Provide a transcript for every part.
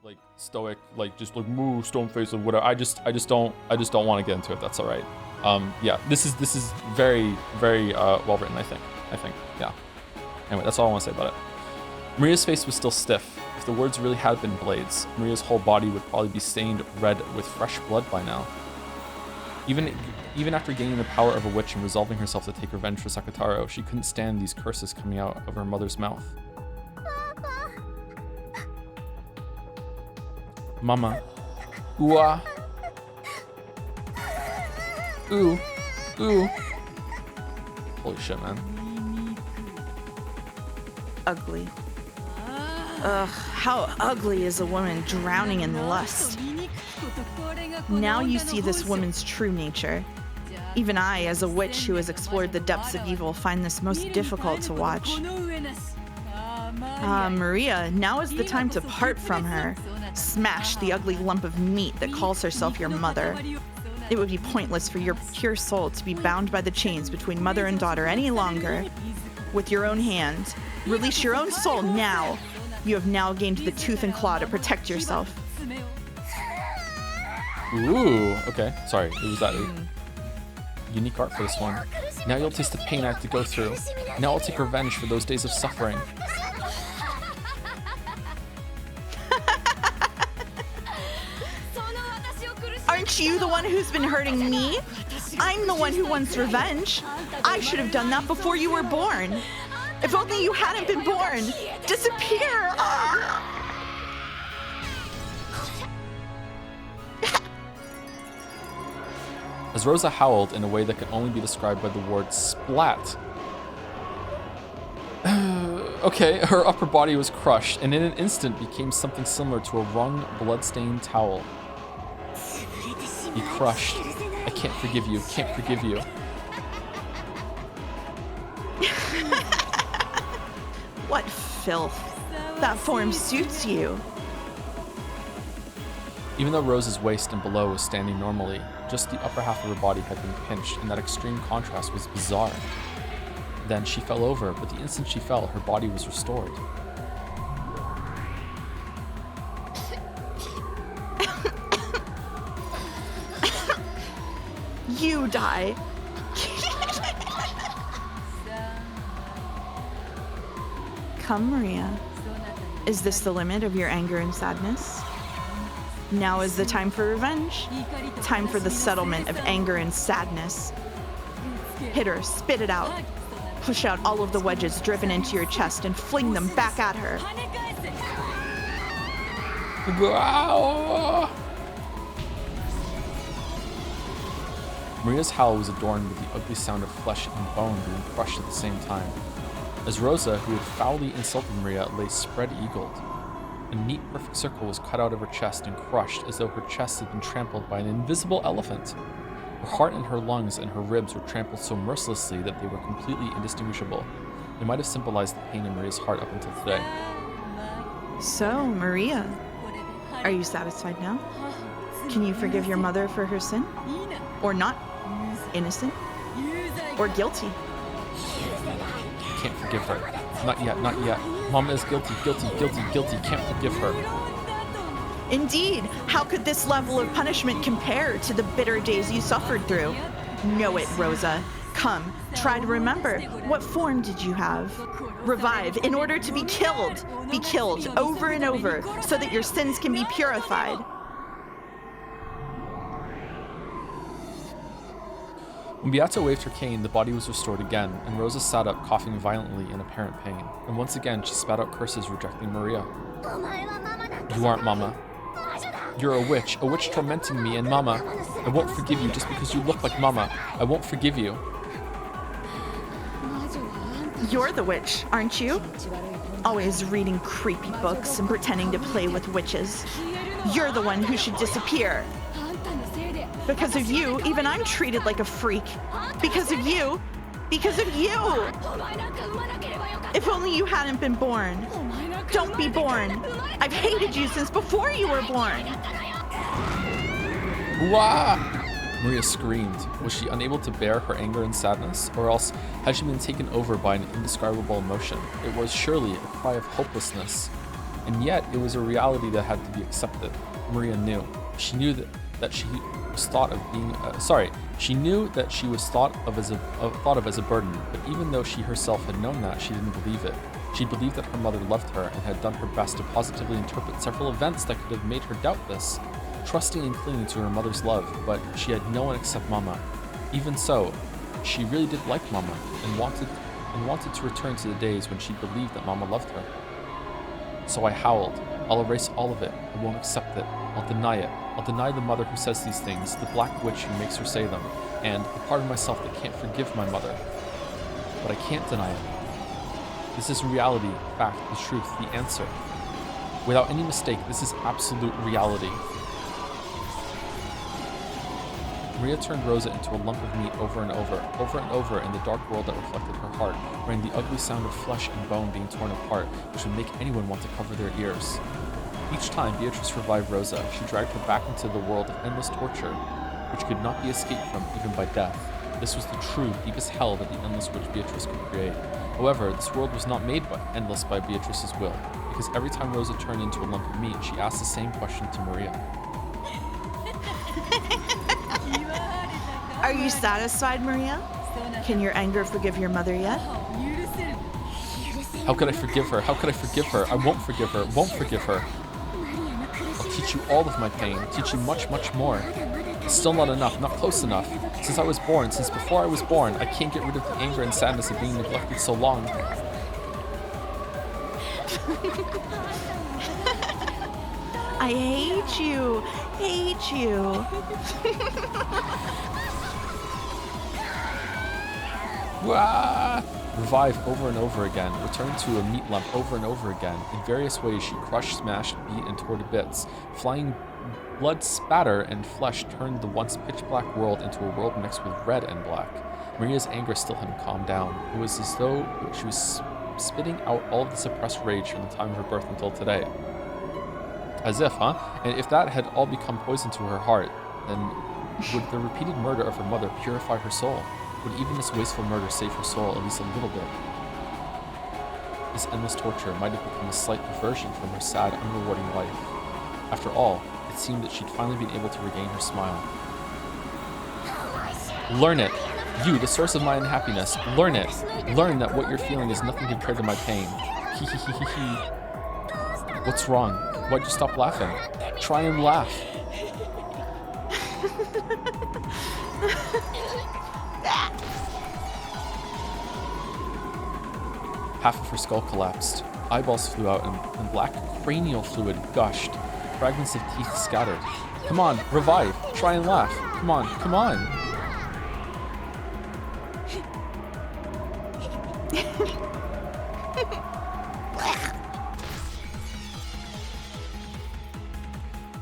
like stoic, like just like move, stone face or whatever. I just don't want to get into it. That's all right. Yeah, this is very well written. I think yeah. Anyway, that's all I want to say about it. Maria's face was still stiff. If the words really had been blades, Maria's whole body would probably be stained red with fresh blood by now. Even after gaining the power of a witch and resolving herself to take revenge for Sakataro, she couldn't stand these curses coming out of her mother's mouth. Mama. Ooh-ah. Ooh. Ooh. Holy shit, man. Ugly. Ugh, how ugly is a woman drowning in lust? Now you see this woman's true nature. Even I, as a witch who has explored the depths of evil, find this most difficult to watch. Maria, now is the time to part from her. Smash the ugly lump of meat that calls herself your mother. It would be pointless for your pure soul to be bound by the chains between mother and daughter any longer. With your own hand, release your own soul now. You have now gained the tooth and claw to protect yourself. Ooh, okay. Sorry, it was that unique art for this one. Now you'll taste the pain I have to go through. Now I'll take revenge for those days of suffering. Aren't you the one who's been hurting me? I'm the one who wants revenge. I should have done that before you were born. If only you hadn't been born. Disappear! As Rosa howled in a way that could only be described by the word splat. Okay, her upper body was crushed and in an instant became something similar to a wrung, blood-stained towel. Be crushed. I can't forgive you, can't forgive you. What filth. That form suits you. Even though Rose's waist and below was standing normally, just the upper half of her body had been pinched, and that extreme contrast was bizarre. Then she fell over, but the instant she fell, her body was restored. You die. Come, Maria. Is this the limit of your anger and sadness? Now is the time for revenge. Time for the settlement of anger and sadness. Hit her, spit it out. Push out all of the wedges driven into your chest and fling them back at her. Maria's howl was adorned with the ugly sound of flesh and bone being crushed at the same time. As Rosa, who had foully insulted Maria, lay spread-eagled, a neat, perfect circle was cut out of her chest and crushed as though her chest had been trampled by an invisible elephant. Her heart and her lungs and her ribs were trampled so mercilessly that they were completely indistinguishable. They might have symbolized the pain in Maria's heart up until today. So, Maria, are you satisfied now? Can you forgive your mother for her sin? Or not? Innocent? Or guilty? Can't forgive her. Not yet, not yet. Mama is guilty, guilty, guilty, guilty. Can't forgive her. Indeed. How could this level of punishment compare to the bitter days you suffered through? Know it, Rosa. Come, try to remember. What form did you have? Revive in order to be killed. Be killed over and over so that your sins can be purified. When Beata waved her cane, the body was restored again, and Rosa sat up, coughing violently in apparent pain. And once again, she spat out curses rejecting Maria. You aren't Mama. You're a witch tormenting me and Mama. I won't forgive you just because you look like Mama. I won't forgive you. You're the witch, aren't you? Always reading creepy books and pretending to play with witches. You're the one who should disappear. Because of you, even I'm treated like a freak. Because of you. Because of you. If only you hadn't been born. Don't be born. I've hated you since before you were born. Wah! Maria screamed. Was she unable to bear her anger and sadness? Or else had she been taken over by an indescribable emotion? It was surely a cry of hopelessness. And yet, it was a reality that had to be accepted. Maria knew. She knew that she was thought of being she knew that she was thought of as a burden, but even though she herself had known that, she didn't believe it. She believed that her mother loved her and had done her best to positively interpret several events that could have made her doubt this, trusting and clinging to her mother's love, but she had no one except Mama. Even so, she really did like Mama and wanted to return to the days when she believed that Mama loved her. So I howled. I'll erase all of it. I won't accept it. I'll deny it. I'll deny the mother who says these things, the black witch who makes her say them, and the part of myself that can't forgive my mother. But I can't deny it. This is reality, fact, the truth, the answer. Without any mistake, this is absolute reality. Maria turned Rosa into a lump of meat over and over in the dark world that reflected her heart, rang the ugly sound of flesh and bone being torn apart, which would make anyone want to cover their ears. Each time Beatrice revived Rosa, she dragged her back into the world of endless torture, which could not be escaped from even by death. This was the true, deepest hell that the endless witch Beatrice could create. However, this world was not made endless by Beatrice's will, because every time Rosa turned into a lump of meat, she asked the same question to Maria. Are you satisfied, Maria? Can your anger forgive your mother yet? How could I forgive her? How could I forgive her? I won't forgive her. Won't forgive her. I'll teach you all of my pain. Teach you much, much more. Still not enough. Not close enough. Since I was born, since before I was born, I can't get rid of the anger and sadness of being neglected so long. I hate you. Hate you. Wah! Revive over and over again, return to a meat lump over and over again. In various ways, she crushed, smashed, beat, and tore to bits. Flying blood spatter and flesh turned the once pitch-black world into a world mixed with red and black. Maria's anger still hadn't calmed down. It was as though she was spitting out all of the suppressed rage from the time of her birth until today. As if, huh? And if that had all become poison to her heart, then would the repeated murder of her mother purify her soul? Would even this wasteful murder save her soul at least a little bit? This endless torture might have become a slight diversion from her sad, unrewarding life. After all, it seemed that she'd finally been able to regain her smile. Learn it! You, the source of my unhappiness, learn it! Learn that what you're feeling is nothing compared to my pain. Hee hee hee hee hee. What's wrong? Why'd you stop laughing? Try and laugh. Half of her skull collapsed. Eyeballs flew out and black cranial fluid gushed. Fragments of teeth scattered. Come on, revive. Try and laugh. Come on, come on.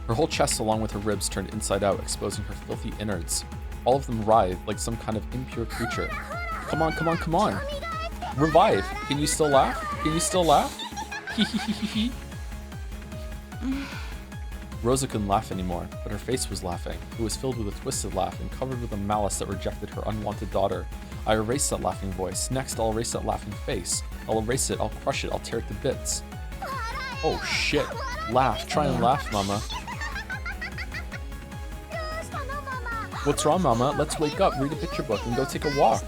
Her whole chest along with her ribs turned inside out, exposing her filthy innards. All of them writhed like some kind of impure creature. Come on, come on, come on. Revive. Can you still laugh? Can you still laugh? Hee hee hee hee hee. Rosa couldn't laugh anymore, but her face was laughing. It was filled with a twisted laugh and covered with a malice that rejected her unwanted daughter. I erased that laughing voice. Next, I'll erase that laughing face. I'll erase it, I'll crush it, I'll tear it to bits. Oh shit. Laugh. Try and laugh, Mama. What's wrong, Mama? Let's wake up, read a picture book, and go take a walk.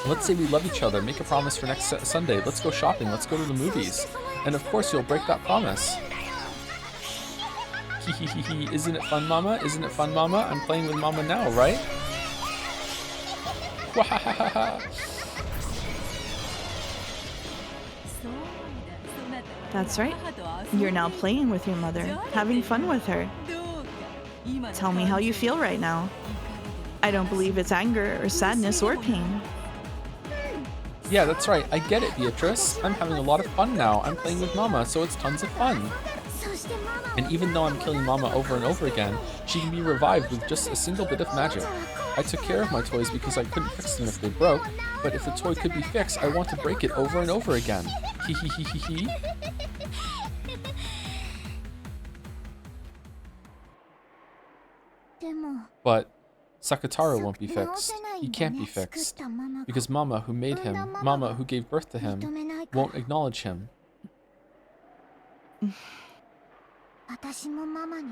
Let's say we love each other, make a promise for next Sunday. Let's go shopping, let's go to the movies. And of course you'll break that promise. Hee hee hee hee. Isn't it fun, Mama? Isn't it fun, Mama? I'm playing with Mama now, right? Wahahaha. That's right. You're now playing with your mother, having fun with her. Tell me how you feel right now. I don't believe it's anger or sadness or pain. Yeah, that's right. I get it, Beatrice. I'm having a lot of fun now. I'm playing with Mama, so it's tons of fun. And even though I'm killing Mama over and over again, she can be revived with just a single bit of magic. I took care of my toys because I couldn't fix them if they broke, but if the toy could be fixed, I want to break it over and over again. Hee hee hee hee hee. But Sakataro won't be fixed. He can't be fixed. Because Mama, who made him, Mama, who gave birth to him, won't acknowledge him.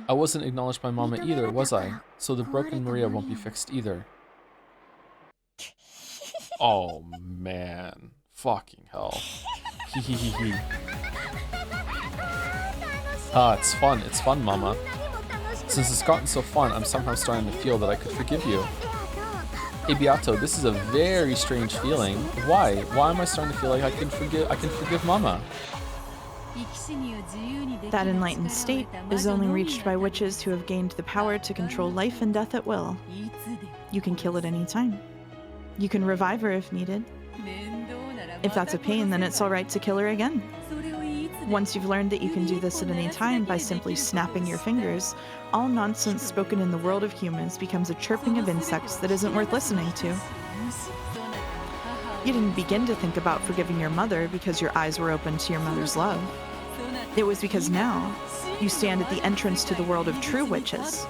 I wasn't acknowledged by Mama either, was I? So the broken Maria won't be fixed either. Oh, man. Fucking hell. Hehehehe. Ah, it's fun. It's fun, Mama. Since it's gotten so fun, I'm somehow starting to feel that I could forgive you. Hey, Beato, this is a very strange feeling. Why? Why am I starting to feel like I can forgive Mama? That enlightened state is only reached by witches who have gained the power to control life and death at will. You can kill at any time. You can revive her if needed. If that's a pain, then it's alright to kill her again. Once you've learned that you can do this at any time by simply snapping your fingers, all nonsense spoken in the world of humans becomes a chirping of insects that isn't worth listening to. You didn't begin to think about forgiving your mother because your eyes were open to your mother's love. It was because now you stand at the entrance to the world of true witches.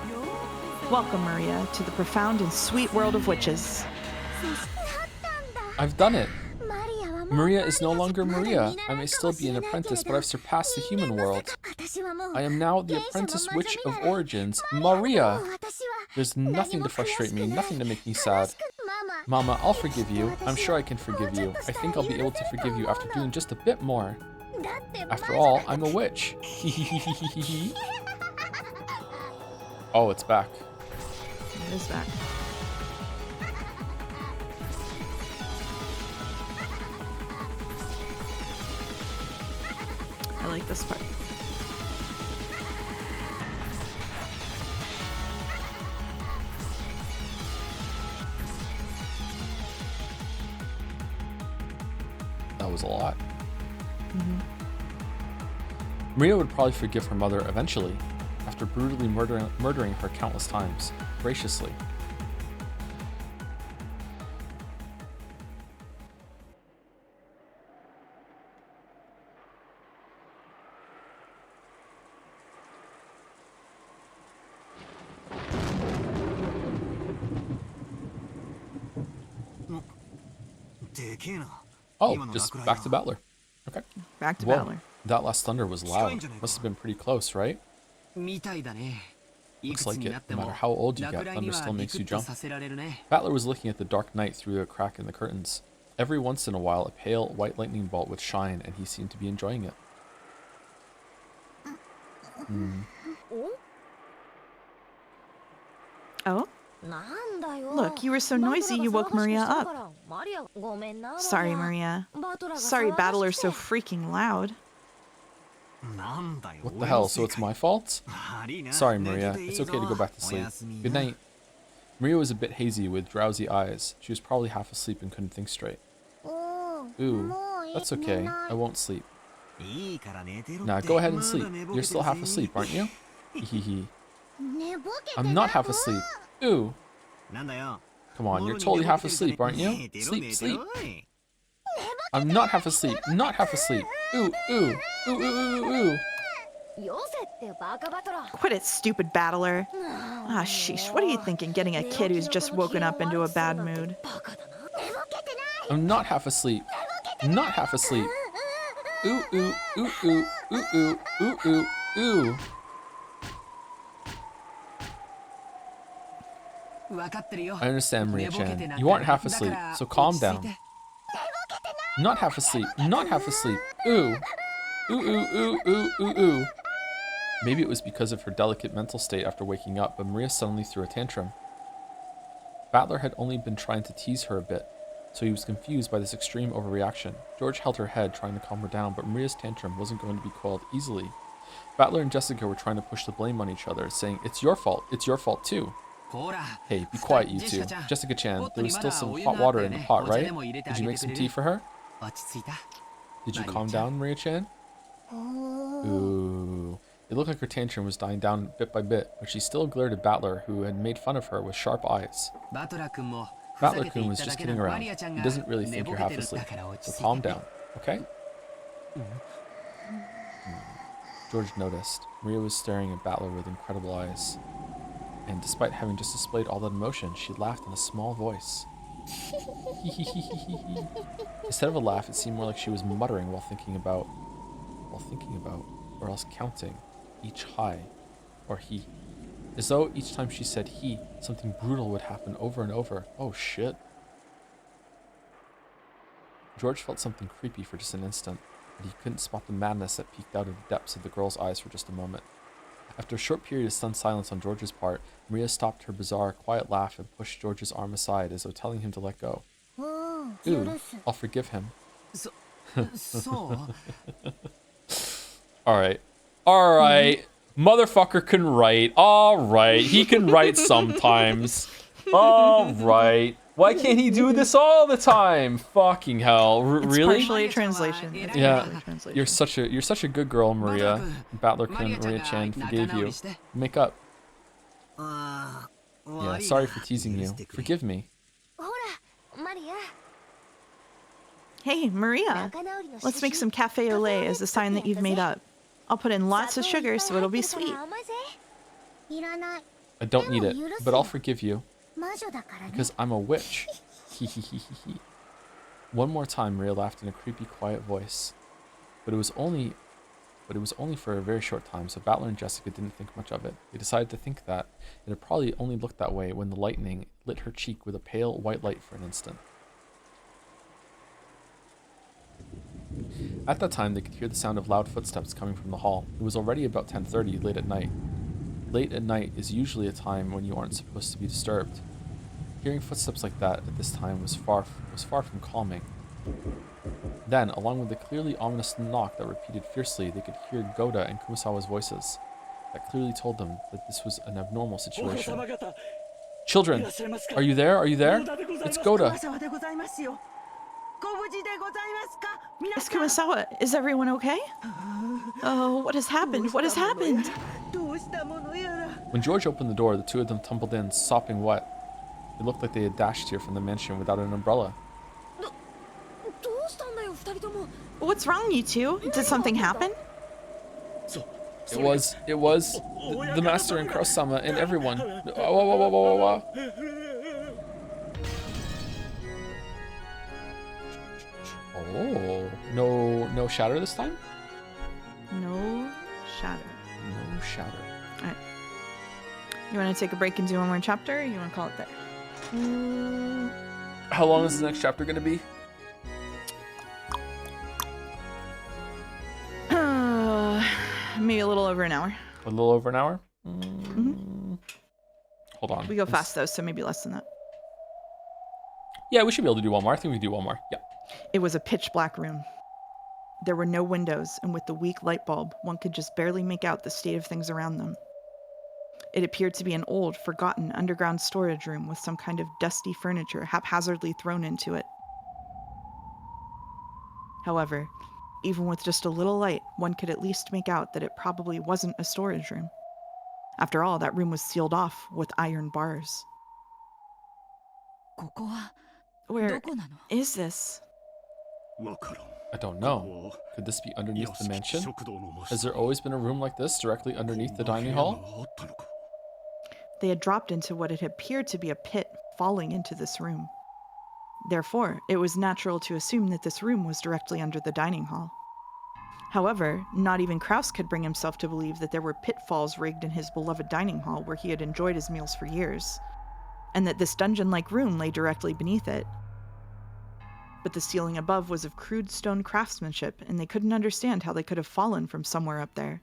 Welcome, Maria, to the profound and sweet world of witches. I've done it. Maria is no longer Maria. I may still be an apprentice, but I've surpassed the human world. I am now the apprentice witch of origins, Maria. There's nothing to frustrate me, nothing to make me sad. Mama, I'll forgive you. I'm sure I can forgive you. I think I'll be able to forgive you after doing just a bit more. After all, I'm a witch. Oh, it's back. It is back. I like this part. That was a lot. Maria would probably forgive her mother eventually, after brutally murdering her countless times, graciously. Oh, just back to Battler. Okay. Back to Whoa, Battler. that last thunder was loud. Must have been pretty close, right? Looks like it. No matter how old you get, thunder still makes you jump. Battler was looking at the dark night through a crack in the curtains. Every once in a while, a pale white lightning bolt would shine, and he seemed to be enjoying it. Oh? Look, you were so noisy you woke Maria up. Sorry, Maria. Sorry, Battler's so freaking loud. What the hell, so it's my fault? Sorry, Maria. It's okay to go back to sleep. Good night. Maria was a bit hazy with drowsy eyes. She was probably half asleep and couldn't think straight. Ooh, that's okay. I won't sleep. Now go ahead and sleep. You're still half asleep, aren't you? Hehehe. I'm not half asleep. Ooh. Come on, you're totally half asleep, aren't you? Sleep, sleep. I'm not half asleep. Not half asleep. Ooh, ooh. Ooh, ooh, ooh, ooh. Quit it, stupid Battler. Ah, sheesh. What are you thinking, getting a kid who's just woken up into a bad mood? I'm not half asleep. Not half asleep. Ooh, ooh, ooh, ooh, ooh, ooh, ooh, ooh, ooh. I understand, Maria-chan. You aren't half asleep, so calm down. Not half asleep. Not half asleep. Ooh. Ooh, ooh, ooh, ooh, ooh, ooh. Maybe it was because of her delicate mental state after waking up, but Maria suddenly threw a tantrum. Battler had only been trying to tease her a bit, so he was confused by this extreme overreaction. George held her head, trying to calm her down, but Maria's tantrum wasn't going to be quelled easily. Battler and Jessica were trying to push the blame on each other, saying, it's your fault too. Hey, be quiet, you two. Jessica-chan, there was still some hot water in the pot, right? Did you make some tea for her? Did you calm down, Maria-chan? Ooh. It looked like her tantrum was dying down bit by bit, but she still glared at Battler, who had made fun of her with sharp eyes. Battler-kun was just kidding around. He doesn't really think you're half asleep, so calm down, okay? George noticed. Maria was staring at Battler with incredible eyes. And despite having just displayed all that emotion, she laughed in a small voice. Instead of a laugh, it seemed more like she was muttering while thinking about, or else counting each hi or he. As though each time she said he, something brutal would happen over and over. Oh shit. George felt something creepy for just an instant, but he couldn't spot the madness that peeked out of the depths of the girl's eyes for just a moment. After a short period of stunned silence on George's part, Maria stopped her bizarre, quiet laugh and pushed George's arm aside as though telling him to let go. Ooh, I'll forgive him. Alright. Alright. Motherfucker can write. Alright. He can write sometimes. Alright. Why can't he do this all the time? Fucking hell. It's really? partially a translation. It's Yeah. partially a translation. You're such a good girl, Maria. Battler-kun Maria-chan forgave you. Make up. Yeah, sorry for teasing you. Forgive me. Hey, Maria. Let's make some cafe au lait as a sign that you've made up. I'll put in lots of sugar so it'll be sweet. I don't need it, but I'll forgive you. Because I'm a witch. Hee. One more time, Maria laughed in a creepy, quiet voice. But it was only for a very short time, so Battler and Jessica didn't think much of it. They decided to think that it had probably only looked that way when the lightning lit her cheek with a pale white light for an instant. At that time, they could hear the sound of loud footsteps coming from the hall. It was already about 10:30, late at night. Late at night is usually a time when you aren't supposed to be disturbed. Hearing footsteps like that at this time was far from calming. Then, along with the clearly ominous knock that repeated fiercely, they could hear Goda and Kumasawa's voices. That clearly told them that this was an abnormal situation. Children, are you there? Are you there? It's Goda. Miss Kumasawa, is everyone okay? Oh, what has happened? What has happened? When George opened the door, the two of them tumbled in, sopping wet. It looked like they had dashed here from the mansion without an umbrella. What's wrong, you two? Did something happen? It was the master and Kraus-sama and everyone. Whoa. Oh, no shatter this time? No shatter. No shatter. All right. You want to take a break and do one more chapter, or you want to call it there? How long is the next chapter going to be? Maybe a little over an hour. A little over an hour? Hold on. We go fast, though, so maybe less than that. Yeah, we should be able to do one more. I think we can do one more. Yeah. It was a pitch black room. There were no windows, and with the weak light bulb, one could just barely make out the state of things around them. It appeared to be an old, forgotten underground storage room with some kind of dusty furniture haphazardly thrown into it. However, even with just a little light, one could at least make out that it probably wasn't a storage room. After all, that room was sealed off with iron bars. Where is this? I don't know. Could this be underneath the mansion? Has there always been a room like this directly underneath the dining hall? They had dropped into what had appeared to be a pit, falling into this room. Therefore, it was natural to assume that this room was directly under the dining hall. However, not even Kraus could bring himself to believe that there were pitfalls rigged in his beloved dining hall where he had enjoyed his meals for years, and that this dungeon-like room lay directly beneath it. But the ceiling above was of crude stone craftsmanship, and they couldn't understand how they could have fallen from somewhere up there.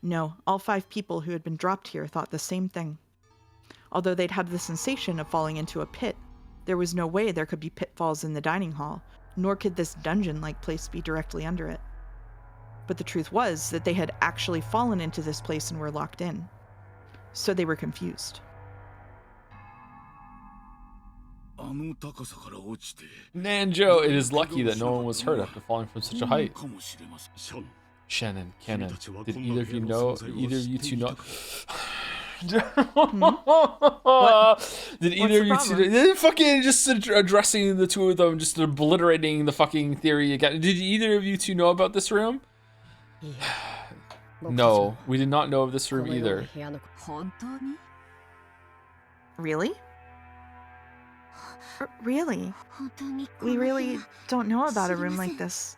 No, all 5 people who had been dropped here thought the same thing. Although they'd had the sensation of falling into a pit, there was no way there could be pitfalls in the dining hall, nor could this dungeon-like place be directly under it. But the truth was that they had actually fallen into this place and were locked in. So they were confused. Nanjo, it is lucky that no one was hurt after falling from such a height. Shannon, Cannon, did either of you two know? Did either of you two fucking just addressing the two of them, just obliterating the fucking theory again? Did either of you two know about this room? No, we did not know of this room either. Really? Really? We really don't know about a room like this.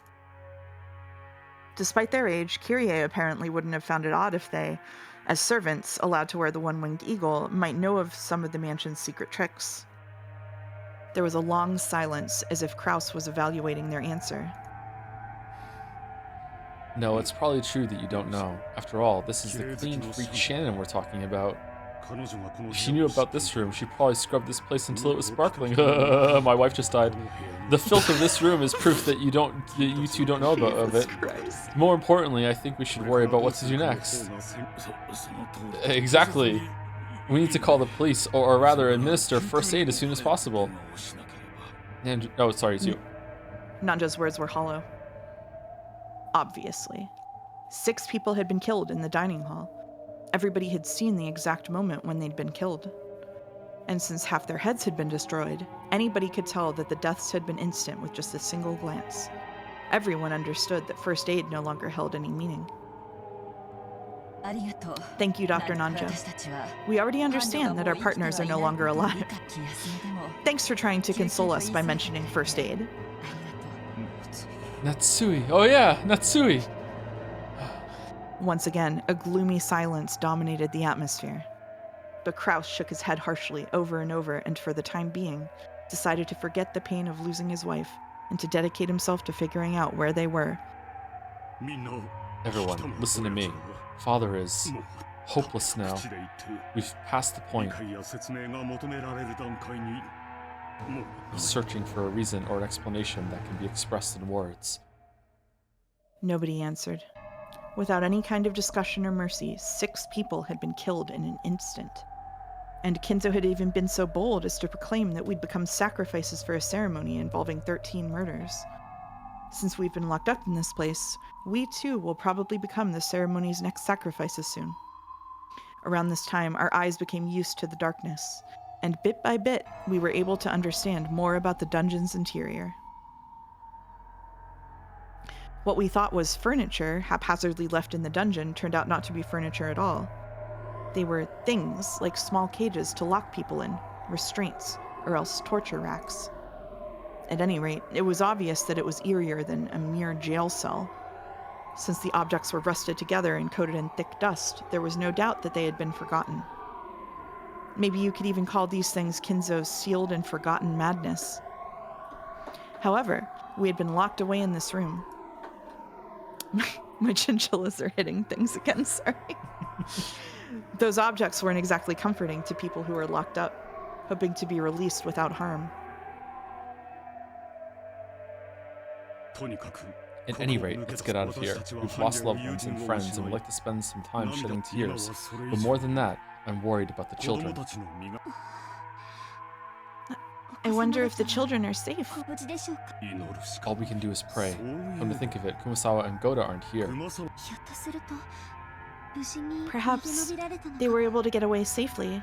Despite their age, Kyrie apparently wouldn't have found it odd if they, as servants allowed to wear the one-winged eagle, might know of some of the mansion's secret tricks. There was a long silence, as if Kraus was evaluating their answer. No, it's probably true that you don't know. After all, this is the clean freak Shannon we're talking about. If she knew about this room, she probably scrubbed this place until it was sparkling. My wife just died. The filth of this room is proof that you two don't know about it. Christ. More importantly, I think we should worry about what to do next. Exactly. We need to call the police, or rather administer first aid as soon as possible. And oh, sorry, it's you. Nanja's words were hollow. Obviously. 6 people had been killed in the dining hall. Everybody had seen the exact moment when they'd been killed. And since half their heads had been destroyed, anybody could tell that the deaths had been instant with just a single glance. Everyone understood that first aid no longer held any meaning. Thank you, Dr. Nanja. We already understand that our partners are no longer alive. Thanks for trying to console us by mentioning first aid. Natsui. Oh yeah, Natsui. Once again, a gloomy silence dominated the atmosphere. But Kraus shook his head harshly over and over and for the time being, decided to forget the pain of losing his wife and to dedicate himself to figuring out where they were. Everyone, listen to me. Father is hopeless now. We've passed the point of searching for a reason or an explanation that can be expressed in words. Nobody answered. Without any kind of discussion or mercy, 6 people had been killed in an instant. And Kinzo had even been so bold as to proclaim that we'd become sacrifices for a ceremony involving 13 murders. Since we've been locked up in this place, we too will probably become the ceremony's next sacrifices soon. Around this time, our eyes became used to the darkness, and bit by bit, we were able to understand more about the dungeon's interior. What we thought was furniture, haphazardly left in the dungeon, turned out not to be furniture at all. They were things like small cages to lock people in, restraints, or else torture racks. At any rate, it was obvious that it was eerier than a mere jail cell. Since the objects were rusted together and coated in thick dust, there was no doubt that they had been forgotten. Maybe you could even call these things Kinzo's sealed and forgotten madness. However, we had been locked away in this room. My chinchillas are hitting things again, sorry. Those objects weren't exactly comforting to people who were locked up, hoping to be released without harm. At any rate, let's get out of here. We've lost loved ones and friends and would like to spend some time shedding tears. But more than that, I'm worried about the children. I wonder if the children are safe. All we can do is pray. Come to think of it, Kumasawa and Goda aren't here. Perhaps they were able to get away safely.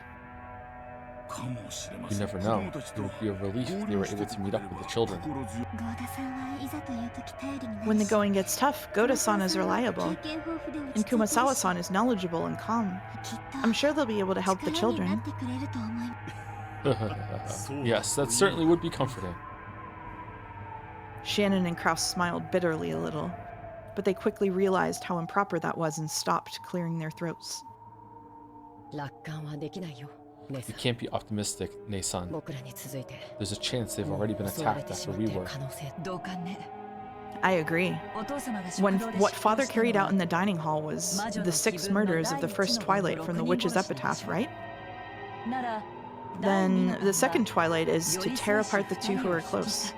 You never know. It would be a relief if they were able to meet up with the children. When the going gets tough, Goda-san is reliable, and Kumasawa-san is knowledgeable and calm. I'm sure they'll be able to help the children. Yes, that certainly would be comforting. Shannon and Kraus smiled bitterly a little, but they quickly realized how improper that was and stopped clearing their throats. You can't be optimistic, Nei-san. There's a chance they've already been attacked after we were. I agree. What Father carried out in the dining hall was the 6 murders of the first Twilight from the Witch's Epitaph, right? Then the second Twilight is to tear apart the 2 who are close.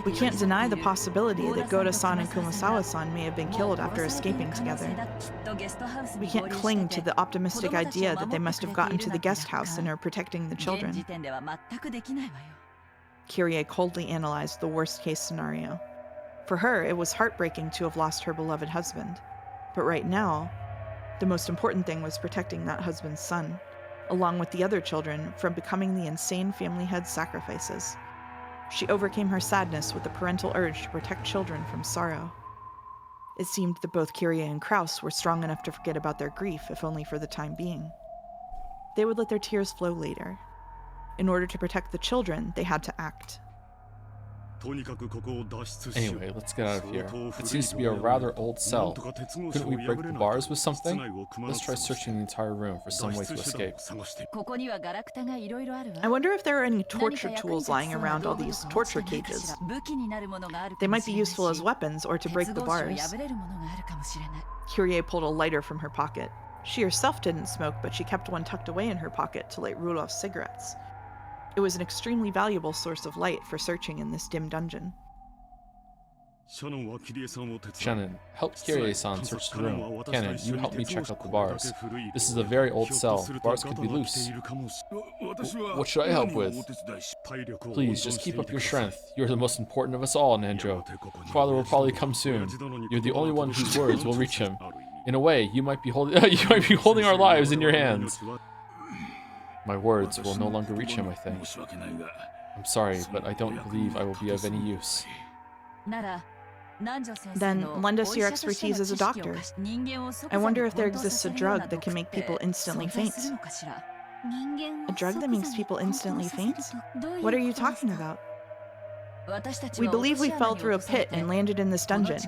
We can't deny the possibility that Goda-san and Kumasawa-san may have been killed after escaping together. We can't cling to the optimistic idea that they must have gotten to the guest house and are protecting the children. Kyrie coldly analyzed the worst-case scenario. For her, it was heartbreaking to have lost her beloved husband. But right now, the most important thing was protecting that husband's son, along with the other children, from becoming the insane family head sacrifices. She overcame her sadness with the parental urge to protect children from sorrow. It seemed that both Kyrie and Kraus were strong enough to forget about their grief, if only for the time being. They would let their tears flow later. In order to protect the children, they had to act. Anyway, let's get out of here. It seems to be a rather old cell. Couldn't we break the bars with something? Let's try searching the entire room for some way to escape. I wonder if there are any torture tools lying around all these torture cages. They might be useful as weapons or to break the bars. Kyrie pulled a lighter from her pocket. She herself didn't smoke, but she kept one tucked away in her pocket to light Rudolph's cigarettes. It was an extremely valuable source of light for searching in this dim dungeon. Shannon, help Kyrie-san search the room. Cannon, you help me check out the bars. This is a very old cell. The bars could be loose. What should I help with? Please, just keep up your strength. You're the most important of us all, Nanjo. Father will probably come soon. You're the only one whose words will reach him. In a way, you might be holding our lives in your hands. My words will no longer reach him, I think. I'm sorry, but I don't believe I will be of any use. Then lend us your expertise as a doctor. I wonder if there exists a drug that can make people instantly faint. A drug that makes people instantly faint? What are you talking about? We believe we fell through a pit and landed in this dungeon.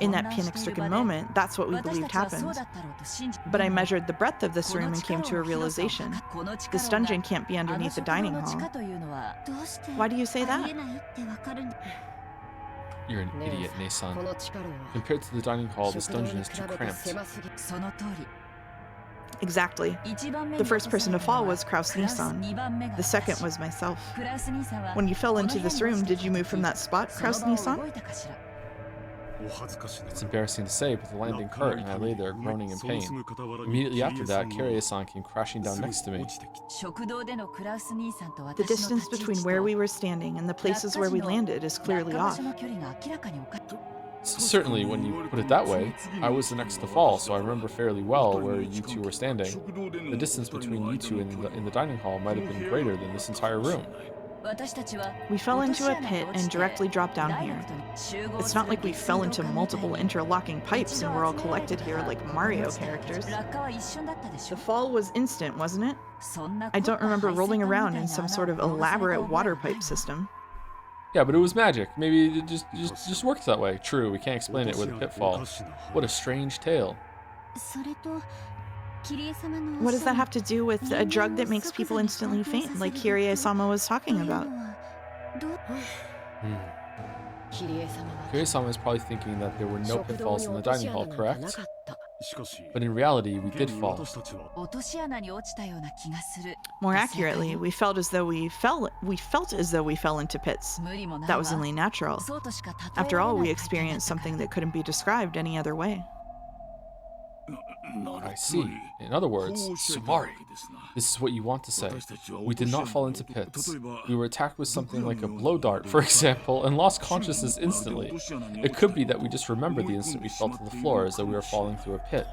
In that panic-stricken moment, that's what we believed happened. But I measured the breadth of this room and came to a realization. This dungeon can't be underneath the dining hall. Why do you say that? You're an idiot, Nason. Compared to the dining hall, this dungeon is too cramped. Exactly. The first person to fall was Kraus-Nissan. The second was myself. When you fell into this room, did you move from that spot, Kraus-Nissan? It's embarrassing to say, but the landing hurt and I lay there groaning in pain. Immediately after that, Kyrie-san came crashing down next to me. The distance between where we were standing and the places where we landed is clearly off. Certainly, when you put it that way, I was the next to fall, so I remember fairly well where you two were standing. The distance between you two in the dining hall might have been greater than this entire room. We fell into a pit and directly dropped down here. It's not like we fell into multiple interlocking pipes and we're all collected here like Mario characters. The fall was instant, wasn't it? I don't remember rolling around in some sort of elaborate water pipe system. Yeah, but it was magic. Maybe it just works that way. True, we can't explain it with a pitfall. What a strange tale. What does that have to do with a drug that makes people instantly faint, like Kyrie-sama was talking about? Kyrie-sama is probably thinking that there were no pitfalls in the dining hall, correct? But in reality, we did fall. More accurately, we felt as though we fell into pits. That was only natural. After all, we experienced something that couldn't be described any other way. I see. In other words, Sumari. This is what you want to say. We did not fall into pits. We were attacked with something like a blow dart, for example, and lost consciousness instantly. It could be that we just remembered the instant we fell to the floor as though we were falling through a pit.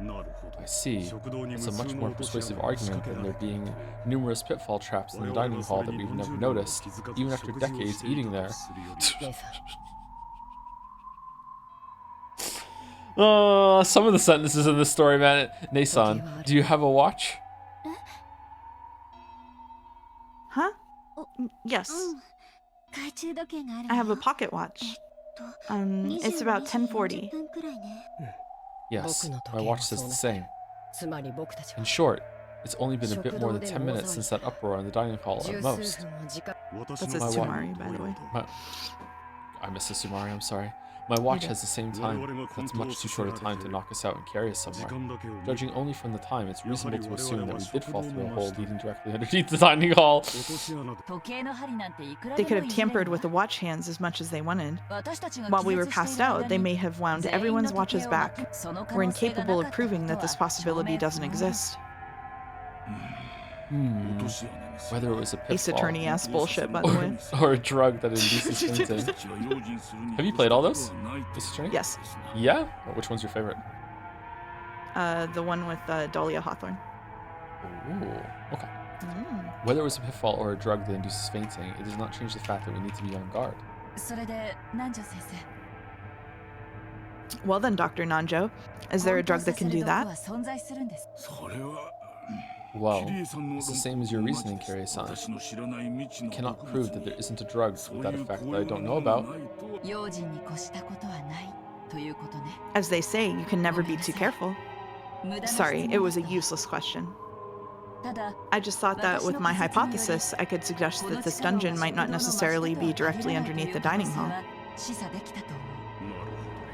I see. It's a much more persuasive argument than there being numerous pitfall traps in the dining hall that we've never noticed, even after decades eating there. Some of the sentences in this story, man. Nason, do you have a watch? Huh? Yes. I have a pocket watch. It's about 10:40. Yes, my watch says the same. In short, it's only been a bit more than 10 minutes since that uproar in the dining hall at most. That says Sumari, by the way. I missed a Sumari, I'm sorry. My watch has the same time. That's much too short a time to knock us out and carry us somewhere. Judging only from the time, it's reasonable to assume that we did fall through a hole leading directly underneath the dining hall. They could have tampered with the watch hands as much as they wanted. While we were passed out, they may have wound everyone's watches back. We're incapable of proving that this possibility doesn't exist. Whether it was a pitfall, Ace Attorney-ass bullshit, by the way. or a drug that induces fainting. Have you played all those? Ace Attorney? Yes. Yeah? Or which one's your favorite? The one with Dahlia Hawthorne. Ooh, okay. Whether it was a pitfall or a drug that induces fainting, it does not change the fact that we need to be on guard. Well then, Dr. Nanjo, is there a drug that can do that? Well, it's the same as your reasoning, Kirie-san. You cannot prove that there isn't a drug with that effect that I don't know about. As they say, you can never be too careful. Sorry, it was a useless question. I just thought that with my hypothesis, I could suggest that this dungeon might not necessarily be directly underneath the dining hall.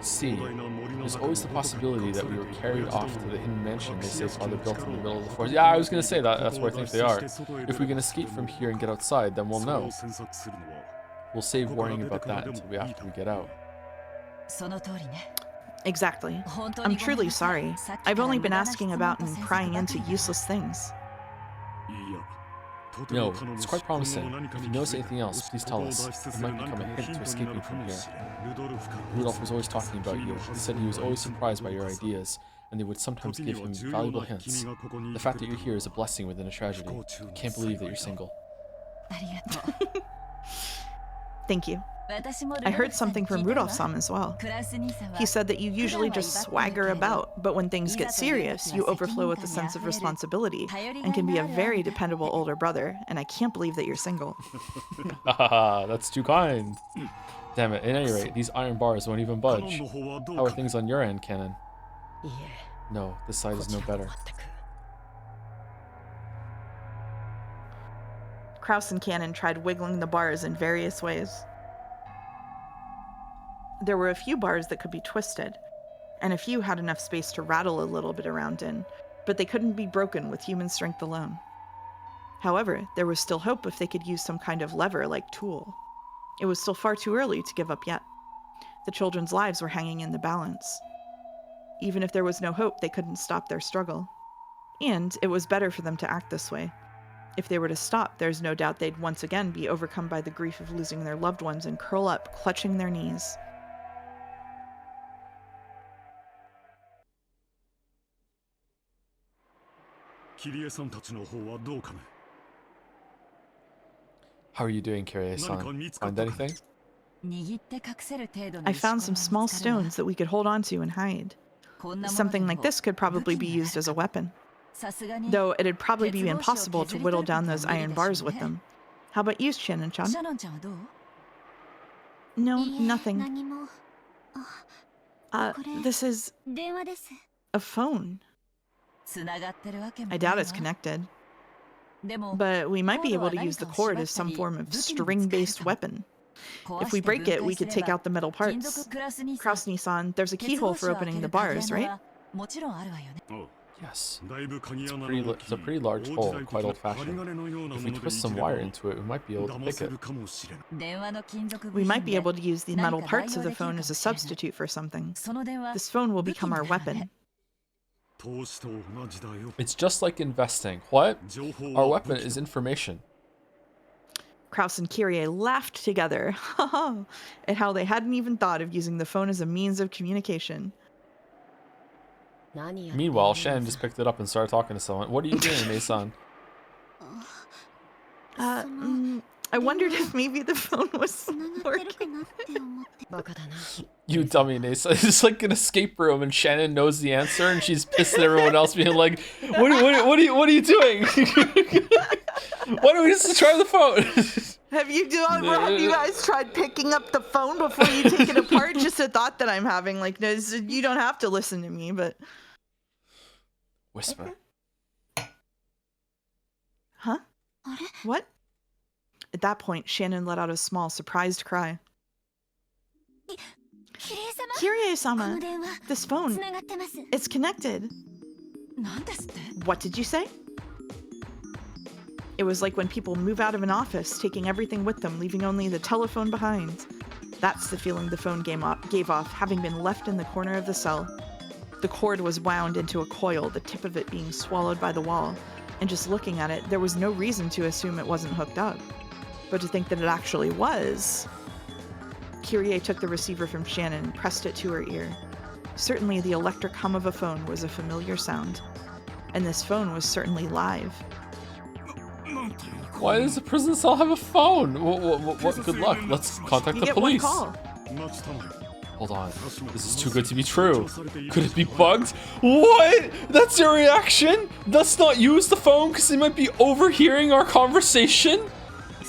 See, there's always the possibility that we were carried off to the hidden mansion they say Father built in the middle of the forest. Yeah, I was gonna say that. That's where I think they are. If we can escape from here and get outside, then we'll know. We'll save worrying about that until after we get out. Exactly. I'm truly sorry. I've only been asking about and prying into useless things. No, it's quite promising. If you notice anything else, please tell us. It might become a hint to escaping from here. Rudolph was always talking about you. He said he was always surprised by your ideas, and they would sometimes give him valuable hints. The fact that you're here is a blessing within a tragedy. I can't believe that you're single. Thank you. I heard something from Rudolph-san as well. He said that you usually just swagger about, but when things get serious, you overflow with a sense of responsibility and can be a very dependable older brother, and I can't believe that you're single. Haha, that's too kind. Damn it, at any rate, these iron bars won't even budge. How are things on your end, Canon? No, this side is no better. Kraus and Cannon tried wiggling the bars in various ways. There were a few bars that could be twisted, and a few had enough space to rattle a little bit around in, but they couldn't be broken with human strength alone. However, there was still hope if they could use some kind of lever-like tool. It was still far too early to give up yet. The children's lives were hanging in the balance. Even if there was no hope, they couldn't stop their struggle. And it was better for them to act this way. If they were to stop, there's no doubt they'd once again be overcome by the grief of losing their loved ones and curl up, clutching their knees. How are you doing, Kirie-san? Find anything? I found some small stones that we could hold onto and hide. Something like this could probably be used as a weapon. Though it'd probably be impossible to whittle down those iron bars with them. How about you, Shannon-chan? No, nothing. This is a phone. I doubt it's connected. But we might be able to use the cord as some form of string-based weapon. If we break it, we could take out the metal parts. Kraus-san, there's a keyhole for opening the bars, right? Yes. It's a pretty large hole, quite old-fashioned. If we twist some wire into it, we might be able to pick it. We might be able to use the metal parts of the phone as a substitute for something. This phone will become our weapon. It's just like investing. What? Our weapon is information. Kraus and Kyrie laughed together at how they hadn't even thought of using the phone as a means of communication. Meanwhile, Shannon just picked it up and started talking to someone. What are you doing, Mason? I wondered if maybe the phone was working. You dummy, Nasa. It's like an escape room, and Shannon knows the answer, and she's pissed at everyone else, being like, "What are you doing? Why don't we just try the phone?" Have you guys tried picking up the phone before you take it apart? Just a thought that I'm having. Like, no, you don't have to listen to me, but whisper. Huh? What? At that point, Shannon let out a small, surprised cry. Kirie-sama, this phone, it's connected. What did you say? It was like when people move out of an office, taking everything with them, leaving only the telephone behind. That's the feeling the phone gave off, having been left in the corner of the cell. The cord was wound into a coil, the tip of it being swallowed by the wall, and just looking at it, there was no reason to assume it wasn't hooked up. But to think that it actually was. Kyrie took the receiver from Shannon and pressed it to her ear. Certainly the electric hum of a phone was a familiar sound. And this phone was certainly live. Why does the prison cell have a phone? What good luck. Let's contact the police. One call. Hold on. This is too good to be true. Could it be bugged? What? That's your reaction? Let's not use the phone because they might be overhearing our conversation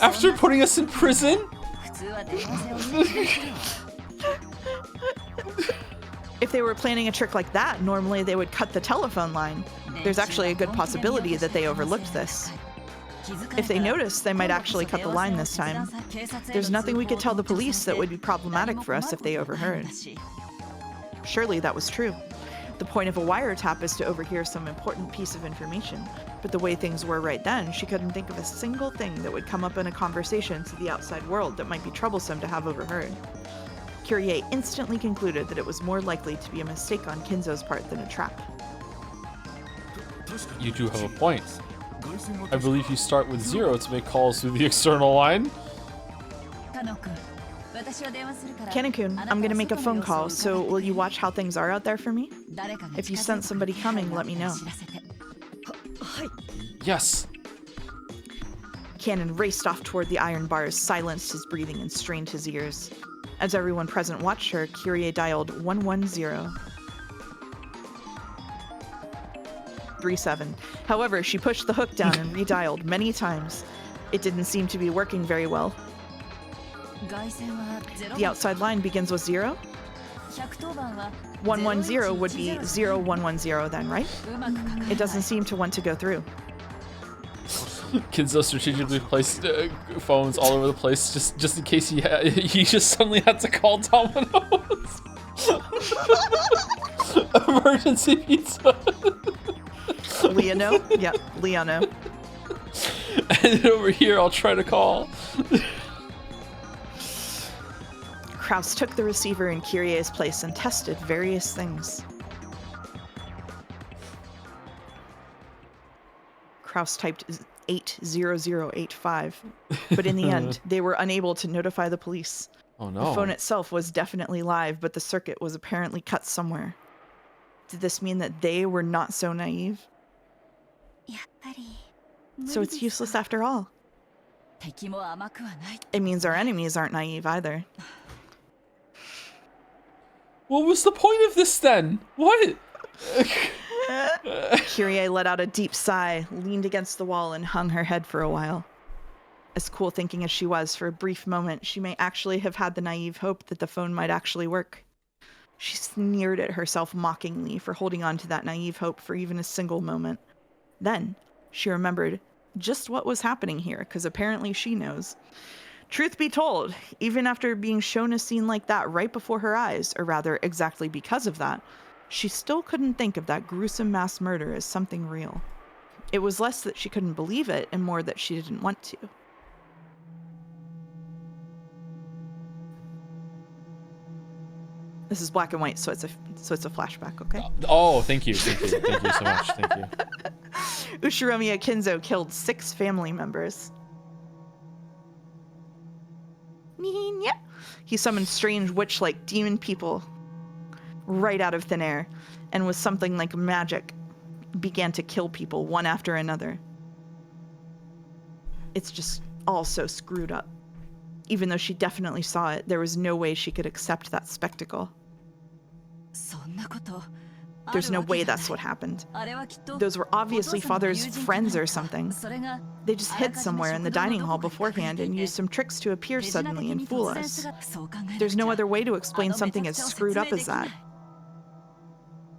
after putting us in prison? If they were planning a trick like that, normally they would cut the telephone line. There's actually a good possibility that they overlooked this. If they noticed, they might actually cut the line this time. There's nothing we could tell the police that would be problematic for us if they overheard. Surely that was true. The point of a wiretap is to overhear some important piece of information, but the way things were right then, she couldn't think of a single thing that would come up in a conversation to the outside world that might be troublesome to have overheard. Kyrie instantly concluded that it was more likely to be a mistake on Kinzo's part than a trap. You do have a point. I believe you start with 0 to make calls through the external line. Kanekun, I'm gonna make a phone call, so will you watch how things are out there for me? If you sense somebody coming, let me know. Yes. Cannon raced off toward the iron bars, silenced his breathing, and strained his ears. As everyone present watched her, Kyrie dialed 110. 37. However, she pushed the hook down and redialed many times. It didn't seem to be working very well. The outside line begins with 0? 110 would be 0110 then, right? It doesn't seem to want to go through. Kinzo strategically placed phones all over the place just in case he just suddenly had to call Domino's. Emergency pizza. Leono? Yep, Leono. And then over here, I'll try to call. Kraus took the receiver in Kyrie's place and tested various things. Kraus typed 80085, but in the end, they were unable to notify the police. Oh no. The phone itself was definitely live, but the circuit was apparently cut somewhere. Did this mean that they were not so naive? So it's useless after all. It means our enemies aren't naive either. What was the point of this then? What? Kyrie let out a deep sigh, leaned against the wall, and hung her head for a while. As cool thinking as she was, for a brief moment, she may actually have had the naive hope that the phone might actually work. She sneered at herself mockingly for holding on to that naive hope for even a single moment. Then, she remembered just what was happening here, because apparently she knows. Truth be told, even after being shown a scene like that right before her eyes, or rather, exactly because of that, she still couldn't think of that gruesome mass murder as something real. It was less that she couldn't believe it, and more that she didn't want to. This is black and white, so it's a flashback, okay? Oh, thank you so much. Thank you. Ushiromiya Kinzo killed 6 family members. He summoned strange witch-like demon people right out of thin air, and with something like magic, began to kill people one after another. It's just all so screwed up. Even though she definitely saw it, there was no way she could accept that spectacle. There's no way that's what happened. Those were obviously father's friends or something. They just hid somewhere in the dining hall beforehand and used some tricks to appear suddenly and fool us. There's no other way to explain something as screwed up as that.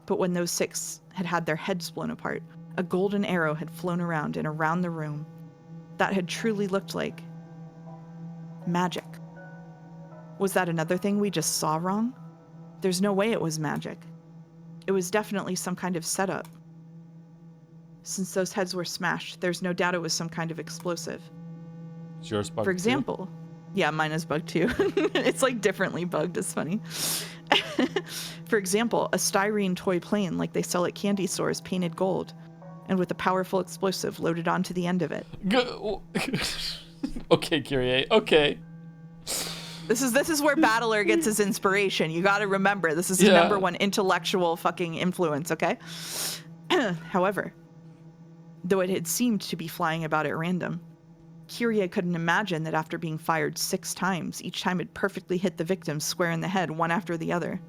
But when those 6 had had their heads blown apart, a golden arrow had flown around and around the room. That had truly looked like magic. Was that another thing we just saw wrong? There's no way it was magic. It was definitely some kind of setup. Since those heads were smashed, there's no doubt it was some kind of explosive. Is yours bugged For example, yeah, mine is bugged too. It's like differently bugged, it's funny. For example, a styrene toy plane like they sell at candy stores painted gold, and with a powerful explosive loaded onto the end of it. Okay, Kyrie, okay. This is where Battler gets his inspiration. You gotta remember, this is the number one intellectual fucking influence, okay? However, though it had seemed to be flying about at random, Kiria couldn't imagine that after being fired 6 times, each time it perfectly hit the victim square in the head, one after the other.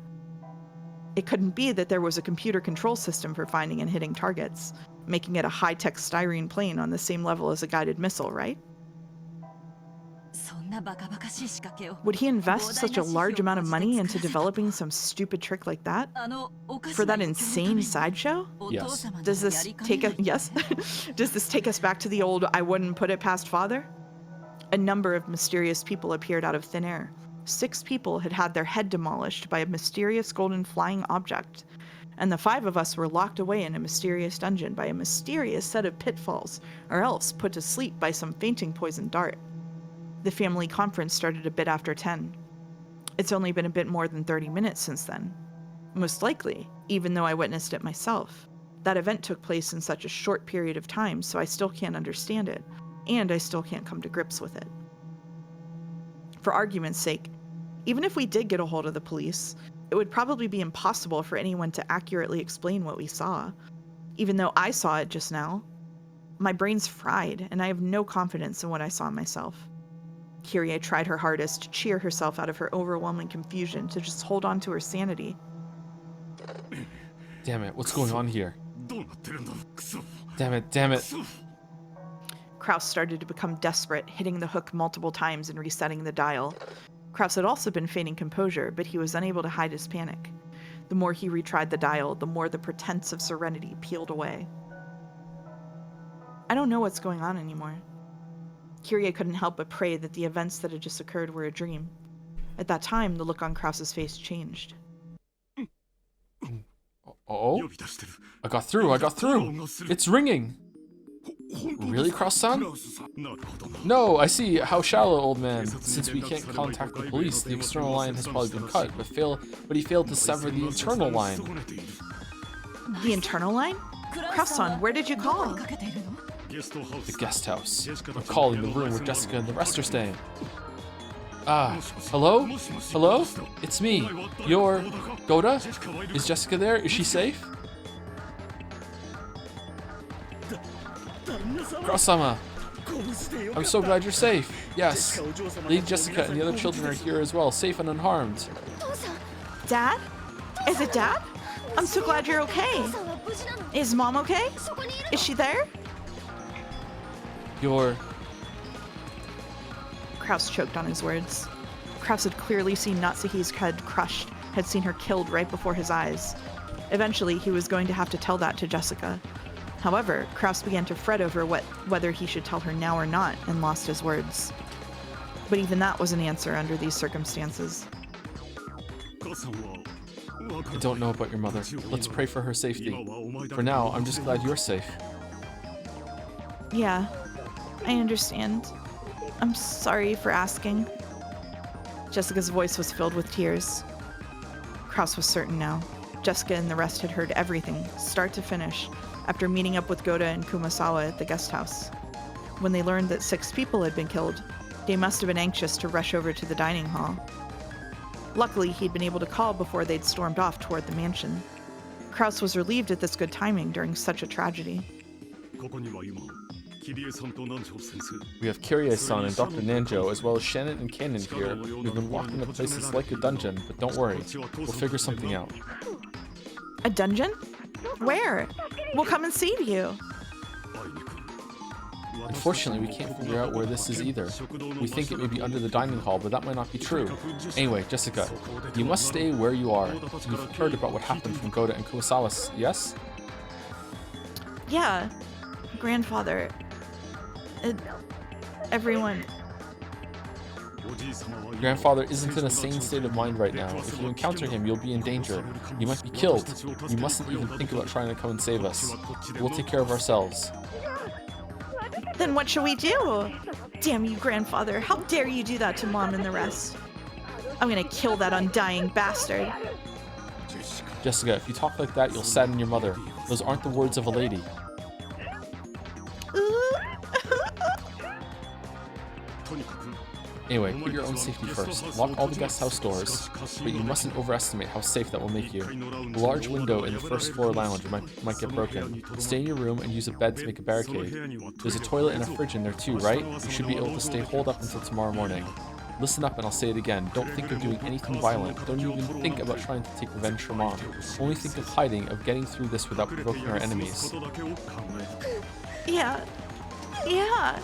It couldn't be that there was a computer control system for finding and hitting targets, making it a high-tech styrene plane on the same level as a guided missile, right? Would he invest such a large amount of money into developing some stupid trick like that? For that insane sideshow? Yes. Does this take us yes? Does this take us back to the old I wouldn't put it past father? A number of mysterious people appeared out of thin air. 6 people had had their head demolished by a mysterious golden flying object, and the 5 of us were locked away in a mysterious dungeon by a mysterious set of pitfalls, or else put to sleep by some fainting poison dart. The family conference started a bit after 10. It's only been a bit more than 30 minutes since then. Most likely, even though I witnessed it myself, that event took place in such a short period of time, so I still can't understand it, and I still can't come to grips with it. For argument's sake, even if we did get a hold of the police, it would probably be impossible for anyone to accurately explain what we saw. Even though I saw it just now, my brain's fried, and I have no confidence in what I saw myself. Kiria tried her hardest to cheer herself out of her overwhelming confusion, to just hold on to her sanity. Damn it, what's going on here? Damn it. Kraus started to become desperate, hitting the hook multiple times and resetting the dial. Kraus had also been feigning composure, but he was unable to hide his panic. The more he retried the dial, the more the pretense of serenity peeled away. I don't know what's going on anymore. Kiria couldn't help but pray that the events that had just occurred were a dream. At that time, the look on Kraus's face changed. Oh? I got through. It's ringing. Really, Kraus-san? No, I see. How shallow, old man. Since we can't contact the police, the external line has probably been cut, but he failed to sever the internal line. The internal line? Kraus-san, where did you call? The guest house. I'm calling the room where Jessica and the rest are staying. Hello? Hello? It's me. You're... Goda? Is Jessica there? Is she safe? Kraus-sama! I'm so glad you're safe. Yes. Lead Jessica and the other children are here as well, safe and unharmed. Dad? Is it Dad? I'm so glad you're okay. Is Mom okay? Is she there? You're... Kraus choked on his words. Kraus had clearly seen Natsuki's head crushed, had seen her killed right before his eyes. Eventually, he was going to have to tell that to Jessica. However, Kraus began to fret over whether he should tell her now or not, and lost his words. But even that was an answer under these circumstances. I don't know about your mother. Let's pray for her safety. For now, I'm just glad you're safe. Yeah, I understand. I'm sorry for asking. Jessica's voice was filled with tears. Kraus was certain now. Jessica and the rest had heard everything, start to finish, after meeting up with Goda and Kumasawa at the guest house. When they learned that 6 people had been killed, they must have been anxious to rush over to the dining hall. Luckily, he'd been able to call before they'd stormed off toward the mansion. Kraus was relieved at this good timing during such a tragedy. We have Kirie-san and Dr. Nanjo, as well as Shannon and Cannon here. We've been locked in a place that's like a dungeon, but don't worry. We'll figure something out. A dungeon? Where? We'll come and save you. Unfortunately, we can't figure out where this is either. We think it may be under the dining hall, but that might not be true. Anyway, Jessica, you must stay where you are. You've heard about what happened from Goda and Kumasawa, yes? Yeah. Grandfather. Everyone. Grandfather isn't in a sane state of mind right now. If you encounter him, you'll be in danger. You might be killed. You mustn't even think about trying to come and save us. We'll take care of ourselves. Then what should we do? Damn you, Grandfather. How dare you do that to Mom and the rest? I'm gonna kill that undying bastard. Jessica, if you talk like that, you'll sadden your mother. Those aren't the words of a lady. Anyway, put your own safety first. Lock all the guest house doors, but you mustn't overestimate how safe that will make you. The large window in the first floor lounge might get broken. Stay in your room and use a bed to make a barricade. There's a toilet and a fridge in there too, right? You should be able to stay holed up until tomorrow morning. Listen up and I'll say it again. Don't think of doing anything violent. Don't even think about trying to take revenge from Mom. Only think of hiding, of getting through this without provoking our enemies. Yeah. Yeah.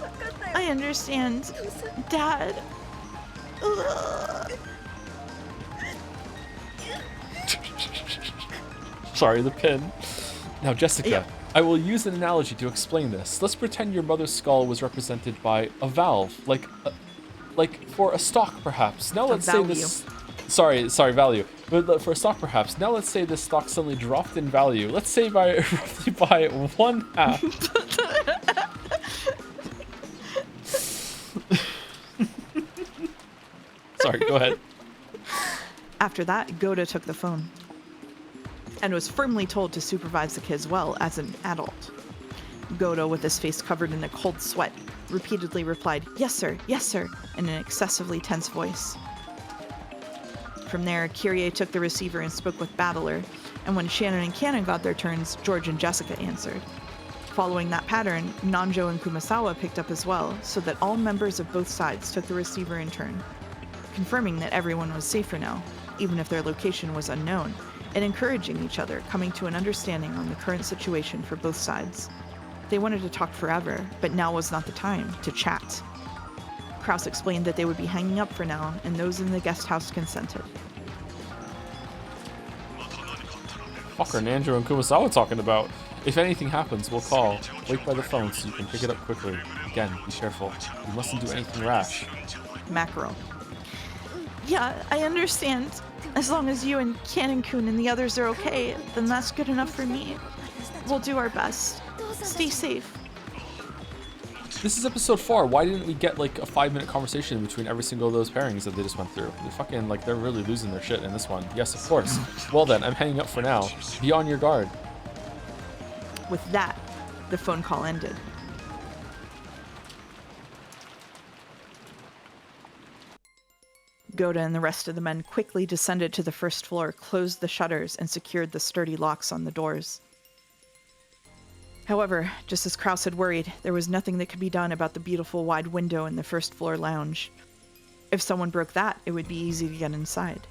I understand. Dad. Ugh. Sorry, the pin. Now, Jessica, Yeah. I will use an analogy to explain this. Let's pretend your mother's skull was represented by a valve, like for a stock, perhaps. Now let's say this. Sorry, value. But for a stock, perhaps. Now let's say this stock suddenly dropped in value. Let's say by roughly by 1/2. Sorry, go ahead. After that, Goda took the phone and was firmly told to supervise the kids well as an adult. Goda, with his face covered in a cold sweat, repeatedly replied, yes sir, in an excessively tense voice. From there, Kyrie took the receiver and spoke with Battler, and when Shannon and Cannon got their turns, George and Jessica answered. Following that pattern, Nanjo and Kumasawa picked up as well, so that all members of both sides took the receiver in turn, confirming that everyone was safe for now, even if their location was unknown, and encouraging each other, coming to an understanding on the current situation for both sides. They wanted to talk forever, but now was not the time to chat. Kraus explained that they would be hanging up for now, and those in the guest house consented. Fuck are Nanjo and Kumasawa talking about? If anything happens, we'll call. Wait by the phone so you can pick it up quickly. Again, be careful. You mustn't do anything rash. Mackerel. Yeah, I understand. As long as you and Cannon-kun and the others are okay, then that's good enough for me. We'll do our best. Stay safe. This is episode 4. Why didn't we get like a 5-minute conversation between every single of those pairings that they just went through? They're fucking like they're really losing their shit in this one. Yes, of course. Well then, I'm hanging up for now. Be on your guard. With that, the phone call ended. Goda and the rest of the men quickly descended to the first floor, closed the shutters, and secured the sturdy locks on the doors. However, just as Kraus had worried, there was nothing that could be done about the beautiful wide window in the first floor lounge. If someone broke that, it would be easy to get inside.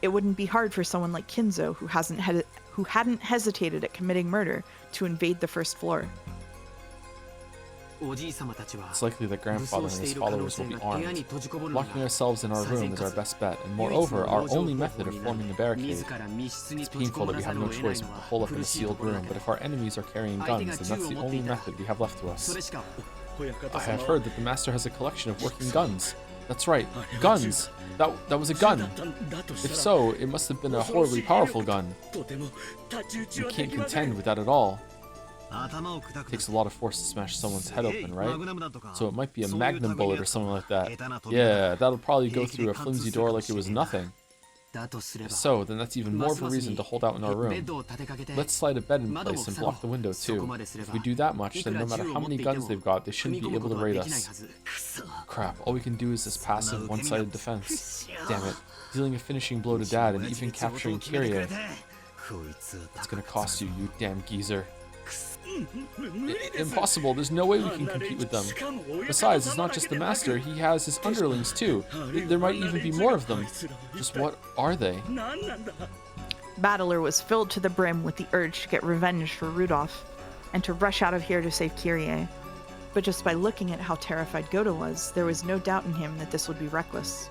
It wouldn't be hard for someone like Kinzo, who hadn't hesitated at committing murder, to invade the first floor. It's likely that grandfather and his followers will be armed. Locking ourselves in our room is our best bet, and moreover, our only method of forming a barricade. It's painful that we have no choice but to hole up in a sealed room, but if our enemies are carrying guns, then that's the only method we have left to us. I have heard that the master has a collection of working guns. That's right, guns! That was a gun! If so, it must have been a horribly powerful gun. We can't contend with that at all. It takes a lot of force to smash someone's head open, right? So it might be a magnum bullet or something like that. Yeah, that'll probably go through a flimsy door like it was nothing. If so, then that's even more of a reason to hold out in our room. Let's slide a bed in place and block the window too. If we do that much, then no matter how many guns they've got, they shouldn't be able to raid us. Crap, all we can do is this passive, one-sided defense. Damn it, dealing a finishing blow to Dad and even capturing Kyrie. It's gonna cost you, you damn geezer. Impossible, there's no way we can compete with them. Besides, it's not just the master, he has his underlings too. There might even be more of them. Just what are they? Battler was filled to the brim with the urge to get revenge for Rudolph, and to rush out of here to save Kyrie. But just by looking at how terrified Goda was, there was no doubt in him that this would be reckless.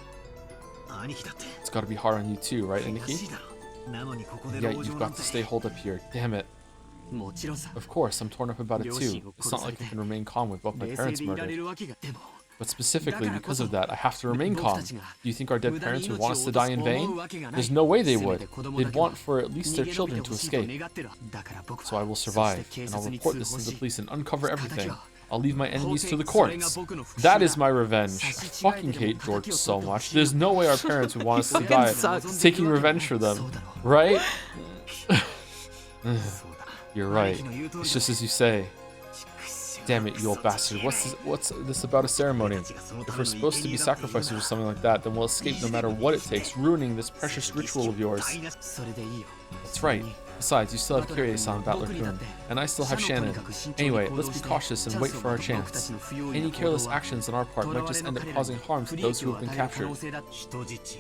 It's gotta be hard on you too, right, Iniki? Yeah, you've got to stay holed up here, damn it. Of course, I'm torn up about it too. It's not like I can remain calm with both my parents murdered. But specifically because of that, I have to remain calm. Do you think our dead parents would want us to die in vain? There's no way they would. They'd want for at least their children to escape. So I will survive, and I'll report this to the police and uncover everything. I'll leave my enemies to the courts. That is my revenge. I fucking hate George so much. There's no way our parents would want us to die taking revenge for them. Right? You're right. It's just as you say. Damn it, you old bastard. What's this about a ceremony? If we're supposed to be sacrifices or something like that, then we'll escape no matter what it takes, ruining this precious ritual of yours. That's right. Besides, you still have Kyrie-san, Battler-kun, and I still have Shannon. Anyway, let's be cautious and wait for our chance. Any careless actions on our part might just end up causing harm to those who have been captured.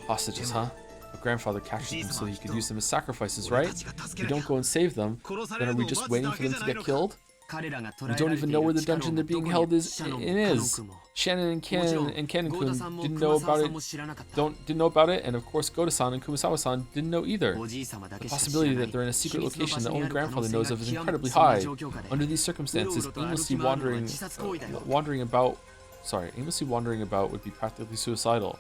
Hostages, huh? But grandfather captured them so he could use them as sacrifices, right? If we don't go and save them, then are we just waiting for them to get killed? We don't even know where the dungeon they're being held is. Shannon and Ken and Ken-kun didn't know about it, and of course Goda-san and Kumasawa-san didn't know either. The possibility that they're in a secret location that only grandfather knows of is incredibly high. Under these circumstances, aimlessly wandering about would be practically suicidal.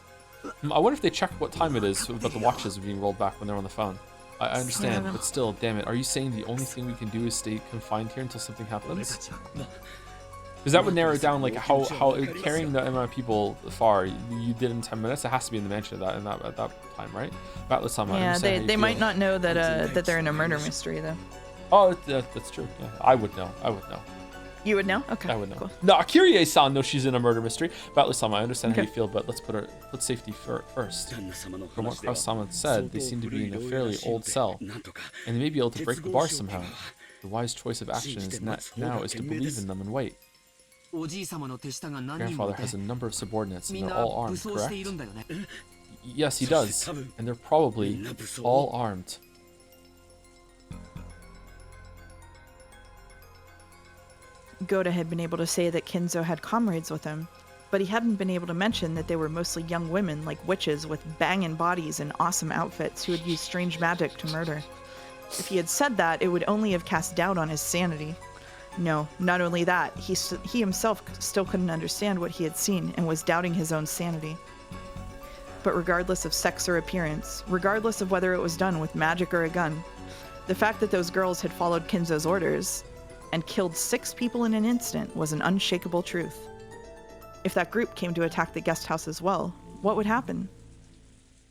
I wonder if they check what time it is about the watches being rolled back when they're on the phone. I understand, but still, damn it, are you saying the only thing we can do is stay confined here until something happens? Because that would narrow it down, like, how carrying the amount of people far, you did in 10 minutes, it has to be in the mansion at that time, right? Battler-sama, yeah, they might not know that they're in a murder mystery, though. Oh, that's true, yeah. I would know. You would know? Okay. I would know. Cool. No, Kyrie-san knows she's in a murder mystery. Battler-sama, I understand how you feel, but let's put safety first. From what Kraus-sama said, they seem to be in a fairly old cell, and they may be able to break the bars somehow. The wise choice of action now is to believe in them and wait. Grandfather has a number of subordinates, and they're all armed, correct? Yes, he does, and they're probably all armed. Goda had been able to say that Kinzo had comrades with him, but he hadn't been able to mention that they were mostly young women like witches with banging bodies and awesome outfits who had used strange magic to murder. If he had said that, it would only have cast doubt on his sanity. No, not only that, he himself still couldn't understand what he had seen and was doubting his own sanity. But regardless of sex or appearance, regardless of whether it was done with magic or a gun, the fact that those girls had followed Kinzo's orders and killed 6 people in an instant was an unshakable truth. If that group came to attack the guest house as well, what would happen?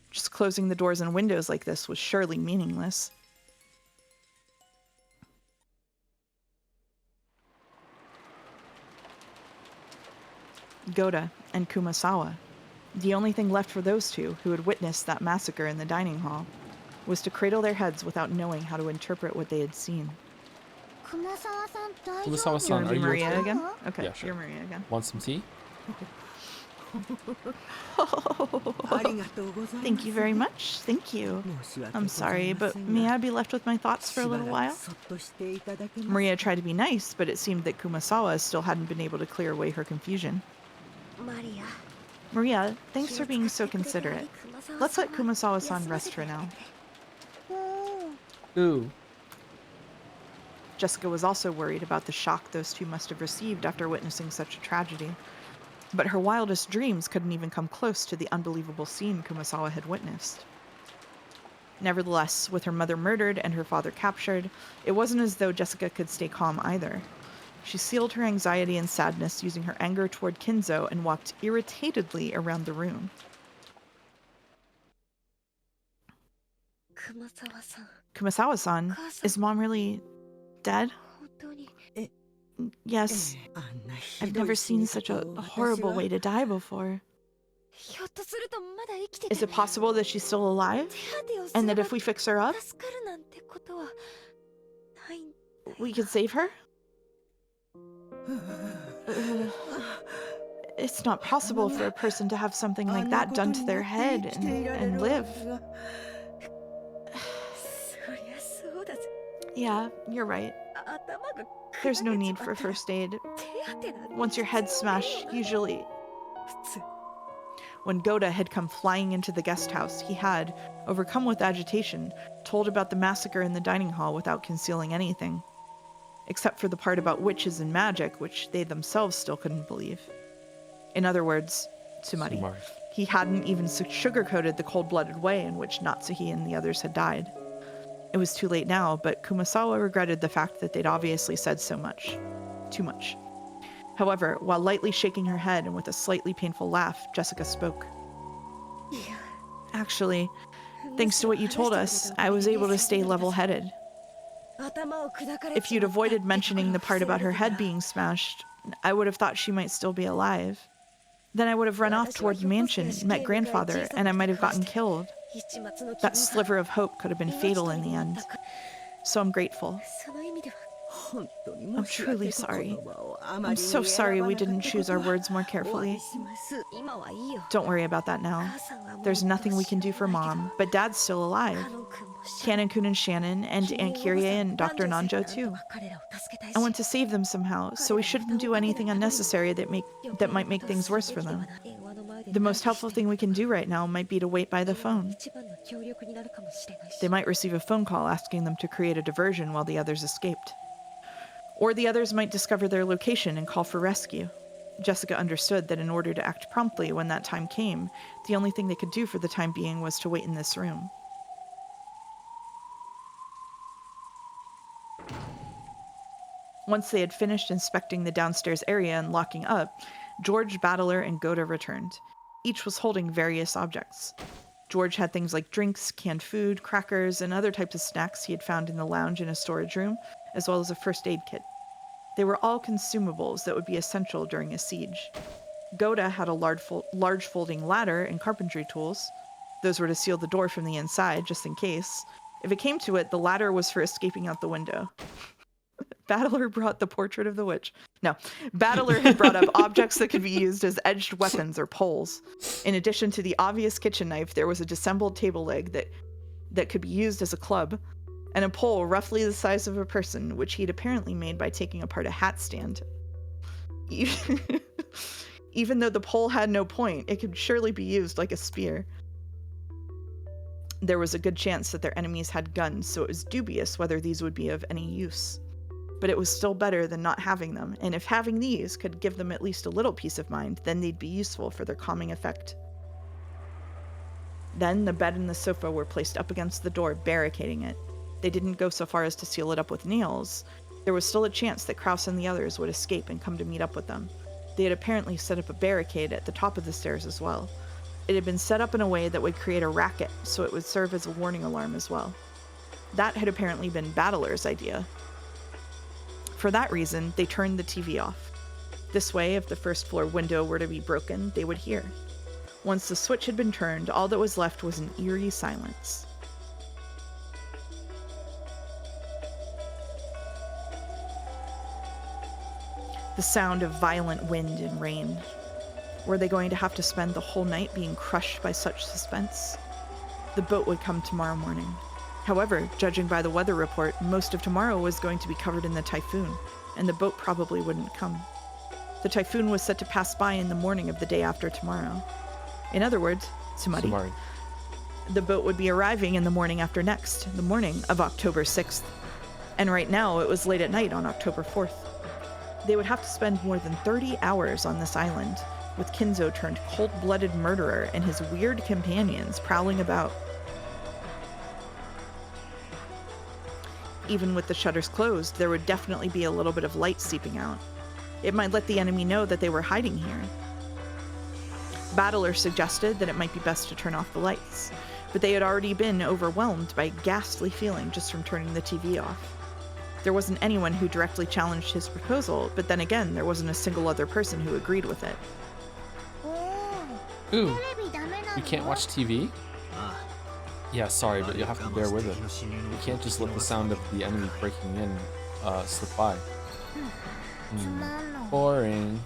Just closing the doors and windows like this was surely meaningless. Goda and Kumasawa, the only thing left for those two who had witnessed that massacre in the dining hall, was to cradle their heads without knowing how to interpret what they had seen. Kumasawa-san, are you Maria okay? again? Okay, Yeah, sure. you're Maria again. Want some tea? Thank you very much. Thank you. I'm sorry, but may I be left with my thoughts for a little while? Maria tried to be nice, but it seemed that Kumasawa still hadn't been able to clear away her confusion. Maria, thanks for being so considerate. Let's let Kumasawa-san rest for now. Ooh. Jessica was also worried about the shock those two must have received after witnessing such a tragedy. But her wildest dreams couldn't even come close to the unbelievable scene Kumasawa had witnessed. Nevertheless, with her mother murdered and her father captured, it wasn't as though Jessica could stay calm either. She sealed her anxiety and sadness using her anger toward Kinzo and walked irritatedly around the room. Kumasawa-san, is Mom really dead? Yes. I've never seen such a horrible way to die before. Is it possible that she's still alive? And that if we fix her up, we could save her? It's not possible for a person to have something like that done to their head and live. Yeah, you're right. There's no need for first aid. Once your head's smashed, usually... When Goda had come flying into the guest house, he had, overcome with agitation, told about the massacre in the dining hall without concealing anything. Except for the part about witches and magic, which they themselves still couldn't believe. In other words, Tsumari. He hadn't even sugarcoated the cold-blooded way in which Natsuhi and the others had died. It was too late now, but Kumasawa regretted the fact that they'd obviously said so much. Too much. However, while lightly shaking her head and with a slightly painful laugh, Jessica spoke. Actually, thanks to what you told us, I was able to stay level-headed. If you'd avoided mentioning the part about her head being smashed, I would have thought she might still be alive. Then I would have run off toward the mansion, met grandfather, and I might have gotten killed. That sliver of hope could have been fatal in the end. So I'm grateful. I'm truly sorry. I'm so sorry we didn't choose our words more carefully. Don't worry about that now. There's nothing we can do for Mom, but Dad's still alive. Canon-kun and Shannon, and Aunt Kyrie and Dr. Nanjo too. I want to save them somehow, so we shouldn't do anything unnecessary that might make things worse for them. The most helpful thing we can do right now might be to wait by the phone. They might receive a phone call asking them to create a diversion while the others escaped. Or the others might discover their location and call for rescue. Jessica understood that in order to act promptly when that time came, the only thing they could do for the time being was to wait in this room. Once they had finished inspecting the downstairs area and locking up, George, Battler, and Goda returned. Each was holding various objects. George had things like drinks, canned food, crackers, and other types of snacks he had found in the lounge in a storage room, as well as a first aid kit. They were all consumables that would be essential during a siege. Goda had a large folding ladder and carpentry tools. Those were to seal the door from the inside, just in case. If it came to it, the ladder was for escaping out the window. Battler brought the portrait of the witch. No, Battler had brought up objects that could be used as edged weapons or poles. In addition to the obvious kitchen knife, there was a disassembled table leg that could be used as a club, and a pole roughly the size of a person, which he'd apparently made by taking apart a hat stand. Even though the pole had no point, it could surely be used like a spear. There was a good chance that their enemies had guns, so it was dubious whether these would be of any use. But it was still better than not having them, and if having these could give them at least a little peace of mind, then they'd be useful for their calming effect. Then the bed and the sofa were placed up against the door, barricading it. They didn't go so far as to seal it up with nails. There was still a chance that Krauss and the others would escape and come to meet up with them. They had apparently set up a barricade at the top of the stairs as well. It had been set up in a way that would create a racket, so it would serve as a warning alarm as well. That had apparently been Battler's idea. For that reason, they turned the TV off. This way, if the first floor window were to be broken, they would hear. Once the switch had been turned, all that was left was an eerie silence. The sound of violent wind and rain. Were they going to have to spend the whole night being crushed by such suspense? The boat would come tomorrow morning. However, judging by the weather report, most of tomorrow was going to be covered in the typhoon, and the boat probably wouldn't come. The typhoon was set to pass by in the morning of the day after tomorrow. In other words, Sumari. The boat would be arriving in the morning after next, the morning of October 6th. And right now, it was late at night on October 4th. They would have to spend more than 30 hours on this island, with Kinzo turned cold-blooded murderer and his weird companions prowling about. Even with the shutters closed, there would definitely be a little bit of light seeping out. It might let the enemy know that they were hiding here. Battler suggested that it might be best to turn off the lights, but they had already been overwhelmed by a ghastly feeling just from turning the TV off. There wasn't anyone who directly challenged his proposal, but then again, there wasn't a single other person who agreed with it. Ooh, you can't watch TV? Yeah, sorry, but you'll have to bear with it. You can't just let the sound of the enemy breaking in slip by. Boring.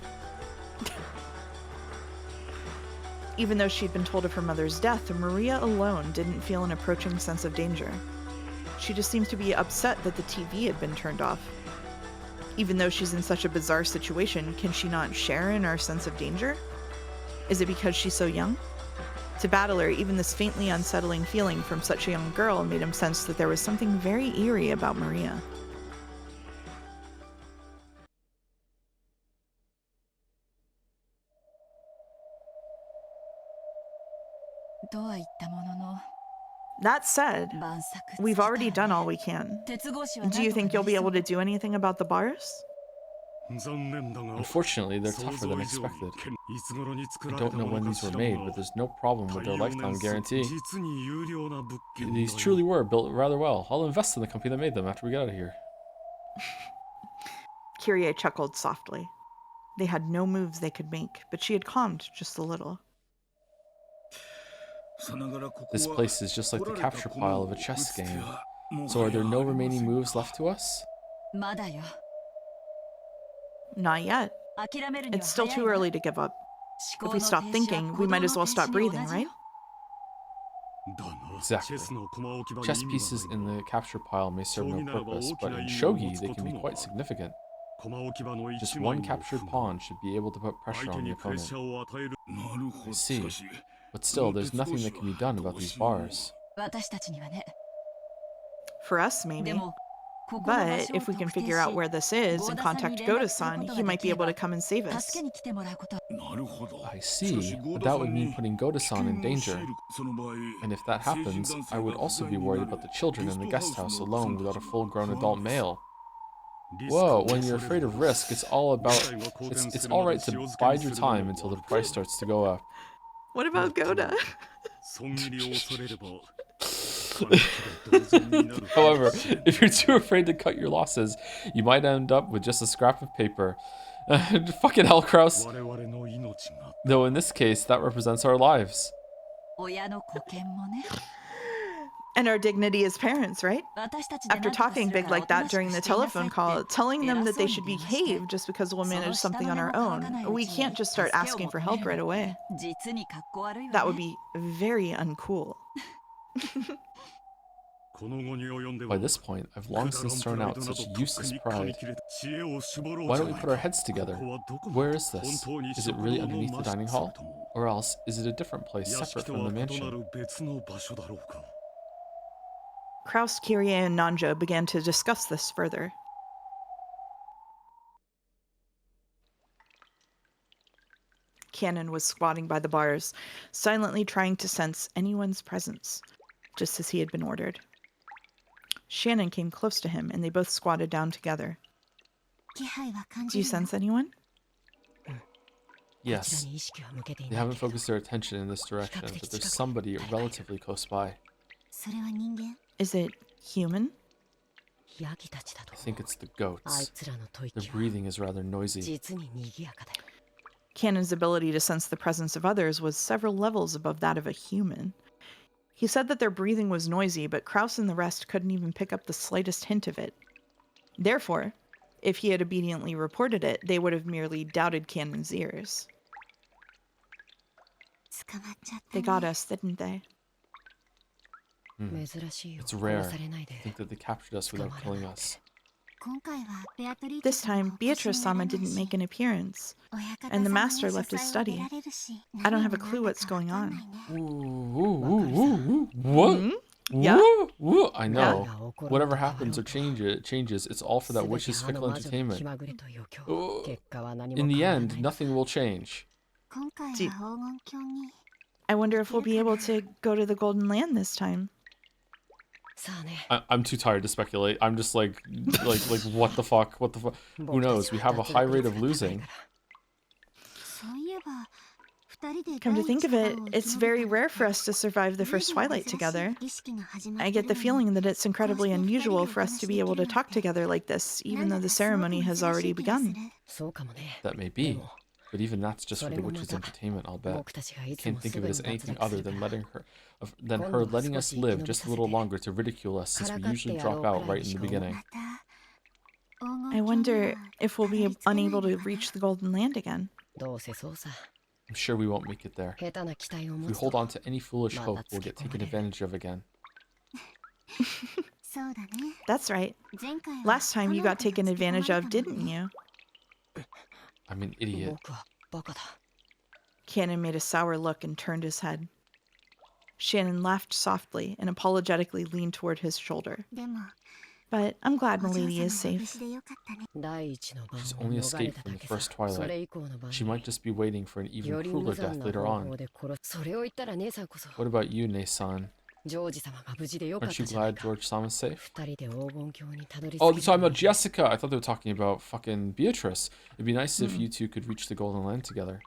Even though she'd been told of her mother's death, Maria alone didn't feel an approaching sense of danger. She just seems to be upset that the TV had been turned off. Even though she's in such a bizarre situation, can she not share in our sense of danger? Is it because she's so young? To Battler, even this faintly unsettling feeling from such a young girl made him sense that there was something very eerie about Maria. That said, we've already done all we can. Do you think you'll be able to do anything about the bars? Unfortunately, they're tougher than expected. I don't know when these were made, but there's no problem with their lifetime guarantee. These truly were built rather well. I'll invest in the company that made them after we get out of here. Kyrie chuckled softly. They had no moves they could make, but she had calmed just a little. This place is just like the capture pile of a chess game. So are there no remaining moves left to us? Not yet. It's still too early to give up. If we stop thinking, we might as well stop breathing, right? Exactly. Chess pieces in the capture pile may serve no purpose, but in shogi they can be quite significant. Just one captured pawn should be able to put pressure on the opponent. I see. But still, there's nothing that can be done about these bars. For us, maybe. But if we can figure out where this is and contact Goda-san, he might be able to come and save us. I see, but that would mean putting Goda-san in danger. And if that happens, I would also be worried about the children in the guest house alone without a full-grown adult male. Whoa, when you're afraid of risk, it's all about... It's alright to bide your time until the price starts to go up. What about Goda? However, if you're too afraid to cut your losses, you might end up with just a scrap of paper. Fucking hell, Kraus. Though in this case, that represents our lives. And our dignity as parents, right? After talking big like that during the telephone call, telling them that they should behave just because we'll manage something on our own, we can't just start asking for help right away. That would be very uncool. By this point, I've long since thrown out such useless pride. Why don't we put our heads together? Where is this? Is it really underneath the dining hall? Or else, is it a different place separate from the mansion? Kraus, Kirie, and Nanjo began to discuss this further. Cannon was squatting by the bars, silently trying to sense anyone's presence, just as he had been ordered. Shannon came close to him, and they both squatted down together. Do you sense anyone? Yes. They haven't focused their attention in this direction, but there's somebody relatively close by. Is it human? I think it's the goats. Their breathing is rather noisy. Cannon's ability to sense the presence of others was several levels above that of a human. He said that their breathing was noisy, but Kraus and the rest couldn't even pick up the slightest hint of it. Therefore, if he had obediently reported it, they would have merely doubted Cannon's ears. They got us, didn't they? It's rare to think that they captured us without killing us. This time, Beatrice-sama didn't make an appearance, and the master left his study. I don't have a clue what's going on. What? Yeah? I know. Whatever happens or changes, it's all for that witch's fickle entertainment. In the end, nothing will change. I wonder if we'll be able to go to the Golden Land this time. I'm too tired to speculate. I'm just like, what the fuck? What the fuck? Who knows? We have a high rate of losing. Come to think of it, it's very rare for us to survive the first twilight together. I get the feeling that it's incredibly unusual for us to be able to talk together like this, even though the ceremony has already begun. That may be. But even that's just for the witch's entertainment, I'll bet. I can't think of it as anything other than her letting us live just a little longer to ridicule us, since we usually drop out right in the beginning. I wonder if we'll be unable to reach the Golden Land again. I'm sure we won't make it there. If we hold on to any foolish hope, we'll get taken advantage of again. That's right. Last time you got taken advantage of, didn't you? I'm an idiot. Cannon made a sour look and turned his head. Shannon laughed softly and apologetically leaned toward his shoulder. But I'm glad Milady is safe. She's only escaped from the first twilight. She might just be waiting for an even crueler death later on. What about you, Ne-san? Aren't you glad George-sama's safe? Oh, they're talking about Jessica! I thought they were talking about fucking Beatrice. It'd be nice if you two could reach the Golden Land together.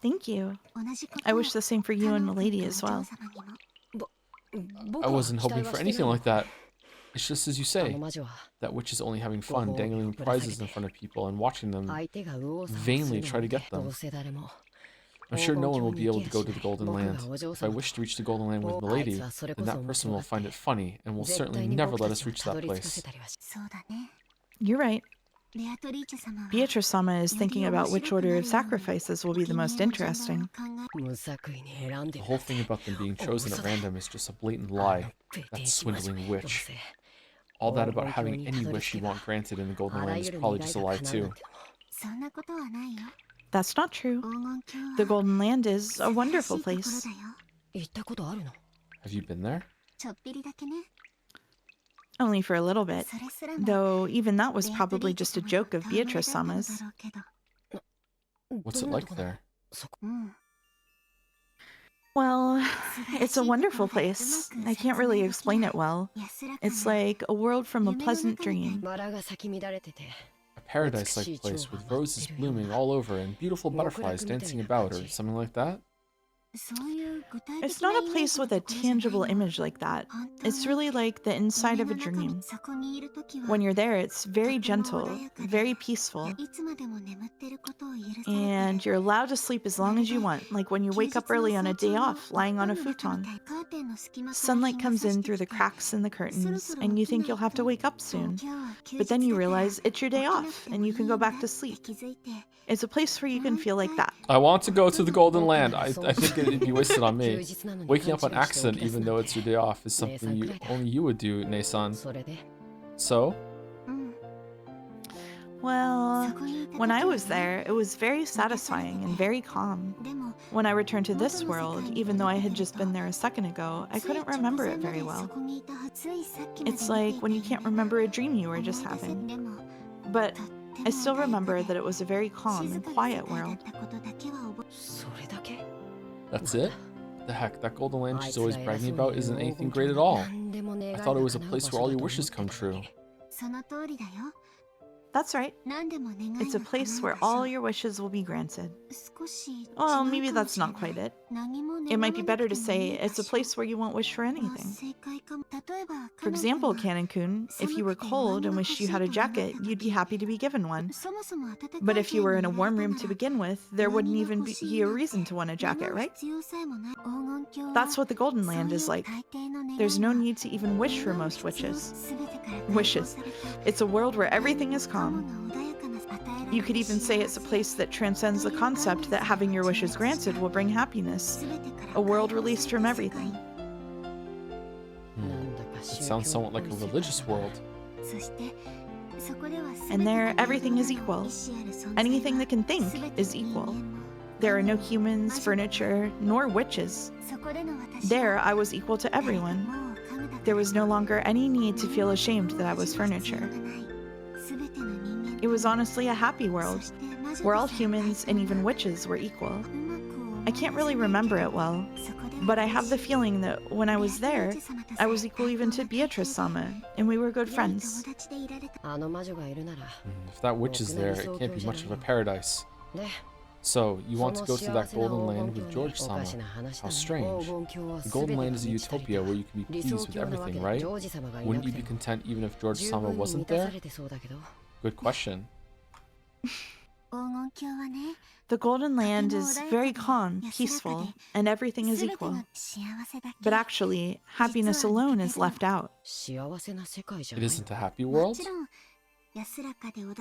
Thank you. I wish the same for you and Milady as well. I wasn't hoping for anything like that. It's just as you say. That witch is only having fun, dangling prizes in front of people and watching them vainly try to get them. I'm sure no one will be able to go to the Golden Land. If I wish to reach the Golden Land with Milady, then that person will find it funny and will certainly never let us reach that place. You're right. Beatrice-sama is thinking about which order of sacrifices will be the most interesting. The whole thing about them being chosen at random is just a blatant lie. That swindling witch. All that about having any wish you want granted in the Golden Land is probably just a lie too. That's not true. The Golden Land is a wonderful place. Have you been there? Only for a little bit. Though even that was probably just a joke of Beatrice-sama's. What's it like there? Well, it's a wonderful place. I can't really explain it well. It's like a world from a pleasant dream. A paradise-like place with roses blooming all over and beautiful butterflies dancing about or something like that? It's not a place with a tangible image like that. It's really like the inside of a dream. When you're there, it's very gentle, very peaceful. And you're allowed to sleep as long as you want, like when you wake up early on a day off, lying on a futon. Sunlight comes in through the cracks in the curtains, and you think you'll have to wake up soon. But then you realize it's your day off, and you can go back to sleep. It's a place where you can feel like that. I want to go to the Golden Land. I think it'd be wasted on me. Waking up on accident, even though it's your day off, is something only you would do, Ne-san. So? Well, when I was there, it was very satisfying and very calm. When I returned to this world, even though I had just been there a second ago, I couldn't remember it very well. It's like when you can't remember a dream you were just having. But I still remember that it was a very calm and quiet world. That's it? The heck, that Golden Land she's always bragging about isn't anything great at all. I thought it was a place where all your wishes come true. That's right. It's a place where all your wishes will be granted. Well, maybe that's not quite it. It might be better to say it's a place where you won't wish for anything. For example, Canon-kun, if you were cold and wished you had a jacket, you'd be happy to be given one. But if you were in a warm room to begin with, there wouldn't even be a reason to want a jacket, right? That's what the Golden Land is like. There's no need to even wish for most wishes. It's a world where everything is calm. You could even say it's a place that transcends the concept that having your wishes granted will bring happiness. A world released from everything. It sounds somewhat like a religious world. And there, everything is equal. Anything that can think is equal. There are no humans, furniture, nor witches. There, I was equal to everyone. There was no longer any need to feel ashamed that I was furniture. It was honestly a happy world, where all humans and even witches were equal. I can't really remember it well, but I have the feeling that when I was there, I was equal even to Beatrice-sama, and we were good friends. If that witch is there, it can't be much of a paradise. So, you want to go to that Golden Land with George-sama. How strange. The Golden Land is a utopia where you can be pleased with everything, right? Wouldn't you be content even if George-sama wasn't there? Good question. The Golden Land is very calm, peaceful, and everything is equal. But actually, happiness alone is left out. It isn't a happy world?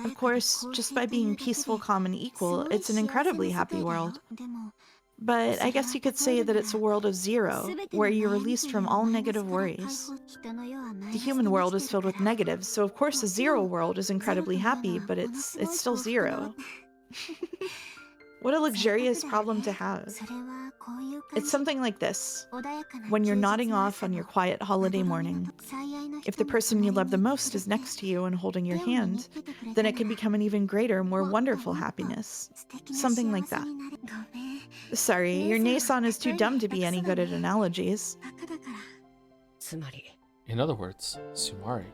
Of course, just by being peaceful, calm, and equal, it's an incredibly happy world. But I guess you could say that it's a world of zero, where you're released from all negative worries. The human world is filled with negatives, so of course a zero world is incredibly happy, but it's still zero. What a luxurious problem to have. It's something like this. When you're nodding off on your quiet holiday morning, if the person you love the most is next to you and holding your hand, then it can become an even greater, more wonderful happiness. Something like that. Sorry, your Ne-san is too dumb to be any good at analogies. In other words, Sumari,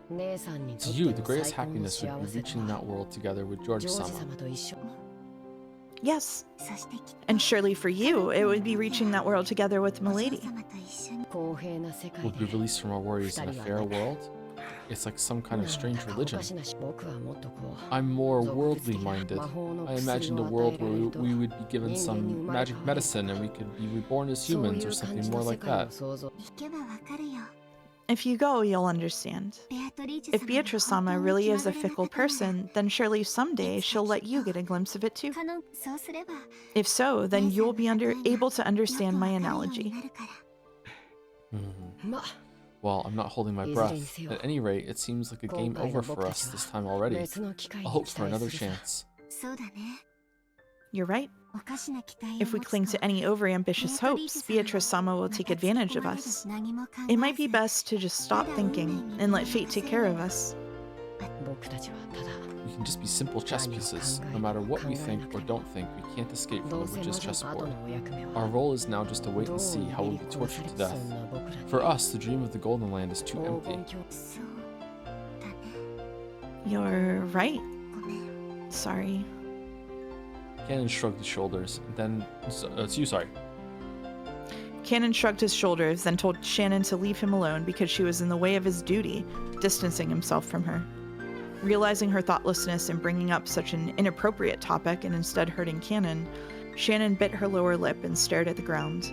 to you, the greatest happiness would be reaching that world together with George-sama. Yes. And surely for you, it would be reaching that world together with Milady. Would be released from our worries in a fair world? it's like some kind of strange religion. I'm more worldly minded. I imagined a world where we would be given some magic medicine and we could be reborn as humans or something more like that. If you go, you'll understand. If Beatrice-sama really is a fickle person, then surely someday she'll let you get a glimpse of it too. If so, then you'll be able to understand my analogy. Well, I'm not holding my breath. At any rate, it seems like a game over for us this time already. I'll hope for another chance. You're right. If we cling to any overambitious hopes, Beatrice-sama will take advantage of us. It might be best to just stop thinking and let fate take care of us. We can just be simple chess pieces. No matter what we think or don't think, we can't escape from the witch's chessboard. Our role is now just to wait and see how we'll be tortured to death. For us, the dream of the Golden Land is too empty. You're right. Sorry. Cannon shrugged his shoulders, and then... it's you, sorry. Cannon shrugged his shoulders, then told Shannon to leave him alone because she was in the way of his duty, distancing himself from her. Realizing her thoughtlessness in bringing up such an inappropriate topic and instead hurting Cannon, Shannon bit her lower lip and stared at the ground.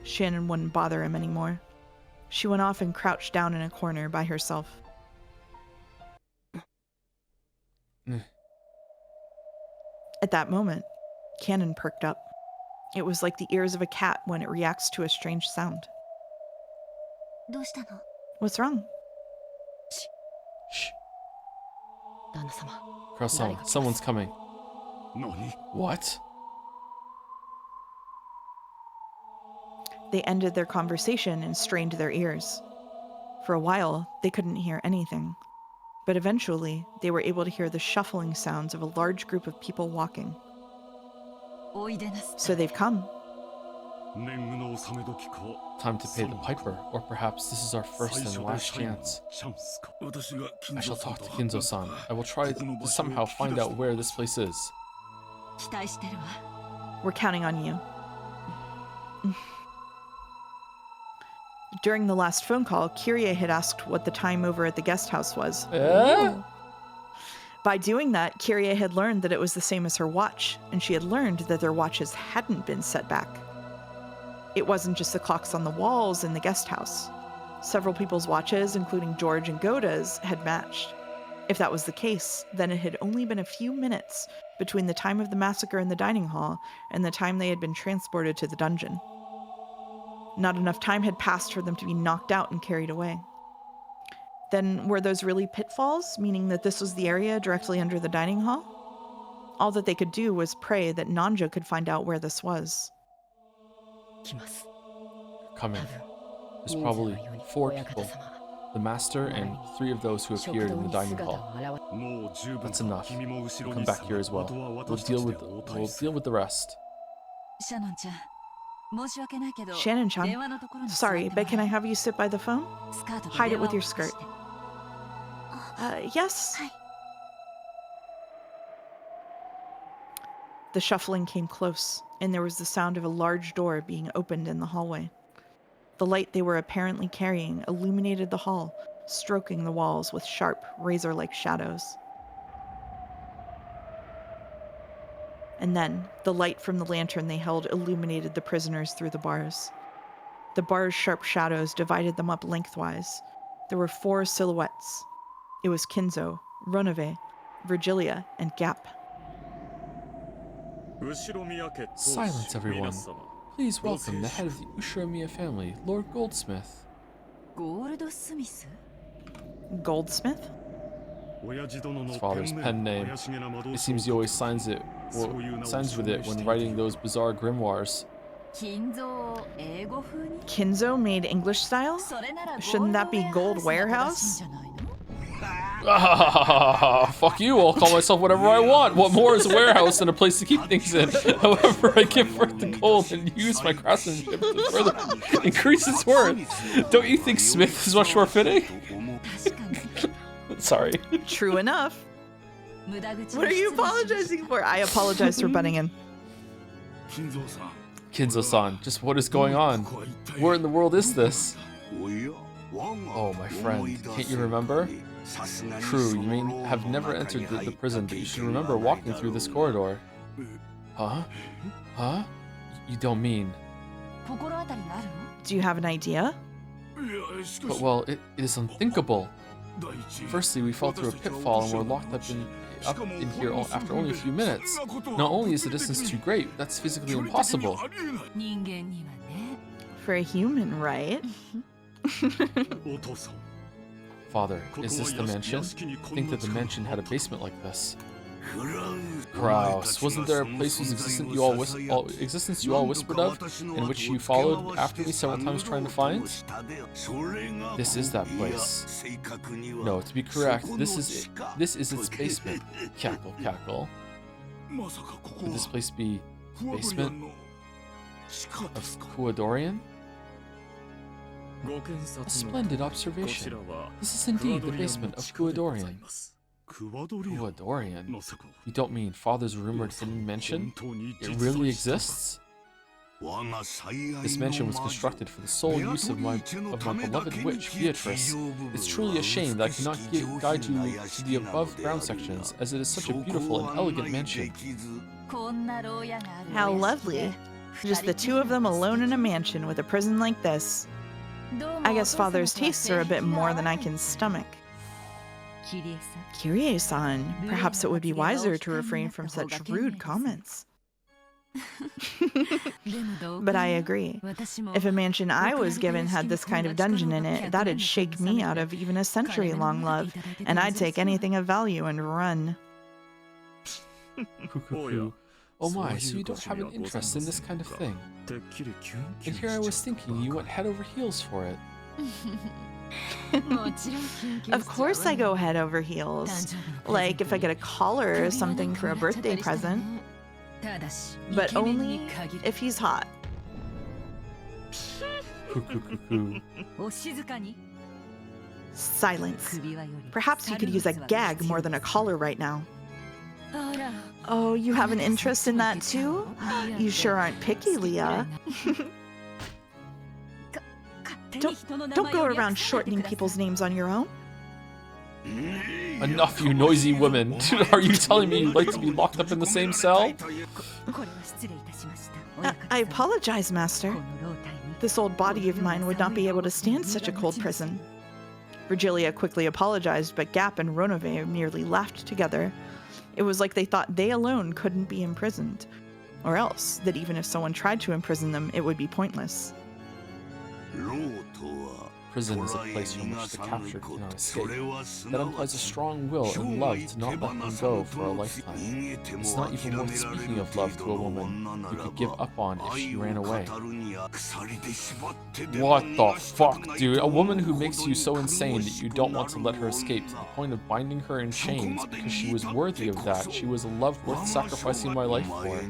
Shannon wouldn't bother him anymore. She went off and crouched down in a corner by herself. At that moment, Cannon perked up. It was like the ears of a cat when it reacts to a strange sound. What's wrong? Shh. Croissant, someone's coming. What? They ended their conversation and strained their ears. For a while, they couldn't hear anything. But eventually, they were able to hear the shuffling sounds of a large group of people walking. So they've come. Time to pay the piper, or perhaps this is our first and last chance. I shall talk to Kinzo-san. I will try to somehow find out where this place is. We're counting on you. During the last phone call, Kiria had asked what the time over at the guest house was. By doing that, Kiria had learned that it was the same as her watch, and she had learned that their watches hadn't been set back. It wasn't just the clocks on the walls in the guest house. Several people's watches, including George and Goda's, had matched. If that was the case, then it had only been a few minutes between the time of the massacre in the dining hall and the time they had been transported to the dungeon. Not enough time had passed for them to be knocked out and carried away. Then were those really pitfalls, meaning that this was the area directly under the dining hall? All that they could do was pray that Nanja could find out where this was. Coming. There's probably 4 people. The master and 3 of those who appeared in the dining hall. That's enough. We'll come back here as well. We'll deal with the rest. Shannon-chan, sorry, but can I have you sit by the phone? Hide it with your skirt. Yes? The shuffling came close, and there was the sound of a large door being opened in the hallway. The light they were apparently carrying illuminated the hall, stroking the walls with sharp, razor-like shadows. And then, the light from the lantern they held illuminated the prisoners through the bars. The bars' sharp shadows divided them up lengthwise. There were 4 silhouettes. It was Kinzo, Ronove, Virgilia, and Gap. Silence, everyone. Please welcome the head of the Ushiromiya family, Lord Goldsmith. Goldsmith? His father's pen name. It seems he always signs with it when writing those bizarre grimoires. Kinzo made English style? Shouldn't that be Gold Warehouse? Fuck you, I'll call myself whatever I want. What more is a warehouse than a place to keep things in? However, I give birth to gold and use my craftsmanship to further increase its worth. Don't you think Smith is much more fitting? Sorry. True enough. What are you apologizing for? I apologize for butting in. Kinzo-san, just what is going on? Where in the world is this? Oh, my friend, can't you remember? True, you may have never entered the prison, but you should remember walking through this corridor. Huh? Huh? You don't mean... Do you have an idea? But, well, it is unthinkable. Firstly, we fell through a pitfall and were locked up in here after only a few minutes. Not only is the distance too great, that's physically impossible. For a human, right? Father, is this the mansion? I think that the mansion had a basement like this. Grouse. Wasn't there a place whose existence you all whispered of, in which you followed after me several times trying to find? This is that place. No, to be correct, this is its basement. Cackle, cackle. Could this place be basement of Kuadorian? A splendid observation. This is indeed the basement of Kuadorian. Kuadorian? You don't mean Father's rumored hidden mansion? It really exists? This mansion was constructed for the sole use of my beloved witch, Beatrice. It's truly a shame that I cannot guide you to the above ground sections, as it is such a beautiful and elegant mansion. How lovely. Just the two of them alone in a mansion with a prison like this. I guess Father's tastes are a bit more than I can stomach. Kirie-san, perhaps it would be wiser to refrain from such rude comments. But I agree. If a mansion I was given had this kind of dungeon in it, that'd shake me out of even a century-long love, and I'd take anything of value and run. Oh my, so you don't have an interest in this kind of thing. And here I was thinking you went head over heels for it. Of course I go head over heels. Like if I get a collar or something for a birthday present. But only if he's hot. Silence. Perhaps you could use a gag more than a collar right now. Oh, you have an interest in that too? You sure aren't picky, Leah. Don't go around shortening people's names on your own. Enough, you noisy women. Are you telling me you'd like to be locked up in the same cell? I apologize, Master. This old body of mine would not be able to stand such a cold prison. Virgilia quickly apologized, but Gap and Ronove merely laughed together. It was like they thought they alone couldn't be imprisoned, or else that even if someone tried to imprison them, it would be pointless. Prison is a place from which the captured cannot escape. That implies a strong will and love to not let them go for a lifetime. It's not even worth speaking of love to a woman you could give up on if she ran away. What the fuck, dude? A woman who makes you so insane that you don't want to let her escape to the point of binding her in chains because she was worthy of that. She was a love worth sacrificing my life for.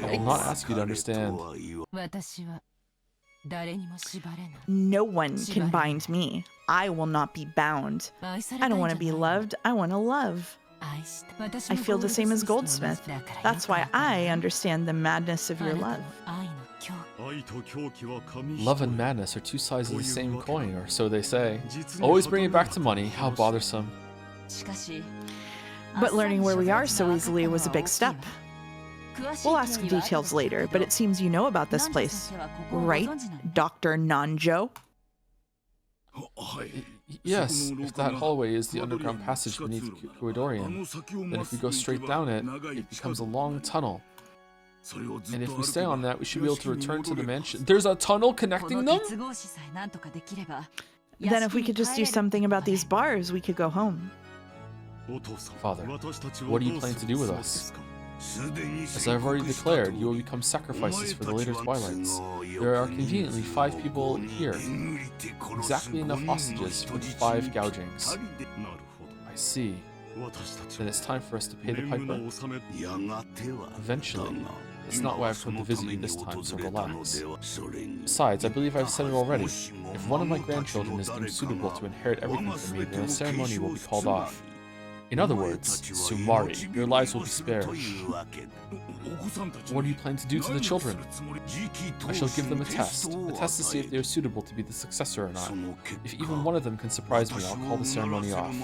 I will not ask you to understand. No one can bind me. I will not be bound. I don't want to be loved. I want to love. I feel the same as Goldsmith. That's why I understand the madness of your love. Love and madness are two sides of the same coin, or so they say. Always bring it back to money. How bothersome. But learning where we are so easily was a big step. We'll ask details later, but it seems you know about this place. Right, Dr. Nanjo? Yes, if that hallway is the underground passage beneath Kuadorian, then if we go straight down it, it becomes a long tunnel. And if we stay on that, we should be able to return to the mansion. There's a tunnel connecting them? Then if we could just do something about these bars, we could go home. Father, what do you plan to do with us? As I've already declared, you will become sacrifices for the later twilights. There are conveniently 5 people here. Exactly enough hostages for 5 gougings. I see. Then it's time for us to pay the piper? Eventually. That's not why I've come to visit you this time, so relax. Besides, I believe I've said it already. If one of my grandchildren is deemed suitable to inherit everything from me, then the ceremony will be called off. In other words, Sumari, your lives will be spared. What do you plan to do to the children? I shall give them a test to see if they are suitable to be the successor or not. If even one of them can surprise me, I'll call the ceremony off.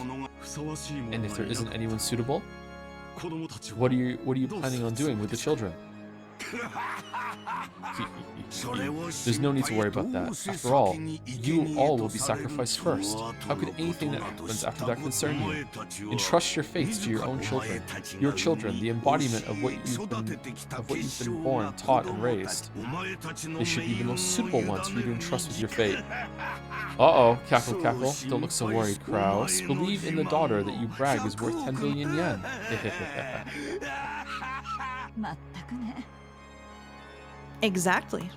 And if there isn't anyone suitable, what are you planning on doing with the children? There's no need to worry about that. After all, you all will be sacrificed first. How could anything that happens after that concern you? Entrust your fates to your own children. Your children, the embodiment of what you've been born, taught, and raised. They should be the most suitable ones for you to entrust with your fate. Uh-oh, cackle cackle. Don't look so worried, Kraus. Believe in the daughter that you brag is worth 10 billion yen. Exactly.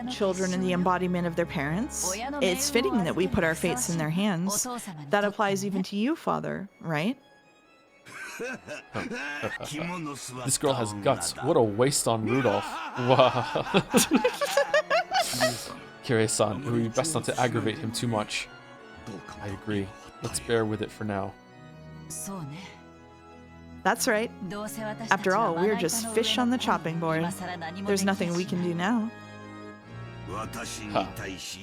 Children are the embodiment of their parents. It's fitting that we put our fates in their hands. That applies even to you, father, right? This girl has guts. What a waste on Rudolph. Wow. Kirei-san, it would be best not to aggravate him too much. I agree. Let's bear with it for now. That's right. After all, we're just fish on the chopping board. There's nothing we can do now. Huh.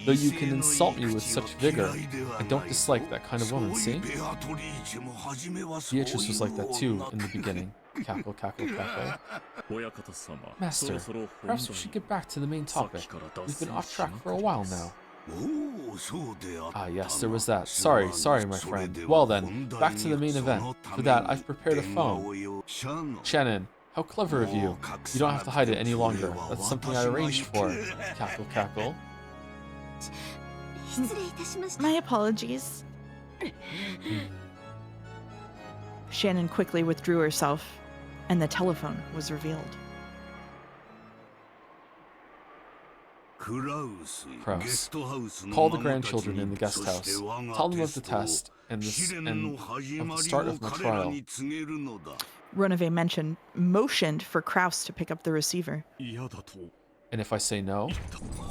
Though you can insult me with such vigor, I don't dislike that kind of woman, see? Beatrice was like that too in the beginning. Cackle, cackle, cackle. Master, perhaps we should get back to the main topic. We've been off track for a while now. Ah yes, there was that. Sorry, my friend. Well then, back to the main event. For that, I've prepared a phone. Shannon, how clever of you. You don't have to hide it any longer. That's something I arranged for. Cackle, cackle. My apologies. Shannon quickly withdrew herself, and the telephone was revealed. Kraus, call the grandchildren in the guest house. Tell them of the test and of the start of my trial. Ronove motioned for Kraus to pick up the receiver. And if I say no?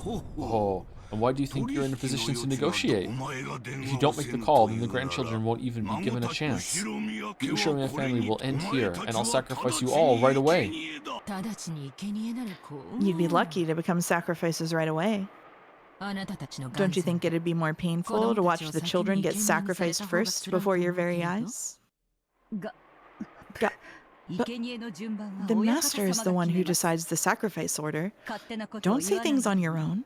Oh, and why do you think you're in a position to negotiate? If you don't make the call, then the grandchildren won't even be given a chance. The Ushiromia family will end here, and I'll sacrifice you all right away. You'd be lucky to become sacrifices right away. Don't you think it'd be more painful to watch the children get sacrificed first before your very eyes? But the master is the one who decides the sacrifice order. Don't say things on your own.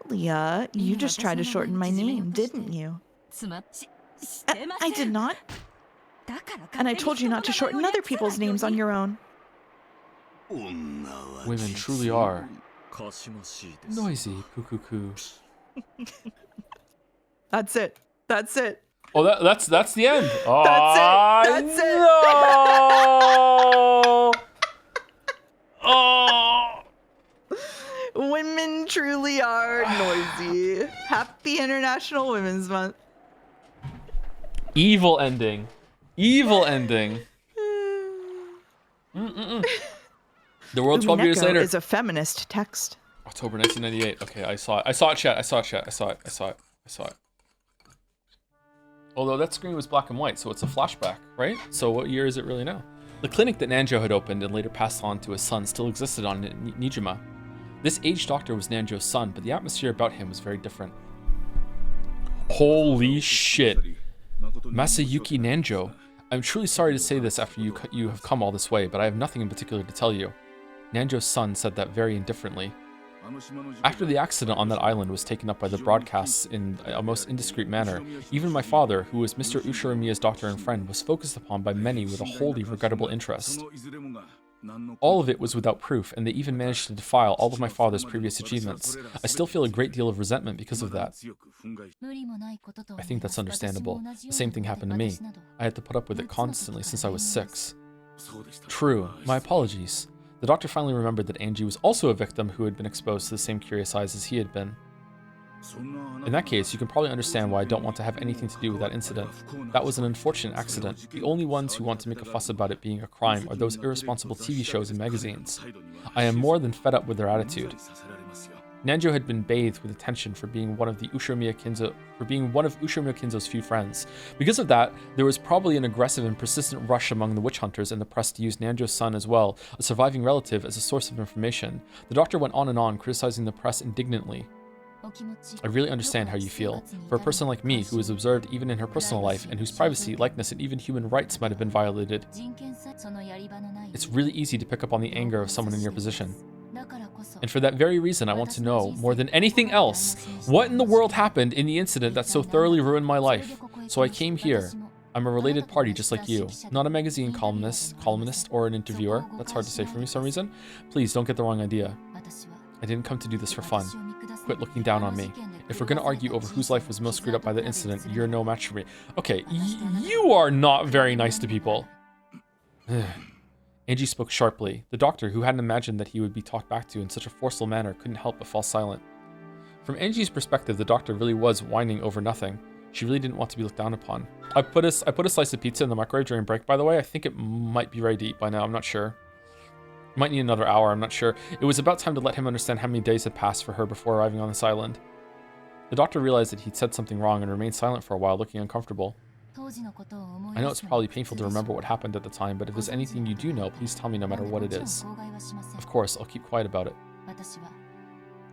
Leah, you just tried to shorten my name, didn't you? I did not. And I told you not to shorten other people's names on your own. Women truly are noisy, cuckoo. That's it. That's it. Oh, that's the end. Oh, That's it. No! Oh. Women truly are noisy. Happy International Women's Month. Evil ending. Evil ending. The world 12 years Umineko later. is a feminist text. October 1998. Okay, I saw it, chat. I saw it. Although that screen was black and white, so it's a flashback, right? So what year is it really now? The clinic that Nanjo had opened and later passed on to his son still existed on Nijima. This aged doctor was Nanjo's son, but the atmosphere about him was very different. Holy shit. Masayuki Nanjo. I'm truly sorry to say this after you have come all this way, but I have nothing in particular to tell you. Nanjo's son said that very indifferently. After the accident on that island was taken up by the broadcasts in a most indiscreet manner, even my father, who was Mr. Ushiramiya's doctor and friend, was focused upon by many with a wholly regrettable interest. All of it was without proof, and they even managed to defile all of my father's previous achievements. I still feel a great deal of resentment because of that. I think that's understandable. The same thing happened to me. I had to put up with it constantly since I was 6. True. My apologies. The doctor finally remembered that Angie was also a victim who had been exposed to the same curious eyes as he had been. In that case, you can probably understand why I don't want to have anything to do with that incident. That was an unfortunate accident. The only ones who want to make a fuss about it being a crime are those irresponsible TV shows and magazines. I am more than fed up with their attitude. Nanjo had been bathed with attention for being one of Ushiromiya Kinzo's few friends. Because of that, there was probably an aggressive and persistent rush among the witch hunters and the press to use Nanjo's son as well, a surviving relative, as a source of information. The doctor went on, criticizing the press indignantly. I really understand how you feel. For a person like me, who was observed even in her personal life, and whose privacy, likeness, and even human rights might have been violated, it's really easy to pick up on the anger of someone in your position. And for that very reason, I want to know, more than anything else, what in the world happened in the incident that so thoroughly ruined my life. So I came here. I'm a related party just like you, not a magazine columnist or an interviewer. That's hard to say for me for some reason. Please don't get the wrong idea. I didn't come to do this for fun. Quit looking down on me. If we're gonna argue over whose life was most screwed up by the incident, you're no match for me. Okay, you are not very nice to people. Angie spoke sharply. The doctor, who hadn't imagined that he would be talked back to in such a forceful manner, couldn't help but fall silent. From Angie's perspective, the doctor really was whining over nothing. She really didn't want to be looked down upon. I put a slice of pizza in the microwave during break, by the way. I think it might be ready to eat by now. I'm not sure. Might need another hour, I'm not sure. It was about time to let him understand how many days had passed for her before arriving on this island. The doctor realized that he'd said something wrong and remained silent for a while, looking uncomfortable. I know it's probably painful to remember what happened at the time, but if there's anything you do know, please tell me no matter what it is. Of course, I'll keep quiet about it.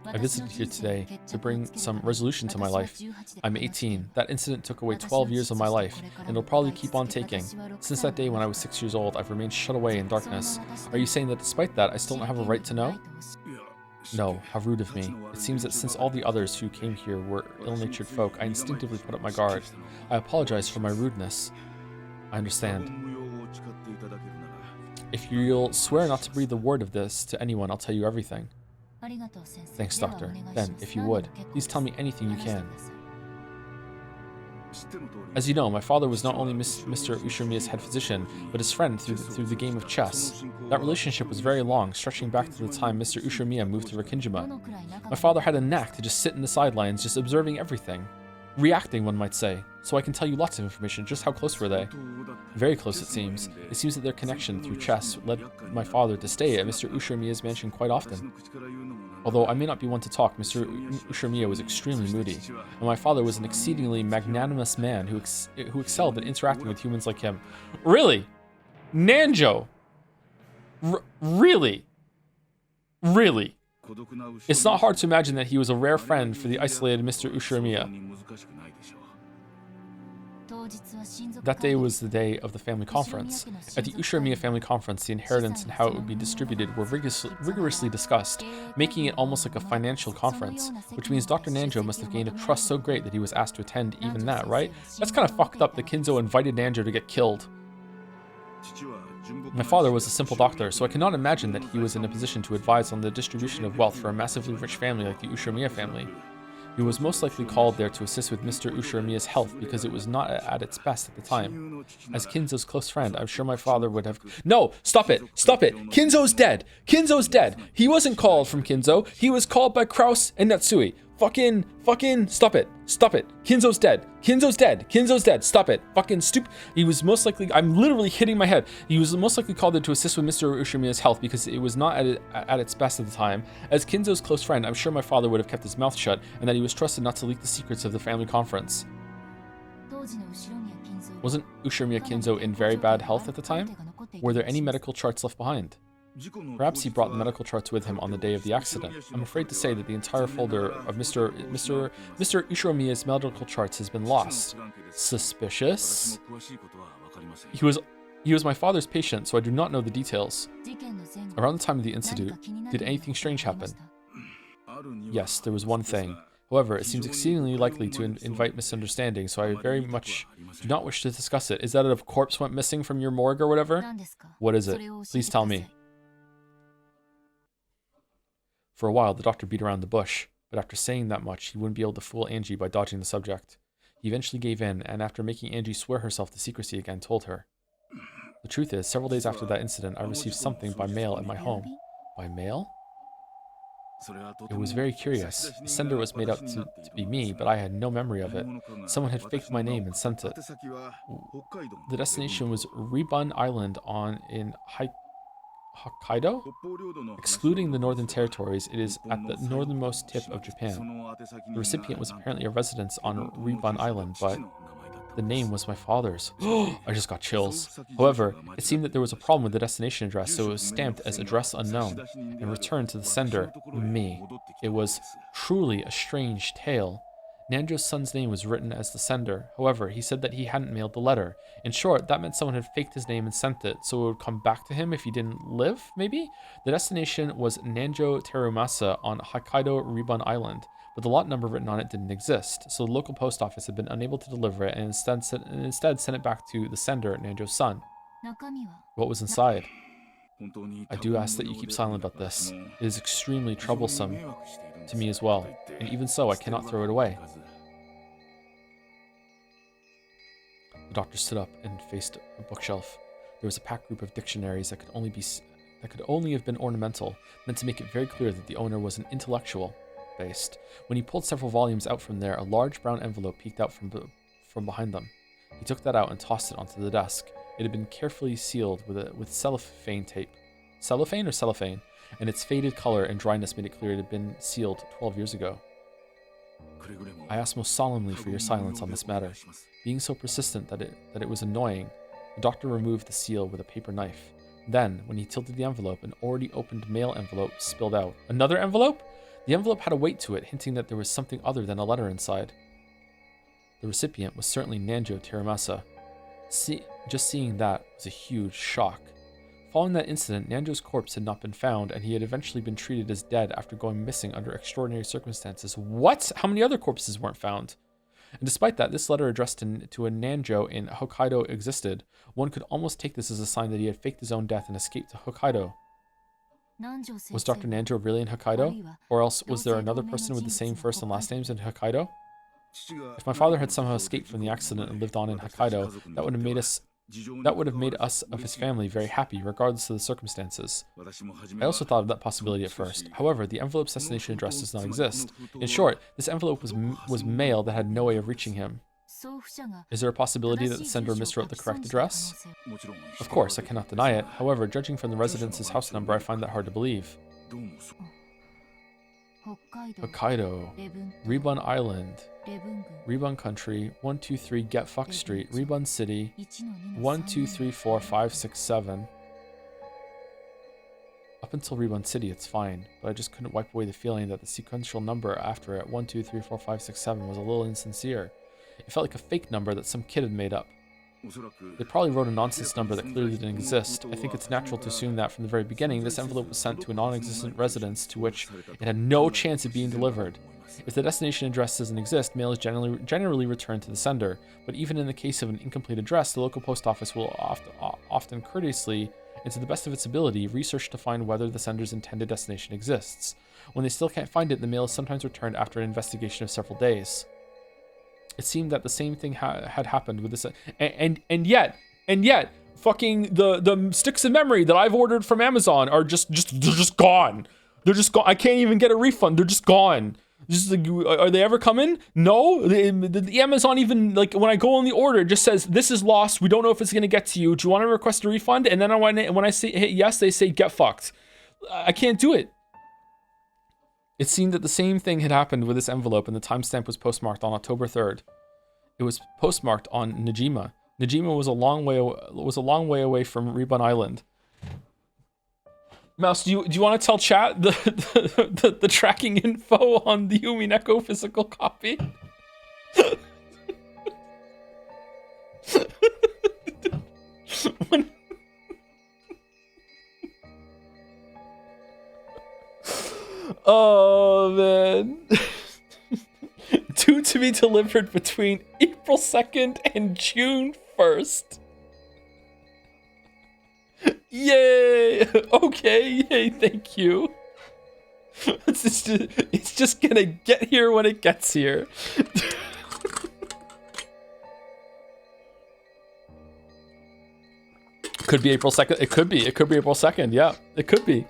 I visited here today to bring some resolution to my life. I'm 18. That incident took away 12 years of my life, and it'll probably keep on taking. Since that day when I was 6 years old, I've remained shut away in darkness. Are you saying that despite that, I still don't have a right to know? No, how rude of me. It seems that since all the others who came here were ill-natured folk, I instinctively put up my guard. I apologize for my rudeness. I understand. If you'll swear not to breathe a word of this to anyone, I'll tell you everything. Thanks, Doctor. Then, if you would, please tell me anything you can. As you know, my father was not only Mr. Ushiromiya's head physician, but his friend through the game of chess. That relationship was very long, stretching back to the time Mr. Ushiromiya moved to Rikinjima. My father had a knack to just sit in the sidelines, just observing everything. Reacting, one might say. So I can tell you lots of information. Just how close were they? Very close, it seems. It seems that their connection through chess led my father to stay at Mr. Ushiromiya's mansion quite often. Although I may not be one to talk, Mr. Ushiromiya was extremely moody, and my father was an exceedingly magnanimous man who excelled at interacting with humans like him. Really? Nanjo? Really? Really? It's not hard to imagine that he was a rare friend for the isolated Mr. Ushiromiya. That day was the day of the family conference. At the Ushiromiya family conference, the inheritance and how it would be distributed were rigorously discussed, making it almost like a financial conference, which means Dr. Nanjo must have gained a trust so great that he was asked to attend even that, right? That's kind of fucked up that Kinzo invited Nanjo to get killed. My father was a simple doctor, so I cannot imagine that he was in a position to advise on the distribution of wealth for a massively rich family like the Ushiromiya family. He was most likely called there to assist with Mr. Ushiromiya's health because it was not at its best at the time. As Kinzo's close friend, I'm sure my father would have... No! Stop it! Stop it! Kinzo's dead! Kinzo's dead! He wasn't called from Kinzo. He was called by Kraus and Natsui. Fucking, stop it. Stop it. Kinzo's dead. Kinzo's dead. Kinzo's dead. Stop it. Fucking stupid. He was most likely, I'm literally hitting my head. He was most likely called there to assist with Mr. Ushiromiya's health because it was not at its best at the time. As Kinzo's close friend, I'm sure my father would have kept his mouth shut and that he was trusted not to leak the secrets of the family conference. Wasn't Ushiromiya Kinzo in very bad health at the time? Were there any medical charts left behind? Perhaps he brought the medical charts with him on the day of the accident. I'm afraid to say that the entire folder of Mr. Ushiromiya's medical charts has been lost. Suspicious? He was my father's patient, so I do not know the details. Around the time of the incident, did anything strange happen? Yes, there was one thing. However, it seems exceedingly likely to invite misunderstanding, so I very much do not wish to discuss it. Is that a corpse went missing from your morgue or whatever? What is it? Please tell me. For a while, the doctor beat around the bush, but after saying that much, he wouldn't be able to fool Angie by dodging the subject. He eventually gave in, and after making Angie swear herself to secrecy again, told her. The truth is, several days after that incident, I received something by mail at my home. By mail? It was very curious. The sender was made out to be me, but I had no memory of it. Someone had faked my name and sent it. The destination was Rebun Island in Hokkaido? Excluding the northern territories, it is at the northernmost tip of Japan. The recipient was apparently a resident on Riban Island, but the name was my father's. I just got chills. However, it seemed that there was a problem with the destination address, so it was stamped as address unknown and returned to the sender, me. It was truly a strange tale. Nanjo's son's name was written as the sender. However, he said that he hadn't mailed the letter. In short, that meant someone had faked his name and sent it, so it would come back to him if he didn't live, maybe? The destination was Nanjo Terumasa on Hokkaido Riban Island, but the lot number written on it didn't exist, so the local post office had been unable to deliver it and instead sent it back to the sender, Nanjo's son. What was inside? I do ask that you keep silent about this. It is extremely troublesome to me as well, and even so, I cannot throw it away. The doctor stood up and faced a bookshelf. There was a packed group of dictionaries that could only have been ornamental, meant to make it very clear that the owner was an intellectual based. When he pulled several volumes out from there, a large brown envelope peeked out from behind them. He took that out and tossed it onto the desk. It had been carefully sealed with cellophane tape. Cellophane or cellophane? And its faded color and dryness made it clear it had been sealed 12 years ago. I ask most solemnly for your silence on this matter. Being so persistent that it was annoying, the doctor removed the seal with a paper knife. Then, when he tilted the envelope, an already opened mail envelope spilled out. Another envelope? The envelope had a weight to it, hinting that there was something other than a letter inside. The recipient was certainly Nanjo Terumasa. Just seeing that was a huge shock. Following that incident, Nanjo's corpse had not been found, and he had eventually been treated as dead after going missing under extraordinary circumstances. What? How many other corpses weren't found? And despite that, this letter addressed to a Nanjo in Hokkaido existed. One could almost take this as a sign that he had faked his own death and escaped to Hokkaido. Was Dr. Nanjo really in Hokkaido? Or else was there another person with the same first and last names in Hokkaido? If my father had somehow escaped from the accident and lived on in Hokkaido, that would have made us of his family very happy, regardless of the circumstances. I also thought of that possibility at first. However, the envelope's destination address does not exist. In short, this envelope was mail that had no way of reaching him. Is there a possibility that the sender miswrote the correct address? Of course, I cannot deny it. However, judging from the residence's house number, I find that hard to believe. Hokkaido, Riban Island, Riban Country, 123 Get Fuck Street, Riban City, 1234567. Up until Riban City, it's fine, but I just couldn't wipe away the feeling that the sequential number after it, 1234567, was a little insincere. It felt like a fake number that some kid had made up. They probably wrote a nonsense number that clearly didn't exist. I think it's natural to assume that from the very beginning, this envelope was sent to a non-existent residence to which it had no chance of being delivered. If the destination address doesn't exist, mail is generally returned to the sender. But even in the case of an incomplete address, the local post office will often courteously, and to the best of its ability, research to find whether the sender's intended destination exists. When they still can't find it, the mail is sometimes returned after an investigation of several days. It seemed that the same thing had happened with this, and yet, fucking the sticks of memory that I've ordered from Amazon are they're just gone. They're just gone. I can't even get a refund. They're just gone. Just like, are they ever coming? No. The Amazon even, like, when I go on the order, it just says this is lost. We don't know if it's gonna get to you. Do you want to request a refund? And then when I say hit yes, they say get fucked. I can't do it. It seemed that the same thing had happened with this envelope, and the timestamp was postmarked on October 3rd. It was postmarked on Najima. Najima was a long way away from Riban Island. Mouse, do you want to tell chat the tracking info on the Umineko physical copy? Oh, man. Due to be delivered between April 2nd and June 1st. Yay! Okay, yay, thank you. It's just gonna get here when it gets here. Could be April 2nd. It could be April 2nd. Yeah, it could be.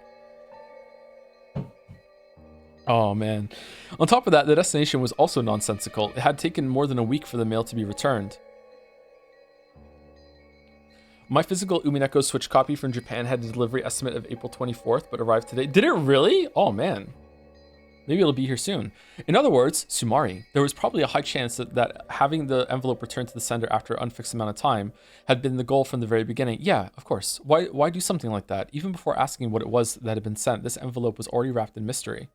Oh, man. On top of that, the destination was also nonsensical. It had taken more than a week for the mail to be returned. My physical Umineko Switch copy from Japan had a delivery estimate of April 24th, but arrived today. Did it really? Oh man. Maybe it'll be here soon. In other words, Sumari, there was probably a high chance that having the envelope returned to the sender after an unfixed amount of time had been the goal from the very beginning. Yeah, of course. Why do something like that? Even before asking what it was that had been sent, this envelope was already wrapped in mystery.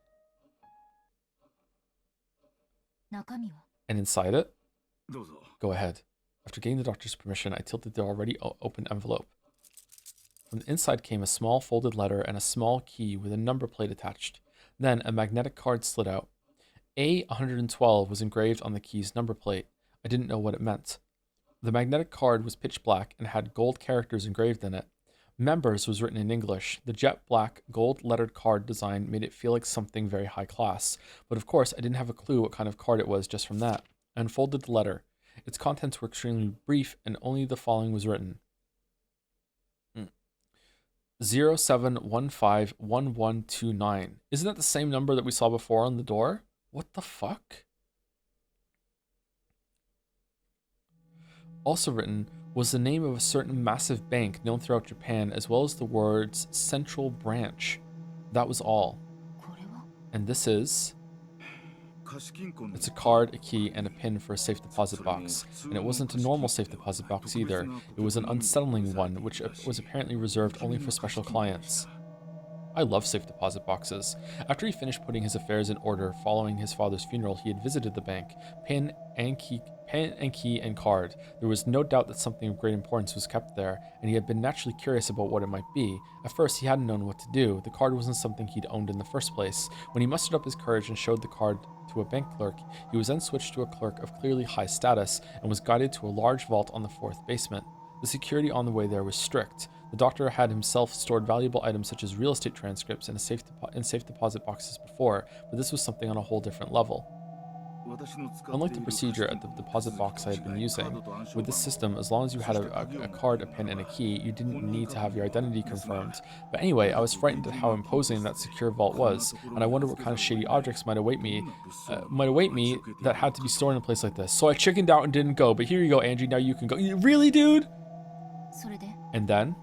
And inside it? Go ahead. After getting the doctor's permission, I tilted the already open envelope. From the inside came a small folded letter and a small key with a number plate attached. Then a magnetic card slid out. A112 was engraved on the key's number plate. I didn't know what it meant. The magnetic card was pitch black and had gold characters engraved in it. Members was written in English. The jet black gold lettered card design made it feel like something very high class. But of course, I didn't have a clue what kind of card it was just from that. I unfolded the letter. Its contents were extremely brief and only the following was written. 07151129. Isn't that the same number that we saw before on the door? What the fuck? Also written was the name of a certain massive bank known throughout Japan, as well as the words Central Branch. That was all. And this is... It's a card, a key, and a pin for a safe deposit box. And it wasn't a normal safe deposit box either. It was an unsettling one, which was apparently reserved only for special clients. I love safe deposit boxes. After he finished putting his affairs in order following his father's funeral, he had visited the bank. Pin and key and card. There was no doubt that something of great importance was kept there, and he had been naturally curious about what it might be. At first, he hadn't known what to do. The card wasn't something he'd owned in the first place. When he mustered up his courage and showed the card to a bank clerk, he was then switched to a clerk of clearly high status and was guided to a large vault on the 4th basement. The security on the way there was strict. The doctor had himself stored valuable items such as real estate transcripts in safe deposit boxes before, but this was something on a whole different level. Unlike the procedure at the deposit box I had been using, with this system, as long as you had a card, a pin, and a key, you didn't need to have your identity confirmed. But anyway, I was frightened at how imposing that secure vault was, and I wondered what kind of shady objects might await me that had to be stored in a place like this. So I chickened out and didn't go, but here you go, Angie, now you can go. Really, dude? And then?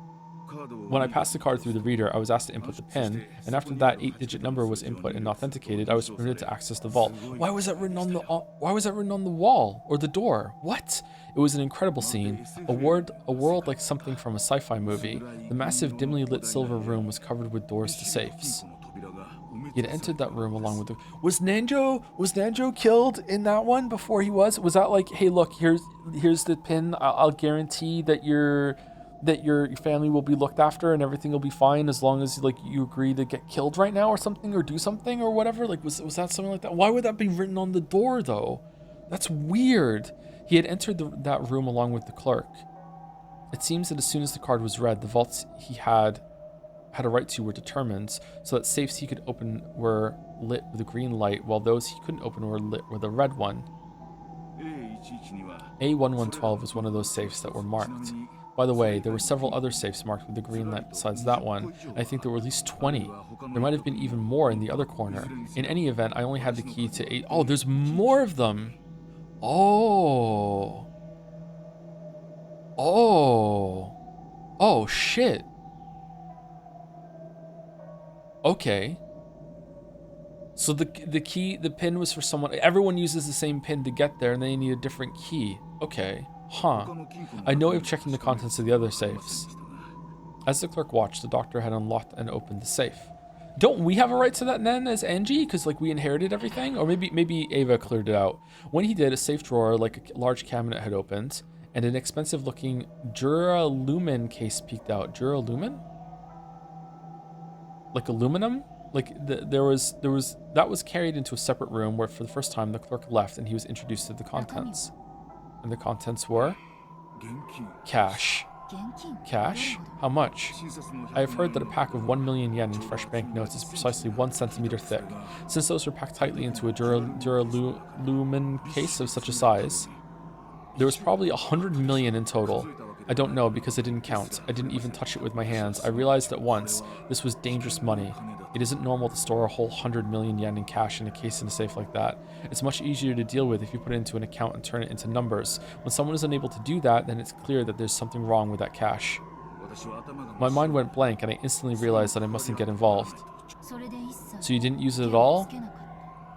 When I passed the card through the reader, I was asked to input the PIN, and after that 8-digit number was input and authenticated, I was permitted to access the vault. Why was that written on the wall or the door? What? It was an incredible scene, a world like something from a sci-fi movie. The massive, dimly lit silver room was covered with doors to safes. He had entered that room along with the... Was Nanjo killed in that one before he was? Was that like, hey, look, here's the PIN. I'll guarantee that your family will be looked after and everything will be fine as long as like you agree to get killed right now or something or do something or whatever? Like was that something like that? Why would that be written on the door though? That's weird. He had entered that room along with the clerk. It seems that as soon as the card was read, the vaults he had a right to were determined so that safes he could open were lit with a green light while those he couldn't open were lit with a red one. A1112 was one of those safes that were marked. By the way, there were several other safes marked with the green light besides that one. I think there were at least 20. There might have been even more in the other corner. In any event, I only had the key to 8. Oh, there's more of them. Oh, shit. Okay. So the pin was for someone. Everyone uses the same pin to get there, and they need a different key. Okay. Huh. I know of checking the contents of the other safes. As the clerk watched, the doctor had unlocked and opened the safe. Don't we have a right to that then as Angie? Because like we inherited everything? Or maybe Ava cleared it out. When he did, a safe drawer like a large cabinet had opened, and an expensive looking Duralumin case peeked out. Duralumin? Like aluminum? Like that was carried into a separate room where for the first time the clerk left and he was introduced to the contents. And the contents were cash. Cash? How much? I have heard that a pack of 1 million yen in fresh banknotes is precisely 1 centimeter thick. Since those were packed tightly into a Duralumin case of such a size, there was probably 100 million in total. I don't know because I didn't count. I didn't even touch it with my hands. I realized at once this was dangerous money. It isn't normal to store a whole 100 million yen in cash in a case in a safe like that. It's much easier to deal with if you put it into an account and turn it into numbers. When someone is unable to do that, then it's clear that there's something wrong with that cash. My mind went blank and I instantly realized that I mustn't get involved. So you didn't use it at all?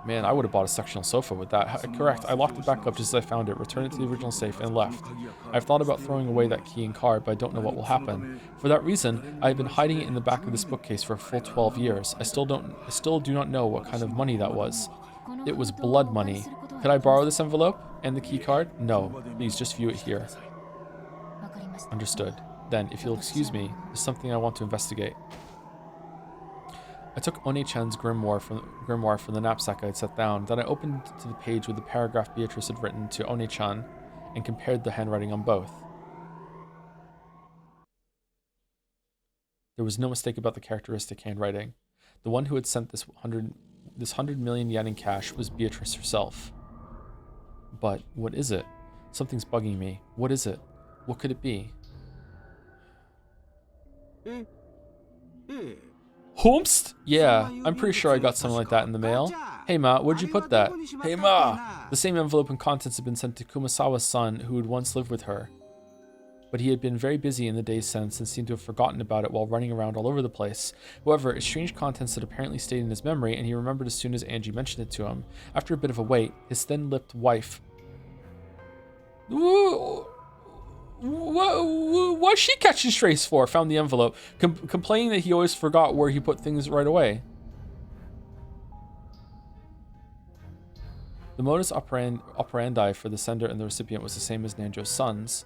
Man, I would have bought a sectional sofa with that. Correct, I locked it back up just as I found it, returned it to the original safe, and left. I've thought about throwing away that key and card, but I don't know what will happen. For that reason, I have been hiding it in the back of this bookcase for a full 12 years. I still do not know what kind of money that was. It was blood money. Could I borrow this envelope and the key card? No, please just view it here. Understood. Then, if you'll excuse me, there's something I want to investigate. I took Oni-chan's grimoire from the knapsack I had set down. Then I opened to the page with the paragraph Beatrice had written to Oni-chan and compared the handwriting on both. There was no mistake about the characteristic handwriting. The one who had sent this 100 million yen in cash was Beatrice herself. But what is it? Something's bugging me. What is it? What could it be? Humst? Yeah, I'm pretty sure I got something like that in the mail. Hey Ma, where'd you put that? Hey Ma! The same envelope and contents had been sent to Kumasawa's son, who had once lived with her. But he had been very busy in the days since and seemed to have forgotten about it while running around all over the place. However, its strange contents had apparently stayed in his memory, and he remembered as soon as Angie mentioned it to him. After a bit of a wait, his thin-lipped wife... What's she catching strays for? Found the envelope, complaining that he always forgot where he put things right away. The modus operandi for the sender and the recipient was the same as Nanjo's son's.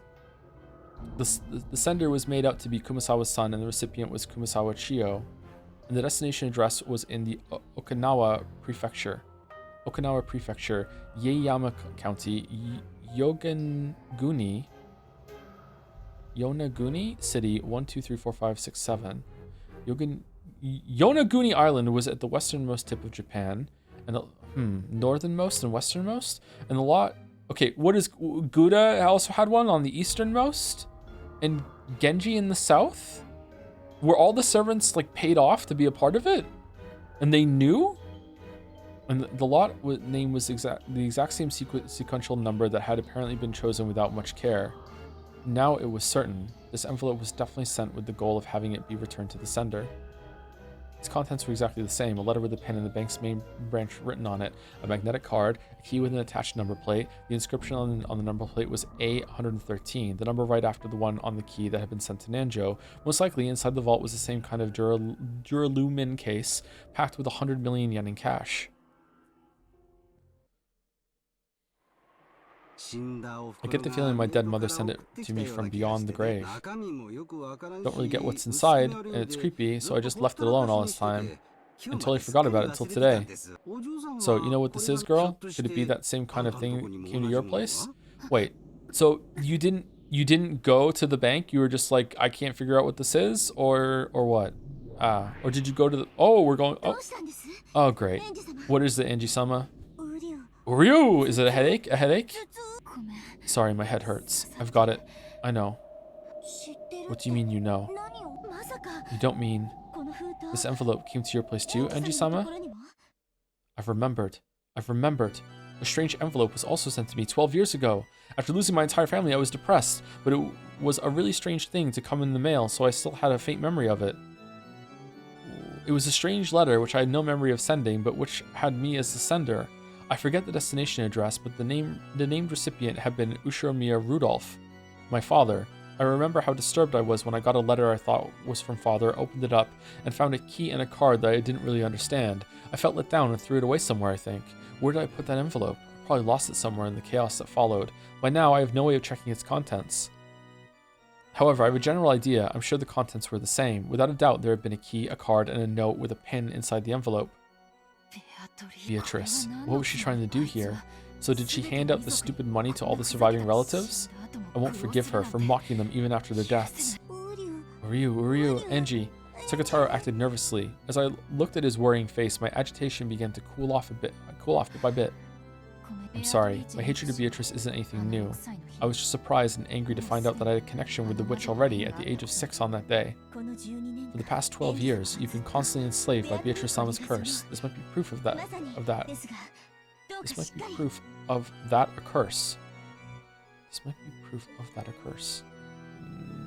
The sender was made out to be Kumasawa's son, and the recipient was Kumasawa Chiyo. And the destination address was in the Okinawa Prefecture, Ieiyama County, Yonaguni City, 1, 2, 3, 4, 5, 6, 7. Yonaguni Island was at the westernmost tip of Japan, and the northernmost and westernmost. And the lot. Okay, what is Gouda? Also had one on the easternmost, and Genji in the south. Were all the servants like paid off to be a part of it, and they knew? And the lot name was the exact same sequential number that had apparently been chosen without much care. Now it was certain. This envelope was definitely sent with the goal of having it be returned to the sender. Its contents were exactly the same: a letter with a pin and the bank's main branch written on it, a magnetic card, a key with an attached number plate. The inscription on the number plate was A113, the number right after the one on the key that had been sent to Nanjo. Most likely, inside the vault was the same kind of Duralumin case, packed with 100 million yen in cash. I get the feeling my dead mother sent it to me from beyond the grave. Don't really get what's inside, and it's creepy, so I just left it alone all this time, and totally forgot about it until today. So, you know what this is, girl? Could it be that same kind of thing that came to your place? Wait, so you didn't go to the bank? You were just like, I can't figure out what this is, or what? Or did you go to the... Oh, we're going... Oh, great. What is it, Angie-sama? Ryu! Is it a headache? A headache? Sorry, my head hurts. I've got it. I know. What do you mean you know? You don't mean... This envelope came to your place too, Angie-sama? I've remembered. A strange envelope was also sent to me 12 years ago. After losing my entire family, I was depressed, but it was a really strange thing to come in the mail, so I still had a faint memory of it. It was a strange letter, which I had no memory of sending, but which had me as the sender. I forget the destination address, but the named recipient had been Ushiromiya Rudolph, my father. I remember how disturbed I was when I got a letter I thought was from father, opened it up, and found a key and a card that I didn't really understand. I felt let down and threw it away somewhere, I think. Where did I put that envelope? Probably lost it somewhere in the chaos that followed. By now, I have no way of checking its contents. However, I have a general idea. I'm sure the contents were the same. Without a doubt, there had been a key, a card, and a note with a pin inside the envelope. Beatrice. What was she trying to do here? So did she hand out the stupid money to all the surviving relatives? I won't forgive her for mocking them even after their deaths. Ryu, Angie. Sugitaro acted nervously. As I looked at his worrying face, my agitation began to cool off bit by bit. I'm sorry, my hatred of Beatrice isn't anything new. I was just surprised and angry to find out that I had a connection with the witch already at the age of 6 on that day. For the past 12 years, you've been constantly enslaved by Beatrice-sama's curse. This might be proof of that. This might be proof of that a curse. This might be proof of that a curse.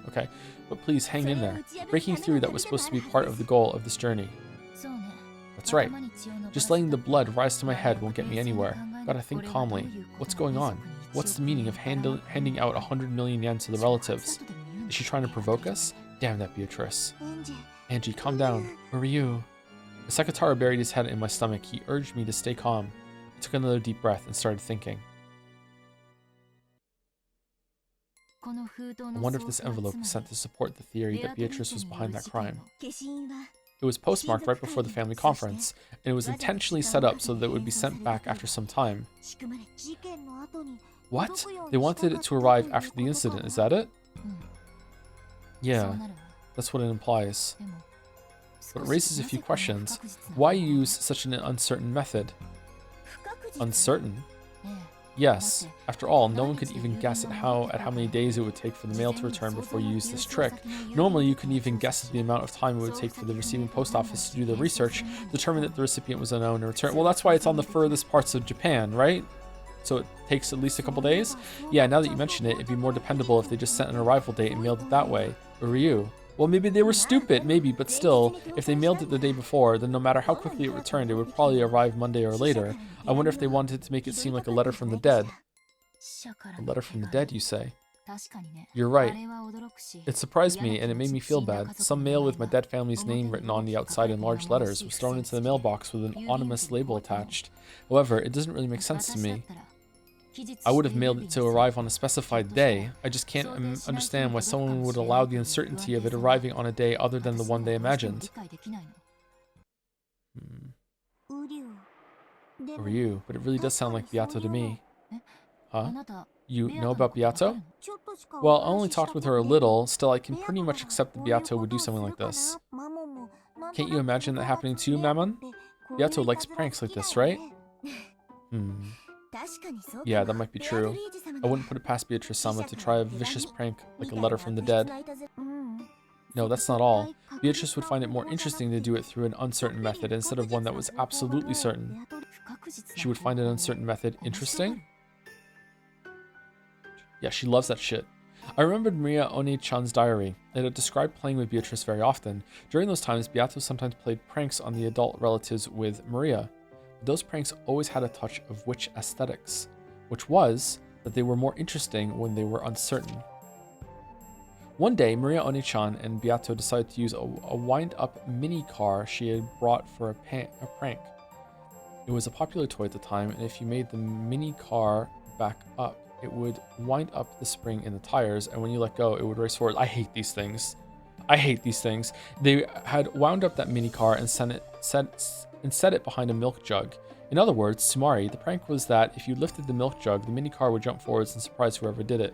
Okay, but please hang in there. Breaking through that was supposed to be part of the goal of this journey. That's right. Just letting the blood rise to my head won't get me anywhere. Gotta think calmly. What's going on? What's the meaning of handing out 100 million yen to the relatives? Is she trying to provoke us? Damn that Beatrice. Angie, calm down. Where were you? As Sekatara buried his head in my stomach, he urged me to stay calm. I took another deep breath and started thinking. I wonder if this envelope was sent to support the theory that Beatrice was behind that crime. It was postmarked right before the family conference, and it was intentionally set up so that it would be sent back after some time. What? They wanted it to arrive after the incident, is that it? Yeah, that's what it implies. But it raises a few questions. Why use such an uncertain method? Uncertain? Yes. After all, no one could even guess at how many days it would take for the mail to return before you use this trick. Normally, you couldn't even guess at the amount of time it would take for the receiving post office to do the research, determine that the recipient was unknown, and return. Well, that's why it's on the furthest parts of Japan, right? So it takes at least a couple days? Yeah, now that you mention it, it'd be more dependable if they just sent an arrival date and mailed it that way. Where were you? Well, maybe they were stupid, maybe, but still, if they mailed it the day before, then no matter how quickly it returned, it would probably arrive Monday or later. I wonder if they wanted to make it seem like a letter from the dead. A letter from the dead, you say? You're right. It surprised me, and it made me feel bad. Some mail with my dead family's name written on the outside in large letters was thrown into the mailbox with an anonymous label attached. However, it doesn't really make sense to me. I would have mailed it to arrive on a specified day. I just can't understand why someone would allow the uncertainty of it arriving on a day other than the one they imagined. Or you, but it really does sound like Beato to me. Huh? You know about Beato? Well, I only talked with her a little, still I can pretty much accept that Beato would do something like this. Can't you imagine that happening to you, Mammon? Beato likes pranks like this, right? Yeah, that might be true. I wouldn't put it past Beatrice-sama to try a vicious prank like a letter from the dead. No, that's not all. Beatrice would find it more interesting to do it through an uncertain method instead of one that was absolutely certain. She would find an uncertain method interesting? Yeah, she loves that shit. I remembered Maria One-chan's diary. It had described playing with Beatrice very often. During those times, Beato sometimes played pranks on the adult relatives with Maria. Those pranks always had a touch of witch aesthetics, which was that they were more interesting when they were uncertain. One day, Maria One-chan and Beato decided to use a wind-up mini car she had brought for a prank. It was a popular toy at the time, and if you made the mini car back up, it would wind up the spring in the tires, and when you let go, it would race forward. I hate these things. I hate these things. They had wound up that mini car and set it behind a milk jug. In other words, Sumari, the prank was that if you lifted the milk jug, the mini car would jump forwards and surprise whoever did it.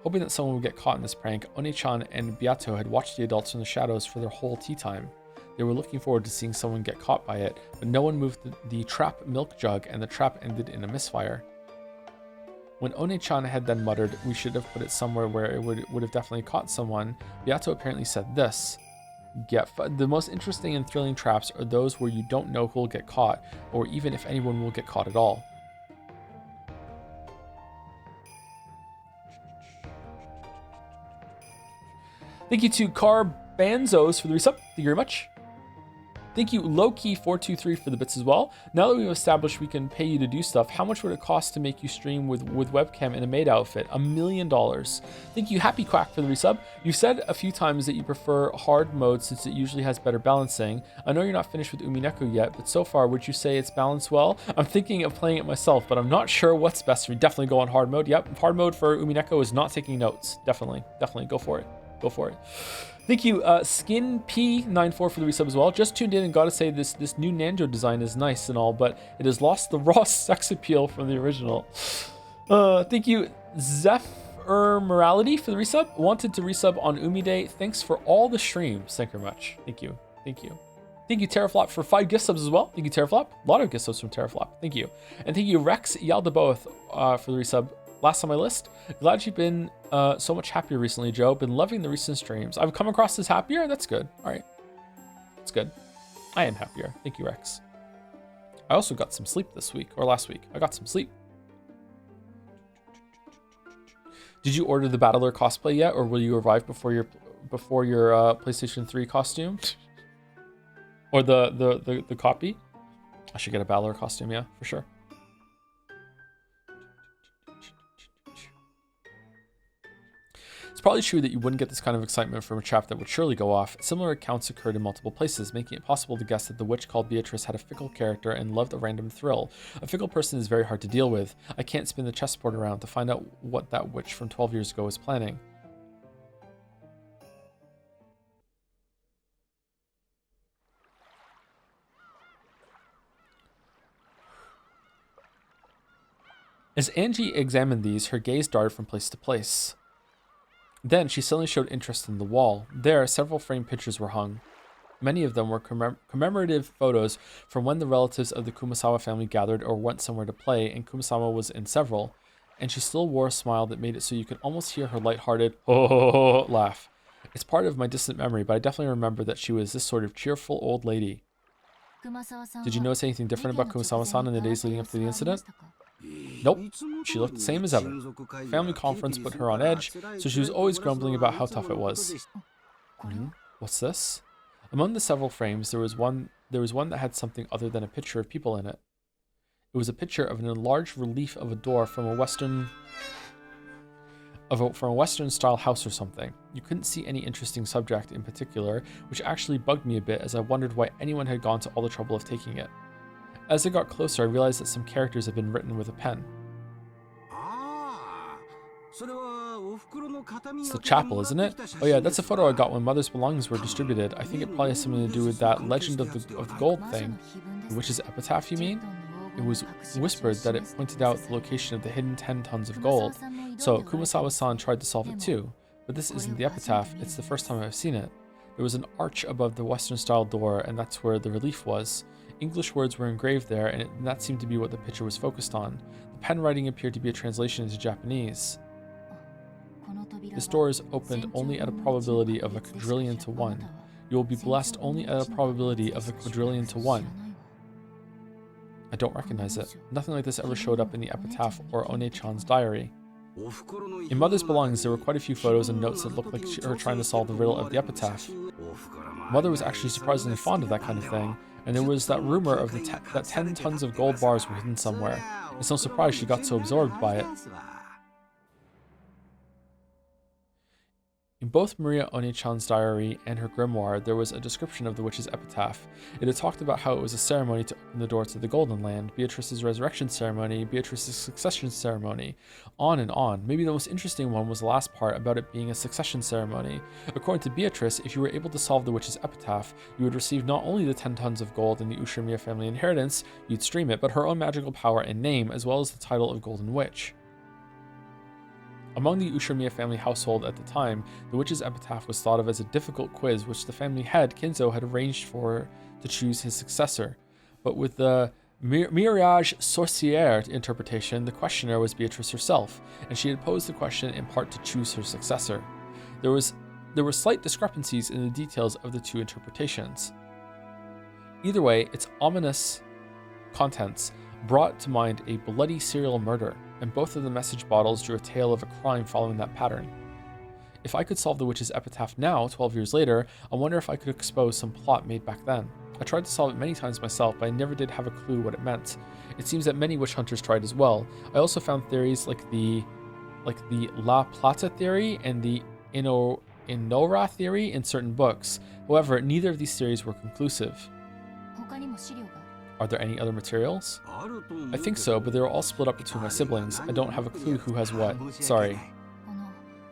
Hoping that someone would get caught in this prank, One-chan and Beato had watched the adults from the shadows for their whole tea time. They were looking forward to seeing someone get caught by it, but no one moved the trap milk jug, and the trap ended in a misfire. When One-chan had then muttered, "We should have put it somewhere where it would have definitely caught someone," Beato apparently said this. The most interesting and thrilling traps are those where you don't know who will get caught, or even if anyone will get caught at all. Thank you to Carbanzos for the resub. Thank you very much. Thank you, Lowkey423 for the bits as well. Now that we've established we can pay you to do stuff, how much would it cost to make you stream with webcam in a maid outfit? $1 million. Thank you, Happy Quack, for the resub. You said a few times that you prefer hard mode since it usually has better balancing. I know you're not finished with Umineko yet, but so far, would you say it's balanced well? I'm thinking of playing it myself, but I'm not sure what's best for me. Definitely go on hard mode. Yep, hard mode for Umineko is not taking notes. Definitely go for it. Go for it. Thank you, SkinP94 for the resub as well. Just tuned in and gotta say this new Nanjo design is nice and all, but it has lost the raw sex appeal from the original. Thank you, Zephyr Morality for the resub. Wanted to resub on Umi Day. Thanks for all the streams. Thank you very much. Thank you. Thank you, Terraflop, for 5 gift subs as well. Thank you, Terraflop. A lot of gift subs from Terraflop. Thank you. And thank you, Rex Yaldaboth, for the resub. Last on my list. Glad you've been so much happier recently, Joe. Been loving the recent streams. I've come across as happier. That's good. All right. That's good. I am happier. Thank you, Rex. I also got some sleep this week, or last week. I got some sleep. Did you order the Battler cosplay yet, or will you arrive before your PlayStation 3 costume? Or the copy? I should get a Battler costume, yeah, for sure. It's probably true that you wouldn't get this kind of excitement from a trap that would surely go off. Similar accounts occurred in multiple places, making it possible to guess that the witch called Beatrice had a fickle character and loved a random thrill. A fickle person is very hard to deal with. I can't spin the chessboard around to find out what that witch from 12 years ago was planning. As Angie examined these, her gaze darted from place to place. Then she suddenly showed interest in the wall. There, several framed pictures were hung. Many of them were commemorative photos from when the relatives of the Kumasawa family gathered or went somewhere to play, and Kumasawa was in several. And she still wore a smile that made it so you could almost hear her lighthearted ho laugh. It's part of my distant memory, but I definitely remember that she was this sort of cheerful old lady. Did you notice anything different about Kumasawa-san in the days leading up to the incident? Nope, she looked the same as ever. Family conference put her on edge, so she was always grumbling about how tough it was. What's this? Among the several frames, there was one that had something other than a picture of people in it. It was a picture of an enlarged relief of a door from a Western style house or something. You couldn't see any interesting subject in particular, which actually bugged me a bit as I wondered why anyone had gone to all the trouble of taking it. As I got closer, I realized that some characters had been written with a pen. It's the chapel, isn't it? Oh yeah, that's a photo I got when Mother's belongings were distributed. I think it probably has something to do with that legend of the gold thing. The witch's epitaph, you mean? It was whispered that it pointed out the location of the hidden 10 tons of gold. So Kumasawa-san tried to solve it too. But this isn't the epitaph, it's the first time I've seen it. There was an arch above the Western-style door, and that's where the relief was. English words were engraved there, and that seemed to be what the picture was focused on. The pen writing appeared to be a translation into Japanese. This door is opened only at a probability of a quadrillion to 1. You will be blessed only at a probability of a quadrillion to 1. I don't recognize it. Nothing like this ever showed up in the epitaph or One-chan's diary. In Mother's belongings, there were quite a few photos and notes that looked like her trying to solve the riddle of the epitaph. Mother was actually surprisingly fond of that kind of thing, and there was that rumor of that 10 tons of gold bars were hidden somewhere. It's no surprise she got so absorbed by it. In both Maria One-chan's diary and her grimoire, there was a description of the witch's epitaph. It had talked about how it was a ceremony to open the door to the Golden Land, Beatrice's resurrection ceremony, Beatrice's succession ceremony, on and on. Maybe the most interesting one was the last part about it being a succession ceremony. According to Beatrice, if you were able to solve the witch's epitaph, you would receive not only the 10 tons of gold in the Ushimiya family inheritance, you'd stream it, but her own magical power and name, as well as the title of Golden Witch. Among the Ushimiya family household at the time, the witch's epitaph was thought of as a difficult quiz which the family head, Kinzo, had arranged for to choose his successor. But with the Mirage Sorcière interpretation, the questioner was Beatrice herself, and she had posed the question in part to choose her successor. There were slight discrepancies in the details of the two interpretations. Either way, its ominous contents brought to mind a bloody serial murder, and both of the message bottles drew a tale of a crime following that pattern. If I could solve the witch's epitaph now, 12 years later, I wonder if I could expose some plot made back then. I tried to solve it many times myself, but I never did have a clue what it meant. It seems that many witch hunters tried as well. I also found theories like the La Plata theory and the Inora theory in certain books. However, neither of these theories were conclusive. Are there any other materials? I think so, but they were all split up between my siblings. I don't have a clue who has what. Sorry.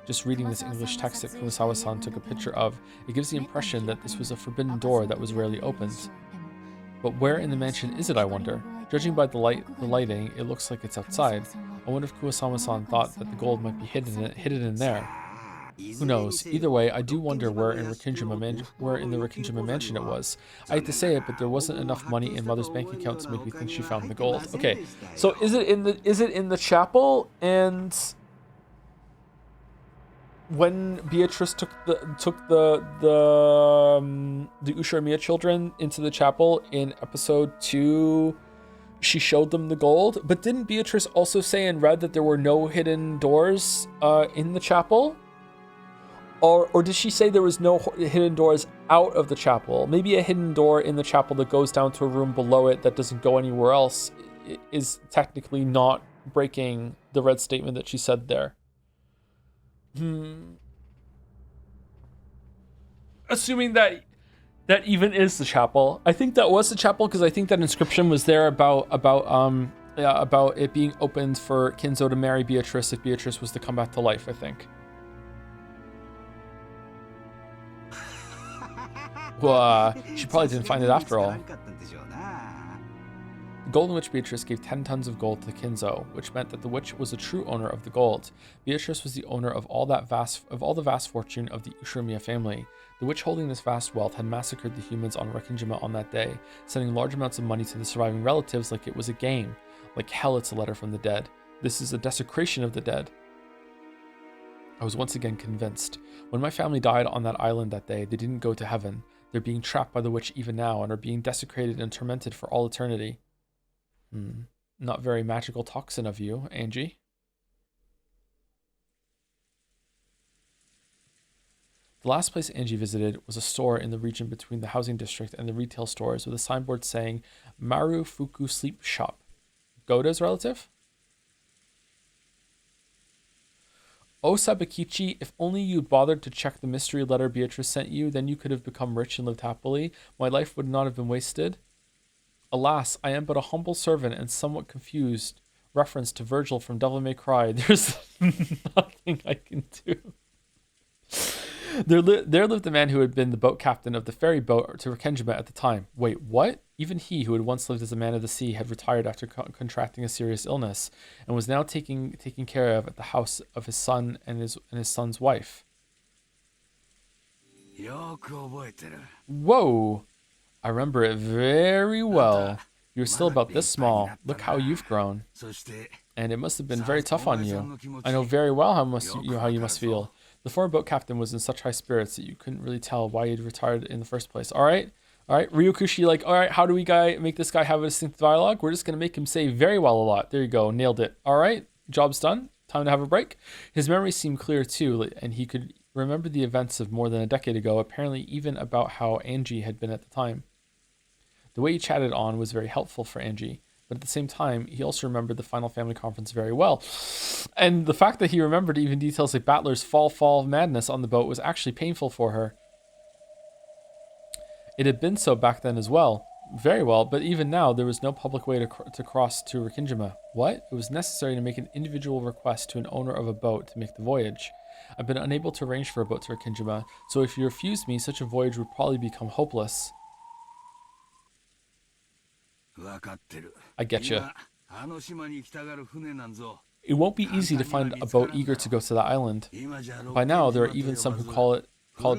Just reading this English text that Kumasawa-san took a picture of, it gives the impression that this was a forbidden door that was rarely opened. But where in the mansion is it, I wonder? Judging by the lighting, it looks like it's outside. I wonder if Kumasawa-san thought that the gold might be hidden in there. Who knows? Either way, I do wonder where in the Rikinjima mansion it was. I hate to say it, but there wasn't enough money in Mother's bank account to make me think she found the gold. Okay, so is it in the chapel? And when Beatrice took the Ushiromiya children into the chapel in episode 2, she showed them the gold. But didn't Beatrice also say in Red that there were no hidden doors in the chapel? Or did she say there was no hidden doors out of the chapel? Maybe a hidden door in the chapel that goes down to a room below it that doesn't go anywhere else is technically not breaking the Red statement that she said there. Assuming that even is the chapel. I think that was the chapel because I think that inscription was there about it being opened for Kinzo to marry Beatrice if Beatrice was to come back to life, I think. Well, she probably didn't find it after all. The Golden Witch Beatrice gave 10 tons of gold to Kinzo, which meant that the witch was a true owner of the gold. Beatrice was the owner of all the vast fortune of the Ushiromiya family. The witch holding this vast wealth had massacred the humans on Rikinjima on that day, sending large amounts of money to the surviving relatives like it was a game. Like hell, it's a letter from the dead. This is a desecration of the dead. I was once again convinced. When my family died on that island that day, they didn't go to heaven. They're being trapped by the witch even now and are being desecrated and tormented for all eternity. Not very magical toxin of you, Angie. The last place Angie visited was a store in the region between the housing district and the retail stores with a signboard saying Marufuku Sleep Shop. Goda's relative? Oh, Sabakichi, if only you'd bothered to check the mystery letter Beatrice sent you, then you could have become rich and lived happily. My life would not have been wasted. Alas, I am but a humble servant and somewhat confused. Reference to Virgil from Devil May Cry. There's nothing I can do. There lived a man who had been the boat captain of the ferry boat to Rikenjima at the time. Wait, what? Even he, who had once lived as a man of the sea, had retired after contracting a serious illness, and was now taken care of at the house of his son and his son's wife. Whoa! I remember it very well. You were still about this small. Look how you've grown. And it must have been very tough on you. I know very well how you must feel. The former boat captain was in such high spirits that you couldn't really tell why he'd retired in the first place. All right, Ryukushi, all right, how do we make this guy have a distinct dialogue? We're just going to make him say very well a lot. There you go, nailed it. All right, job's done. Time to have a break. His memory seemed clear too, and he could remember the events of more than a decade ago, apparently even about how Angie had been at the time. The way he chatted on was very helpful for Angie. But at the same time, he also remembered the final family conference very well. And the fact that he remembered even details like Battler's fall madness on the boat was actually painful for her. It had been so back then as well. Very well, but even now, there was no public way to cross to Rikinjima. What? It was necessary to make an individual request to an owner of a boat to make the voyage. I've been unable to arrange for a boat to Rikinjima, so if you refused me, such a voyage would probably become hopeless. I get you. It won't be easy to find a boat eager to go to the island. By now, there are even some who call it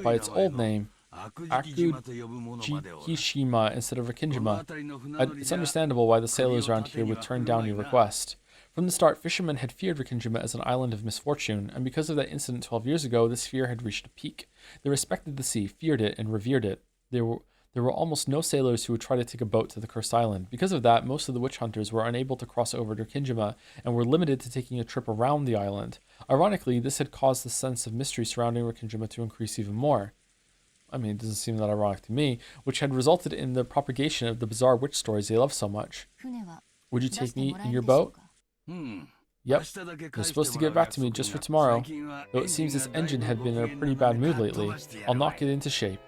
by its old name, Akujikishima instead of Rikinjima. It's understandable why the sailors around here would turn down your request. From the start, fishermen had feared Rikinjima as an island of misfortune, and because of that incident 12 years ago, this fear had reached a peak. They respected the sea, feared it, and revered it. There were almost no sailors who would try to take a boat to the cursed island. Because of that, most of the witch hunters were unable to cross over to Rikinjima and were limited to taking a trip around the island. Ironically, this had caused the sense of mystery surrounding Rikinjima to increase even more. I mean, it doesn't seem that ironic to me, which had resulted in the propagation of the bizarre witch stories they love so much. Would you take me in your boat? Yep. You're supposed to give it back to me just for tomorrow. Though it seems this engine had been in a pretty bad mood lately. I'll knock it into shape.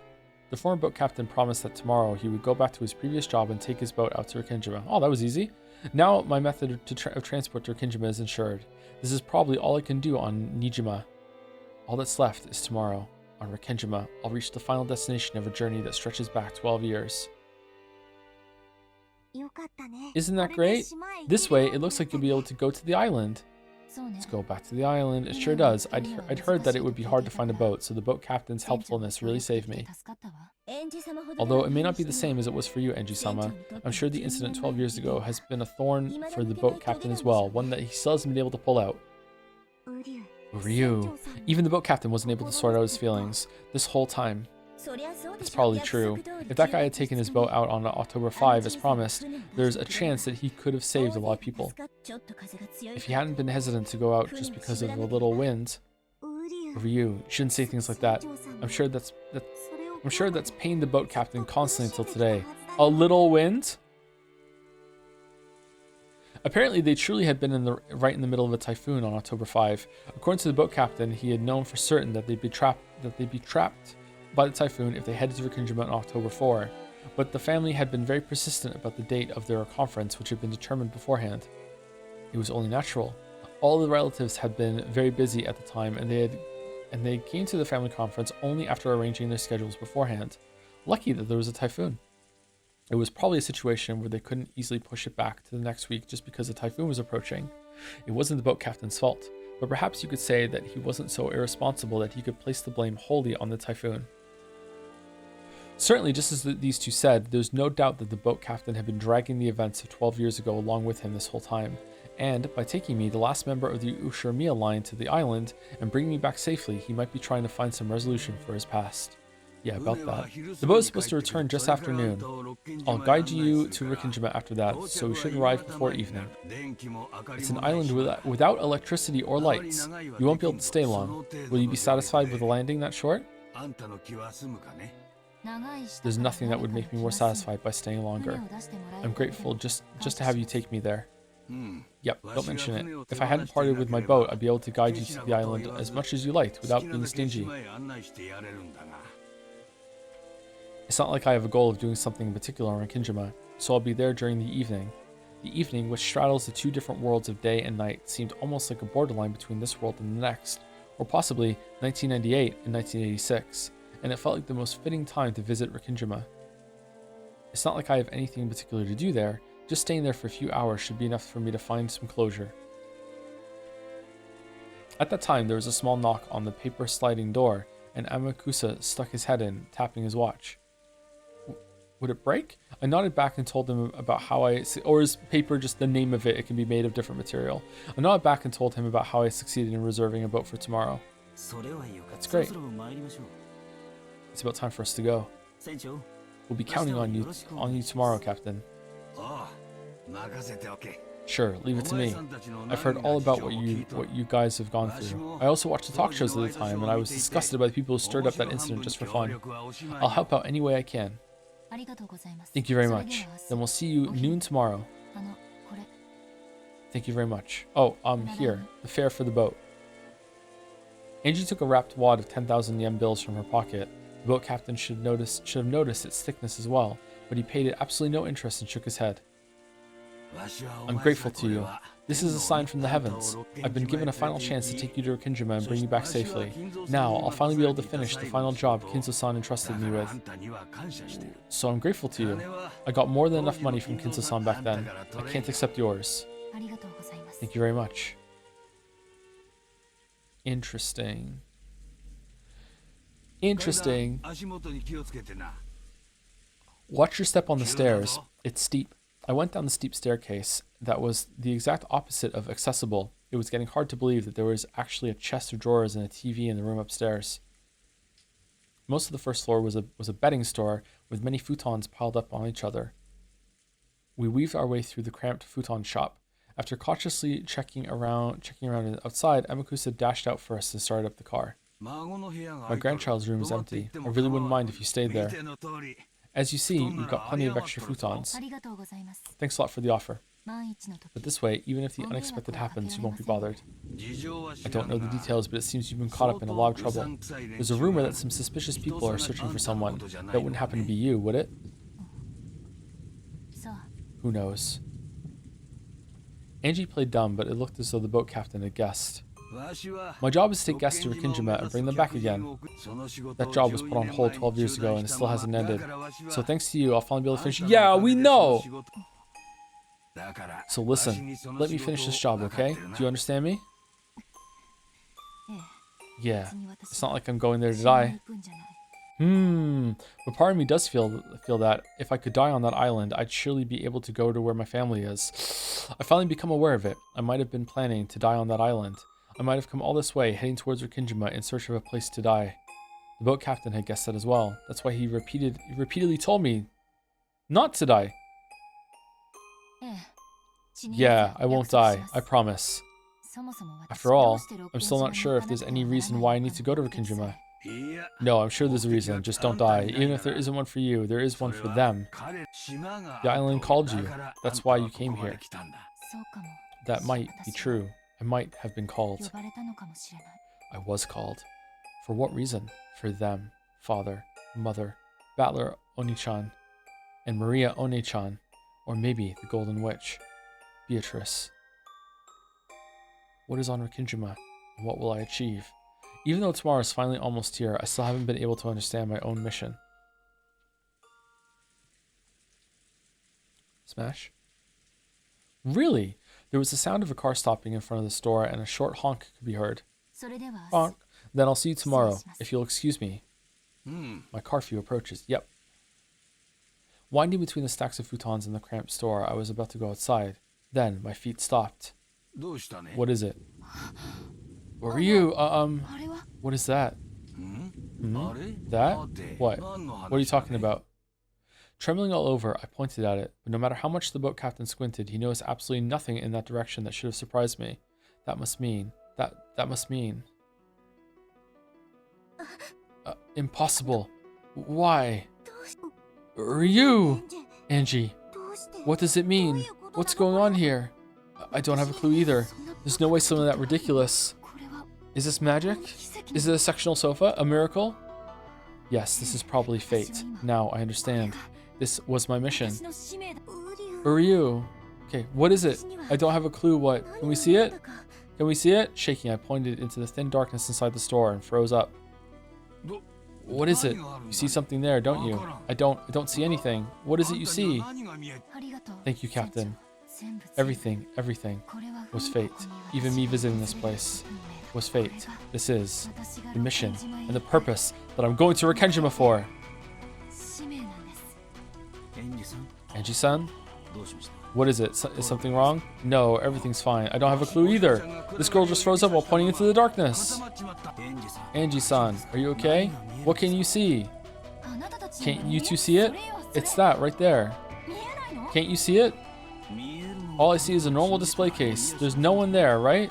The former boat captain promised that tomorrow he would go back to his previous job and take his boat out to Rikinjima. Oh, that was easy. Now my method of transport to Rikinjima is ensured. This is probably all I can do on Nijima. All that's left is tomorrow. On Rikinjima, I'll reach the final destination of a journey that stretches back 12 years. Isn't that great? This way, it looks like you'll be able to go to the island. Let's go back to the island. It sure does. I'd heard that it would be hard to find a boat, so the boat captain's helpfulness really saved me. Although it may not be the same as it was for you, Enji-sama, I'm sure the incident 12 years ago has been a thorn for the boat captain as well, one that he still hasn't been able to pull out. Ryu. Even the boat captain wasn't able to sort out his feelings this whole time. It's probably true. If that guy had taken his boat out on October 5 as promised, there's a chance that he could have saved a lot of people. If he hadn't been hesitant to go out just because of a little wind. Ryu, you shouldn't say things like that. I'm sure that's pained the boat captain constantly until today. A little wind? Apparently, they truly had been right in the middle of a typhoon on October 5. According to the boat captain, he had known for certain that they'd be trapped by the typhoon if they headed to Rikkinjima on October 4. But the family had been very persistent about the date of their conference, which had been determined beforehand. It was only natural. All the relatives had been very busy at the time, and they came to the family conference only after arranging their schedules beforehand. Lucky that there was a typhoon. It was probably a situation where they couldn't easily push it back to the next week just because the typhoon was approaching. It wasn't the boat captain's fault, but perhaps you could say that he wasn't so irresponsible that he could place the blame wholly on the typhoon. Certainly, just as these two said, there's no doubt that the boat captain had been dragging the events of 12 years ago along with him this whole time, and by taking me, the last member of the Ushiramiya line, to the island and bringing me back safely, he might be trying to find some resolution for his past. Yeah, about that. The boat is supposed to return just after noon. I'll guide you to Rikkinjima after that, so we should arrive before evening. It's an island without electricity or lights. You won't be able to stay long. Will you be satisfied with a landing that short? There's nothing that would make me more satisfied by staying longer. I'm grateful just to have you take me there. Yep, don't mention it. If I hadn't parted with my boat, I'd be able to guide you to the island as much as you liked without being stingy. It's not like I have a goal of doing something in particular on Rikkinjima, so I'll be there during the evening. The evening, which straddles the two different worlds of day and night, seemed almost like a borderline between this world and the next, or possibly 1998 and 1986, and it felt like the most fitting time to visit Rikkinjima. It's not like I have anything in particular to do there, just staying there for a few hours should be enough for me to find some closure. At that time, there was a small knock on the paper sliding door, and Amakusa stuck his head in, tapping his watch. Would it break? I nodded back and told him about how or is paper just the name of it? It can be made of different material. I nodded back and told him about how I succeeded in reserving a boat for tomorrow. That's great. It's about time for us to go. We'll be counting on you tomorrow, Captain. Sure, leave it to me. I've heard all about what you guys have gone through. I also watched the talk shows at the time, and I was disgusted by the people who stirred up that incident just for fun. I'll help out any way I can. Thank you very much. Then we'll see you noon tomorrow. Thank you very much. Oh, here, the fare for the boat. Angie took a wrapped wad of 10,000 yen bills from her pocket. The boat captain should have noticed its thickness as well, but he paid it absolutely no interest and shook his head. I'm grateful to you. This is a sign from the heavens. I've been given a final chance to take you to Rikkinjima and bring you back safely. Now, I'll finally be able to finish the final job Kinzo-san entrusted me with. So I'm grateful to you. I got more than enough money from Kinzo-san back then. I can't accept yours. Thank you very much. Interesting. Interesting. Watch your step on the stairs. It's steep. I went down the steep staircase that was the exact opposite of accessible. It was getting hard to believe that there was actually a chest of drawers and a TV in the room upstairs. Most of the first floor was a bedding store with many futons piled up on each other. We weaved our way through the cramped futon shop. After cautiously checking around outside, Amakusa dashed out for us to start up the car. My grandchild's room is empty. I really wouldn't mind if you stayed there. As you see, we've got plenty of extra futons. Thanks a lot for the offer. But this way, even if the unexpected happens, you won't be bothered. I don't know the details, but it seems you've been caught up in a lot of trouble. There's a rumor that some suspicious people are searching for someone. That wouldn't happen to be you, would it? Who knows? Angie played dumb, but it looked as though the boat captain had guessed. My job is to take guests to Rikkinjima and bring them back again. That job was put on hold 12 years ago and it still hasn't ended. So thanks to you, I'll finally be able to finish. Yeah, we know! So listen, let me finish this job, okay? Do you understand me? Yeah, it's not like I'm going there to die. But part of me does feel that if I could die on that island, I'd surely be able to go to where my family is. I finally become aware of it. I might have been planning to die on that island. I might have come all this way, heading towards Rikinjima in search of a place to die. The boat captain had guessed that as well. That's why he repeatedly told me not to die. Yeah, I won't die. I promise. After all, I'm still not sure if there's any reason why I need to go to Rikinjima. No, I'm sure there's a reason. Just don't die. Even if there isn't one for you, there is one for them. The island called you. That's why you came here. That might be true. I might have been called. I was called. For what reason? For them, father, mother, Battler Oni-chan, and Maria One-chan, or maybe the Golden Witch, Beatrice. What is on Rikinjima, and what will I achieve? Even though tomorrow is finally almost here, I still haven't been able to understand my own mission. Smash? Really? There was the sound of a car stopping in front of the store, and a short honk could be heard. Honk. Then I'll see you tomorrow, if you'll excuse me. My curfew approaches. Yep. Winding between the stacks of futons in the cramped store, I was about to go outside. Then my feet stopped. What is it? Where are you? What is that? That? What? What are you talking about? Trembling all over, I pointed at it, but no matter how much the boat captain squinted, he noticed absolutely nothing in that direction that should have surprised me. That must mean... That must mean... impossible. Why? Ryu! Angie, what does it mean? What's going on here? I don't have a clue either. There's no way something that ridiculous. Is this magic? Is it a sectional sofa? A miracle? Yes, this is probably fate. Now I understand. This was my mission. Ryu. Okay, what is it? I don't have a clue what. Can we see it? Can we see it? Shaking, I pointed into the thin darkness inside the store and froze up. What is it? You see something there, don't you? I don't see anything. What is it you see? Thank you, Captain. Everything was fate. Even me visiting this place was fate. This is the mission and the purpose that I'm going to Rikinjima for. Angie-san? What is it? Is something wrong? No, everything's fine. I don't have a clue either. This girl just froze up while pointing into the darkness. Angie-san, are you okay? What can you see? Can't you two see it? It's that right there. Can't you see it? All I see is a normal display case. There's no one there, right?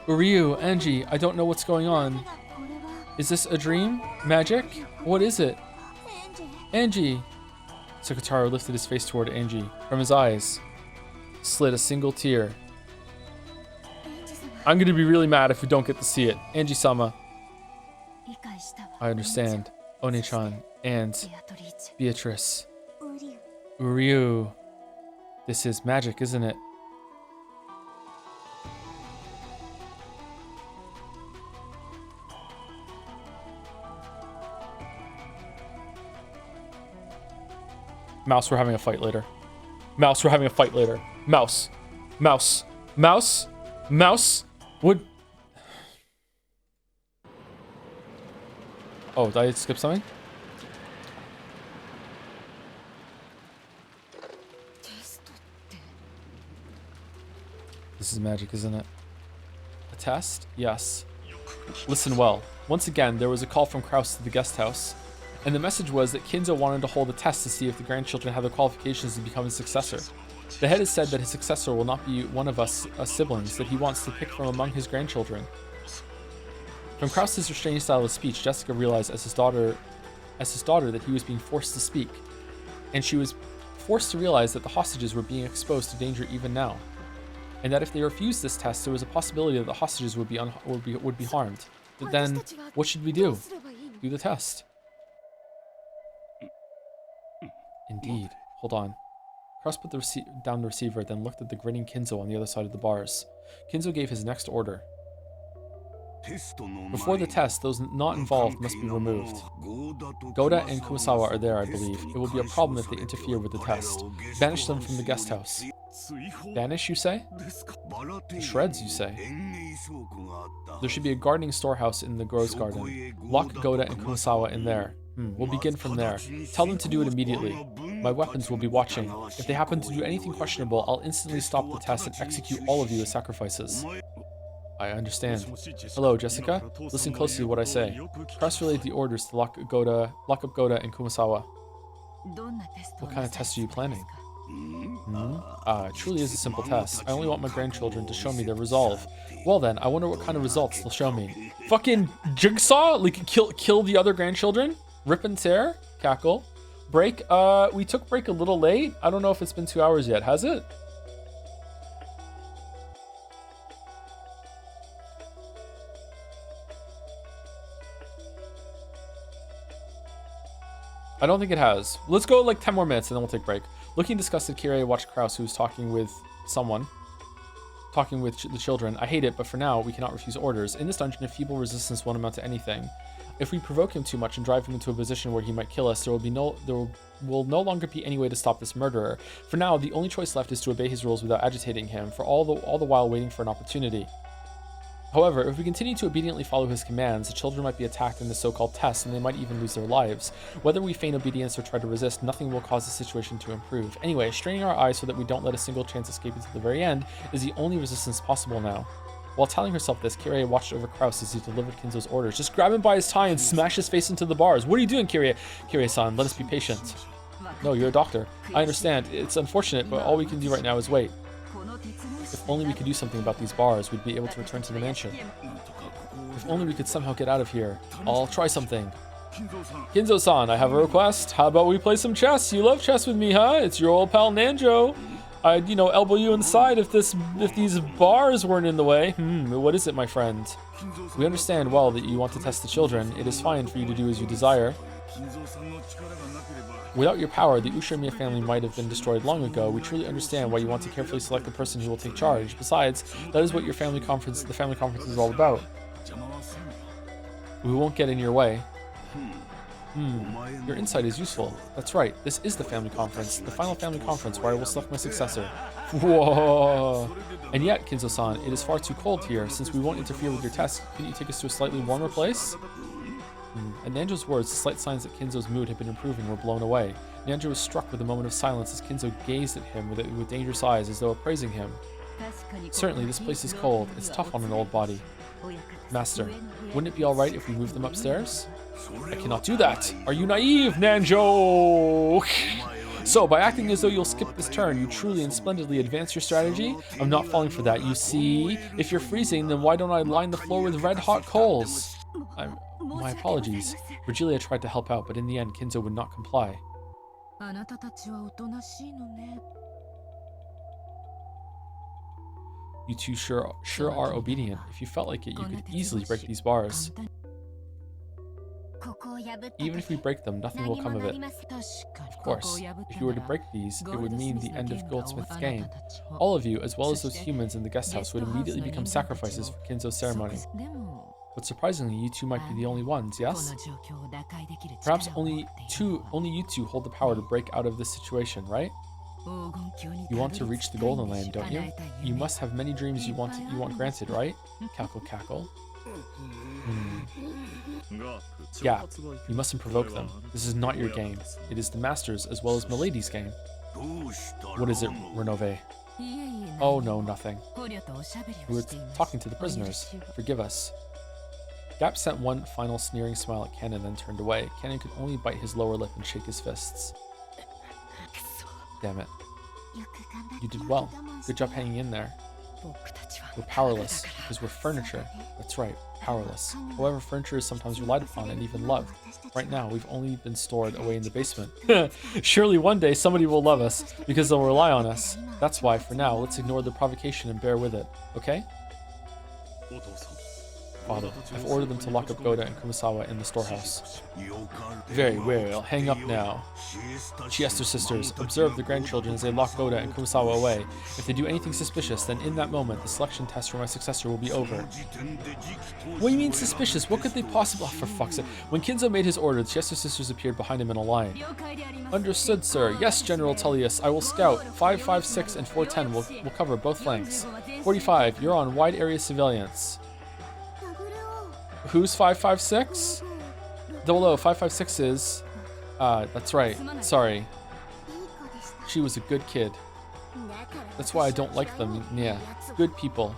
Ryu, Angie, I don't know what's going on. Is this a dream? Magic? What is it? Angie! Sekitaro lifted his face toward Angie. From his eyes slid a single tear. I'm gonna be really mad if we don't get to see it. Angie-sama. I understand. One-chan and Beatrice. Ryu. This is magic, isn't it? Mouse, we're having a fight later. Mouse, we're having a fight later. Mouse. Mouse. Mouse. Mouse. Would... Oh, did I skip something? This is magic, isn't it? A test? Yes. Listen well. Once again, there was a call from Kraus to the guest house. And the message was that Kinzo wanted to hold a test to see if the grandchildren had the qualifications to become his successor. The head has said that his successor will not be one of us siblings, that he wants to pick from among his grandchildren. From Kraus's restrained style of speech, Jessica realized as his daughter that he was being forced to speak. And she was forced to realize that the hostages were being exposed to danger even now. And that if they refused this test, there was a possibility that the hostages would be harmed. But then, what should we do? Do the test. Indeed. Hold on. Kraus put down the receiver, then looked at the grinning Kinzo on the other side of the bars. Kinzo gave his next order. Before the test, those not involved must be removed. Goda and Kumasawa are there, I believe. It will be a problem if they interfere with the test. Banish them from the guest house. Vanish, you say? Shreds, you say? There should be a gardening storehouse in the Rose Garden. Lock Goda and Kumasawa in there. We'll begin from there. Tell them to do it immediately. My weapons will be watching. If they happen to do anything questionable, I'll instantly stop the test and execute all of you as sacrifices. I understand. Hello, Jessica? Listen closely to what I say. Press relay the orders to lock up Goda and Kumasawa. What kind of test are you planning? It truly is a simple test. I only want my grandchildren to show me their resolve. Well then, I wonder what kind of results they'll show me. Fucking Jigsaw? Like, kill the other grandchildren? Rip and tear? Cackle. Break? We took break a little late. I don't know if it's been 2 hours yet. Has it? I don't think it has. Let's go like 10 more minutes and then we'll take a break. Looking disgusted, Kirei watched Kraus, who was talking with someone. Talking with the children. I hate it, but for now, we cannot refuse orders. In this dungeon, a feeble resistance won't amount to anything. If we provoke him too much and drive him into a position where he might kill us, there will no longer be any way to stop this murderer. For now, the only choice left is to obey his rules without agitating him, for all the while waiting for an opportunity. However, if we continue to obediently follow his commands, the children might be attacked in the so-called test, and they might even lose their lives. Whether we feign obedience or try to resist, nothing will cause the situation to improve. Anyway, straining our eyes so that we don't let a single chance escape until the very end is the only resistance possible now. While telling herself this, Kirei watched over Kraus as he delivered Kinzo's orders. Just grab him by his tie and smash his face into the bars. What are you doing, Kirei? Kirei-san, let us be patient. No, you're a doctor. I understand. It's unfortunate, but all we can do right now is wait. If only we could do something about these bars, we'd be able to return to the mansion. If only we could somehow get out of here. I'll try something. Kinzo-san, I have a request. How about we play some chess? You love chess with me, huh? It's your old pal Nanjo. I'd, elbow you inside if these bars weren't in the way. What is it, my friend? We understand well that you want to test the children. It is fine for you to do as you desire. Without your power, the Ushimiya family might have been destroyed long ago. We truly understand why you want to carefully select the person who will take charge. Besides, that is what the family conference is all about. We won't get in your way. Your insight is useful. That's right, this is the family conference, the final family conference where I will select my successor. Whoa! And yet, Kinzo-san, it is far too cold here. Since we won't interfere with your test, can you take us to a slightly warmer place? At Nanjo's words, the slight signs that Kinzo's mood had been improving were blown away. Nanjo was struck with a moment of silence as Kinzo gazed at him with dangerous eyes as though appraising him. Certainly, this place is cold. It's tough on an old body. Master, wouldn't it be alright if we moved them upstairs? I cannot do that. Are you naive, Nanjo? So, by acting as though you'll skip this turn, you truly and splendidly advance your strategy? I'm not falling for that, you see? If you're freezing, then why don't I line the floor with red-hot coals? My apologies. Virgilia tried to help out, but in the end, Kinzo would not comply. You two sure are obedient. If you felt like it, you could easily break these bars. Even if we break them, nothing will come of it. Of course, if you were to break these, it would mean the end of Goldsmith's game. All of you, as well as those humans in the guest house, would immediately become sacrifices for Kinzo's ceremony. But surprisingly, you two might be the only ones, yes? Perhaps only you two hold the power to break out of this situation, right? You want to reach the Golden Land, don't you? You must have many dreams you want granted, right? Cackle, cackle. Yeah, you mustn't provoke them. This is not your game. It is the Master's as well as Milady's game. What is it, Renove? Oh no, nothing. We were talking to the prisoners. Forgive us. Gap sent one final sneering smile at Ken and then turned away. Ken could only bite his lower lip and shake his fists. Damn it. You did well. Good job hanging in there. We're powerless, because we're furniture. That's right, powerless. However, furniture is sometimes relied upon and even loved. Right now, we've only been stored away in the basement. Surely one day somebody will love us, because they'll rely on us. That's why, for now, let's ignore the provocation and bear with it, okay? Father, I've ordered them to lock up Goda and Kumasawa in the storehouse. Very well, hang up now. Chiester sisters, observe the grandchildren as they lock Goda and Kumasawa away. If they do anything suspicious, then in that moment, the selection test for my successor will be over. What do you mean suspicious? What could they possibly... Oh, for fuck's sake. When Kinzo made his order, the Chiester sisters appeared behind him in a line. Understood, sir. Yes, General Tullius, I will scout. 556 and 410 will cover both flanks. 45, you're on wide area surveillance. Who's 556? 556 is... that's right. Sorry. She was a good kid. That's why I don't like them. Yeah, good people.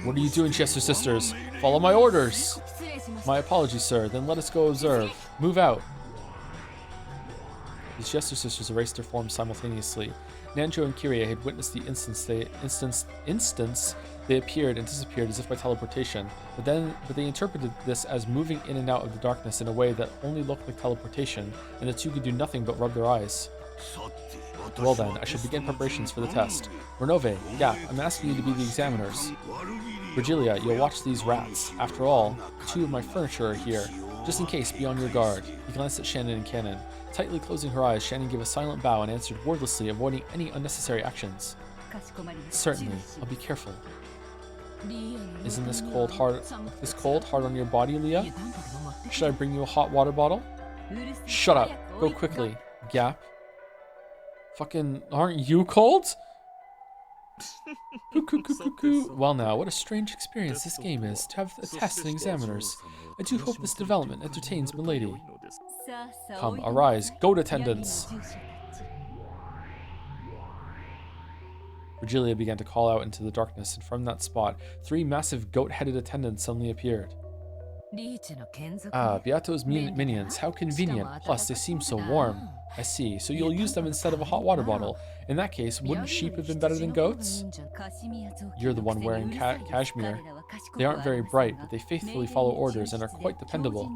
What are you doing, Chester sisters? Follow my orders. My apologies, sir. Then let us go observe. Move out. The Chester sisters erased their forms simultaneously. Nanjo and Kirie had witnessed the instance they appeared and disappeared as if by teleportation, but they interpreted this as moving in and out of the darkness in a way that only looked like teleportation, and the two could do nothing but rub their eyes. Well then, I should begin preparations for the test. Renove, Gap, I'm asking you to be the examiners. Virgilia, you'll watch these rats. After all, 2 of my furniture are here. Just in case, be on your guard. He glanced at Shannon and Cannon. Tightly closing her eyes, Shannon gave a silent bow and answered wordlessly, avoiding any unnecessary actions. Certainly, I'll be careful. Isn't this cold hard on your body, Leah? Should I bring you a hot water bottle? Shut up. Go quickly. Gap. Fucking, aren't you cold? Well now, what a strange experience this game is, to have a test and examiners. I do hope this development entertains milady. Come, arise, goat attendants! Virgilia began to call out into the darkness, and from that spot, 3 massive goat-headed attendants suddenly appeared. Ah, Beato's minions, how convenient. Plus, they seem so warm. I see, so you'll use them instead of a hot water bottle. In that case, wouldn't sheep have been better than goats? You're the one wearing cashmere. They aren't very bright, but they faithfully follow orders and are quite dependable.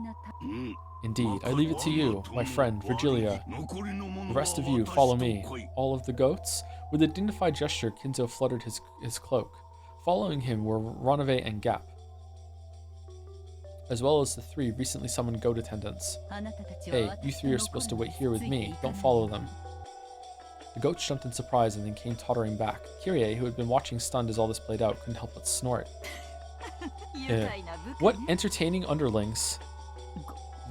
Indeed, I leave it to you, my friend, Virgilia. The rest of you, follow me. All of the goats? With a dignified gesture, Kinzo fluttered his cloak. Following him were Ranove and Gap, as well as the 3 recently summoned goat attendants. Hey, you 3 are supposed to wait here with me. Don't follow them. The goats jumped in surprise and then came tottering back. Kirie, who had been watching stunned as all this played out, couldn't help but snort. What entertaining underlings.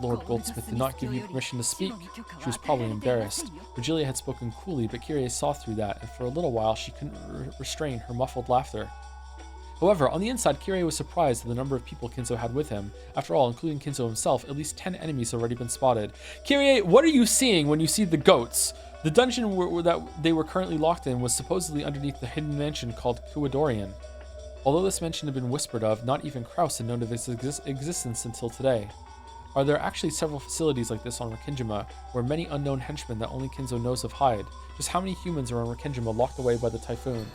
Lord Goldsmith did not give you permission to speak. She was probably embarrassed. Virgilia had spoken coolly, but Kirie saw through that, and for a little while she couldn't restrain her muffled laughter. However, on the inside, Kirie was surprised at the number of people Kinzo had with him. After all, including Kinzo himself, at least 10 enemies had already been spotted. Kirie, what are you seeing when you see the goats? The dungeon that they were currently locked in was supposedly underneath the hidden mansion called Kuadorian. Although this mansion had been whispered of, not even Kraus had known of its existence until today. Are there actually several facilities like this on Rikingima, where many unknown henchmen that only Kinzo knows of hide? Just how many humans are on Rikingima locked away by the typhoon?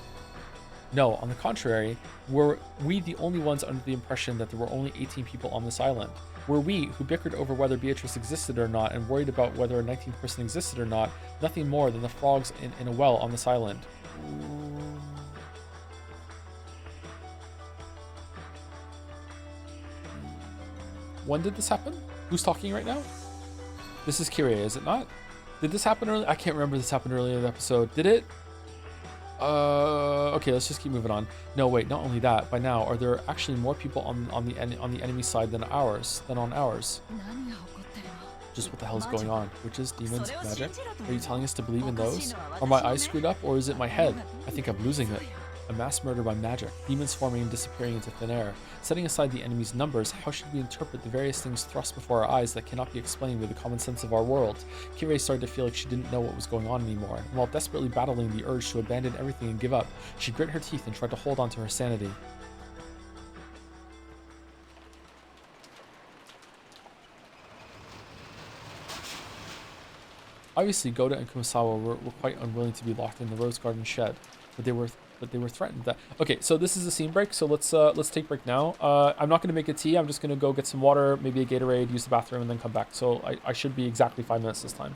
No, on the contrary, were we the only ones under the impression that there were only 18 people on this island? Were we, who bickered over whether Beatrice existed or not and worried about whether a 19th person existed or not, nothing more than the frogs in a well on this island? When did this happen? Who's talking right now? This is Kirie, is it not? Did this happen earlier? I can't remember if this happened earlier in the episode. Did it? Okay, let's just keep moving on. No, wait, not only that. By now, are there actually more people on the enemy side than on ours? Just what the hell is going on? Witches, demons, magic? Are you telling us to believe in those? Are my eyes screwed up, or is it my head? I think I'm losing it. A mass murder by magic, demons forming and disappearing into thin air. Setting aside the enemy's numbers, how should we interpret the various things thrust before our eyes that cannot be explained with the common sense of our world? Kirie started to feel like she didn't know what was going on anymore, and while desperately battling the urge to abandon everything and give up, she grit her teeth and tried to hold on to her sanity. Obviously, Goda and Kumasawa were quite unwilling to be locked in the Rose Garden shed, but they were threatened that. Okay, so this is a scene break, so let's take a break now. I'm not going to make a tea. I'm just going to go get some water, maybe a Gatorade, use the bathroom, and then come back. So I should be exactly 5 minutes this time.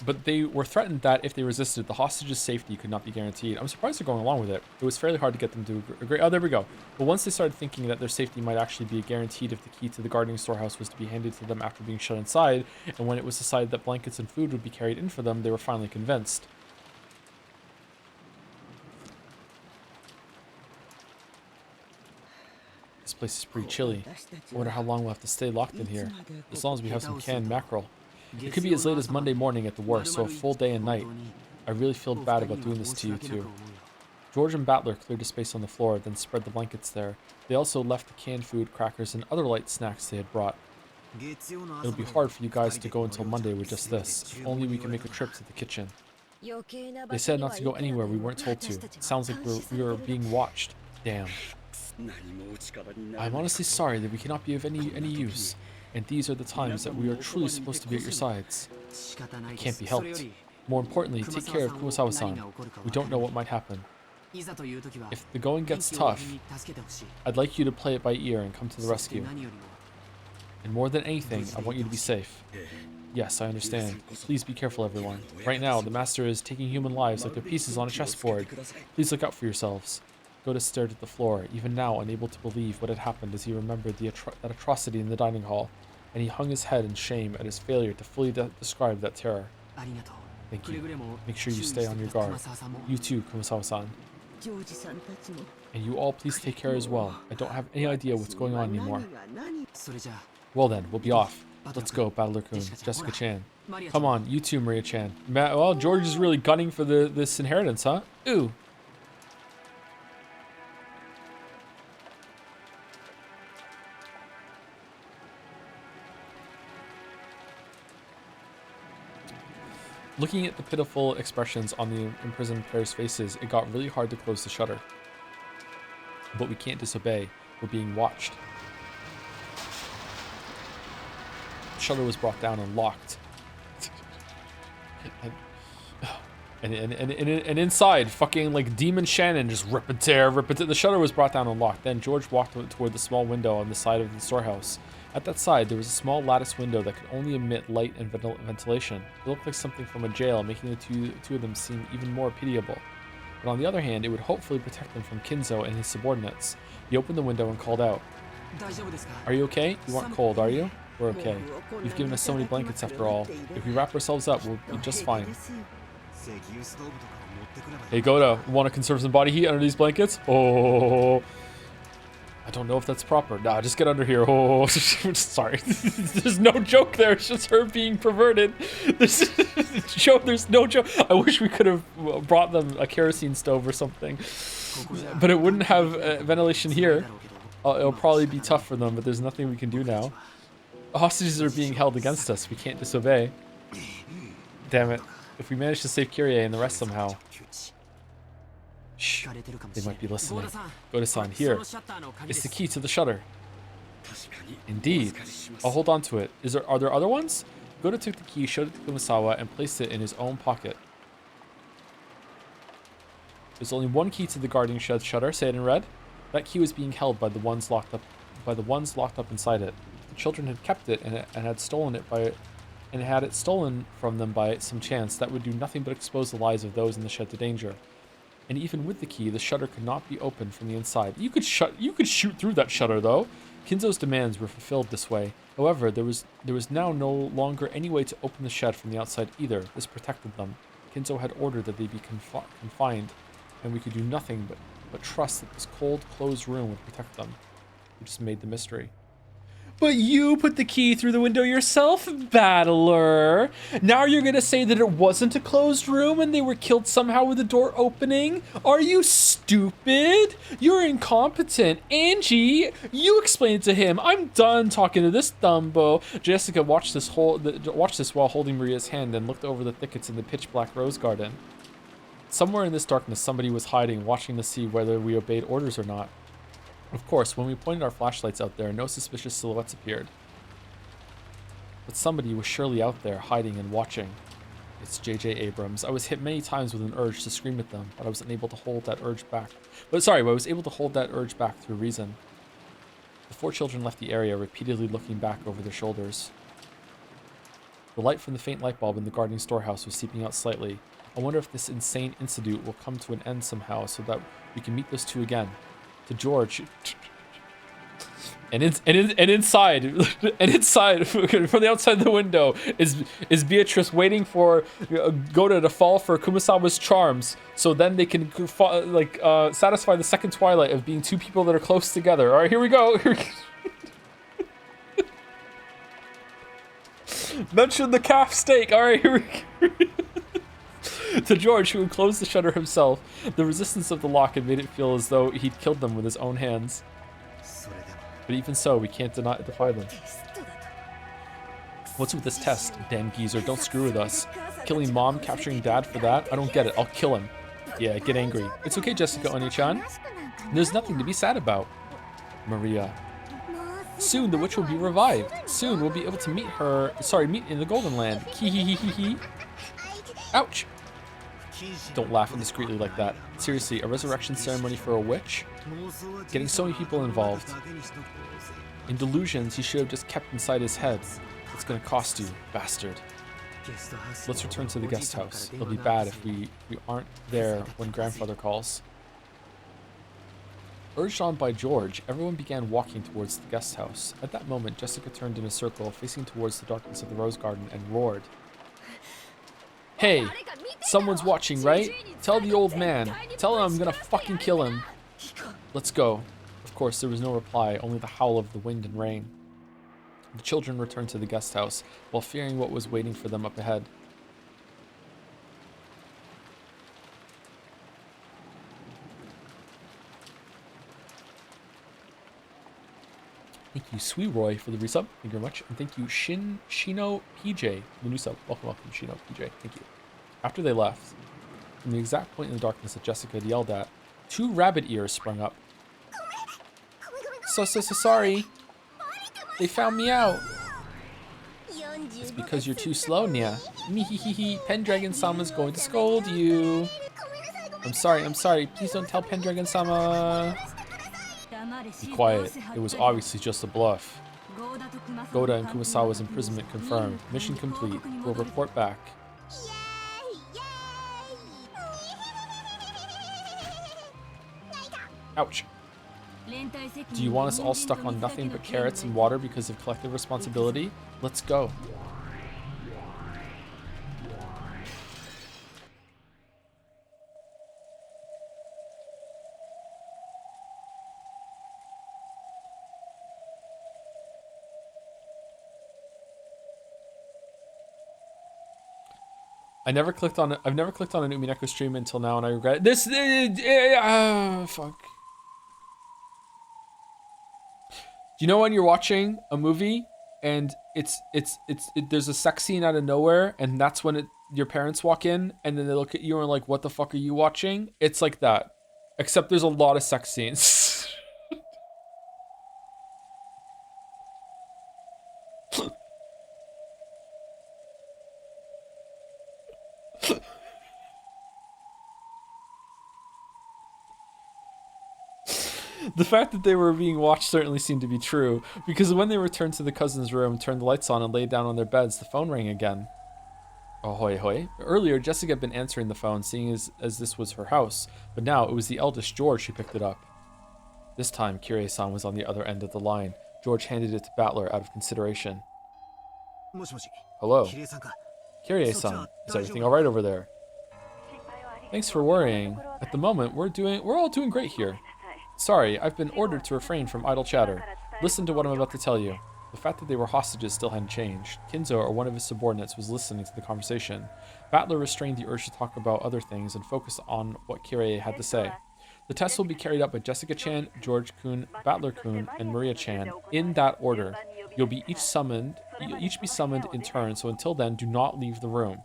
but they were threatened that if they resisted, the hostages' safety could not be guaranteed. I'm surprised they're going along with it. It was fairly hard to get them to agree. Oh, there we go. But once they started thinking that their safety might actually be guaranteed if the key to the guarding storehouse was to be handed to them after being shut inside, and when it was decided that blankets and food would be carried in for them, they were finally convinced. This place is pretty chilly. I wonder how long we'll have to stay locked in here. As long as we have some canned mackerel. It could be as late as Monday morning at the worst, so a full day and night. I really feel bad about doing this to you two. George and Battler cleared a space on the floor, then spread the blankets there. They also left the canned food, crackers, and other light snacks they had brought. It'll be hard for you guys to go until Monday with just this. If only we can make a trip to the kitchen. They said not to go anywhere we weren't told to. It sounds like we were being watched. Damn. I'm honestly sorry that we cannot be of any use, and these are the times that we are truly supposed to be at your sides. It can't be helped. More importantly, take care of Kumasawa-san. We don't know what might happen. If the going gets tough, I'd like you to play it by ear and come to the rescue. And more than anything, I want you to be safe. Yes, I understand. Please be careful, everyone. Right now, the master is taking human lives like they're pieces on a chessboard. Please look out for yourselves. Goda stared at the floor, even now unable to believe what had happened as he remembered that atrocity in the dining hall, and he hung his head in shame at his failure to fully describe that terror. Thank you. Make sure you stay on your guard. You too, Kumasawa-san. And you all please take care as well. I don't have any idea what's going on anymore. Well then, we'll be off. Let's go, Battler-kun, Jessica-chan. Come on, you too, Maria-chan. Well, George is really gunning for this inheritance, huh? Ooh. Looking at the pitiful expressions on the imprisoned pair's faces, it got really hard to close the shutter. But we can't disobey. We're being watched. The shutter was brought down and locked. and inside, fucking like Demon Shannon just rip and tear. The shutter was brought down and locked. Then George walked toward the small window on the side of the storehouse. At that side, there was a small lattice window that could only emit light and ventilation. It looked like something from a jail, making the two of them seem even more pitiable. But on the other hand, it would hopefully protect them from Kinzo and his subordinates. He opened the window and called out. Are you okay? You aren't cold, are you? We're okay. You've given us so many blankets after all. If we wrap ourselves up, we'll be just fine. Hey, Goda, want to conserve some body heat under these blankets? Oh... I don't know if that's proper. Nah, just get under here. Oh, sorry. There's no joke there. It's just her being perverted. There's no joke. I wish we could have brought them a kerosene stove or something. But it wouldn't have ventilation here. It'll probably be tough for them, but there's nothing we can do now. Hostages are being held against us. We can't disobey. Damn it. If we manage to save Kyrie and the rest somehow. Shh, they might be listening. Goda-san, here. It's the key to the shutter. Indeed. I'll hold on to it. Are there other ones? Goda took the key, showed it to Kumasawa, and placed it in his own pocket. There's only one key to the guarding shed shutter, say it in red. That key was being held by the ones locked up inside it. The children had kept it and had stolen it had it stolen from them by some chance, that would do nothing but expose the lives of those in the shed to danger. And even with the key, the shutter could not be opened from the inside. You could shoot through that shutter, though. Kinzo's demands were fulfilled this way. However, there was now no longer any way to open the shed from the outside either. This protected them. Kinzo had ordered that they be confined, and we could do nothing but trust that this cold, closed room would protect them. We just made the mystery. But you put the key through the window yourself, Battler. Now you're gonna say that it wasn't a closed room and they were killed somehow with the door opening? Are you stupid? You're incompetent. Angie, you explain it to him. I'm done talking to this Dumbo. Jessica watched this while holding Maria's hand and looked over the thickets in the pitch black rose garden. Somewhere in this darkness, somebody was hiding, watching to see whether we obeyed orders or not. Of course, when we pointed our flashlights out there, no suspicious silhouettes appeared. But somebody was surely out there, hiding and watching. It's J.J. Abrams. I was hit many times with an urge to scream at them, but I was unable to hold that urge back. I was able to hold that urge back through reason. The four children left the area, repeatedly looking back over their shoulders. The light from the faint light bulb in the gardening storehouse was seeping out slightly. I wonder if this insane incident will come to an end somehow so that we can meet those two again. To George... And inside, and inside, from the outside the window, is Beatrice waiting for Goda to fall for Kumasawa's charms, so then they can satisfy the second twilight of being two people that are close together. All right, here we go. Mention the calf steak. All right, here we go. To George, who had closed the shutter himself, the resistance of the lock had made it feel as though he'd killed them with his own hands. But even so, we can't defy them. What's with this test? Damn geezer, don't screw with us. Killing mom, capturing dad for that? I don't get it. I'll kill him. Yeah, get angry. It's okay, Jessica Oni-chan. There's nothing to be sad about. Maria. Soon the witch will be revived. Soon we'll be able to meet in the Golden Land. Hee. Ouch. Don't laugh indiscreetly like that. Seriously, a resurrection ceremony for a witch? Getting so many people involved. In delusions he should have just kept inside his head. It's gonna cost you, bastard. Let's return to the guest house. It'll be bad if we aren't there when grandfather calls. Urged on by George, everyone began walking towards the guest house. At that moment, Jessica turned in a circle, facing towards the darkness of the rose garden, and roared. Hey, someone's watching, right? Tell the old man. Tell him I'm gonna fucking kill him. Let's go. Of course, there was no reply, only the howl of the wind and rain. The children returned to the guest house, while fearing what was waiting for them up ahead. Thank you, Sweeroy, for the resub. Thank you very much. And thank you, Shino PJ, the new sub. Welcome, Shino PJ. Thank you. After they left, from the exact point in the darkness that Jessica had yelled at, 2 rabbit ears sprung up. So sorry. They found me out. It's because you're too slow, Nya. Mihihihi, Pendragon-sama's going to scold you. I'm sorry. Please don't tell Pendragon-sama. Be quiet. It was obviously just a bluff. Goda and Kumasawa's imprisonment confirmed. Mission complete. We'll report back. Ouch. Do you want us all stuck on nothing but carrots and water because of collective responsibility? Let's go. I've never clicked on an Umineko stream until now, and I regret it. This. Fuck. Do you know when you're watching a movie and there's a sex scene out of nowhere, and that's when your parents walk in, and then they look at you and are like, "What the fuck are you watching?" It's like that, except there's a lot of sex scenes. The fact that they were being watched certainly seemed to be true, because when they returned to the cousin's room, turned the lights on, and laid down on their beds, the phone rang again. Ahoy hoy. Earlier, Jessica had been answering the phone, seeing as this was her house, but now it was the eldest George who picked it up. This time, Kirie-san was on the other end of the line. George handed it to Battler out of consideration. Hello. Kirie-san, is everything alright over there? Thanks for worrying. At the moment, we're all doing great here. Sorry, I've been ordered to refrain from idle chatter. Listen to what I'm about to tell you. The fact that they were hostages still hadn't changed. Kinzo, or one of his subordinates, was listening to the conversation. Battler restrained the urge to talk about other things and focused on what Kirie had to say. The test will be carried out by Jessica-chan, George-kun, Battler-kun, and Maria-chan, in that order. You'll each be summoned in turn, so until then, do not leave the room.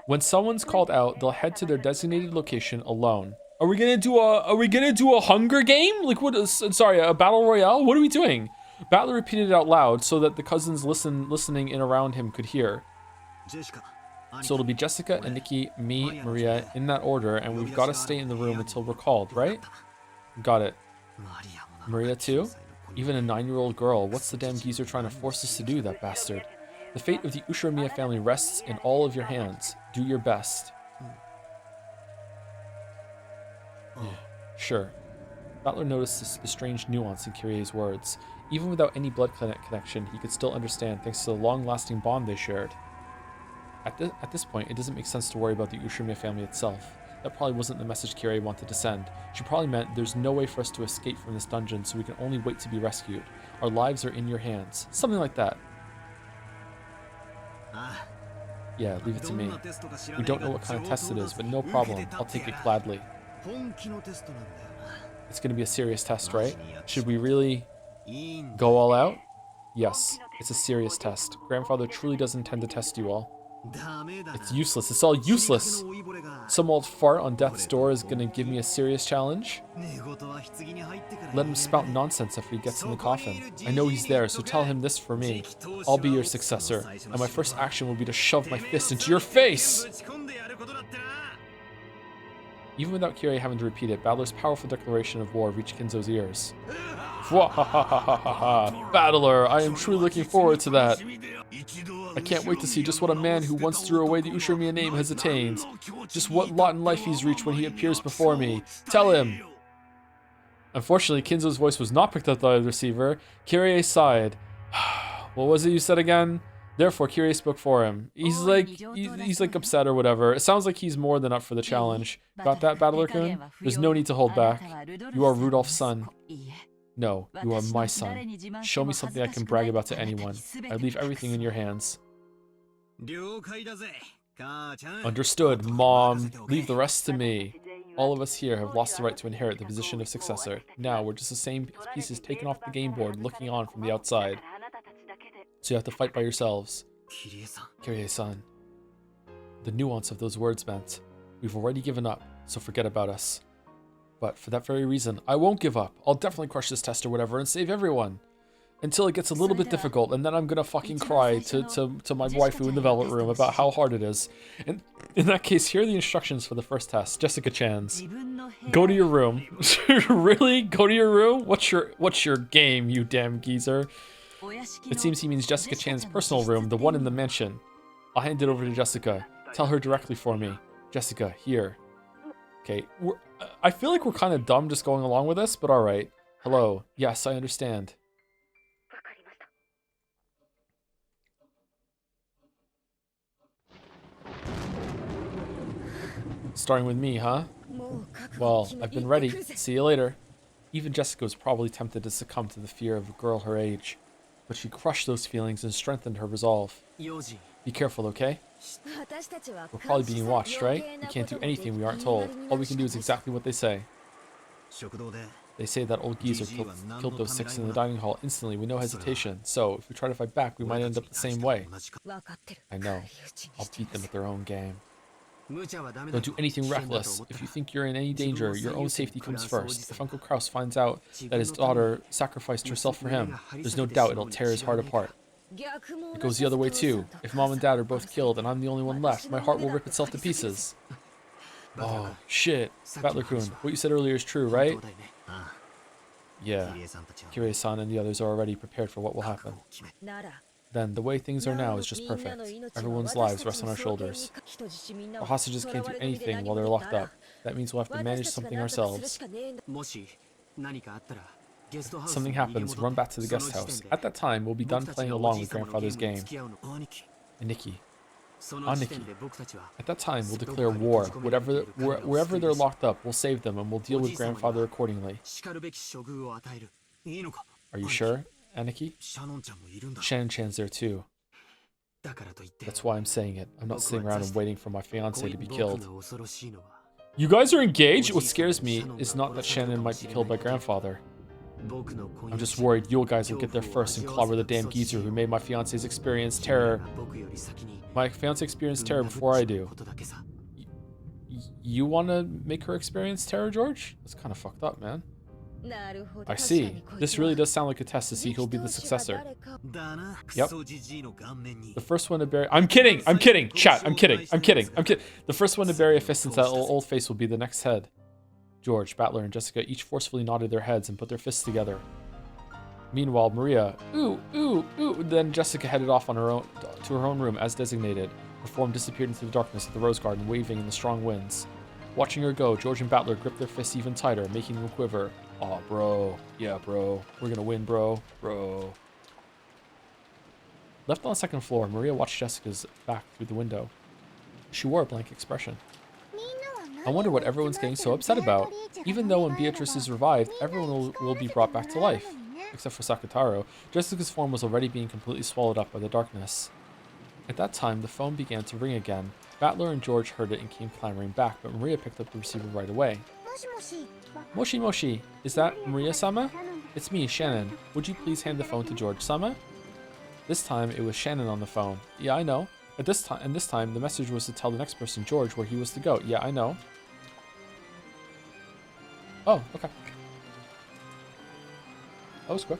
When someone's called out, they'll head to their designated location alone. Are we gonna do a Hunger Game? Like what? Sorry, a battle royale? What are we doing? Battler repeated it out loud so that the cousins listening in around him could hear. So it'll be Jessica and Nikki, me, Maria, in that order, and we've got to stay in the room until we're called, right? Got it. Maria too? Even a 9-year-old girl. What's the damn geezer trying to force us to do, that bastard? The fate of the Ushiromiya family rests in all of your hands. Do your best. Yeah, sure. Battler noticed the strange nuance in Kyrie's words. Even without any blood connection, he could still understand thanks to the long-lasting bond they shared. At this point, it doesn't make sense to worry about the Ushiromiya family itself. That probably wasn't the message Kyrie wanted to send. She probably meant there's no way for us to escape from this dungeon, so we can only wait to be rescued. Our lives are in your hands. Something like that. Yeah, leave it to me. We don't know what kind of test it is, but no problem. I'll take it gladly. It's going to be a serious test, right? Should we really go all out? Yes, it's a serious test. Grandfather truly does intend to test you all. It's useless. It's all useless. Some old fart on death's door is going to give me a serious challenge. Let him spout nonsense after he gets in the coffin. I know he's there, so tell him this for me. I'll be your successor, and my first action will be to shove my fist into your face! Even without Kyrie having to repeat it, Battler's powerful declaration of war reached Kinzo's ears. Battler, I am truly looking forward to that. I can't wait to see just what a man who once threw away the Ushiromiya name has attained. Just what lot in life he's reached when he appears before me. Tell him! Unfortunately, Kinzo's voice was not picked up by the receiver. Kyrie sighed. What was it you said again? Therefore, Kyrie spoke for him. He's like upset or whatever. It sounds like he's more than up for the challenge. Got that, Battler-kun? There's no need to hold back. You are Rudolph's son. No, you are my son. Show me something I can brag about to anyone. I leave everything in your hands. Understood, Mom. Leave the rest to me. All of us here have lost the right to inherit the position of successor. Now, we're just the same pieces taken off the game board looking on from the outside. So you have to fight by yourselves. Kyrie-san. The nuance of those words meant, we've already given up, so forget about us. But for that very reason, I won't give up. I'll definitely crush this test or whatever and save everyone. Until it gets a little bit difficult, and then I'm gonna fucking cry to my waifu in the Velvet Room about how hard it is. And in that case, here are the instructions for the first test. Jessica Chan's. Go to your room. Really? Go to your room? What's your game, you damn geezer? It seems he means Jessica Chan's personal room, the one in the mansion. I'll hand it over to Jessica. Tell her directly for me. Jessica, here. Okay, I feel like we're kind of dumb just going along with this, but alright. Hello. Yes, I understand. Starting with me, huh? Well, I've been ready. See you later. Even Jessica was probably tempted to succumb to the fear of a girl her age, but she crushed those feelings and strengthened her resolve. Be careful, okay? We're probably being watched, right? We can't do anything we aren't told. All we can do is exactly what they say. They say that old geezer killed those 6 in the dining hall instantly with no hesitation, so if we try to fight back, we might end up the same way. I know. I'll beat them at their own game. Don't do anything reckless. If you think you're in any danger, your own safety comes first. If Uncle Kraus finds out that his daughter sacrificed herself for him, there's no doubt it'll tear his heart apart. It goes the other way too. If Mom and Dad are both killed and I'm the only one left, my heart will rip itself to pieces. Oh, shit. Battler-kun, what you said earlier is true, right? Yeah. Kyrie-san and the others are already prepared for what will happen. Then, the way things are now is just perfect. Everyone's lives rest on our shoulders. The hostages can't do anything while they're locked up. That means we'll have to manage something ourselves. If something happens, run back to the guest house. At that time, we'll be done playing along with Grandfather's game. Aniki. At that time, we'll declare war. Wherever they're locked up, we'll save them and we'll deal with Grandfather accordingly. Are you sure, Aniki? Shannon-chan's there too. That's why I'm saying it. I'm not sitting around and waiting for my fiancé to be killed. You guys are engaged? What scares me is not that Shannon might be killed by Grandfather. I'm just worried you guys will get there first and clobber the damn geezer who made my fiancé's experience terror. My fiancé experienced terror before I do. You want to make her experience terror, George? That's kind of fucked up, man. I see. This really does sound like a test to see who'll be the successor. Yep. The first one to bury... I'm kidding! I'm kidding! Chat, I'm kidding! I'm kidding! I'm kidding! The first one to bury a fist into that old face will be the next head. George, Battler, and Jessica each forcefully nodded their heads and put their fists together. Meanwhile, Maria, ooh, ooh, ooh. Then Jessica headed off on her own to her own room as designated. Her form disappeared into the darkness of the rose garden, waving in the strong winds. Watching her go, George and Battler gripped their fists even tighter, making them quiver. Aw, bro. Yeah, bro. We're gonna win, bro. Bro. Left on the second floor, Maria watched Jessica's back through the window. She wore a blank expression. I wonder what everyone's getting so upset about. Even though when Beatrice is revived, everyone will be brought back to life. Except for Sakataro, Jessica's form was already being completely swallowed up by the darkness. At that time, the phone began to ring again. Battler and George heard it and came clamoring back, but Maria picked up the receiver right away. Moshi Moshi, is that Maria-sama? It's me, Shannon. Would you please hand the phone to George-sama? This time, it was Shannon on the phone. Yeah, I know. This time, the message was to tell the next person, George, where he was to go. Yeah, I know. Oh, okay. That was quick.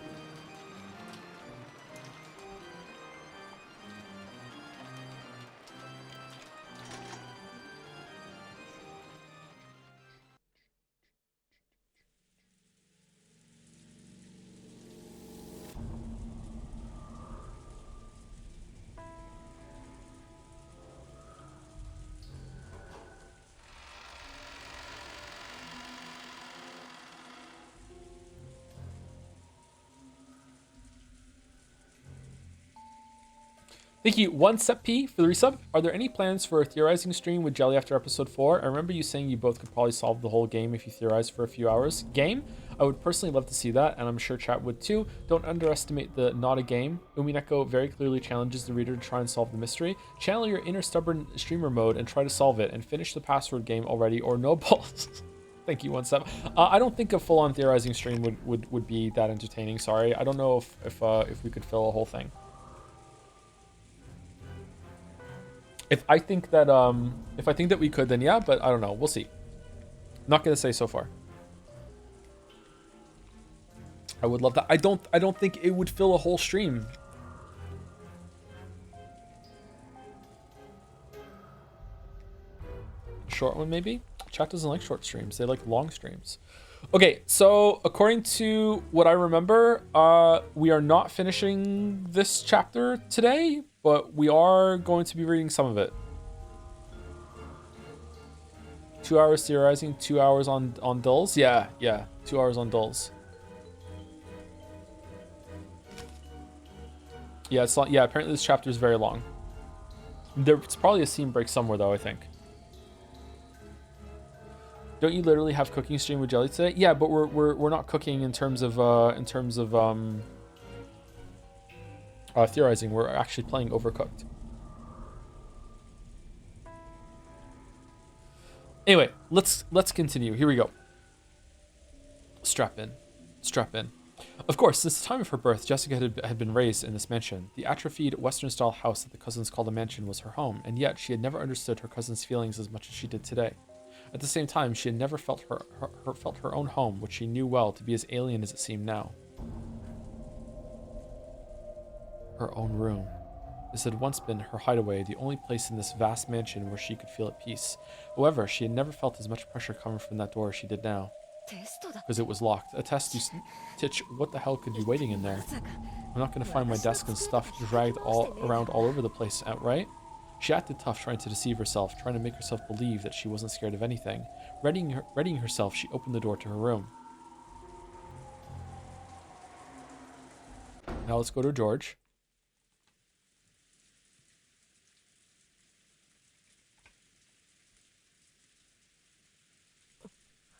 Thank you, 1SEP for the resub. Are there any plans for a theorizing stream with Jelly after episode 4? I remember you saying you both could probably solve the whole game if you theorize for a few hours. Game? I would personally love to see that, and I'm sure chat would too. Don't underestimate the not a game. Umineko very clearly challenges the reader to try and solve the mystery. Channel your inner stubborn streamer mode and try to solve it, and finish the password game already, or no balls. Thank you, 1SEP. I don't think a full-on theorizing stream would be that entertaining. Sorry, I don't know if we could fill a whole thing. If I think that we could, then yeah, but I don't know. We'll see. Not gonna say so far. I would love that. I don't think it would fill a whole stream. Short one maybe? Chat doesn't like short streams. They like long streams. Okay, so according to what I remember, we are not finishing this chapter today, but we are going to be reading some of it. 2 hours theorizing, 2 hours on dulls. Yeah, 2 hours on dulls. Yeah, it's not. Yeah, apparently this chapter is very long. It's probably a scene break somewhere though, I think. Don't you literally have cooking stream with Jelly today? Yeah, but we're not cooking in terms of theorizing. We're actually playing Overcooked. Anyway, let's continue. Here we go. Strap in. Of course, since the time of her birth, Jessica had been raised in this mansion. The atrophied Western-style house that the cousins called a mansion was her home, and yet she had never understood her cousin's feelings as much as she did today. At the same time, she had never felt her own home, which she knew well to be as alien as it seemed now. Her own room. This had once been her hideaway, the only place in this vast mansion where she could feel at peace. However, she had never felt as much pressure coming from that door as she did now. Because it was locked. A test, Titch, what the hell could be waiting in there? I'm not going to find my desk and stuff dragged around all over the place, right? She acted tough, trying to deceive herself, trying to make herself believe that she wasn't scared of anything. Readying herself, she opened the door to her room. Now let's go to George.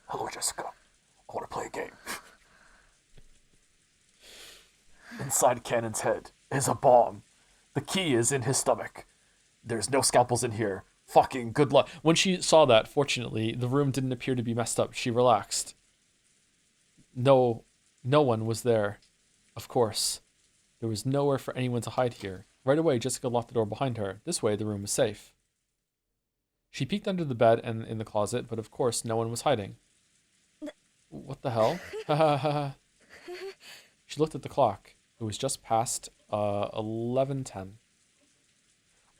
Hello, Jessica. I want to play a game. Inside Cannon's head is a bomb. The key is in his stomach. There's no scalpels in here. Fucking good luck. When she saw that, fortunately, the room didn't appear to be messed up. She relaxed. No one was there. Of course. There was nowhere for anyone to hide here. Right away, Jessica locked the door behind her. This way, the room was safe. She peeked under the bed and in the closet, but of course, no one was hiding. What the hell? She looked at the clock. It was just past 11:10.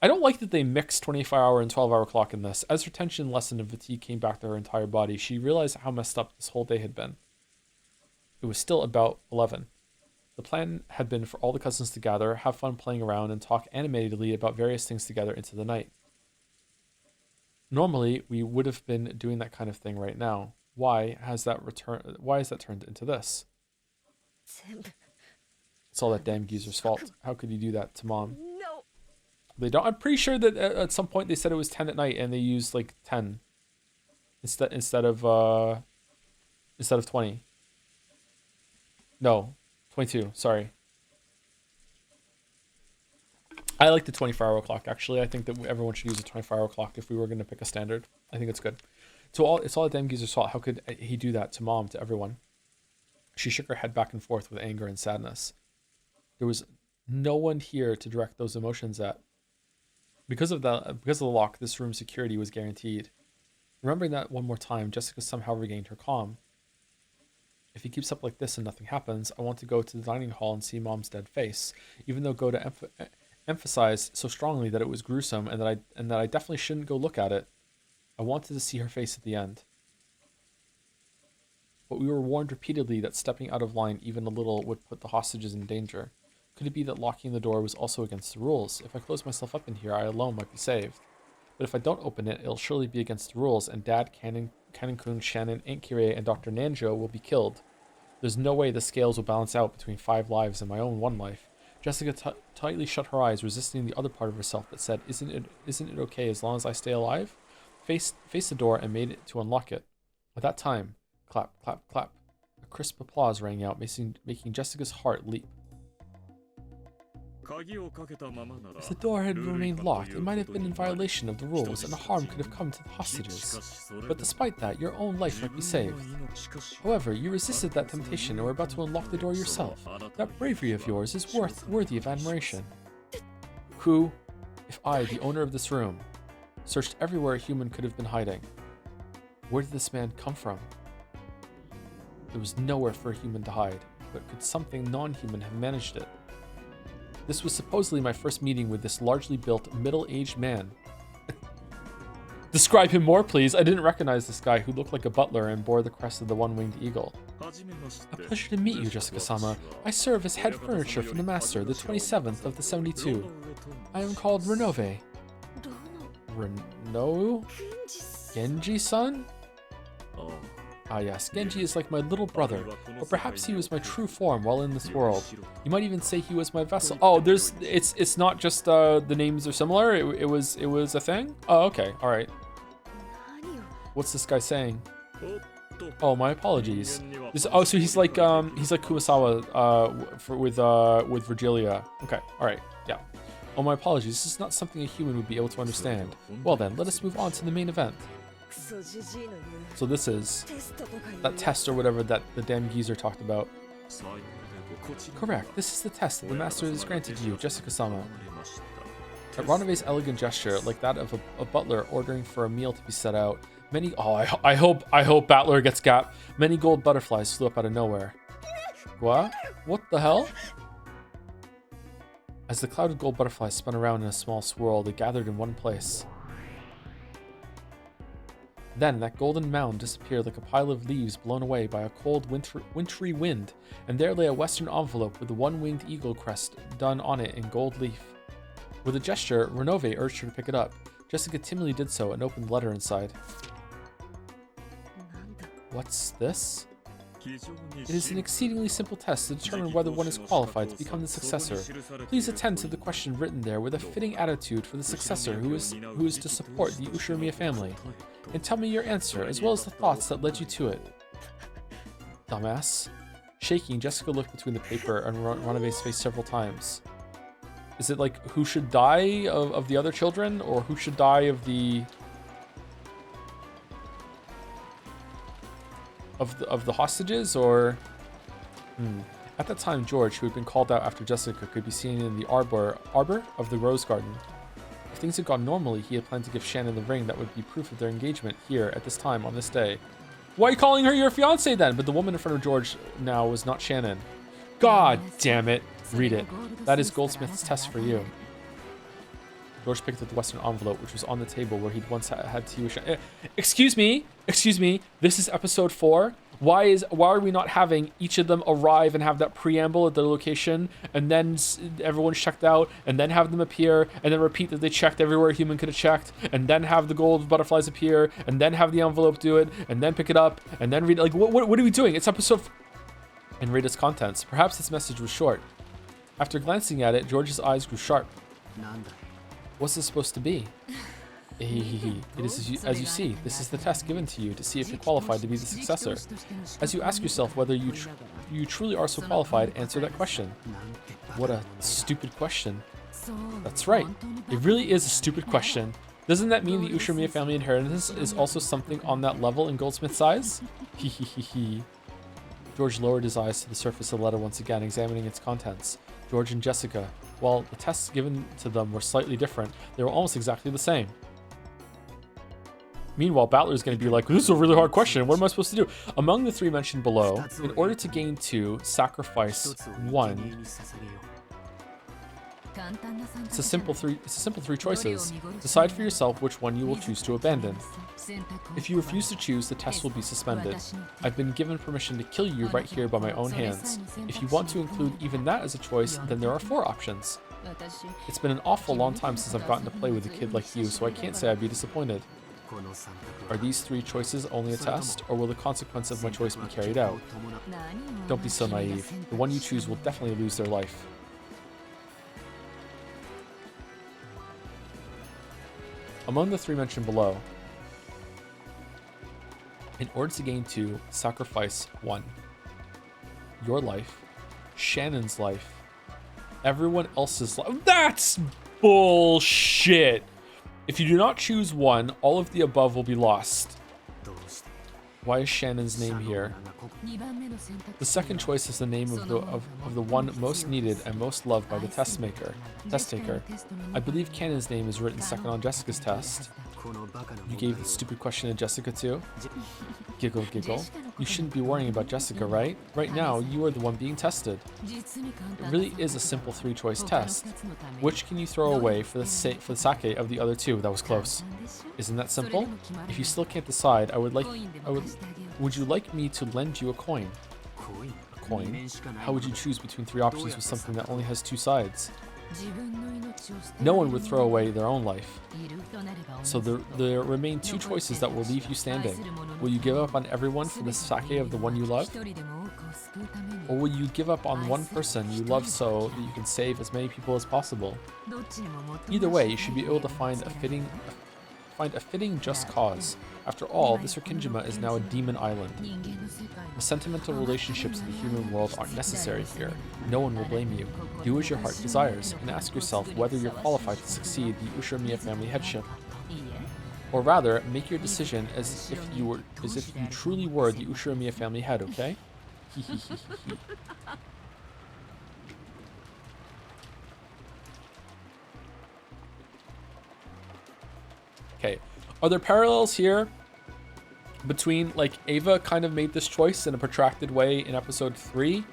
I don't like that they mixed 24-hour and 12-hour clock in this. As her tension lessened and fatigue came back to her entire body, she realized how messed up this whole day had been. It was still about 11. The plan had been for all the cousins to gather, have fun playing around, and talk animatedly about various things together into the night. Normally, we would have been doing that kind of thing right now. Why has that turned into this? It's all that damn geezer's fault. How could he do that to Mom? No. They don't. I'm pretty sure that at some point they said it was 10 at night, and they used like 10 instead of 20. No, 22. Sorry. I like the 24-hour clock. Actually, I think that everyone should use a 24-hour clock if we were going to pick a standard. I think it's good. It's all that damn geezer's fault. How could he do that to Mom, to everyone? She shook her head back and forth with anger and sadness. There was no one here to direct those emotions at. Because of the lock, this room's security was guaranteed. Remembering that one more time, Jessica somehow regained her calm. If he keeps up like this and nothing happens, I want to go to the dining hall and see Mom's dead face, even though Goda emphasized so strongly that it was gruesome and that I definitely shouldn't go look at it. I wanted to see her face at the end. But we were warned repeatedly that stepping out of line even a little would put the hostages in danger. Could it be that locking the door was also against the rules? If I close myself up in here, I alone might be saved. But if I don't open it, it'll surely be against the rules, and Dad, Canon-kun, Shannon, Aunt Kirei, and Dr. Nanjo will be killed. There's no way the scales will balance out between 5 lives and my own 1 life. Jessica tightly shut her eyes, resisting the other part of herself that said, Isn't it okay as long as I stay alive? Faced the door and made it to unlock it. At that time, clap, clap, clap. A crisp applause rang out, making Jessica's heart leap. If the door had remained locked, it might have been in violation of the rules and harm could have come to the hostages. But despite that, your own life might be saved. However, you resisted that temptation and were about to unlock the door yourself. That bravery of yours is worthy of admiration. Who, if I, the owner of this room, searched everywhere a human could have been hiding? Where did this man come from? There was nowhere for a human to hide, but could something non-human have managed it? This was supposedly my first meeting with this largely built, middle-aged man. Describe him more, please. I didn't recognize this guy who looked like a butler and bore the crest of the one-winged eagle. A pleasure to meet you, Jessica-sama. I serve as head furniture for the master, the 27th of the 72. I am called Renove. Reno? Genji-san? Ah yes, Genji is like my little brother, or perhaps he was my true form while in this world. You might even say he was my vessel. Oh, it's not just the names are similar. It was a thing. Oh, okay, all right. What's this guy saying? Oh, my apologies. So he's like Kumasawa with Virgilia. Okay, all right, yeah. Oh, my apologies. This is not something a human would be able to understand. Well then, let us move on to the main event. So this is that test or whatever that the damn geezer talked about. Correct. This is the test that the master has granted you, Jessica-sama. At Ranove's elegant gesture, like that of a butler ordering for a meal to be set out, I hope Battler gets gap. Many gold butterflies flew up out of nowhere. What? What the hell? As the clouded gold butterflies spun around in a small swirl, they gathered in one place. Then that golden mound disappeared like a pile of leaves blown away by a cold wintry wind, and there lay a western envelope with the one-winged eagle crest done on it in gold leaf. With a gesture, Renove urged her to pick it up. Jessica timidly did so and opened the letter inside. What's this? It is an exceedingly simple test to determine whether one is qualified to become the successor. Please attend to the question written there with a fitting attitude for the successor who is to support the Ushiromiya family. And tell me your answer, as well as the thoughts that led you to it. Dumbass. Shaking, Jessica looked between the paper and Ranove's face several times. Is it like who should die of the other children, or who should die of the hostages, or At that time, George, who had been called out after Jessica, could be seen in the arbor of the rose garden. If things had gone normally, he had planned to give Shannon the ring that would be proof of their engagement here at this time on this day. Why are you calling her your fiancée then? But the woman in front of George now was not Shannon. God damn it. Read it. That is Goldsmith's test for you. George picked up the Western envelope, which was on the table where he'd once had tea with Excuse me. This is episode 4. Why are we not having each of them arrive and have that preamble at their location, and then everyone's checked out, and then have them appear, and then repeat that they checked everywhere a human could have checked, and then have the gold butterflies appear, and then have the envelope do it, and then pick it up, and then read it? Like, what are we doing? It's episode and read its contents. Perhaps this message was short. After glancing at it, George's eyes grew sharp. What's this supposed to be? It is as you see. This is the test given to you to see if you're qualified to be the successor. As you ask yourself whether you truly are so qualified, answer that question. What a stupid question. That's right. It really is a stupid question. Doesn't that mean the Ushiromiya family inheritance is also something on that level in Goldsmith's eyes? George lowered his eyes to the surface of the letter once again, examining its contents. George and Jessica. While the tests given to them were slightly different, they were almost exactly the same. Meanwhile, Battler's going to be like, this is a really hard question. What am I supposed to do? Among the 3 mentioned below, in order to gain 2, sacrifice 1. It's a simple three choices. Decide for yourself which one you will choose to abandon. If you refuse to choose, the test will be suspended. I've been given permission to kill you right here by my own hands. If you want to include even that as a choice, then there are 4 options. It's been an awful long time since I've gotten to play with a kid like you, so I can't say I'd be disappointed. Are these 3 choices only a test, or will the consequence of my choice be carried out? Don't be so naive. The one you choose will definitely lose their life. Among the 3 mentioned below, in order to gain 2, sacrifice 1. Your life, Shannon's life, everyone else's life. That's bullshit! If you do not choose 1, all of the above will be lost. Why is Shannon's name here? The second choice is the name of the one most needed and most loved by the test taker. I believe Cannon's name is written second on Jessica's test. You gave the stupid question to Jessica too? Giggle, giggle. You shouldn't be worrying about Jessica, right? Right now, you are the one being tested. It really is a simple 3-choice test. Which can you throw away for the sake of the other 2? That was close. Isn't that simple? If you still can't decide, would you like me to lend you a coin? A coin? How would you choose between 3 options with something that only has 2 sides? No one would throw away their own life. So there remain 2 choices that will leave you standing. Will you give up on everyone for the sake of the one you love? Or will you give up on one person you love so that you can save as many people as possible? Either way, you should be able to find a fitting just cause. After all, this Rikinjima is now a demon island. The sentimental relationships of the human world aren't necessary here. No one will blame you. Do as your heart desires, and ask yourself whether you're qualified to succeed the Ushiromiya family headship. Or rather, make your decision as if you truly were the Ushiromiya family head, okay? Okay, are there parallels here between, like, Ava kind of made this choice in a protracted way in episode 3?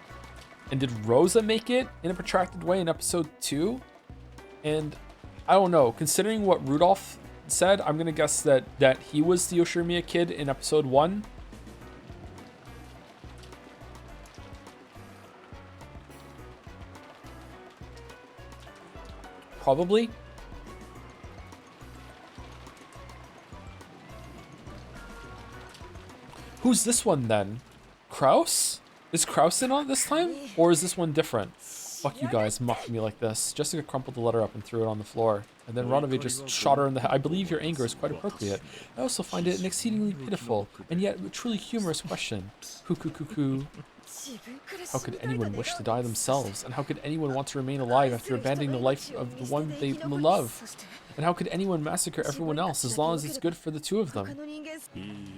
And did Rosa make it in a protracted way in episode 2? And I don't know, considering what Rudolph said, I'm gonna guess that he was the Ushiromiya kid in episode 1. Probably. Who's this one then? Kraus? Is Kraus in on it this time? Or is this one different? Fuck you guys, mocking me like this. Jessica crumpled the letter up and threw it on the floor. And then Ranove just shot her in the head. I believe your anger is quite appropriate. I also find it an exceedingly pitiful, and yet a truly humorous question. Cuckoo. How could anyone wish to die themselves? And how could anyone want to remain alive after abandoning the life of the one they love? And how could anyone massacre everyone else as long as it's good for the 2 of them?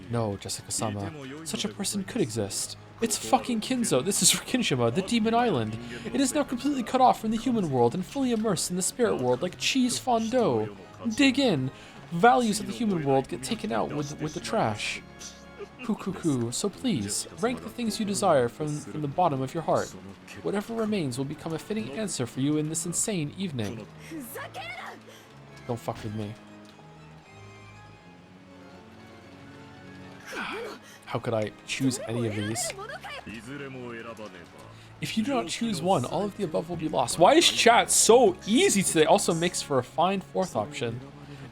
No, Jessica-sama. Such a person could exist. It's fucking Kinzo. This is Rikinshima, the demon island. It is now completely cut off from the human world and fully immersed in the spirit world like cheese fondue. Dig in. Values of the human world get taken out with the trash. Cuckoo. So please, rank the things you desire from the bottom of your heart. Whatever remains will become a fitting answer for you in this insane evening. Don't fuck with me. How could I choose any of these? If you do not choose one, all of the above will be lost. Why is chat so easy today? Also makes for a fine fourth option.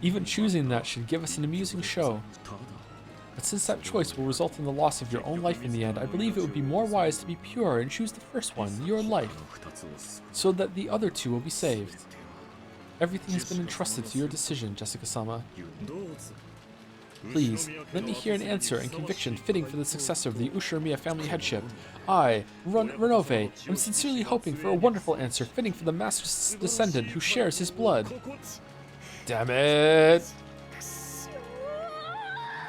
Even choosing that should give us an amusing show. But since that choice will result in the loss of your own life in the end, I believe it would be more wise to be pure and choose the first one, your life, so that the other two will be saved. Everything has been entrusted to your decision, Jessica-sama. Please, let me hear an answer and conviction fitting for the successor of the Ushiramiya family headship. I, Renove, am sincerely hoping for a wonderful answer fitting for the master's descendant who shares his blood. Damn it!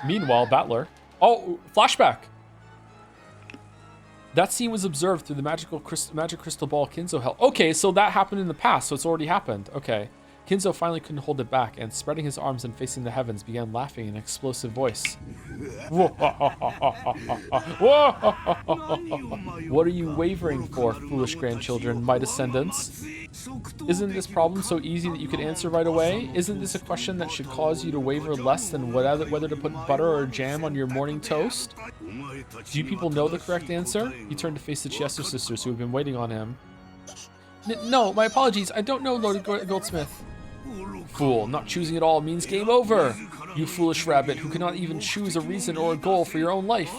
Meanwhile, Battler. Oh, flashback! That scene was observed through the magic crystal ball Kinzo held. Okay, so that happened in the past, so it's already happened. Okay. Kinzo finally couldn't hold it back, and spreading his arms and facing the heavens, began laughing in an explosive voice. What are you wavering for, foolish grandchildren, my descendants? Isn't this problem so easy that you could answer right away? Isn't this a question that should cause you to waver less than whether to put butter or jam on your morning toast? Do you people know the correct answer? He turned to face the Chiesto sisters who had been waiting on him. No, my apologies. I don't know, Lord Goldsmith. Fool, not choosing at all means game over. You foolish rabbit who cannot even choose a reason or a goal for your own life.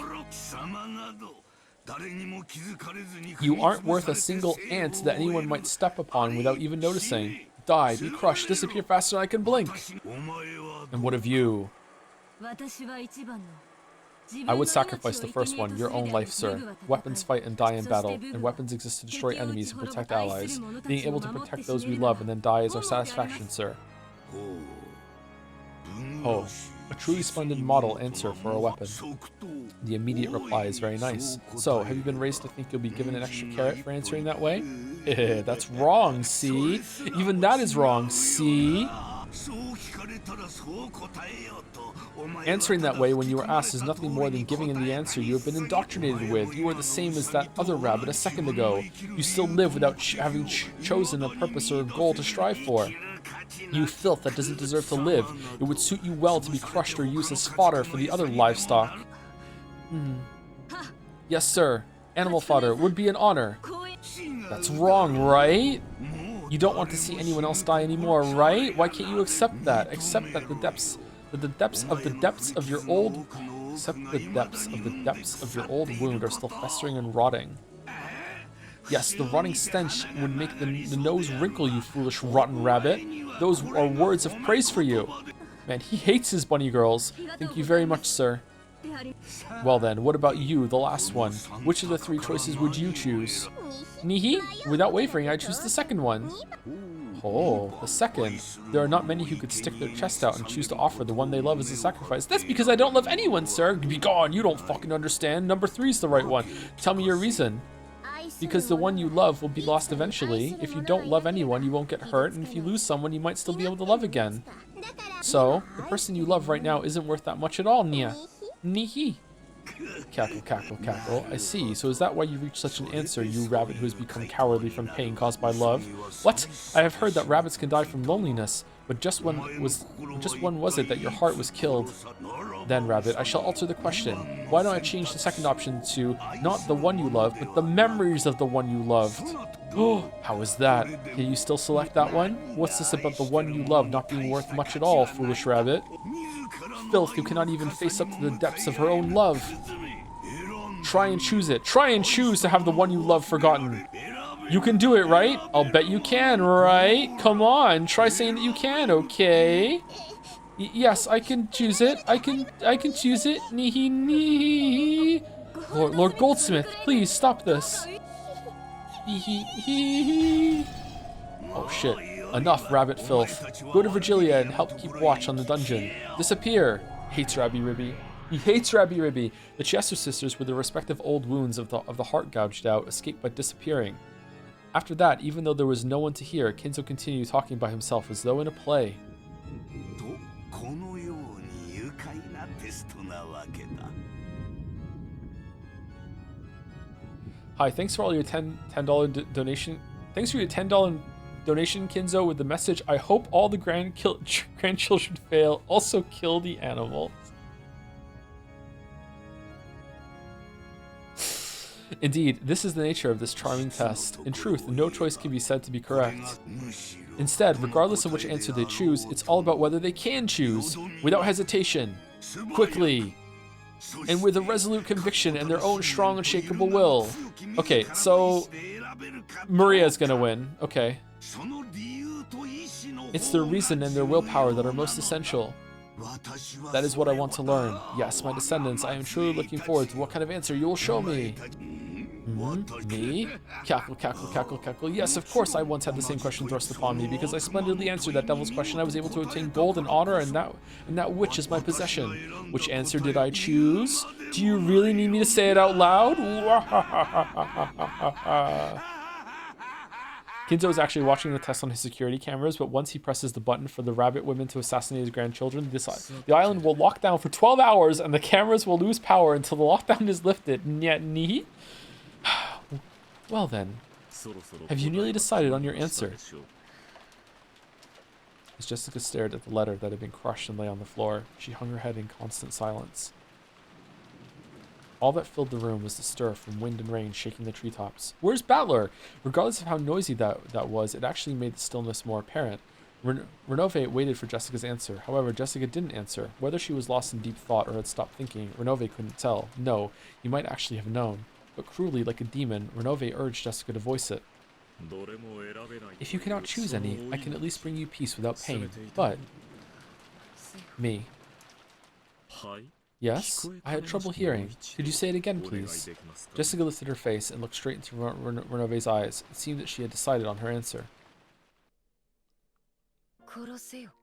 You aren't worth a single ant that anyone might step upon without even noticing. Die, be crushed, disappear faster than I can blink. And what of you? I would sacrifice the first one, your own life, sir. Weapons fight and die in battle, and weapons exist to destroy enemies and protect allies. Being able to protect those we love and then die is our satisfaction, sir. Oh, a truly splendid model answer for a weapon. The immediate reply is very nice. So, have you been raised to think you'll be given an extra carrot for answering that way? That's wrong, see? Even that is wrong, see? Answering that way when you were asked is nothing more than giving in the answer you have been indoctrinated with. You are the same as that other rabbit a second ago. You still live without having chosen a purpose or a goal to strive for. You filth that doesn't deserve to live. It would suit you well to be crushed or used as fodder for the other livestock. Yes, sir. Animal fodder would be an honor. That's wrong, right? You don't want to see anyone else die anymore, right? Why can't you accept that? Accept that the depths of your old wound are still festering and rotting. Yes, the rotting stench would make the nose wrinkle, you foolish rotten rabbit. Those are words of praise for you. Man, he hates his bunny girls. Thank you very much, sir. Well then, what about you, the last one? Which of the three choices would you choose? Nihi? Without wavering, I choose the second one. Oh, the second. There are not many who could stick their chest out and choose to offer the one they love as a sacrifice. That's because I don't love anyone, sir. Be gone, you don't fucking understand. Number 3 is the right one. Tell me your reason. Because the one you love will be lost eventually. If you don't love anyone, you won't get hurt, and if you lose someone, you might still be able to love again. So, the person you love right now isn't worth that much at all, Nia. Nihi. Cackle, cackle, cackle. I see. So is that why you reached such an answer, you rabbit who has become cowardly from pain caused by love? What? I have heard that rabbits can die from loneliness, but just when was it that your heart was killed? Then, rabbit, I shall alter the question. Why don't I change the second option to not the one you love, but the memories of the one you loved? Oh, how is that? Can you still select that one? What's this about the one you love not being worth much at all, foolish rabbit? Filth who cannot even face up to the depths of her own love. Try and choose it. Try and choose to have the one you love forgotten. You can do it, right? I'll bet you can, right? Come on, try saying that you can, okay? Yes, I can choose it. I can choose it. Nee. Lord Goldsmith, please stop this. Oh shit. Enough, rabbit filth. Go to Virgilia and help keep watch on the dungeon. Disappear. Hates Rabbi Ribby. He hates Rabbi Ribby. The Chiesto sisters, with their respective old wounds of the heart gouged out, escaped by disappearing. After that, even though there was no one to hear, Kinzo continued talking by himself as though in a play. Hi, thanks for all your $10 donation. Thanks for your $10 donation, Kinzo, with the message, I hope all the grandchildren fail. Also kill the animals. Indeed, this is the nature of this charming test. In truth, no choice can be said to be correct. Instead, regardless of which answer they choose, it's all about whether they can choose, without hesitation, quickly, and with a resolute conviction and their own strong, unshakable will. Okay, so Maria's gonna win. Okay. It's their reason and their willpower that are most essential. That is what I want to learn. Yes, my descendants, I am truly looking forward to what kind of answer you will show me. Me? Cackle, cackle, cackle, cackle. Yes, of course I once had the same question thrust upon me. Because I splendidly answered that devil's question, I was able to obtain gold and honor, and that which is my possession. Which answer did I choose? Do you really need me to say it out loud? Kinzo is actually watching the test on his security cameras, but once he presses the button for the rabbit women to assassinate his grandchildren, the island will lock down for 12 hours and the cameras will lose power until the lockdown is lifted. Nyet. Well then, have you nearly decided on your answer? As Jessica stared at the letter that had been crushed and lay on the floor, she hung her head in constant silence. All that filled the room was the stir from wind and rain shaking the treetops. Where's Battler? Regardless of how noisy that was, it actually made the stillness more apparent. Renove waited for Jessica's answer. However, Jessica didn't answer. Whether she was lost in deep thought or had stopped thinking, Renove couldn't tell. No, you might actually have known. But cruelly, like a demon, Renove urged Jessica to voice it. If you cannot choose any, I can at least bring you peace without pain. But... Me. Yes? I had trouble hearing. Could you say it again, please? Jessica lifted her face and looked straight into Renove's eyes. It seemed that she had decided on her answer.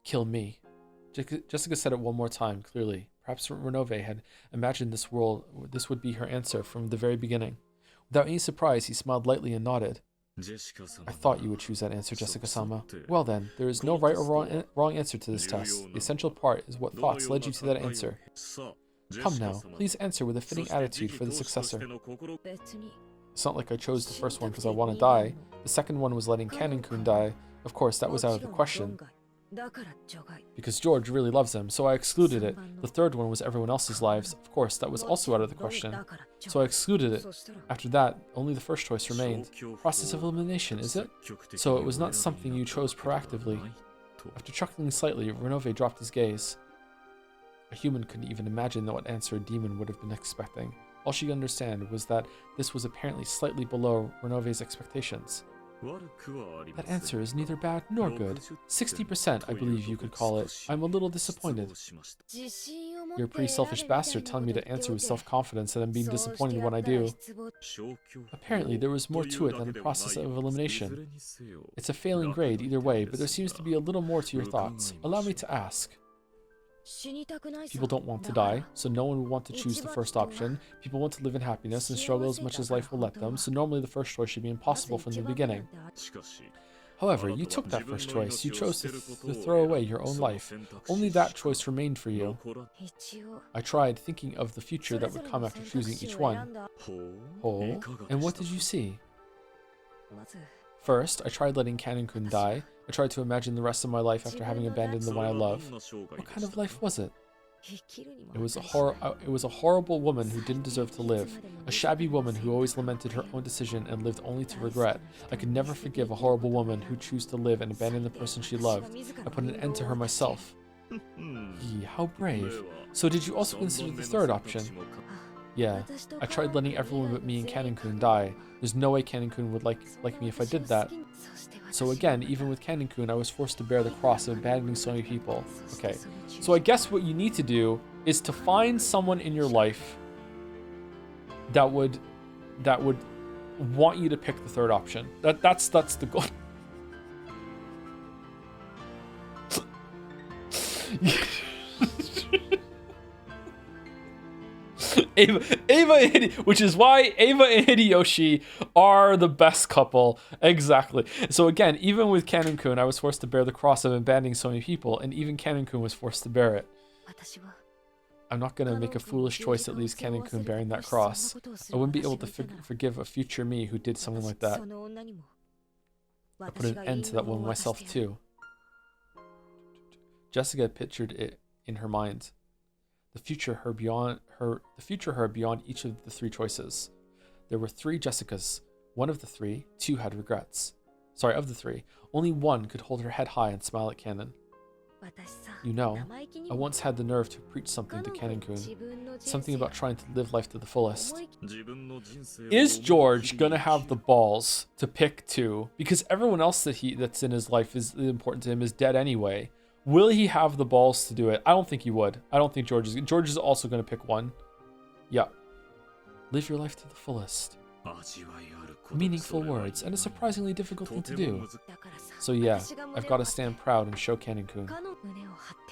Kill me. Jessica said it one more time, clearly. Perhaps Renove had imagined this would be her answer from the very beginning. Without any surprise, he smiled lightly and nodded. I thought you would choose that answer, Jessica-sama. Well then, there is no right or wrong answer to this test. The essential part is what thoughts led you to that answer. Come now, please answer with a fitting attitude for the successor. It's not like I chose the first one because I want to die. The second one was letting Canon-kun die. Of course, that was out of the question. Because George really loves him, so I excluded it. The third one was everyone else's lives. Of course, that was also out of the question. So I excluded it. After that, only the first choice remained. Process of elimination, is it? So it was not something you chose proactively. After chuckling slightly, Renove dropped his gaze. A human couldn't even imagine what answer a demon would have been expecting. All she could understand was that this was apparently slightly below Renove's expectations. That answer is neither bad nor good. 60%, I believe you could call it. I'm a little disappointed. You're a pretty selfish bastard telling me to answer with self-confidence and then being disappointed when I do. Apparently, there was more to it than the process of elimination. It's a failing grade either way, but there seems to be a little more to your thoughts. Allow me to ask. People don't want to die, so no one will want to choose the first option. People want to live in happiness and struggle as much as life will let them, so normally the first choice should be impossible from the beginning. However, you took that first choice. You chose to throw away your own life. Only that choice remained for you. I tried thinking of the future that would come after choosing each one. Oh, and what did you see? First, I tried letting Canon-kun die. I tried to imagine the rest of my life after having abandoned the one I love. What kind of life was it? It was a horrible woman who didn't deserve to live. A shabby woman who always lamented her own decision and lived only to regret. I could never forgive a horrible woman who chose to live and abandon the person she loved. I put an end to her myself. Yee, how brave. So did you also consider the third option? Yeah, I tried letting everyone but me and Canon-kun die. There's no way Canon-kun would like me if I did that. So again, even with Canon-kun, I was forced to bear the cross of abandoning so many people. Okay, so I guess what you need to do is to find someone in your life that would want you to pick the third option. That's the goal. Which is why Ava and Hideyoshi are the best couple. Exactly. So again, even with Canon-kun, I was forced to bear the cross of abandoning so many people, and even Canon-kun was forced to bear it. I'm not going to make a foolish choice that leaves Canon-kun bearing that cross. I wouldn't be able to forgive a future me who did something like that. I put an end to that woman myself too. Jessica pictured it in her mind. The future her beyond each of the three choices. There were three Jessicas. One of the three, two had regrets. Sorry, of the three, only one could hold her head high and smile at Canon. You know, I once had the nerve to preach something to Canon-kun. Something about trying to live life to the fullest. Is George gonna have the balls to pick two? Because everyone else that's in his life is important to him is dead anyway. Will he have the balls to do it? I don't think he would. I don't think George is also gonna pick one. Yeah. Live your life to the fullest. Meaningful words, and a surprisingly difficult thing to do. So yeah, I've got to stand proud and show Canon-kun.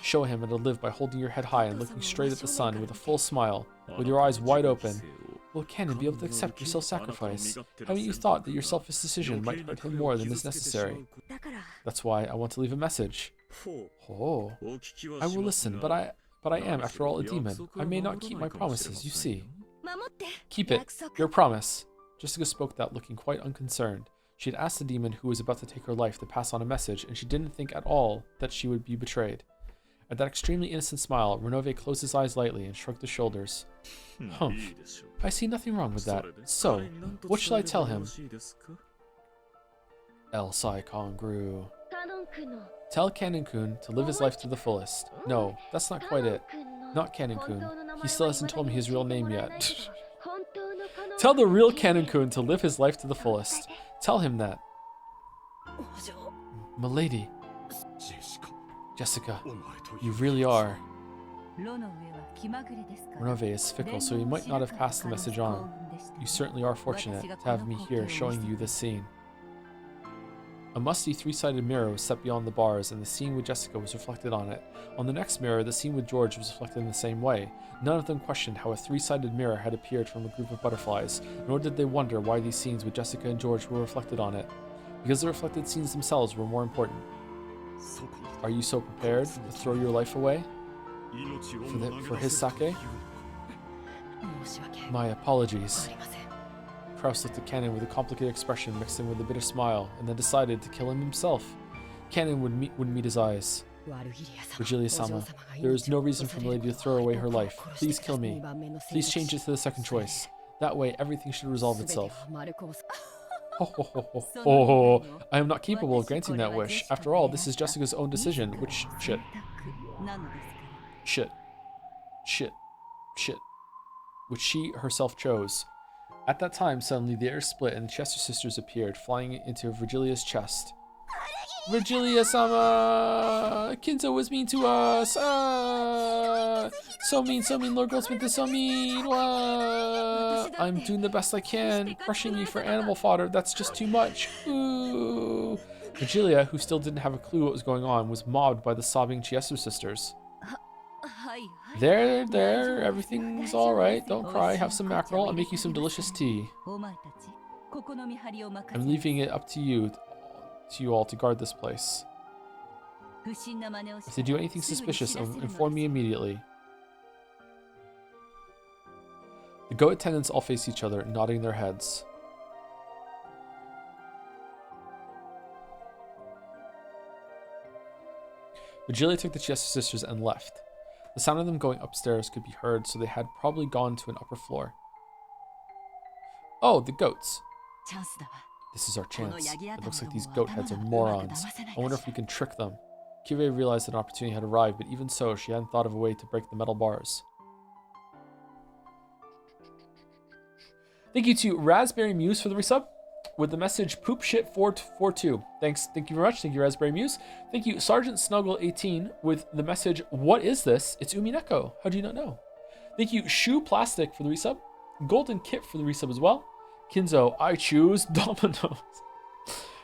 Show him how to live by holding your head high and looking straight at the sun with a full smile, with your eyes wide open. Will Canon be able to accept your self-sacrifice? Haven't you thought that your selfish decision might hurt him more than is necessary? That's why I want to leave a message. Oh, I will listen, but I am, after all, a demon. I may not keep my promises, you see. Keep it, your promise. Jessica spoke that looking quite unconcerned. She had asked the demon who was about to take her life to pass on a message, and she didn't think at all that she would be betrayed. At that extremely innocent smile, Renove closed his eyes lightly and shrugged his shoulders. Humph. I see nothing wrong with that. So, what shall I tell him? El Sai Kongru. Tell Canon-kun to live his life to the fullest. No, that's not quite it. Not Canon-kun. He still hasn't told me his real name yet. Tell the real Canon-kun to live his life to the fullest. Tell him that. Milady. Jessica, you really are. Renove is fickle, so he might not have passed the message on. You certainly are fortunate to have me here showing you this scene. A musty three-sided mirror was set beyond the bars, and the scene with Jessica was reflected on it. On the next mirror, the scene with George was reflected in the same way. None of them questioned how a three-sided mirror had appeared from a group of butterflies, nor did they wonder why these scenes with Jessica and George were reflected on it. Because the reflected scenes themselves were more important. Are you so prepared to throw your life away? For his sake? My apologies. Kraus looked at Canon with a complicated expression mixed in with a bitter smile, and then decided to kill him himself. Canon wouldn't meet his eyes. Virgilia-sama, there is no reason for Milady to throw away her life. Please kill me. Please change it to the second choice. That way, everything should resolve itself. Oh, I am not capable of granting that wish. After all, this is Jessica's own decision, which... Shit. Which she herself chose. At that time, suddenly the air split and the Chester sisters appeared, flying into Virgilia's chest. Virgilia-sama! Kinzo was mean to us! So mean, Lord Goldsmith is so mean! I'm doing the best I can, crushing me for animal fodder, that's just too much! Ooh! Virgilia, who still didn't have a clue what was going on, was mobbed by the sobbing Chester sisters. There, everything's alright, don't cry, have some mackerel, I'll make you some delicious tea. I'm leaving it up to you all to guard this place. If they do anything suspicious, inform me immediately. The goat attendants all face each other, nodding their heads. Virgilia took the Chester sisters and left. The sound of them going upstairs could be heard, so they had probably gone to an upper floor. Oh, the goats. This is our chance. It looks like these goat heads are morons. I wonder if we can trick them. Kirei realized that an opportunity had arrived, but even so, she hadn't thought of a way to break the metal bars. Thank you to Raspberry Muse for the resub with the message poop shit 442. Thanks. Thank you very much. Thank you, Raspberry Muse. Thank you, Sergeant Snuggle 18 with the message, what is this? It's Umineko. How do you not know? Thank you, Shoe Plastic for the resub. Golden Kit for the resub as well. Kinzo, I choose Dominoes.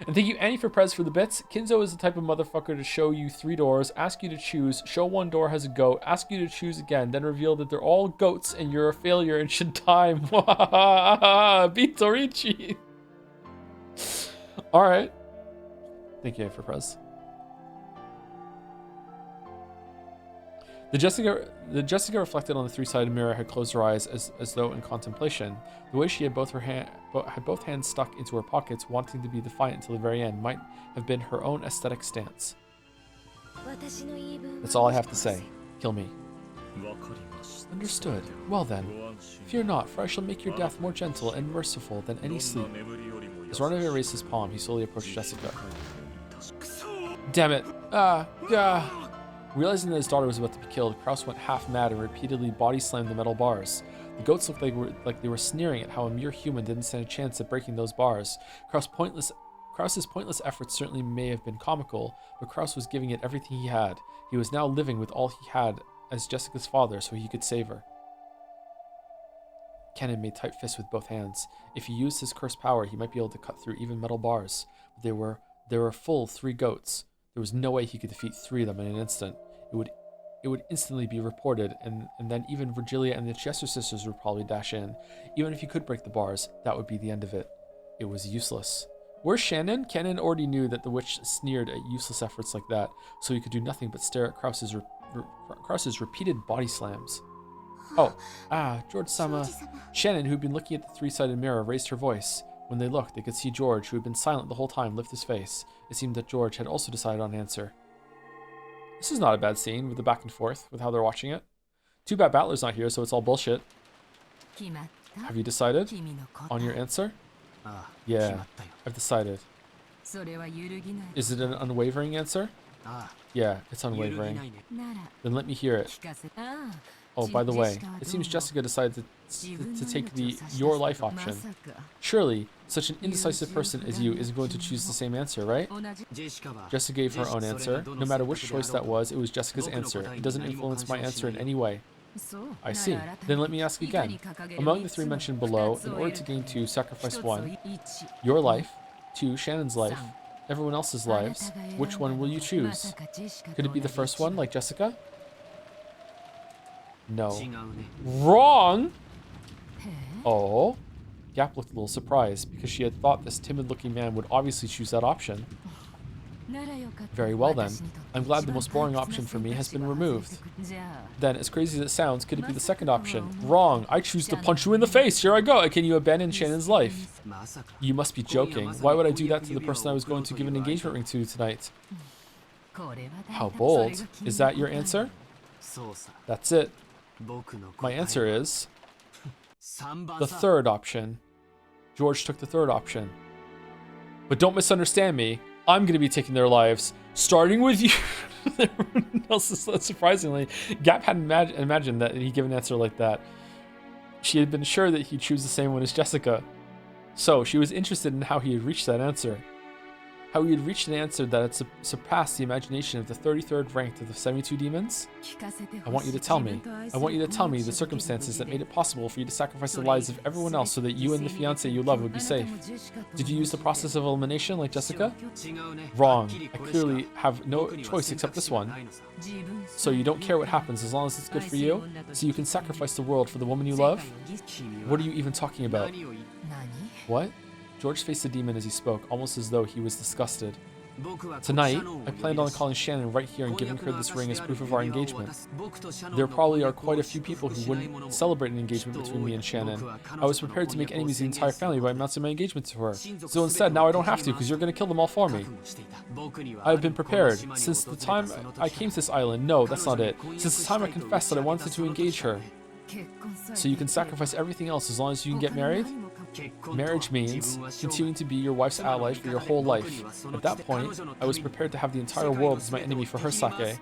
And thank you, Annie, for Prez for the bits. Kinzo is the type of motherfucker to show you 3 doors, ask you to choose, show one door has a goat, ask you to choose again, then reveal that they're all goats and you're a failure and should die. Beat Torichi. Alright. Thank you, Annie, for Prez. The Jessica reflected on the three-sided mirror had closed her eyes as though in contemplation. The way she had both hands stuck into her pockets, wanting to be defiant until the very end, might have been her own aesthetic stance. That's all I have to say. Kill me. Understood. Well then, fear not, for I shall make your death more gentle and merciful than any sleep. As Ranabe raised his palm, he slowly approached Jessica. Damn it! Realizing that his daughter was about to be killed, Kraus went half mad and repeatedly body slammed the metal bars. The goats looked like they were sneering at how a mere human didn't stand a chance at breaking those bars. Kraus's pointless efforts certainly may have been comical, but Kraus was giving it everything he had. He was now living with all he had as Jessica's father so he could save her. Kennen made tight fists with both hands. If he used his cursed power, he might be able to cut through even metal bars. But there were full 3 goats. There was no way he could defeat 3 of them in an instant. It would instantly be reported, and then even Virgilia and the Chester sisters would probably dash in. Even if he could break the bars, that would be the end of it. It was useless. Where's Shannon? Kennen already knew that the witch sneered at useless efforts like that, so he could do nothing but stare at Kraus's repeated body slams. Oh, George-sama. Shannon, who had been looking at the three-sided mirror, raised her voice. When they looked, they could see George, who had been silent the whole time, lift his face. It seemed that George had also decided on an answer. This is not a bad scene, with the back and forth, with how they're watching it. Too bad Battler's not here, so it's all bullshit. Have you decided on your answer? Yeah, I've decided. Is it an unwavering answer? Yeah, it's unwavering. Then let me hear it. Oh, by the way, it seems Jessica decided to take the your life option. Surely, such an indecisive person as you isn't going to choose the same answer, right? Jessica gave her own answer. No matter which choice that was, it was Jessica's answer. It doesn't influence my answer in any way. I see. Then let me ask again. Among the 3 mentioned below, in order to gain 2, sacrifice 1. Your life. 2, Shannon's life. Everyone else's lives. Which one will you choose? Could it be the first one, like Jessica? No. Wrong! Oh. Gap looked a little surprised, because she had thought this timid-looking man would obviously choose that option. Very well then. I'm glad the most boring option for me has been removed. Then, as crazy as it sounds, could it be the second option? Wrong. I choose to punch you in the face. Here I go. Can you abandon Shannon's life? You must be joking. Why would I do that to the person I was going to give an engagement ring to tonight? How bold. Is that your answer? That's it. My answer is the third option. George took the third option. But don't misunderstand me. I'm going to be taking their lives, starting with you. Everyone else is surprisingly. Gap hadn't imagined that he'd give an answer like that. She had been sure that he'd choose the same one as Jessica. So she was interested in how he had reached that answer. How he had reached an answer that had surpassed the imagination of the 33rd ranked of the 72 demons? I want you to tell me. I want you to tell me the circumstances that made it possible for you to sacrifice the lives of everyone else so that you and the fiancé you love would be safe. Did you use the process of elimination like Jessica? Wrong. I clearly have no choice except this one. So you don't care what happens as long as it's good for you? So you can sacrifice the world for the woman you love? What are you even talking about? What? George faced the demon as he spoke, almost as though he was disgusted. Tonight, I planned on calling Shannon right here and giving her this ring as proof of our engagement. There probably are quite a few people who wouldn't celebrate an engagement between me and Shannon. I was prepared to make enemies of the entire family by announcing my engagement to her. So instead, now I don't have to, because you're going to kill them all for me. I have been prepared. Since the time I came to this island, no, that's not it. Since the time I confessed that I wanted to engage her. So you can sacrifice everything else as long as you can get married? Marriage means continuing to be your wife's ally for your whole life. At that point, I was prepared to have the entire world as my enemy for her sake.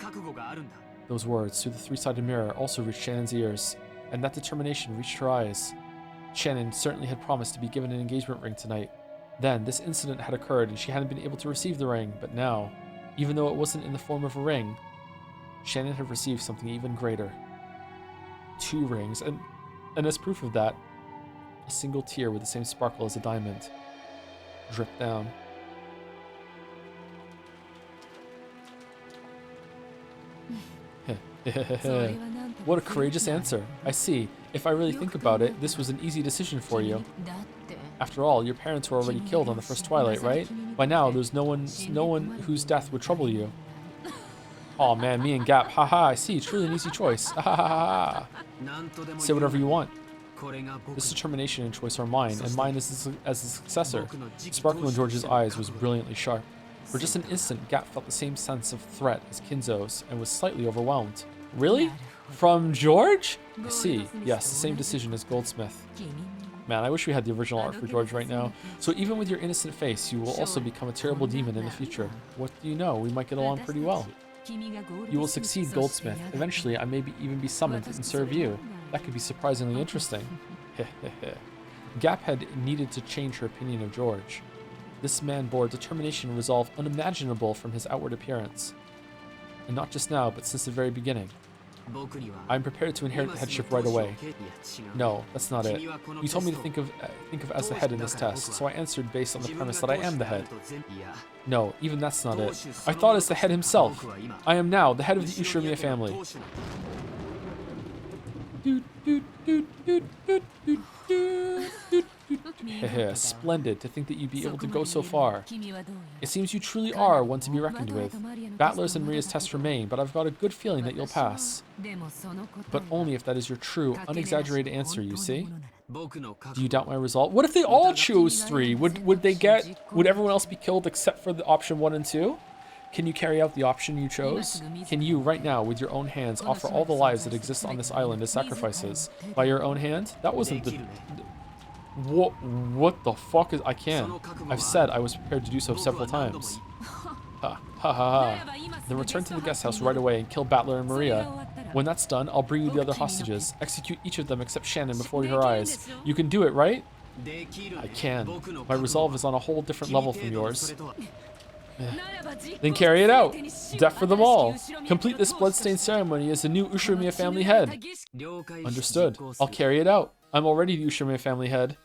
Those words, through the 3-sided mirror, also reached Shannon's ears, and that determination reached her eyes. Shannon certainly had promised to be given an engagement ring tonight. Then, this incident had occurred and she hadn't been able to receive the ring, but now, even though it wasn't in the form of a ring, Shannon had received something even greater. 2 rings, and as proof of that, a single tear with the same sparkle as a diamond dripped down. What a courageous answer. I see. If I really think about it, this was an easy decision for you. After all, your parents were already killed on the first twilight, right? By now, there's no one whose death would trouble you. Oh man, me and Gap. Haha, I see. Truly an easy choice. Ha ha ha ha. Say whatever you want. This determination and choice are mine, and mine as the successor. The sparkle in George's eyes was brilliantly sharp. For just an instant, Gap felt the same sense of threat as Kinzo's, and was slightly overwhelmed. Really? From George? I see. Yes, the same decision as Goldsmith. Man, I wish we had the original art for George right now. So even with your innocent face, you will also become a terrible demon in the future. What do you know? We might get along pretty well. You will succeed, Goldsmith. Eventually, I may even be summoned and serve you. That could be surprisingly interesting. Gap had needed to change her opinion of George. This man bore determination and resolve unimaginable from his outward appearance. And not just now, but since the very beginning. I am prepared to inherit the headship right away. No, that's not it. You told me to think of as the head in this test, so I answered based on the premise that I am the head. No, even that's not it. I thought as the head himself. I am now the head of the Ushirimiya family. Splendid to think that you'd be able to go so far. It seems you truly are one to be reckoned with. Battler's and Maria's tests remain, but I've got a good feeling that you'll pass. But only if that is your true, unexaggerated answer, you see? Do you doubt my result? What if they all chose 3? Would everyone else be killed except for the option 1 and 2? Can you carry out the option you chose? Can you, right now, with your own hands, offer all the lives that exist on this island as sacrifices? By your own hand? That wasn't the... What the fuck is... I can. I've said I was prepared to do so several times. Ha ha ha. Then return to the guest house right away and kill Battler and Maria. When that's done, I'll bring you the other hostages. Execute each of them except Shannon before your eyes. You can do it, right? I can. My resolve is on a whole different level from yours. Then carry it out. Death for them all. Complete this bloodstained ceremony as the new Ushirimiya family head. Understood. I'll carry it out. I'm already the Ushirimiya family head.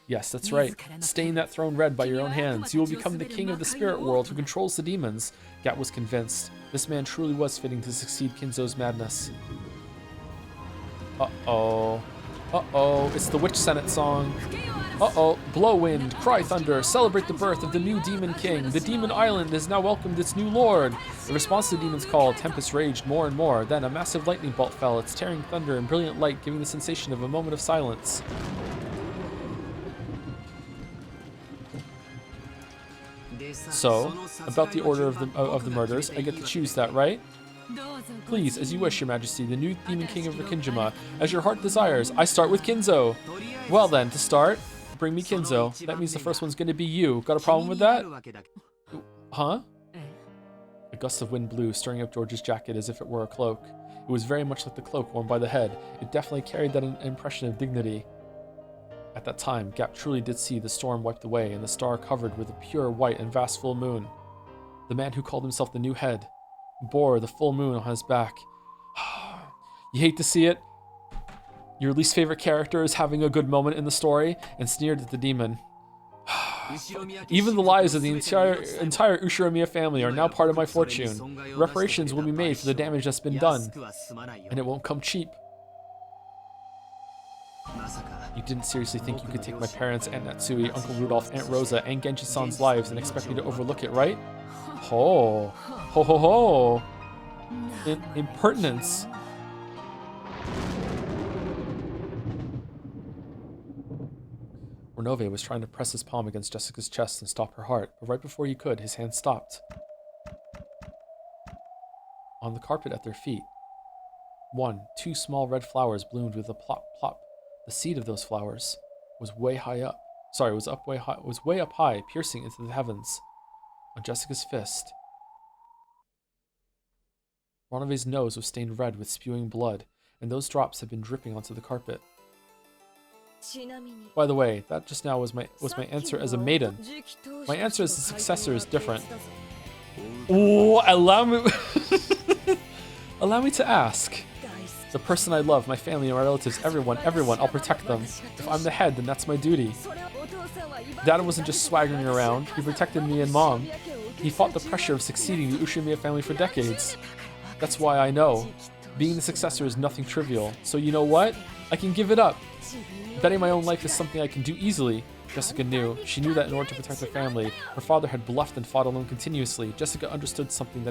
Yes, that's right. Stain that throne red by your own hands. You will become the king of the spirit world who controls the demons. Gat was convinced. This man truly was fitting to succeed Kinzo's madness. Uh-oh. Uh-oh. It's the Witch Senate song. Uh-oh. Blow wind, cry thunder, celebrate the birth of the new demon king. The demon island has now welcomed its new lord. In response to the demon's call, tempest raged more and more. Then a massive lightning bolt fell, its tearing thunder and brilliant light giving the sensation of a moment of silence. So, about the order of the murders, I get to choose that, right? Please, as you wish, your majesty, the new demon king of Rikinjima. As your heart desires, I start with Kinzo. Well then, to start, bring me Kinzo. That means the first one's gonna be you. Got a problem with that? Huh? A gust of wind blew, stirring up George's jacket as if it were a cloak. It was very much like the cloak worn by the head. It definitely carried that impression of dignity. At that time, Gap truly did see the storm wiped away and the star covered with a pure white and vast full moon. The man who called himself the new head bore the full moon on his back. You hate to see it? Your least favorite character is having a good moment in the story and sneered at the demon. Even the lives of the entire Ushirimiya family are now part of my fortune. Reparations will be made for the damage that's been done, and it won't come cheap. You didn't seriously think you could take my parents, Aunt Natsui, Uncle Rudolph, Aunt Rosa, and Genji-san's lives and expect me to overlook it, right? Ho. Ho ho ho. Impertinence. Renove was trying to press his palm against Jessica's chest and stop her heart, but right before he could, his hand stopped. On the carpet at their feet, two small red flowers bloomed with a plop plop. The seed of those flowers was way up high, piercing into the heavens. On Jessica's fist, Renove's nose was stained red with spewing blood, and those drops had been dripping onto the carpet. By the way, that just now was my answer as a maiden. My answer as a successor is different. Oh, allow me to ask. The person I love, my family and my relatives, everyone, I'll protect them. If I'm the head, then that's my duty. Dad wasn't just swaggering around, he protected me and Mom. He fought the pressure of succeeding the Ushirimiya family for decades. That's why I know. Being the successor is nothing trivial, so you know what? I can give it up. Betting my own life is something I can do easily. Jessica knew. She knew that in order to protect her family, her father had bluffed and fought alone continuously. Jessica understood something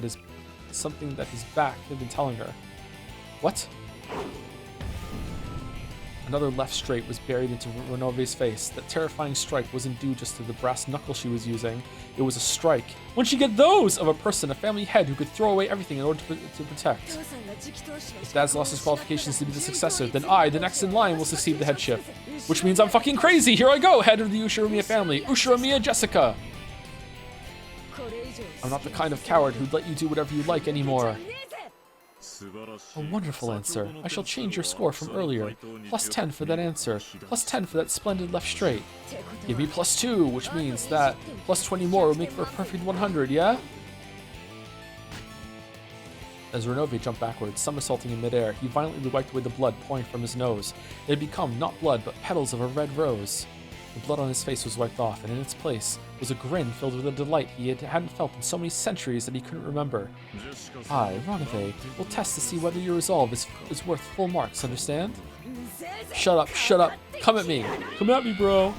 something that his back had been telling her. What? Another left straight was buried into Renove's face. That terrifying strike wasn't due just to the brass knuckle she was using. It was a strike. When'd she get those? Of a person, a family head who could throw away everything in order to protect. If Dad's lost his qualifications to be the successor, then I, the next in line, will succeed the headship. Which means I'm fucking crazy! Here I go, head of the Ushiramiya family. Ushiramiya Jessica! I'm not the kind of coward who'd let you do whatever you like anymore. A wonderful answer. I shall change your score from earlier. Plus 10 for that answer. Plus 10 for that splendid left straight. Give me plus 2, which means that plus 20 more will make for a perfect 100, yeah? As Renove jumped backwards, somersaulting in midair, he violently wiped away the blood pouring from his nose. It had become not blood, but petals of a red rose. The blood on his face was wiped off, and in its place was a grin filled with a delight he hadn't felt in so many centuries that he couldn't remember. I, Renove, will test to see whether your resolve is worth full marks, understand? Shut up, shut up. Come at me. Come at me, bro.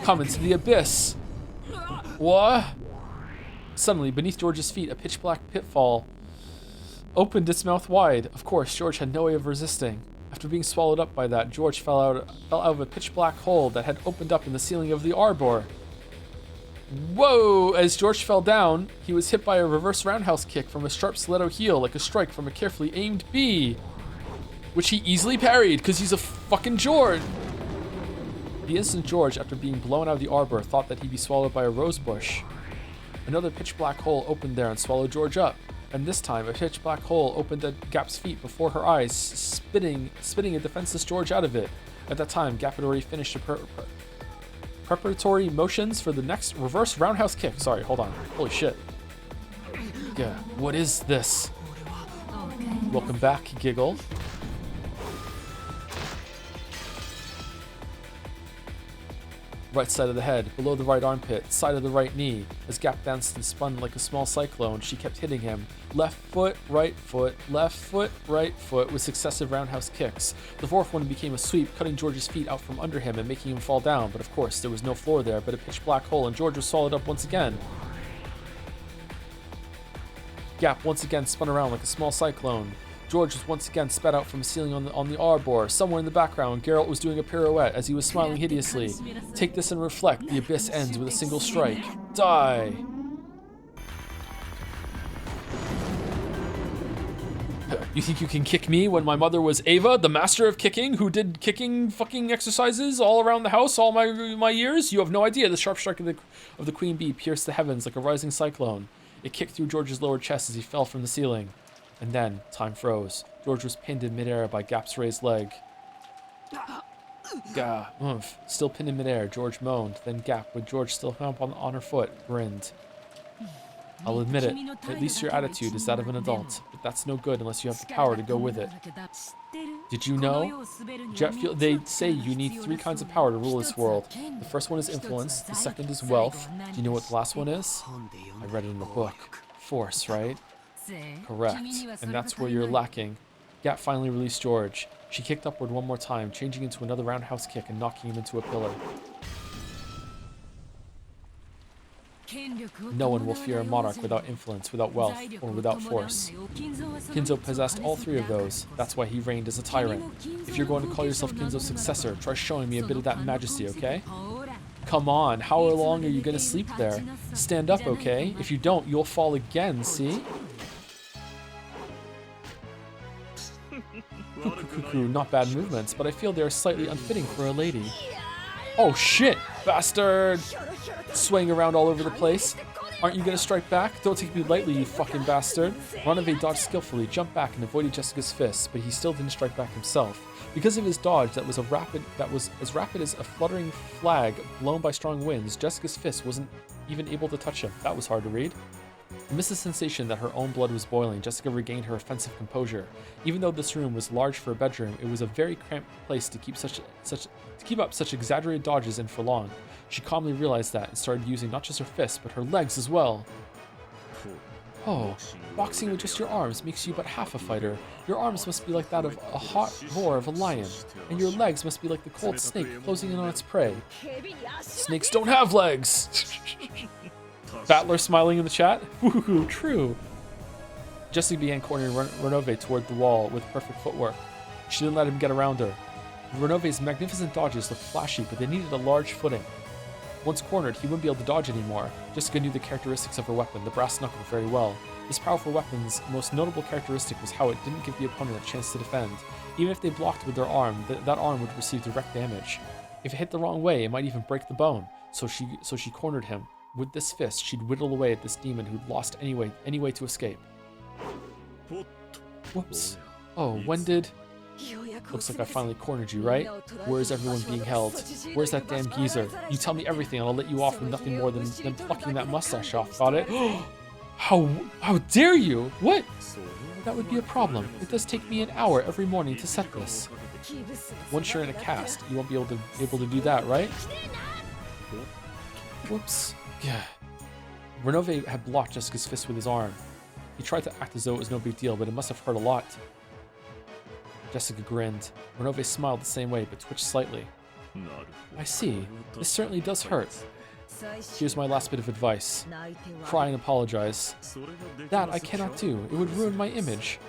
Come into the abyss. What? Suddenly, beneath George's feet, a pitch-black pitfall opened its mouth wide. Of course, George had no way of resisting. After being swallowed up by that, George fell out of a pitch-black hole that had opened up in the ceiling of the arbor. Whoa! As George fell down, he was hit by a reverse roundhouse kick from a sharp stiletto heel, like a strike from a carefully aimed bee, which he easily parried, because he's a fucking George. The instant George, after being blown out of the arbor, thought that he'd be swallowed by a rose bush. Another pitch-black hole opened there and swallowed George up. And this time, a pitch-black hole opened at Gap's feet before her eyes, spitting a defenseless George out of it. At that time, Gap had already finished the preparatory motions for the next reverse roundhouse kick. Sorry, hold on. Holy shit. Yeah, what is this? Welcome back, Giggle. Right side of the head, below the right armpit, side of the right knee. As Gap danced and spun like a small cyclone, she kept hitting him. Left foot, right foot, with successive roundhouse kicks. The fourth one became a sweep, cutting George's feet out from under him and making him fall down. But of course, there was no floor there, but a pitch black hole, and George was swallowed up once again. Gap once again spun around like a small cyclone. George was once again spat out from the ceiling on the arbor. Somewhere in the background, Geralt was doing a pirouette as he was smiling hideously. Take this and reflect. The abyss ends with a single strike. Die! You think you can kick me when my mother was Ava, the master of kicking, who did kicking fucking exercises all around the house all my years? You have no idea. The sharp strike of the queen bee pierced the heavens like a rising cyclone. It kicked through George's lower chest as he fell from the ceiling. And then, time froze. George was pinned in midair by Gap's raised leg. Gah, oomph. Still pinned in midair, George moaned. Then Gap, with George still hung up on her foot, grinned. I'll admit it, at least your attitude is that of an adult, but that's no good unless you have the power to go with it. Did you know? Jet fuel, they say you need 3 kinds of power to rule this world. The first one is influence, the second is wealth. Do you know what the last one is? I read it in the book. Force, right? Correct. And that's where you're lacking. Gap finally released George. She kicked upward one more time, changing into another roundhouse kick and knocking him into a pillar. No one will fear a monarch without influence, without wealth, or without force. Kinzo possessed all 3 of those. That's why he reigned as a tyrant. If you're going to call yourself Kinzo's successor, try showing me a bit of that majesty, okay? Come on, how long are you going to sleep there? Stand up, okay? If you don't, you'll fall again, see? Not bad movements, but I feel they are slightly unfitting for a lady. Oh shit, bastard! Swaying around all over the place. Aren't you gonna strike back? Don't take me lightly, you fucking bastard. Renove dodged skillfully, jumped back, and avoided Jessica's fists, but he still didn't strike back himself. Because of his dodge that was as rapid as a fluttering flag blown by strong winds, Jessica's fist wasn't even able to touch him. That was hard to read. Amidst the sensation that her own blood was boiling, Jessica regained her offensive composure. Even though this room was large for a bedroom, it was a very cramped place to keep up such exaggerated dodges in for long. She calmly realized that and started using not just her fists, but her legs as well. Oh, boxing with just your arms makes you but half a fighter. Your arms must be like that of a hot roar of a lion, and your legs must be like the cold snake closing in on its prey. Snakes don't have legs! Battler smiling in the chat. Woohoo, true. Jessica began cornering Renove toward the wall with perfect footwork. She didn't let him get around her. Renove's magnificent dodges looked flashy, but they needed a large footing. Once cornered, he wouldn't be able to dodge anymore. Jessica knew the characteristics of her weapon, the brass knuckle, very well. This powerful weapon's most notable characteristic was how it didn't give the opponent a chance to defend. Even if they blocked with their arm, that arm would receive direct damage. If it hit the wrong way, it might even break the bone. So she cornered him. With this fist, she'd whittle away at this demon who'd lost any way to escape. Whoops. Oh, when did... Looks like I finally cornered you, right? Where is everyone being held? Where's that damn geezer? You tell me everything and I'll let you off with nothing more than plucking that mustache off. Got it? How dare you? What? That would be a problem. It does take me an hour every morning to set this. Once you're in a cast, you won't be able to do that, right? Whoops. Yeah. Renove had blocked Jessica's fist with his arm. He tried to act as though it was no big deal, but it must have hurt a lot. Jessica grinned. Renove smiled the same way, but twitched slightly. I see. This certainly does hurt. Here's my last bit of advice. Cry and apologize. That I cannot do. It would ruin my image.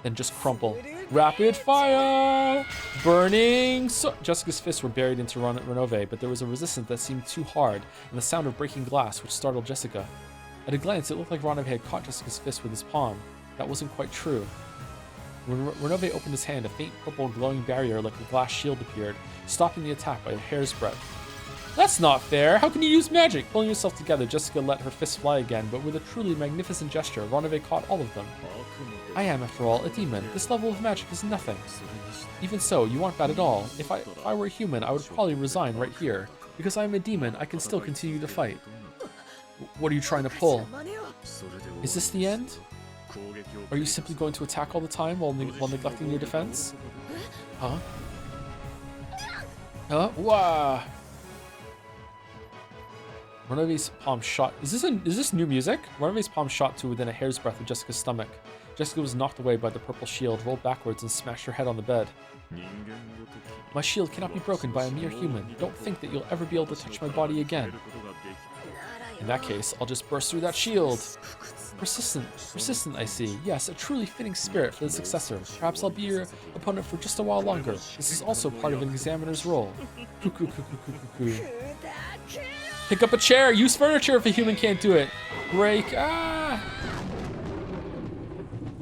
Then just crumple. Rapid fire! Burning! Jessica's fists were buried into Renove, but there was a resistance that seemed too hard, and the sound of breaking glass, which startled Jessica. At a glance, it looked like Renove had caught Jessica's fist with his palm. That wasn't quite true. When Renove opened his hand, a faint purple glowing barrier like a glass shield appeared, stopping the attack by a hair's breadth. That's not fair! How can you use magic? Pulling herself together, Jessica let her fists fly again, but with a truly magnificent gesture, Renove caught all of them. I am, after all, a demon. This level of magic is nothing. Even so, you aren't bad at all. If I were a human, I would probably resign right here. Because I am a demon, I can still continue to fight. What are you trying to pull? Is this the end? Are you simply going to attack all the time while neglecting your defense? Huh? Huh? Wah! Renove's palm shot. Is this new music? Renove's palm shot to within a hair's breadth of Jessica's stomach. Jessica was knocked away by the purple shield, rolled backwards, and smashed her head on the bed. My shield cannot be broken by a mere human. Don't think that you'll ever be able to touch my body again. In that case, I'll just burst through that shield. Persistent, I see. Yes, a truly fitting spirit for the successor. Perhaps I'll be your opponent for just a while longer. This is also part of an examiner's role. Cuckoo. Pick up a chair. Use furniture if a human can't do it. Break.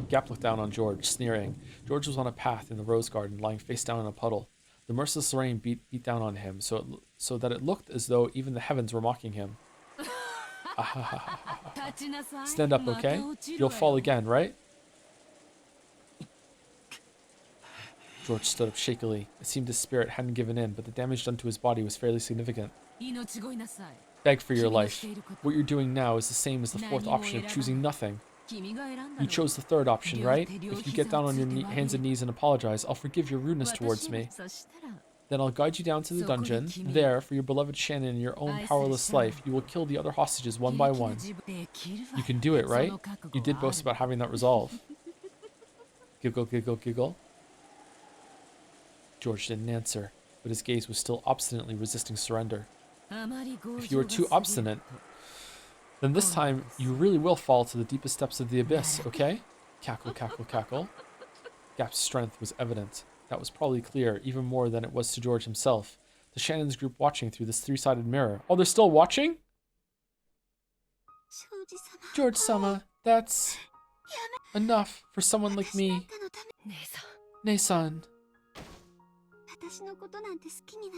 Gap looked down on George, sneering. George was on a path in the rose garden, lying face down in a puddle. The merciless rain beat down on him, so that it looked as though even the heavens were mocking him. Stand up, okay? You'll fall again, right? George stood up shakily. It seemed his spirit hadn't given in, but the damage done to his body was fairly significant. Beg for your life. What you're doing now is the same as the fourth option of choosing nothing. You chose the third option, right? If you get down on your hands and knees and apologize, I'll forgive your rudeness towards me. Then I'll guide you down to the dungeon. There, for your beloved Shannon and your own powerless life, you will kill the other hostages one by one. You can do it, right? You did boast about having that resolve. Giggle, giggle, giggle. George didn't answer, but his gaze was still obstinately resisting surrender. If you are too obstinate, then this time you really will fall to the deepest depths of the abyss, okay? Cackle, cackle, cackle. Gap's strength was evident. That was probably clear, even more than it was to George himself. The Shannon's group watching through this three-sided mirror. Oh, they're still watching? George-sama, that's enough for someone like me. Nei-san.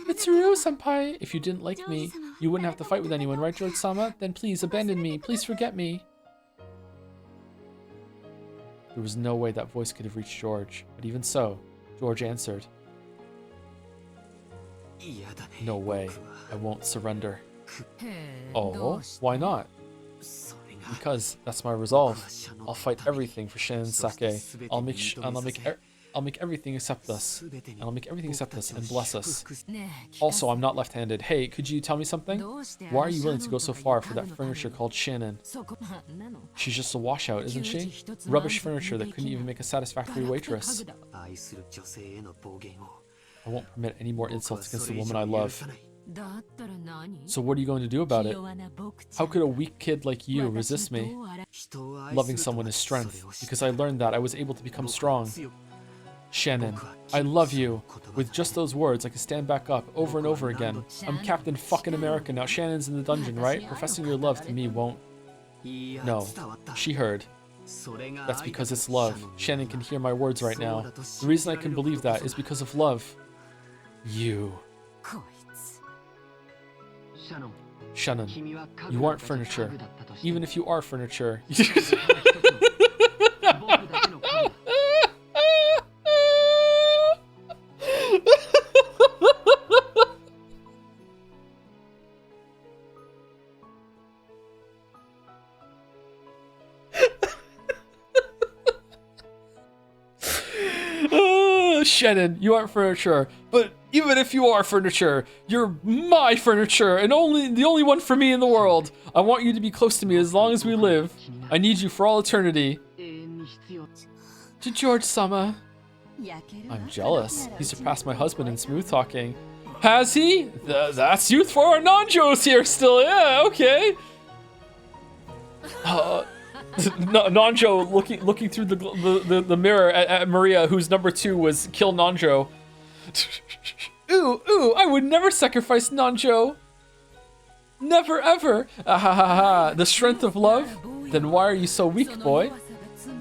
Mitsuru-senpai, if you didn't like me, you wouldn't have to fight with anyone, right, George-sama? Then please abandon me. Please forget me. There was no way that voice could have reached George, but even so, George answered. No way. I won't surrender. Oh, why not? Because that's my resolve. I'll fight everything for Shannon's sake. I'll make everything accept us. And I'll make everything accept us and bless us. Also, I'm not left-handed. Hey, could you tell me something? Why are you willing to go so far for that furniture called Shannon? She's just a washout, isn't she? Rubbish furniture that couldn't even make a satisfactory waitress. I won't permit any more insults against the woman I love. So what are you going to do about it? How could a weak kid like you resist me? Loving someone is strength, because I learned that I was able to become strong. Shannon, I love you. With just those words, I can stand back up over and over again. I'm Captain fucking America now. Shannon's in the dungeon, right? Professing your love to me won't... No, she heard. That's because it's love. Shannon can hear my words right now. The reason I can believe that is because of love. You. Shannon, you aren't furniture. Even if you are furniture. Shannon, you aren't furniture, but even if you are furniture, you're my furniture and the only one for me in the world. I want you to be close to me as long as we live. I need you for all eternity. To George-sama. I'm jealous. He surpassed my husband in smooth talking. Has he? That's youth for our non-Joes here still. Yeah, okay. Nanjo looking through the mirror at Maria, whose number 2 was kill Nanjo. Ooh, I would never sacrifice Nanjo. Never ever. The strength of love? Then why are you so weak, boy?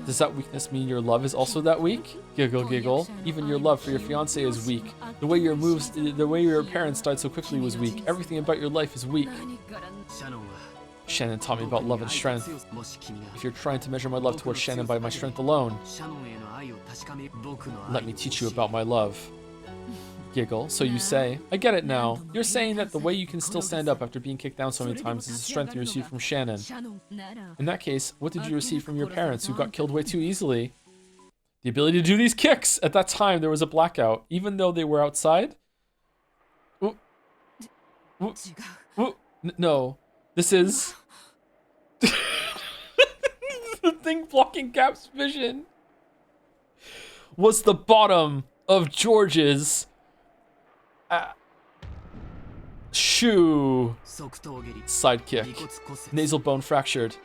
Does that weakness mean your love is also that weak? Giggle, giggle. Even your love for your fiancé is weak. The way your parents died so quickly was weak. Everything about your life is weak. Shannon taught me about love and strength. If you're trying to measure my love towards Shannon by my strength alone, let me teach you about my love. Giggle. So you say, I get it now. You're saying that the way you can still stand up after being kicked down so many times is the strength you received from Shannon. In that case, what did you receive from your parents who got killed way too easily? The ability to do these kicks! At that time, there was a blackout. Even though they were outside? No. This is... the thing blocking Cap's vision was the bottom of George's shoe. Sidekick. Nasal bone fractured.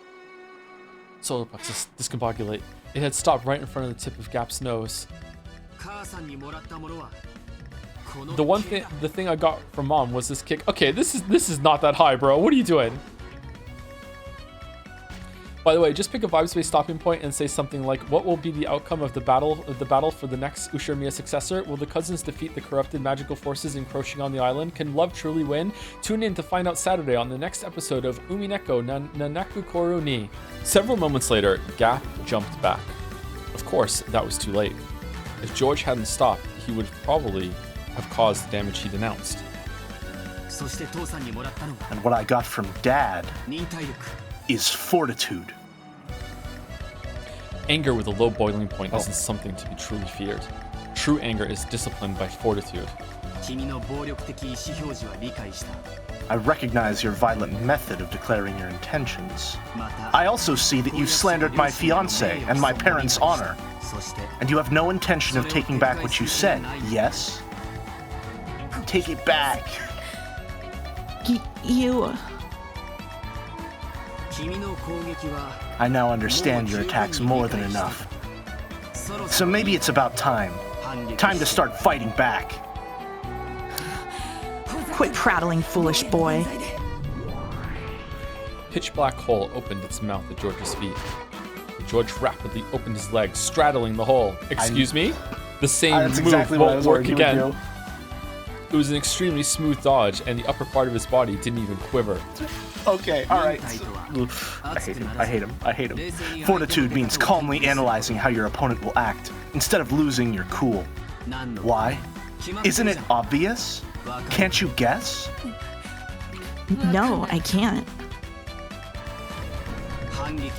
Solar plexus discombobulate. It had stopped right in front of the tip of Gap's nose. The thing I got from Mom was this kick. Okay, this is not that high, bro. What are you doing? By the way, just pick a vibe-space stopping point and say something like, what will be the outcome of the battle for the next Ushiromiya successor? Will the cousins defeat the corrupted magical forces encroaching on the island? Can love truly win? Tune in to find out Saturday on the next episode of Umineko Nanaku Koru ni. Several moments later, Gap jumped back. Of course, that was too late. If George hadn't stopped, he would probably have caused the damage he denounced. And what I got from Dad is fortitude. Anger with a low boiling point isn't something to be truly feared. True anger is disciplined by fortitude. I recognize your violent method of declaring your intentions. I also see that you slandered my fiancé and my parents' honor. And you have no intention of taking back what you said, yes? Take it back. You... I now understand your attacks more than enough. So maybe it's about time. Time to start fighting back. Quit prattling, foolish boy. Pitch black hole opened its mouth at George's feet. George rapidly opened his legs, straddling the hole. Excuse me? The same move won't work again. It was an extremely smooth dodge, and the upper part of his body didn't even quiver. Okay, alright. I hate him. Fortitude means calmly analyzing how your opponent will act, instead of losing your cool. Why? Isn't it obvious? Can't you guess? No, I can't.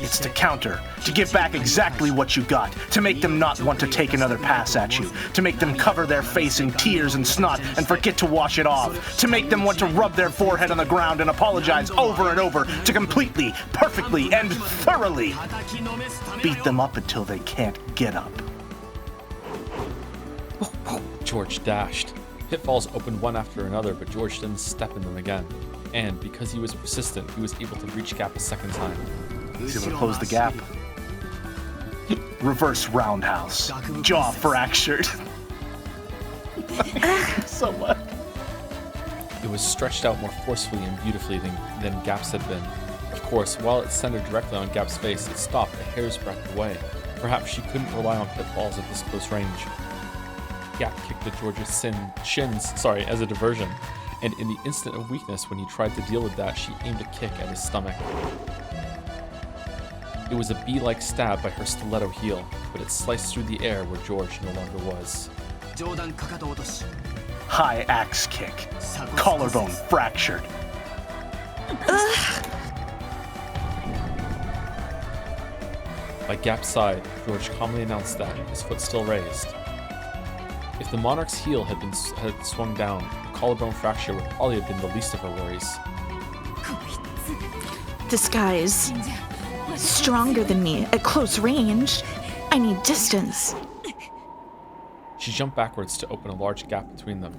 It's to counter, to give back exactly what you got, to make them not want to take another pass at you, to make them cover their face in tears and snot and forget to wash it off, to make them want to rub their forehead on the ground and apologize over and over, to completely, perfectly, and thoroughly beat them up until they can't get up. George dashed. pitfalls opened one after another, but George didn't step in them again. And because he was persistent, he was able to reach Gap a second time. He's able to close the gap. Reverse roundhouse. Jaw fractured. So much. It was stretched out more forcefully and beautifully than Gap's had been. Of course, while it centered directly on Gap's face, it stopped a hair's breadth away. Perhaps she couldn't rely on pitfalls at this close range. Gap kicked at George's shins as a diversion, and in the instant of weakness when he tried to deal with that, she aimed a kick at his stomach. It was a bee-like stab by her stiletto heel, but it sliced through the air where George no longer was. High axe kick. Collarbone fractured. By Gap's side, George calmly announced that, his foot still raised. If the monarch's heel had swung down, a collarbone fracture would probably have been the least of her worries. This guy's stronger than me at close range. I need distance. She jumped backwards to open a large gap between them.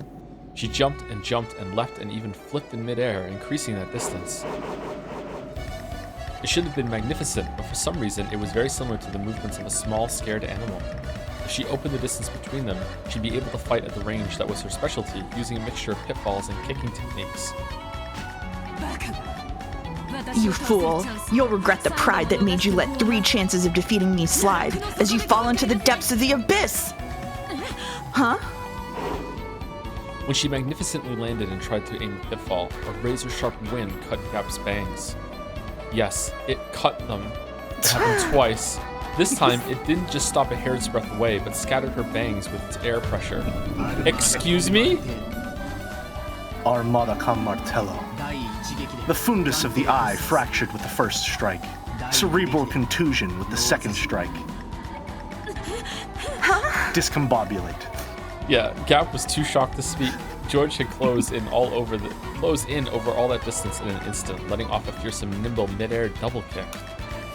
She jumped and leapt and even flipped in midair, increasing that distance. It should have been magnificent, but for some reason it was very similar to the movements of a small, scared animal. If she opened the distance between them, she'd be able to fight at the range that was her specialty, using a mixture of pitfalls and kicking techniques. You fool. You'll regret the pride that made you let 3 chances of defeating me slide as you fall into the depths of the abyss. Huh? When she magnificently landed and tried to aim a pitfall, a razor-sharp wind cut Gap's bangs. Yes, it cut them. It happened twice. This time, it didn't just stop a hair's breadth away, but scattered her bangs with its air pressure. Excuse me? Armada con martello. The fundus of the eye fractured with the first strike. Cerebral contusion with the second strike. Discombobulate. Yeah, Gap was too shocked to speak. George had closed in over all that distance in an instant, letting off a fearsome nimble mid-air double kick.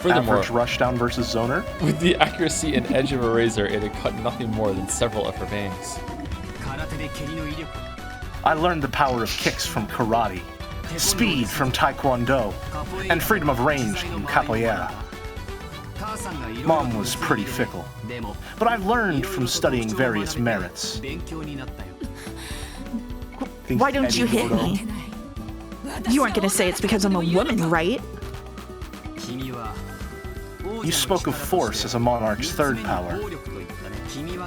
Furthermore, Average rushdown versus zoner? with the accuracy and edge of a razor, it had cut nothing more than several of her bangs. I learned the power of kicks from karate, speed from taekwondo, and freedom of range from capoeira. Mom was pretty fickle, but I've learned from studying various merits. Why don't you hit me? You aren't gonna say it's because I'm a woman, right? You spoke of force as a monarch's third power.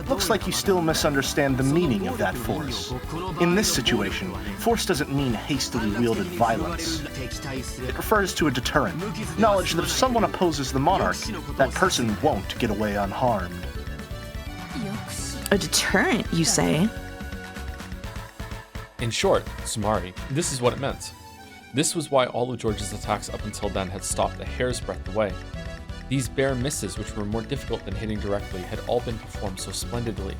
Looks like you still misunderstand the meaning of that force. In this situation, force doesn't mean hastily wielded violence. It refers to a deterrent, knowledge that if someone opposes the monarch, that person won't get away unharmed. A deterrent, you say? In short, Sumari, this is what it meant. This was why all of George's attacks up until then had stopped a hair's breadth away. These bare misses, which were more difficult than hitting directly, had all been performed so splendidly.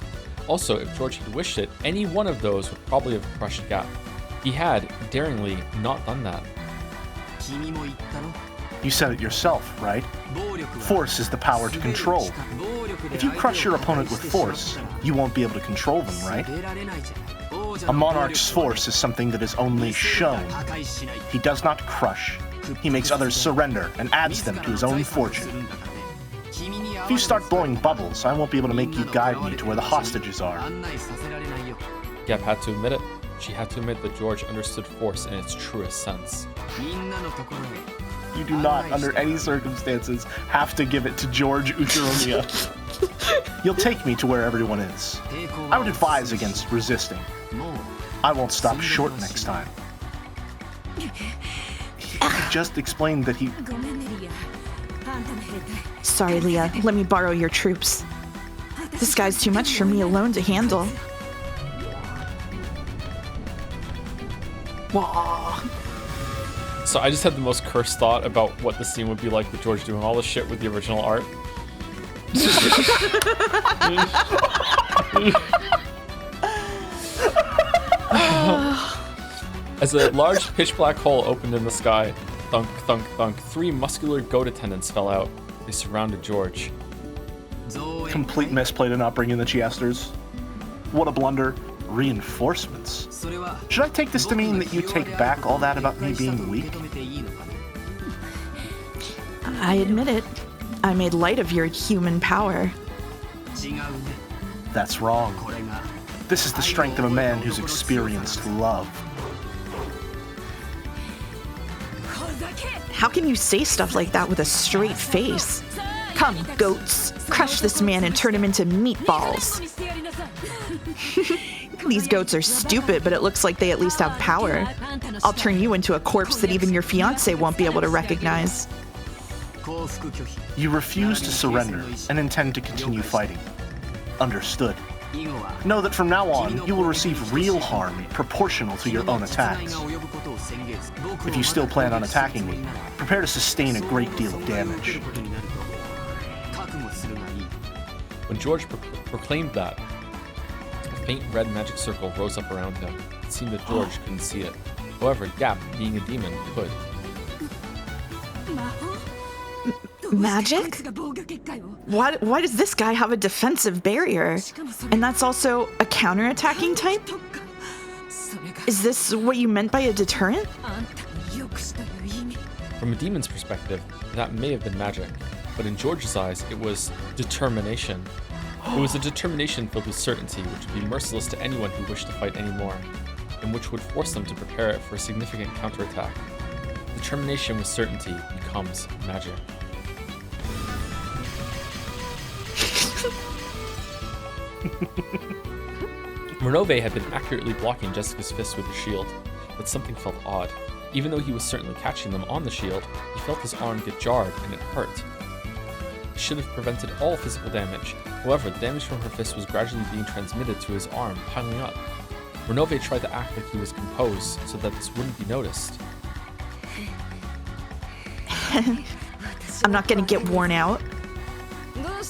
Also, if George had wished it, any one of those would probably have crushed Gap. He had, daringly, not done that. You said it yourself, right? Force is the power to control. If you crush your opponent with force, you won't be able to control them, right? A monarch's force is something that is only shown. He does not crush. He makes others surrender and adds them to his own fortune. If you start blowing bubbles, I won't be able to make you guide me to where the hostages are. Gap had to admit it. She had to admit that George understood force in its truest sense. You do not, under any circumstances, have to give it to George Uchiromiya. You'll take me to where everyone is. I would advise against resisting. I won't stop short next time. He just explained that he... Sorry, Leah. Let me borrow your troops. This guy's too much for me alone to handle. Wah. So I just had the most cursed thought about what the scene would be like with George doing all this shit with the original art. As a large pitch black hole opened in the sky, thunk, thunk, thunk, 3 muscular goat attendants fell out. They surrounded George. Complete misplay to not bring in the Chiesters. What a blunder. Reinforcements? Should I take this to mean that you take back all that about me being weak? I admit it. I made light of your human power. That's wrong. This is the strength of a man who's experienced love. How can you say stuff like that with a straight face? Come, goats. Crush this man and turn him into meatballs. These goats are stupid, but it looks like they at least have power. I'll turn you into a corpse that even your fiancé won't be able to recognize. You refuse to surrender and intend to continue fighting. Understood. Know that from now on, you will receive real harm proportional to your own attacks. If you still plan on attacking me, prepare to sustain a great deal of damage. When George proclaimed that, a faint red magic circle rose up around him. It seemed that George couldn't see it. However, Gap, being a demon, could. Magic? Why does this guy have a defensive barrier? And that's also a counterattacking type? Is this what you meant by a deterrent? From a demon's perspective, that may have been magic, but in George's eyes, it was determination. It was a determination filled with certainty, which would be merciless to anyone who wished to fight anymore, and which would force them to prepare it for a significant counterattack. Determination with certainty becomes magic. Renove had been accurately blocking Jessica's fists with his shield, but something felt odd. Even though he was certainly catching them on the shield, he felt his arm get jarred and it hurt. It should have prevented all physical damage. However, the damage from her fist was gradually being transmitted to his arm, piling up. Renove tried to act like he was composed so that this wouldn't be noticed. I'm not gonna get worn out.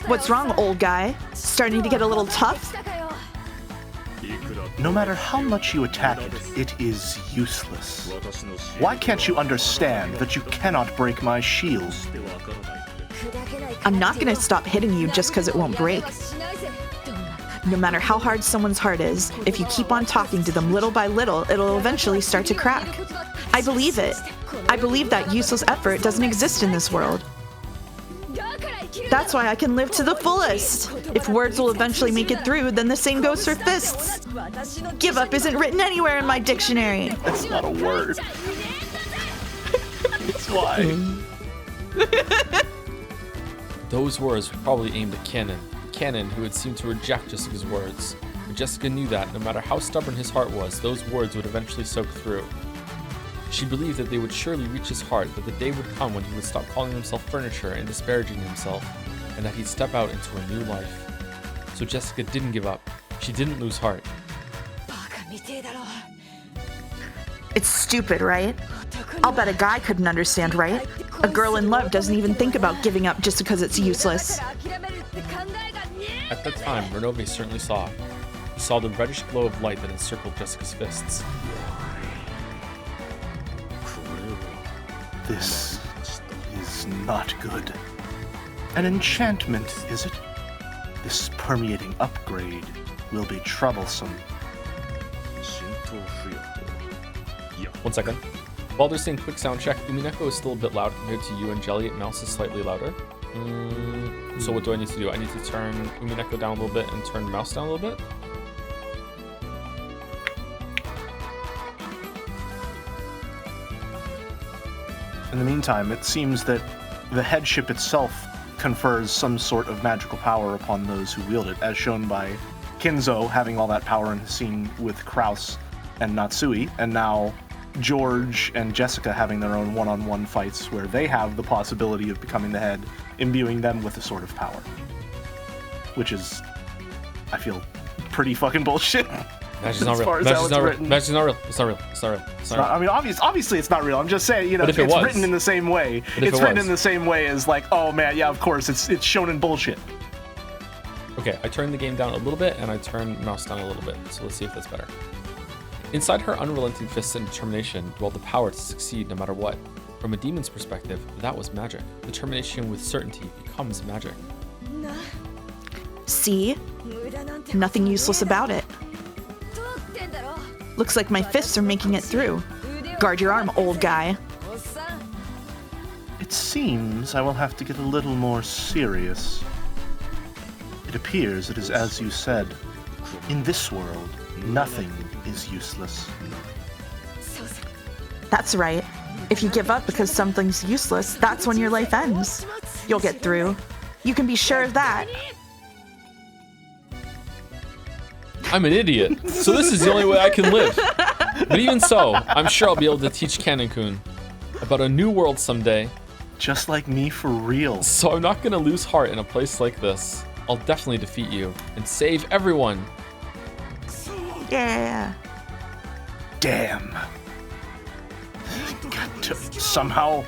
What's wrong, old guy? Starting to get a little tough? No matter how much you attack it, it is useless. Why can't you understand that you cannot break my shield? I'm not gonna stop hitting you just because it won't break. No matter how hard someone's heart is, if you keep on talking to them little by little, it'll eventually start to crack. I believe it. I believe that useless effort doesn't exist in this world. That's why I can live to the fullest. If words will eventually make it through, then the same goes for fists. Give up isn't written anywhere in my dictionary. That's not a word. That's why. Those words were probably aimed at Cannon, who had seemed to reject Jessica's words. But Jessica knew that, no matter how stubborn his heart was, those words would eventually soak through. She believed that they would surely reach his heart, that the day would come when he would stop calling himself furniture and disparaging himself, and that he'd step out into a new life. So Jessica didn't give up. She didn't lose heart. It's stupid, right? I'll bet a guy couldn't understand, right? A girl in love doesn't even think about giving up just because it's useless. At that time, Renove certainly saw. He saw the reddish glow of light that encircled Jessica's fists. This is not good. An enchantment, is it? This permeating upgrade will be troublesome. 1 second. While they're saying quick sound check, Umineko is still a bit loud compared to you and Jelly. It Mouse is slightly louder. So what do I need to do? I need to turn Umineko down a little bit and turn Mouse down a little bit. In the meantime, it seems that the headship itself confers some sort of magical power upon those who wield it, as shown by Kinzo having all that power in his scene with Kraus and Natsui, and now George and Jessica having their own one-on-one fights where they have the possibility of becoming the head, imbuing them with a sort of power. Which is, I feel, pretty fucking bullshit. Magic's not real. Magic's not real. It's not real. It's not real. It's not real. I mean, obviously it's not real. I'm just saying, you know, it's written in the same way. It's written in the same way as like, oh man, yeah, of course, it's shown in bullshit. Okay, I turned the game down a little bit and I turned Mouse down a little bit. So let's see if that's better. Inside her unrelenting fists and determination dwelled the power to succeed no matter what. From a demon's perspective, that was magic. Determination with certainty becomes magic. See? Nothing useless about it. Looks like my fists are making it through. Guard your arm, old guy. It seems I will have to get a little more serious. It appears it is as you said. In this world, nothing is useless. That's right. If you give up because something's useless, that's when your life ends. You'll get through. You can be sure of that. I'm an idiot, so this is the only way I can live. But even so, I'm sure I'll be able to teach Kanon-kun about a new world someday. Just like me for real. So I'm not gonna lose heart in a place like this. I'll definitely defeat you and save everyone. Yeah. Damn. Got to somehow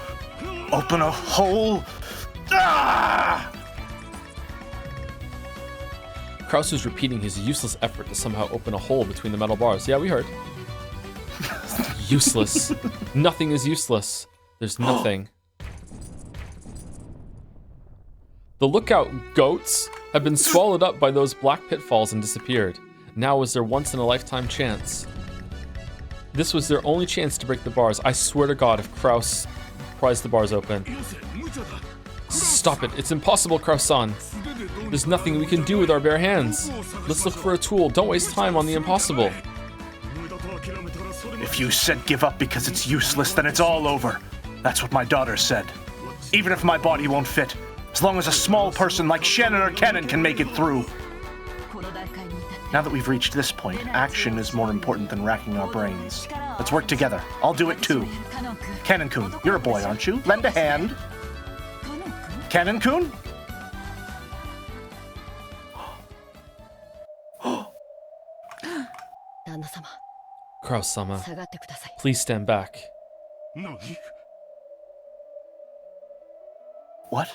open a hole. Ah! Kraus was repeating his useless effort to somehow open a hole between the metal bars. Yeah, we heard. Useless. Nothing is useless. There's nothing. The lookout goats have been swallowed up by those black pitfalls and disappeared. Now was their once-in-a-lifetime chance. This was their only chance to break the bars. I swear to God, if Kraus pries the bars open. Stop it. It's impossible, Kraus-san. There's nothing we can do with our bare hands. Let's look for a tool. Don't waste time on the impossible. If you said give up because it's useless, then it's all over. That's what my daughter said. Even if my body won't fit, as long as a small person like Shannon or Kanon can make it through. Now that we've reached this point, action is more important than racking our brains. Let's work together. I'll do it too. Kanon-kun, you're a boy, aren't you? Lend a hand. Kanon-kun? Kraus-sama, please stand back. What?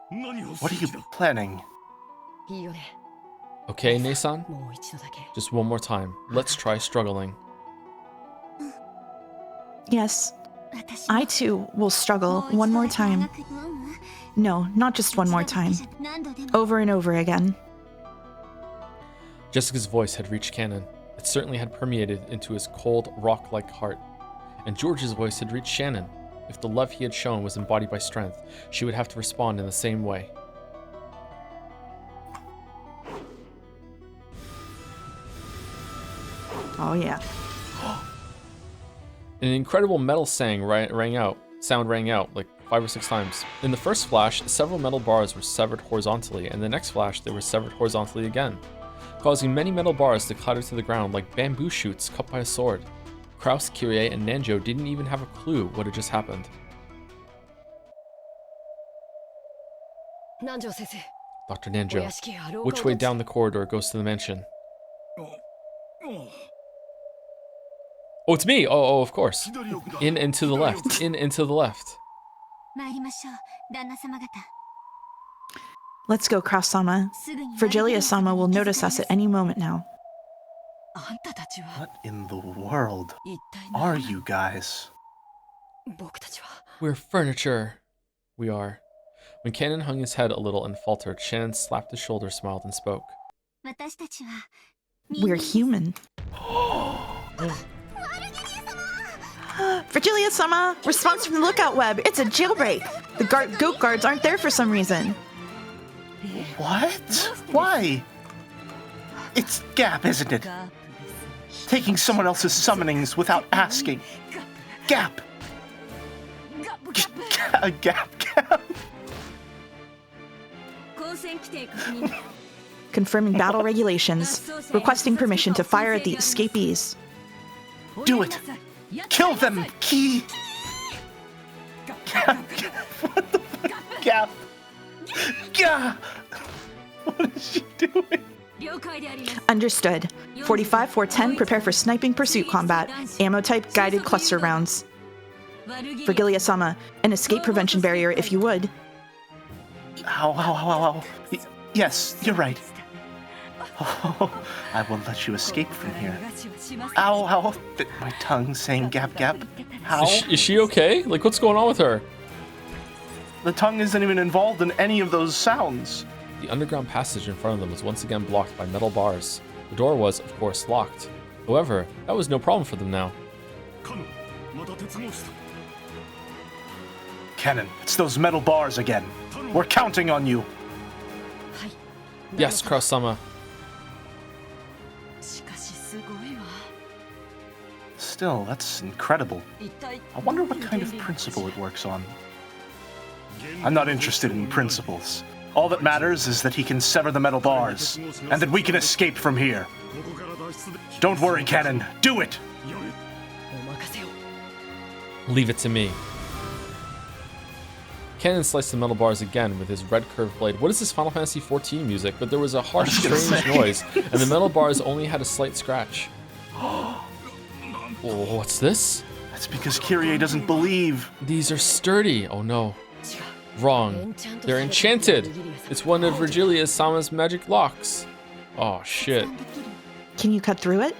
What are you planning? Okay, Nei-san? Just one more time. Let's try struggling. Yes. I too will struggle one more time. No, not just one more time. Over and over again. Jessica's voice had reached Kanon. It certainly had permeated into his cold, rock-like heart. And George's voice had reached Shannon. If the love he had shown was embodied by strength, she would have to respond in the same way. Oh yeah. An incredible metal sound rang out, like 5 or 6 times. In the first flash, several metal bars were severed horizontally, and the next flash, they were severed horizontally again, causing many metal bars to clatter to the ground like bamboo shoots cut by a sword. Kraus, Kyrie, and Nanjo didn't even have a clue what had just happened. Dr. Nanjo, which way down the corridor goes to the mansion? Oh, it's me! Oh, of course. In and to the left. In and to the left. Let's go, Kraus-sama. Virgilia-sama will notice us at any moment now. What in the world are you guys? We're furniture. We are. When Kanon hung his head a little and faltered, Shannon slapped his shoulder, smiled, and spoke. We're human. Virgilia-sama! Response from the lookout web. It's a jailbreak. The goat guards aren't there for some reason. What? Why? It's Gap, isn't it? Taking someone else's summonings without asking. Gap! Gap. Confirming battle regulations. Requesting permission to fire at the escapees. Do it! Kill them! Key! Gap! What the fuck? Gap! Gap! What is she doing? Understood. 45-410, prepare for sniping pursuit combat. Ammo type, guided cluster rounds. Virgilia-sama, an escape prevention barrier if you would. Ow. Yes, you're right. Oh, I will let you escape from here. Ow. Bit my tongue saying gap. How? Is she okay? Like, what's going on with her? The tongue isn't even involved in any of those sounds. The underground passage in front of them was once again blocked by metal bars. The door was, of course, locked. However, that was no problem for them now. Kennen, it's those metal bars again. We're counting on you. Yes, Cross-sama. Still, that's incredible. I wonder what kind of principle it works on. I'm not interested in principles. All that matters is that he can sever the metal bars, and that we can escape from here. Don't worry, Kennen. Do it! Leave it to me. Kennen sliced the metal bars again with his red curved blade. What is this Final Fantasy XIV music? But there was a harsh, strange noise, and the metal bars only had a slight scratch. Oh, what's this? That's because Kyrie doesn't believe. These are sturdy. Oh no. Wrong. They're enchanted. It's one of Virgilia Sama's magic locks. Oh shit. Can you cut through it?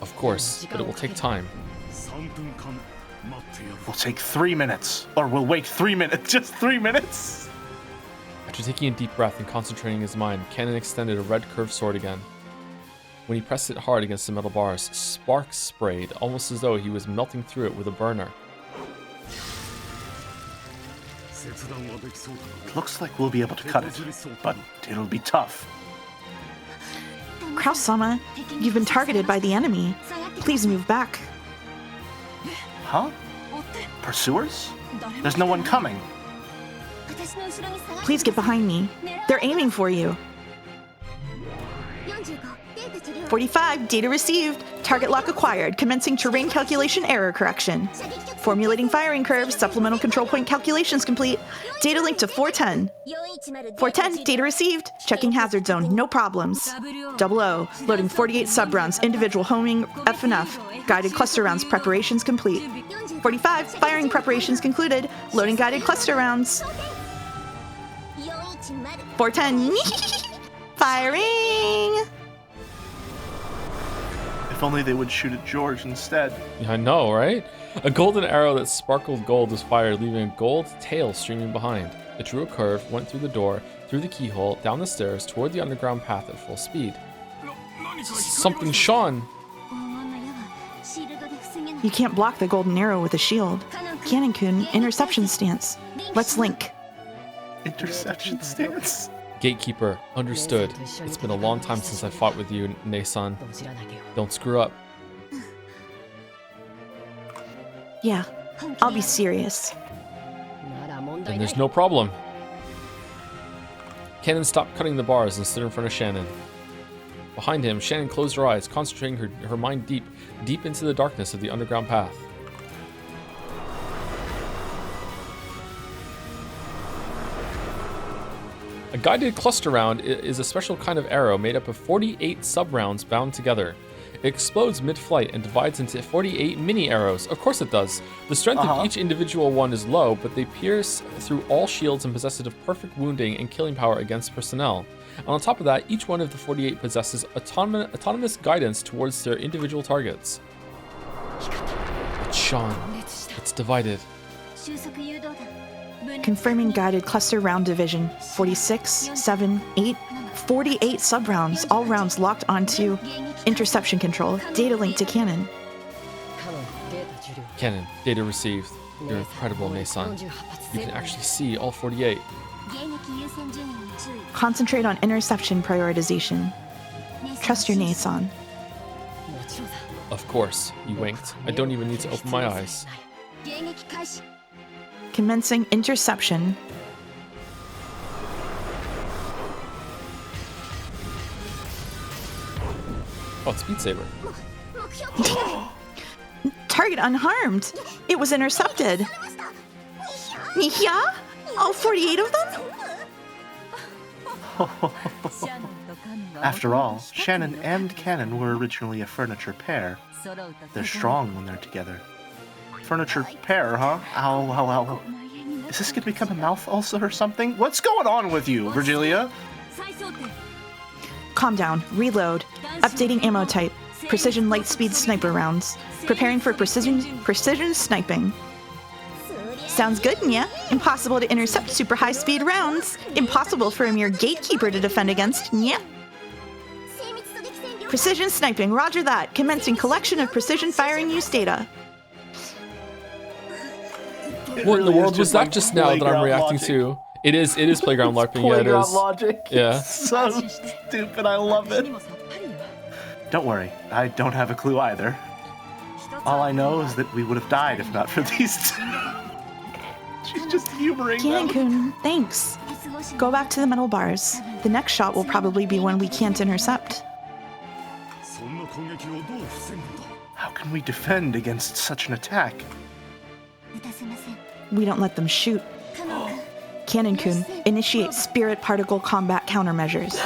Of course, but it will take time. We'll take 3 minutes. Or we'll wait 3 minutes. Just 3 minutes? After taking a deep breath and concentrating his mind, Kennen extended a red curved sword again. When he pressed it hard against the metal bars, sparks sprayed, almost as though he was melting through it with a burner. Looks like we'll be able to cut it, but it'll be tough. Kraus-sama, you've been targeted by the enemy. Please move back. Huh? Pursuers? There's no one coming. Please get behind me. They're aiming for you. 45, data received. Target lock acquired. Commencing terrain calculation error correction. Formulating firing curves. Supplemental control point calculations complete. Data linked to 410. 410, data received. Checking hazard zone, no problems. 00, loading 48 sub-rounds. Individual homing, F&F. Guided cluster rounds preparations complete. 45, firing preparations concluded. Loading guided cluster rounds. 410, firing! If only they would shoot at George instead. Yeah, I know, right? A golden arrow that sparkled gold was fired, leaving a gold tail streaming behind. It drew a curve, went through the door, through the keyhole, down the stairs, toward the underground path at full speed. Something shone! You can't block the golden arrow with a shield. Cannon-kun, interception stance. Let's link. Interception stance? Gatekeeper, understood. It's been a long time since I fought with you, Nei-san. Don't screw up. Yeah, I'll be serious. Then there's no problem. Kennen stopped cutting the bars and stood in front of Shannon. Behind him, Shannon closed her eyes, concentrating her mind deep into the darkness of the underground path. A guided cluster round is a special kind of arrow made up of 48 sub-rounds bound together. It explodes mid-flight and divides into 48 mini arrows. Of course it does. The strength of each individual one is low, but they pierce through all shields and possess of perfect wounding and killing power against personnel. And on top of that, each one of the 48 possesses autonomous guidance towards their individual targets. It's shone. It's divided. Confirming guided cluster round division. 46, 7, 8, 48 sub-rounds, all rounds locked onto interception control. Data linked to cannon. Cannon, data received. You're incredible, Nei-san. You can actually see all 48. Concentrate on interception prioritization. Trust your Nei-san. Of course, you winked. I don't even need to open my eyes. Commencing interception. Oh, it's Beat Saber. Target unharmed. It was intercepted. Yeah? All 48 of them? After all, Shannon and Cannon were originally a furniture pair. They're strong when they're together. Furniture pair, huh? Ow, ow, ow. Is this gonna become a mouth ulcer or something? What's going on with you, Virgilia? Calm down. Reload. Updating ammo type. Precision light speed sniper rounds. Preparing for precision sniping. Sounds good, yeah? Impossible to intercept super high speed rounds. Impossible for a mere gatekeeper to defend against, yeah? Precision sniping, roger that. Commencing collection of precision firing use data. What in the really is world was that like just now that I'm playground reacting logic. to? It is playground LARPing, yeah, it Playground is. logic. Yeah. So stupid, I love it. Don't worry, I don't have a clue either. All I know is that we would have died if not for these two. She's just humoring them. Canon-kun, thanks. Go back to the metal bars. The next shot will probably be one we can't intercept. How can we defend against such an attack? We don't let them shoot. Canon-kun, initiate spirit particle combat countermeasures.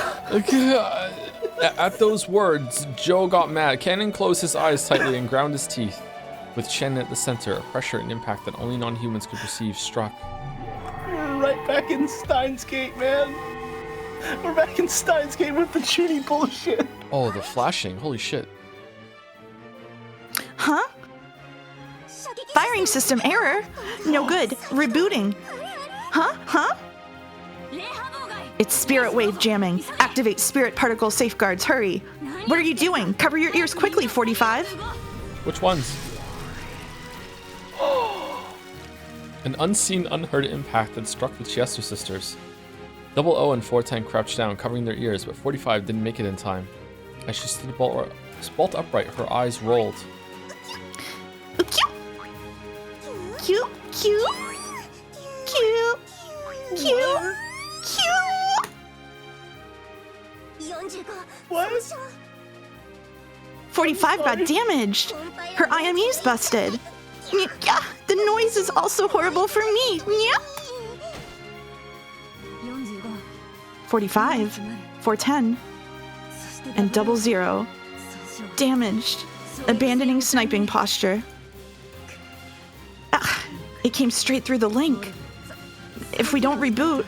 At those words, Joe got mad. Cannon closed his eyes tightly and ground his teeth. With Shannon at the center, a pressure and impact that only non-humans could perceive struck. We're right back in Steins Gate, man. We're back in Steins Gate with the shitty bullshit. Oh, the flashing. Holy shit. Huh? Firing system error? No good. Rebooting. Huh? It's spirit wave jamming. Activate spirit particle safeguards. Hurry. What are you doing? Cover your ears quickly, 45. Which ones? An unseen, unheard impact had struck the Chiesto sisters. 00 and 410 crouched down, covering their ears, but 45 didn't make it in time. As she stood bolt upright, her eyes rolled. Cute. What? 45 got damaged. Her IMU's busted. Yeah, the noise is also horrible for me. Yeah. 45, 410, and 00. Damaged. Abandoning sniping posture. It came straight through the link. If we don't reboot...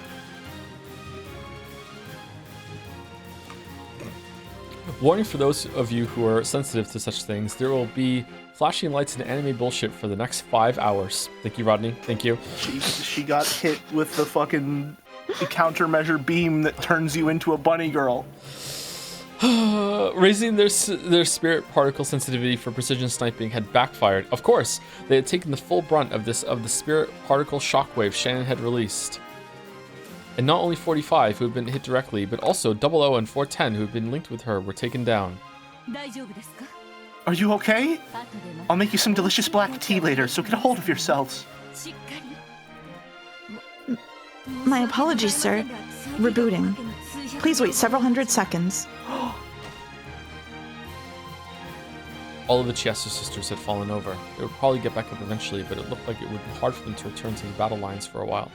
Warning for those of you who are sensitive to such things, there will be flashing lights and anime bullshit for the next 5 hours. Thank you, Rodney. Thank you. She got hit with the fucking countermeasure beam that turns you into a bunny girl. Raising their spirit particle sensitivity for precision sniping had backfired. Of course, they had taken the full brunt of the spirit particle shockwave Shannon had released. And not only 45, who had been hit directly, but also 00 and 410, who had been linked with her, were taken down. Are you okay? I'll make you some delicious black tea later, so get a hold of yourselves. My apologies, sir. Rebooting. Please wait several hundred seconds. All of the Chiesto sisters had fallen over. They would probably get back up eventually, but it looked like it would be hard for them to return to the battle lines for a while.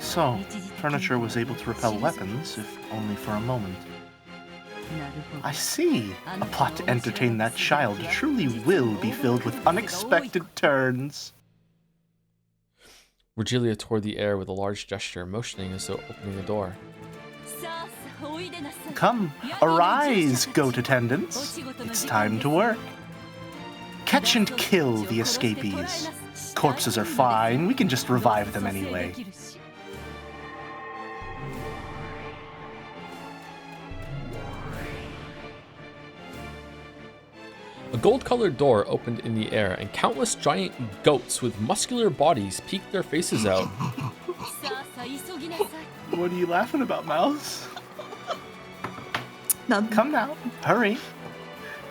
So, furniture was able to repel weapons, if only for a moment. I see. A plot to entertain that child truly will be filled with unexpected turns. Virgilia tore the air with a large gesture, motioning as though opening a door. Come, arise, goat attendants. It's time to work. Catch and kill the escapees. Corpses are fine, we can just revive them anyway. A gold-colored door opened in the air, and countless giant goats with muscular bodies peeked their faces out. What are you laughing about, Mouse? Now, Come now, hurry.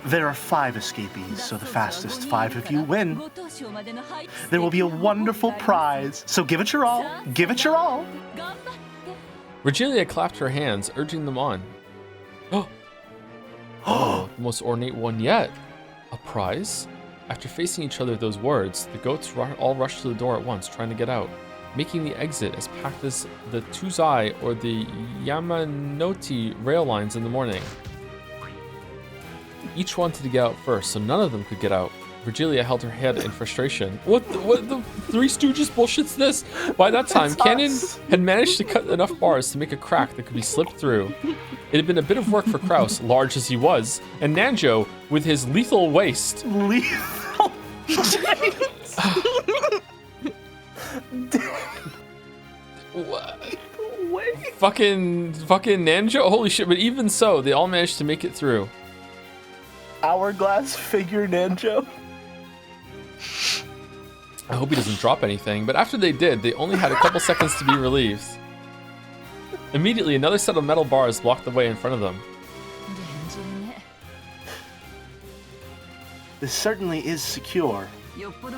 There are 5 escapees, so the fastest 5 of you win. There will be a wonderful prize, so give it your all. Give it your all. Virgilia clapped her hands, urging them on. Oh, the most ornate one yet. A prize? After facing each other those words, the goats all rushed to the door at once, trying to get out, making the exit as packed as the Tuzai or the Yamanoti rail lines in the morning. Each wanted to get out first, so none of them could get out. Virgilia held her head in frustration. What the Three Stooges bullshit's this? By that time, Cannon had managed to cut enough bars to make a crack that could be slipped through. It had been a bit of work for Kraus, large as he was, and Nanjo with his lethal waist. Lethal way. Fucking Nanjo. Holy shit! But even so, they all managed to make it through. Hourglass figure Nanjo. I hope he doesn't drop anything. But after they did, they only had a couple seconds to be relieved. Immediately, another set of metal bars blocked the way in front of them. This certainly is secure.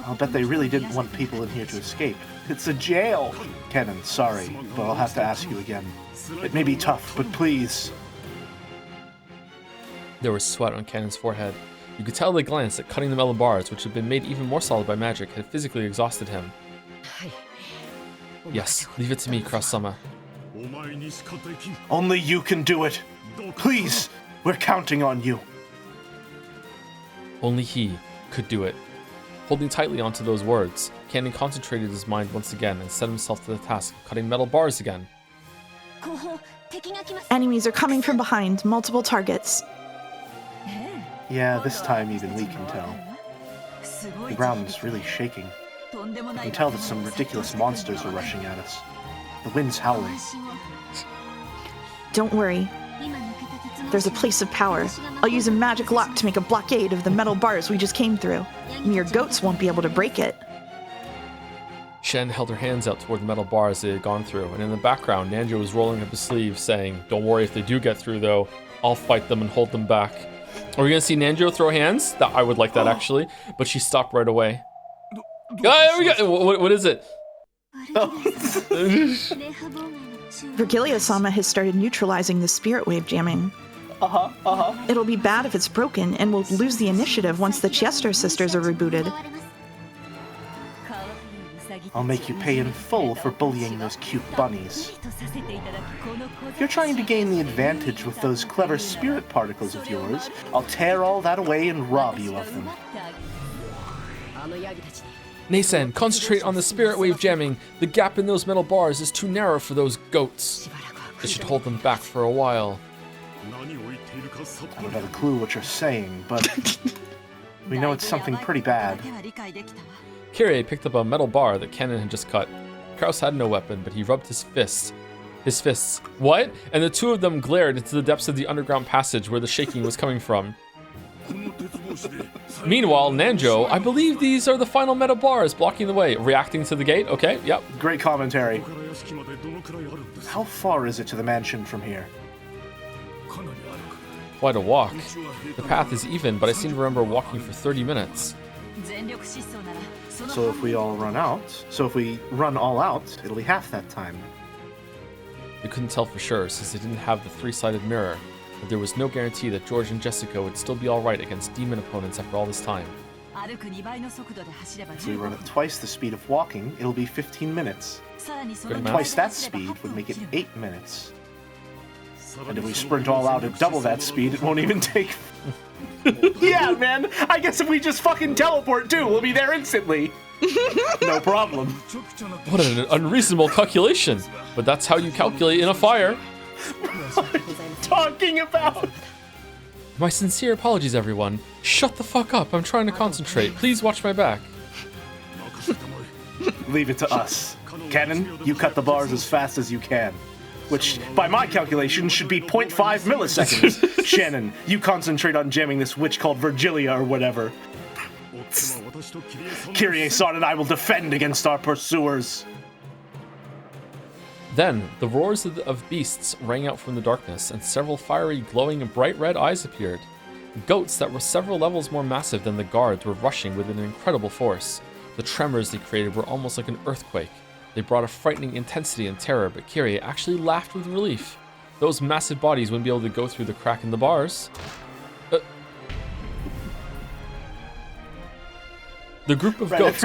I'll bet they really didn't want people in here to escape. It's a jail! Kennen, sorry, but I'll have to ask you again. It may be tough, but please. There was sweat on Kennen's forehead. You could tell at a glance that cutting the metal bars, which had been made even more solid by magic, had physically exhausted him. Yes, leave it to me, Cross-sama. Only you can do it. Please, we're counting on you. Only he could do it. Holding tightly onto those words, Kennen concentrated his mind once again and set himself to the task of cutting metal bars again. Enemies are coming from behind, multiple targets. Yeah, this time even we can tell. The ground's really shaking. I can tell that some ridiculous monsters are rushing at us. The wind's howling. Don't worry. There's a place of power. I'll use a magic lock to make a blockade of the metal bars we just came through, and your goats won't be able to break it. Shen held her hands out toward the metal bars they had gone through, and in the background, Nanjo was rolling up his sleeve, saying, "Don't worry if they do get through, though. I'll fight them and hold them back." Are we gonna see Nanjo throw hands? I would like that, actually, but she stopped right away. There we go. What is it? Virgilia-sama has started neutralizing the spirit wave jamming. It'll be bad if it's broken, and we'll lose the initiative once the Chester sisters are rebooted. I'll make you pay in full for bullying those cute bunnies. If you're trying to gain the advantage with those clever spirit particles of yours, I'll tear all that away and rob you of them. Nasen, concentrate on the spirit wave jamming. The gap in those metal bars is too narrow for those goats. It should hold them back for a while. I don't have a clue what you're saying, but we know it's something pretty bad. Kyrie picked up a metal bar that Kennen had just cut. Kraus had no weapon, but he rubbed his fists. His fists. What? And the two of them glared into the depths of the underground passage where the shaking was coming from. Meanwhile, Nanjo, I believe these are the final metal bars blocking the way. Reacting to the gate? Okay, yep. Great commentary. How far is it to the mansion from here? Quite a walk. The path is even, but I seem to remember walking for 30 minutes. So if we run all out, it'll be half that time. They couldn't tell for sure, since they didn't have the three-sided mirror, but there was no guarantee that George and Jessica would still be alright against demon opponents after all this time. If we run at twice the speed of walking, it'll be 15 minutes. Good Twice math. that speed would make it 8 minutes. And if we sprint all out at double that speed, it won't even take... Yeah, man! I guess if we just fucking teleport too, we'll be there instantly! No problem. What an unreasonable calculation, but that's how you calculate in a fire. What are you talking about? My sincere apologies, everyone. Shut the fuck up, I'm trying to concentrate. Please watch my back. Leave it to us. Kennen, you cut the bars as fast as you can. Which, by my calculation, should be 0.5 milliseconds. Shannon, you concentrate on jamming this witch called Virgilia or whatever. Kyrie-san and I will defend against our pursuers. Then, the roars of beasts rang out from the darkness, and several fiery, glowing, and bright red eyes appeared. Goats that were several levels more massive than the guards were rushing with an incredible force. The tremors they created were almost like an earthquake. They brought a frightening intensity and terror, but Kyrie actually laughed with relief. Those massive bodies wouldn't be able to go through the crack in the bars. The group of goats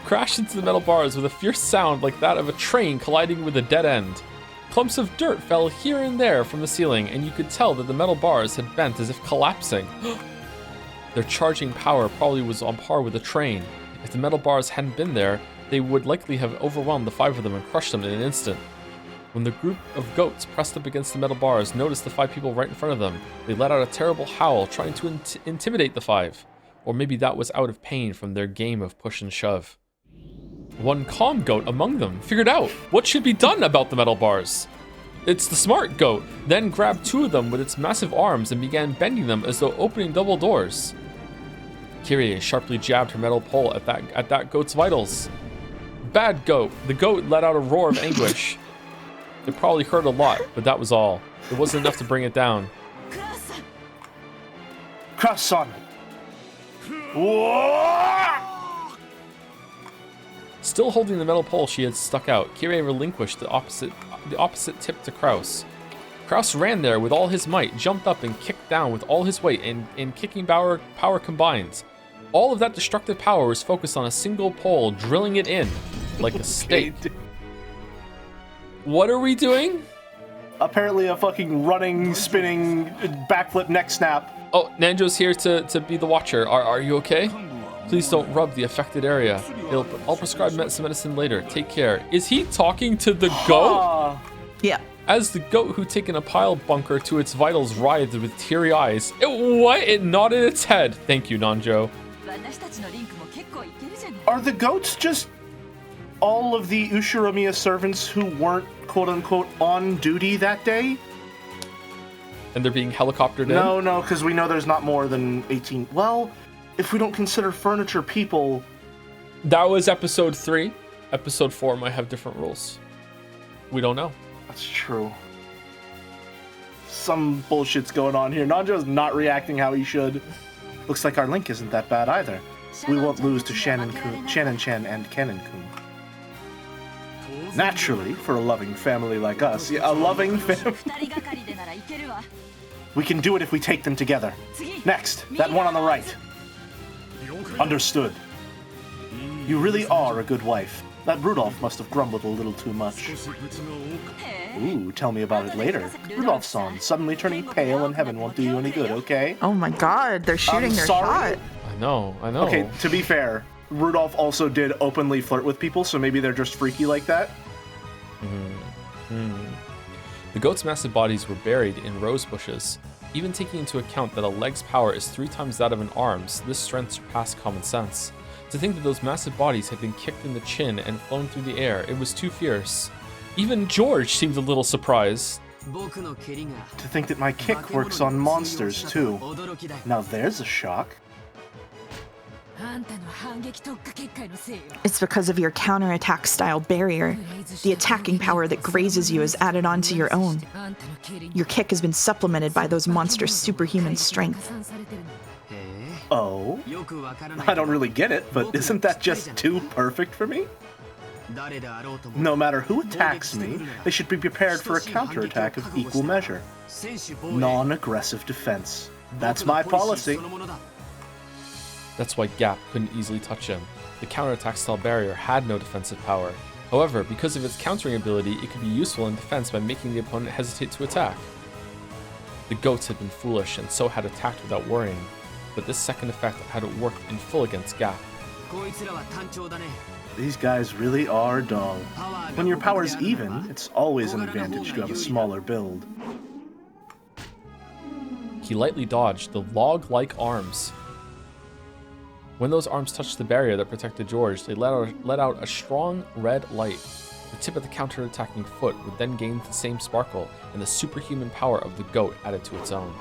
crashed into the metal bars with a fierce sound like that of a train colliding with a dead end. Clumps of dirt fell here and there from the ceiling, and you could tell that the metal bars had bent as if collapsing. Their charging power probably was on par with a train. If the metal bars hadn't been there, they would likely have overwhelmed the five of them and crushed them in an instant. When the group of goats pressed up against the metal bars noticed the five people right in front of them, they let out a terrible howl, trying to intimidate the five. Or maybe that was out of pain from their game of push and shove. One calm goat among them figured out what should be done about the metal bars. It's the smart goat, then grabbed two of them with its massive arms and began bending them as though opening double doors. Kyrie sharply jabbed her metal pole at that goat's vitals. Bad goat. The goat let out a roar of anguish. It probably hurt a lot, but that was all. It wasn't enough to bring it down. Cross-son. Still holding the metal pole she had stuck out, Kyrie relinquished the opposite tip to Kraus. Kraus ran there with all his might, jumped up and kicked down with all his weight and kicking power combined. All of that destructive power was focused on a single pole, drilling it in like a stake. What are we doing? Apparently a fucking running, spinning, backflip neck snap. Oh, Nanjo's here to be the watcher. Are you okay? Please don't rub the affected area. I'll prescribe some medicine later. Take care. Is he talking to the goat? Yeah. As the goat who'd taken a pile bunker to its vitals writhed with teary eyes. It nodded its head. Thank you, Nanjo. Are the goats just all of the Ushiromiya servants who weren't quote-unquote on duty that day? And they're being helicoptered in? No, because we know there's not more than 18. Well, if we don't consider furniture people... That was episode 3. Episode 4 might have different rules. We don't know. That's true. Some bullshit's going on here. Nanjo's not reacting how he should. Looks like our link isn't that bad either. We won't lose to Shannon-chan and Kennen-kun. Naturally, for a loving family like us. Yeah, a loving family. We can do it if we take them together. Next, that one on the right. Understood. You really are a good wife. That Rudolph must have grumbled a little too much. Ooh, tell me about it later. Rudolph-san, suddenly turning pale in heaven won't do you any good, okay? Oh my god, they're shooting their shot. I know. Okay, to be fair, Rudolph also did openly flirt with people, so maybe they're just freaky like that. The goats' massive bodies were buried in rose bushes. Even taking into account that a leg's power is 3 times that of an arm's, this strength surpassed common sense. To think that those massive bodies had been kicked in the chin and flown through the air, it was too fierce. Even George seemed a little surprised. To think that my kick works on monsters, too. Now there's a shock. It's because of your counterattack style barrier. The attacking power that grazes you is added onto your own. Your kick has been supplemented by those monsters' superhuman strength. Oh? I don't really get it, but isn't that just too perfect for me? No matter who attacks me, they should be prepared for a counterattack of equal measure. Non-aggressive defense. That's my policy. That's why Gap couldn't easily touch him. The counterattack style barrier had no defensive power. However, because of its countering ability, it could be useful in defense by making the opponent hesitate to attack. The goats had been foolish and so had attacked without worrying, but this second effect had worked in full against Gap. These guys really are dull. When your power's even, it's always an advantage to have a smaller build. He lightly dodged the log-like arms. When those arms touched the barrier that protected George, they let out a strong red light. The tip of the counter-attacking foot would then gain the same sparkle, and the superhuman power of the goat added to its own.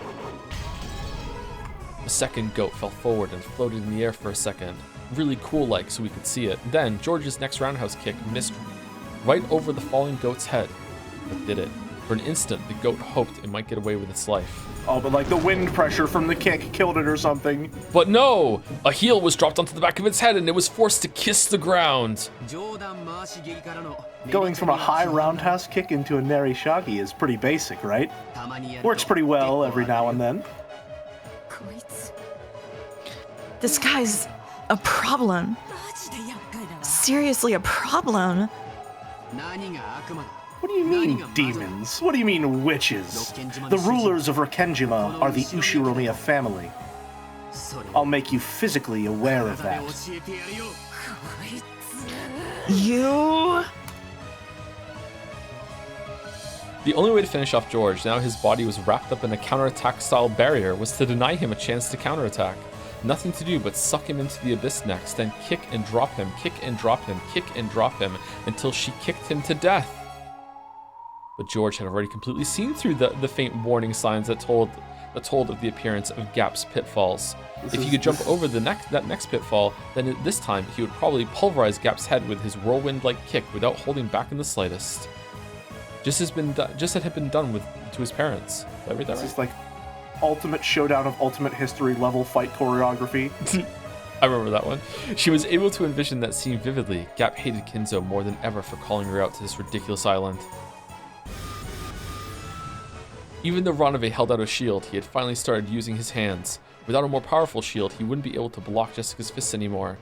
The second goat fell forward and floated in the air for a second, really cool-like so we could see it. Then, George's next roundhouse kick missed right over the falling goat's head, but did it. For an instant, the goat hoped it might get away with its life. Oh, but like the wind pressure from the kick killed it or something. But no! A heel was dropped onto the back of its head and it was forced to kiss the ground. Going from a high roundhouse kick into a neri shagi is pretty basic, right? Works pretty well every now and then. This guy's a problem. Seriously, a problem. What do you mean, demons? What do you mean, witches? The rulers of Rakenjima are the Ushiromiya family. I'll make you physically aware of that. You... The only way to finish off George, now his body was wrapped up in a counterattack style barrier, was to deny him a chance to counterattack. Nothing to do but suck him into the abyss next, then kick and drop him, kick and drop him, kick and drop him, until she kicked him to death. But George had already completely seen through the faint warning signs that told of the appearance of Gap's pitfalls. If he could jump over that next pitfall, then this time he would probably pulverize Gap's head with his whirlwind-like kick without holding back in the slightest. Just as it had been done to his parents. Did I read that right? This is like ultimate showdown of ultimate history level fight choreography. I remember that one. She was able to envision that scene vividly. Gap hated Kinzo more than ever for calling her out to this ridiculous island. Even though Ranove held out a shield, he had finally started using his hands. Without a more powerful shield, he wouldn't be able to block Jessica's fists anymore.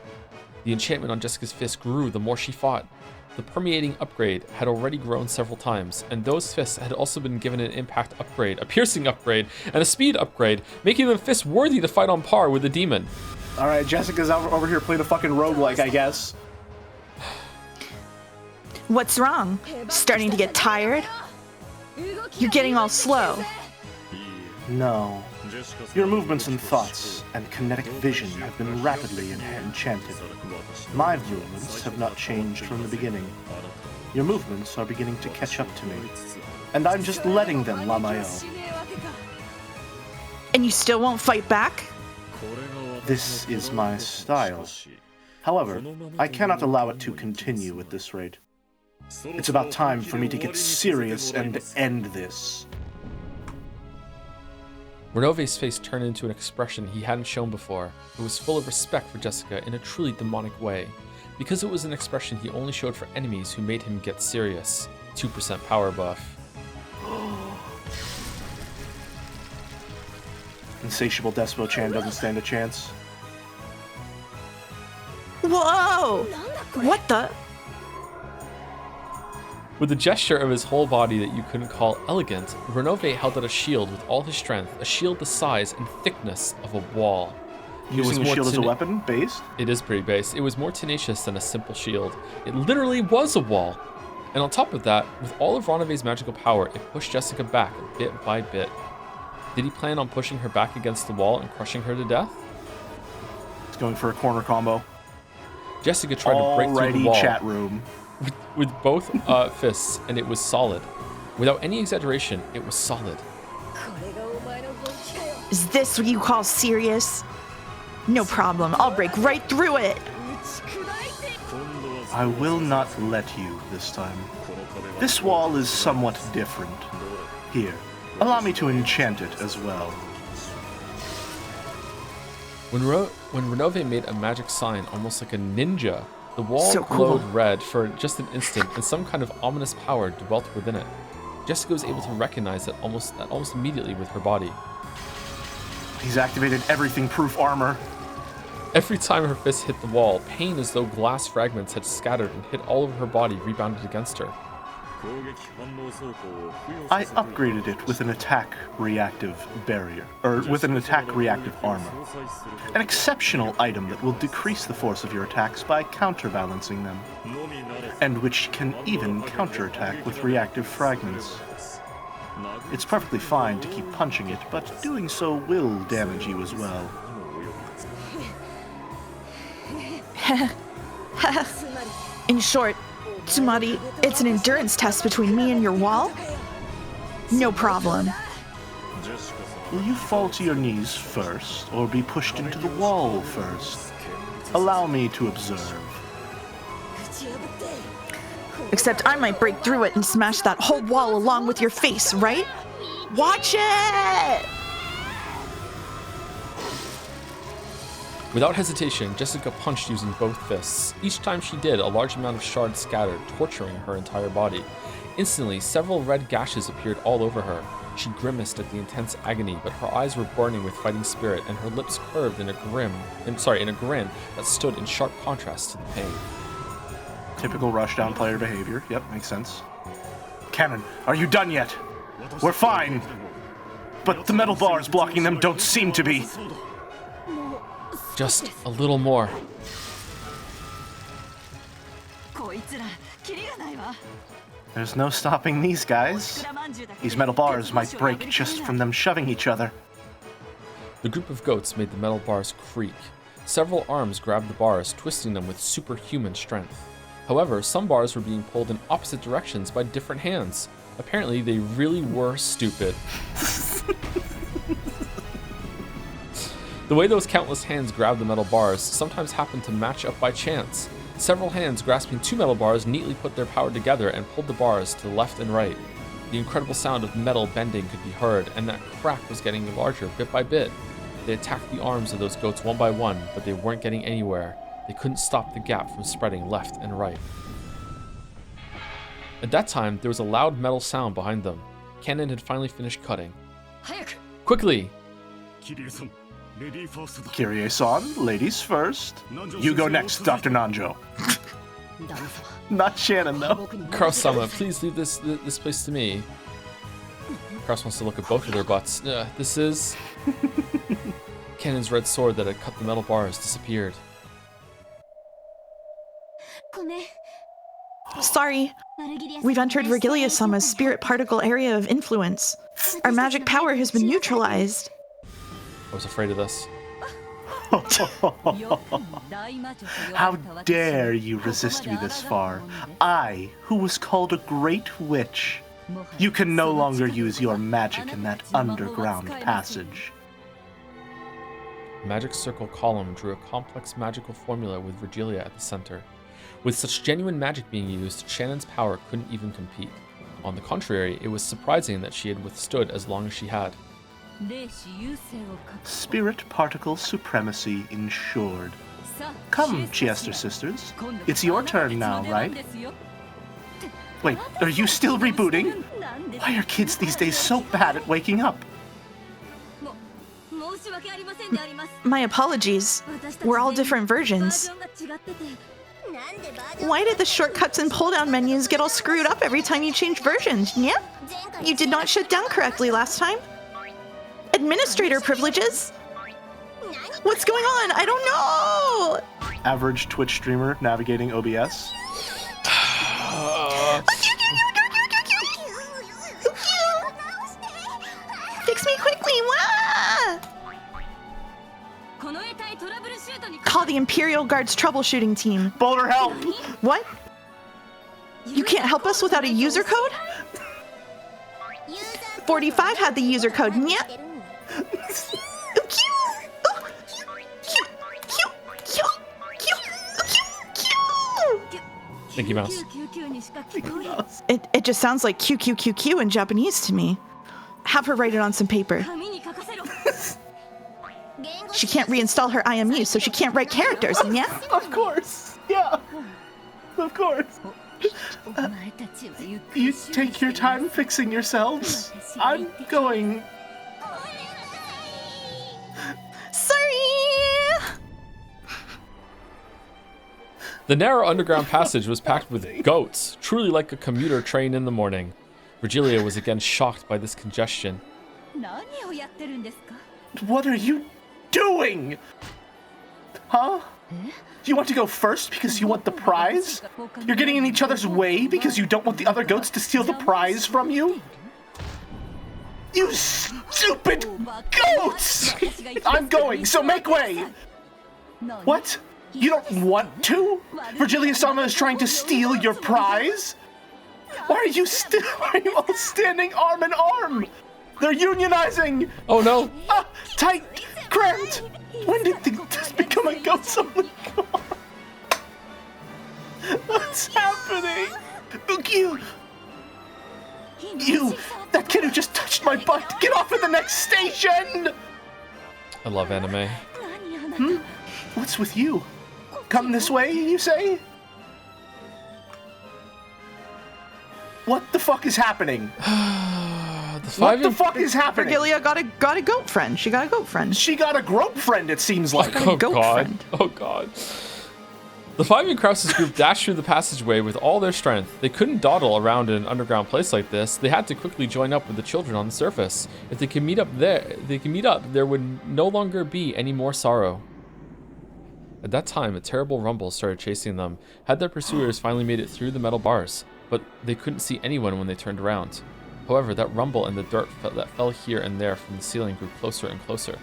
The enchantment on Jessica's fists grew the more she fought. The permeating upgrade had already grown several times, and those fists had also been given an impact upgrade, a piercing upgrade, and a speed upgrade, making them fists worthy to fight on par with the demon. Alright, Jessica's over here playing a fucking roguelike, I guess. What's wrong? Starting to get tired? You're getting all slow. No. Your movements and thoughts and kinetic vision have been rapidly enchanted. My movements have not changed from the beginning. Your movements are beginning to catch up to me. And I'm just letting them, Lamayo. And you still won't fight back? This is my style. However, I cannot allow it to continue at this rate. It's about time for me to get serious and end this. Renove's face turned into an expression he hadn't shown before. It was full of respect for Jessica in a truly demonic way, because it was an expression he only showed for enemies who made him get serious. 2% power buff. Insatiable Despo-chan doesn't stand a chance. Whoa! What the? With a gesture of his whole body that you couldn't call elegant, Renove held out a shield with all his strength, a shield the size and thickness of a wall. Using a shield as a weapon, based? It is pretty based. It was more tenacious than a simple shield. It literally was a wall. And on top of that, with all of Renove's magical power, it pushed Jessica back bit by bit. Did he plan on pushing her back against the wall and crushing her to death? It's going for a corner combo. Jessica tried to break through the wall chat room. with both fists, and it was solid. Without any exaggeration, it was solid. Is this what you call serious? No problem, I'll break right through it. I will not let you this time. This wall is somewhat different. Here, allow me to enchant it as well. When Renove made a magic sign, almost like a ninja, the wall So cool. glowed red for just an instant, and some kind of ominous power dwelt within it. Jessica was able to recognize it almost immediately with her body. He's activated everything-proof armor. Every time her fist hit the wall, pain as though glass fragments had scattered and hit all over her body rebounded against her. I upgraded it with an attack reactive barrier, with an attack reactive armor. An exceptional item that will decrease the force of your attacks by counterbalancing them, and which can even counterattack with reactive fragments. It's perfectly fine to keep punching it, but doing so will damage you as well. In short, Tsumari, it's an endurance test between me and your wall? No problem. Will you fall to your knees first, or be pushed into the wall first? Allow me to observe. Except I might break through it and smash that whole wall along with your face, right? Watch it! Without hesitation, Jessica punched using both fists. Each time she did, a large amount of shards scattered, torturing her entire body. Instantly, several red gashes appeared all over her. She grimaced at the intense agony, but her eyes were burning with fighting spirit, and her lips curved in a grin that stood in sharp contrast to the pain. Typical rushdown player behavior. Yep, makes sense. Cannon, are you done yet? We're fine. But the metal bars blocking them don't seem to be. Just a little more. There's no stopping these guys. These metal bars might break just from them shoving each other. The group of goats made the metal bars creak. Several arms grabbed the bars, twisting them with superhuman strength. However, some bars were being pulled in opposite directions by different hands. Apparently, they really were stupid. The way those countless hands grabbed the metal bars sometimes happened to match up by chance. Several hands grasping 2 metal bars neatly put their power together and pulled the bars to the left and right. The incredible sound of metal bending could be heard, and that crack was getting larger bit by bit. They attacked the arms of those goats one by one, but they weren't getting anywhere. They couldn't stop the gap from spreading left and right. At that time, there was a loud metal sound behind them. Cannon had finally finished cutting. Quickly! Kyrie-san, ladies first. You go next, Dr. Nanjo. Not Shannon, though. Kraus-sama, please leave this place to me. Kraus wants to look at both of their butts. This is... Cannon's red sword that had cut the metal bars disappeared. Sorry. We've entered Vergilia-sama's spirit particle area of influence. Our magic power has been neutralized. I was afraid of this. How dare you resist me this far? I, who was called a great witch. You can no longer use your magic in that underground passage. Magic Circle column drew a complex magical formula with Virgilia at the center. With such genuine magic being used, Shannon's power couldn't even compete. On the contrary, it was surprising that she had withstood as long as she had. Spirit particle supremacy ensured. Come, Chester sisters. It's your turn now, right? Wait, are you still rebooting? Why are kids these days so bad at waking up? My apologies. We're all different versions. Why did the shortcuts and pull-down menus get all screwed up every time you change versions, yeah? You did not shut down correctly last time. Administrator privileges? What's going on? I don't know! Average Twitch streamer navigating OBS. Fix me quickly! Wah! Call the Imperial Guard's troubleshooting team. Boulder, help! What? You can't help us without a user code? 45 had the user code, yeah? Mickey Mouse. It just sounds like QQQQ in Japanese to me. Have her write it on some paper. She can't reinstall her IMU, so she can't write characters, yeah? Of course. Yeah. Of course. You take your time fixing yourselves. I'm going... Sorry! The narrow underground passage was packed with goats, truly like a commuter train in the morning. Virgilia was again shocked by this congestion. What are you doing? Huh? You want to go first because you want the prize? You're getting in each other's way because you don't want the other goats to steal the prize from you? You stupid goats! I'm going, so make way! What? You don't want to? Virgilia-sama is trying to steal your prize? Why are you all standing arm in arm? They're unionizing! Oh no! Ah, tight! Cramped! When did this become a goat's only car? What's happening? You! That kid who just touched my butt! Get off at the next station! I love anime. What's with you? Come this way, you say? What the fuck is happening? What the fuck is happening? Virgilia got a goat friend. She got a goat friend. She got a grope friend, it seems like. Oh goat god. friend. Oh god. The 5 in Krause's group dashed through the passageway with all their strength. They couldn't dawdle around in an underground place like this. They had to quickly join up with the children on the surface. If they could meet up there would no longer be any more sorrow. At that time, a terrible rumble started chasing them. Had their pursuers finally made it through the metal bars, but they couldn't see anyone when they turned around. However, that rumble and the dirt that fell here and there from the ceiling grew closer and closer,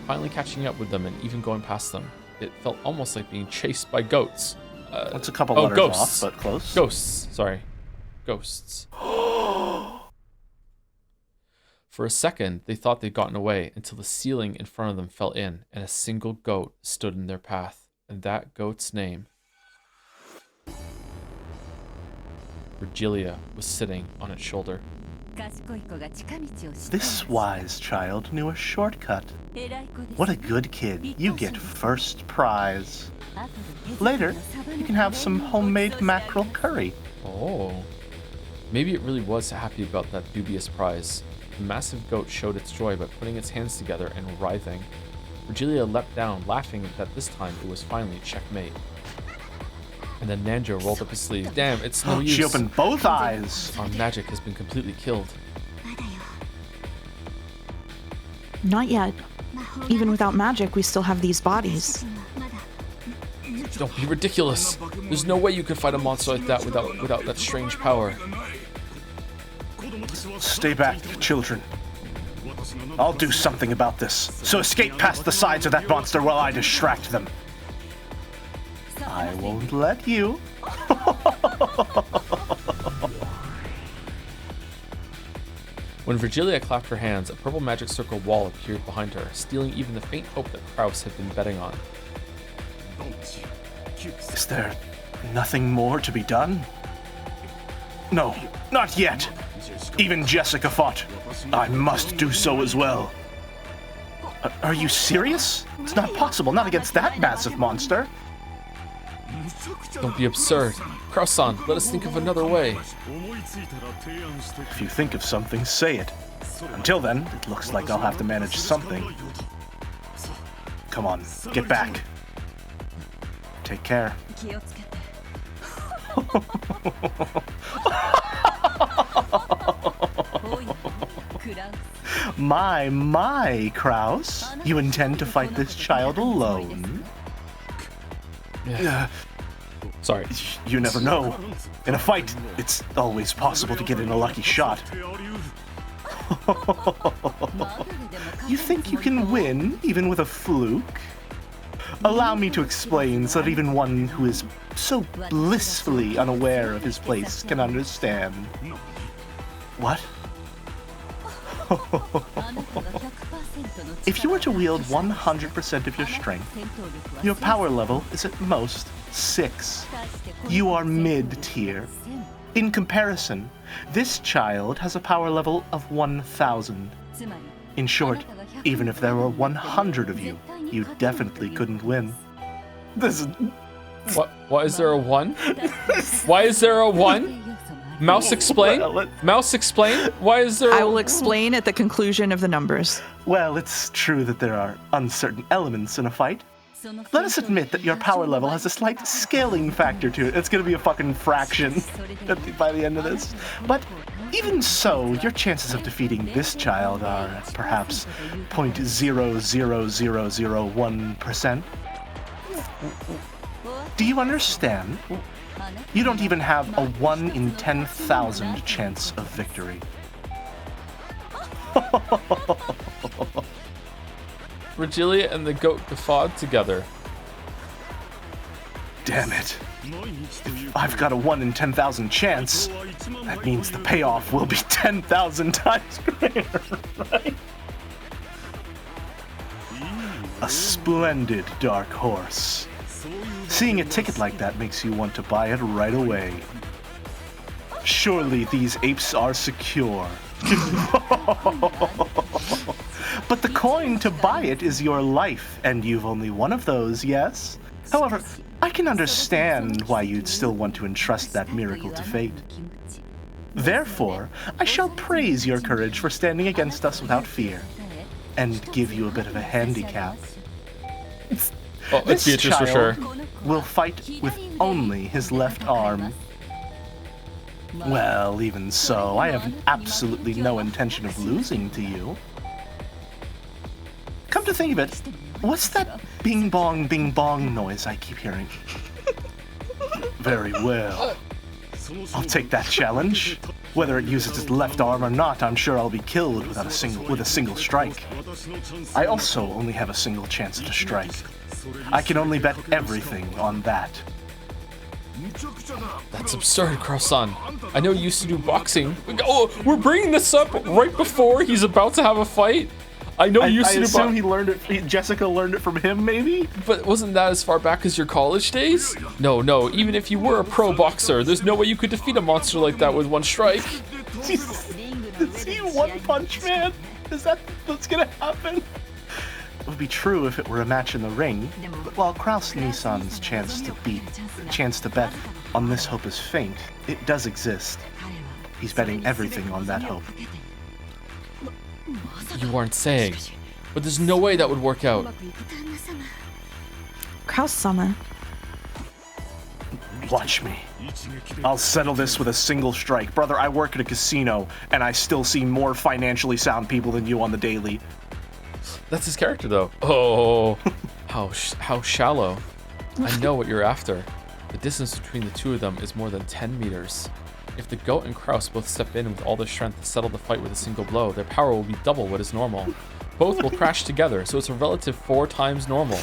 finally catching up with them and even going past them. It felt almost like being chased by goats. That's a couple letters ghosts. off, but close. Ghosts. Sorry. Ghosts. For a second, they thought they'd gotten away until the ceiling in front of them fell in and a single goat stood in their path. And that goat's name, Virgilia, was sitting on its shoulder. This wise child knew a shortcut. What a good kid. You get first prize. Later, you can have some homemade mackerel curry. Oh. Maybe it really was happy about that dubious prize. The massive goat showed its joy by putting its hands together and writhing. Virgilia leapt down, laughing that this time it was finally checkmate. And then Nanjo rolled up his sleeves. Damn, it's no use. She opened both eyes. Our magic has been completely killed. Not yet. Even without magic, we still have these bodies. Don't be ridiculous. There's no way you could fight a monster like that without that strange power. Stay back, children. I'll do something about this. So escape past the sides of that monster while I distract them. I won't let you. When Virgilia clapped her hands, a purple magic circle wall appeared behind her, stealing even the faint hope that Kraus had been betting on. Is there nothing more to be done? No, not yet. Even Jessica fought. I must do so as well. Are you serious? It's not possible, not against that massive monster. Don't be absurd. Kraus-san, let us think of another way. If you think of something, say it. Until then, it looks like I'll have to manage something. Come on, get back. Take care. My, Kraus. You intend to fight this child alone? Sorry. You never know. In a fight, it's always possible to get in a lucky shot. You think you can win, even with a fluke? Allow me to explain so that even one who is so blissfully unaware of his place can understand. What? If you were to wield 100% of your strength, your power level is at most 6. You are mid-tier. In comparison, this child has a power level of 1,000. In short, even if there were 100 of you, you definitely couldn't win. This is... What? Why is there a 1? Why is there a 1? Mouse, explain? Mouse, explain? Why is there I will explain at the conclusion of the numbers. Well, it's true that there are uncertain elements in a fight. Let us admit that your power level has a slight scaling factor to it. It's going to be a fucking fraction by the end of this. But even so, your chances of defeating this child are at perhaps 0.00001%. Do you understand? You don't even have a 1 in 10,000 chance of victory. Virgilia and the goat guffawed together. Damn it. If I've got a 1 in 10,000 chance, that means the payoff will be 10,000 times greater, right? A splendid dark horse. Seeing a ticket like that makes you want to buy it right away. Surely these apes are secure. But the coin to buy it is your life, and you've only one of those, yes? However, I can understand why you'd still want to entrust that miracle to fate. Therefore, I shall praise your courage for standing against us without fear, and give you a bit of a handicap. Oh, it's Beatrice for sure. Will fight with only his left arm. Well, even so, I have absolutely no intention of losing to you. Come to think of it, what's that bing bong noise I keep hearing? Very well. I'll take that challenge. Whether it uses its left arm or not, I'm sure I'll be killed with a single strike. I also only have a single chance to strike. I can only bet everything on that. That's absurd, Crow-san. I know you used to do boxing. Oh, we're bringing this up right before he's about to have a fight. I know you used to do boxing. He learned it. Jessica learned it from him, maybe. But wasn't that as far back as your college days? No. Even if you were a pro boxer, there's no way you could defeat a monster like that with one strike. Is he One Punch Man? Is that what's gonna happen? It would be true if it were a match in the ring, but while Kraus Nissan's chance to bet on this hope is faint, it does exist. He's betting everything on that hope. You aren't saying, but there's no way that would work out. Kraus-sama. Watch me. I'll settle this with a single strike. Brother, I work at a casino, and I still see more financially sound people than you on the daily. That's his character, though. Oh, how shallow. I know what you're after. The distance between the two of them is more than 10 meters. If the goat and Kraus both step in with all their strength to settle the fight with a single blow, their power will be double what is normal. Both will crash together, so it's a relative 4 times normal.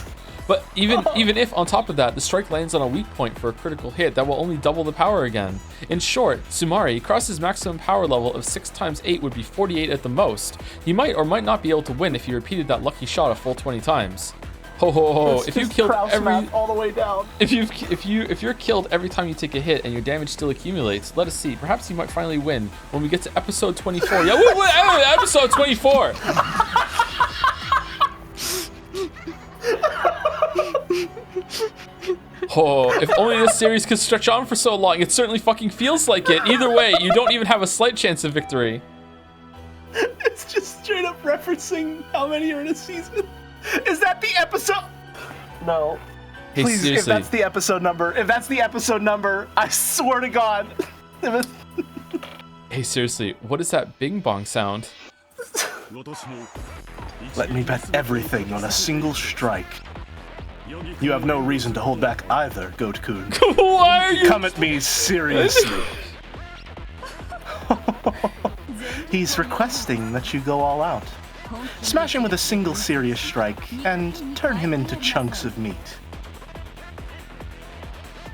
But even if, on top of that, the strike lands on a weak point for a critical hit, that will only double the power again. In short, Sumari, Kraus's maximum power level of 6 times 8 would be 48 at the most. He might or might not be able to win if he repeated that lucky shot a full 20 times. Ho ho ho! If you killed all the way down. If you're killed every time you take a hit and your damage still accumulates, let us see. Perhaps you might finally win when we get to episode 24. Yeah, episode 24. Oh, if only this series could stretch on for so long. It certainly fucking feels like it. Either way, you don't even have a slight chance of victory. It's just straight up referencing how many are in a season. Is that the episode? No. Hey, please, seriously. if that's the episode number, I swear to God. Hey, seriously, what is that bing bong sound? Let me bet everything on a single strike. You have no reason to hold back either, Goat-kun. Why are you? Come at me seriously. He's requesting that you go all out. Smash him with a single serious strike and turn him into chunks of meat.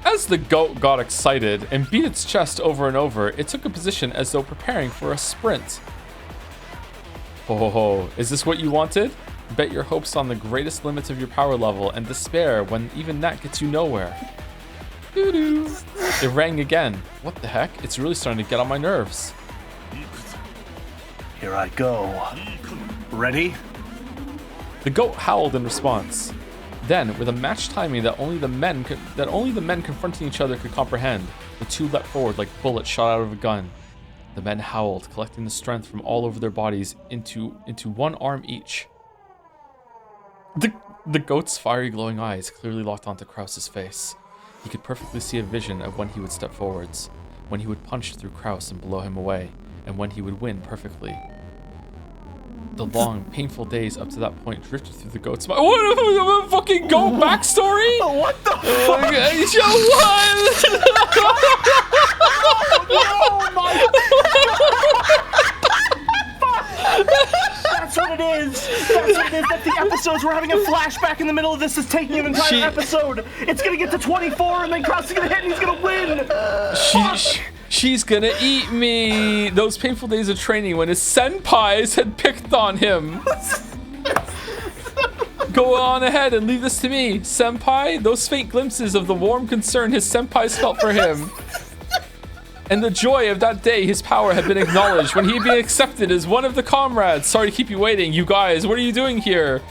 As the goat got excited and beat its chest over and over, it took a position as though preparing for a sprint. Oh, is this what you wanted? Bet your hopes on the greatest limits of your power level and despair when even that gets you nowhere. Doo-doo. It rang again. What the heck? It's really starting to get on my nerves. Here I go. Ready? The goat howled in response. Then, with a matched timing that only the men confronting each other could comprehend, the two leapt forward like bullets shot out of a gun. The men howled, collecting the strength from all over their bodies into one arm each. The goat's fiery glowing eyes clearly locked onto Kraus's face. He could perfectly see a vision of when he would step forwards, when he would punch through Kraus and blow him away, and when he would win perfectly. The long, painful days up to that point drifted through the goat's mind. What a fucking goat backstory? What the fuck? Oh my That's what it is. That's what it is. That's the episodes. We're having a flashback in the middle of this. Is taking an entire episode. It's gonna get to 24, and then Kraus is gonna hit, and he's gonna win. She's gonna eat me. Those painful days of training when his senpais had picked on him. Go on ahead and leave this to me, senpai. Those faint glimpses of the warm concern his senpais felt for him. And the joy of that day his power had been acknowledged when he had been accepted as one of the comrades. Sorry to keep you waiting, you guys. What are you doing here?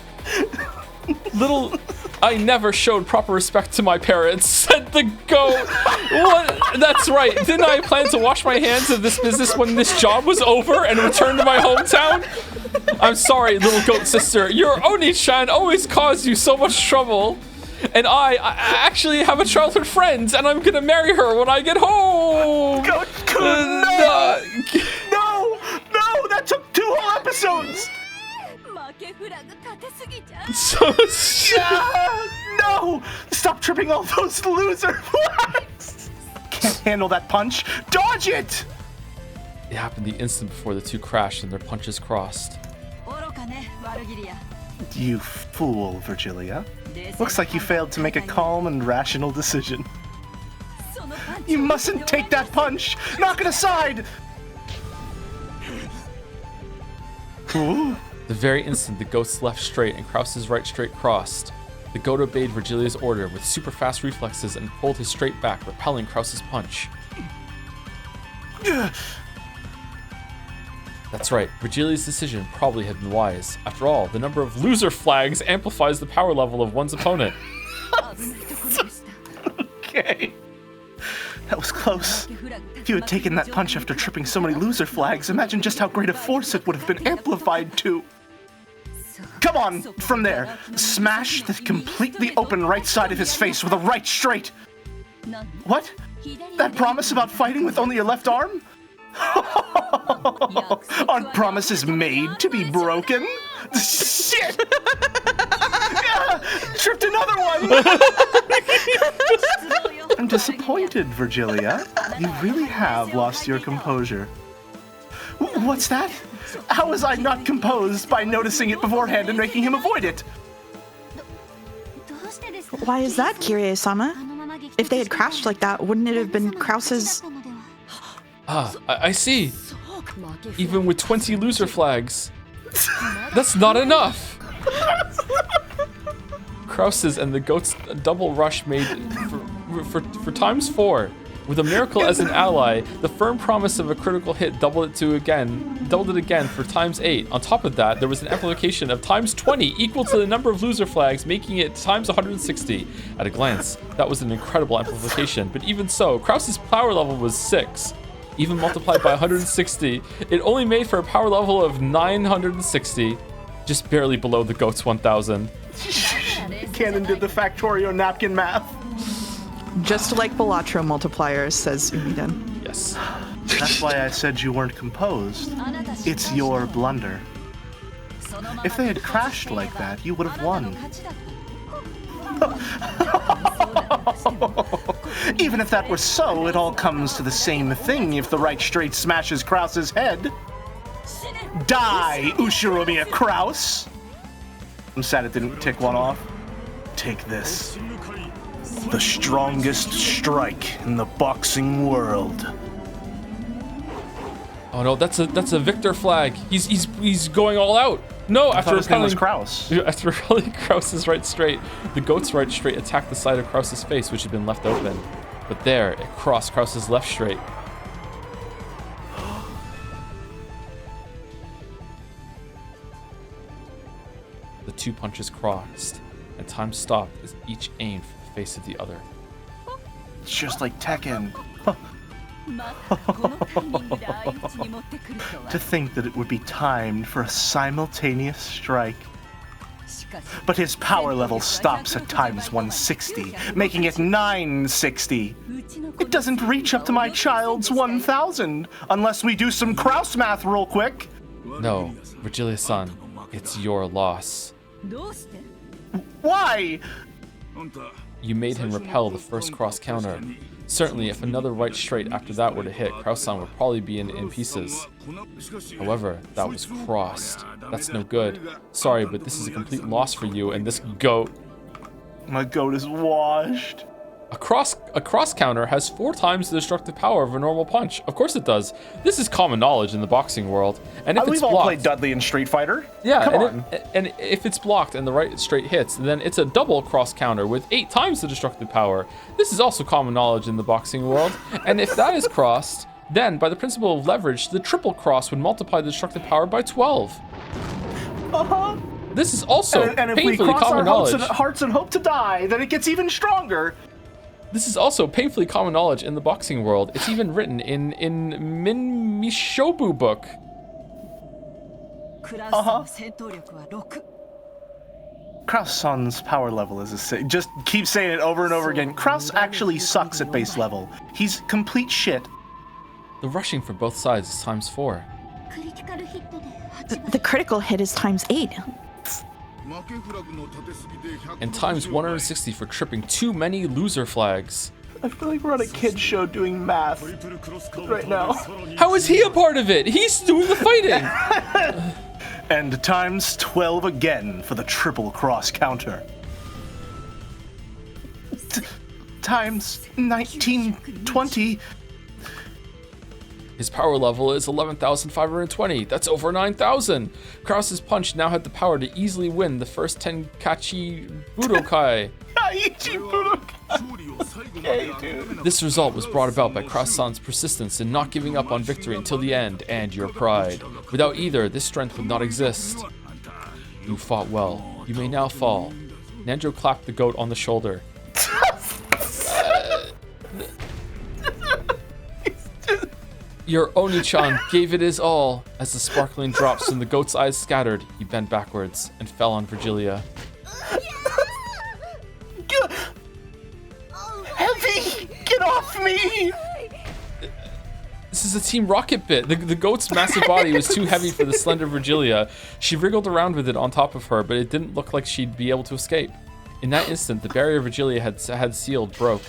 I never showed proper respect to my parents, said the goat. What? That's right. Didn't I plan to wash my hands of this business when this job was over and return to my hometown? I'm sorry, little goat sister. Your Oni-chan always caused you so much trouble. And I actually have a childhood friend, and I'm gonna marry her when I get home. Goat-kun, no! No! That took 2 whole episodes! No! Stop tripping all those loser flags! Can't handle that punch. Dodge it! It happened the instant before the two crashed and their punches crossed. You fool, Virgilia. Looks like you failed to make a calm and rational decision. You mustn't take that punch! Knock it aside! Ooh. The very instant the goat's left straight and Krause's right straight crossed, the goat obeyed Virgilia's order with super fast reflexes and pulled his straight back, repelling Krause's punch. That's right, Virgilia's decision probably had been wise. After all, the number of loser flags amplifies the power level of one's opponent. Okay. That was close. If you had taken that punch after tripping so many loser flags, imagine just how great a force it would have been amplified to. Come on, from there. Smash the completely open right side of his face with a right straight. What? That promise about fighting with only your left arm? Aren't promises made to be broken? Shit! Tripped another one! I'm disappointed, Virgilia. You really have lost your composure. What's that? How was I not composed by noticing it beforehand and making him avoid it? Why is that, Kirie-sama? If they had crashed like that, wouldn't it have been Krause's... Ah, I see. Even with 20 loser flags, that's not enough. Krause's and the goat's double rush made for times 4. With a miracle as an ally, the firm promise of a critical hit doubled it again for times 8. On top of that, there was an amplification of times 20 equal to the number of loser flags, making it times 160. At a glance, that was an incredible amplification, but even so, Krause's power level was 6. Even multiplied by 160, it only made for a power level of 960, just barely below the goat's 1000. Cannon did the Factorio napkin math. Just like Balatro multipliers, says Umiden. Yes. That's why I said you weren't composed. It's your blunder. If they had crashed like that, you would have won. Even if that were so, it all comes to the same thing if the right straight smashes Krause's head. Die, Ushiromiya Krause! I'm sad it didn't tick one off. Take this. The strongest strike in the boxing world. Oh no, that's a victor flag. He's going all out. No, after repelling Krause. After repelling Krause's right straight, the goat's right straight attacked the side of Krause's face, which had been left open. But there, it crossed Krause's left straight. The two punches crossed, and time stopped as each aimed for the face of the other. It's just like Tekken. To think that it would be timed for a simultaneous strike. But his power level stops at times 160, making it 960. It doesn't reach up to my child's 1000, unless we do some Krause math real quick. No, Virgilia-san, it's your loss. Why? You made him repel the first cross counter. Certainly, if another right straight after that were to hit, Krause-san would probably be in pieces. However, that was crossed. That's no good. Sorry, but this is a complete loss for you and this goat. My goat is washed. A cross counter has 4 times the destructive power of a normal punch. Of course it does. This is common knowledge in the boxing world. And if it's We've all blocked, played Dudley in Street Fighter. yeah, Come on. and if it's blocked and the right straight hits, then it's a double cross counter with 8 times the destructive power. This is also common knowledge in the boxing world. And if that is crossed, then by the principle of leverage, the triple cross would multiply the destructive power by 12. This is also And if we painfully cross common our knowledge. hearts and hope to die, then it gets even stronger. This is also painfully common knowledge in the boxing world. It's even written in Min Mishobu book. Krause-san's power level is just keep saying it over and over again. Krause actually sucks at base level. He's complete shit. The rushing for both sides is times 4. The critical hit is times 8. And times 160 for tripping too many loser flags. I feel like we're on a kid's show doing math right now. How is he a part of it? He's doing the fighting. And times 12 again for the triple cross counter. times 1920. His power level is 11,520. That's over 9,000. Krause's punch now had the power to easily win the first Tenkachi Budokai. Okay, dude. This result was brought about by Krause-san's persistence in not giving up on victory until the end, and your pride. Without either, this strength would not exist. You fought well. You may now fall. Nanjo clapped the goat on the shoulder. Your Oni-chan gave it his all. As the sparkling drops from the goat's eyes scattered, he bent backwards and fell on Virgilia. Heavy! Get off me! This is a Team Rocket bit. The goat's massive body was too heavy for the slender Virgilia. She wriggled around with it on top of her, but it didn't look like she'd be able to escape. In that instant, the barrier Virgilia had sealed broke.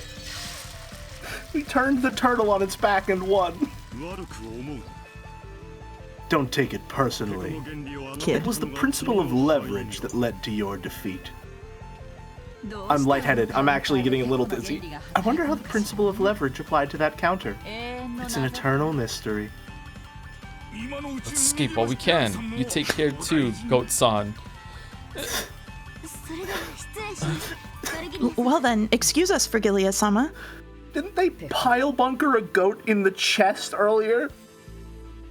We turned the turtle on its back and won. Don't take it personally. Kid. It was the principle of leverage that led to your defeat. I'm lightheaded. I'm actually getting a little dizzy. I wonder how the principle of leverage applied to that counter. It's an eternal mystery. Let's escape while we can. You take care too, Goat-san. Well then, excuse us, Virgilia-sama. Didn't they pile bunker a goat in the chest earlier?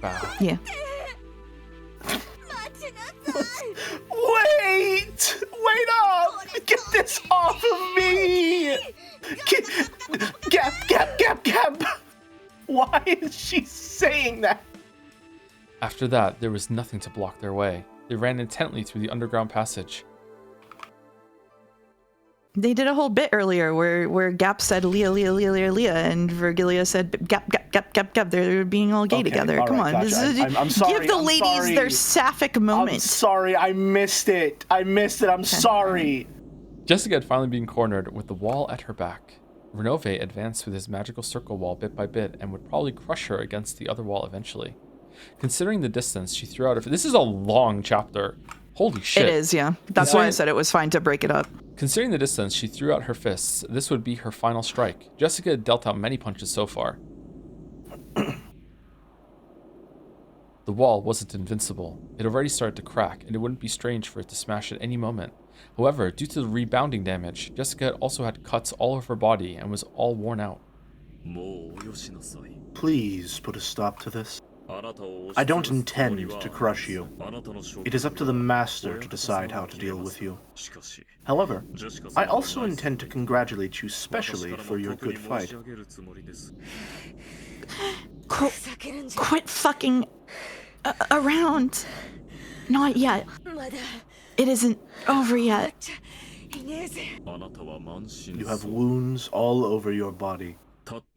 Wow. Yeah. Wait! Wait up! Get this off of me! Gap! Why is she saying that? After that, there was nothing to block their way. They ran intently through the underground passage. They did a whole bit earlier where Gap said Leah, and Virgilia said Gap. They're being all gay together. Come on. Gotcha. I'm sorry. Give the ladies their sapphic moment. I'm sorry. I missed it. I'm sorry. Jessica had finally been cornered with the wall at her back. Renove advanced with his magical circle wall bit by bit and would probably crush her against the other wall eventually. Considering the distance, she threw out this is a long chapter. Holy shit. It is, yeah. That's why I said it was fine to break it up. Considering the distance, she threw out her fists. This would be her final strike. Jessica had dealt out many punches so far. The wall wasn't invincible. It already started to crack, and it wouldn't be strange for it to smash at any moment. However, due to the rebounding damage, Jessica also had cuts all over her body and was all worn out. Please put a stop to this. I don't intend to crush you. It is up to the master to decide how to deal with you. However, I also intend to congratulate you specially for your good fight. Quit fucking around. Not yet. It isn't over yet. You have wounds all over your body.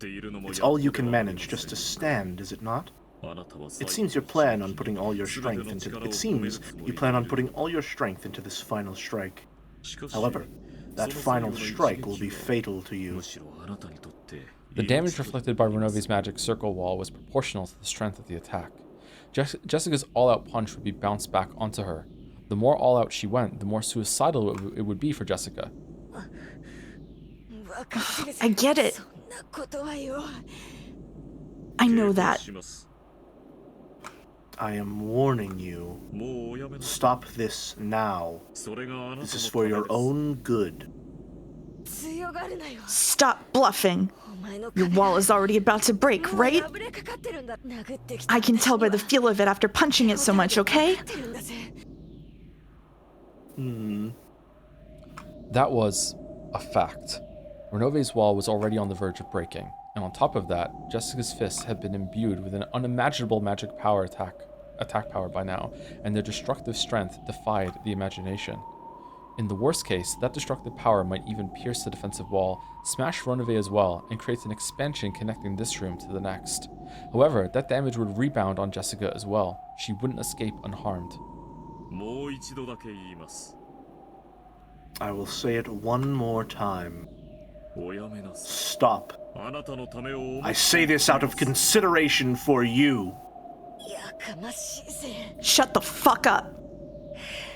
It's all you can manage just to stand, is it not? It seems you plan on putting all your strength into this final strike. However, that final strike will be fatal to you. The damage reflected by Renove's magic circle wall was proportional to the strength of the attack. Jessica's all-out punch would be bounced back onto her. The more all-out she went, the more suicidal it would be for Jessica. I get it. I know that. I am warning you. Stop this now. This is for your own good. Stop bluffing. Your wall is already about to break, right? I can tell by the feel of it after punching it so much, okay? That was a fact. Renove's wall was already on the verge of breaking, and on top of that, Jessica's fists had been imbued with an unimaginable magic power attack power by now, and their destructive strength defied the imagination. In the worst case, that destructive power might even pierce the defensive wall, smash Renove as well, and create an expansion connecting this room to the next. However, that damage would rebound on Jessica as well. She wouldn't escape unharmed. I will say it one more time. Stop. I say this out of consideration for you. Shut the fuck up.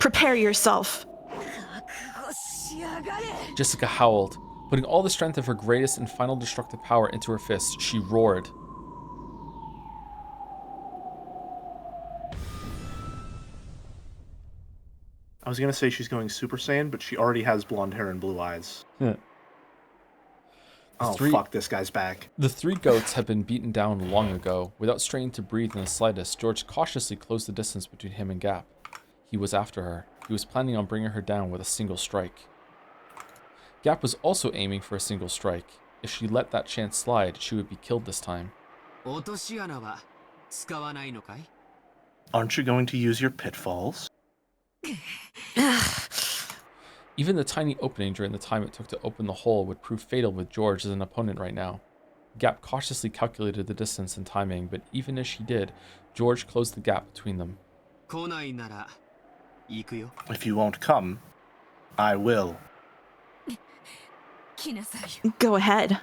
Prepare yourself. Jessica howled. Putting all the strength of her greatest and final destructive power into her fists, she roared. I was gonna say she's going Super Saiyan, but she already has blonde hair and blue eyes. Fuck, this guy's back. The three goats had been beaten down long ago. Without straining to breathe in the slightest, George cautiously closed the distance between him and Gap. He was after her. He was planning on bringing her down with a single strike. Gap was also aiming for a single strike. If she let that chance slide, she would be killed this time. Aren't you going to use your pitfalls? Even the tiny opening during the time it took to open the hole would prove fatal with George as an opponent right now. Gap cautiously calculated the distance and timing, but even as she did, George closed the gap between them. If you won't come, I will. Go ahead.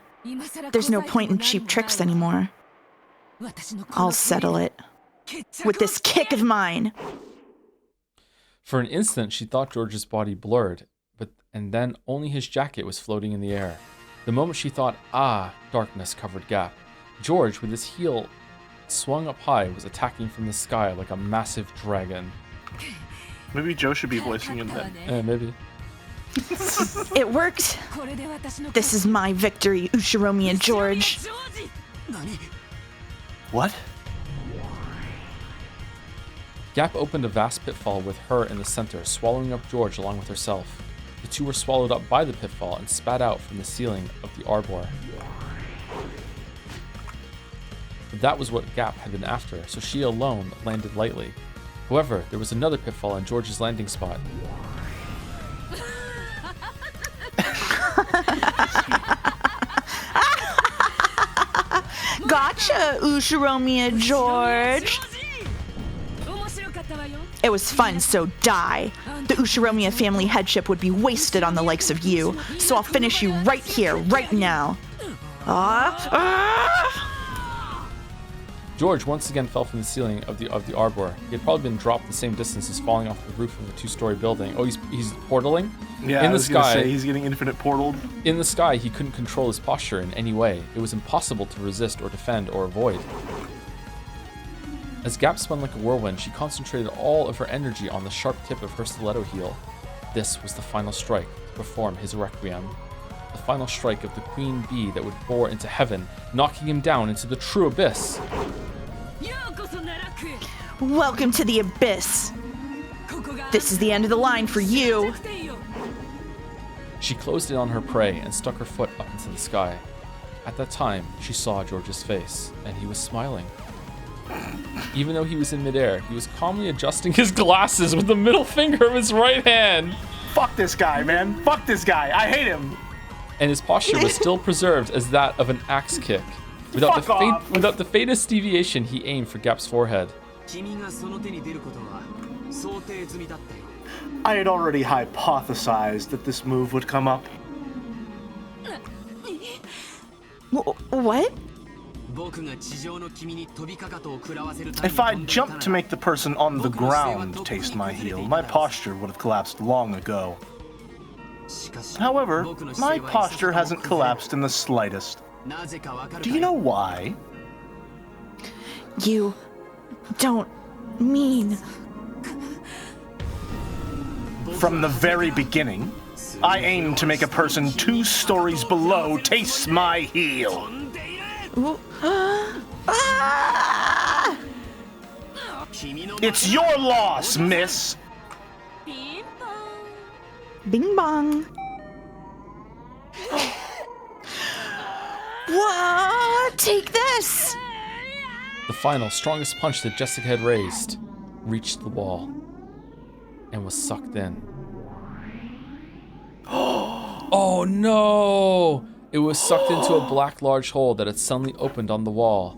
There's no point in cheap tricks anymore. I'll settle it. With this kick of mine. For an instant, she thought George's body blurred, and then only his jacket was floating in the air. The moment she thought, darkness covered Gap, George, with his heel swung up high, was attacking from the sky like a massive dragon. Maybe Joe should be voicing him then. Maybe. It worked. This is my victory, Ushiromi and George. What? Gap opened a vast pitfall with her in the center, swallowing up George along with herself. The two were swallowed up by the pitfall and spat out from the ceiling of the arbor. But that was what Gap had been after, so she alone landed lightly. However, there was another pitfall on George's landing spot. Gotcha, Ushiromi and George. It was fun, so die. The Ushiromiya family headship would be wasted on the likes of you, so I'll finish you right here, right now. George once again fell from the ceiling of the arbor. He had probably been dropped the same distance as falling off the roof of a two-story building. Oh, he's portaling? Yeah, in the sky, he's getting infinite portaled. In the sky, he couldn't control his posture in any way. It was impossible to resist or defend or avoid. As Gap spun like a whirlwind, she concentrated all of her energy on the sharp tip of her stiletto heel. This was the final strike to perform his requiem. The final strike of the queen bee that would bore into heaven, knocking him down into the true abyss. Welcome to the abyss. This is the end of the line for you. She closed in on her prey and stuck her foot up into the sky. At that time, she saw George's face, and he was smiling. Even though he was in midair, he was calmly adjusting his glasses with the middle finger of his right hand. Fuck this guy, man. Fuck this guy. I hate him. And his posture was still preserved as that of an axe kick. Without the faintest deviation, he aimed for Gap's forehead. I had already hypothesized that this move would come up. What? If I'd jumped to make the person on the ground taste my heel, my posture would have collapsed long ago. However, my posture hasn't collapsed in the slightest. Do you know why? You don't mean... From the very beginning, I aimed to make a person 2 stories below taste my heel. It's your loss, miss. Bing bong. What? Take this. The final, strongest punch that Jessica had raised reached the wall and was sucked in. Oh no! It was sucked into a black large hole that had suddenly opened on the wall.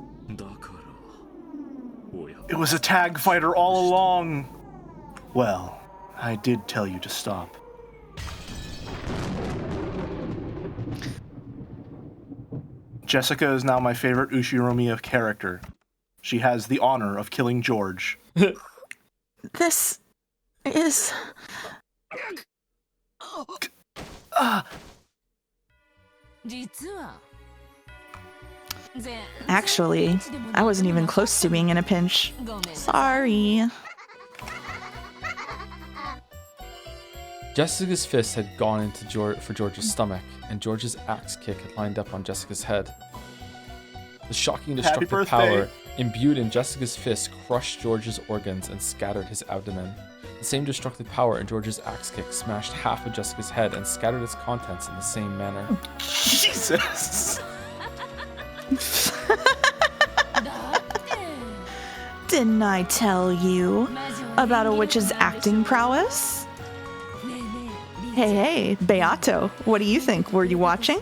It was a tag fighter all along. Well, I did tell you to stop. Jessica is now my favorite Ushiromiya character. She has the honor of killing George. This is... Actually, I wasn't even close to being in a pinch. Sorry. Jessica's fist had gone into for George's stomach, and George's axe kick had lined up on Jessica's head. The shocking destructive power imbued in Jessica's fist crushed George's organs and scattered his abdomen. The same destructive power in George's axe kick smashed half of Jessica's head and scattered its contents in the same manner. Jesus! Didn't I tell you about a witch's acting prowess? Hey, Beato, what do you think? Were you watching?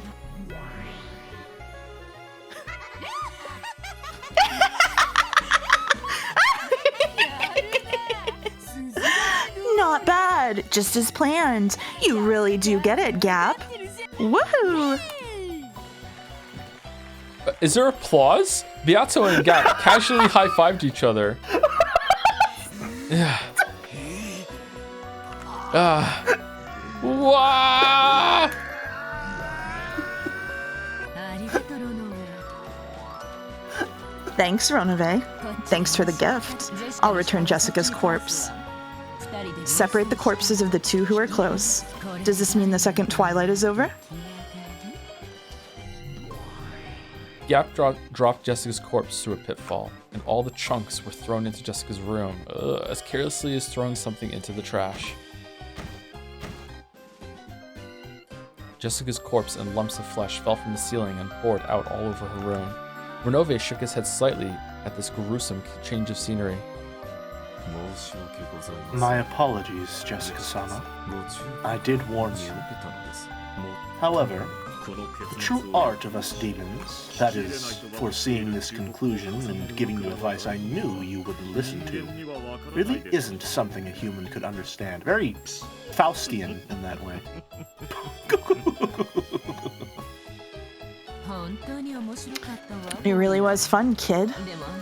Not bad, just as planned. You really do get it, Gap. Woohoo! Is there applause? Beato and Gap casually high-fived each other. Yeah. Wow! Thanks, Ronove. Thanks for the gift. I'll return Jessica's corpse. Separate the corpses of the two who are close. Does this mean the second twilight is over? Gap dropped Jessica's corpse through a pitfall, and all the chunks were thrown into Jessica's room, as carelessly as throwing something into the trash. Jessica's corpse and lumps of flesh fell from the ceiling and poured out all over her room. Renove shook his head slightly at this gruesome change of scenery. My apologies, Jessica-sama. I did warn you. However, the true art of us demons, that is, foreseeing this conclusion and giving you advice I knew you would listen to, really isn't something a human could understand. Very Faustian in that way. It really was fun, kid.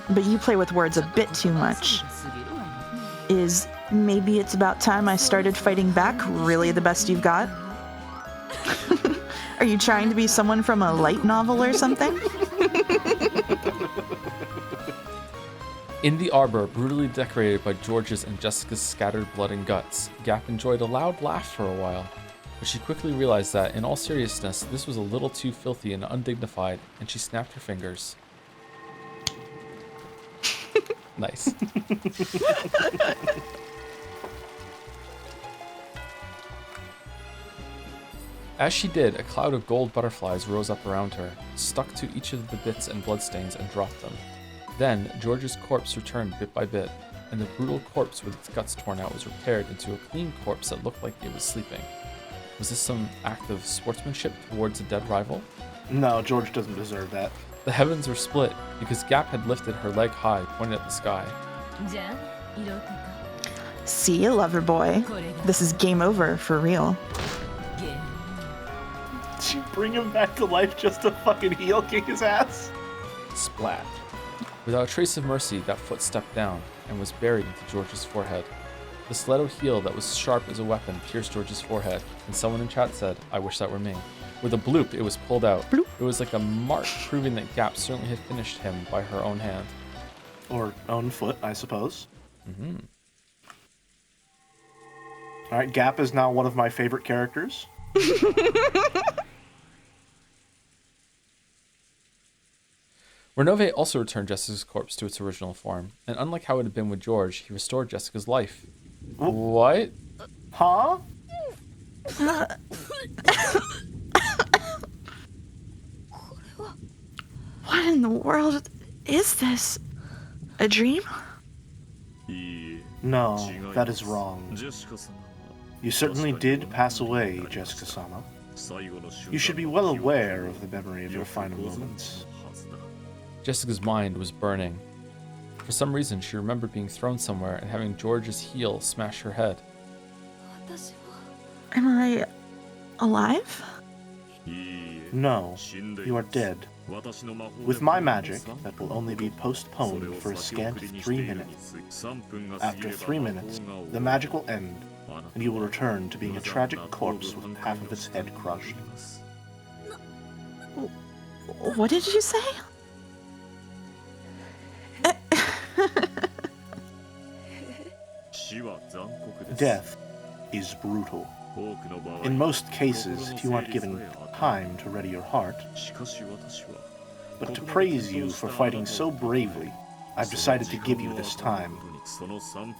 But you play with words a bit too much. Is maybe it's about time I started fighting back really the best you've got? Are you trying to be someone from a light novel or something? In the arbor, brutally decorated by George's and Jessica's scattered blood and guts, Gap enjoyed a loud laugh for a while. But she quickly realized that, in all seriousness, this was a little too filthy and undignified, and she snapped her fingers. Nice. As she did, a cloud of gold butterflies rose up around her, stuck to each of the bits and bloodstains, and dropped them. Then, George's corpse returned bit by bit, and the brutal corpse with its guts torn out was repaired into a clean corpse that looked like it was sleeping. Was this some act of sportsmanship towards a dead rival? No, George doesn't deserve that. The heavens were split, because Gap had lifted her leg high, pointed at the sky. See you, lover boy. This is game over for real. Did you bring him back to life just to fucking heel kick his ass? Splat. Without a trace of mercy, that foot stepped down and was buried into George's forehead. The stiletto heel that was sharp as a weapon pierced George's forehead, and someone in chat said, "I wish that were me." With a bloop, it was pulled out. Bloop. It was like a mark proving that Gap certainly had finished him by her own hand. Or own foot, I suppose. Mm-hmm. Alright, Gap is now one of my favorite characters. Renove also returned Jessica's corpse to its original form, and unlike how it had been with George, he restored Jessica's life. What? Huh? What in the world is this? A dream? No, that is wrong. You certainly did pass away, Jessica-sama. You should be well aware of the memory of your final moments. Jessica's mind was burning. For some reason, she remembered being thrown somewhere and having George's heel smash her head. Am I alive? No, you are dead. With my magic, that will only be postponed for a scant 3 minutes. After 3 minutes, the magic will end, and you will return to being a tragic corpse with half of its head crushed. What did you say? Death is brutal. In most cases, you aren't given time to ready your heart. But to praise you for fighting so bravely, I've decided to give you this time.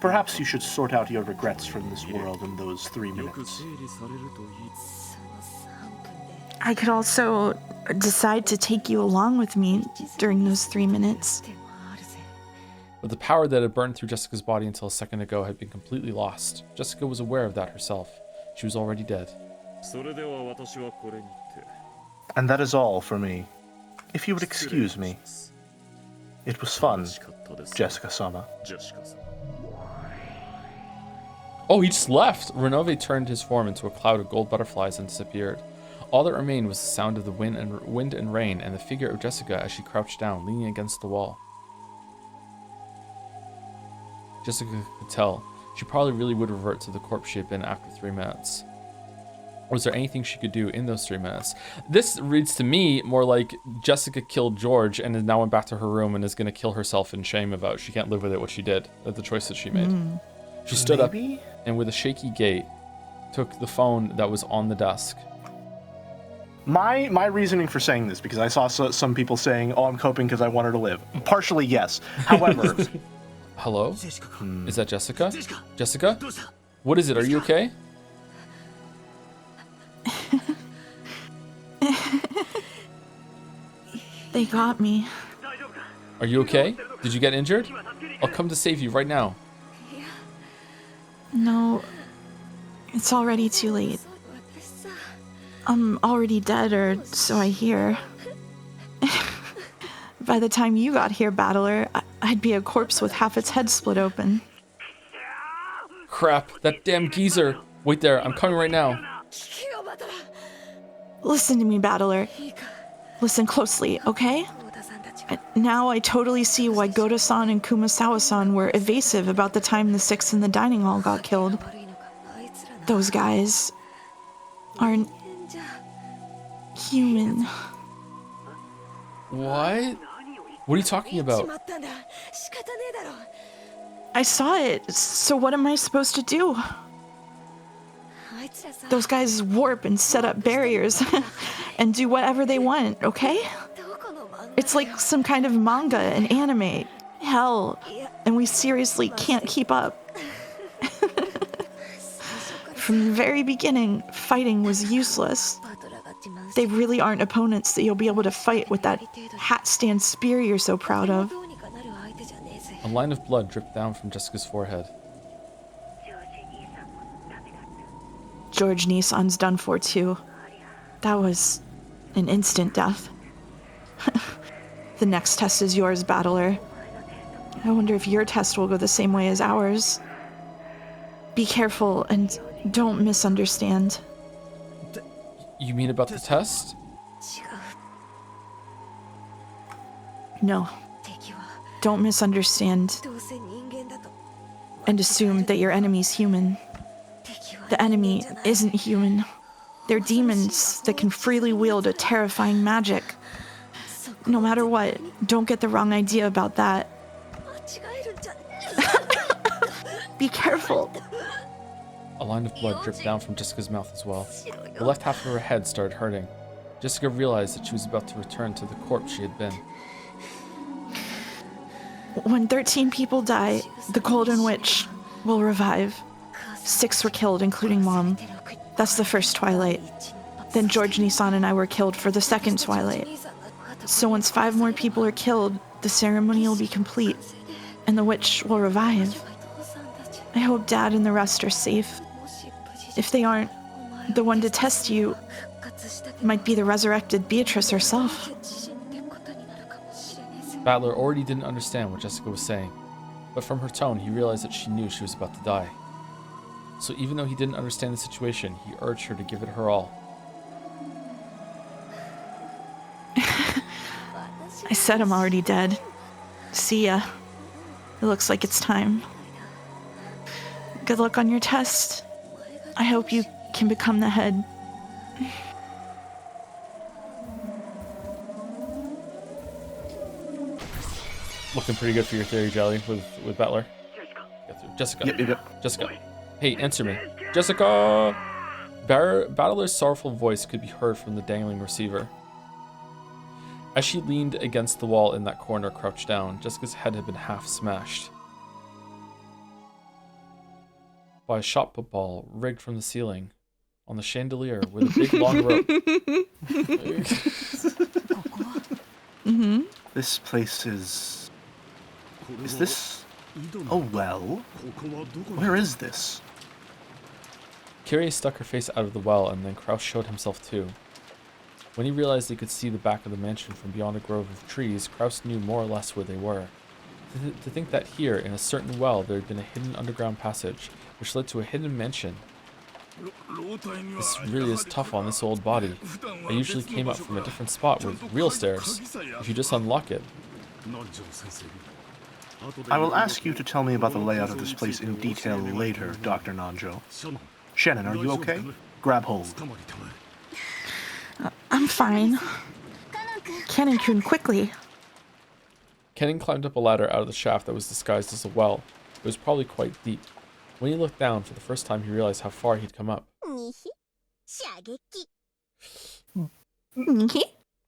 Perhaps you should sort out your regrets from this world in those 3 minutes. I could also decide to take you along with me during those 3 minutes. But the power that had burned through Jessica's body until a second ago had been completely lost. Jessica was aware of that herself. She was already dead. And that is all for me. If you would excuse me. It was fun, Jessica-sama. Oh, he just left! Renove turned his form into a cloud of gold butterflies and disappeared. All that remained was the sound of the wind and rain and the figure of Jessica as she crouched down, leaning against the wall. Jessica could tell. She probably really would revert to the corpse she had been after 3 minutes. Was there anything she could do in those 3 minutes? This reads to me more like Jessica killed George and is now went back to her room and is going to kill herself in shame about she can't live with it what she did, the choice that she made. She stood up and with a shaky gait took the phone that was on the desk. My reasoning for saying this, because I saw some people saying, oh, I'm coping because I want her to live. Partially, yes. However... Hello? Is that Jessica? Jessica? What is it? Are you okay? They got me. Are you okay? Did you get injured? I'll come to save you right now. No, it's already too late. I'm already dead, or so I hear. By the time you got here, Battler, I'd be a corpse with half its head split open. Crap, that damn geezer. Wait there, I'm coming right now. Listen to me, Battler. Listen closely, okay? Now I totally see why Goto-san and Kumasawa-san were evasive about the time the 6 in the dining hall got killed. Those guys aren't human. What? What are you talking about? I saw it, so what am I supposed to do? Those guys warp and set up barriers and do whatever they want, okay? It's like some kind of manga and anime. Hell, and we seriously can't keep up. From the very beginning, fighting was useless. They really aren't opponents that you'll be able to fight with that hat stand spear you're so proud of. A line of blood dripped down from Jessica's forehead. George Nissan's done for too. That was an instant death. The next test is yours, Battler. I wonder if your test will go the same way as ours. Be careful and don't misunderstand. You mean about the test? No. Don't misunderstand and assume that your enemy's human. The enemy isn't human. They're demons that can freely wield a terrifying magic. No matter what, don't get the wrong idea about that. Be careful. A line of blood dripped down from Jessica's mouth as well. The left half of her head started hurting. Jessica realized that she was about to return to the corpse she had been. When 13 people die, the Golden Witch will revive. 6 were killed, including Mom. That's the first Twilight. Then George Nissan and I were killed for the second Twilight. So once 5 more people are killed, the ceremony will be complete, and the witch will revive. I hope Dad and the rest are safe. If they aren't, the one to test you might be the resurrected Beatrice herself. Battler already didn't understand what Jessica was saying, but from her tone, he realized that she knew she was about to die. So even though he didn't understand the situation, he urged her to give it her all. I said I'm already dead. See ya. It looks like it's time. Good luck on your test. I hope you can become the head. Looking pretty good for your theory, Jelly, with Battler. Get through. Jessica. Yep. Jessica. Hey, answer me. Jessica! Battler's sorrowful voice could be heard from the dangling receiver. As she leaned against the wall in that corner, crouched down, Jessica's head had been half smashed by a shot put ball rigged from the ceiling on the chandelier with a big long rope. Mm-hmm. This place is this a well? Where is this? Kyrie stuck her face out of the well, and then Kraus showed himself too. When he realized he could see the back of the mansion from beyond a grove of trees, Kraus knew more or less where they were. To think that here, in a certain well, there had been a hidden underground passage, which led to a hidden mansion. This really is tough on this old body. I usually came up from a different spot with real stairs, if you just unlock it. I will ask you to tell me about the layout of this place in detail later, Dr. Nanjo. Shannon, are you okay? Grab hold. I'm fine. Cannon-kun, quickly. Kennen climbed up a ladder out of the shaft that was disguised as a well. It was probably quite deep. When he looked down for the first time, he realized how far he'd come up.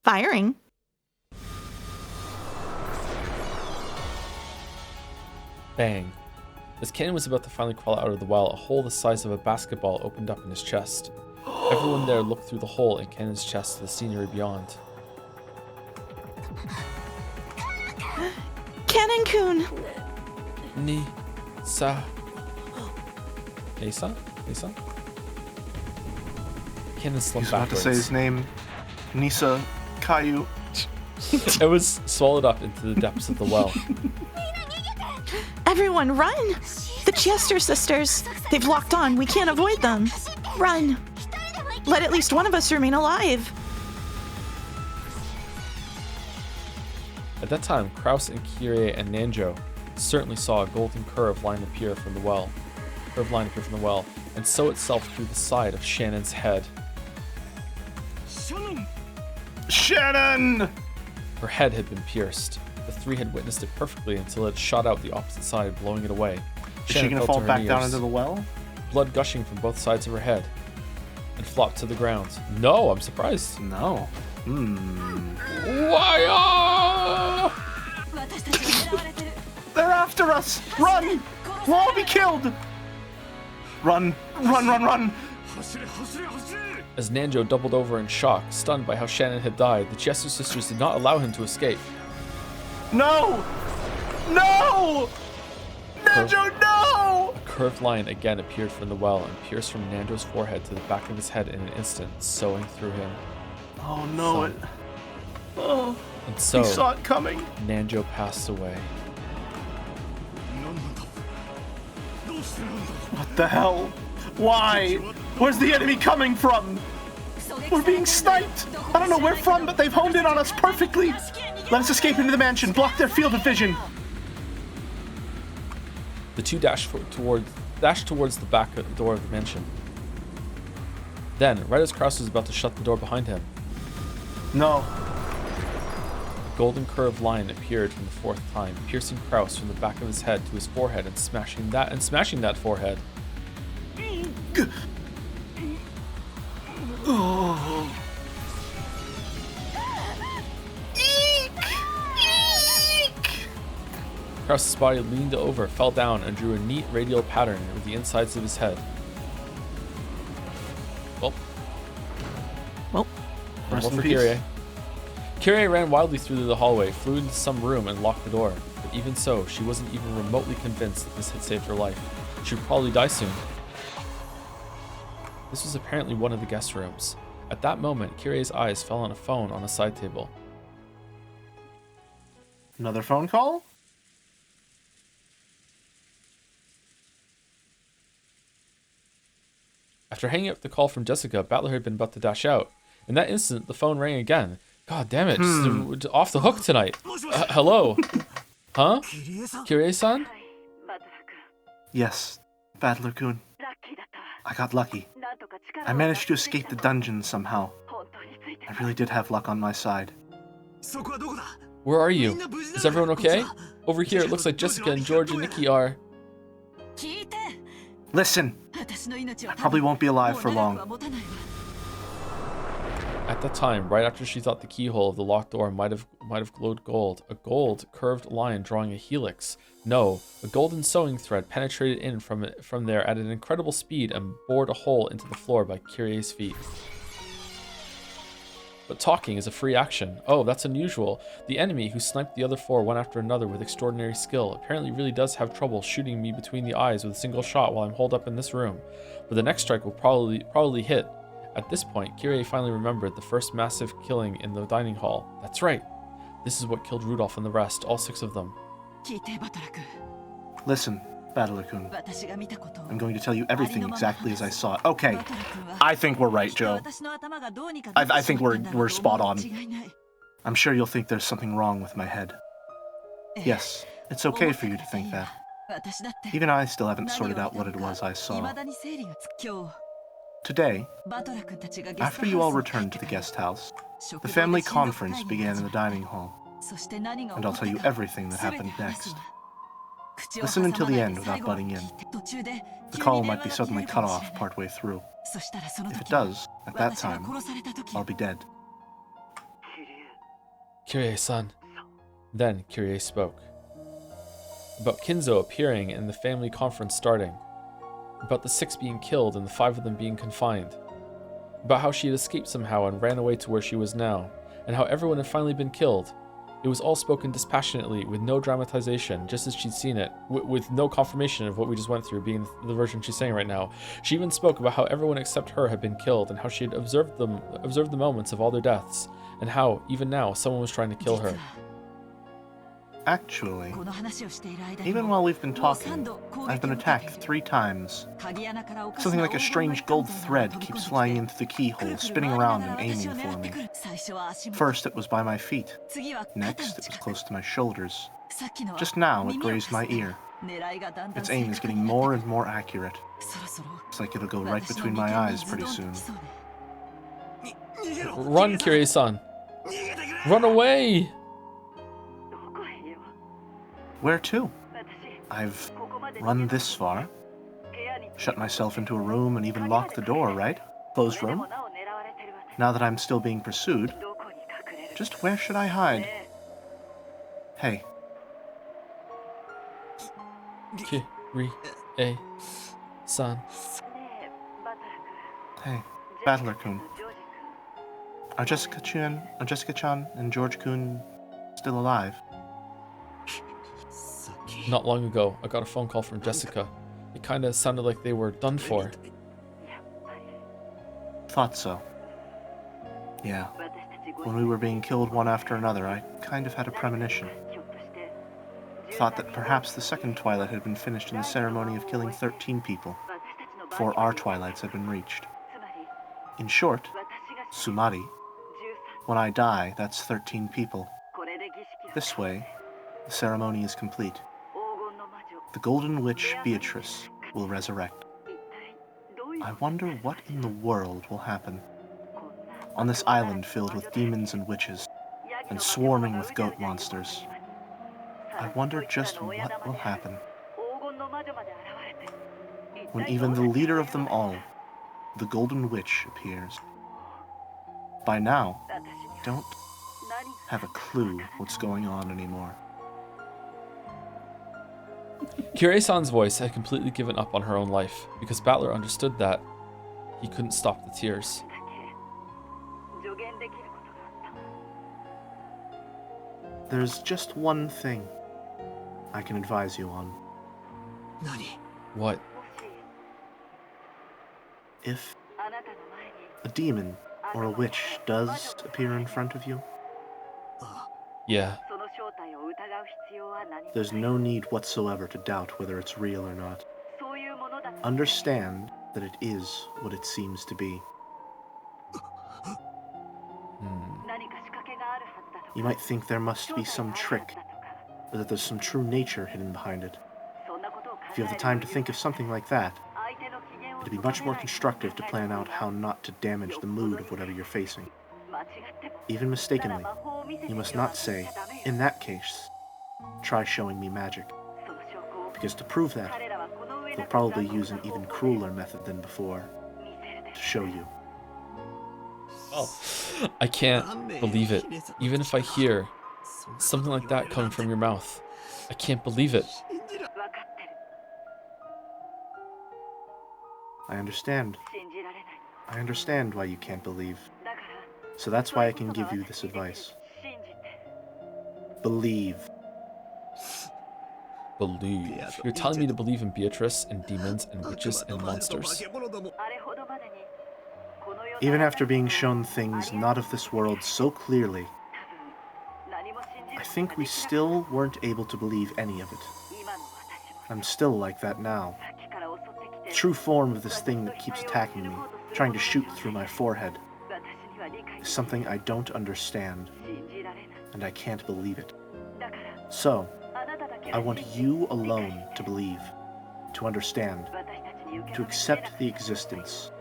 Firing. Bang. As Kennen was about to finally crawl out of the well, a hole the size of a basketball opened up in his chest. Everyone there looked through the hole in Kennen's chest to the scenery beyond. Cannon-kun! Nisa. Nisa? Kennen slumped He's about to backwards. say his name. Nisa Caillou. It was swallowed up into the depths of the well. Everyone, run! The Chester sisters! They've locked on. We can't avoid them. Run! Let at least one of us remain alive. At that time, Kraus and Kyrie and Nanjo certainly saw a golden curve line appear from the well. And sow itself through the side of Shannon's head. Shannon! Her head had been pierced. The three had witnessed it perfectly until it shot out the opposite side, blowing it away. Is she gonna fall back down into the well? Blood gushing from both sides of her head, and flopped to the ground. No, I'm surprised. No. Why? They're after us! Run! We'll all be killed! Run! As Nanjo doubled over in shock, stunned by how Shannon had died, the Chester sisters did not allow him to escape. No! Nanjo, no! A curved line again appeared from the well and pierced from Nanjo's forehead to the back of his head in an instant, sewing through him. Oh no, And so, he saw it coming. Nanjo passed away. What the hell? Why? Where's the enemy coming from? We're being sniped! I don't know where from, but they've honed in on us perfectly! Let us escape into the mansion, block their field of vision! The two dashed towards the back door of the mansion. Then, right as Kraus was about to shut the door behind him, No. a golden curved line appeared from the fourth time, piercing Kraus from the back of his head to his forehead and smashing that forehead. Oh. Kraus's body leaned over, fell down, and drew a neat radial pattern with the insides of his head. Well, no Rest more in for peace. Kyrie. Kyrie ran wildly through the hallway, flew into some room, and locked the door. But even so, she wasn't even remotely convinced that this had saved her life. She would probably die soon. This was apparently one of the guest rooms. At that moment, Kyrie's eyes fell on a phone on the side table. Another phone call? After hanging up the call from Jessica, Battler had been about to dash out. In that instant, the phone rang again. God damn it, just off the hook tonight. Hello? Huh? Kyrie-san? Yes, Battler-kun. I got lucky. I managed to escape the dungeon somehow. I really did have luck on my side. Where are you? Is everyone okay? Over here, it looks like Jessica and George and Nikki are. Listen, I probably won't be alive for long. At that time, right after she thought the keyhole of the locked door might have glowed gold, a gold curved line drawing a helix. No, a golden sewing thread penetrated in from there at an incredible speed and bored a hole into the floor by Kyrie's feet. But talking is a free action. Oh, that's unusual. The enemy who sniped the other four one after another with extraordinary skill apparently really does have trouble shooting me between the eyes with a single shot while I'm holed up in this room. But the next strike will probably hit. At this point, Kyrie finally remembered the first massive killing in the dining hall. That's right. This is what killed Rudolph and the rest, all 6 of them. Listen, Battler-kun. I'm going to tell you everything exactly as I saw it. Okay, I think we're right, Joe. I think we're spot on. I'm sure you'll think there's something wrong with my head. Yes, it's okay for you to think that. Even I still haven't sorted out what it was I saw. Today, after you all returned to the guest house, the family conference began in the dining hall, and I'll tell you everything that happened next. Listen until the end without butting in. The call might be suddenly cut off partway through. If it does, at that time, I'll be dead. Kyrie-san. Then Kyrie spoke. About Kinzo appearing and the family conference starting. About the 6 being killed and the 5 of them being confined. About how she had escaped somehow and ran away to where she was now, and how everyone had finally been killed. It was all spoken dispassionately, with no dramatization, just as she'd seen it, with no confirmation of what we just went through being the version she's saying right now. She even spoke about how everyone except her had been killed, and how she had observed the moments of all their deaths, and how, even now, someone was trying to kill her. Actually, even while we've been talking, I've been attacked 3 times. Something like a strange gold thread keeps flying into the keyhole, spinning around and aiming for me. First, it was by my feet. Next, it was close to my shoulders. Just now, it grazed my ear. Its aim is getting more and more accurate. It's like it'll go right between my eyes pretty soon. Run, Kyrie-san! Run away! Where to? I've run this far. Shut myself into a room and even locked the door, right? Closed room? Now that I'm still being pursued, just where should I hide? Hey. Kyrie-san. Hey, Battler-kun. Are Jessica-chan and George-kun still alive? Not long ago, I got a phone call from Jessica. It kinda sounded like they were done for. Thought so. Yeah. When we were being killed one after another, I kind of had a premonition. Thought that perhaps the second twilight had been finished in the ceremony of killing 13 people, before our twilights had been reached. In short, Sumari. When I die, that's 13 people. This way, the ceremony is complete. The Golden Witch Beatrice will resurrect. I wonder what in the world will happen. On this island filled with demons and witches, and swarming with goat monsters. I wonder just what will happen. When even the leader of them all, the Golden Witch, appears. By now, I don't have a clue what's going on anymore. Kyrie-san's voice had completely given up on her own life, because Battler understood that he couldn't stop the tears. There's just one thing I can advise you on. What? If a demon or a witch does appear in front of you, Yeah. there's no need whatsoever to doubt whether it's real or not. Understand that it is what it seems to be. You might think there must be some trick, or that there's some true nature hidden behind it. If you have the time to think of something like that, it'd be much more constructive to plan out how not to damage the mood of whatever you're facing. Even mistakenly, you must not say, "In that case, try showing me magic. Because to prove that, they'll probably use an even crueler method than before to show you. Oh, I can't believe it. Even if I hear something like that coming from your mouth, I can't believe it. I understand. I understand why you can't believe. So that's why I can give you this advice. Believe. Believe. You're telling me to believe in Beatrice and demons and witches and monsters. Even after being shown things not of this world so clearly, I think we still weren't able to believe any of it. I'm still like that now. The true form of this thing that keeps attacking me, trying to shoot through my forehead, is something I don't understand, and I can't believe it. So, I want you alone to believe, to understand, to accept the existence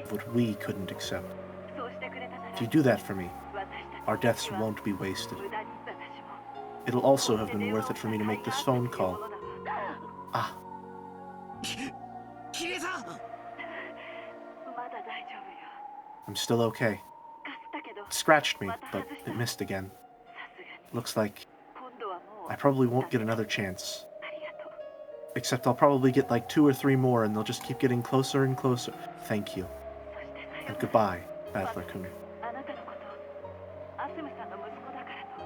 of what we couldn't accept. If you do that for me, our deaths won't be wasted. It'll also have been worth it for me to make this phone call. Ah. I'm still okay. It scratched me, but it missed again. Looks like I probably won't get another chance. Except I'll probably get like 2 or 3 more, and they'll just keep getting closer and closer. Thank you. And goodbye, Battler-kun.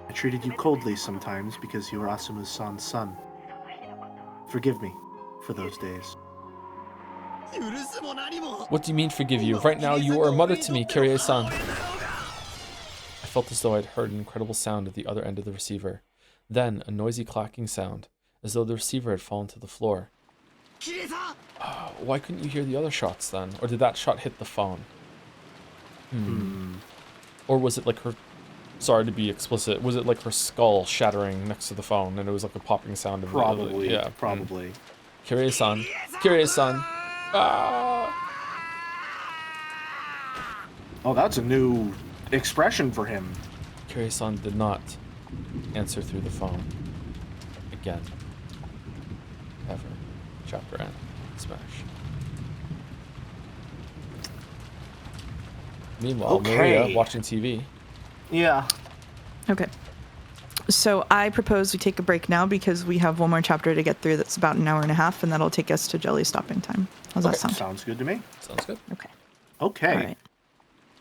I treated you coldly sometimes because you were Asumu-san's son. Forgive me for those days. What do you mean forgive you? Right now you are a mother to me, Kyrie-san. I felt as though I'd heard an incredible sound at the other end of the receiver. Then, a noisy clacking sound, as though the receiver had fallen to the floor. Why couldn't you hear the other shots then? Or did that shot hit the phone? Or was it like her... Sorry to be explicit. Was it like her skull shattering next to the phone and it was like a popping sound? Of Probably, yeah. probably. Kyrie-san. Kyrie-san. Ah! Oh, that's a new expression for him. Kyrie-san did not answer through the phone. Again. Ever. Chapter end. Smash. Meanwhile, Okay. Maria watching TV. Yeah. Okay. So I propose we take a break now because we have one more chapter to get through that's about an hour and a half, and that'll take us to Jelly's stopping time. How's that sound? Sounds good to me. Sounds good. Okay. Okay.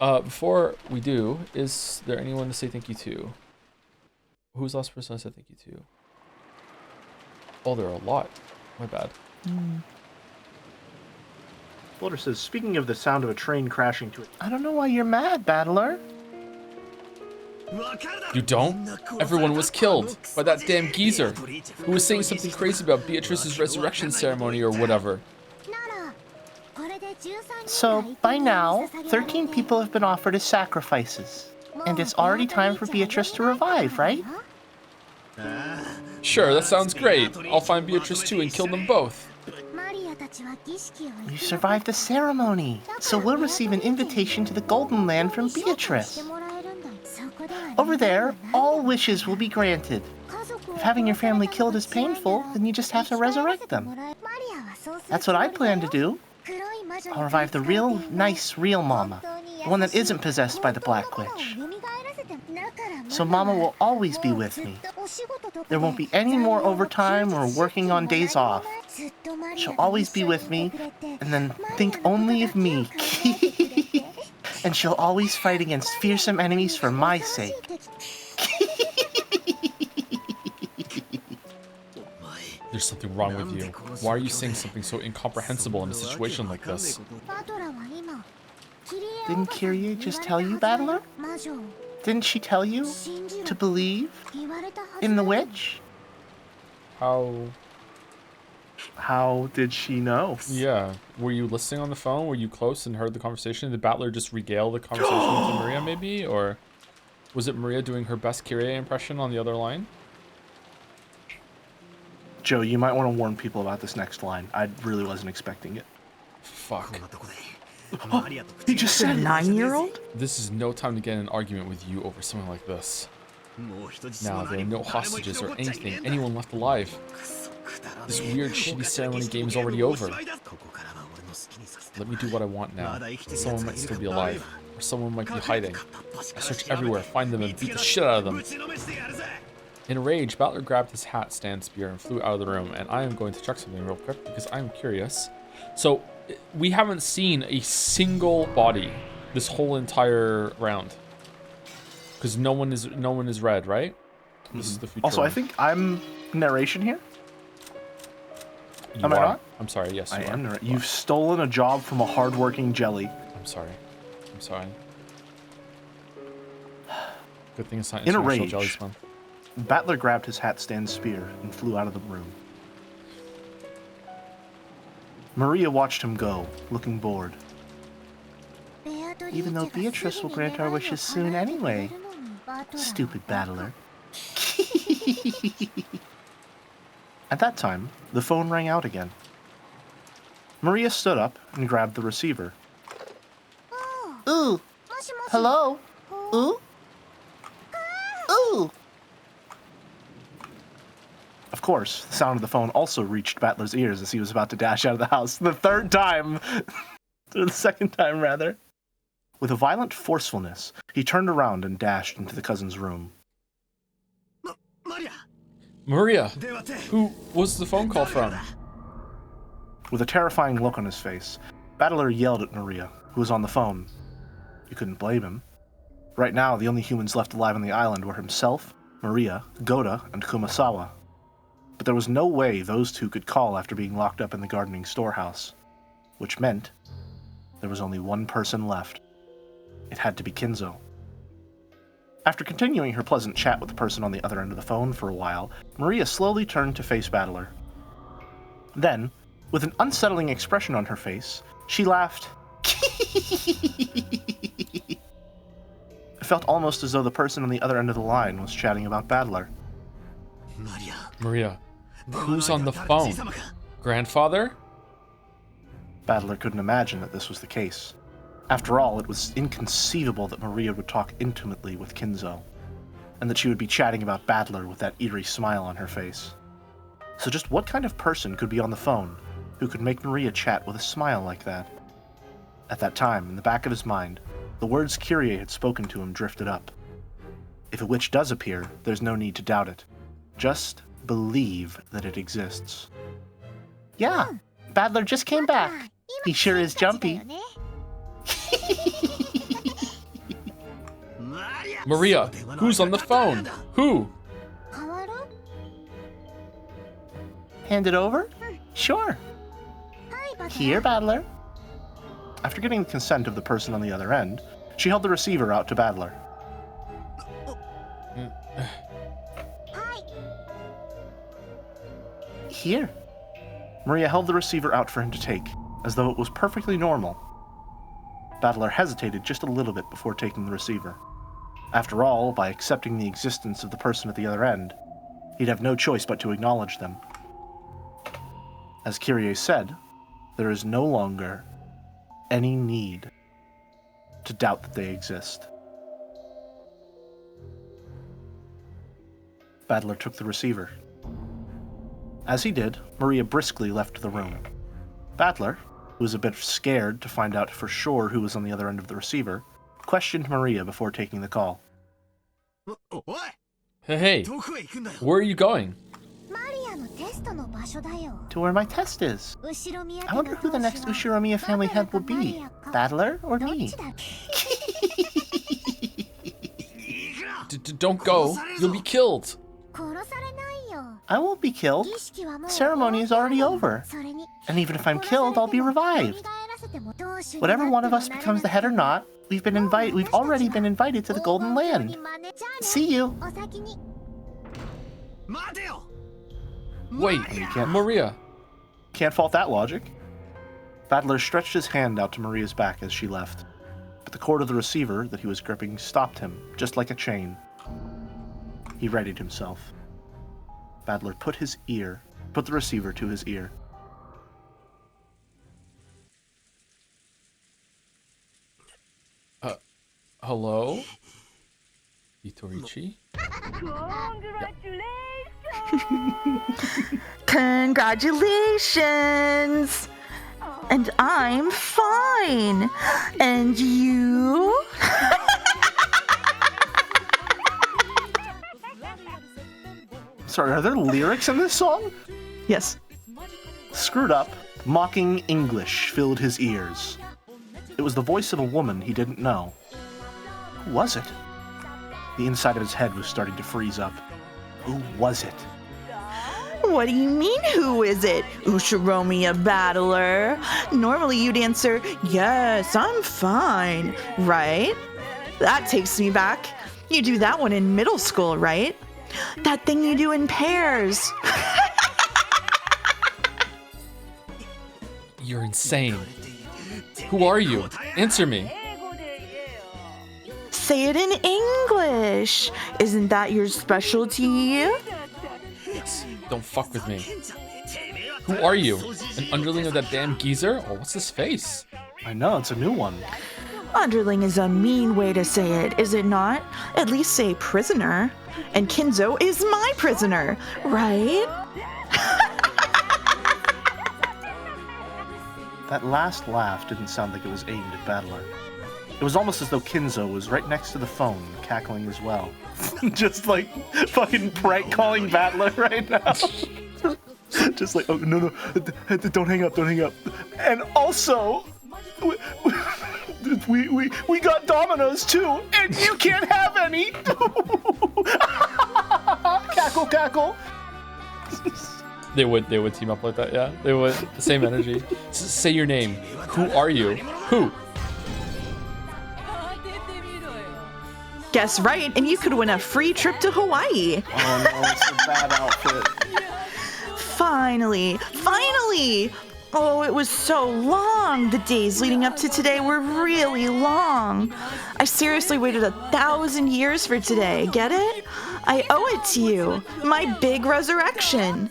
All right. Before we do, is there anyone to say thank you to? Who's the last person I said thank you to? Oh, there are a lot. My bad. Boulder says, speaking of the sound of a train crashing to it, I don't know why you're mad, Battler. You don't? Everyone was killed by that damn geezer who was saying something crazy about Beatrice's resurrection ceremony or whatever. So, by now, 13 people have been offered as sacrifices. And it's already time for Beatrice to revive, right? Sure, that sounds great. I'll find Beatrice too and kill them both. You survived the ceremony, so we'll receive an invitation to the Golden Land from Beatrice. Over there, all wishes will be granted. If having your family killed is painful, then you just have to resurrect them. That's what I plan to do. I'll revive the real Mama, the one that isn't possessed by the Black Witch. So Mama will always be with me. There won't be any more overtime or working on days off. She'll always be with me, and then think only of me. And she'll always fight against fearsome enemies for my sake. There's something wrong with you. Why are you saying something so incomprehensible in a situation like this? Didn't Kyrie just tell you, Battler? Didn't she tell you to believe in the witch? How did she know? Yeah. Were you listening on the phone? Were you close and heard the conversation? Did Battler just regale the conversation to Maria, maybe? Or was it Maria doing her best Kyrie impression on the other line? Joe, you might want to warn people about this next line. I really wasn't expecting it. Fuck. Oh, he just said 9-year-old? This is no time to get in an argument with you over something like this. Now there are no hostages or anyone left alive. This weird, shitty ceremony game is already over. Let me do what I want now. Someone might still be alive, or someone might be hiding. I search everywhere, find them, and beat the shit out of them. In a rage, Battler grabbed his hat, stand, spear, and flew out of the room, and I am going to check something real quick, because I'm curious. So, we haven't seen a single body this whole entire round. Because no one is red, right? This is the future. Also, one. I think I'm narration here. You Am I are. not? I'm sorry, yes, you I are. am. You've stolen a job from a hardworking jelly. I'm sorry. I'm sorry. Good thing it's not In a International rage, Jellies Month. Battler grabbed his hat stand spear and flew out of the room. Maria watched him go, looking bored. Even though Beatrice will grant our wishes soon anyway. Stupid battler. At that time, the phone rang out again. Maria stood up and grabbed the receiver. Ooh. Hello? Ooh? Ooh. Of course, the sound of the phone also reached Battler's ears as he was about to dash out of the house. The third time! Or the second time, rather. With a violent forcefulness, he turned around and dashed into the cousin's room. Maria! Who was the phone call from? With a terrifying look on his face, Battler yelled at Maria, who was on the phone. You couldn't blame him. Right now, the only humans left alive on the island were himself, Maria, Goda, and Kumasawa. But there was no way those two could call after being locked up in the gardening storehouse. Which meant there was only one person left. It had to be Kinzo. After continuing her pleasant chat with the person on the other end of the phone for a while, Maria slowly turned to face Battler. Then, with an unsettling expression on her face, she laughed. It felt almost as though the person on the other end of the line was chatting about Battler. Maria, who's on the phone? Grandfather? Battler couldn't imagine that this was the case. After all, it was inconceivable that Maria would talk intimately with Kinzo, and that she would be chatting about Battler with that eerie smile on her face. So just what kind of person could be on the phone who could make Maria chat with a smile like that? At that time, in the back of his mind, the words Kyrie had spoken to him drifted up. If a witch does appear, there's no need to doubt it. Just believe that it exists. Yeah, Battler just came back. He sure is jumpy. Maria, who's on the phone? Who? Hand it over? Sure. Here, Battler. After getting the consent of the person on the other end, she held the receiver out to Battler. Here. Maria held the receiver out for him to take, as though it was perfectly normal. Battler hesitated just a little bit before taking the receiver. After all, by accepting the existence of the person at the other end, he'd have no choice but to acknowledge them. As Kyrie said, there is no longer any need to doubt that they exist. Battler took the receiver. As he did, Maria briskly left the room. Battler, who was a bit scared to find out for sure who was on the other end of the receiver, questioned Maria before taking the call. Hey, where are you going? To where my test is. I wonder who the next Ushiromiya family head will be. Battler or me? Don't go. You'll be killed. I won't be killed. The ceremony is already over. And even if I'm killed, I'll be revived. Whatever one of us becomes the head or not, we've already been invited to the Golden Land. See you. Wait, Maria. Can't fault that logic. Battler stretched his hand out to Maria's back as she left, but the cord of the receiver that he was gripping stopped him, just like a chain. He readied himself. Battler put the receiver to his ear. Hello? Hitorichi? Congratulations! And I'm fine. And you? Sorry, are there lyrics in this song? Yes. Screwed up, mocking English filled his ears. It was the voice of a woman he didn't know. Who was it? The inside of his head was starting to freeze up. Who was it? What do you mean, who is it? Ushiromi, a battler? Normally you'd answer, yes, I'm fine, right? That takes me back. You do that one in middle school, right? That thing you do in pairs. You're insane. Who are you? Answer me. Say it in English. Isn't that your specialty? Don't fuck with me. Who are you? An underling of that damn geezer? Oh, what's his face? I know, it's a new one. Underling is a mean way to say it, is it not? At least say prisoner. And Kinzo is my prisoner, right? That last laugh didn't sound like it was aimed at Battler. It was almost as though Kinzo was right next to the phone, cackling as well. Just like fucking prank calling Battler right now. Just like, oh, no, don't hang up. And also, we got Dominoes too, and you can't have any. Cackle. They would team up like that, yeah. They would. The same energy. Say your name. Who are you? Who? Guess right, and you could win a free trip to Hawaii. Oh no, it's a bad outfit. Finally! Oh, it was so long. The days leading up to today were really long. I seriously waited 1,000 years for today, get it? I owe it to you, my big resurrection.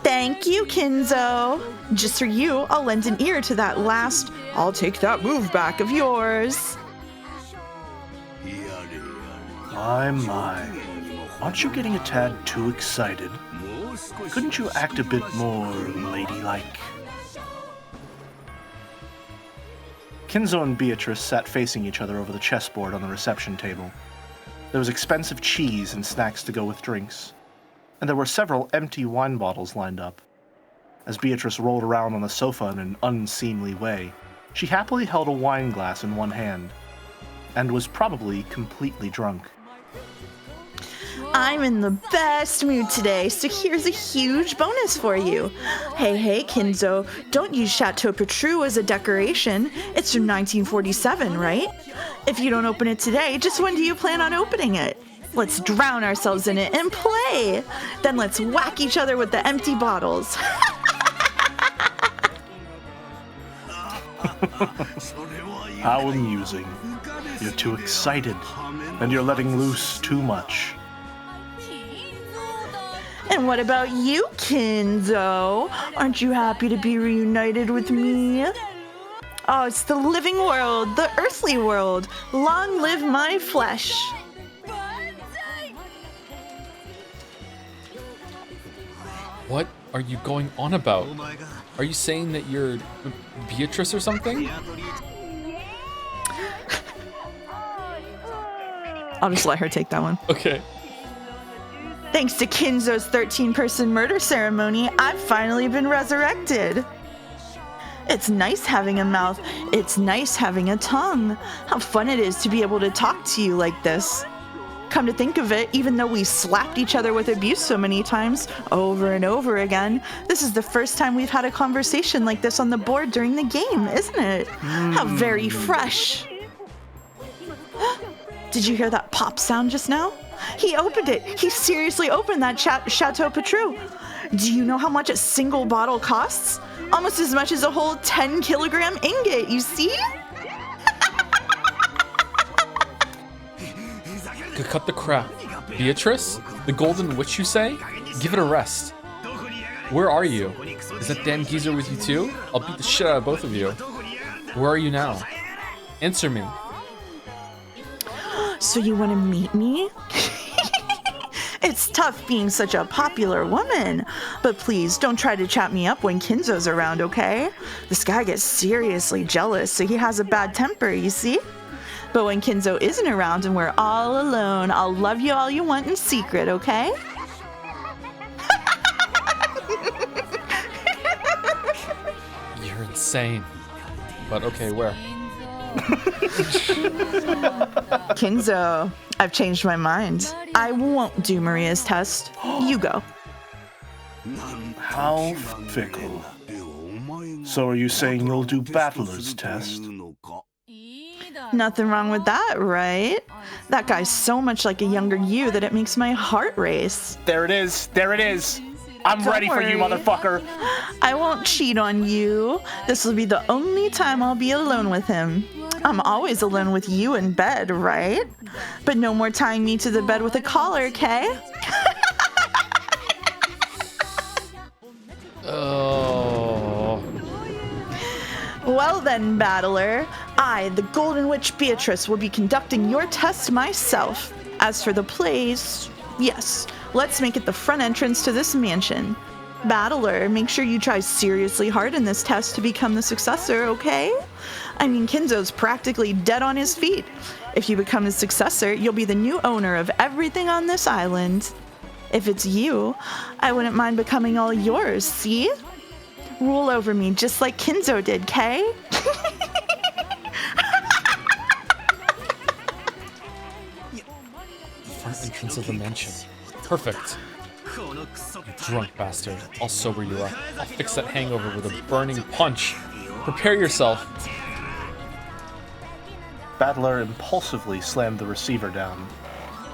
Thank you, Kinzo. Just for you, I'll lend an ear to that last "I'll take that move back" of yours. My. Aren't you getting a tad too excited? Couldn't you act a bit more ladylike? Kinzo and Beatrice sat facing each other over the chessboard on the reception table. There was expensive cheese and snacks to go with drinks, and there were several empty wine bottles lined up. As Beatrice rolled around on the sofa in an unseemly way, she happily held a wine glass in one hand, and was probably completely drunk. I'm in the best mood today, so here's a huge bonus for you. Hey, Kinzo, don't use Chateau Petrou as a decoration. It's from 1947, right? If you don't open it today, just when do you plan on opening it? Let's drown ourselves in it and play. Then let's whack each other with the empty bottles. How amusing. You're too excited, and you're letting loose too much. And what about you, Kinzo? Aren't you happy to be reunited with me? Oh, it's the living world, the earthly world. Long live my flesh. What are you going on about? Are you saying that you're Beatrice or something? I'll just let her take that one. Okay. Thanks to Kinzo's 13-person murder ceremony, I've finally been resurrected. It's nice having a mouth. It's nice having a tongue. How fun it is to be able to talk to you like this. Come to think of it, even though we slapped each other with abuse so many times, over and over again, this is the first time we've had a conversation like this on the board during the game, isn't it? How very fresh. Did you hear that pop sound just now? He opened it. He seriously opened that Chateau Petrou. Do you know how much a single bottle costs? Almost as much as a whole 10-kilogram ingot, you see? Cut the crap. Beatrice? The golden witch, you say? Give it a rest. Where are you? Is that damn geezer with you too? I'll beat the shit out of both of you. Where are you now? Answer me. So you want to meet me? It's tough being such a popular woman, but please don't try to chat me up when Kinzo's around, okay? This guy gets seriously jealous, so he has a bad temper, you see? But when Kinzo isn't around and we're all alone, I'll love you all you want in secret, okay? You're insane. But okay, where? Kinzo, I've changed my mind. I won't do Maria's test. You go. How fickle. So are you saying you'll do Battler's test? Nothing wrong with that, right? That guy's so much like a younger you that it makes my heart race. There it is. There it is. I'm Don't ready for you, worry. motherfucker. I won't cheat on you. This will be the only time I'll be alone with him. I'm always alone with you in bed, right? But no more tying me to the bed with a collar, okay? Oh. Well then, battler, I, the Golden Witch Beatrice, will be conducting your test myself. As for the place, yes, let's make it the front entrance to this mansion. Battler, make sure you try seriously hard in this test to become the successor, okay? I mean, Kinzo's practically dead on his feet. If you become his successor, you'll be the new owner of everything on this island. If it's you, I wouldn't mind becoming all yours, see? Rule over me just like Kinzo did, Kay? Front entrance of the mansion. Perfect. You drunk bastard. I'll sober you up. I'll fix that hangover with a burning punch. Prepare yourself. Battler impulsively slammed the receiver down.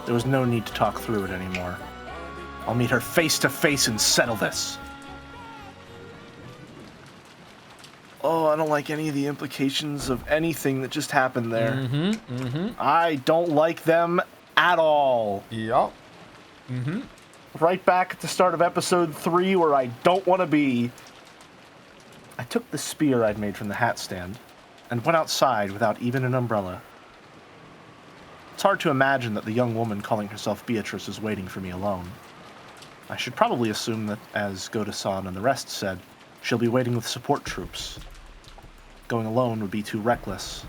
There was no need to talk through it anymore. I'll meet her face to face and settle this. Oh, I don't like any of the implications of anything that just happened there. I don't like them at all. Yup. Right back at the start of episode 3 where I don't want to be. I took the spear I'd made from the hat stand and went outside without even an umbrella. It's hard to imagine that the young woman calling herself Beatrice is waiting for me alone. I should probably assume that, as Goda-san and the rest said, she'll be waiting with support troops. Going alone would be too reckless.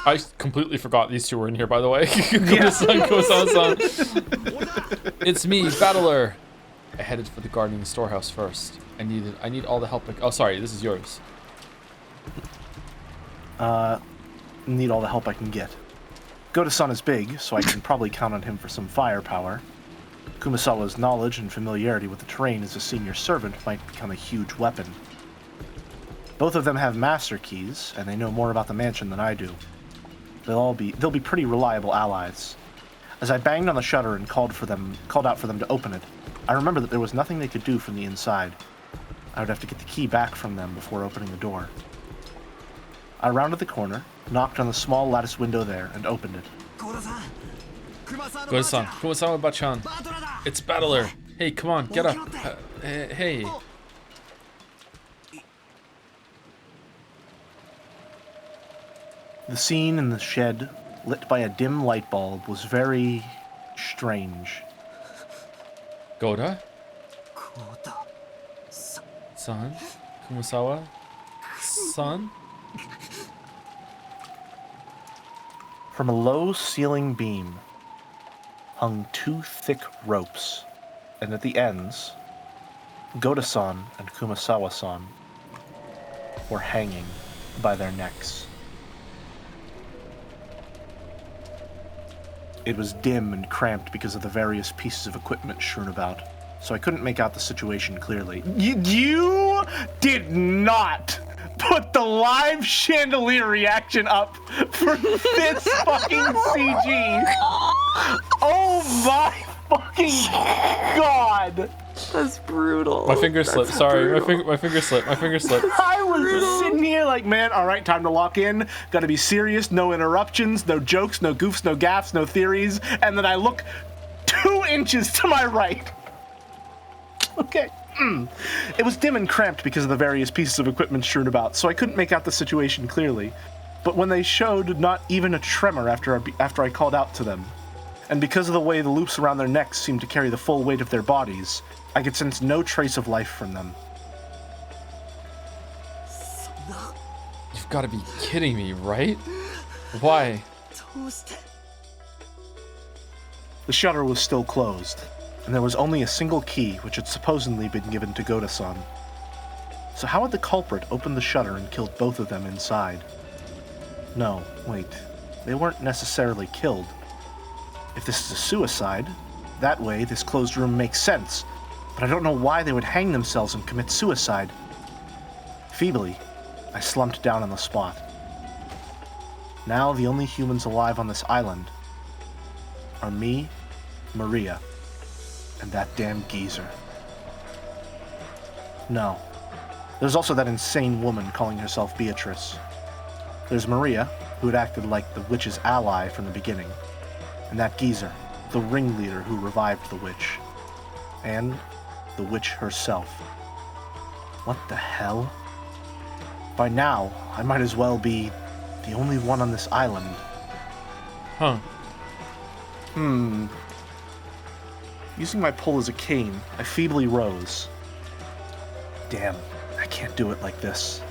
I completely forgot these two were in here, by the way. Kosan. It's me, Battler. I headed for the garden and storehouse first. I need all the help. Oh, sorry, this is yours. Need all the help I can get. Goda-san is big, so I can probably count on him for some firepower. Kumasawa's knowledge and familiarity with the terrain as a senior servant might become a huge weapon. Both of them have master keys, and they know more about the mansion than I do. They'll be pretty reliable allies. As I banged on the shutter and called out for them to open it, I remembered that there was nothing they could do from the inside. I would have to get the key back from them before opening the door. I rounded the corner, knocked on the small lattice window there, and opened it. Goda-san, Kumasawa-bachan. It's Battler. Hey, come on, get up. Hey. The scene in the shed, lit by a dim light bulb, was very strange. Goda? San? Kumasawa? San? From a low ceiling beam hung 2 thick ropes, and at the ends, Goda-san and Kumasawa-san were hanging by their necks. It was dim and cramped because of the various pieces of equipment strewn about, so I couldn't make out the situation clearly. You did not put the live chandelier reaction up for this fucking CG. Oh my fucking god. That's brutal. My finger slipped. Sorry, my finger slipped. I was sitting here like, man, all right, time to lock in. Got to be serious. No interruptions, no jokes, no goofs, no gaffes, no theories. And then I look 2 inches to my right. Okay. It was dim and cramped because of the various pieces of equipment strewn about, so I couldn't make out the situation clearly. But when they showed not even a tremor after I called out to them, and because of the way the loops around their necks seemed to carry the full weight of their bodies, I could sense no trace of life from them. You've got to be kidding me, right? Why? The shutter was still closed, and there was only a single key which had supposedly been given to Goda-san. So how had the culprit opened the shutter and killed both of them inside? No, wait. They weren't necessarily killed. If this is a suicide, that way this closed room makes sense, but I don't know why they would hang themselves and commit suicide. Feebly, I slumped down on the spot. Now the only humans alive on this island are me, Maria, and that damn geezer. No. There's also that insane woman calling herself Beatrice. There's Maria, who had acted like the witch's ally from the beginning, and that geezer, the ringleader who revived the witch, and the witch herself. What the hell? By now, I might as well be the only one on this island. Huh. Using my pole as a cane, I feebly rose. Damn, I can't do it like this.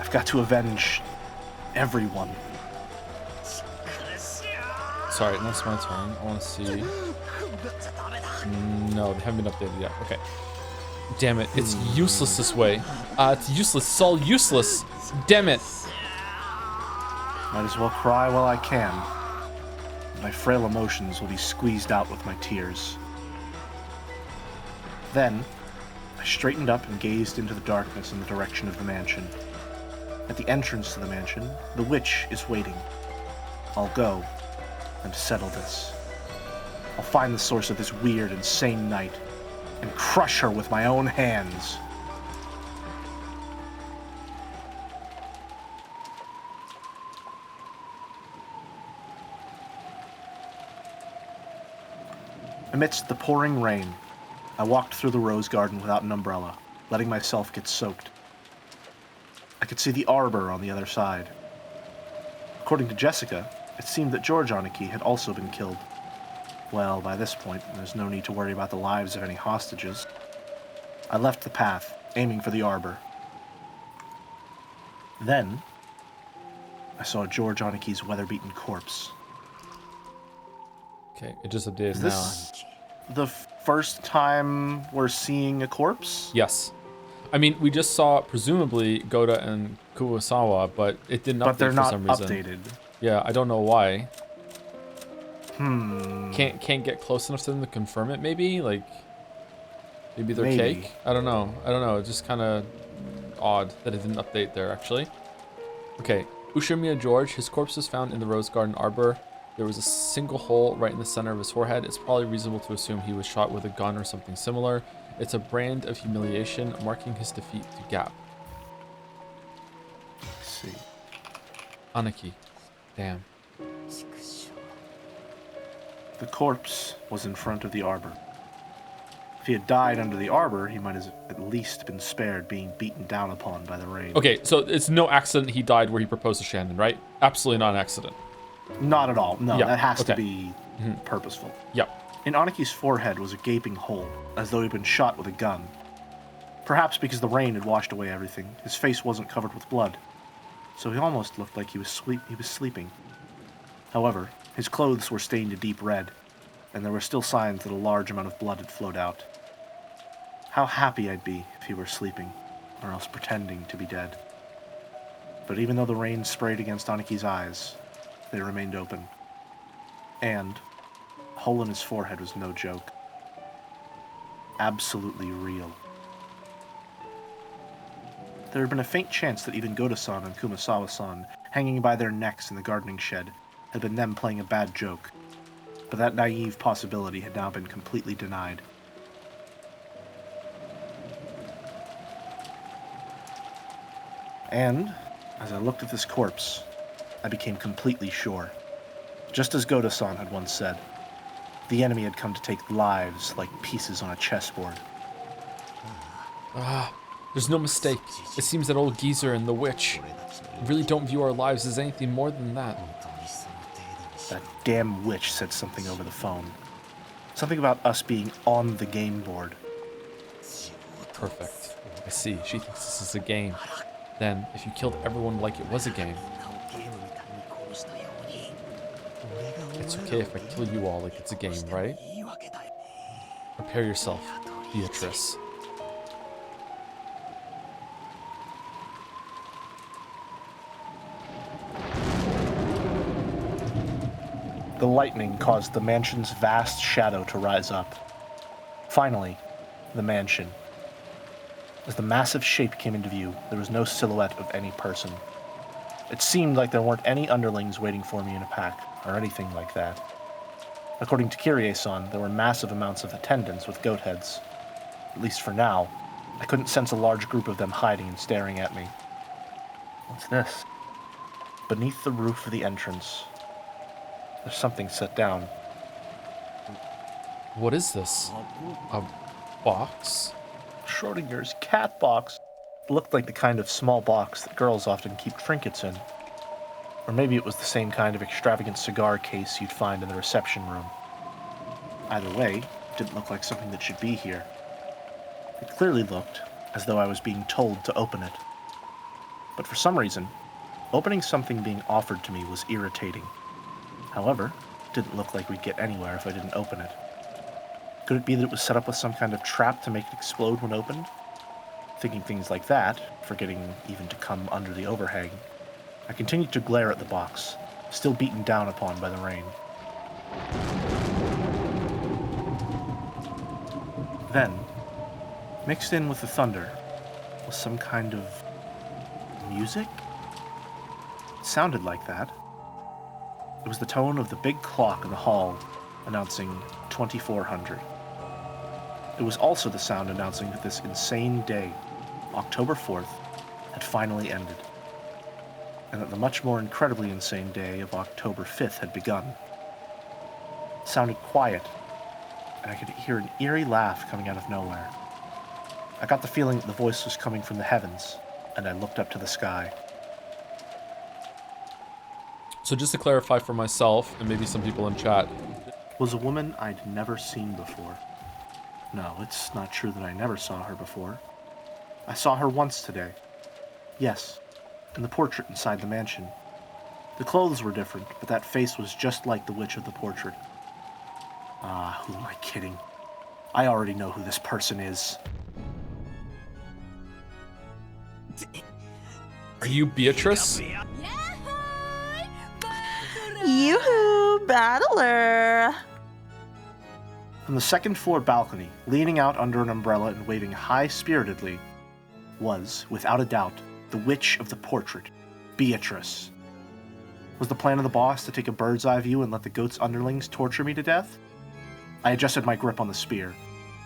I've got to avenge everyone. Sorry, now it's my turn. I want to see. No, they haven't been updated yet. Okay. Damn it, it's useless this way. It's useless. It's all useless. Damn it. Might as well cry while I can. My frail emotions will be squeezed out with my tears. Then, I straightened up and gazed into the darkness in the direction of the mansion. At the entrance to the mansion, the witch is waiting. I'll go and settle this. I'll find the source of this weird, insane night and crush her with my own hands. Amidst the pouring rain, I walked through the rose garden without an umbrella, letting myself get soaked. I could see the arbor on the other side. According to Jessica, it seemed that George Aniki had also been killed. Well, by this point, there's no need to worry about the lives of any hostages. I left the path, aiming for the arbor. Then, I saw George Aniki's weather-beaten corpse. Okay, it just updated Is now. this the first time we're seeing a corpse? Yes. I mean, we just saw presumably Goda and Kurosawa, but it didn't update But they're for not some reason. updated. Yeah, I don't know why. Can't get close enough to them to confirm it, maybe? Like, maybe they're Maybe. cake? I don't know. It's just kind of odd that it didn't update there, actually. Okay, Ushimiya George, his corpse was found in the Rose Garden Arbor. There was a single hole right in the center of his forehead. It's probably reasonable to assume he was shot with a gun or something similar. It's a brand of humiliation, marking his defeat to Gap. Let's see. Aniki. Damn. The corpse was in front of the arbor. If he had died under the arbor, he might have at least been spared being beaten down upon by the rain. Okay, so it's no accident he died where he proposed to Shannon, right? Absolutely not an accident. Not at all. No, Yeah, that has to okay. be purposeful. Yep. In Aniki's forehead was a gaping hole, as though he'd been shot with a gun. Perhaps because the rain had washed away everything, his face wasn't covered with blood, so he almost looked like he was sleeping. However, his clothes were stained a deep red, and there were still signs that a large amount of blood had flowed out. How happy I'd be if he were sleeping, or else pretending to be dead. But even though the rain sprayed against Aniki's eyes, they remained open. And the hole in his forehead was no joke. Absolutely real. There had been a faint chance that even Goda-san and Kumasawa-san, hanging by their necks in the gardening shed, had been them playing a bad joke. But that naive possibility had now been completely denied. And, as I looked at this corpse, I became completely sure. Just as Goda-san had once said, the enemy had come to take lives like pieces on a chessboard. There's no mistake. It seems that old geezer and the witch really don't view our lives as anything more than that. That damn witch said something over the phone. Something about us being on the game board. Perfect. I see. She thinks this is a game. Then, if you killed everyone like it was a game, it's okay if I kill you all like it's a game, right? Prepare yourself, Beatrice. The lightning caused the mansion's vast shadow to rise up. Finally, the mansion. As the massive shape came into view, there was no silhouette of any person. It seemed like there weren't any underlings waiting for me in a pack, or anything like that. According to Kyrie-san, there were massive amounts of attendants with goat heads. At least for now, I couldn't sense a large group of them hiding and staring at me. What's this? Beneath the roof of the entrance, there's something set down. What is this? A box? Schrodinger's cat box. It looked like the kind of small box that girls often keep trinkets in. Or maybe it was the same kind of extravagant cigar case you'd find in the reception room. Either way, it didn't look like something that should be here. It clearly looked as though I was being told to open it. But for some reason, opening something being offered to me was irritating. However, it didn't look like we'd get anywhere if I didn't open it. Could it be that it was set up with some kind of trap to make it explode when opened? Thinking things like that, forgetting even to come under the overhang, I continued to glare at the box, still beaten down upon by the rain. Then, mixed in with the thunder, was some kind of music? It sounded like that. It was the tone of the big clock in the hall announcing 2400. It was also the sound announcing that this insane day, October 4th, had finally ended, and that the much more incredibly insane day of October 5th had begun. It sounded quiet, and I could hear an eerie laugh coming out of nowhere. I got the feeling that the voice was coming from the heavens, and I looked up to the sky. So just to clarify for myself, and maybe some people in chat, Was a woman I'd never seen before. No, it's not true that I never saw her before. I saw her once today. Yes, in the portrait inside the mansion. The clothes were different, but that face was just like the witch of the portrait. Ah, who am I kidding? I already know who this person is. are you Beatrice? Yoo-hoo, battler! From the second floor balcony, leaning out under an umbrella and waving high-spiritedly, was, without a doubt, the witch of the portrait, Beatrice. Was the plan of the boss to take a bird's-eye view and let the goat's underlings torture me to death? I adjusted my grip on the spear,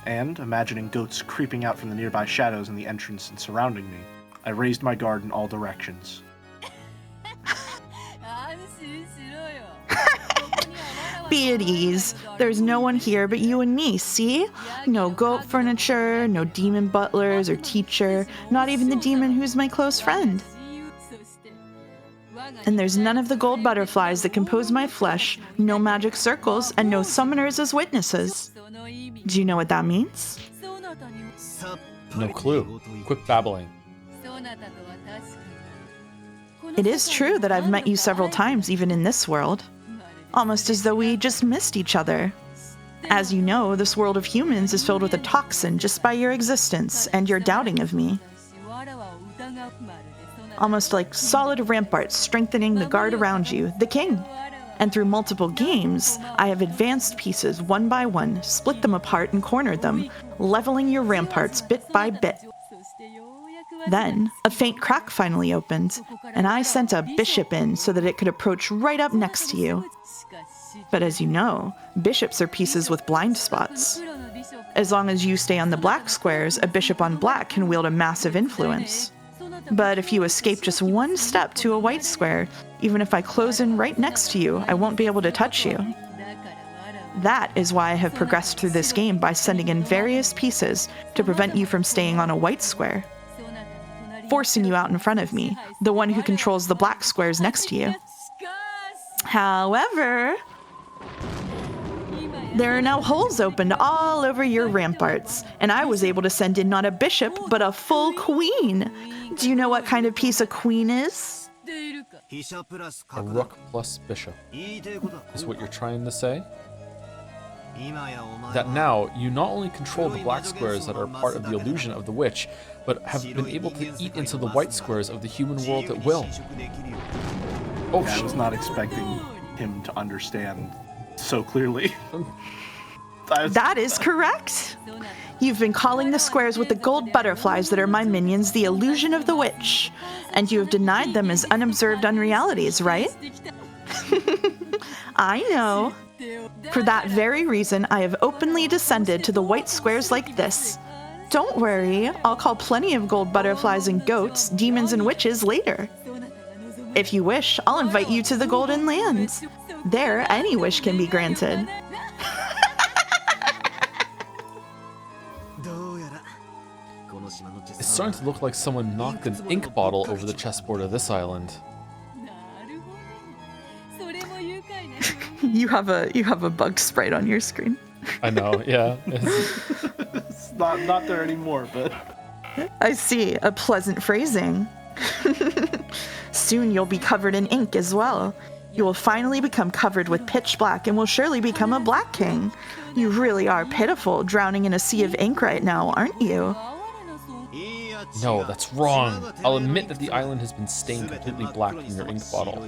and, imagining goats creeping out from the nearby shadows in the entrance and surrounding me, I raised my guard in all directions. Be at ease. There's no one here but you and me, see? No goat furniture, no demon butlers or teacher, not even the demon who's my close friend. And there's none of the gold butterflies that compose my flesh, no magic circles, and no summoners as witnesses. Do you know what that means? No clue. Quit babbling. It is true that I've met you several times, even in this world. Almost as though we just missed each other. As you know, this world of humans is filled with a toxin just by your existence and your doubting of me. Almost like solid ramparts strengthening the guard around you, the king. And through multiple games, I have advanced pieces one by one, split them apart and cornered them, leveling your ramparts bit by bit. Then, a faint crack finally opened, and I sent a bishop in so that it could approach right up next to you. But as you know, bishops are pieces with blind spots. As long as you stay on the black squares, a bishop on black can wield a massive influence. But if you escape just one step to a white square, even if I close in right next to you, I won't be able to touch you. That is why I have progressed through this game by sending in various pieces to prevent you from staying on a white square, forcing you out in front of me, the one who controls the black squares next to you. However, there are now holes opened all over your ramparts, and I was able to send in not a bishop, but a full queen. Do you know what kind of piece a queen is? A rook plus bishop is what you're trying to say? That now you not only control the black squares that are part of the illusion of the witch, but have been able to eat into the white squares of the human world at will. Oh, I was not expecting him to understand so clearly. That is correct. You've been calling the squares with the gold butterflies that are my minions the illusion of the witch, and you have denied them as unobserved unrealities, right? I know. For that very reason, I have openly descended to the white squares like this. Don't worry, I'll call plenty of gold butterflies and goats, demons and witches later. If you wish, I'll invite you to the Golden Lands. There, any wish can be granted. It's starting to look like someone knocked an ink bottle over the chessboard of this island. You have a bug sprite on your screen. I know, yeah. It's not there anymore, but... I see, a pleasant phrasing. Soon you'll be covered in ink as well. You will finally become covered with pitch black and will surely become a black king. You really are pitiful, drowning in a sea of ink right now, aren't you? No, that's wrong. I'll admit that the island has been stained completely black from your ink bottle,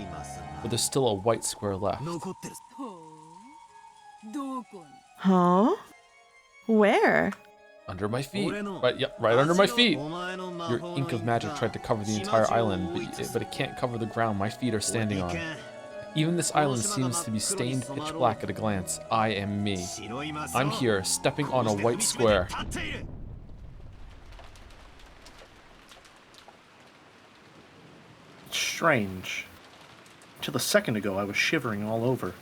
but there's still a white square left. Huh? Where? Under my feet. Right under my feet. Your ink of magic tried to cover the entire island, but it can't cover the ground my feet are standing on. Even this island seems to be stained pitch black at a glance. I am me. I'm here, stepping on a white square. Strange. Till a second ago, I was shivering all over.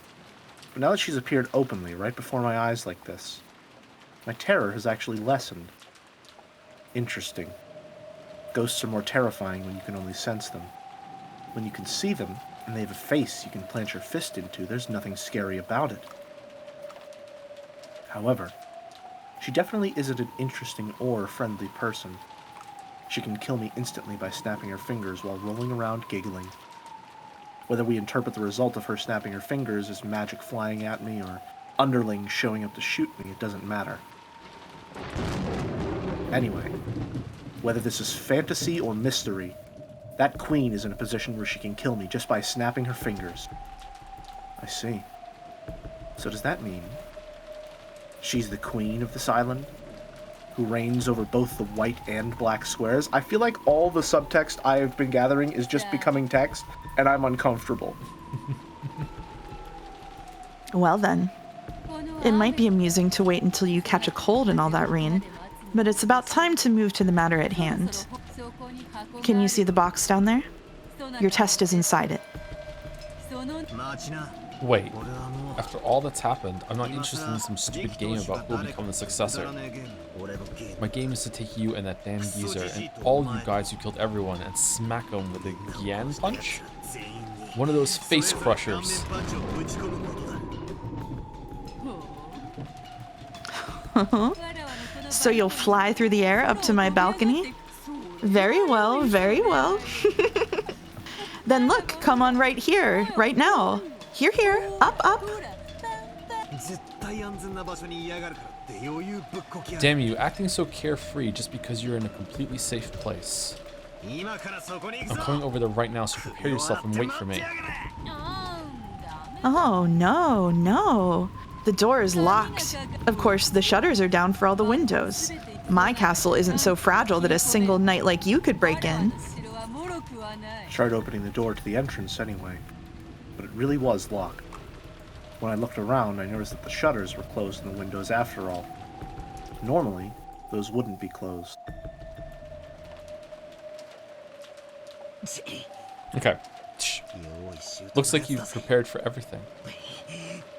But now that she's appeared openly, right before my eyes like this, my terror has actually lessened. Interesting. Ghosts are more terrifying when you can only sense them. When you can see them, and they have a face you can plant your fist into, there's nothing scary about it. However, she definitely isn't an interesting or friendly person. She can kill me instantly by snapping her fingers while rolling around giggling. Whether we interpret the result of her snapping her fingers as magic flying at me or underlings showing up to shoot me, it doesn't matter. Anyway, whether this is fantasy or mystery, that queen is in a position where she can kill me just by snapping her fingers. I see. So does that mean she's the queen of this island, who reigns over both the white and black squares? I feel like all the subtext I have been gathering is just becoming text, and I'm uncomfortable. Well then, it might be amusing to wait until you catch a cold and all that rain, but it's about time to move to the matter at hand. Can you see the box down there? Your test is inside it. Wait, after all that's happened, I'm not interested in some stupid game about who will become the successor. My game is to take you and that damn geezer and all you guys who killed everyone and smack them with a Gyan punch? One of those face crushers. So you'll fly through the air up to my balcony? Very well, very well. Then look, come on right here, right now. Here, here, up, up. Damn you, acting so carefree just because you're in a completely safe place. I'm coming over there right now, so prepare yourself and wait for me. Oh, no, no. The door is locked. Of course, the shutters are down for all the windows. My castle isn't so fragile that a single knight like you could break in. Tried opening the door to the entrance anyway, but it really was locked. When I looked around, I noticed that the shutters were closed in the windows after all. Normally, those wouldn't be closed. Okay, Shh. Looks like you've prepared for everything.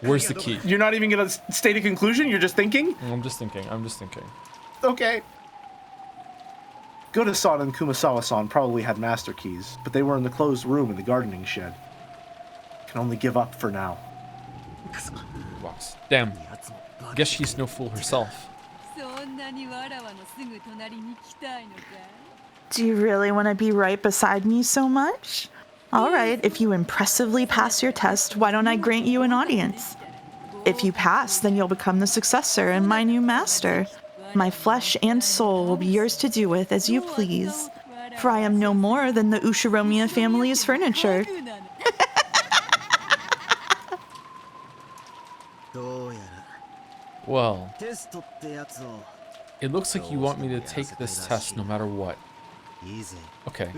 Where's the key? You're not even gonna state a conclusion? You're just thinking? I'm just thinking. Okay. Goda-san and Kumasawa-san probably had master keys, but they were in the closed room in the gardening shed. Can only give up for now. Walks. Damn. Guess she's no fool herself. Do you really want to be right beside me so much? All right, if you impressively pass your test, why don't I grant you an audience? If you pass, then you'll become the successor and my new master. My flesh and soul will be yours to do with as you please, for I am no more than the Ushiromiya family's furniture. Well, it looks like you want me to take this test no matter what. Okay,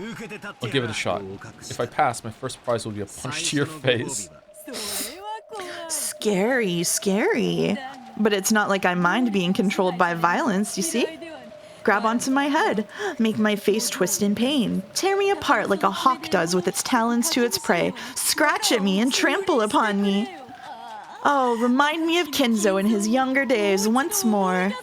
I'll give it a shot. If I pass, my first prize will be a punch to your face. Scary, scary. But it's not like I mind being controlled by violence, you see? Grab onto my head, make my face twist in pain, tear me apart like a hawk does with its talons to its prey, scratch at me and trample upon me. Oh, remind me of Kinzo in his younger days once more.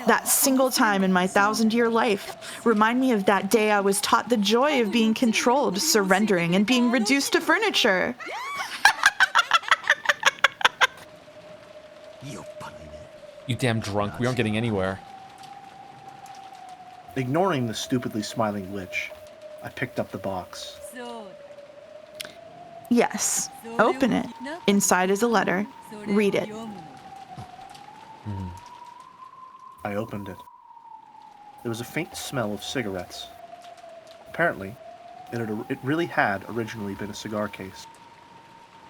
That single time in my 1,000-year life. Remind me of that day I was taught the joy of being controlled, surrendering, and being reduced to furniture. You damn drunk, we aren't getting anywhere. Ignoring the stupidly smiling witch, I picked up the box. Yes, open it. Inside is a letter. Read it. I opened it. There was a faint smell of cigarettes. Apparently, it really had originally been a cigar case,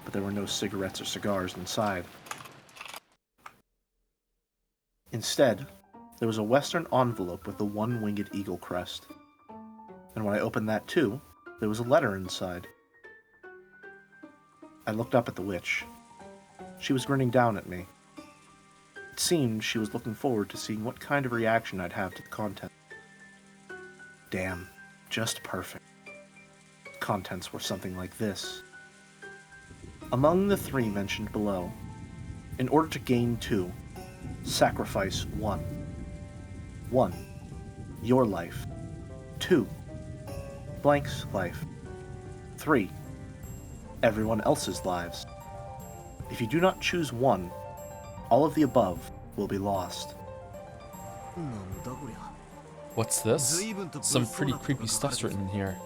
but there were no cigarettes or cigars inside. Instead, there was a Western envelope with the one-winged eagle crest. And when I opened that too, there was a letter inside. I looked up at the witch. She was grinning down at me. It seemed she was looking forward to seeing what kind of reaction I'd have to the content. Damn, just perfect. Contents were something like this. Among the 3 mentioned below, in order to gain 2, sacrifice 1. 1. Your life. 2. Blank's life. 3. Everyone else's lives. If you do not choose 1, all of the above will be lost. What's this? Some pretty creepy stuff's written in here.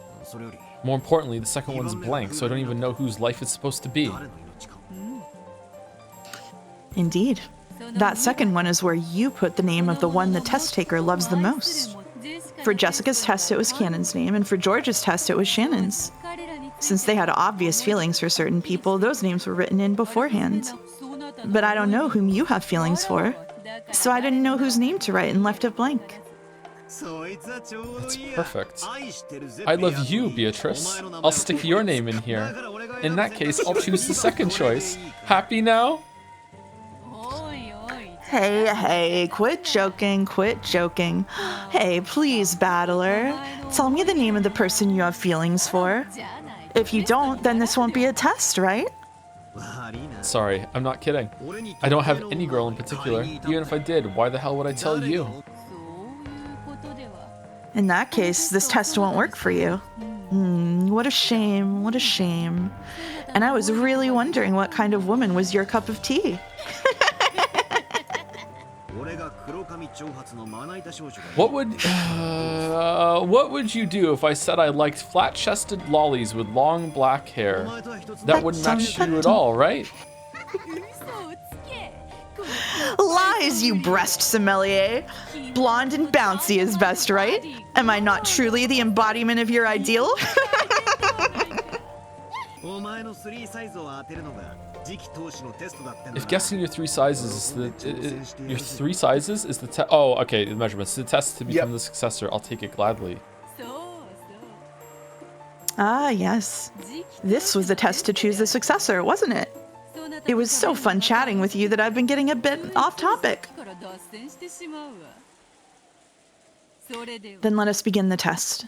More importantly, the second one's blank, so I don't even know whose life it's supposed to be. Indeed. That second one is where you put the name of the one the test taker loves the most. For Jessica's test, it was Cannon's name, and for George's test, it was Shannon's. Since they had obvious feelings for certain people, those names were written in beforehand. But I don't know whom you have feelings for, so I didn't know whose name to write and left it blank. That's perfect. I love you, Beatrice. I'll stick your name in here. In that case, I'll choose the second choice. Happy now? Hey, quit joking. Hey, please, battler. Tell me the name of the person you have feelings for. If you don't, then this won't be a test, right? Sorry, I'm not kidding. I don't have any girl in particular. Even if I did, why the hell would I tell you? In that case, this test won't work for you. What a shame. And I was really wondering what kind of woman was your cup of tea. What would you do if I said I liked flat-chested lollies with long black hair? That wouldn't match you at all, right? Lies, you breast sommelier. Blonde and bouncy is best, right? Am I not truly the embodiment of your ideal? If guessing your 3 sizes is the test. Oh, okay, the measurements. The test to become the successor. I'll take it gladly. Ah, yes. This was the test to choose the successor, wasn't it? It was so fun chatting with you that I've been getting a bit off topic. Then let us begin the test.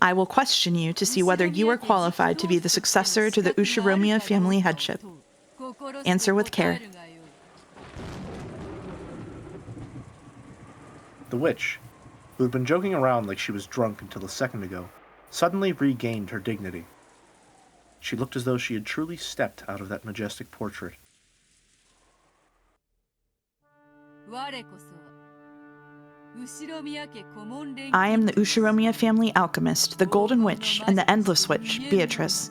I will question you to see whether you are qualified to be the successor to the Ushiromiya family headship. Answer with care. The witch, who had been joking around like she was drunk until a second ago, suddenly regained her dignity. She looked as though she had truly stepped out of that majestic portrait. I am the Ushiromiya family alchemist, the Golden Witch, and the Endless Witch, Beatrice.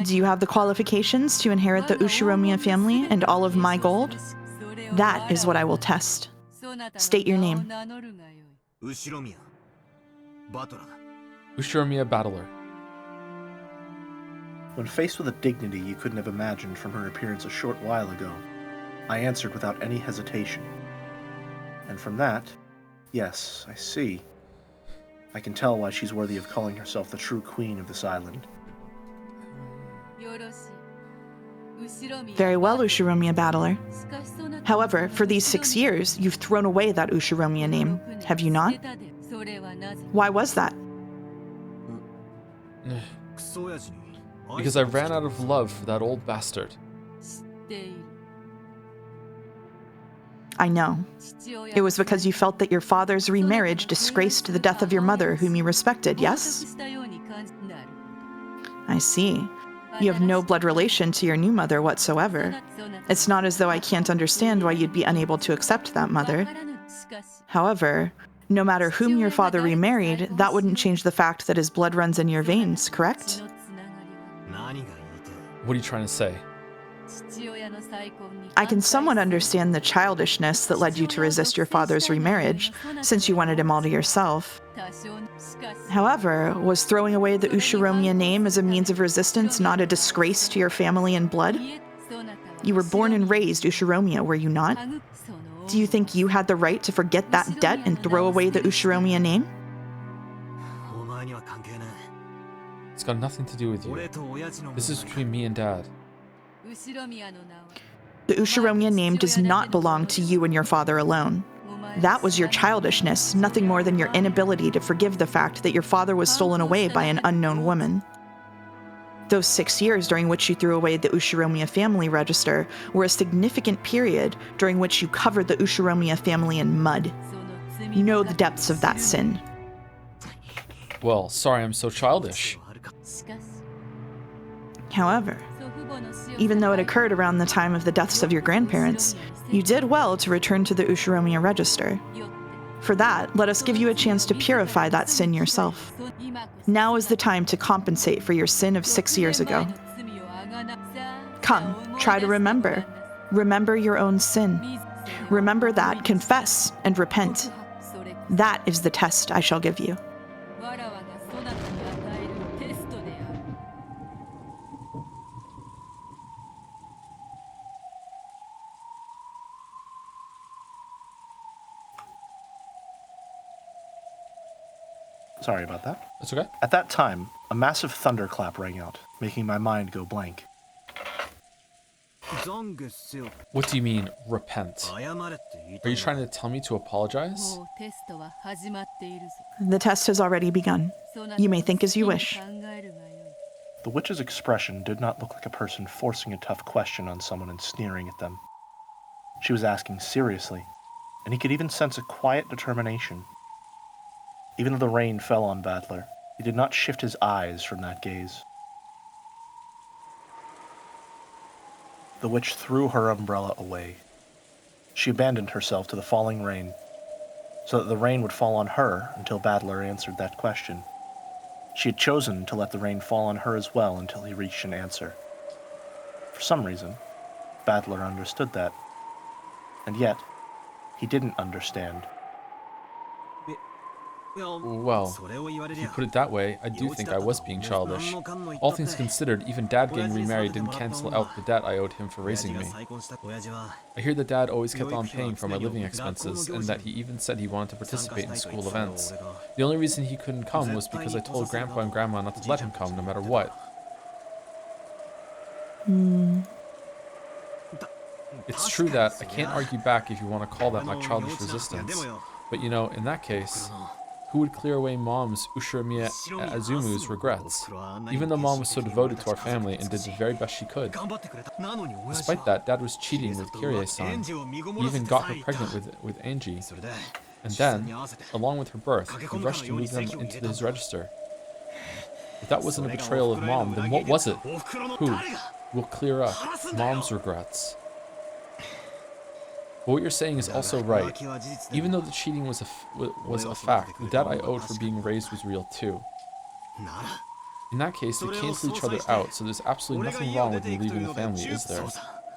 Do you have the qualifications to inherit the Ushiromiya family and all of my gold? That is what I will test. State your name. Ushiromiya Battler. When faced with a dignity you couldn't have imagined from her appearance a short while ago, I answered without any hesitation. And from that, yes, I see. I can tell why she's worthy of calling herself the true queen of this island. Very well, Ushiromiya Battler. However, for these 6 years, you've thrown away that Ushiromiya name, have you not? Why was that? Because I ran out of love for that old bastard. I know. It was because you felt that your father's remarriage disgraced the death of your mother, whom you respected, yes? I see. You have no blood relation to your new mother whatsoever. It's not as though I can't understand why you'd be unable to accept that mother. However, no matter whom your father remarried, that wouldn't change the fact that his blood runs in your veins, correct? What are you trying to say? I can somewhat understand the childishness that led you to resist your father's remarriage, since you wanted him all to yourself. However, was throwing away the Ushiromiya name as a means of resistance not a disgrace to your family and blood? You were born and raised Ushiromiya, were you not? Do you think you had the right to forget that debt and throw away the Ushiromiya name? It's got nothing to do with you. This is between me and Dad. The Ushiromiya name does not belong to you and your father alone. That was your childishness, nothing more than your inability to forgive the fact that your father was stolen away by an unknown woman. Those 6 years during which you threw away the Ushiromiya family register were a significant period during which you covered the Ushiromiya family in mud. You know the depths of that sin. Well, sorry I'm so childish. However, even though it occurred around the time of the deaths of your grandparents, you did well to return to the Ushiromiya register. For that, let us give you a chance to purify that sin yourself. Now is the time to compensate for your sin of 6 years ago. Come, try to remember. Remember your own sin. Remember that, confess, and repent. That is the test I shall give you. Sorry about that. That's okay. At that time, a massive thunderclap rang out, making my mind go blank. What do you mean, repent? Are you trying to tell me to apologize? The test has already begun. You may think as you wish. The witch's expression did not look like a person forcing a tough question on someone and sneering at them. She was asking seriously, and he could even sense a quiet determination. Even though the rain fell on Battler, he did not shift his eyes from that gaze. The witch threw her umbrella away. She abandoned herself to the falling rain, so that the rain would fall on her until Battler answered that question. She had chosen to let the rain fall on her as well until he reached an answer. For some reason, Battler understood that. And yet, he didn't understand. Well, if you put it that way, I do think I was being childish. All things considered, even Dad getting remarried didn't cancel out the debt I owed him for raising me. I hear that Dad always kept on paying for my living expenses, and that he even said he wanted to participate in school events. The only reason he couldn't come was because I told Grandpa and Grandma not to let him come, no matter what. It's true that I can't argue back if you want to call that my childish resistance. But you know, in that case, Who would clear away Mom's Ushiromiya Azumu's regrets? Even though Mom was so devoted to our family and did the very best she could. Despite that, Dad was cheating with Kirie-san. He even got her pregnant with Angie. And then, along with her birth, he rushed to move them into his register. If that wasn't a betrayal of Mom, then what was it? Who will clear up Mom's regrets? But what you're saying is also right. Even though the cheating was a fact, the debt I owed for being raised was real too. In that case, they cancel each other out, so there's absolutely nothing wrong with me leaving the family, is there?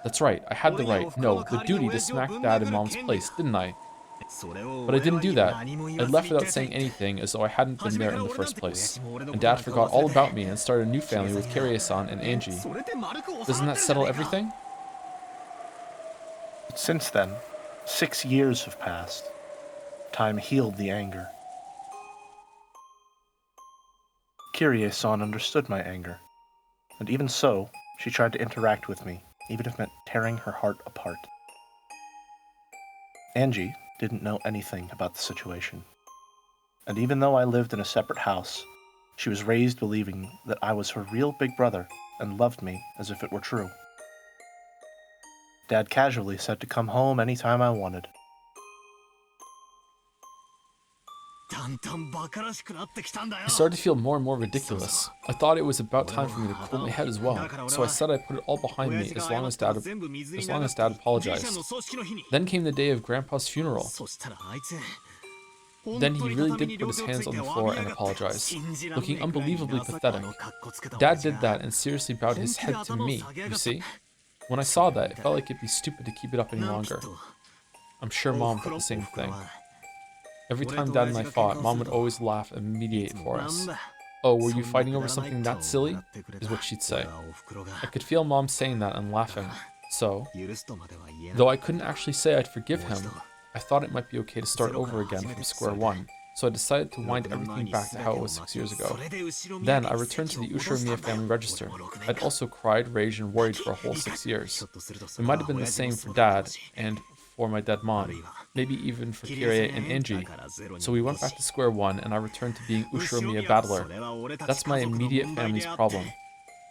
That's right, I had the right, no, the duty to smack Dad in Mom's place, didn't I? But I didn't do that. I left without saying anything, as though I hadn't been there in the first place. And Dad forgot all about me and started a new family with Kirie-san and Angie. Doesn't that settle everything? But since then, 6 years have passed. Time healed the anger. Kirie-san understood my anger. And even so, she tried to interact with me, even if it meant tearing her heart apart. Angie didn't know anything about the situation. And even though I lived in a separate house, she was raised believing that I was her real big brother and loved me as if it were true. Dad casually said to come home anytime I wanted. I started to feel more and more ridiculous. I thought it was about time for me to cool my head as well, so I said I'd put it all behind me as long as Dad apologized. Then came the day of Grandpa's funeral. Then he really did put his hands on the floor and apologize, looking unbelievably pathetic. Dad did that and seriously bowed his head to me, you see? When I saw that, it felt like it'd be stupid to keep it up any longer. I'm sure Mom felt the same thing. Every time Dad and I fought, Mom would always laugh and mediate for us. "Oh, were you fighting over something that silly?" is what she'd say. I could feel Mom saying that and laughing. So, though I couldn't actually say I'd forgive him, I thought it might be okay to start over again from square one. So I decided to wind everything back to how it was 6 years ago. Then I returned to the Ushiromiya family register. I'd also cried, raged, and worried for a whole 6 years. It might have been the same for Dad and for my dead Mom, maybe even for Kirie and Angie. So we went back to square one and I returned to being Ushiromiya battler. That's my immediate family's problem.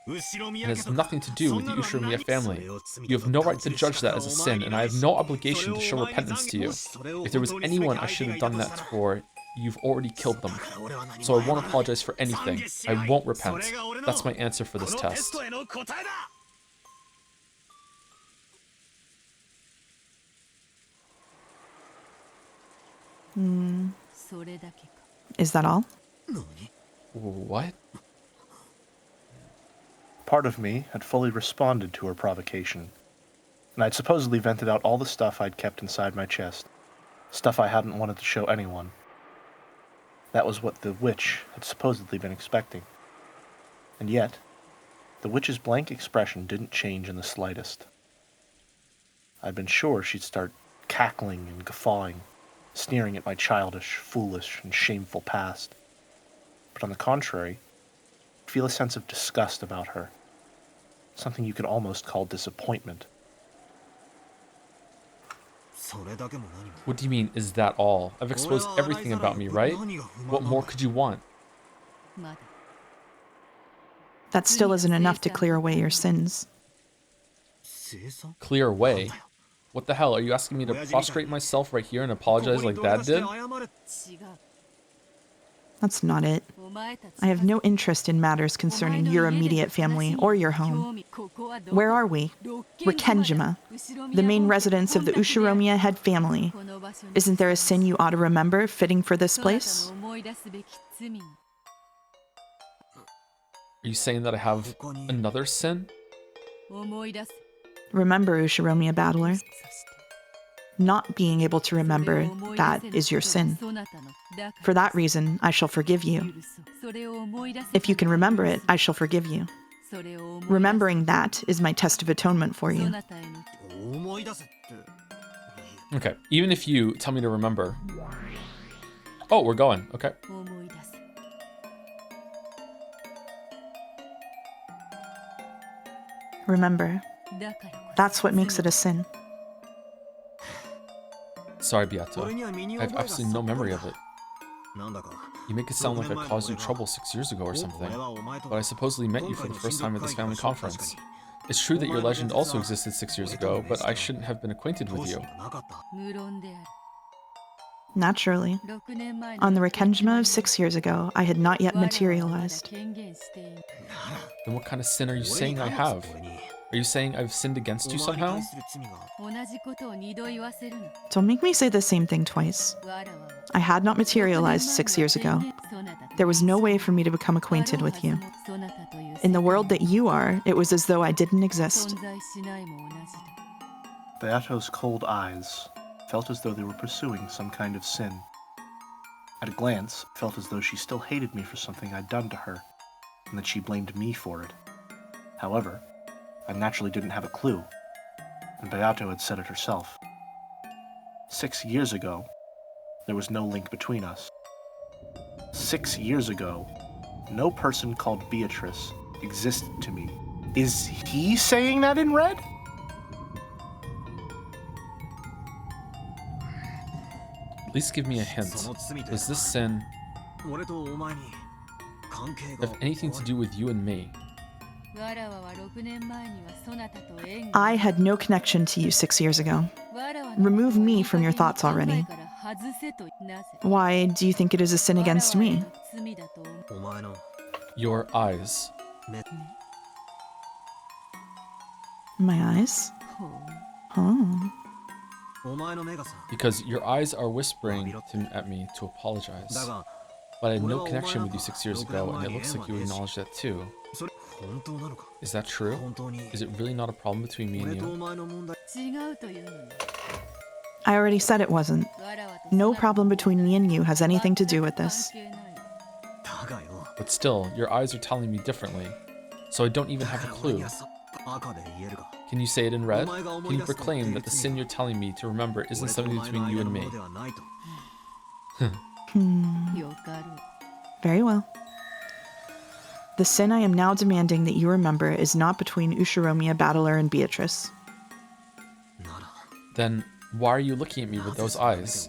It has nothing to do with the Ushiromiya family. You have no right to judge that as a sin, and I have no obligation to show repentance to you. If there was anyone I should have done that for, you've already killed them. So I won't apologize for anything. I won't repent. That's my answer for this test. Is that all? What? Part of me had fully responded to her provocation, and I'd supposedly vented out all the stuff I'd kept inside my chest, stuff I hadn't wanted to show anyone. That was what the witch had supposedly been expecting. And yet, the witch's blank expression didn't change in the slightest. I'd been sure she'd start cackling and guffawing, sneering at my childish, foolish, and shameful past. But on the contrary, I'd feel a sense of disgust about her. Something you could almost call disappointment. What do you mean, is that all? I've exposed everything about me, right? What more could you want? That still isn't enough to clear away your sins. Clear away? What the hell, are you asking me to prostrate myself right here and apologize like Dad did? That's not it. I have no interest in matters concerning your immediate family or your home. Where are we? Rikkenjima, the main residence of the Ushiromiya head family. Isn't there a sin you ought to remember fitting for this place? Are you saying that I have another sin? Remember, Ushiromiya battler. Not being able to remember, that is your sin. For that reason, I shall forgive you. If you can remember it, I shall forgive you. Remembering that is my test of atonement for you. Okay, even if you tell me to remember. Oh, we're going, okay. Remember, that's what makes it a sin. Sorry, Beato. I have absolutely no memory of it. You make it sound like I caused you trouble 6 years ago or something, but I supposedly met you for the first time at this family conference. It's true that your legend also existed 6 years ago, but I shouldn't have been acquainted with you. Naturally. On the Rekenjima of 6 years ago, I had not yet materialized. Then what kind of sin are you saying I have? Are you saying I've sinned against you somehow? Don't make me say the same thing twice. I had not materialized 6 years ago. There was no way for me to become acquainted with you. In the world that you are, it was as though I didn't exist. Bayato's cold eyes felt as though they were pursuing some kind of sin. At a glance, felt as though she still hated me for something I'd done to her, and that she blamed me for it. However, I naturally didn't have a clue, and Bayato had said it herself. 6 years ago, there was no link between us. 6 years ago, no person called Beatrice existed to me. Is he saying that in red? At least give me a hint. Does this sin have anything to do with you and me? I had no connection to you 6 years ago. Remove me from your thoughts already. Why do you think it is a sin against me? Your eyes. My eyes? Oh. Because your eyes are whispering at me to apologize. But I had no connection with you 6 years ago, and it looks like you acknowledge that too. Is that true? Is it really not a problem between me and you? I already said it wasn't. No problem between me and you has anything to do with this. But still, your eyes are telling me differently, so I don't even have a clue. Can you say it in red? Can you proclaim that the sin you're telling me to remember isn't something between you and me? Very well. The sin I am now demanding that you remember is not between Ushiromiya Battler and Beatrice. Then why are you looking at me with those eyes?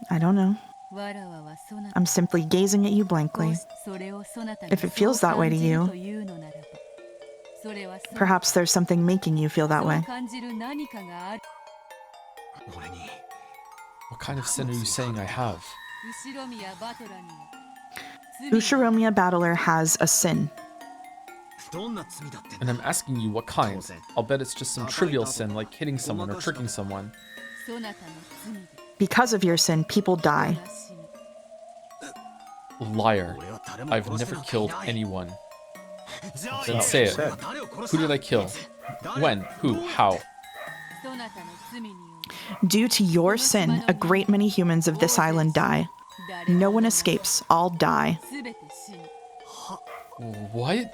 I don't know. I'm simply gazing at you blankly. If it feels that way to you, perhaps there's something making you feel that way. What kind of sin are you saying I have? Ushiromiya Battler has a sin. And I'm asking you what kind. I'll bet it's just some trivial sin like hitting someone or tricking someone. Because of your sin, people die. Liar. I've never killed anyone. Then say it. Who did I kill? When? Who? How? Due to your sin, a great many humans of this island die. No one escapes. All die. What?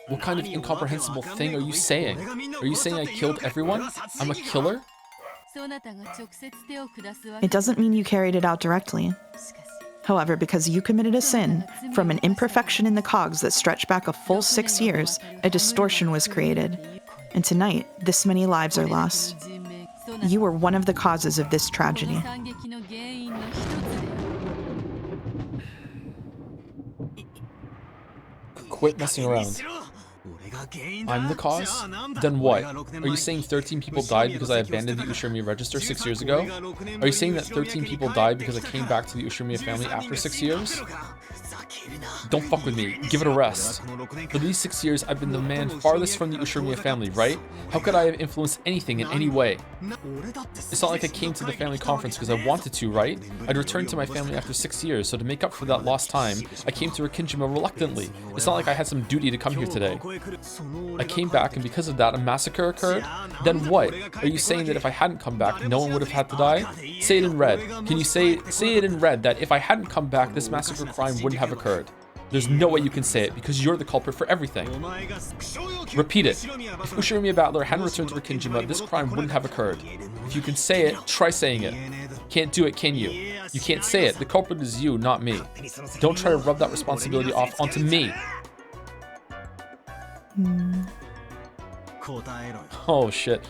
What kind of incomprehensible thing are you saying? Are you saying I killed everyone? I'm a killer? It doesn't mean you carried it out directly. However, because you committed a sin, from an imperfection in the cogs that stretched back a full 6 years, a distortion was created. And tonight, this many lives are lost. You were one of the causes of this tragedy. Quit messing around. I'm the cause? Then what? Are you saying 13 people died because I abandoned the Ushiromiya register 6 years ago? Are you saying that 13 people died because I came back to the Ushiromiya family after 6 years? Don't fuck with me. Give it a rest. For these 6 years, I've been the man farthest from the Ushiromiya family, right? How could I have influenced anything in any way? It's not like I came to the family conference because I wanted to, right? I'd returned to my family after 6 years, so to make up for that lost time, I came to Rekinjima reluctantly. It's not like I had some duty to come here today. I came back, and because of that, a massacre occurred? Then what? Are you saying that if I hadn't come back, no one would have had to die? Say it in red. Can you say it in red that if I hadn't come back, this massacre crime wouldn't have occurred? There's no way you can say it, because you're the culprit for everything. Repeat it. If Ushiromiya Battler hadn't returned to Rekinjima, this crime wouldn't have occurred. If you can say it, try saying it. Can't do it, can you? You can't say it. The culprit is you, not me. Don't try to rub that responsibility off onto me. Oh shit.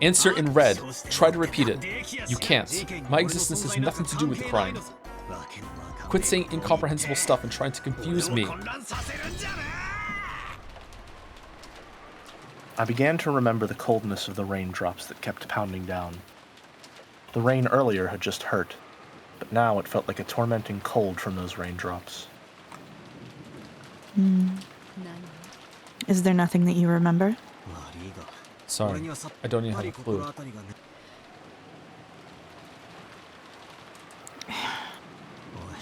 Answer in red. Try to repeat it. You can't. My existence has nothing to do with the crime. Quit saying incomprehensible stuff and trying to confuse me. I began to remember the coldness of the raindrops that kept pounding down. The rain earlier had just hurt, but now it felt like a tormenting cold from those raindrops. Is there nothing that you remember? Sorry, I don't even have a clue.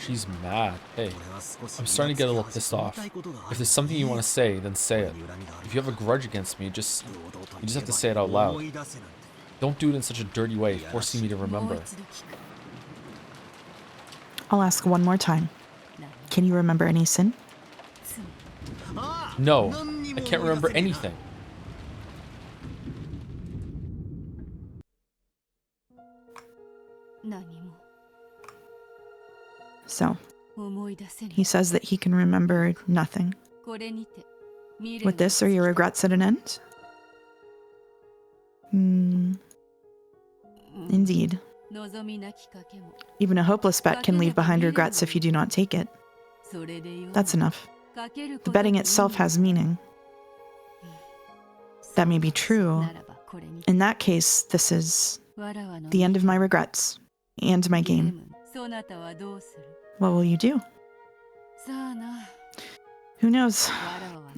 She's mad. Hey, I'm starting to get a little pissed off. If there's something you want to say, then say it. If you have a grudge against me, you just have to say it out loud. Don't do it in such a dirty way, forcing me to remember. I'll ask one more time. Can you remember any sin? No, I can't remember anything. So, he says that he can remember nothing. With this, are your regrets at an end? Indeed. Even a hopeless bet can leave behind regrets if you do not take it. That's enough. The betting itself has meaning. That may be true. In that case, this is the end of my regrets and my game. What will you do? Who knows?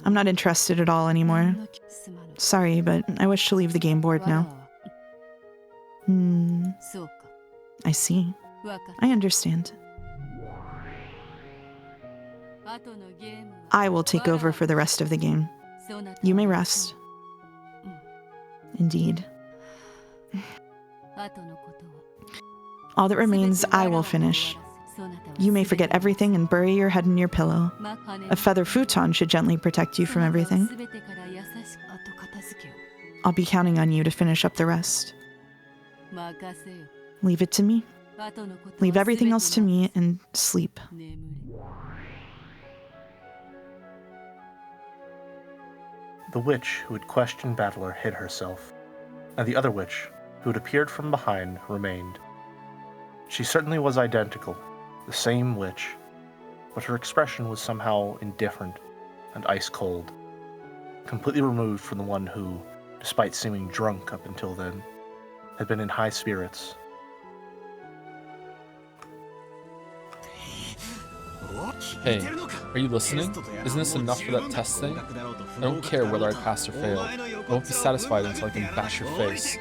I'm not interested at all anymore. Sorry, but I wish to leave the game board now. I see. I understand. I will take over for the rest of the game. You may rest. Indeed. All that remains, I will finish. You may forget everything and bury your head in your pillow. A feather futon should gently protect you from everything. I'll be counting on you to finish up the rest. Leave it to me. Leave everything else to me and sleep. The witch who had questioned Battler hid herself, and the other witch, who had appeared from behind, remained. She certainly was identical, the same witch, but her expression was somehow indifferent and ice-cold, completely removed from the one who, despite seeming drunk up until then, had been in high spirits. Hey, are you listening? Isn't this enough for that test thing? I don't care whether I pass or fail. I won't be satisfied until I can bash your face.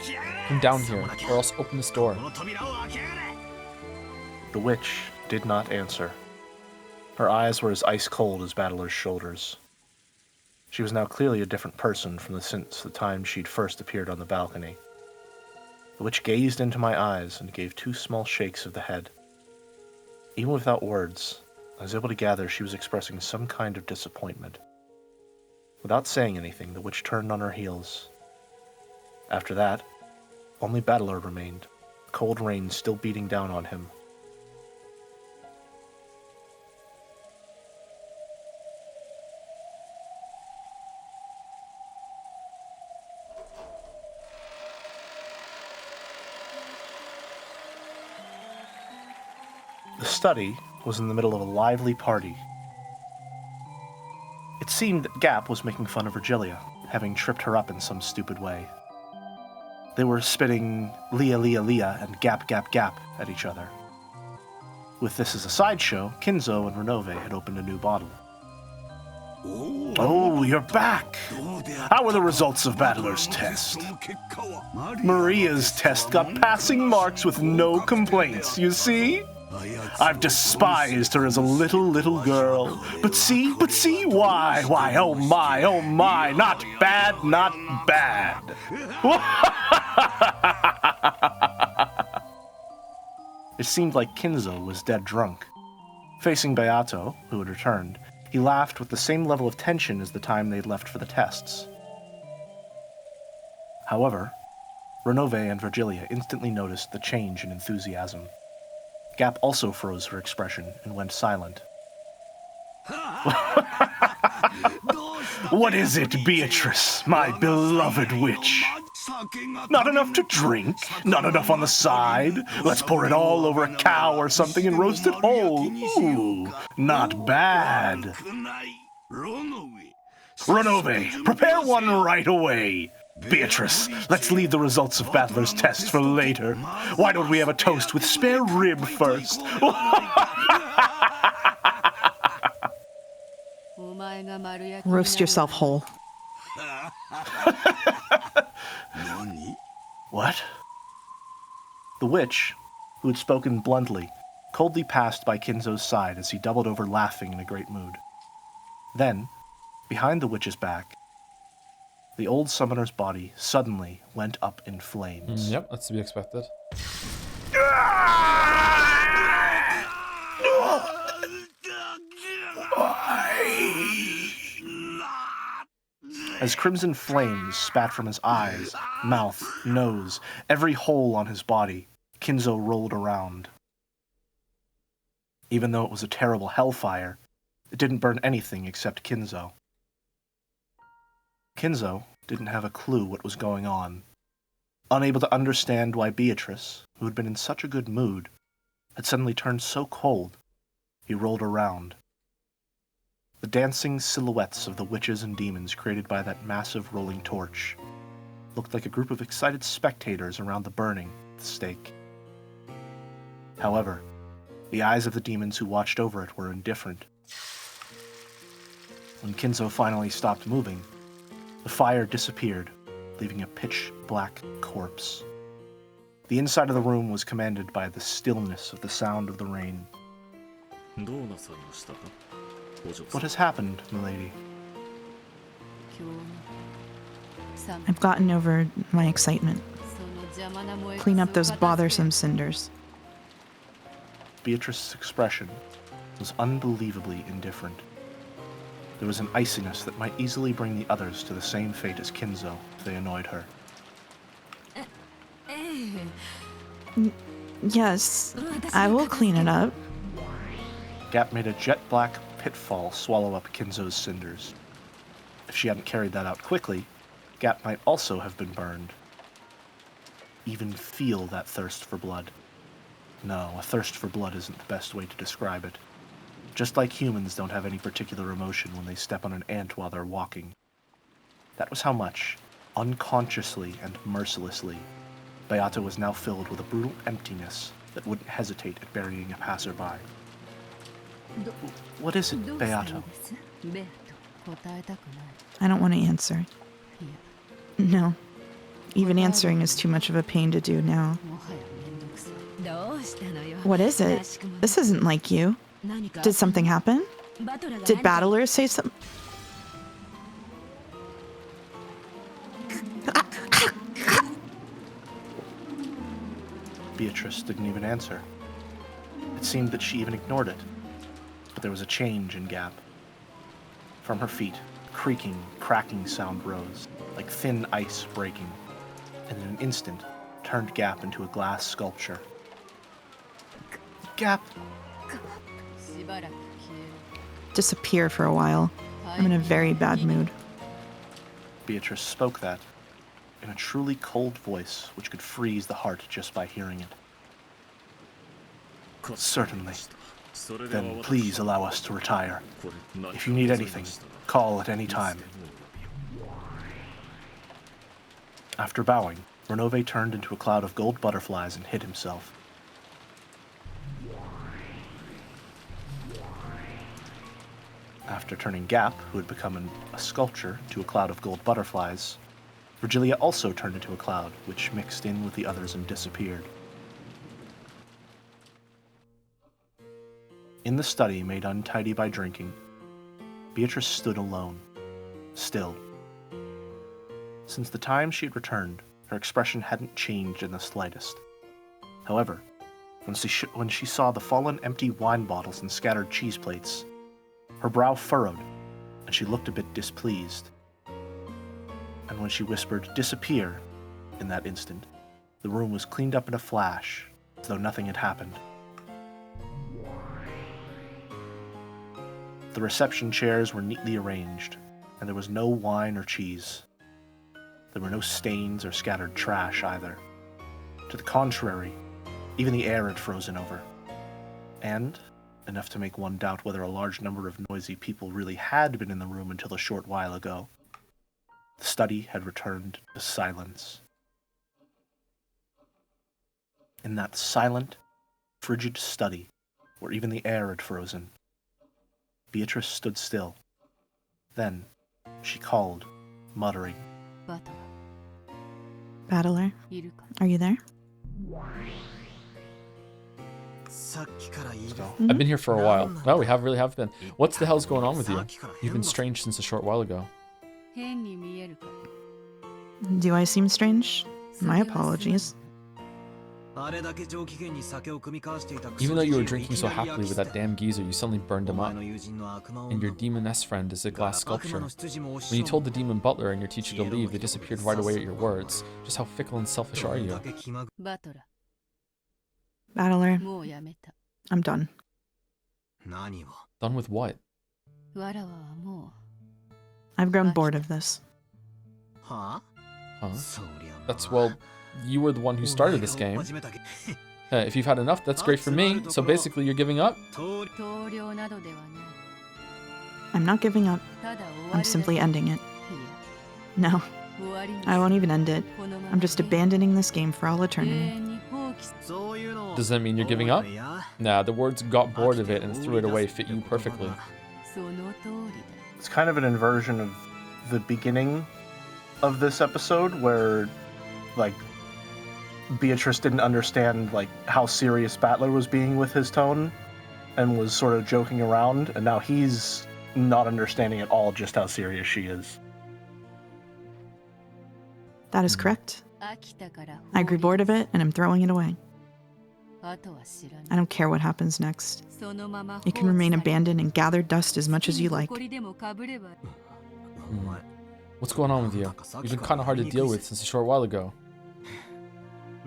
Come down here, or else open this door. The witch did not answer. Her eyes were as ice-cold as Battler's shoulders. She was now clearly a different person since the time she'd first appeared on the balcony. The witch gazed into my eyes and gave 2 small shakes of the head. Even without words, I was able to gather she was expressing some kind of disappointment. Without saying anything, the witch turned on her heels. After that, only Battler remained, cold rain still beating down on him. The study was in the middle of a lively party. It seemed that Gap was making fun of Virgilia, having tripped her up in some stupid way. They were spitting Leah, Leah, Leah and Gap, Gap, Gap at each other. With this as a sideshow, Kinzo and Renove had opened a new bottle. Oh, you're back! How were the results of Battler's test? Maria's test got passing marks with no complaints, you see? I've despised her as a little girl. But see, why, oh my, not bad, not bad. It seemed like Kinzo was dead drunk. Facing Beato, who had returned, he laughed with the same level of tension as the time they'd left for the tests. However, Renove and Virgilia instantly noticed the change in enthusiasm. Gap also froze her expression and went silent. What is it, Beatrice, my beloved witch? Not enough to drink? Not enough on the side? Let's pour it all over a cow or something and roast it whole. Ooh, not bad. Renove, prepare one right away. Beatrice, let's leave the results of Battler's test for later. Why don't we have a toast with spare rib first? Roast yourself whole. What? The witch, who had spoken bluntly, coldly passed by Kinzo's side as he doubled over laughing in a great mood. Then, behind the witch's back, the old summoner's body suddenly went up in flames. Yep, that's to be expected. As crimson flames spat from his eyes, mouth, nose, every hole on his body, Kinzo rolled around. Even though it was a terrible hellfire, it didn't burn anything except Kinzo. Kinzo didn't have a clue what was going on. Unable to understand why Beatrice, who had been in such a good mood, had suddenly turned so cold, he rolled around. The dancing silhouettes of the witches and demons created by that massive rolling torch looked like a group of excited spectators around the burning of the stake. However, the eyes of the demons who watched over it were indifferent. When Kinzo finally stopped moving, the fire disappeared, leaving a pitch-black corpse. The inside of the room was commanded by the stillness of the sound of the rain. What has happened, milady? I've gotten over my excitement. Clean up those bothersome cinders. Beatrice's expression was unbelievably indifferent. There was an iciness that might easily bring the others to the same fate as Kinzo if they annoyed her. Yes, I will clean it up. Gap made a jet-black pitfall swallow up Kinzo's cinders. If she hadn't carried that out quickly, Gap might also have been burned. Even feel that thirst for blood. No, a thirst for blood isn't the best way to describe it. Just like humans don't have any particular emotion when they step on an ant while they're walking. That was how much, unconsciously and mercilessly, Beata was now filled with a brutal emptiness that wouldn't hesitate at burying a passerby. What is it, Beata? I don't want to answer. No. Even answering is too much of a pain to do now. What is it? This isn't like you. Did something happen? Did Battler say something? Beatrice didn't even answer. It seemed that she even ignored it. But there was a change in Gap. From her feet, a creaking, cracking sound rose, like thin ice breaking, and in an instant turned Gap into a glass sculpture. Gap! Disappear for a while. I'm in a very bad mood. Beatrice spoke that in a truly cold voice which could freeze the heart just by hearing it. Certainly. Then please allow us to retire. If you need anything, call at any time. After bowing, Renove turned into a cloud of gold butterflies and hid himself. After turning Gap, who had become a sculpture, to a cloud of gold butterflies, Virgilia also turned into a cloud, which mixed in with the others and disappeared. In the study made untidy by drinking, Beatrice stood alone, still. Since the time she had returned, her expression hadn't changed in the slightest. However, when she saw the fallen empty wine bottles and scattered cheese plates, her brow furrowed, and she looked a bit displeased. And when she whispered, "Disappear," in that instant, the room was cleaned up in a flash, as though nothing had happened. The reception chairs were neatly arranged, and there was no wine or cheese. There were no stains or scattered trash either. To the contrary, even the air had frozen over. And, enough to make one doubt whether a large number of noisy people really had been in the room until a short while ago, the study had returned to silence. In that silent, frigid study, where even the air had frozen, Beatrice stood still. Then, she called, muttering, Battler, are you there? I've been here for a while. No, we really have been. What's the hell's going on with you? You've been strange since a short while ago. Do I seem strange? My apologies. Even though you were drinking so happily with that damn geezer, you suddenly burned him up. And your demoness friend is a glass sculpture. When you told the demon butler and your teacher to leave, they disappeared right away at your words. Just how fickle and selfish are you? Battler, I'm done. Done with what? I've grown bored of this. Huh? That's, well, you were the one who started this game. If you've had enough, that's great for me. So basically, you're giving up? I'm not giving up. I'm simply ending it. No, I won't even end it. I'm just abandoning this game for all eternity. Does that mean you're giving up? Nah, the words "got bored of it and threw it away" fit you perfectly. It's kind of an inversion of the beginning of this episode where, like, Beatrice didn't understand, like, how serious Battler was being with his tone and was sort of joking around, and now he's not understanding at all just how serious she is. That is correct. I grew bored of it and I'm throwing it away. I don't care what happens next. It can remain abandoned and gather dust as much as you like. What's going on with you? You've been kind of hard to deal with since a short while ago.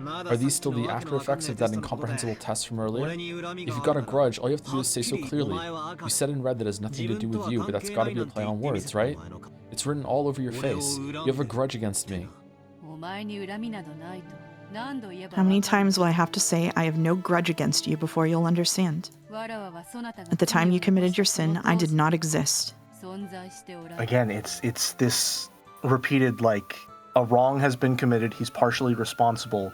Are these still the after effects of that incomprehensible test from earlier? If you've got a grudge, all you have to do is say so clearly. You said in red that it has nothing to do with you, but that's got to be a play on words, right? It's written all over your face. You have a grudge against me. How many times will I have to say I have no grudge against you before you'll understand? At the time you committed your sin, I did not exist. Again, it's this repeated, like, a wrong has been committed, he's partially responsible,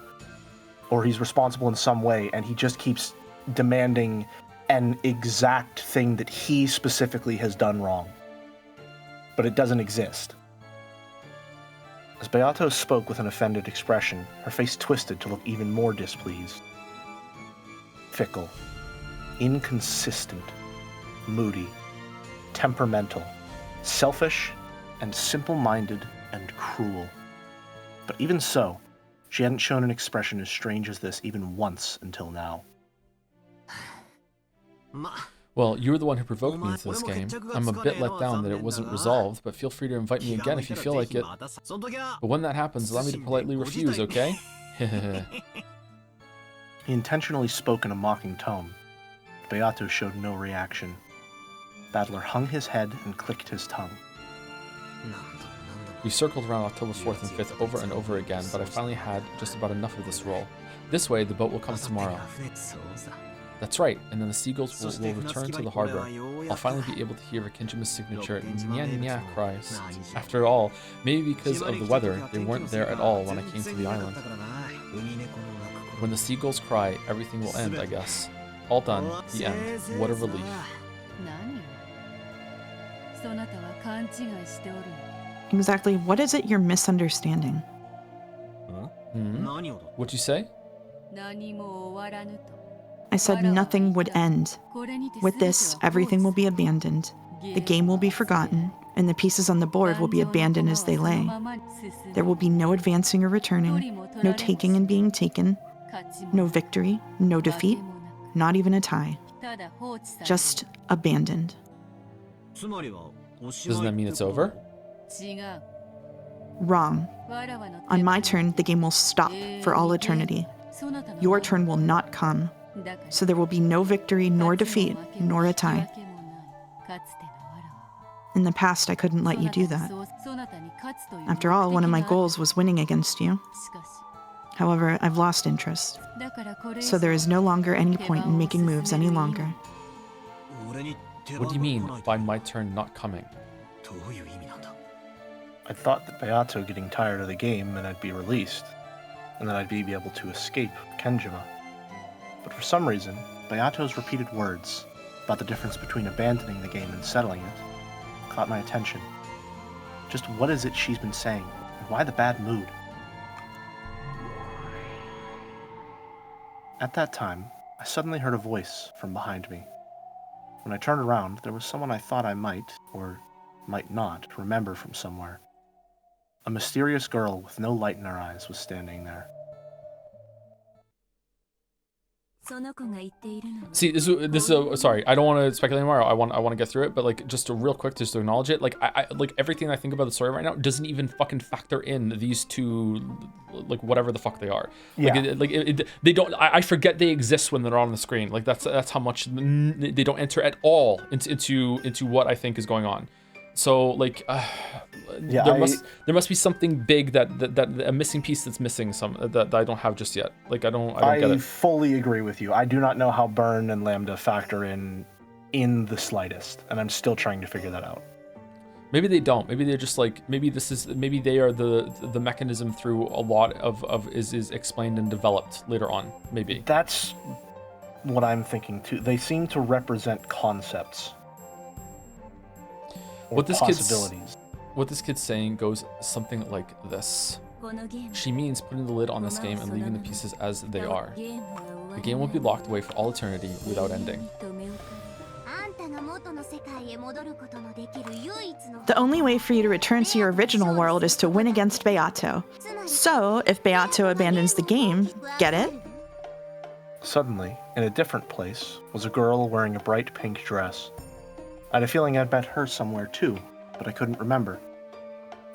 or he's responsible in some way, and he just keeps demanding an exact thing that he specifically has done wrong. But it doesn't exist. As Beato spoke with an offended expression, her face twisted to look even more displeased. Fickle, inconsistent, moody, temperamental, selfish, and simple-minded and cruel. But even so, she hadn't shown an expression as strange as this even once until now. Well, you were the one who provoked me into this game. I'm a bit let down that it wasn't resolved, but feel free to invite me again if you feel like it. But when that happens, allow me to politely refuse, okay? He intentionally spoke in a mocking tone. Beato showed no reaction. Battler hung his head and clicked his tongue. We circled around October 4th and 5th over and over again, but I finally had just about enough of this role. This way, the boat will come tomorrow. That's right, and then the seagulls will return to the harbor. I'll finally be able to hear Akinjima's signature nya nya cries. After all, maybe because of the weather, they weren't there at all when I came to the island. When the seagulls cry, everything will end, I guess. All done, the end. What a relief. Exactly what is it you're misunderstanding? What'd you say? I said nothing would end. With this, everything will be abandoned. The game will be forgotten, and the pieces on the board will be abandoned as they lay. There will be no advancing or returning, no taking and being taken, no victory, no defeat, not even a tie. Just abandoned. Doesn't that mean it's over? Wrong. On my turn, the game will stop for all eternity. Your turn will not come. So there will be no victory, nor defeat, nor a tie. In the past, I couldn't let you do that. After all, one of my goals was winning against you. However, I've lost interest. So there is no longer any point in making moves any longer. What do you mean by my turn not coming? I thought that Beato getting tired of the game and I'd be released, and then I'd be able to escape Kenjima. But for some reason, Beato's repeated words about the difference between abandoning the game and settling it caught my attention. Just what is it she's been saying, and why the bad mood? At that time, I suddenly heard a voice from behind me. When I turned around, there was someone I thought I might, or might not, remember from somewhere. A mysterious girl with no light in her eyes was standing there. See, this is sorry, I don't want to speculate anymore. I want to get through it, but like just to real quick, just to acknowledge it. Like I like everything I think about the story right now doesn't even fucking factor in these two, like whatever the fuck they are. Yeah. They don't. I forget they exist when they're on the screen. Like that's how much they don't enter at all into what I think is going on. So like, Yeah, there must be something big that a missing piece that's missing that I don't have just yet. Like I don't get I it. fully agree with you. I do not know how Burn and Lambda factor in the slightest, and I'm still trying to figure that out. Maybe they don't. Maybe they're just like, maybe they are the mechanism through a lot of is explained and developed later on. Maybe. That's what I'm thinking too. They seem to represent concepts. Or What this kid's saying goes something like this. She means putting the lid on this game and leaving the pieces as they are. The game will be locked away for all eternity without ending. The only way for you to return to your original world is to win against Beato. So, if Beato abandons the game, get it? Suddenly, in a different place, was a girl wearing a bright pink dress. I had a feeling I'd met her somewhere too, but I couldn't remember.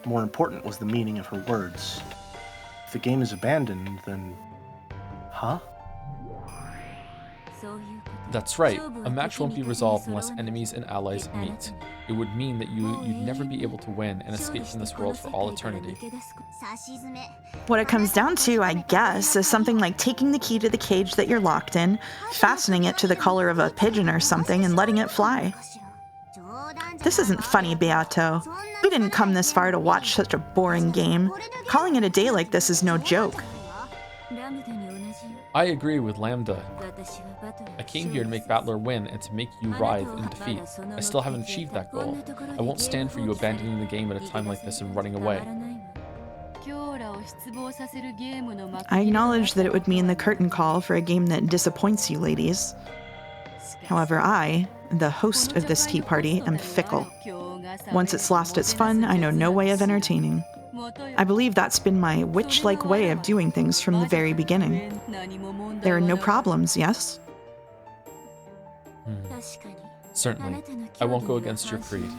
More important was the meaning of her words. If the game is abandoned, then... Huh? That's right. A match won't be resolved unless enemies and allies meet. It would mean that you'd never be able to win and escape from this world for all eternity. What it comes down to, I guess, is something like taking the key to the cage that you're locked in, fastening it to the collar of a pigeon or something, and letting it fly. This isn't funny, Beato. We didn't come this far to watch such a boring game. Calling it a day like this is no joke. I agree with Lambda. I came here to make Battler win and to make you writhe in defeat. I still haven't achieved that goal. I won't stand for you abandoning the game at a time like this and running away. I acknowledge that it would mean the curtain call for a game that disappoints you ladies. However, I, the host of this tea party, am fickle. Once it's lost its fun, I know no way of entertaining. I believe that's been my witch-like way of doing things from the very beginning. There are no problems, yes? Certainly. I won't go against your creed.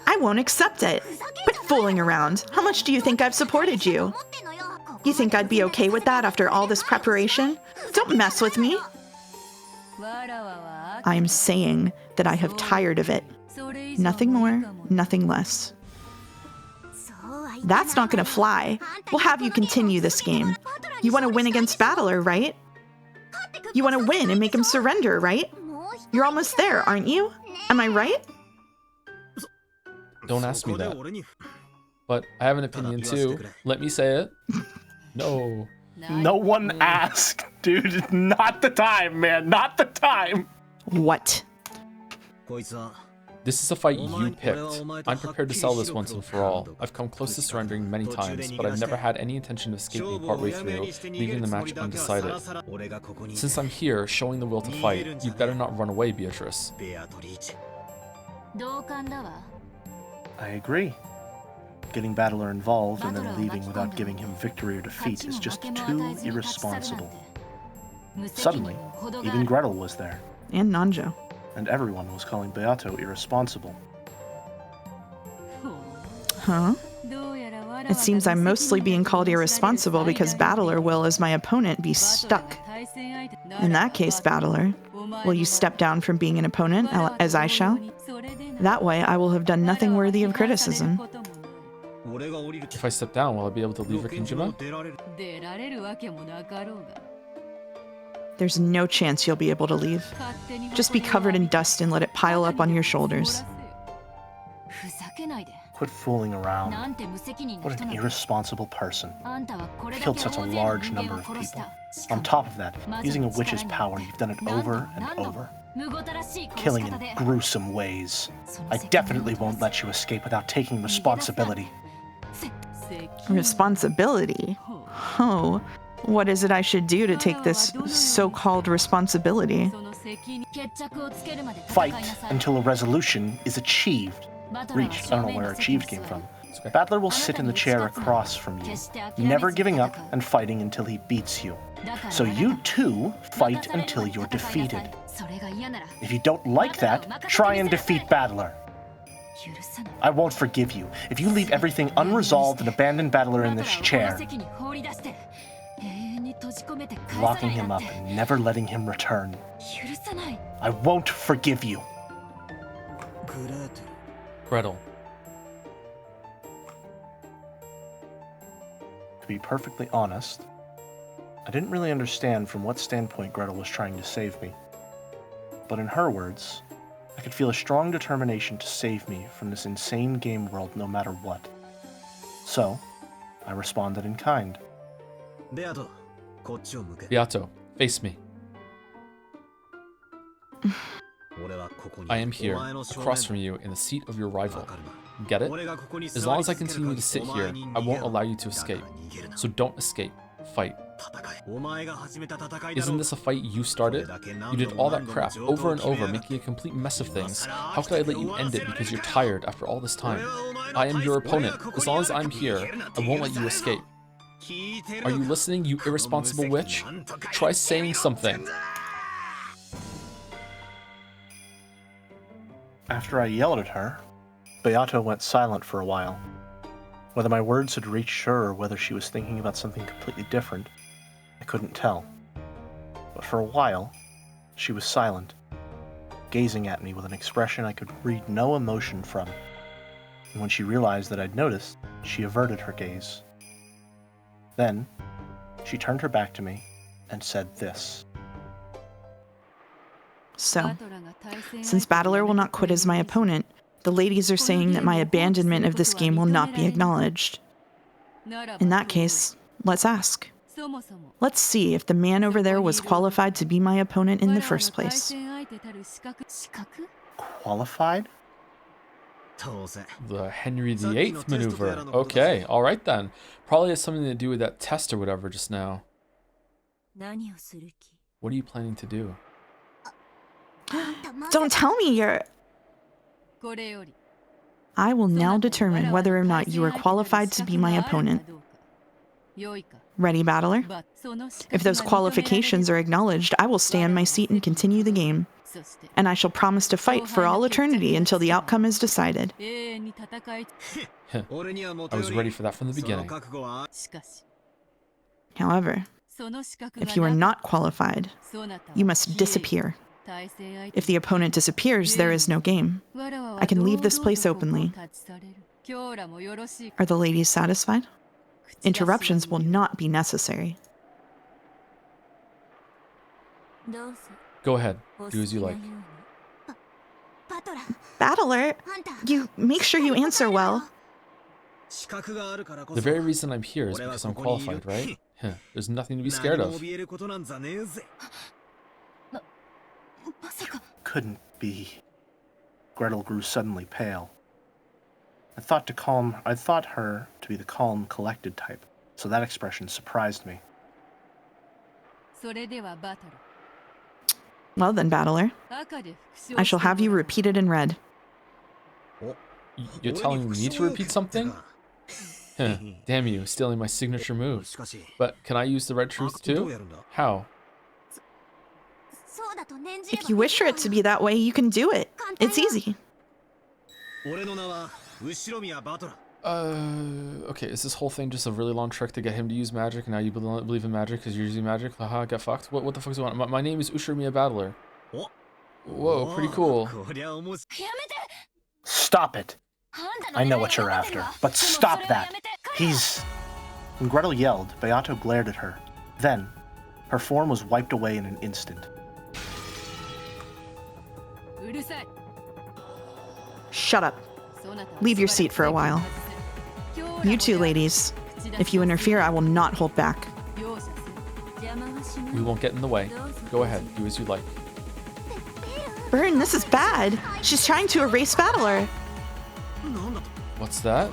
I won't accept it. Quit fooling around. How much do you think I've supported you? You think I'd be okay with that after all this preparation? Don't mess with me. I am saying that I have tired of it. Nothing more, nothing less. That's not gonna fly. We'll have you continue this game. You want to win against Battler, right? You want to win and make him surrender, right? You're almost there, aren't you? Am I right? Don't ask me that. But I have an opinion too. Let me say it. No. No one asked, dude. Not the time, man. Not the time. What? This is a fight you picked. I'm prepared to settle this once and for all. I've come close to surrendering many times, but I've never had any intention of escaping partway through, leaving the match undecided. Since I'm here, showing the will to fight, you better not run away, Beatrice. I agree. Getting Battler involved and then leaving without giving him victory or defeat is just too irresponsible. Suddenly, even Gretel was there, And Nanjo. and everyone was calling Beato irresponsible. Huh? It seems I'm mostly being called irresponsible because Battler will, as my opponent, be stuck. In that case, Battler, Will you step down from being an opponent, as I shall? That way, I will have done nothing worthy of criticism. If I step down, will I be able to leave Rikinjima? There's no chance you'll be able to leave. Just be covered in dust and let it pile up on your shoulders. Quit fooling around. What an irresponsible person. You killed such a large number of people. On top of that, using a witch's power, you've done it over and over. Killing in gruesome ways. I definitely won't let you escape without taking responsibility. Responsibility? Oh, what is it I should do to take this so-called responsibility? Fight until a resolution is achieved. Reached. I don't know where achieved came from. Battler will sit in the chair across from you, never giving up and fighting until he beats you. So you too fight until you're defeated. If you don't like that, try and defeat Battler. I won't forgive you if you leave everything unresolved and abandon Battler in this chair, locking him up and never letting him return. I won't forgive you. Gretel. To be perfectly honest, I didn't really understand from what standpoint Gretel was trying to save me. But in her words, I could feel a strong determination to save me from this insane game world no matter what. So, I responded in kind. Beato, face me. I am here, across from you, in the seat of your rival. Get it? As long as I continue to sit here, I won't allow you to escape. So don't escape. Fight. Isn't this a fight you started? You did all that crap over and over, making a complete mess of things. How could I let you end it because you're tired after all this time? I am your opponent. As long as I'm here, I won't let you escape. Are you listening, you irresponsible witch? Try saying something. After I yelled at her, Beato went silent for a while. Whether my words had reached her or whether she was thinking about something completely different, I couldn't tell. But for a while, she was silent, gazing at me with an expression I could read no emotion from. And when she realized that I'd noticed, she averted her gaze. Then, she turned her back to me and said this. So, since Battler will not quit as my opponent, the ladies are saying that my abandonment of this game will not be acknowledged. In that case, let's ask. Let's see if the man over there was qualified to be my opponent in the first place. Qualified? The Henry VIII maneuver. Okay, alright then. Probably has something to do with that test or whatever just now. What are you planning to do? Don't tell me you're... I will now determine whether or not you are qualified to be my opponent. Ready, Battler? If those qualifications are acknowledged, I will stay on my seat and continue the game. And I shall promise to fight for all eternity until the outcome is decided. I was ready for that from the beginning. However, if you are not qualified, you must disappear. If the opponent disappears, there is no game. I can leave this place openly. Are the ladies satisfied? Interruptions will not be necessary. Go ahead. Do as you like. Battler, you make sure you answer well. The very reason I'm here is because I'm qualified, right? There's nothing to be scared of. Couldn't be. Gretel grew suddenly pale. I thought her to be the calm, collected type, so that expression surprised me. Well then, Battler, I shall have you repeat it in red. You're telling me to repeat something? Damn you, stealing my signature move. But can I use the red truth too? How? If you wish for it to be that way, you can do it. It's easy. Okay, is this whole thing just a really long trick to get him to use magic, and now you believe in magic because you're using magic? Haha, get fucked. What the fuck is going on? My name is Ushirmiya Battler. Whoa, pretty cool. Stop it. I know what you're after, but stop that. When Gretel yelled, Beato glared at her. Then, her form was wiped away in an instant. Shut up. Leave your seat for a while. You two ladies. If you interfere, I will not hold back. We won't get in the way. Go ahead, do as you like. Burn, this is bad. She's trying to erase Battler. What's that?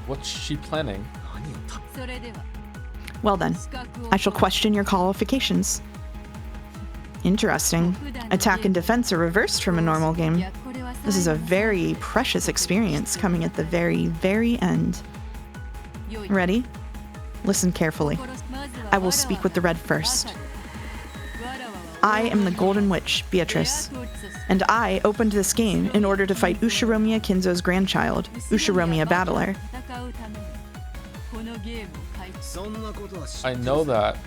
What's she planning? Well then, I shall question your qualifications. Interesting. Attack and defense are reversed from a normal game. This is a very precious experience coming at the very, very end. Ready? Listen carefully. I will speak with the red first. I am the Golden Witch, Beatrice, and I opened this game in order to fight Ushiromiya Kinzo's grandchild, Ushiromiya Battler. I know that.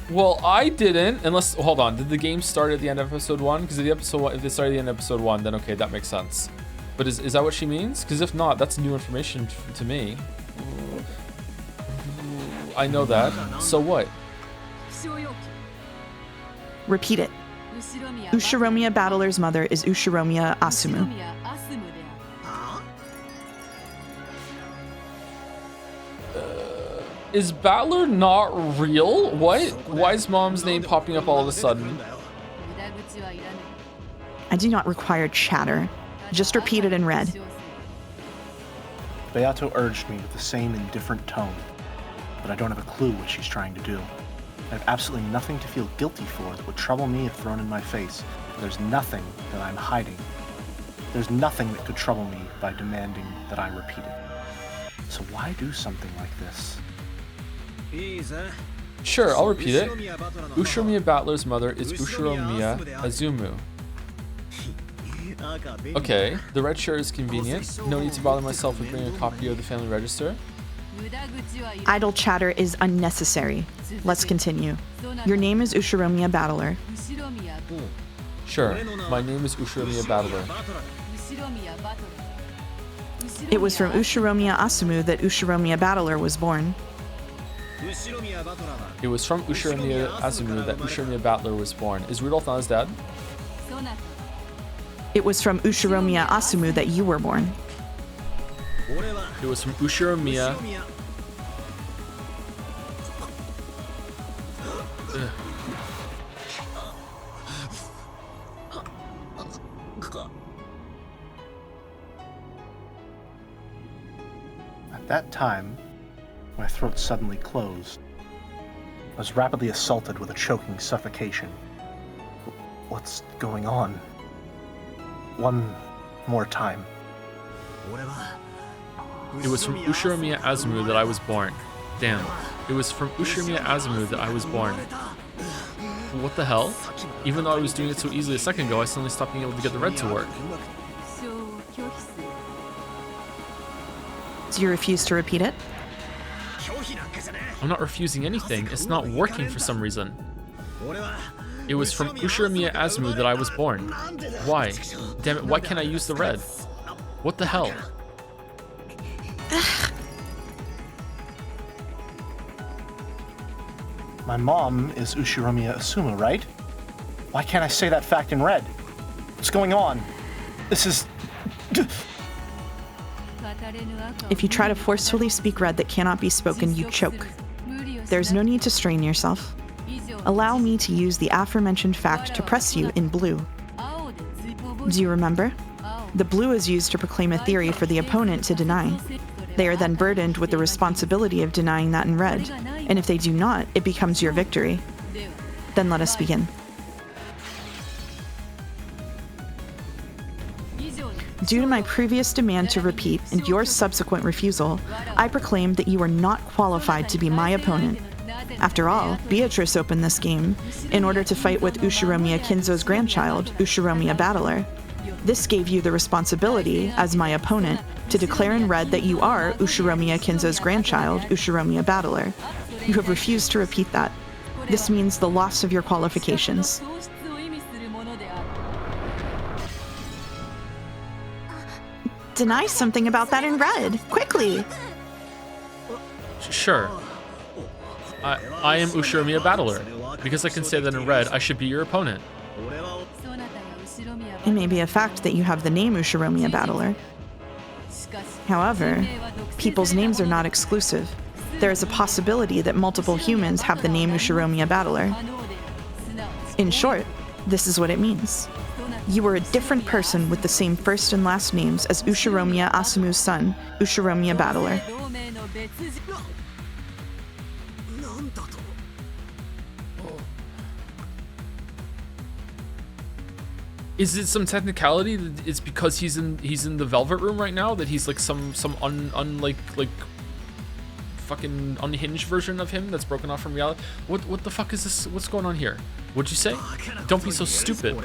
Well, I didn't, unless, hold on, did the game start at the end of episode 1? Because if they started at the end of episode 1, then okay, that makes sense. But is that what she means? Because if not, that's new information to me. I know that. So what? Repeat it. Ushiromiya Battler's mother is Ushiromiya Asumu. Is Battler not real? What? Why is mom's name popping up all of a sudden? I do not require chatter. Just repeat it in red. Beato urged me with the same indifferent tone, but I don't have a clue what she's trying to do. I have absolutely nothing to feel guilty for that would trouble me if thrown in my face. There's nothing that I'm hiding. There's nothing that could trouble me by demanding that I repeat it. So why do something like this? Sure, I'll repeat it. Ushiromiya Battler's mother is Ushiromiya Azumu. Okay, the red shirt is convenient. No need to bother myself with bringing a copy of the family register. Idle chatter is unnecessary. Let's continue. Your name is Ushiromiya Battler. Sure, my name is Ushiromiya Battler. It was from Ushiromiya Asumu that Ushiromiya Battler was born. It was from Ushiromiya Azumu that Ushiromiya Battler was born. Is Rudolph not his dad? It was from Ushiromiya Asumu that you were born. It was from Ushiromiya. Ugh. At that time, my throat suddenly closed. I was rapidly assaulted with a choking suffocation. What's going on? One more time. It was from Ushiromiya Azumu that I was born. Damn. It was from Ushiromiya Azumu that I was born. What the hell? Even though I was doing it so easily a second ago, I suddenly stopped being able to get the red to work. Do you refuse to repeat it? I'm not refusing anything. It's not working for some reason. It was from Ushiromiya Azumu that I was born. Why? Damn it, why can't I use the red? What the hell? My mom is Ushiromiya Asumu, right? Why can't I say that fact in red? What's going on? This is... If you try to forcefully speak red that cannot be spoken, you choke. There's no need to strain yourself. Allow me to use the aforementioned fact to press you in blue. Do you remember? The blue is used to proclaim a theory for the opponent to deny. They are then burdened with the responsibility of denying that in red, and if they do not, it becomes your victory. Then let us begin. Due to my previous demand to repeat and your subsequent refusal, I proclaim that you are not qualified to be my opponent. After all, Beatrice opened this game in order to fight with Ushiromiya Kinzo's grandchild, Ushiromiya Battler. This gave you the responsibility, as my opponent, to declare in red that you are Ushiromiya Kinzo's grandchild, Ushiromiya Battler. You have refused to repeat that. This means the loss of your qualifications. Deny something about that in red, quickly. Sure. I am Ushiromiya Battler. Because I can say that in red, I should be your opponent. It may be a fact that you have the name Ushiromiya Battler. However, people's names are not exclusive. There is a possibility that multiple humans have the name Ushiromiya Battler. In short, this is what it means. You are a different person with the same first and last names as Ushiromiya Asumu's son, Ushiromiya Battler. Is it some technicality that it's because he's in the Velvet Room right now that he's like some fucking unhinged version of him that's broken off from reality? What the fuck is this? What's going on here? What'd you say? Don't be so stupid.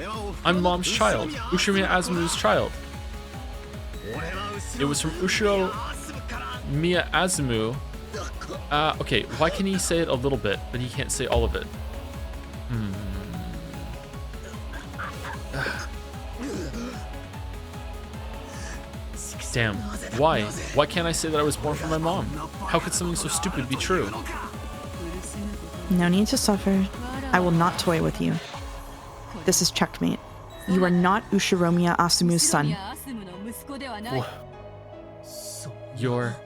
I'm Mom's child, Ushiromiya Asumu's child. It was from Ushiromiya Azumu. Okay, why can he say it a little bit, but he can't say all of it? Damn, why? Why can't I say that I was born from my mom? How could something so stupid be true? No need to suffer. I will not toy with you. This is checkmate. You are not Ushiromiya Asumu's son. You're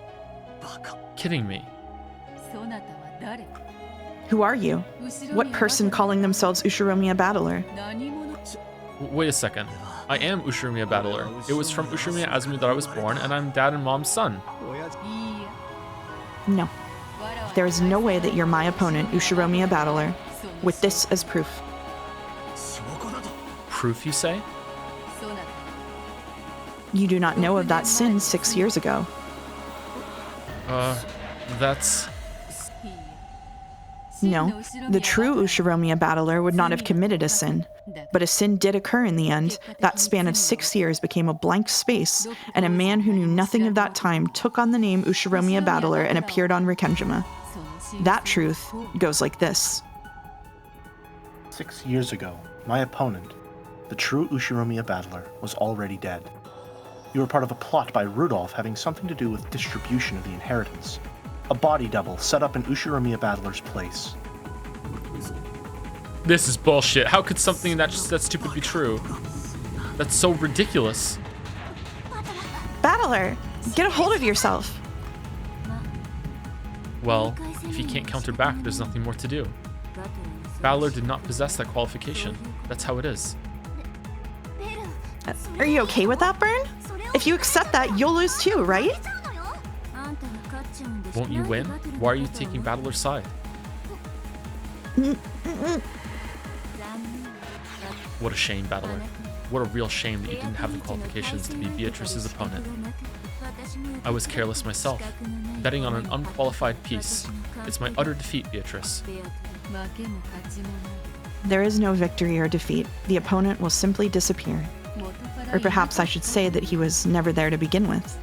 kidding me. Who are you? What person calling themselves Ushiromiya Battler? Wait a second. I am Ushiromiya Battler. It was from Ushiromiya Azumu that I was born, and I'm Dad and Mom's son. No. There is no way that you're my opponent, Ushiromiya Battler, with this as proof. Proof, you say? You do not know of that sin 6 years ago. That's... No, the true Ushiromiya Battler would not have committed a sin. But a sin did occur in the end. That span of 6 years became a blank space, and a man who knew nothing of that time took on the name Ushiromiya Battler and appeared on Rikenjima. That truth goes like this. 6 years ago, my opponent, the true Ushiromiya Battler, was already dead. You were part of a plot by Rudolph having something to do with distribution of the inheritance. A body double set up in Ushiromiya Battler's place. This is bullshit. How could something that stupid be true? That's so ridiculous. Battler, get a hold of yourself. Well, if he can't counter back, there's nothing more to do. Battler did not possess that qualification. That's how it is. Are you okay with that, Burn? If you accept that, you'll lose too, right? Won't you win? Why are you taking Battler's side? What a shame, Battler. What a real shame that you didn't have the qualifications to be Beatrice's opponent. I was careless myself, betting on an unqualified piece. It's my utter defeat, Beatrice. There is no victory or defeat. The opponent will simply disappear. Or perhaps I should say that he was never there to begin with.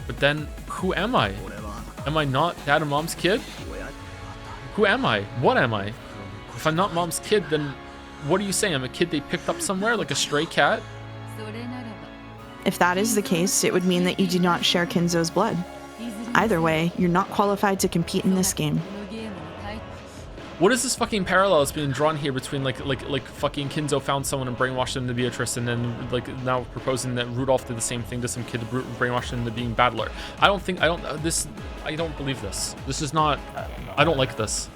But then, who am I? Am I not Dad and Mom's kid? Who am I? What am I? If I'm not Mom's kid, then what are you saying? I'm a kid they picked up somewhere, like a stray cat? If that is the case, it would mean that you do not share Kinzo's blood. Either way, you're not qualified to compete in this game. What is this fucking parallel that's being drawn here between like fucking Kinzo found someone and brainwashed them into Beatrice, and then like now proposing that Rudolph did the same thing to some kid, brainwashed him into being Battler? I don't believe this. This is not. I don't like this.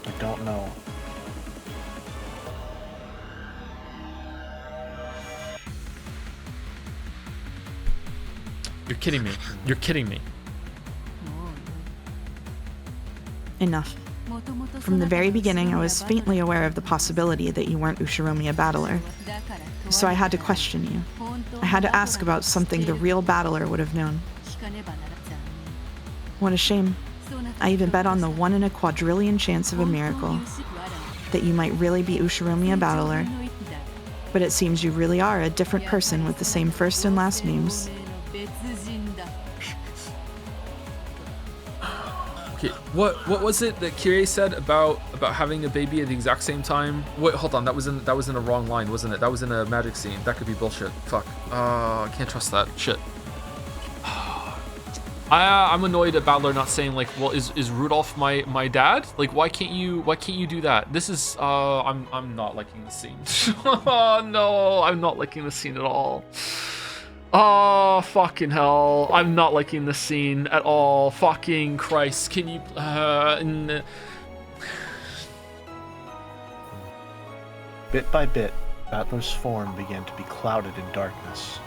I don't know. You're kidding me. You're kidding me. Enough. From the very beginning, I was faintly aware of the possibility that you weren't Ushiromiya Battler. So I had to question you. I had to ask about something the real Battler would have known. What a shame. I even bet on the 1 in a quadrillion chance of a miracle that you might really be Ushiromiya Battler. But it seems you really are a different person with the same first and last names. Okay, what was it that Kyrie said about having a baby at the exact same time? Wait, hold on, that was in a wrong line, wasn't it? That was in a magic scene. That could be bullshit. Fuck. I can't trust that. Shit. I'm annoyed at Battler not saying like, well, is Rudolph my dad? Like, why can't you do that? This is I'm not liking the scene. Oh no, I'm not liking the scene at all. Oh, fucking hell. I'm not liking this scene at all. Fucking Christ. Can you... Bit by bit, Battler's form began to be clouded in darkness.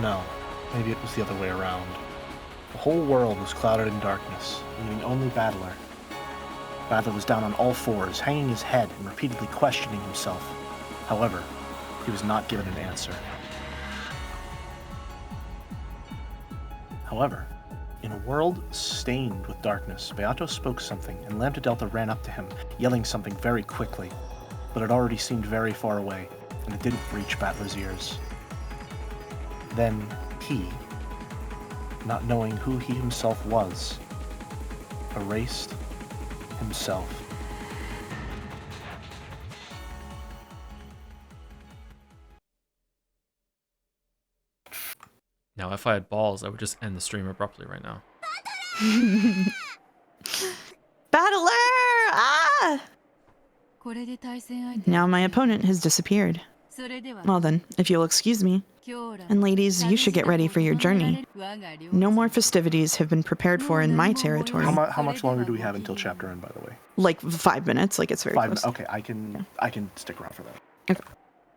No, maybe it was the other way around. The whole world was clouded in darkness, leaving only Battler. Battler was down on all fours, hanging his head and repeatedly questioning himself. However, he was not given an answer. However, in a world stained with darkness, Beato spoke something, and Lambda Delta ran up to him, yelling something very quickly, but it already seemed very far away, and it didn't reach Battler's ears. Then he, not knowing who he himself was, erased himself. Now, if I had balls, I would just end the stream abruptly right now. Battler! Ah! Now my opponent has disappeared. Well then, if you'll excuse me. And ladies, you should get ready for your journey. No more festivities have been prepared for in my territory. How much longer do we have until chapter end, by the way? Like 5 minutes, like it's very close. Okay, I can stick around for that. Okay.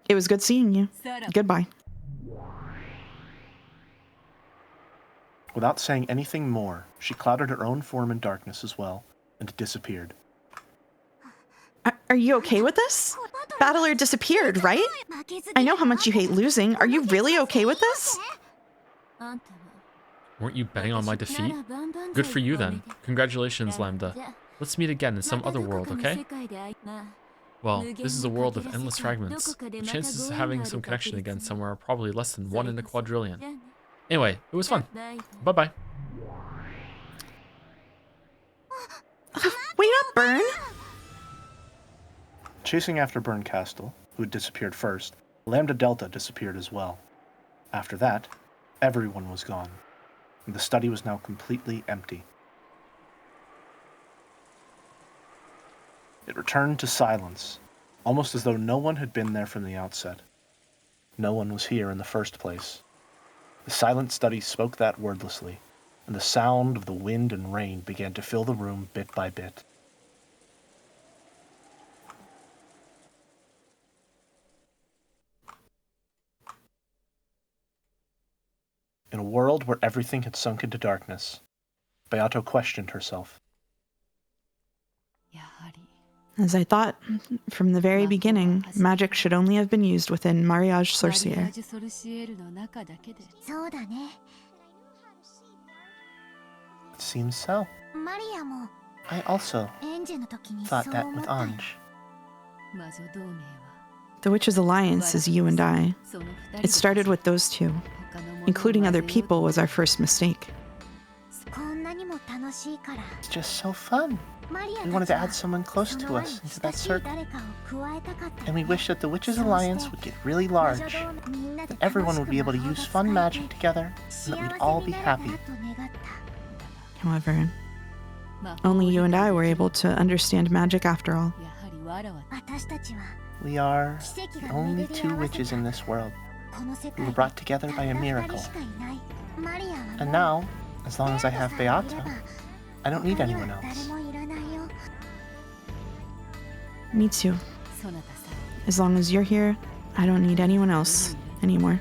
It was good seeing you. Goodbye. Without saying anything more, she clouded her own form in darkness as well, and disappeared. Are you okay with this? Battler disappeared, right? I know how much you hate losing. Are you really okay with this? Weren't you betting on my defeat? Good for you then. Congratulations, Lambda. Let's meet again in some other world, okay? Well, this is a world of endless fragments. The chances of having some connection again somewhere are probably less than 1 in a quadrillion. Anyway, it was fun. Bye-bye. Wait up, Burn! Chasing after Burn Castle, who had disappeared first, Lambda Delta disappeared as well. After that, everyone was gone, and the study was now completely empty. It returned to silence, almost as though no one had been there from the outset. No one was here in the first place. The silent study spoke that wordlessly, and the sound of the wind and rain began to fill the room bit by bit. In a world where everything had sunk into darkness, Beato questioned herself. As I thought from the very beginning, magic should only have been used within Mariage Sorcière. It seems so. I also thought that with Ange. The Witches' Alliance is you and I. It started with those two. Including other people was our first mistake. It's just so fun. We wanted to add someone close to us into that circle. And we wish that the Witches' Alliance would get really large, that everyone would be able to use fun magic together, and that we'd all be happy. However, only you and I were able to understand magic after all. We are the only 2 witches in this world who were brought together by a miracle. And now, as long as I have Beato, I don't need anyone else. Me too. As long as you're here, I don't need anyone else anymore.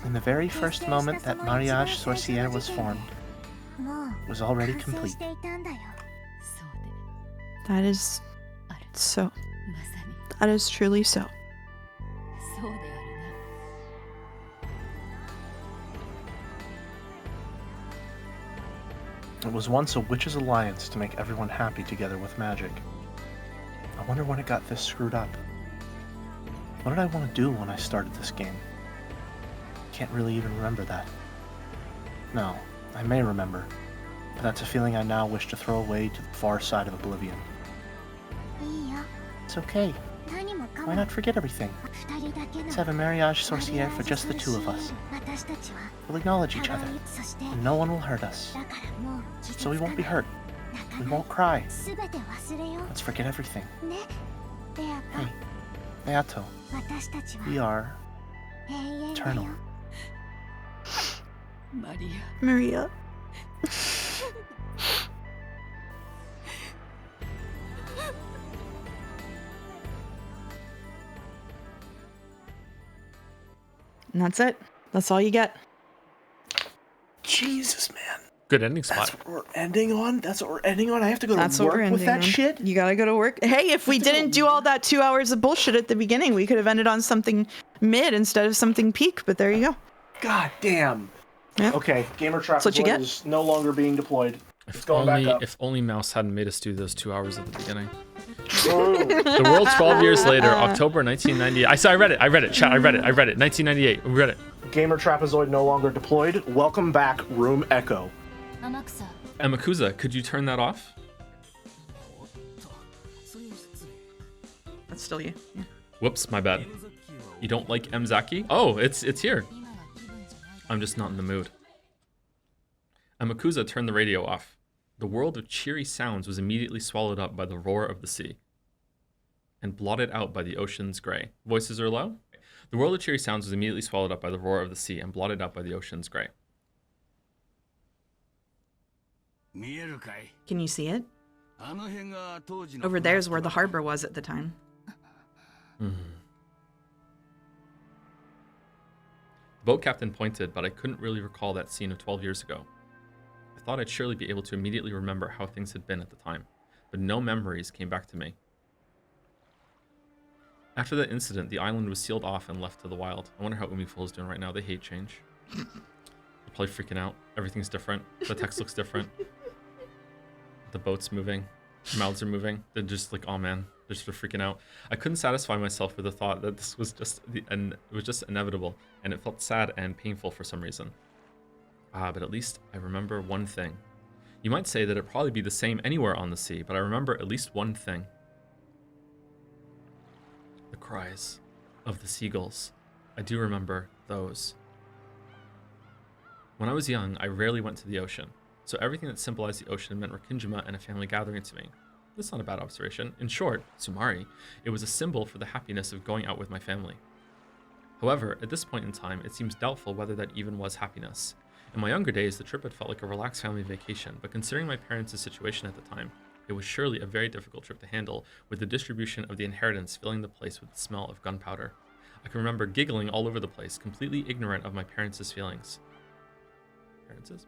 In the very first moment that Mariage Sorcière was formed, it was already complete. That is so. That is truly so. It was once a witches' alliance to make everyone happy together with magic. I wonder when it got this screwed up. What did I want to do when I started this game? Can't really even remember that. No, I may remember, but that's a feeling I now wish to throw away to the far side of oblivion. It's okay. Why not forget everything? Let's have a mariage sorcière for just the two of us. We'll acknowledge each other, and no one will hurt us. So we won't be hurt. We won't cry. Let's forget everything. Hey, Beato, we are eternal. Maria. And that's it. That's all you get. Jesus, man. Good ending spot. That's what we're ending on? That's what we're ending on? I have to go That's to what we're work with ending that on. shit? You gotta go to work. Hey, if we didn't do all that 2 hours of bullshit at the beginning, we could have ended on something mid instead of something peak, but there you go. God damn. Yeah. Okay, Gamer Trap That's what you get. is no longer being deployed. It's If going back up. only Mouse hadn't made us do those 2 hours at the beginning. True. The world 12 years later, October 1998. I read it. Chat, I read it. 1998. We read it. Gamer Trapezoid no longer deployed. Welcome back, Room Echo. Makuza, could you turn that off? That's still you. Yeah. Whoops, my bad. You don't like Mzaki? Oh, it's here. I'm just not in the mood. Amakusa turned the radio off. The world of cheery sounds was immediately swallowed up by the roar of the sea and blotted out by the ocean's gray. Voices are low? The world of cheery sounds was immediately swallowed up by the roar of the sea and blotted out by the ocean's gray. Can you see it? Over there's where the harbor was at the time. The boat captain pointed, but I couldn't really recall that scene of 12 years ago. I thought I'd surely be able to immediately remember how things had been at the time, but no memories came back to me. After that incident, the island was sealed off and left to the wild. I wonder how Umineko is doing right now. They hate change. They're probably freaking out. Everything's different. The text looks different. The boat's moving. Their mouths are moving. They're just like, oh man, they're just freaking out. I couldn't satisfy myself with the thought that this was just it was just inevitable, and it felt sad and painful for some reason. But at least I remember one thing. You might say that it'd probably be the same anywhere on the sea, but I remember at least one thing. The cries of the seagulls. I do remember those. When I was young, I rarely went to the ocean, so everything that symbolized the ocean meant Rikinjima and a family gathering to me. That's not a bad observation. In short, Sumari, it was a symbol for the happiness of going out with my family. However, at this point in time, it seems doubtful whether that even was happiness. In my younger days, the trip had felt like a relaxed family vacation, but considering my parents' situation at the time, it was surely a very difficult trip to handle, with the distribution of the inheritance filling the place with the smell of gunpowder. I can remember giggling all over the place, completely ignorant of my parents' feelings.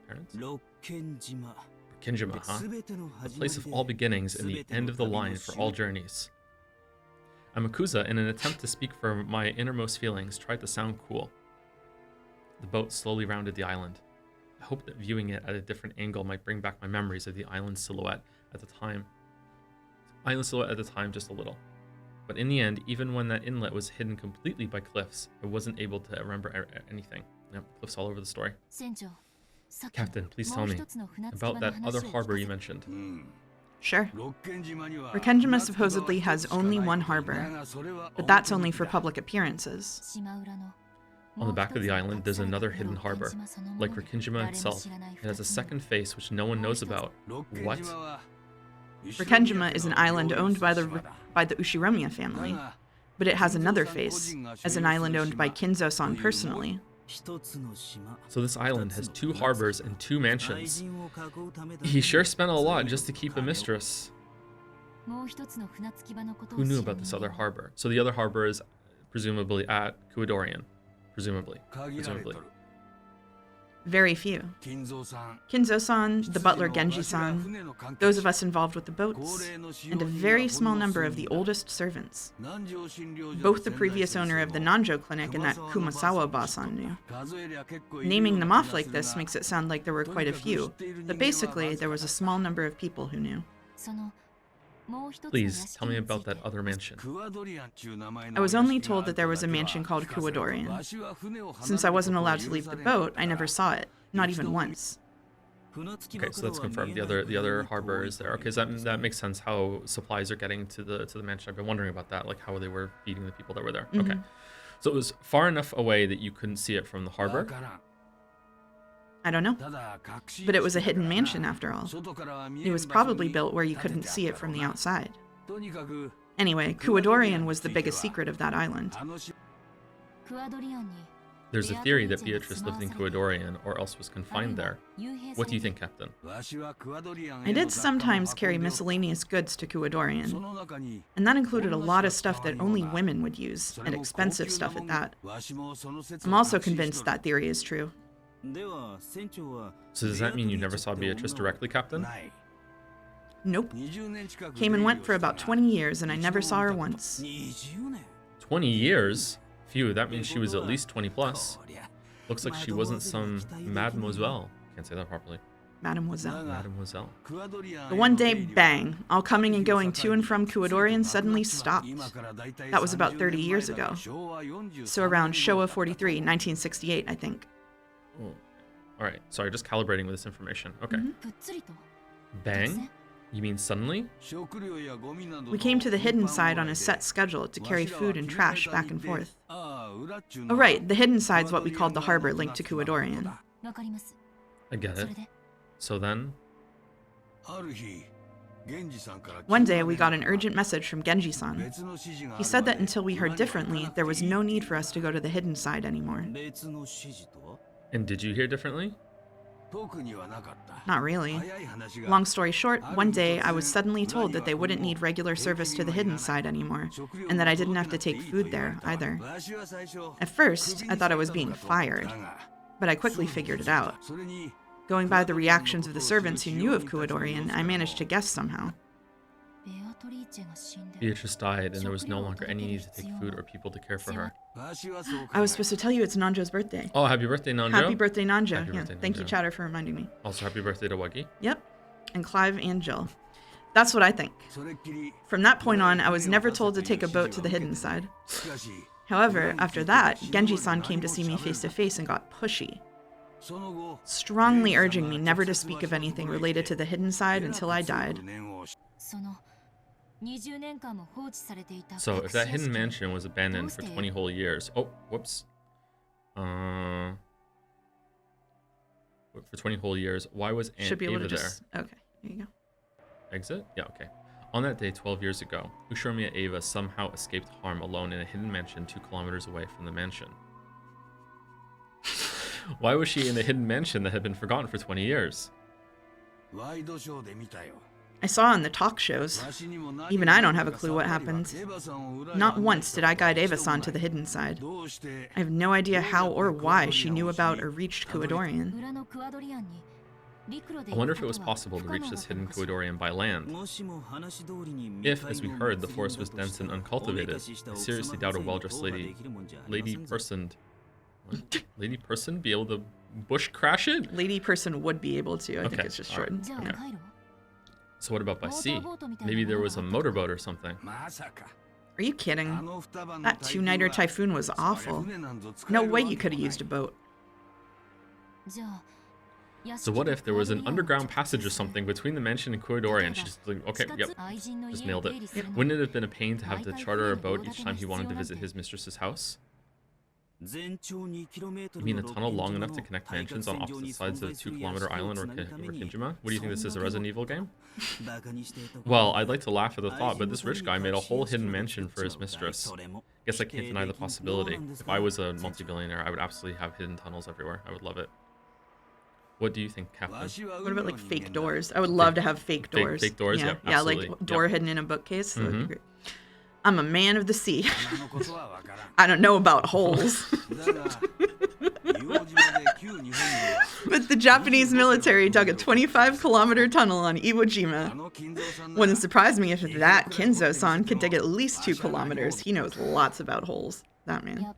Parents? Rikinjima, huh? The place of all beginnings and the end of the line for all journeys. Amakusa, in an attempt to speak for my innermost feelings, tried to sound cool. The boat slowly rounded the island. I hoped that viewing it at a different angle might bring back my memories of the island silhouette at the time. Just a little. But in the end, even when that inlet was hidden completely by cliffs, I wasn't able to remember anything. Yep, cliffs all over the story. Captain, please tell me about that other harbor you mentioned. Sure. Rikinjima supposedly has only one harbor, but that's only for public appearances. On the back of the island, there's another hidden harbor. Like Rikinjima itself, it has a second face which no one knows about. What? Rikinjima is an island owned by the Ushiromiya family, but it has another face, as an island owned by Kinzo-san personally. So this island has 2 harbors and 2 mansions. He sure spent a lot just to keep a mistress. Who knew about this other harbor? So the other harbor is presumably at Kuwadorian. Presumably. Very few. Kinzo-san, the butler Genji-san, those of us involved with the boats, and a very small number of the oldest servants. Both the previous owner of the Nanjo clinic and that Kumasawa Ba-san knew. Naming them off like this makes it sound like there were quite a few, but basically there was a small number of people who knew. Please, tell me about that other mansion. I was only told that there was a mansion called Kuwadorian. Since I wasn't allowed to leave the boat, I never saw it, not even once. Okay, so that's confirmed. The other harbor is there. Okay, so that makes sense how supplies are getting to the mansion. I've been wondering about that, like how they were feeding the people that were there. Okay, so it was far enough away that you couldn't see it from the harbor. I don't know. But it was a hidden mansion after all. It was probably built where you couldn't see it from the outside. Anyway, Kuadorian was the biggest secret of that island. There's a theory that Beatrice lived in Kuadorian or else was confined there. What do you think, Captain? I did sometimes carry miscellaneous goods to Kuadorian, and that included a lot of stuff that only women would use, and expensive stuff at that. I'm also convinced that theory is true. So does that mean you never saw Beatrice directly, Captain? Nope. Came and went for about 20 years, and I never saw her once. 20 years? Phew, that means she was at least 20 plus. Looks like she wasn't some mademoiselle. Can't say that properly. Mademoiselle. Mademoiselle. The one day, bang, all coming and going to and from Kuadorian suddenly stopped. That was about 30 years ago. So around Showa 43, 1968, I think. Oh. Alright, sorry, just calibrating with this information. Okay. Bang? You mean suddenly? We came to the hidden side on a set schedule to carry food and trash back and forth. Oh right, the hidden side's what we called the harbor linked to Kuadorian. I get it. So then? One day we got an urgent message from Genji-san. He said that until we heard differently, there was no need for us to go to the hidden side anymore. And did you hear differently? Not really. Long story short, one day I was suddenly told that they wouldn't need regular service to the hidden side anymore, and that I didn't have to take food there either. At first, I thought I was being fired, but I quickly figured it out. Going by the reactions of the servants who knew of Kuadorian, I managed to guess somehow. Beatrice died, and there was no longer any need to take food or people to care for her. I was supposed to tell you it's Nanjo's birthday. Oh, happy birthday, Nanjo. Happy birthday, Nanjo. Happy birthday, Thank you, Nanjo. Chatter, for reminding me. Also, happy birthday to Wuggy. Yep. And Clive and Jill. That's what I think. From that point on, I was never told to take a boat to the hidden side. However, after that, Genji-san came to see me face to face and got pushy, strongly urging me never to speak of anything related to the hidden side until I died. So, if that hidden mansion was abandoned for 20 whole years... Oh, whoops. For 20 whole years, why was Aunt Should be able Ava to just... there? Okay, there you go. Exit? Yeah, okay. On that day 12 years ago, Ushiromiya Ava somehow escaped harm alone in a hidden mansion 2 kilometers away from the mansion. Why was she in a hidden mansion that had been forgotten for 20 years? I saw on the talk shows. Even I don't have a clue what happened. Not once did I guide Eva-san to the hidden side. I have no idea how or why she knew about or reached Kuadorian. I wonder if it was possible to reach this hidden Kuadorian by land. If, as we heard, the forest was dense and uncultivated, I seriously doubt a well-dressed lady person be able to bush crash it? Lady person would be able to. I think it's just shortened. Right. Okay. So what about by sea? Maybe there was a motorboat or something. Are you kidding? That 2-nighter typhoon was awful. No way you could have used a boat. So what if there was an underground passage or something between the mansion and Kuadorian? She just like, okay, yep, just nailed it. Wouldn't it have been a pain to have to charter a boat each time he wanted to visit his mistress's house? You mean a tunnel long enough to connect mansions on opposite sides of the 2-kilometer island or Kinjima? What do you think this is, a Resident Evil game? Well, I'd like to laugh at the thought, but this rich guy made a whole hidden mansion for his mistress. Guess I can't deny the possibility. If I was a multi-billionaire, I would absolutely have hidden tunnels everywhere. I would love it. What do you think, Captain? What about like fake doors? I would love to have fake doors. Fake doors, yeah, yeah, absolutely. Like door hidden in a bookcase. That would be great. I'm a man of the sea. I don't know about holes. But the Japanese military dug a 25-kilometer tunnel on Iwo Jima. Wouldn't surprise me if that Kinzo-san could dig at least 2 kilometers. He knows lots about holes. That man.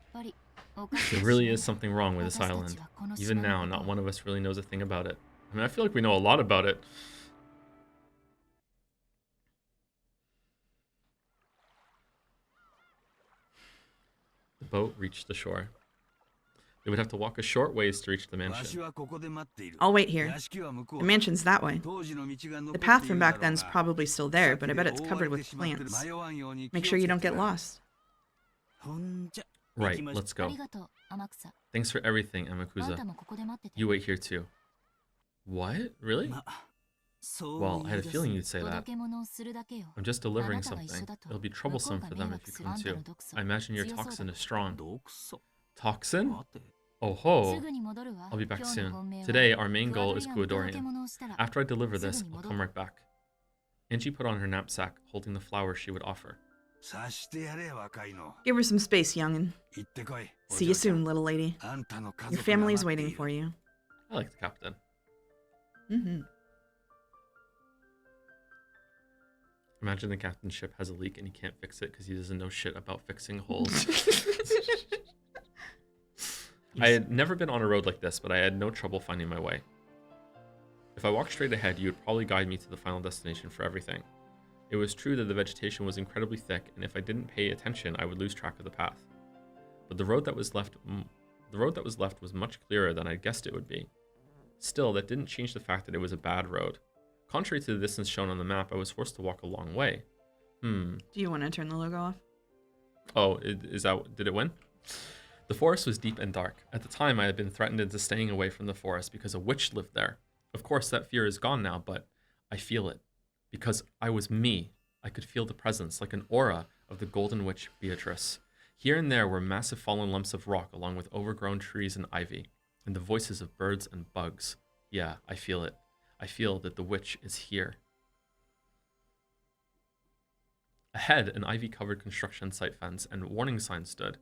There really is something wrong with this island. Even now, not one of us really knows a thing about it. I mean, I feel like we know a lot about it. The boat reached the shore. They would have to walk a short ways to reach the mansion. I'll wait here. The mansion's that way. The path from back then's probably still there, but I bet it's covered with plants. Make sure you don't get lost. Right, let's go. Thanks for everything, Amakusa. You wait here too. What? Really? Well, I had a feeling you'd say that. I'm just delivering something. It'll be troublesome for them if you come too. I imagine your toxin is strong. Toxin? Oh ho! I'll be back soon. Today, our main goal is Guadorian. After I deliver this, I'll come right back. Angie put on her knapsack, holding the flowers she would offer. Give her some space, youngin'. See you soon, little lady. Your family's waiting for you. I like the captain. Mm-hmm. Imagine the captain's ship has a leak and he can't fix it because he doesn't know shit about fixing holes. I had never been on a road like this, but I had no trouble finding my way. If I walked straight ahead, you would probably guide me to the final destination for everything. It was true that the vegetation was incredibly thick, and if I didn't pay attention, I would lose track of the path. But the road that was left was much clearer than I guessed it would be. Still, that didn't change the fact that it was a bad road. Contrary to the distance shown on the map, I was forced to walk a long way. Do you want to turn the logo off? Oh, did it win? The forest was deep and dark. At the time, I had been threatened into staying away from the forest because a witch lived there. Of course, that fear is gone now, but I feel it. Because I was me, I could feel the presence, like an aura, of the golden witch Beatrice. Here and there were massive fallen lumps of rock along with overgrown trees and ivy, and the voices of birds and bugs. Yeah, I feel it. I feel that the witch is here. Ahead, an ivy-covered construction site fence and warning sign stood.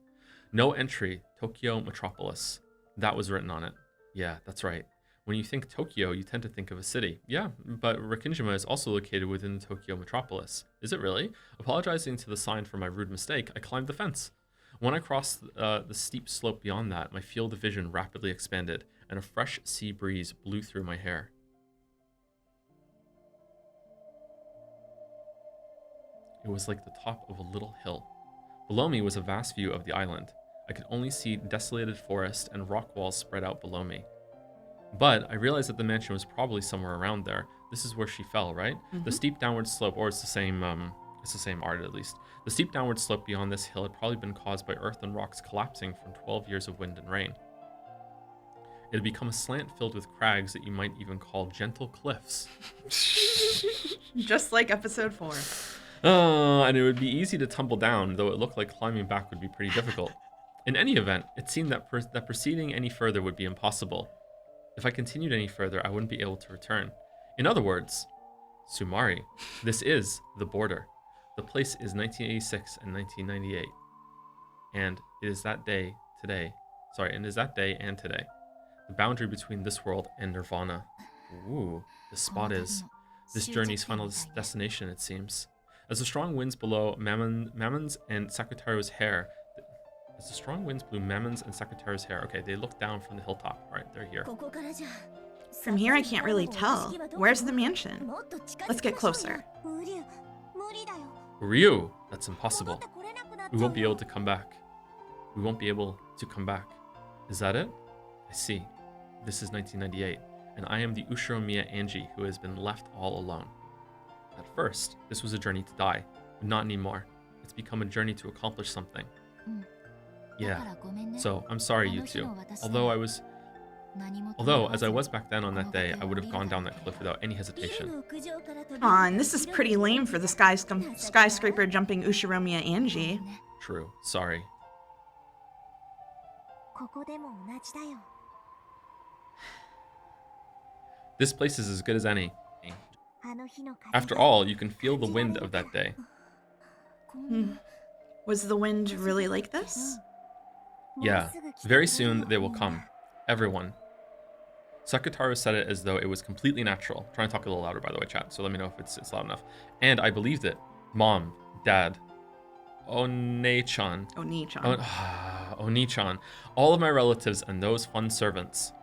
No entry, Tokyo Metropolis. That was written on it. Yeah, that's right. When you think Tokyo, you tend to think of a city. Yeah, but Rikkinjima is also located within the Tokyo Metropolis. Is it really? Apologizing to the sign for my rude mistake, I climbed the fence. When I crossed the steep slope beyond that, my field of vision rapidly expanded, and a fresh sea breeze blew through my hair. It was like the top of a little hill. Below me was a vast view of the island. I could only see desolated forest and rock walls spread out below me. But I realized that the mansion was probably somewhere around there. This is where she fell, right? Mm-hmm. The steep downward slope, or it's the same art at least. The steep downward slope beyond this hill had probably been caused by earth and rocks collapsing from 12 years of wind and rain. It had become a slant filled with crags that you might even call gentle cliffs. Just like episode 4. And it would be easy to tumble down, though it looked like climbing back would be pretty difficult. In any event, it seemed that that proceeding any further would be impossible. If I continued any further, I wouldn't be able to return. In other words, Sumari, this is the border. The place is 1986 and 1998. And it is that day today. And it is that day and today. The boundary between this world and Nirvana. Ooh, the spot is this journey's final destination, it seems. As the strong winds blow Mammon's and Sakutaro's hair, okay, they look down from the hilltop. All right, they're here. From here, I can't really tell. Where's the mansion? Let's get closer. Ryu, that's impossible. We won't be able to come back. Is that it? I see. This is 1998, and I am the Ushiromiya Angie who has been left all alone. At first, this was a journey to die, but not anymore. It's become a journey to accomplish something. Yeah, so I'm sorry, you two. Although, as I was back then on that day, I would have gone down that cliff without any hesitation. Come on, this is pretty lame for the skyscraper jumping Ushiromiya Angie. True, sorry. This place is as good as any. After all, you can feel the wind of that day. Was the wind really like this? Yeah, very soon they will come. Everyone. Sakutaro said it as though it was completely natural. I'm trying to talk a little louder, by the way, chat, so let me know if it's loud enough. And I believed it. Mom, Dad, One-chan. Oni-chan. All of my relatives and those fun servants.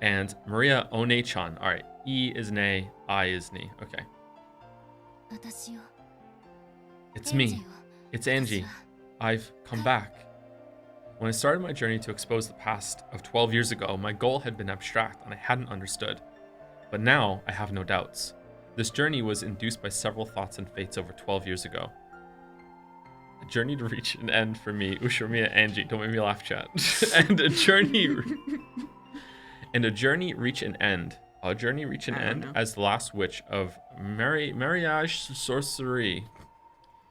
And Maria One-chan. All right, E is ne, I is ni. Okay. It's me. It's Angie. I've come back. When I started my journey to expose the past of 12 years ago, my goal had been abstract and I hadn't understood. But now, I have no doubts. This journey was induced by several thoughts and fates over 12 years ago. A journey to reach an end for me, Ushiromiya Angie, don't make me laugh, chat. and a journey reach an end. A journey reach an end as the last witch of Mariage Sorcery.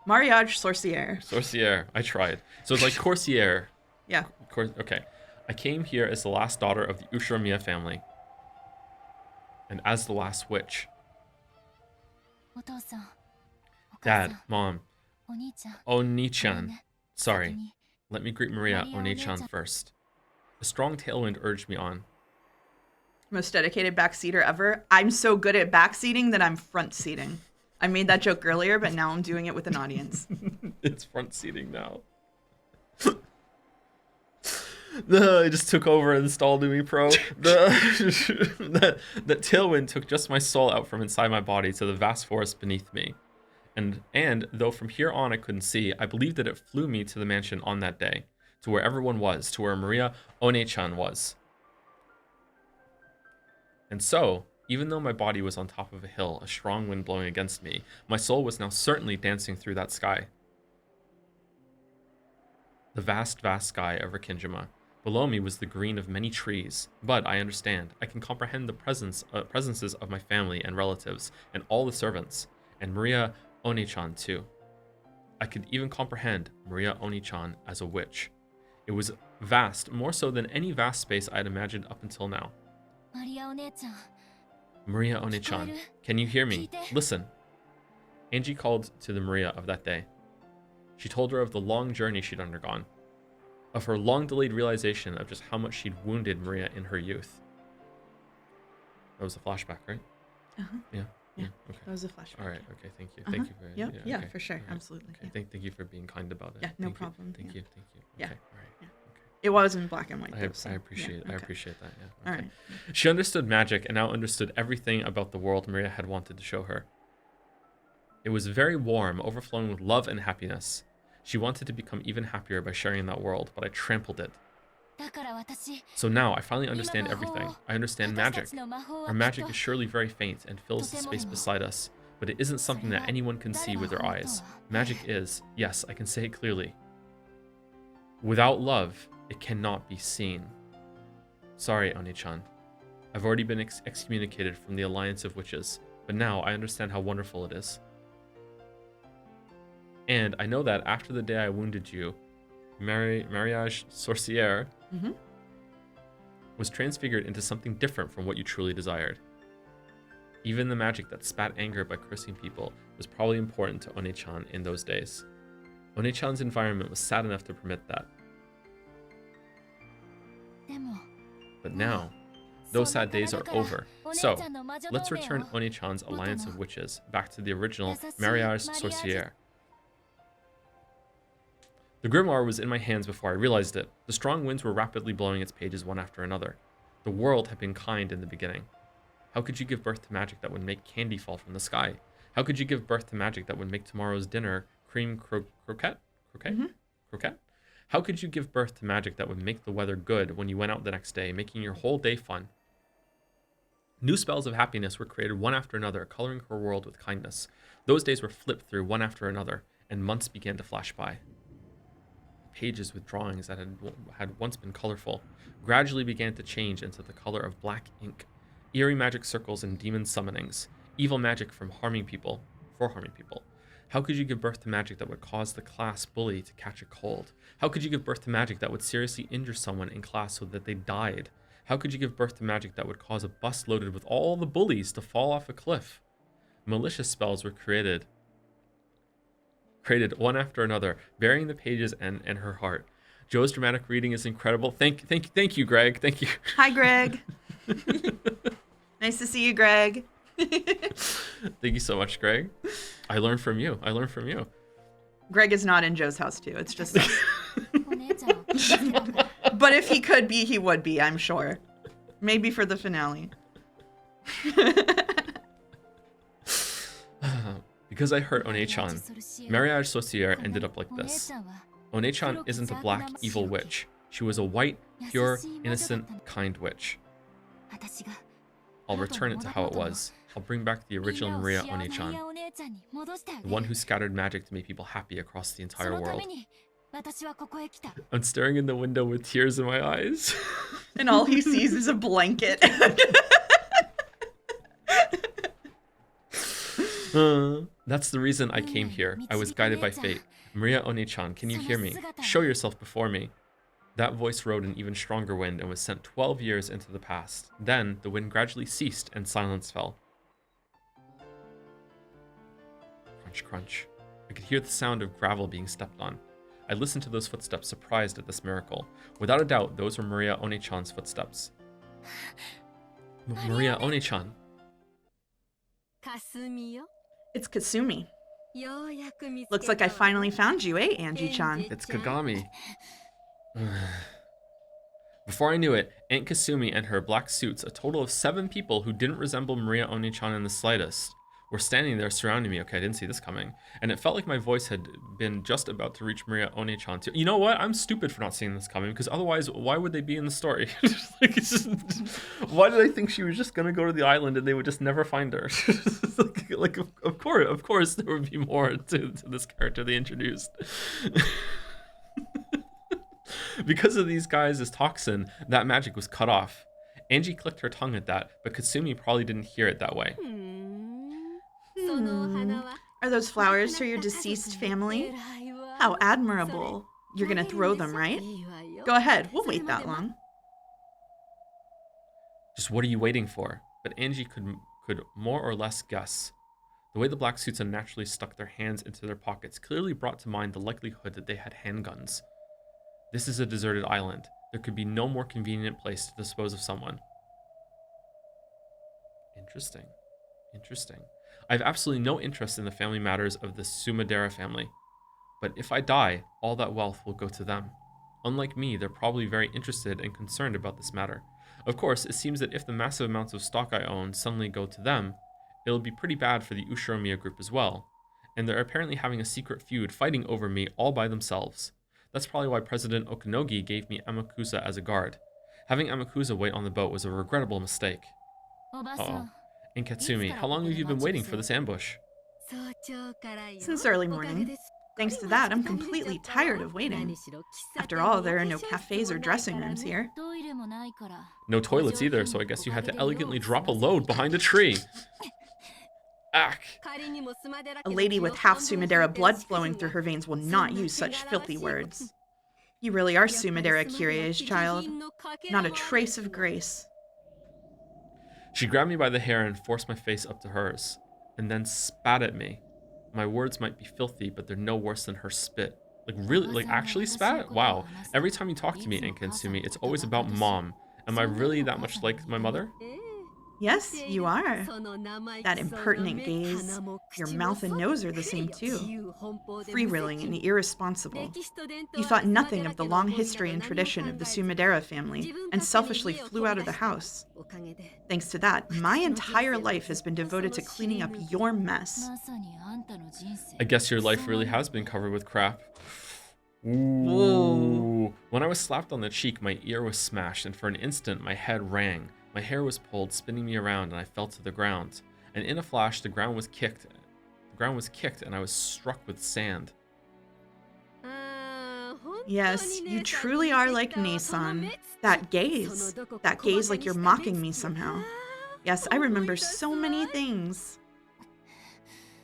Mariage Sorcière. Sorcière. I tried. So it's like Coursier. Yeah. Okay. I came here as the last daughter of the Ushiromiya family. And as the last witch. Dad, Mom, Oni-chan. Sorry. Let me greet Maria Oni-chan first. A strong tailwind urged me on. Most dedicated backseater ever. I'm so good at backseating that I'm front seating. I made that joke earlier, but now I'm doing it with an audience. It's front seating now. I just took over and installed Umi Pro. That tailwind took just my soul out from inside my body to the vast forest beneath me. And though from here on I couldn't see, I believed that it flew me to the mansion on that day, to where everyone was, to where Maria One-chan was. And so, even though my body was on top of a hill, a strong wind blowing against me, my soul was now certainly dancing through that sky. The vast, vast sky over Kinjima. Below me was the green of many trees, but I understand. I can comprehend the presences of my family and relatives, and all the servants, and Maria One-chan too. I could even comprehend Maria One-chan as a witch. It was vast, more so than any vast space I had imagined up until now. Maria One-chan, can you hear me? Listen. Angie called to the Maria of that day. She told her of the long journey she'd undergone, of her long-delayed realization of just how much she'd wounded Maria in her youth. That was a flashback, right? Uh-huh. Yeah. Yeah, okay. That was a flashback. All right. Okay. Thank you. Uh-huh. Thank you for. Yeah, okay. for sure. All right. Absolutely. Okay. Yeah. Thank you for being kind about it. Yeah, no Thank you. problem. Thank Yeah. you. Thank you. Yeah. Okay. All right. Yeah. Okay. It was in black and white. I Though, so, appreciate. yeah, I okay. appreciate that. Yeah. All Okay. right. She understood magic and now understood everything about the world Maria had wanted to show her. It was very warm, overflowing with love and happiness. She wanted to become even happier by sharing that world, but I trampled it. So now I finally understand everything. I understand magic. Our magic is surely very faint and fills the space beside us, but it isn't something that anyone can see with their eyes. Magic is, yes, I can say it clearly. Without love, it cannot be seen. Sorry, Oni-chan. I've already been excommunicated from the Alliance of Witches, but now I understand how wonderful it is. And I know that after the day I wounded you, Mariage Sorcière was transfigured into something different from what you truly desired. Even the magic that spat anger by cursing people was probably important to One-chan in those days. One-chan's environment was sad enough to permit that. But now, those sad days are over. So, let's return One-chan's Alliance of Witches back to the original Mariage Sorcière. The grimoire was in my hands before I realized it. The strong winds were rapidly blowing its pages one after another. The world had been kind in the beginning. How could you give birth to magic that would make candy fall from the sky? How could you give birth to magic that would make tomorrow's dinner cream croquette? Croquette? How could you give birth to magic that would make the weather good when you went out the next day, making your whole day fun? New spells of happiness were created one after another, coloring her world with kindness. Those days were flipped through one after another, and months began to flash by. Pages with drawings that had once been colorful gradually began to change into the color of black ink. Eerie magic circles and demon summonings. Evil magic for harming people. How could you give birth to magic that would cause the class bully to catch a cold? How could you give birth to magic that would seriously injure someone in class so that they died? How could you give birth to magic that would cause a bus loaded with all the bullies to fall off a cliff? Malicious spells were created one after another, burying the pages and her heart. Joe's dramatic reading is incredible. Thank you, Greg. Thank you. Hi, Greg. Nice to see you, Greg. Thank you so much, Greg. I learned from you. Greg is not in Joe's house, too. It's just... But if he could be, he would be, I'm sure. Maybe for the finale. Because I hurt One-chan, Mariage Sorcière ended up like this. One-chan isn't a black, evil witch. She was a white, pure, innocent, kind witch. I'll return it to how it was. I'll bring back the original Maria Oni-chan, the one who scattered magic to make people happy across the entire world. I'm staring in the window with tears in my eyes. And all he sees is a blanket. That's the reason I came here. I was guided by fate. Maria Oni-chan, can you hear me? Show yourself before me. That voice rode an even stronger wind and was sent 12 years into the past. Then, the wind gradually ceased and silence fell. Crunch, crunch. I could hear the sound of gravel being stepped on. I listened to those footsteps, surprised at this miracle. Without a doubt, those were Maria Oni-chan's footsteps. Maria Oni-chan. It's Kasumi. Looks like I finally found you, eh, Angie-chan? It's Kagami. Before I knew it, Aunt Kasumi and her black suits, a total of 7 people who didn't resemble Maria Oni-chan in the slightest, were standing there surrounding me. Okay, I didn't see this coming. And it felt like my voice had been just about to reach Maria Oni-chan too. You know what? I'm stupid for not seeing this coming, because otherwise, why would they be in the story? Like, it's just, why did I think she was just gonna go to the island and they would just never find her? like of course, there would be more to this character they introduced. Because of these guys' toxin, that magic was cut off. Angie clicked her tongue at that, but Kasumi probably didn't hear it that way. Are those flowers for your deceased family? How admirable. You're gonna throw them, right? Go ahead, we'll wait that long. Just what are you waiting for? But Angie could more or less guess. The way the black suits unnaturally stuck their hands into their pockets clearly brought to mind the likelihood that they had handguns. This is a deserted island. There could be no more convenient place to dispose of someone. Interesting. Interesting. I have absolutely no interest in the family matters of the Sumadera family. But if I die, all that wealth will go to them. Unlike me, they're probably very interested and concerned about this matter. Of course, it seems that if the massive amounts of stock I own suddenly go to them, it'll be pretty bad for the Ushiromiya group as well. And they're apparently having a secret feud fighting over me all by themselves. That's probably why President Okanogi gave me Amakusa as a guard. Having Amakusa wait on the boat was a regrettable mistake. Uh-oh. And Katsumi, how long have you been waiting for this ambush? Since early morning. Thanks to that, I'm completely tired of waiting. After all, there are no cafes or dressing rooms here. No toilets either, so I guess you had to elegantly drop a load behind a tree. Ack. A lady with half Sumadera blood flowing through her veins will not use such filthy words. You really are Sumadera Kyrie's child. Not a trace of grace. She grabbed me by the hair and forced my face up to hers, and then spat at me. My words might be filthy, but they're no worse than her spit. Like, really? Like, actually spat? Wow. Every time you talk to me, Aunt Katsumi, it's always about Mom. Am I really that much like my mother? Yes, you are. That impertinent gaze. Your mouth and nose are the same too. Free-wheeling and irresponsible. You thought nothing of the long history and tradition of the Sumadera family and selfishly flew out of the house. Thanks to that, my entire life has been devoted to cleaning up your mess. I guess your life really has been covered with crap. Ooh. When I was slapped on the cheek, my ear was smashed, and for an instant, my head rang. My hair was pulled, spinning me around, and I fell to the ground. And in a flash, the ground was kicked. And I was struck with sand. Yes, you truly are like Nissan. That gaze like you're mocking me somehow. Yes, I remember so many things.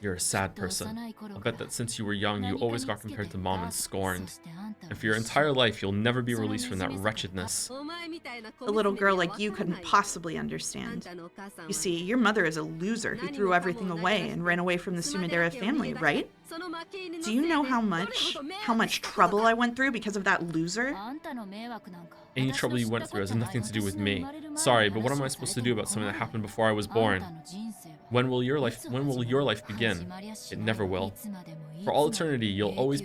You're a sad person. I'll bet that since you were young, you always got compared to Mom and scorned. And for your entire life, you'll never be released from that wretchedness. A little girl like you couldn't possibly understand. You see, your mother is a loser who threw everything away and ran away from the Sumadera family, right? Do you know how much trouble I went through because of that loser? Any trouble you went through has nothing to do with me. Sorry, but what am I supposed to do about something that happened before I was born? When will your life begin? It never will. For all eternity, you'll always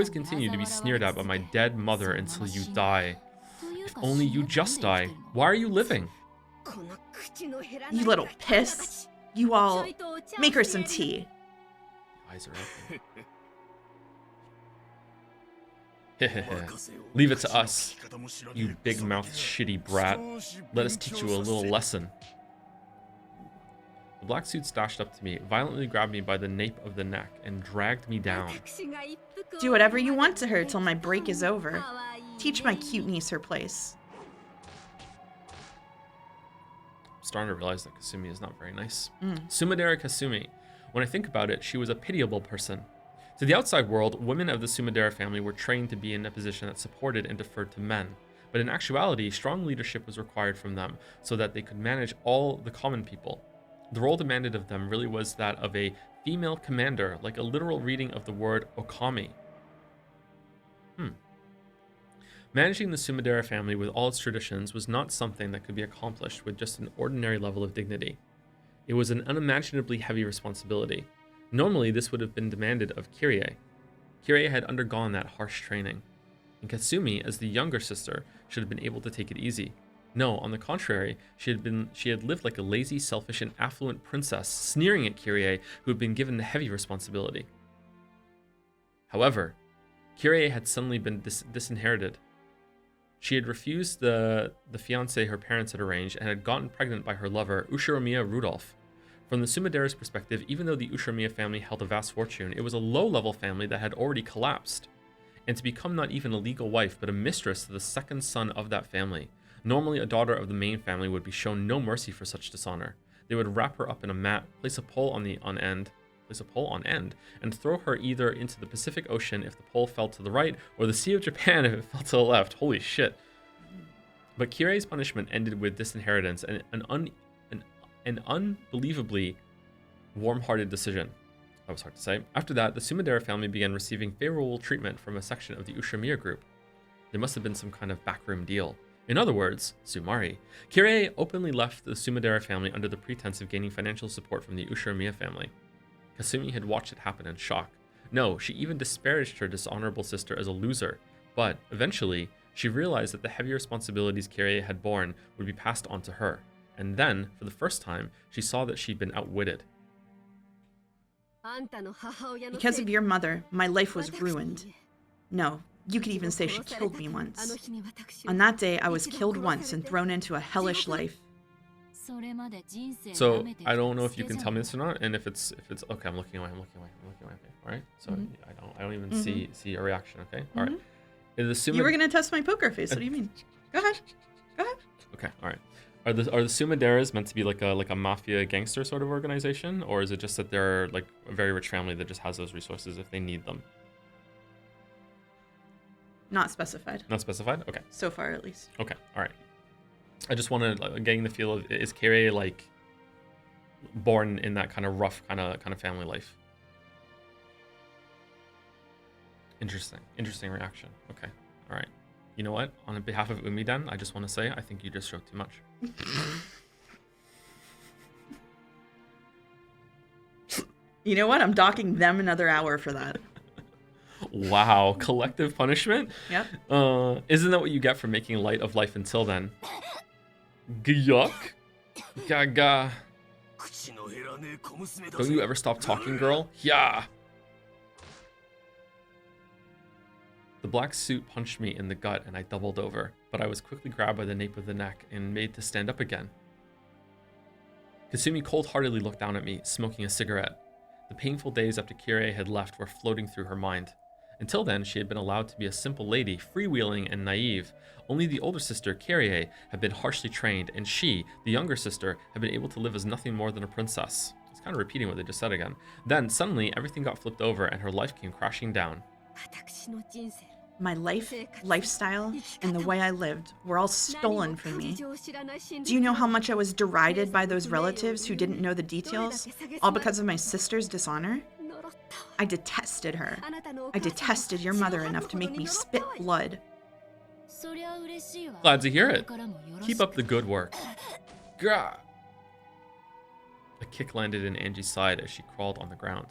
continue to be sneered at by my dead mother until you die. If only you just die. Why are you living? You little piss. You all make her some tea. Eyes are open. Leave it to us, you big-mouthed shitty brat. Let us teach you a little lesson. The black suit dashed up to me, violently grabbed me by the nape of the neck, and dragged me down. Do whatever you want to her till my break is over. Teach my cute niece her place. I'm starting to realize that Kasumi is not very nice. Sumadera Kasumi. When I think about it, she was a pitiable person. To the outside world, women of the Sumadera family were trained to be in a position that supported and deferred to men. But in actuality, strong leadership was required from them so that they could manage all the common people. The role demanded of them really was that of a female commander, like a literal reading of the word okami. Managing the Sumadera family with all its traditions was not something that could be accomplished with just an ordinary level of dignity. It was an unimaginably heavy responsibility. Normally, this would have been demanded of Kirie. Kirie had undergone that harsh training, and Kasumi, as the younger sister, should have been able to take it easy. No, on the contrary, she had lived like a lazy, selfish, and affluent princess, sneering at Kirie, who had been given the heavy responsibility. However, Kirie had suddenly been disinherited. She had refused the fiancé her parents had arranged and had gotten pregnant by her lover, Ushiromiya Rudolph. From the Sumadera's perspective, even though the Ushiromiya family held a vast fortune, it was a low-level family that had already collapsed. And to become not even a legal wife, but a mistress to the second son of that family. Normally, a daughter of the main family would be shown no mercy for such dishonor. They would wrap her up in a mat, place a pole on end, and throw her either into the Pacific Ocean if the pole fell to the right, or the Sea of Japan if it fell to the left. Holy shit. But Kirie's punishment ended with disinheritance and an unbelievably warm-hearted decision. That was hard to say. After that, the Sumadera family began receiving favorable treatment from a section of the Ushiromiya group. There must have been some kind of backroom deal. In other words, Sumari. Kirie openly left the Sumadera family under the pretense of gaining financial support from the Ushiromiya family. Kasumi had watched it happen in shock. No, she even disparaged her dishonorable sister as a loser. But, eventually, she realized that the heavy responsibilities Kirie had borne would be passed on to her. And then, for the first time, she saw that she'd been outwitted. Because of your mother, my life was ruined. No, you could even say she killed me once. On that day, I was killed once and thrown into a hellish life. So I don't know if you can tell me this or not, and if it's okay, I'm looking away. Okay, all right. So I don't even see a reaction. Okay, all right. You were gonna test my poker face. What do you mean? Go ahead. Okay, all right. Are the Sumaderas meant to be like a mafia gangster sort of organization, or is it just that they're like a very rich family that just has those resources if they need them? Not specified. Not specified? Okay. So far, at least. Okay, all right. I just wanted getting the feel of, is Kirie like born in that kind of rough kind of family life? Interesting reaction. Okay, all right. You know what? On behalf of Umiden, I just want to say I think you just showed too much. You know what? I'm docking them another hour for that. Wow, collective punishment? Yep. Isn't that what you get for making light of life until then? Gyuk. Gaga. Don't you ever stop talking, girl? Yeah. The black suit punched me in the gut and I doubled over, but I was quickly grabbed by the nape of the neck and made to stand up again. Kasumi cold-heartedly looked down at me, smoking a cigarette. The painful days after Kirie had left were floating through her mind. Until then, she had been allowed to be a simple lady, freewheeling and naive. Only the older sister, Kirie, had been harshly trained, and she, the younger sister, had been able to live as nothing more than a princess. It's kind of repeating what they just said again. Then, suddenly, everything got flipped over and her life came crashing down. My life, lifestyle, and the way I lived were all stolen from me. Do you know how much I was derided by those relatives who didn't know the details, all because of my sister's dishonor? I detested her. I detested your mother enough to make me spit blood. Glad to hear it. Keep up the good work. Gah! A kick landed in Angie's side as she crawled on the ground.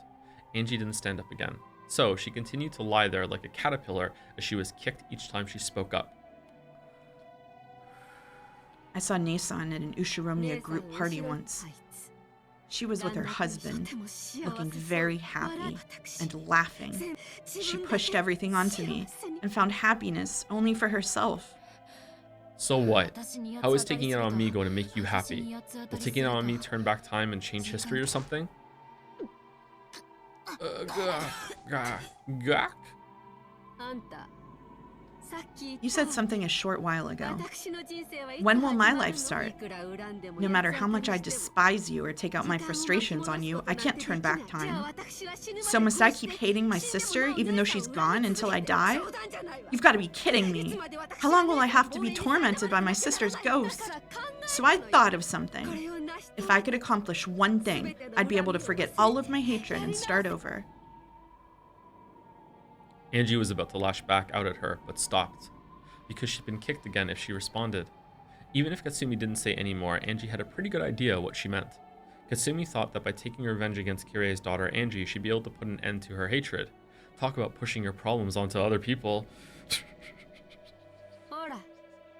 Angie didn't stand up again. So she continued to lie there like a caterpillar as she was kicked each time she spoke up. I saw Nason at an Ushiromiya group party once. She was with her husband, looking very happy and laughing. She pushed everything onto me and found happiness only for herself. So what? How is taking it on me going to make you happy? Will taking it on me turn back time and change history or something? Gak? You said something a short while ago. When will my life start? No matter how much I despise you or take out my frustrations on you, I can't turn back time. So must I keep hating my sister even though she's gone until I die? You've got to be kidding me. How long will I have to be tormented by my sister's ghost? So I thought of something. If I could accomplish one thing, I'd be able to forget all of my hatred and start over. Angie was about to lash back out at her, but stopped, because she'd been kicked again if she responded. Even if Katsumi didn't say any more, Angie had a pretty good idea what she meant. Katsumi thought that by taking revenge against Kirei's daughter Angie, she'd be able to put an end to her hatred. Talk about pushing your problems onto other people.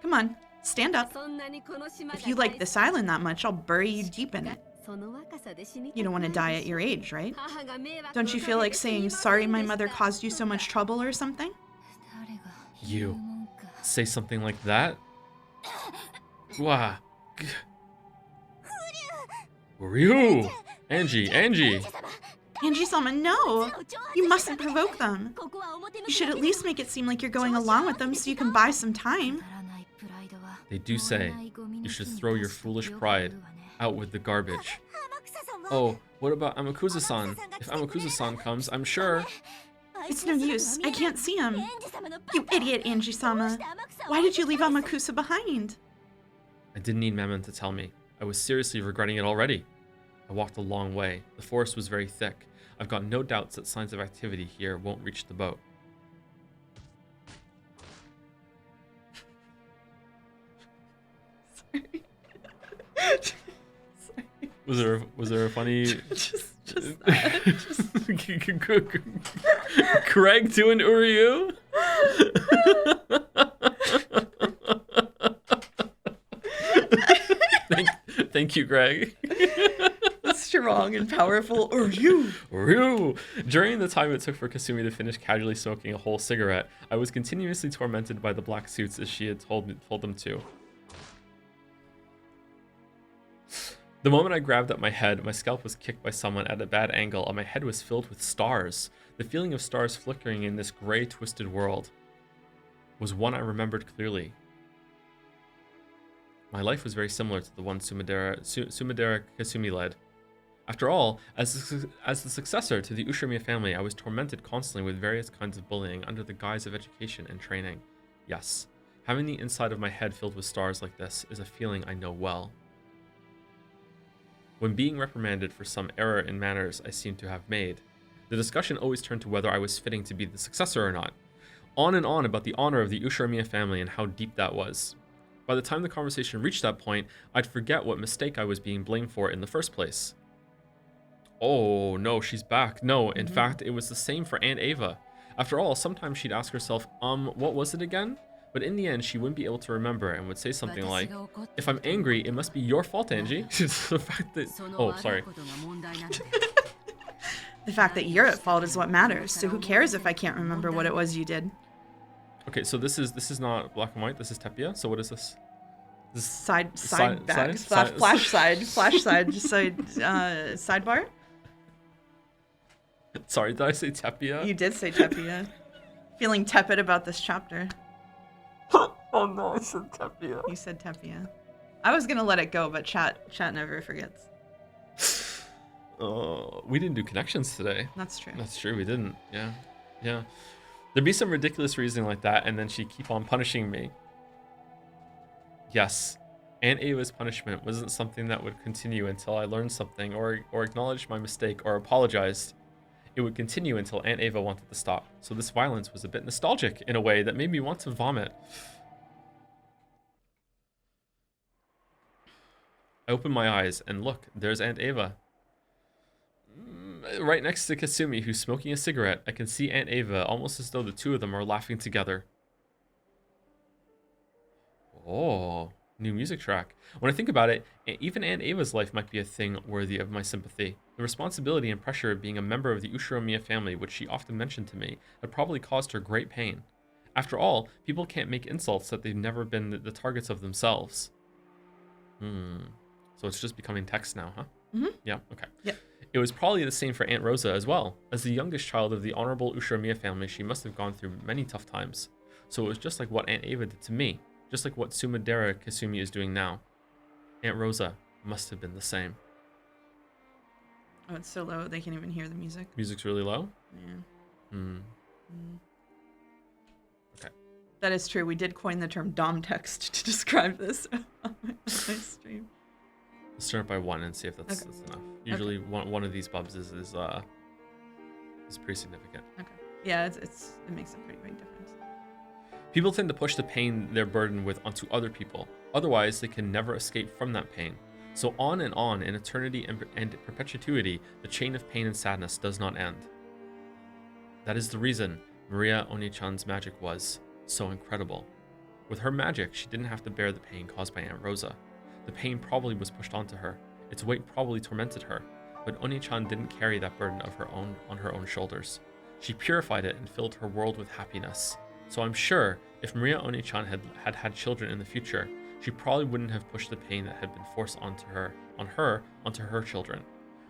Come on, stand up. If you like this island that much, I'll bury you deep in it. You don't want to die at your age, right? Don't you feel like saying, sorry my mother caused you so much trouble or something? You say something like that? Wah. Ryu! Angie! Angie-sama, no! You mustn't provoke them. You should at least make it seem like you're going along with them so you can buy some time. They do say you should throw your foolish pride out with the garbage. Oh, what about Amakusa-san? If Amakusa-san comes, I'm sure... It's no use. I can't see him. You idiot, Angie-sama. Why did you leave Amakusa behind? I didn't need Mammon to tell me. I was seriously regretting it already. I walked a long way. The forest was very thick. I've got no doubts that signs of activity here won't reach the boat. Was there a funny just Craig doing Uryu? Thank you, Greg. Strong and powerful Uryu. During the time it took for Kasumi to finish casually smoking a whole cigarette, I was continuously tormented by the black suits as she had told them to. The moment I grabbed at my head, my scalp was kicked by someone at a bad angle and my head was filled with stars. The feeling of stars flickering in this gray, twisted world was one I remembered clearly. My life was very similar to the one Sumidera Kasumi led. After all, as the successor to the Ushimiya family, I was tormented constantly with various kinds of bullying under the guise of education and training. Yes, having the inside of my head filled with stars like this is a feeling I know well. When being reprimanded for some error in manners I seemed to have made, the discussion always turned to whether I was fitting to be the successor or not. On and on about the honor of the Ushimiya family and how deep that was. By the time the conversation reached that point, I'd forget what mistake I was being blamed for in the first place. Oh, no, she's back. No, in fact, it was the same for Aunt Ava. After all, sometimes she'd ask herself, what was it again? But in the end, she wouldn't be able to remember and would say something like, if I'm angry, it must be your fault, Angie. The fact that... Oh, sorry. The fact that you're at fault is what matters, so who cares if I can't remember what it was you did? Okay, so this is not black and white, this is Tepia. So what is this? Side back, flash side, sidebar? Sorry, did I say Tepia? You did say Tepia. Feeling tepid about this chapter. Oh no, I said Tepia. You said Tepia. I was gonna let it go, but chat never forgets. Oh, we didn't do connections today. That's true. That's true, we didn't. Yeah. There'd be some ridiculous reasoning like that, and then she'd keep on punishing me. Yes, Aunt Ava's punishment wasn't something that would continue until I learned something or acknowledged my mistake or apologized. It would continue until Aunt Ava wanted to stop. So this violence was a bit nostalgic in a way that made me want to vomit. I opened my eyes and look, there's Aunt Ava. Right next to Kasumi, who's smoking a cigarette. I can see Aunt Ava, almost as though the two of them are laughing together. Oh, New music track. When I think about it, even Aunt Ava's life might be a thing worthy of my sympathy. The responsibility and pressure of being a member of the Ushiromiya family, which she often mentioned to me, had probably caused her great pain. After all, people can't make insults that they've never been the targets of themselves. So it's just becoming text now, huh? Mm-hmm. Yeah, okay. Yep. It was probably the same for Aunt Rosa as well. As the youngest child of the honorable Ushiromiya family, she must have gone through many tough times. So it was just like what Aunt Ava did to me, just like what Sumadera Kasumi is doing now. Aunt Rosa must have been the same. Oh, it's so low they can't even hear the music. Music's really low? Yeah. Hmm. That is true. We did coin the term Dom text to describe this on my stream. Let's turn it by 1 and see if that's enough. Usually one of these bubs is pretty significant. Okay. Yeah, it makes a pretty big difference. People tend to push the pain they're burdened with onto other people. Otherwise, they can never escape from that pain. So on and on in eternity and perpetuity, the chain of pain and sadness does not end. That is the reason Maria Oni-chan's magic was so incredible. With her magic, she didn't have to bear the pain caused by Aunt Rosa. The pain probably was pushed onto her. Its weight probably tormented her, but Oni-chan didn't carry that burden of her own on her own shoulders. She purified it and filled her world with happiness. So I'm sure if Maria Oni-chan had children in the future, she probably wouldn't have pushed the pain that had been forced onto her children.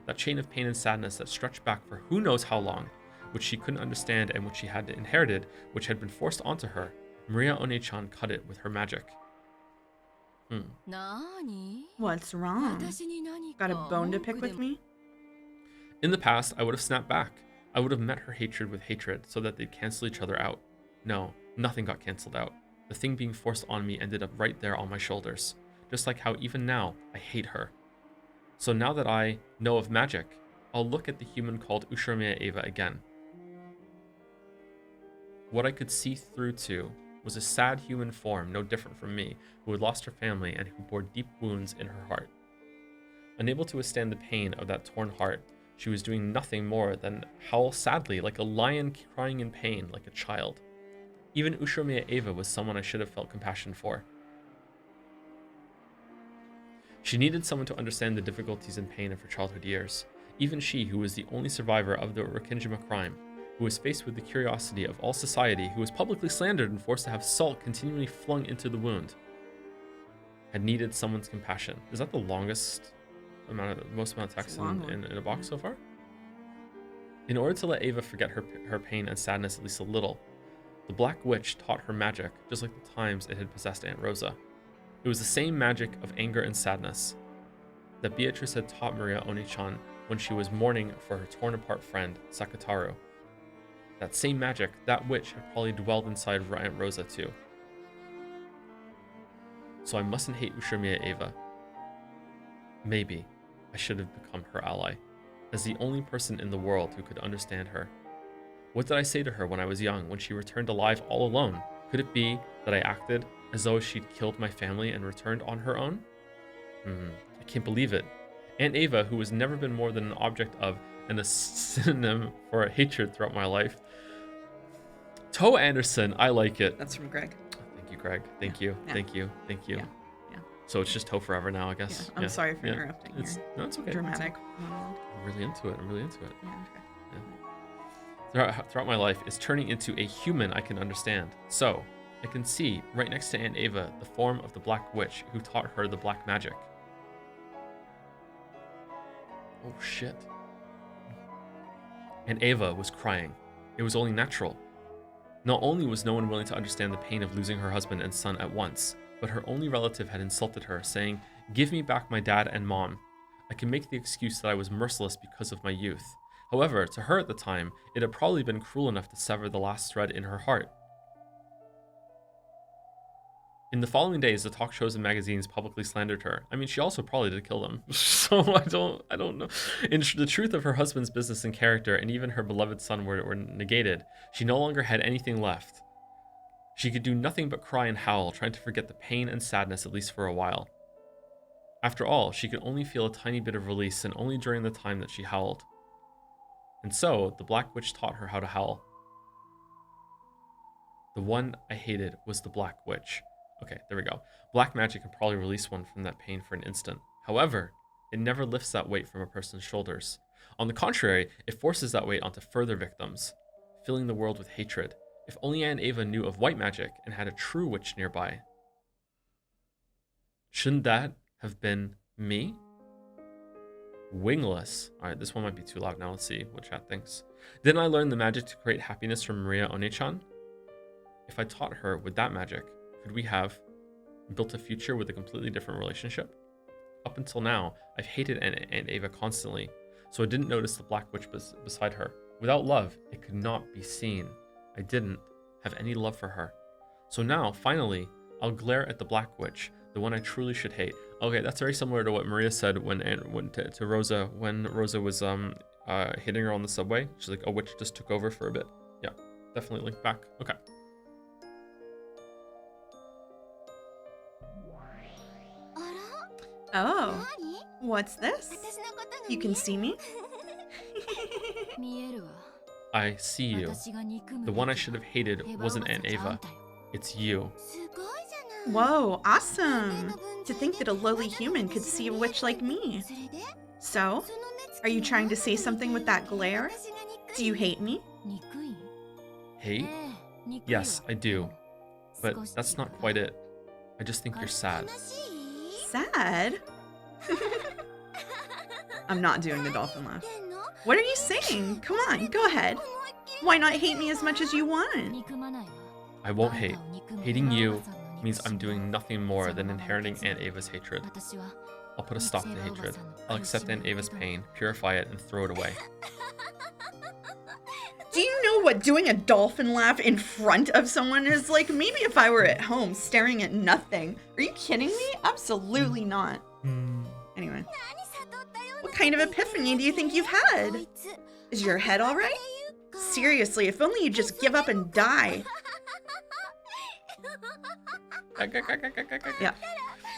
That chain of pain and sadness that stretched back for who knows how long, which she couldn't understand and which she had inherited, which had been forced onto her, Maria Oni-chan cut it with her magic. What's wrong? Got a bone to pick with me? In the past, I would have snapped back. I would have met her hatred with hatred so that they'd cancel each other out. No, nothing got canceled out. The thing being forced on me ended up right there on my shoulders. Just like how even now, I hate her. So now that I know of magic, I'll look at the human called Ushiromiya Eva again. What I could see through to was a sad human form no different from me, who had lost her family and who bore deep wounds in her heart. Unable to withstand the pain of that torn heart, she was doing nothing more than howl sadly like a lion crying in pain like a child. Even Ushiromiya Eva was someone I should have felt compassion for. She needed someone to understand the difficulties and pain of her childhood years. Even she, who was the only survivor of the Rokkenjima crime, who was faced with the curiosity of all society, who was publicly slandered and forced to have salt continually flung into the wound, had needed someone's compassion. Is that the most amount of text in a box so far? In order to let Ava forget her pain and sadness at least a little, the Black Witch taught her magic, just like the times it had possessed Aunt Rosa. It was the same magic of anger and sadness that Beatrice had taught Maria Oni-chan when she was mourning for her torn-apart friend, Sakataru. That same magic, that witch, had probably dwelled inside Aunt Rosa too. So I mustn't hate Ushiromiya Eva. Maybe I should have become her ally, as the only person in the world who could understand her. What did I say to her when I was young, when she returned alive all alone? Could it be that I acted as though she'd killed my family and returned on her own? I can't believe it. Aunt Ava, who has never been more than an object of and a synonym for hatred throughout my life. Toe Anderson, I like it. That's from Greg. Thank you, Greg. Thank you. Yeah. Thank you. Thank you. Yeah. So it's just Toe forever now, I guess. I'm sorry for interrupting. No, it's okay. Dramatic. I'm really into it. Yeah, okay. Throughout my life, is turning into a human I can understand. So, I can see, right next to Aunt Ava, the form of the Black Witch who taught her the black magic. Oh shit. And Ava was crying. It was only natural. Not only was no one willing to understand the pain of losing her husband and son at once, but her only relative had insulted her, saying, "Give me back my dad and mom." I can make the excuse that I was merciless because of my youth. However, to her at the time, it had probably been cruel enough to sever the last thread in her heart. In the following days, the talk shows and magazines publicly slandered her. I mean, she also probably did kill them. So I don't know. In the truth of her husband's business and character, and even her beloved son were negated, she no longer had anything left. She could do nothing but cry and howl, trying to forget the pain and sadness at least for a while. After all, she could only feel a tiny bit of release, and only during the time that she howled. And so, the Black Witch taught her how to howl. The one I hated was the Black Witch. Okay, there we go. Black magic can probably release one from that pain for an instant. However, it never lifts that weight from a person's shoulders. On the contrary, it forces that weight onto further victims, filling the world with hatred. If only Aunt Ava knew of white magic and had a true witch nearby. Shouldn't that have been me? Wingless. Alright, this one might be too loud now. Let's see what chat thinks. Didn't I learn the magic to create happiness from Maria One-chan? If I taught her with that magic, could we have built a future with a completely different relationship? Up until now, I've hated Aunt Ava constantly, so I didn't notice the Black Witch beside her. Without love, it could not be seen. I didn't have any love for her. So now, finally, I'll glare at the Black Witch, the one I truly should hate. Okay, that's very similar to what Maria said to Rosa when Rosa was hitting her on the subway. She's like, a witch just took over for a bit. Yeah, definitely link back. Okay. Oh, what's this? You can see me? I see you. The one I should have hated wasn't Aunt Ava. It's you. Whoa, awesome! To think that a lowly human could see a witch like me. So, are you trying to say something with that glare? Do you hate me? Hate? Yes, I do. But that's not quite it. I just think you're sad. Sad? I'm not doing the dolphin laugh. What are you saying? Come on, go ahead. Why not hate me as much as you want? I won't hate. Hating you means I'm doing nothing more than inheriting Aunt Ava's hatred. I'll put a stop to hatred. I'll accept Aunt Ava's pain, purify it, and throw it away. Do you know what doing a dolphin laugh in front of someone is like? Maybe if I were at home staring at nothing. Are you kidding me? Absolutely not. Anyway. What kind of epiphany do you think you've had? Is your head all right? Seriously, if only you'd just give up and die. Yeah.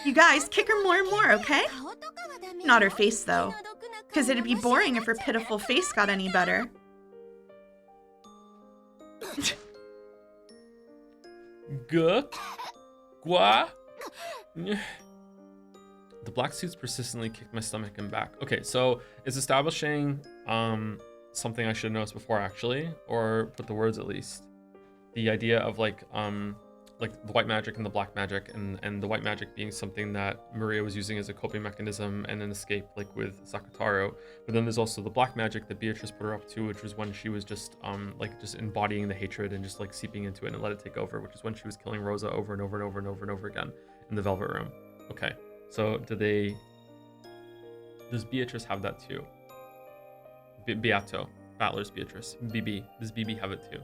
You guys, kick her more and more, okay? Not her face, though. Because it'd be boring if her pitiful face got any better. Gua? The black suits persistently kicked my stomach and back. Okay, so it's establishing something I should have noticed before, actually, or put the words at least. The idea of like the white magic and the black magic, and the white magic being something that Maria was using as a coping mechanism and an escape, like with Sakataro. But then there's also the black magic that Beatrice put her up to, which was when she was just just embodying the hatred and just like seeping into it and let it take over, which is when she was killing Rosa over and over and over and over and over again in the Velvet Room. Okay, so does Beatrice have that too? Beato, Battler's Beatrice, BB, does BB have it too?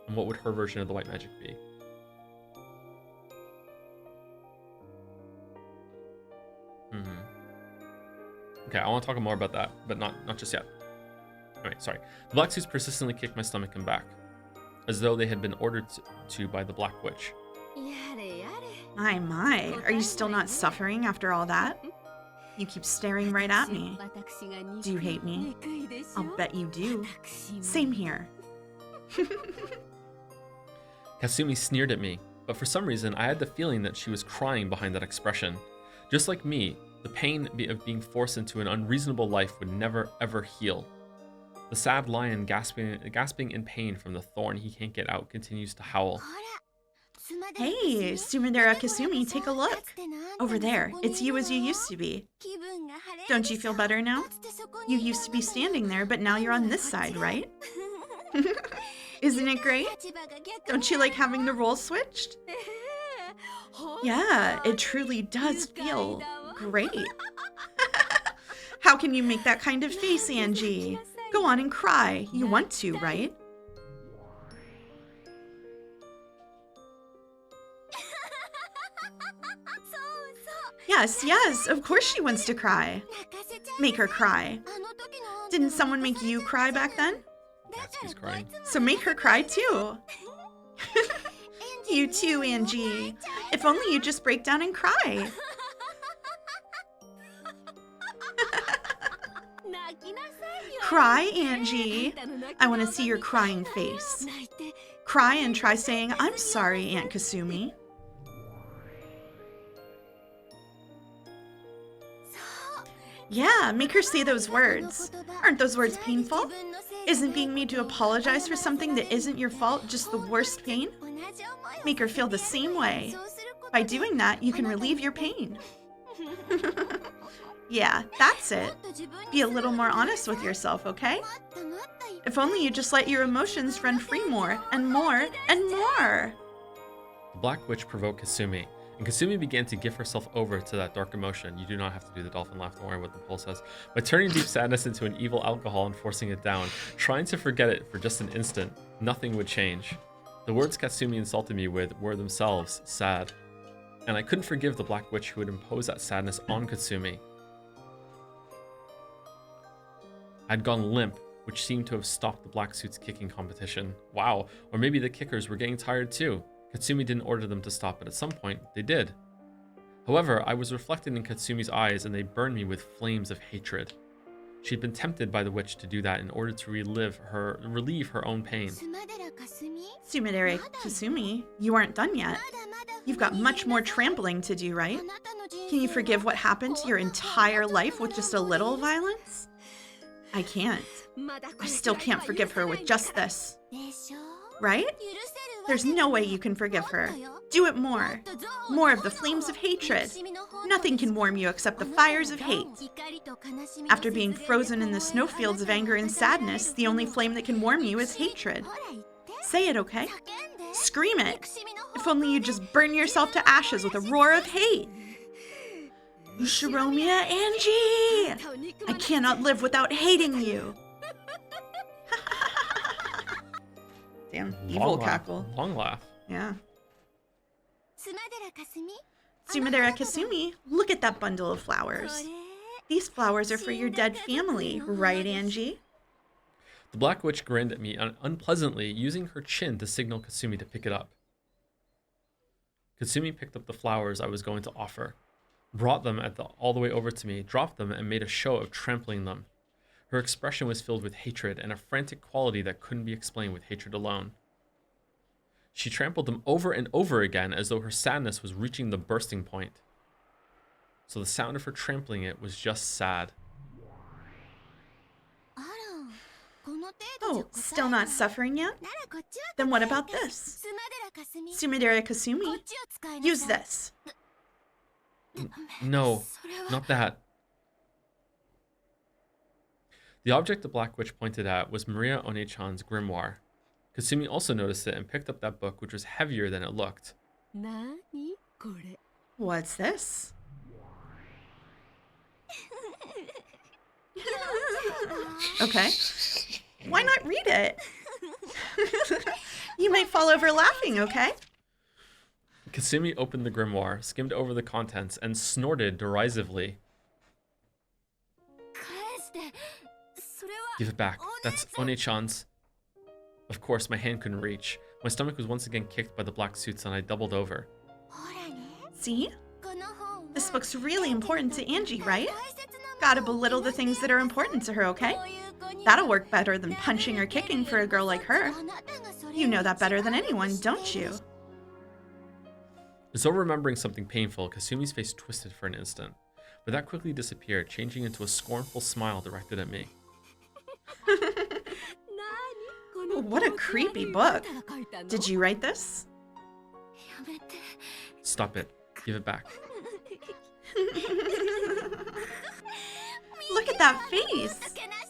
And what would her version of the white magic be? Okay, I want to talk more about that, but not just yet. Anyway, sorry. The black suits persistently kicked my stomach and back, as though they had been ordered to by the Black Witch. My, are you still not suffering after all that? You keep staring right at me. Do you hate me? I'll bet you do. Same here. Kasumi sneered at me, but for some reason I had the feeling that she was crying behind that expression. Just like me, the pain of being forced into an unreasonable life would never ever heal. The sad lion gasping in pain from the thorn he can't get out continues to howl. Hey, Sumidera Kasumi, take a look. Over there, it's you as you used to be. Don't you feel better now? You used to be standing there, but now you're on this side, right? Isn't it great? Don't you like having the roles switched? Yeah, it truly does feel great. How can you make that kind of face, Angie? Go on and cry. You want to, right? Yes, of course she wants to cry. Make her cry. Didn't someone make you cry back then? Natsuki's crying. So make her cry too. You too, Angie. If only you just break down and cry. Cry, Angie. I want to see your crying face. Cry and try saying, I'm sorry, Aunt Kasumi. Yeah, make her say those words. Aren't those words painful? Isn't being made to apologize for something that isn't your fault just the worst pain? Make her feel the same way. By doing that, you can relieve your pain. Yeah, that's it. Be a little more honest with yourself, okay? If only you just let your emotions run free more and more and more. The Black Witch provoked Kasumi, and Kasumi began to give herself over to that dark emotion. You do not have to do the dolphin laugh, don't worry what the poll says. By turning deep sadness into an evil alcohol and forcing it down, trying to forget it for just an instant, nothing would change. The words Kasumi insulted me with were themselves sad. And I couldn't forgive the Black Witch who would impose that sadness on Kasumi. I'd gone limp, which seemed to have stopped the black suit's kicking competition. Wow, or maybe the kickers were getting tired too. Katsumi didn't order them to stop, but at some point, they did. However, I was reflected in Katsumi's eyes and they burned me with flames of hatred. She'd been tempted by the witch to do that in order to relieve her own pain. Tsumidere Kasumi, you aren't done yet. You've got much more trampling to do, right? Can you forgive what happened to your entire life with just a little violence? I can't. I still can't forgive her with just this. Right? There's no way you can forgive her. Do it more. More of the flames of hatred. Nothing can warm you except the fires of hate. After being frozen in the snowfields of anger and sadness, the only flame that can warm you is hatred. Say it, okay? Scream it. If only you just burn yourself to ashes with a roar of hate. Ushiromiya Angie! I cannot live without hating you. Damn, evil cackle. Long laugh. Yeah. Tsumidere Kasumi, look at that bundle of flowers. These flowers are for your dead family, right, Angie? The Black Witch grinned at me unpleasantly, using her chin to signal Kasumi to pick it up. Kasumi picked up the flowers I was going to offer, brought them all the way over to me, dropped them, and made a show of trampling them. Her expression was filled with hatred and a frantic quality that couldn't be explained with hatred alone. She trampled them over and over again as though her sadness was reaching the bursting point. So the sound of her trampling it was just sad. Oh, still not suffering yet? Then what about this? Tsumidere Kasumi, use this. No, not that. The object the Black Witch pointed at was Maria One-chan's grimoire. Kasumi also noticed it and picked up that book, which was heavier than it looked. What's this? Okay. Why not read it? You might fall over laughing, okay? Kasumi opened the grimoire, skimmed over the contents, and snorted derisively. Give it back. That's One-chan's. Of course, my hand couldn't reach. My stomach was once again kicked by the black suits and I doubled over. See? This book's really important to Angie, right? Gotta belittle the things that are important to her, okay? That'll work better than punching or kicking for a girl like her. You know that better than anyone, don't you? As though remembering something painful, Kasumi's face twisted for an instant, but that quickly disappeared, changing into a scornful smile directed at me. What a creepy book. Did you write this? Stop it. Give it back. Look at that face.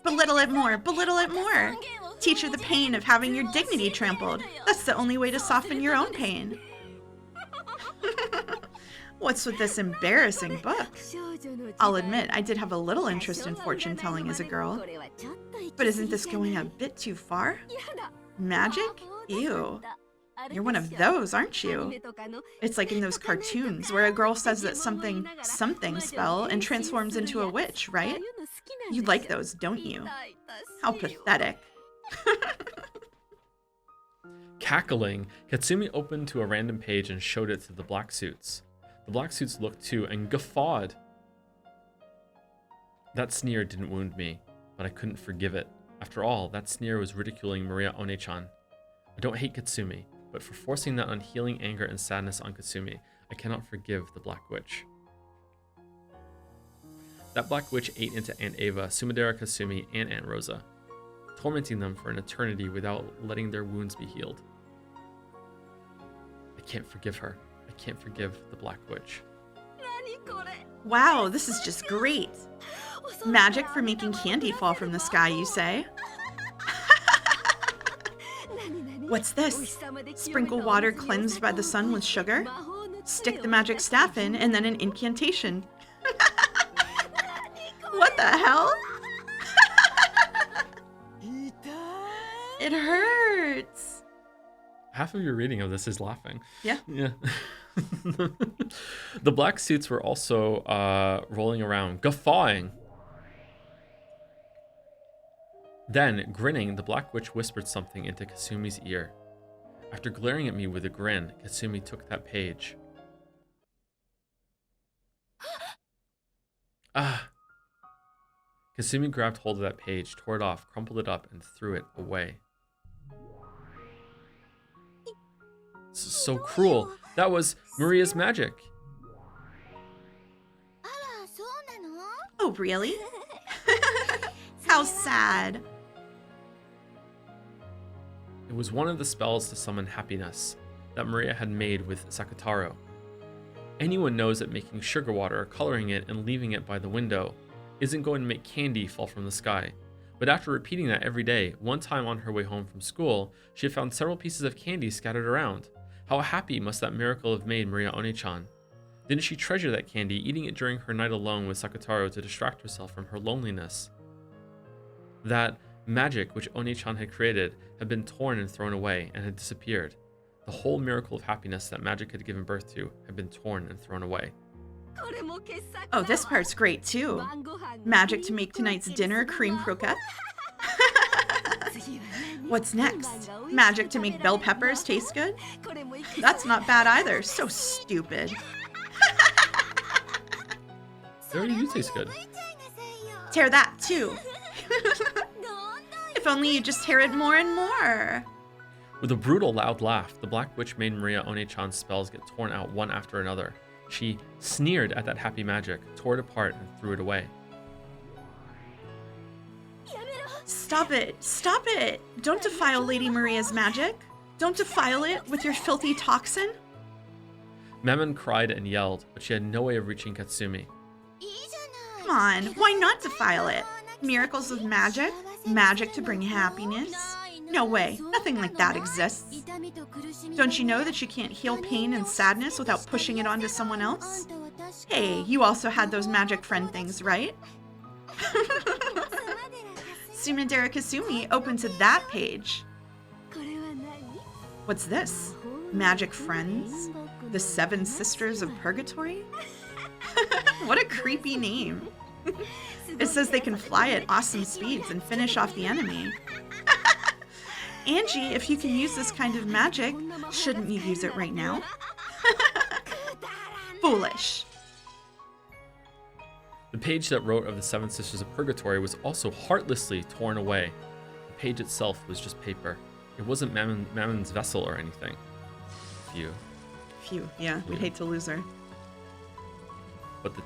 Belittle it more. Belittle it more. Teach her the pain of having your dignity trampled. That's the only way to soften your own pain. What's with this embarrassing book? I'll admit, I did have a little interest in fortune telling as a girl. But isn't this going a bit too far? Magic? Ew. You're one of those, aren't you? It's like in those cartoons where a girl says that something spell and transforms into a witch, right? You like those, don't you? How pathetic. Cackling, Katsumi opened to a random page and showed it to the black suits. The black suits looked too and guffawed. That sneer didn't wound me, but I couldn't forgive it. After all, that sneer was ridiculing Maria One-chan. I don't hate Katsumi, but for forcing that unhealing anger and sadness on Katsumi, I cannot forgive the Black Witch. That black witch ate into Aunt Ava, Sumidera Kasumi, and Aunt Rosa, tormenting them for an eternity without letting their wounds be healed. I can't forgive her. I can't forgive the black witch. Wow, this is just great. Magic for making candy fall from the sky, you say? What's this? Sprinkle water cleansed by the sun with sugar? Stick the magic staff in, and then an incantation. What the hell? It hurts. Half of your reading of this is laughing. Yeah. Yeah. The black suits were also rolling around, guffawing. Then, grinning, the black witch whispered something into Kasumi's ear. After glaring at me with a grin, Kasumi took that page. Ah! Kasumi grabbed hold of that page, tore it off, crumpled it up, and threw it away. So cruel. That was Maria's magic. Oh, really? How sad. It was one of the spells to summon happiness that Maria had made with Sakutaro. Anyone knows that making sugar water, coloring it, and leaving it by the window isn't going to make candy fall from the sky. But after repeating that every day, one time on her way home from school, she had found several pieces of candy scattered around. How happy must that miracle have made Maria Oni-chan? Didn't she treasure that candy, eating it during her night alone with Sakutaro to distract herself from her loneliness? That magic which Oni-chan had created had been torn and thrown away and had disappeared. The whole miracle of happiness that magic had given birth to had been torn and thrown away. Oh, this part's great too. Magic to make tonight's dinner cream croquette. What's next? Magic to make bell peppers taste good? That's not bad either. So stupid. They already do taste good. Tear that too. If only you just tear it more and more. With a brutal loud laugh, the black witch made Maria Oni-chan's spells get torn out one after another. She sneered at that happy magic, tore it apart, and threw it away. Stop it! Stop it! Don't defile Lady Maria's magic. Don't defile it with your filthy toxin. Mammon cried and yelled, but she had no way of reaching Katsumi. Come on, why not defile it? Miracles of magic? Magic to bring happiness? No way, nothing like that exists. Don't you know that you can't heal pain and sadness without pushing it onto someone else? Hey, you also had those magic friend things, right? Sumidera Kasumi opened to that page. What's this? Magic friends? The Seven Sisters of Purgatory? What a creepy name. It says they can fly at awesome speeds and finish off the enemy. Angie, if you can use this kind of magic, shouldn't you use it right now? Foolish. The page that wrote of the Seven Sisters of Purgatory was also heartlessly torn away. The page itself was just paper. It wasn't Mammon's vessel or anything. Phew, yeah, we'd hate to lose her. But the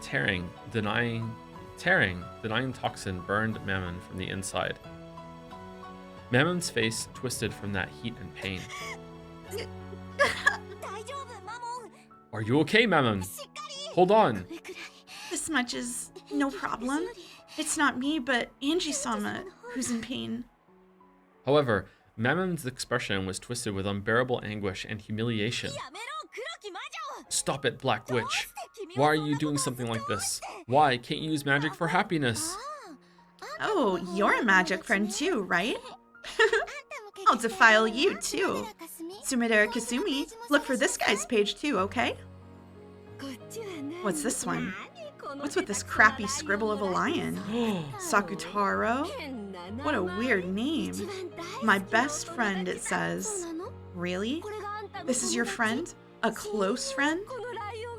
denying toxin burned Mammon from the inside. Mammon's face twisted from that heat and pain. Are you okay, Mammon? Hold on. This much is no problem. It's not me, but Angie-sama who's in pain. However, Mammon's expression was twisted with unbearable anguish and humiliation. Stop it, Black Witch. Why are you doing something like this? Why can't you use magic for happiness? Oh, you're a magic friend too, right? I'll defile you too. Sumidera Kasumi, look for this guy's page too, okay? What's this one? What's with this crappy scribble of a lion? Sakutaro? What a weird name. My best friend, it says. Really? This is your friend? A close friend?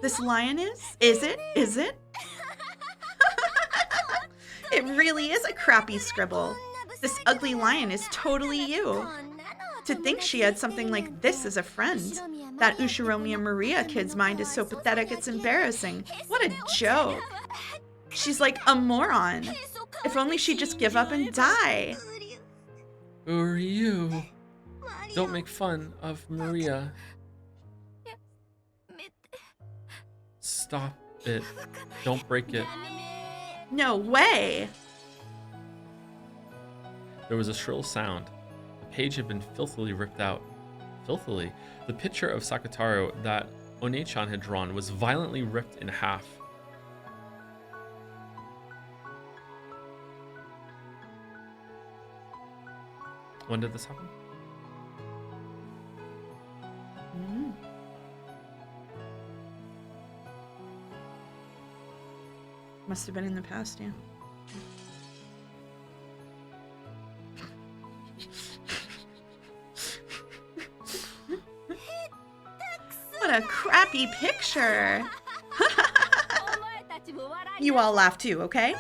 This lion is? Is it? Is it? It really is a crappy scribble. This ugly lion is totally you. To think she had something like this as a friend. That Ushiromiya Maria kid's mind is so pathetic it's embarrassing. What a joke. She's like a moron. If only she'd just give up and die. Who are you? Don't make fun of Maria. Stop it. Don't break it. No way. There was a shrill sound. The page had been filthily ripped out. Filthily? The picture of Sakutaro that One-chan had drawn was violently ripped in half. When did this happen? Must have been in the past, yeah. What a crappy picture. You all laugh too, okay?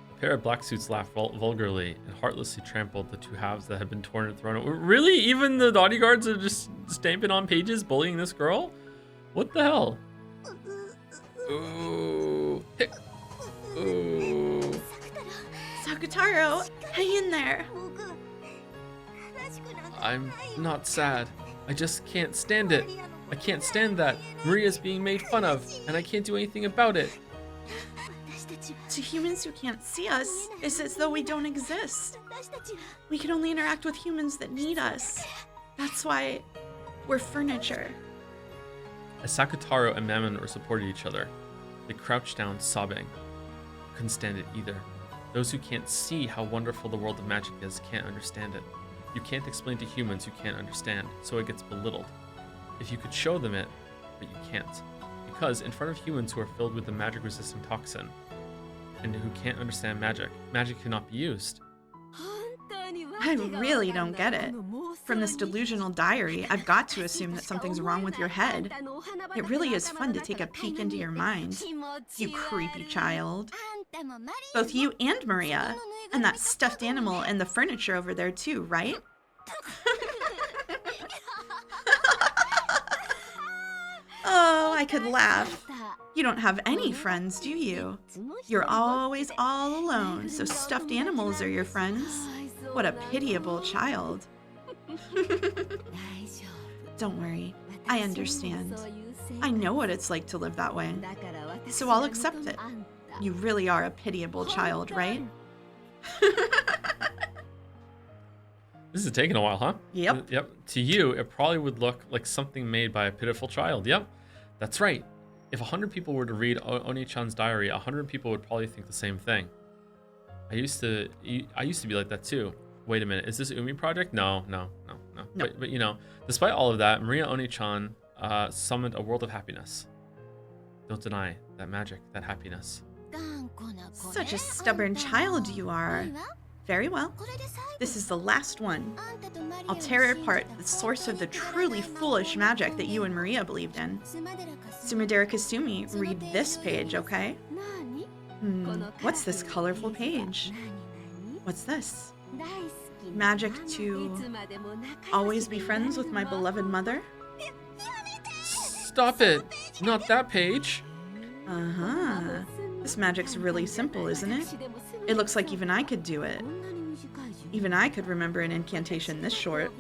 A pair of black suits laughed vulgarly and heartlessly trampled the two halves that had been torn and thrown. Really? Even the bodyguards are just stamping on pages, bullying this girl? What the hell? Ooh. Hick. Ooh. Sakutaro, hang in there. I'm not sad. I just can't stand it. I can't stand that Maria's being made fun of, and I can't do anything about it. To humans who can't see us, it's as though we don't exist. We can only interact with humans that need us. That's why we're furniture. As Sakutaro and Mamoru supported each other, they crouched down, sobbing. Couldn't stand it either. Those who can't see how wonderful the world of magic is can't understand it. You can't explain to humans who can't understand, so it gets belittled. If you could show them it, but you can't. Because in front of humans who are filled with the magic-resistant toxin, and who can't understand magic, magic cannot be used. I really don't get it. From this delusional diary, I've got to assume that something's wrong with your head. It really is fun to take a peek into your mind. You creepy child. Both you and Maria. And that stuffed animal and the furniture over there too, right? Oh, I could laugh. You don't have any friends, do you? You're always all alone, so stuffed animals are your friends. What a pitiable child. Don't worry, I understand. I know what it's like to live that way, so I'll accept it. You really are a pitiable child, right? This is taking a while, huh? Yep. Yep. To you, it probably would look like something made by a pitiful child. Yep. That's right. If 100 people were to read Oni-chan's diary, 100 people would probably think the same thing. I used to be like that too. Wait a minute, is this Umi project? No. But you know, despite all of that, Maria Oni-chan summoned a world of happiness. Don't deny that magic, that happiness. Such a stubborn child you are. Very well. This is the last one. I'll tear apart the source of the truly foolish magic that you and Maria believed in. Sumadera Kasumi, read this page, okay? What's this colorful page? What's this? Magic to always be friends with my beloved mother? Stop it! Not that page! Uh-huh. This magic's really simple, isn't it? It looks like even I could do it. Even I could remember an incantation this short.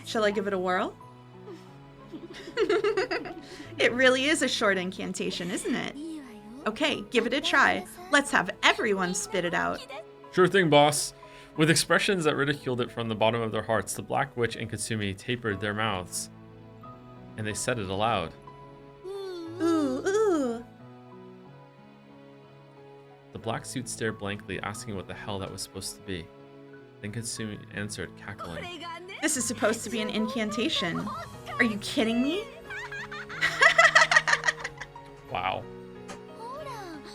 Shall I give it a whirl? It really is a short incantation, isn't it? Okay, give it a try. Let's have everyone spit it out. Sure thing, boss. With expressions that ridiculed it from the bottom of their hearts, the Black Witch and Kasumi tapered their mouths. And they said it aloud. Ooh, ooh. The black suit stared blankly, asking what the hell that was supposed to be. Then Kasumi answered, cackling. This is supposed to be an incantation. Are you kidding me? Wow.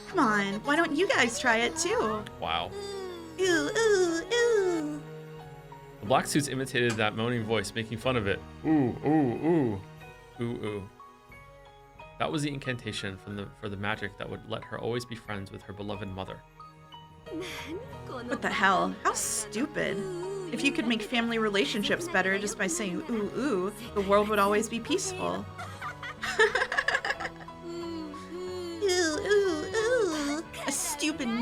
Come on, why don't you guys try it too? Wow. Ooh, ooh, ooh. The black suits imitated that moaning voice, making fun of it. Ooh, ooh, ooh. Ooh, ooh. That was the incantation for the magic that would let her always be friends with her beloved mother. What the hell? How stupid. If you could make family relationships better just by saying ooh, ooh, the world would always be peaceful. Ooh,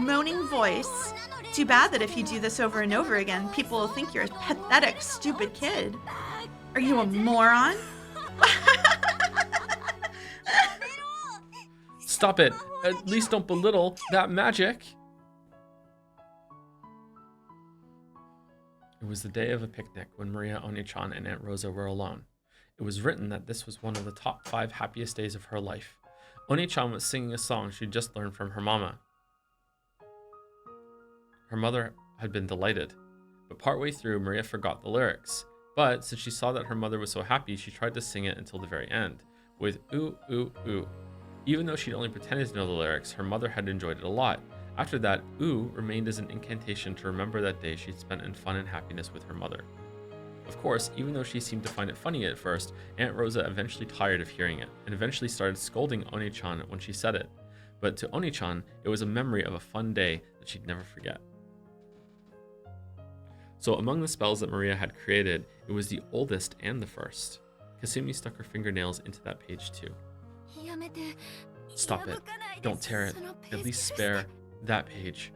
moaning voice. Too bad that if you do this over and over again, people will think you're a pathetic, stupid kid. Are you a moron? Stop it. At least don't belittle that magic. It was the day of a picnic when Maria, Oni-chan, and Aunt Rosa were alone. It was written that this was one of the top 5 happiest days of her life. Oni-chan was singing a song she'd just learned from her mama. Her mother had been delighted, but partway through, Maria forgot the lyrics. But since she saw that her mother was so happy, she tried to sing it until the very end, with ooh, ooh, ooh. Even though she'd only pretended to know the lyrics, her mother had enjoyed it a lot. After that, ooh remained as an incantation to remember that day she'd spent in fun and happiness with her mother. Of course, even though she seemed to find it funny at first, Aunt Rosa eventually tired of hearing it, and eventually started scolding Oni-chan when she said it. But to Oni-chan, it was a memory of a fun day that she'd never forget. So among the spells that Maria had created, it was the oldest and the first. Kasumi stuck her fingernails into that page too. Stop it. Don't tear it. At least spare that page.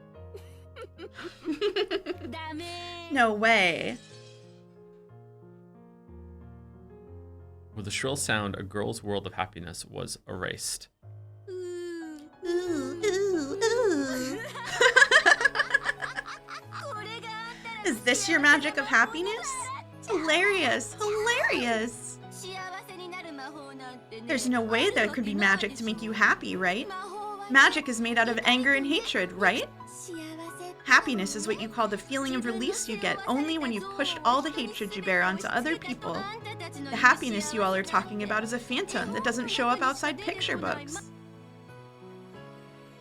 No way. With a shrill sound, a girl's world of happiness was erased. Ooh, ooh, ooh. Is this your magic of happiness? Hilarious, hilarious. There's no way there could be magic to make you happy, right? Magic is made out of anger and hatred, right? Happiness is what you call the feeling of release you get only when you've pushed all the hatred you bear onto other people. The happiness you all are talking about is a phantom that doesn't show up outside picture books.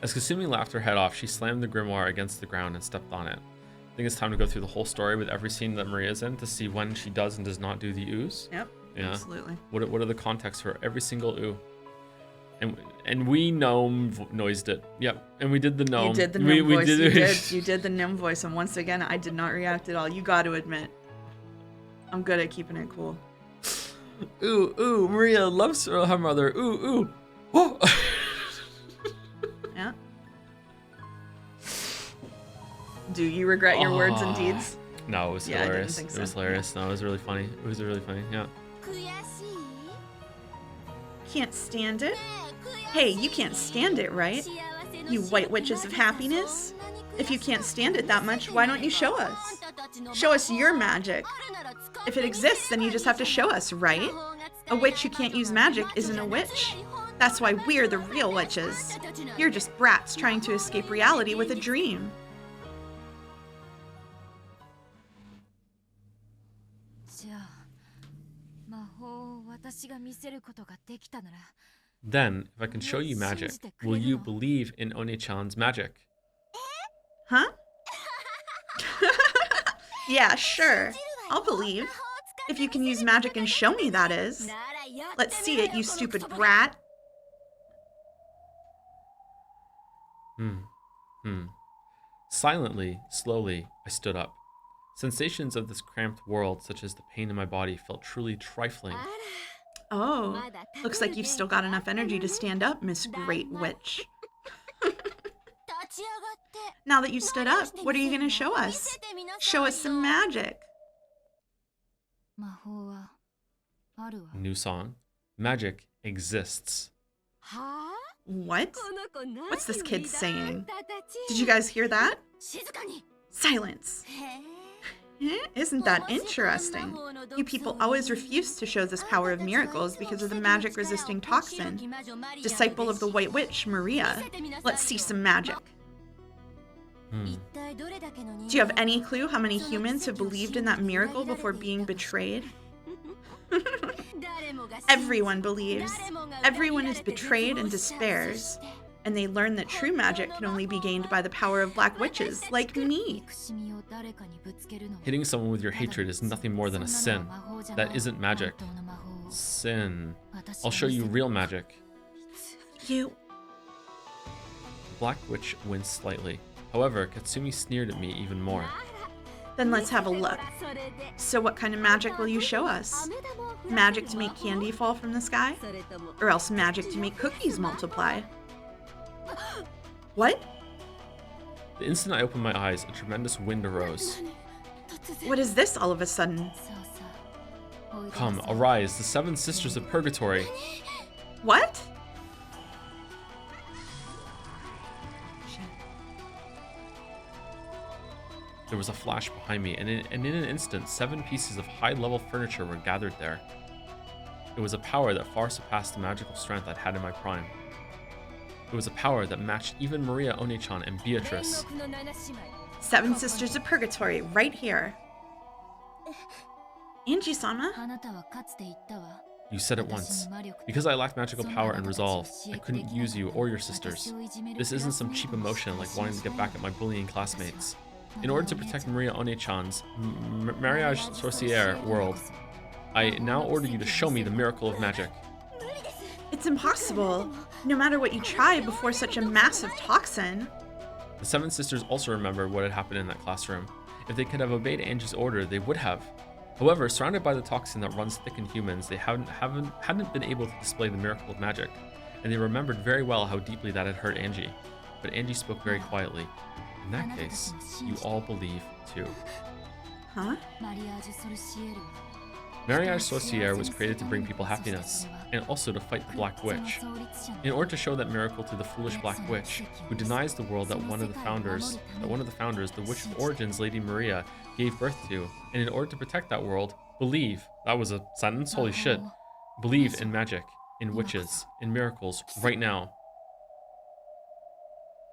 As Kasumi laughed her head off, she slammed the grimoire against the ground and stepped on it. I think it's time to go through the whole story with every scene that Maria's in to see when she does and does not do the oohs. Yep, yeah. Absolutely. What are the contexts for every single ooh? And we noised it. Yep. And we did the gnome. You did the gnome voice. You did the gnome voice, and once again, I did not react at all. You got to admit, I'm good at keeping it cool. Ooh, ooh, Maria loves her mother. Ooh, ooh. Oh. Yeah. Do you regret your words and deeds? No, it was Yeah, hilarious. I didn't think so. It was hilarious. No, it was really funny. It was really funny. Yeah. Can't stand it? Hey, you can't stand it, right? You white witches of happiness? If you can't stand it that much, why don't you show us? Show us your magic. If it exists, then you just have to show us, right? A witch who can't use magic isn't a witch. That's why we're the real witches. You're just brats trying to escape reality with a dream. Then, if I can show you magic, will you believe in Oni-chan's magic? Huh? Yeah, sure. I'll believe. If you can use magic and show me, that is. Let's see it, you stupid brat. Silently, slowly, I stood up. Sensations of this cramped world, such as the pain in my body, felt truly trifling. Oh, looks like you've still got enough energy to stand up, Miss Great Witch. Now that you stood up, what are you going to show us? Show us some magic. New song. Magic exists. What? What's this kid saying? Did you guys hear that? Silence. Isn't that interesting? You people always refuse to show this power of miracles because of the magic-resisting toxin. Disciple of the White Witch, Maria. Let's see some magic. Do you have any clue how many humans have believed in that miracle before being betrayed? Everyone believes. Everyone is betrayed and despairs. And they learn that true magic can only be gained by the power of black witches, like me. Hitting someone with your hatred is nothing more than a sin. That isn't magic. Sin. I'll show you real magic. You... Black Witch winced slightly. However, Katsumi sneered at me even more. Then let's have a look. So what kind of magic will you show us? Magic to make candy fall from the sky? Or else magic to make cookies multiply? What? The instant I opened my eyes, a tremendous wind arose. What is this all of a sudden? Come, arise, the 7 sisters of purgatory. What? There was a flash behind me, and in an instant, 7 pieces of high-level furniture were gathered there. It was a power that far surpassed the magical strength I'd had in my prime. It was a power that matched even Maria One-chan and Beatrice. 7 sisters of purgatory, right here. Angie-sama? You said it once. Because I lacked magical power and resolve, I couldn't use you or your sisters. This isn't some cheap emotion like wanting to get back at my bullying classmates. In order to protect Maria One-chan's mariage sorcière world, I now order you to show me the miracle of magic. It's impossible. No matter what you try before such a massive toxin. The 7 sisters also remembered what had happened in that classroom. If they could have obeyed Angie's order, they would have. However, surrounded by the toxin that runs thick in humans, they hadn't been able to display the miracle of magic, and they remembered very well how deeply that had hurt Angie. But Angie spoke very quietly. In that case, you all believe too. Huh? Mariage sorcière was created to bring people happiness, and also to fight the Black Witch. In order to show that miracle to the foolish Black Witch, who denies the world that one of the founders, the Witch of Origins, Lady Maria, gave birth to, and in order to protect that world, believe, that was a sentence, holy shit, believe in magic, in witches, in miracles, right now.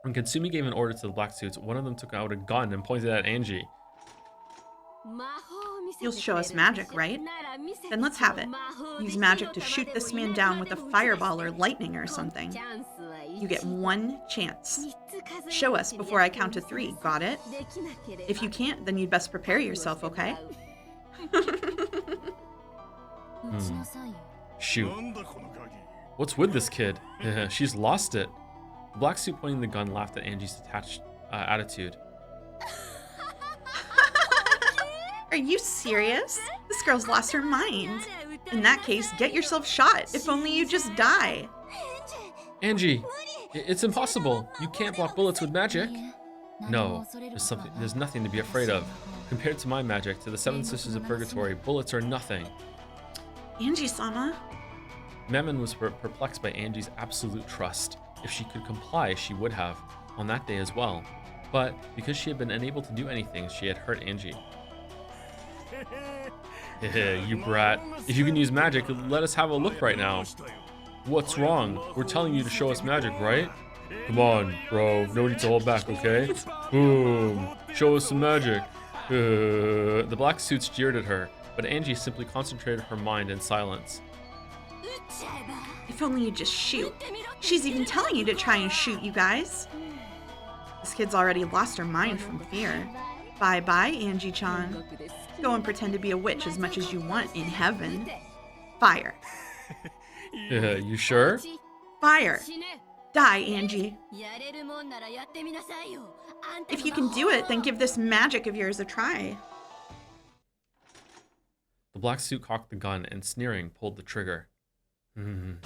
When Katsumi gave an order to the black suits, one of them took out a gun and pointed at Angie. You'll show us magic, right? Then let's have it. Use magic to shoot this man down with a fireball or lightning or something. You get 1 chance. Show us before I count to 3, got it? If you can't, then you'd best prepare yourself, okay? Shoot. What's with this kid? She's lost it. The black suit pointing the gun laughed at Angie's detached attitude. Are you serious? This girl's lost her mind. In that case, get yourself shot, if only you just die. Angie, it's impossible. You can't block bullets with magic. No, there's nothing to be afraid of. Compared to my magic, to the 7 sisters of purgatory, bullets are nothing. Angie-sama? Mammon was perplexed by Angie's absolute trust. If she could comply, she would have, on that day as well. But because she had been unable to do anything, she had hurt Angie. You brat. If you can use magic, let us have a look right now. What's wrong? We're telling you to show us magic, right? Come on, bro. No need to hold back, okay? Boom. Show us some magic. The black suits jeered at her, but Angie simply concentrated her mind in silence. If only you just shoot. She's even telling you to try and shoot, you guys. This kid's already lost her mind from fear. Bye-bye, Angie-chan. Go and pretend to be a witch as much as you want in heaven. Fire. You sure? Fire. Die, Angie. If you can do it, then give this magic of yours a try. The black suit cocked the gun and, sneering, pulled the trigger. And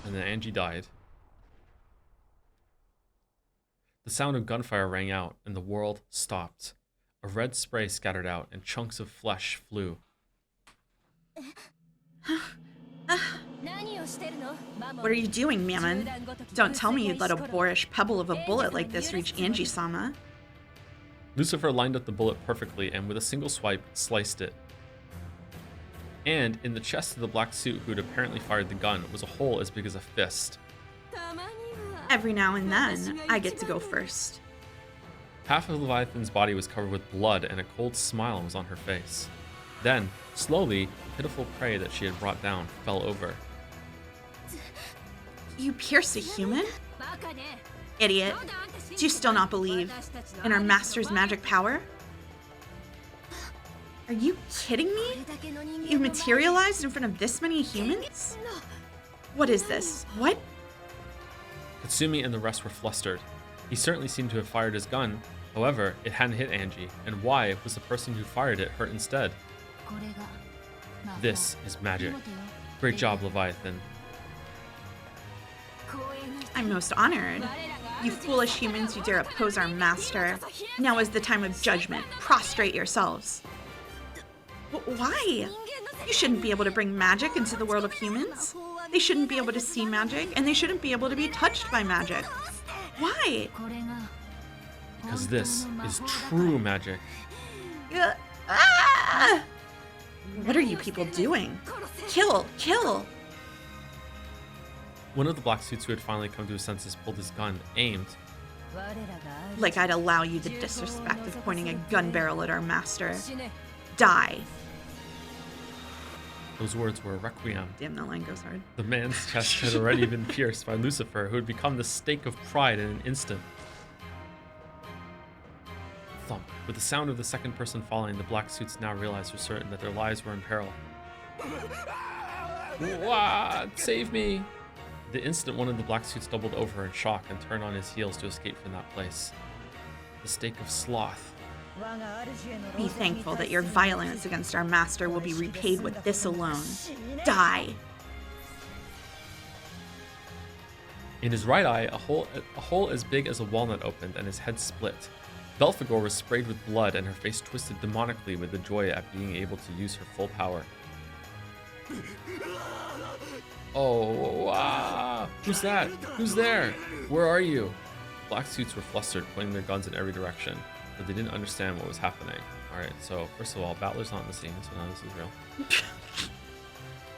then Angie died. The sound of gunfire rang out, and the world stopped. A red spray scattered out, and chunks of flesh flew. What are you doing, Mammon? Don't tell me you'd let a boorish pebble of a bullet like this reach Angie-sama. Lucifer lined up the bullet perfectly, and with a single swipe, sliced it. And in the chest of the black suit who had apparently fired the gun was a hole as big as a fist. Every now and then, I get to go first. Half of Leviathan's body was covered with blood, and a cold smile was on her face. Then, slowly, the pitiful prey that she had brought down fell over. You pierced a human? Idiot. Do you still not believe in our master's magic power? Are you kidding me? You materialized in front of this many humans? What is this? What? Katsumi and the rest were flustered. He certainly seemed to have fired his gun. However, it hadn't hit Angie, and why was the person who fired it hurt instead? This is magic. Great job, Leviathan. I'm most honored. You foolish humans, you dare oppose our master. Now is the time of judgment. Prostrate yourselves. Why? You shouldn't be able to bring magic into the world of humans. They shouldn't be able to see magic, and they shouldn't be able to be touched by magic. Why? Because this is true magic. Ah! What are you people doing? Kill! Kill! One of the black suits who had finally come to his senses pulled his gun, aimed. Like I'd allow you the disrespect of pointing a gun barrel at our master. Die. Those words were a requiem. Damn, that line goes hard. The man's chest had already been pierced by Lucifer, who had become the stake of pride in an instant. Thump. With the sound of the second person falling, the black suits now realized for certain that their lives were in peril. What? Save me! The instant one of the black suits doubled over in shock and turned on his heels to escape from that place. The stake of sloth. Be thankful that your violence against our master will be repaid with this alone. Die! In his right eye, a hole as big as a walnut opened, and his head split. Belphegor was sprayed with blood, and her face twisted demonically with the joy at being able to use her full power. Oh, ah! Who's that? Who's there? Where are you? Black suits were flustered, pointing their guns in every direction, but they didn't understand what was happening. Alright, so first of all, Battler's not in the scene, so now this is real.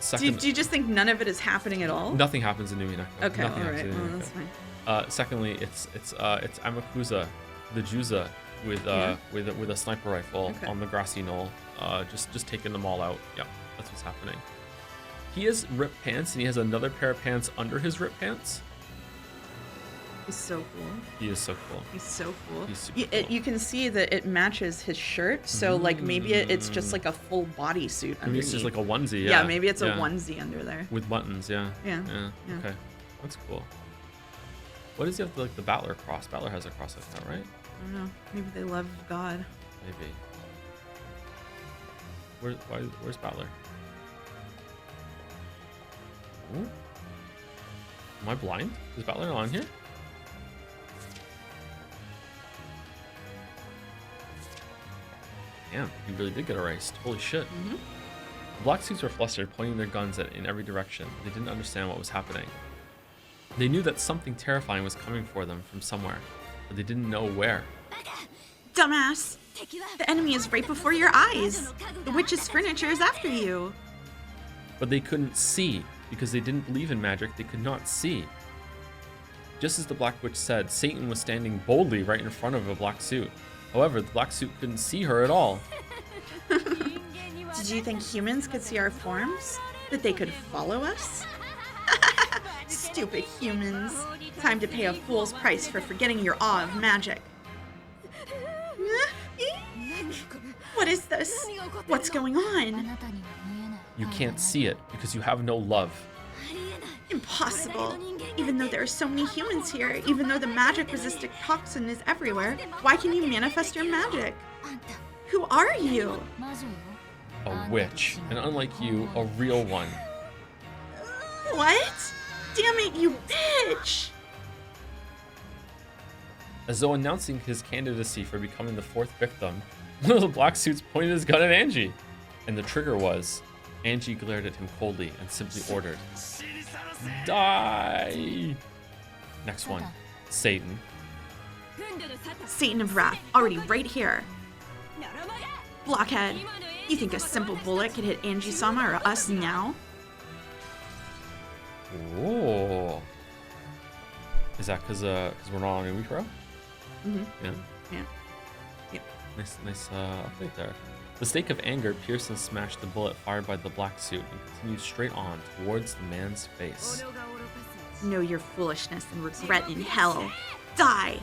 Second, Do you just think none of it is happening at all? nothing happens in Umineko. Okay, Nothing alright, happens in well, Umineko. that's fine. Secondly, it's Amakusa, the Juza, with a sniper rifle Okay. on the grassy knoll, just taking them all out. Yeah, that's what's happening. He has ripped pants, and he has another pair of pants under his ripped pants. He's so cool. He is so cool. He's so cool. He's super cool. You can see that it matches his shirt, so like maybe it's just like a full bodysuit underneath. Maybe it's just like a onesie. Yeah, maybe it's a yeah. onesie under there. With buttons. Yeah. Yeah. Yeah. Okay, that's cool. What does he have like the Battler cross? Battler has a cross like that, right? I don't know. Maybe they love God. Maybe. Where's Battler? Ooh. Am I blind? Is Battler not on here? Damn, he really did get erased. Holy shit. Mm-hmm. The black suits were flustered, pointing their guns in every direction. They didn't understand what was happening. They knew that something terrifying was coming for them from somewhere, but they didn't know where. Dumbass! The enemy is right before your eyes. The witch's furniture is after you. But they couldn't see, because they didn't believe in magic. They could not see. Just as the Black Witch said, Satan was standing boldly right in front of a black suit. However, the black suit couldn't see her at all. Did you think humans could see our forms? That they could follow us? Stupid humans. Time to pay a fool's price for forgetting your awe of magic. What is this? What's going on? You can't see it because you have no love. Impossible. Even though there are so many humans here, even though the magic-resistant toxin is everywhere, why can you manifest your magic? Who are you? A witch, and unlike you, a real one. What? Damn it, you bitch! As though announcing his candidacy for becoming the fourth victim, one of the black suits pointed his gun at Angie. And the trigger was, Angie glared at him coldly and simply ordered, "Die!" Next one, Satan. Satan of Wrath, already right here. Blockhead, you think a simple bullet could hit Angie-sama or us now? Oh. Is that because we're not on Umineko? Mm-hmm. Yeah. Yeah. Yep. Nice update there. The stake of anger pierced and smashed the bullet fired by the black suit and continued straight on towards the man's face. Know your foolishness and regret in hell. Die!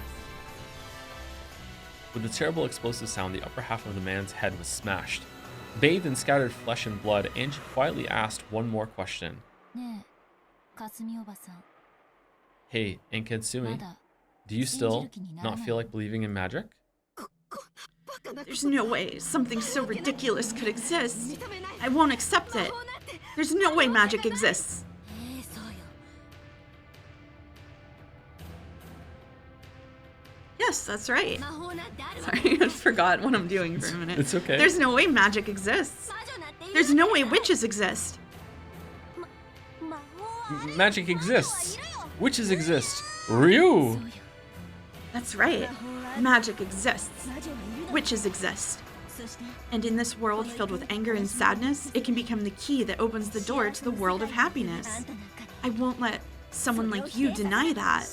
With a terrible explosive sound, the upper half of the man's head was smashed. Bathed in scattered flesh and blood, Angie quietly asked one more question. Hey, Aunt Katsumi, do you still not feel like believing in magic? There's no way something so ridiculous could exist. I won't accept it. There's no way magic exists. Yes, that's right. Sorry, I forgot what I'm doing for a minute. It's okay. There's no way magic exists. There's no way witches exist. Magic exists. Witches exist. Ryu. That's right. Magic exists. Witches exist. And in this world filled with anger and sadness, it can become the key that opens the door to the world of happiness. I won't let someone like you deny that.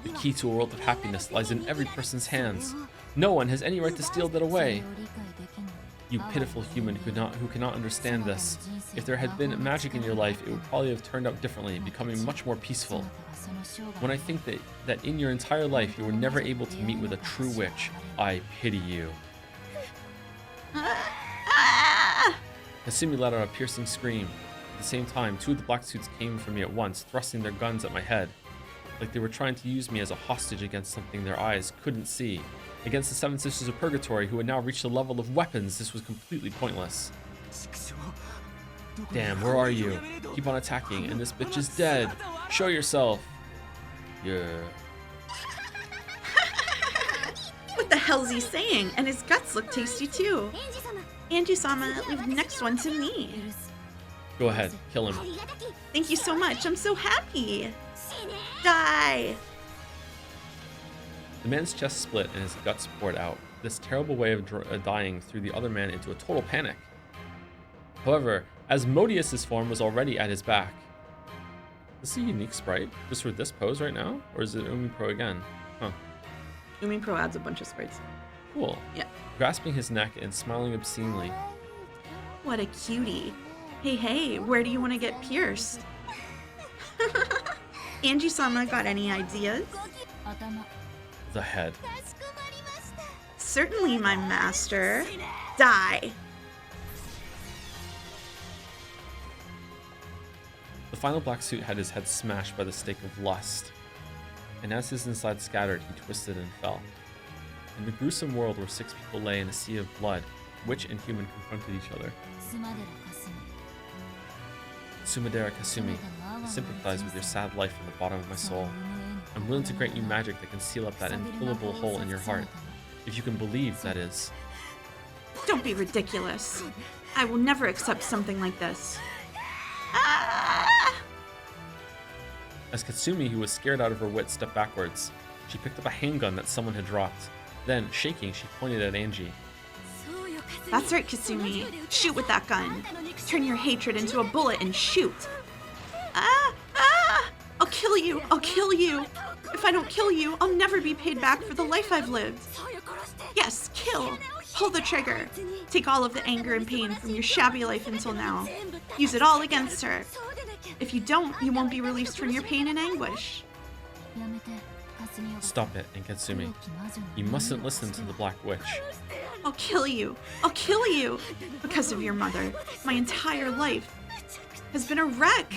The key to a world of happiness lies in every person's hands. No one has any right to steal that away. You pitiful human who cannot understand this. If there had been magic in your life, it would probably have turned out differently, becoming much more peaceful. When I think that in your entire life you were never able to meet with a true witch, I pity you. Kasumi let out a piercing scream. At the same time, two of the black suits came for me at once, thrusting their guns at my head, like they were trying to use me as a hostage against something their eyes couldn't see. Against the Seven Sisters of Purgatory, who had now reached the level of weapons, this was completely pointless. Damn, where are you? Keep on attacking, and this bitch is dead. Show yourself. Yeah. What the hell's he saying? And his guts look tasty too. Angie-sama, leave the next one to me. Go ahead, kill him. Thank you so much. I'm so happy. Die. The man's chest split and his guts poured out. This terrible way of dying threw the other man into a total panic. However, Asmodeus' form was already at his back. Is this a unique sprite just for this pose right now? Or is it Umineko again? Huh. Umineko adds a bunch of sprites. Cool. Yeah. Grasping his neck and smiling obscenely. What a cutie. Hey, where do you want to get pierced? Angie-sama, got any ideas? The head. Certainly, my master. Die. The final black suit had his head smashed by the stake of lust, and as his inside scattered, he twisted and fell. In the gruesome world where 6 people lay in a sea of blood, witch and human confronted each other. Sumadera Kasumi, I sympathize with your sad life from the bottom of my soul. I'm willing to grant you magic that can seal up that infillable hole in your heart. If you can believe, that is. Don't be ridiculous. I will never accept something like this. Ah! As Katsumi, who was scared out of her wits, stepped backwards, she picked up a handgun that someone had dropped. Then, shaking, she pointed at Angie. That's right, Kasumi. Shoot with that gun. Turn your hatred into a bullet and shoot. Ah! I'll kill you. I'll kill you. If I don't kill you, I'll never be paid back for the life I've lived. Yes, kill. Pull the trigger. Take all of the anger and pain from your shabby life until now. Use it all against her. If you don't, you won't be released from your pain and anguish. Stop it, Katsumi. You mustn't listen to the Black Witch. I'll kill you. I'll kill you. Because of your mother, my entire life has been a wreck.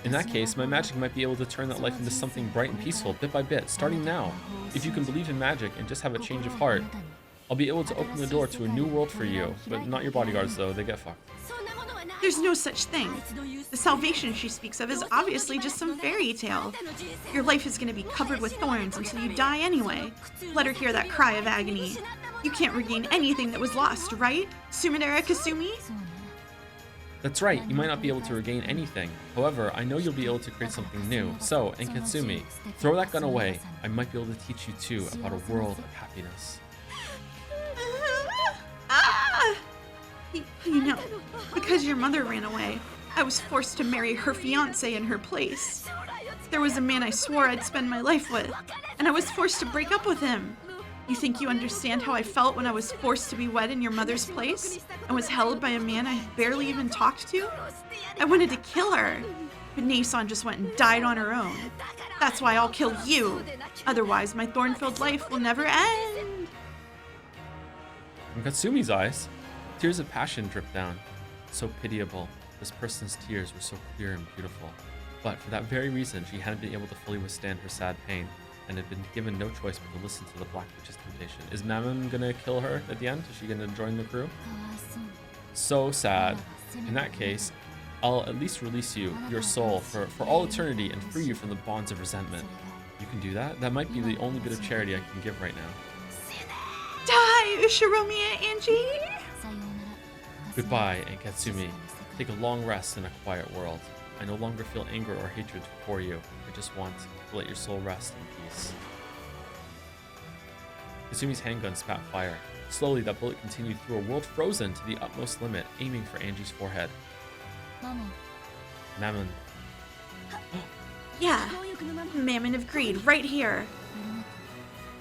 In that case, my magic might be able to turn that life into something bright and peaceful, bit by bit, starting now. If you can believe in magic and just have a change of heart, I'll be able to open the door to a new world for you. But not your bodyguards, though. They get fucked. There's no such thing. The salvation she speaks of is obviously just some fairy tale. Your life is going to be covered with thorns until you die anyway. Let her hear that cry of agony. You can't regain anything that was lost, right? Sumadera Kasumi? That's right, you might not be able to regain anything. However, I know you'll be able to create something new. So, Katsumi, throw that gun away. I might be able to teach you too about a world of happiness. You know, because your mother ran away, I was forced to marry her fiancé in her place. There was a man I swore I'd spend my life with, and I was forced to break up with him. You think you understand how I felt when I was forced to be wed in your mother's place and was held by a man I had barely even talked to? I wanted to kill her, but Nason just went and died on her own. That's why I'll kill you. Otherwise, my thorn-filled life will never end. From Katsumi's eyes, tears of passion dripped down. So pitiable. This person's tears were so clear and beautiful. But for that very reason, she hadn't been able to fully withstand her sad pain, and had been given no choice but to listen to the Black Witch's temptation. Is Mammon gonna kill her at the end? Is she gonna join the crew? So sad. In that case, I'll at least release you, your soul, for all eternity and free you from the bonds of resentment. You can do that? That might be the only bit of charity I can give right now. Die, Ushiromiya, Angie! Goodbye, Aunt Katsumi. Take a long rest in a quiet world. I no longer feel anger or hatred for you. I just want to let your soul rest in peace. Kasumi's handgun spat fire. Slowly, that bullet continued through a world frozen to the utmost limit, aiming for Angie's forehead. Mammon. Yeah, Mammon of Greed, right here.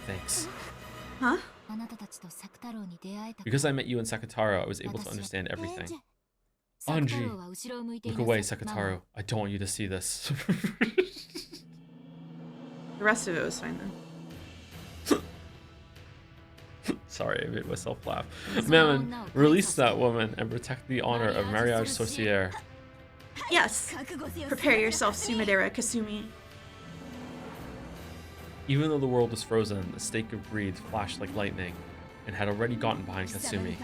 Thanks. Huh? Because I met you in Sakataro, I was able to understand everything. Anji! Look away, Sakataro. I don't want you to see this. The rest of it was fine then. Sorry, I made myself laugh. Mammon, release that woman and protect the honor of Mariage Sorcière. Yes. Prepare yourself, Sumadera Kasumi. Even though the world was frozen, the stake of greed flashed like lightning and had already gotten behind Kasumi.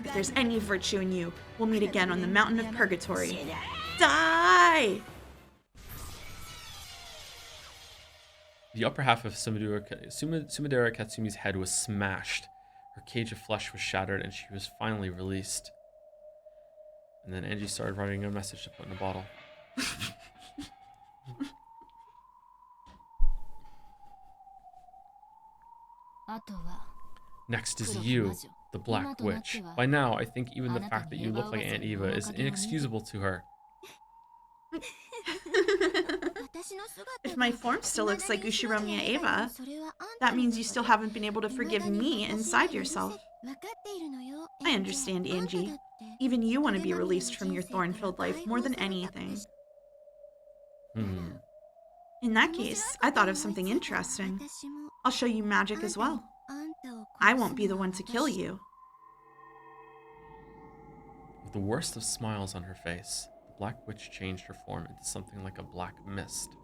If there's any virtue in you, we'll meet again on the mountain of purgatory. Die! The upper half of Sumidera Katsumi's head was smashed. Her cage of flesh was shattered and she was finally released. And then Angie started writing a message to put in a bottle. Next is you, the Black Witch. By now, I think even the fact that you look like Aunt Eva is inexcusable to her. If my form still looks like Ushiromiya Eva, that means you still haven't been able to forgive me inside yourself. I understand, Angie. Even you want to be released from your thorn-filled life more than anything. In that case, I thought of something interesting. I'll show you magic as well. I won't be the one to kill you. With the worst of smiles on her face, the Black Witch changed her form into something like a black mist,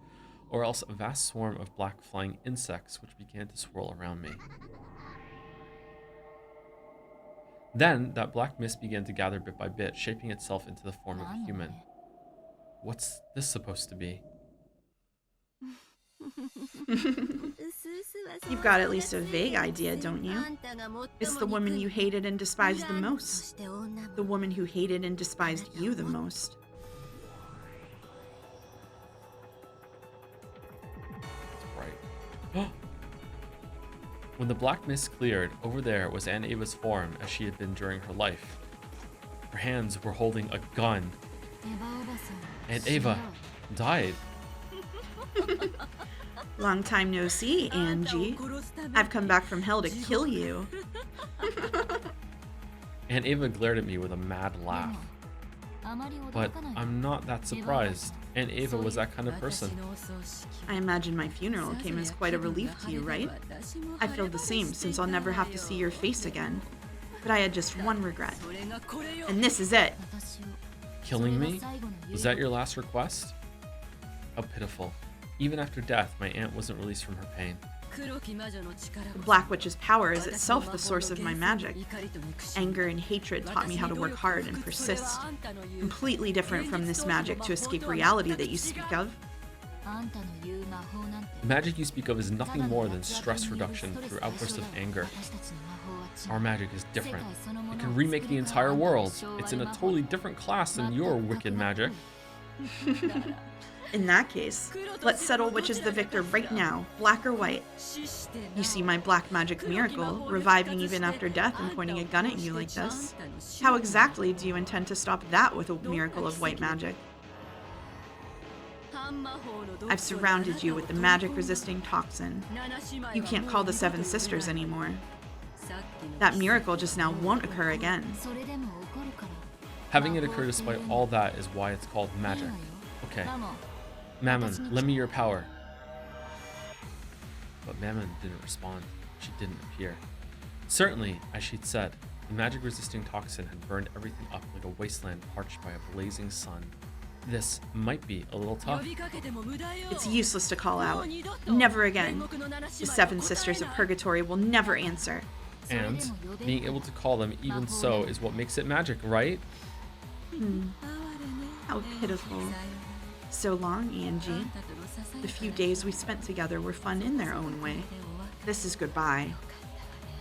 or else a vast swarm of black flying insects which began to swirl around me. Then, that black mist began to gather bit by bit, shaping itself into the form of a human. What's this supposed to be? You've got at least a vague idea, don't you? It's the woman you hated and despised the most. The woman who hated and despised you the most. Right. When the black mist cleared, over there was Aunt Ava's form as she had been during her life. Her hands were holding a gun. Aunt Ava died. Long time no see, Angie. I've come back from hell to kill you. Aunt Ava glared at me with a mad laugh. But I'm not that surprised. Aunt Ava was that kind of person. I imagine my funeral came as quite a relief to you, right? I feel the same, since I'll never have to see your face again. But I had just one regret. And this is it. Killing me? Was that your last request? How pitiful. Even after death, my aunt wasn't released from her pain. The Black Witch's power is itself the source of my magic. Anger and hatred taught me how to work hard and persist. Completely different from this magic to escape reality that you speak of. The magic you speak of is nothing more than stress reduction through outbursts of anger. Our magic is different. It can remake the entire world. It's in a totally different class than your wicked magic. In that case, let's settle which is the victor right now, black or white. You see my black magic miracle, reviving even after death and pointing a gun at you like this. How exactly do you intend to stop that with a miracle of white magic? I've surrounded you with the magic-resisting toxin. You can't call the Seven Sisters anymore. That miracle just now won't occur again. Having it occur despite all that is why it's called magic. Okay. Mammon, lend me your power. But Mammon didn't respond. She didn't appear. Certainly, as she'd said, the magic-resisting toxin had burned everything up like a wasteland parched by a blazing sun. This might be a little tough. It's useless to call out. Never again. The Seven Sisters of Purgatory will never answer. And being able to call them even so is what makes it magic, right? How pitiful. So long, Angie. The few days we spent together were fun in their own way. This is goodbye.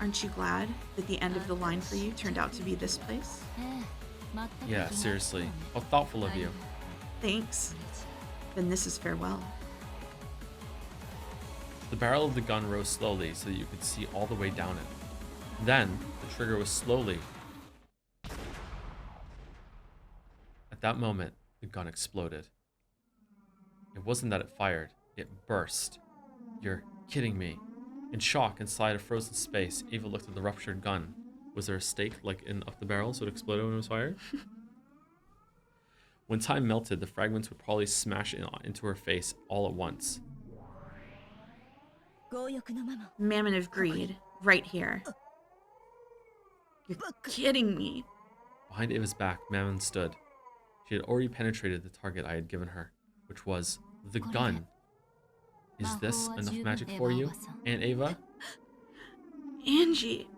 Aren't you glad that the end of the line for you turned out to be this place? Yeah, seriously. How thoughtful of you. Thanks. Then this is farewell. The barrel of the gun rose slowly so that you could see all the way down it. Then, the trigger was slowly. At that moment, the gun exploded. It wasn't that it fired, it burst. You're kidding me. In shock, inside a frozen space, Ava looked at the ruptured gun. Was there a stake like in up the barrel so it exploded when it was fired? When time melted, the fragments would probably smash into her face all at once. Mammon of greed, right here. You're kidding me. Behind Ava's back, Mammon stood. She had already penetrated the target I had given her, which was the gun. Is this enough magic for you, Aunt Ava? Angie.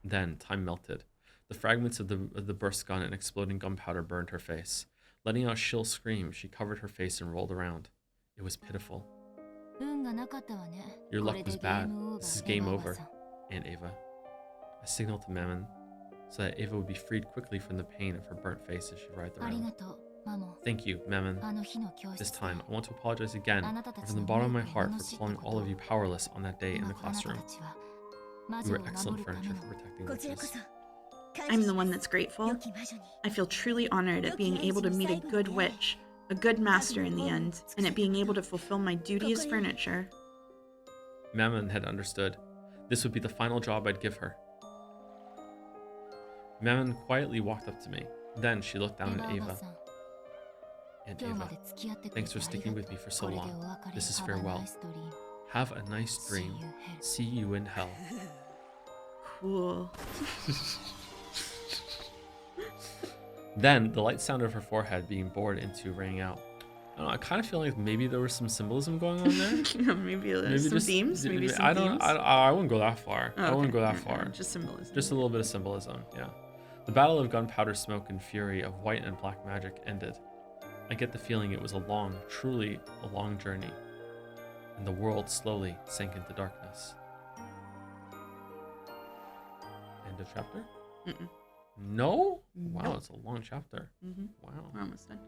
Then time melted. The fragments of the burst gun and exploding gunpowder burned her face. Letting out a shrill scream, she covered her face and rolled around. It was pitiful. Your luck was bad. This is game over, Aunt Ava. I signaled to Mammon so that Ava would be freed quickly from the pain of her burnt face as she writhed around. Thank you, Mammon. This time, I want to apologize again from the bottom of my heart for calling all of you powerless on that day in the classroom. You were excellent furniture for protecting witches. I'm the one that's grateful. I feel truly honored at being able to meet a good witch, a good master in the end, and at being able to fulfill my duty as furniture. Mammon had understood. This would be the final job I'd give her. Mammon quietly walked up to me. Then she looked down at Ava. Aunt Ava, thanks for sticking with me for so long. This is farewell. Have a nice dream. See you in hell. Cool. Then the light sound of her forehead being bored into rang out. I don't know, I kind of feel like maybe there was some symbolism going on there. Maybe there's some just, themes. Maybe some themes. I wouldn't go that far. Oh, I wouldn't go that okay. far. Just symbolism. Just a little bit of symbolism, yeah. The battle of gunpowder smoke and fury of white and black magic ended. I get the feeling it was a long, truly a long journey. And the world slowly sank into darkness. End of chapter? Mm-mm. No? Wow, Nope. it's a long chapter. Mm-hmm. Wow. We're almost done.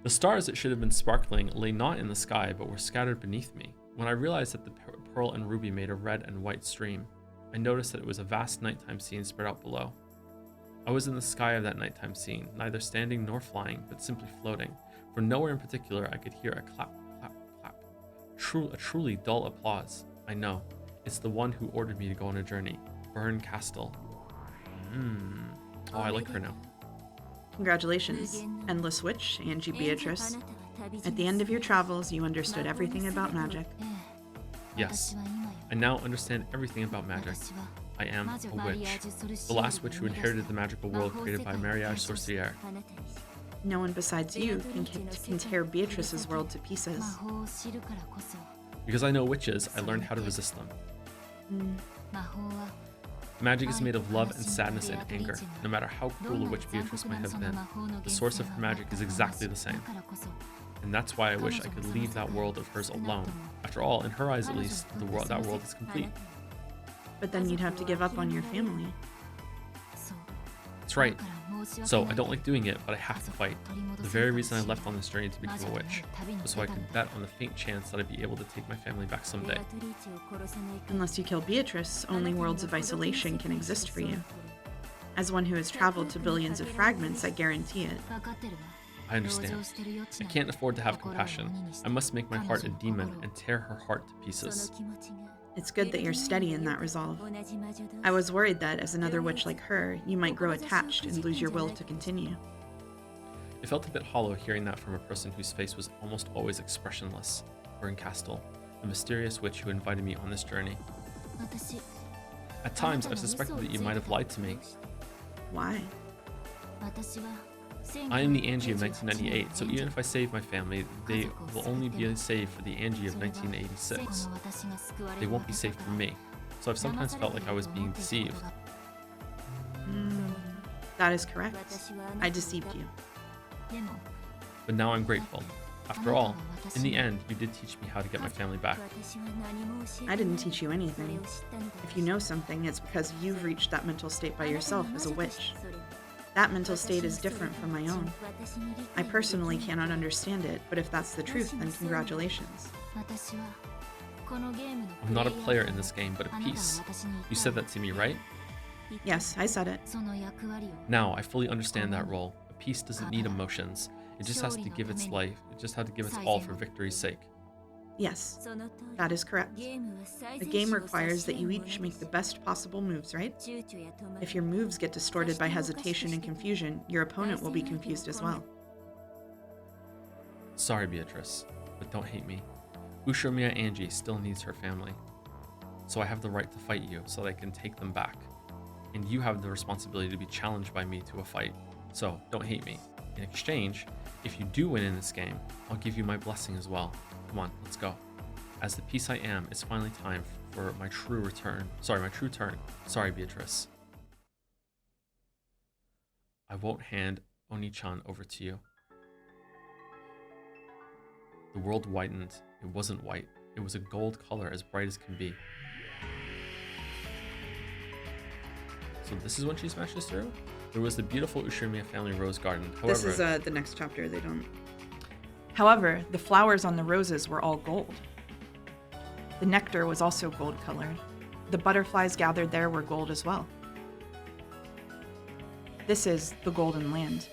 The stars that should have been sparkling lay not in the sky, but were scattered beneath me. When I realized that the pearl and ruby made a red and white stream, I noticed that it was a vast nighttime scene spread out below. I was in the sky of that nighttime scene, neither standing nor flying, but simply floating. For nowhere in particular I could hear a clap, clap, clap. A truly dull applause. I know. It's the one who ordered me to go on a journey. Burn Castle. Oh, I like her now. Congratulations, Endless Witch, Angie Beatrice. At the end of your travels, you understood everything about magic. Yes, I now understand everything about magic. I am a witch. The last witch who inherited the magical world created by Mariage Sorcière. No one besides you can tear Beatrice's world to pieces. Because I know witches, I learned how to resist them. Magic is made of love and sadness and anger. No matter how cruel a witch Beatrice might have been, the source of her magic is exactly the same. And that's why I wish I could leave that world of hers alone. After all, in her eyes at least, that world is complete. But then you'd have to give up on your family. That's right. So I don't like doing it, but I have to fight. The very reason I left on this journey to become a witch was so I could bet on the faint chance that I'd be able to take my family back someday. Unless you kill Beatrice, only worlds of isolation can exist for you. As one who has traveled to billions of fragments, I guarantee it. I understand. I can't afford to have compassion. I must make my heart a demon and tear her heart to pieces. It's good that you're steady in that resolve. I was worried that, as another witch like her, you might grow attached and lose your will to continue. It felt a bit hollow hearing that from a person whose face was almost always expressionless. Burn Castle, the mysterious witch who invited me on this journey. At times, I've suspected that you might have lied to me. Why? I am the Angie of 1998, so even if I save my family, they will only be saved for the Angie of 1986. They won't be saved for me, so I've sometimes felt like I was being deceived. That is correct. I deceived you. But now I'm grateful. After all, in the end, you did teach me how to get my family back. I didn't teach you anything. If you know something, it's because you've reached that mental state by yourself as a witch. That mental state is different from my own. I personally cannot understand it, but if that's the truth, then congratulations. I'm not a player in this game, but a piece. You said that to me, right? Yes, I said it. Now, I fully understand that role. A piece doesn't need emotions. It just has to give its life. It just had to give its all for victory's sake. Yes, that is correct. The game requires that you each make the best possible moves, right? If your moves get distorted by hesitation and confusion, your opponent will be confused as well. Sorry, Beatrice, but don't hate me. Ushomiya Angie still needs her family. So I have the right to fight you so that I can take them back. And you have the responsibility to be challenged by me to a fight. So don't hate me. In exchange, if you do win in this game, I'll give you my blessing as well. Come on, let's go. As the piece I am, it's finally time for my true turn. Sorry, Beatrice. I won't hand Oni-chan over to you. The world whitened. It wasn't white. It was a gold color as bright as can be. So this is when she smashes through? There was the beautiful Ushomiya family rose garden. However, this is the next chapter, they don't. However, the flowers on the roses were all gold. The nectar was also gold colored. The butterflies gathered there were gold as well. This is the Golden Land.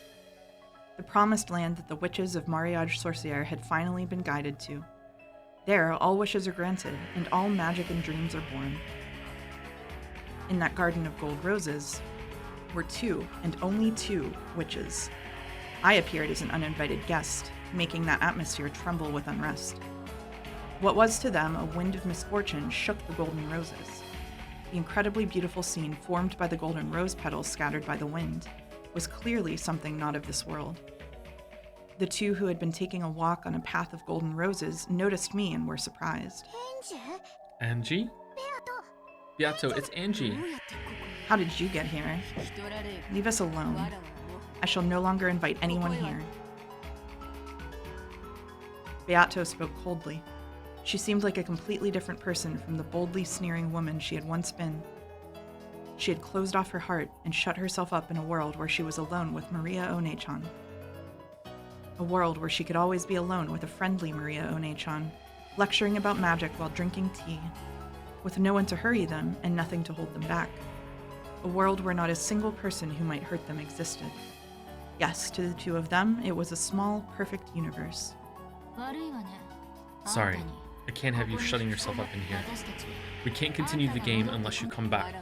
The promised land that the witches of Mariage Sorcière had finally been guided to. There, all wishes are granted, and all magic and dreams are born. In that garden of gold roses were two, and only two, witches. I appeared as an uninvited guest, making that atmosphere tremble with unrest. What was to them a wind of misfortune shook the golden roses. The incredibly beautiful scene formed by the golden rose petals scattered by the wind was clearly something not of this world. The two who had been taking a walk on a path of golden roses noticed me and were surprised. Angie? Beato, it's Angie. How did you get here? Leave us alone. I shall no longer invite anyone here. Beato spoke coldly. She seemed like a completely different person from the boldly sneering woman she had once been. She had closed off her heart and shut herself up in a world where she was alone with Maria One-chan. A world where she could always be alone with a friendly Maria One-chan, lecturing about magic while drinking tea, with no one to hurry them and nothing to hold them back. A world where not a single person who might hurt them existed. Yes, to the two of them, it was a small, perfect universe. Sorry, I can't have you shutting yourself up in here. We can't continue the game unless you come back.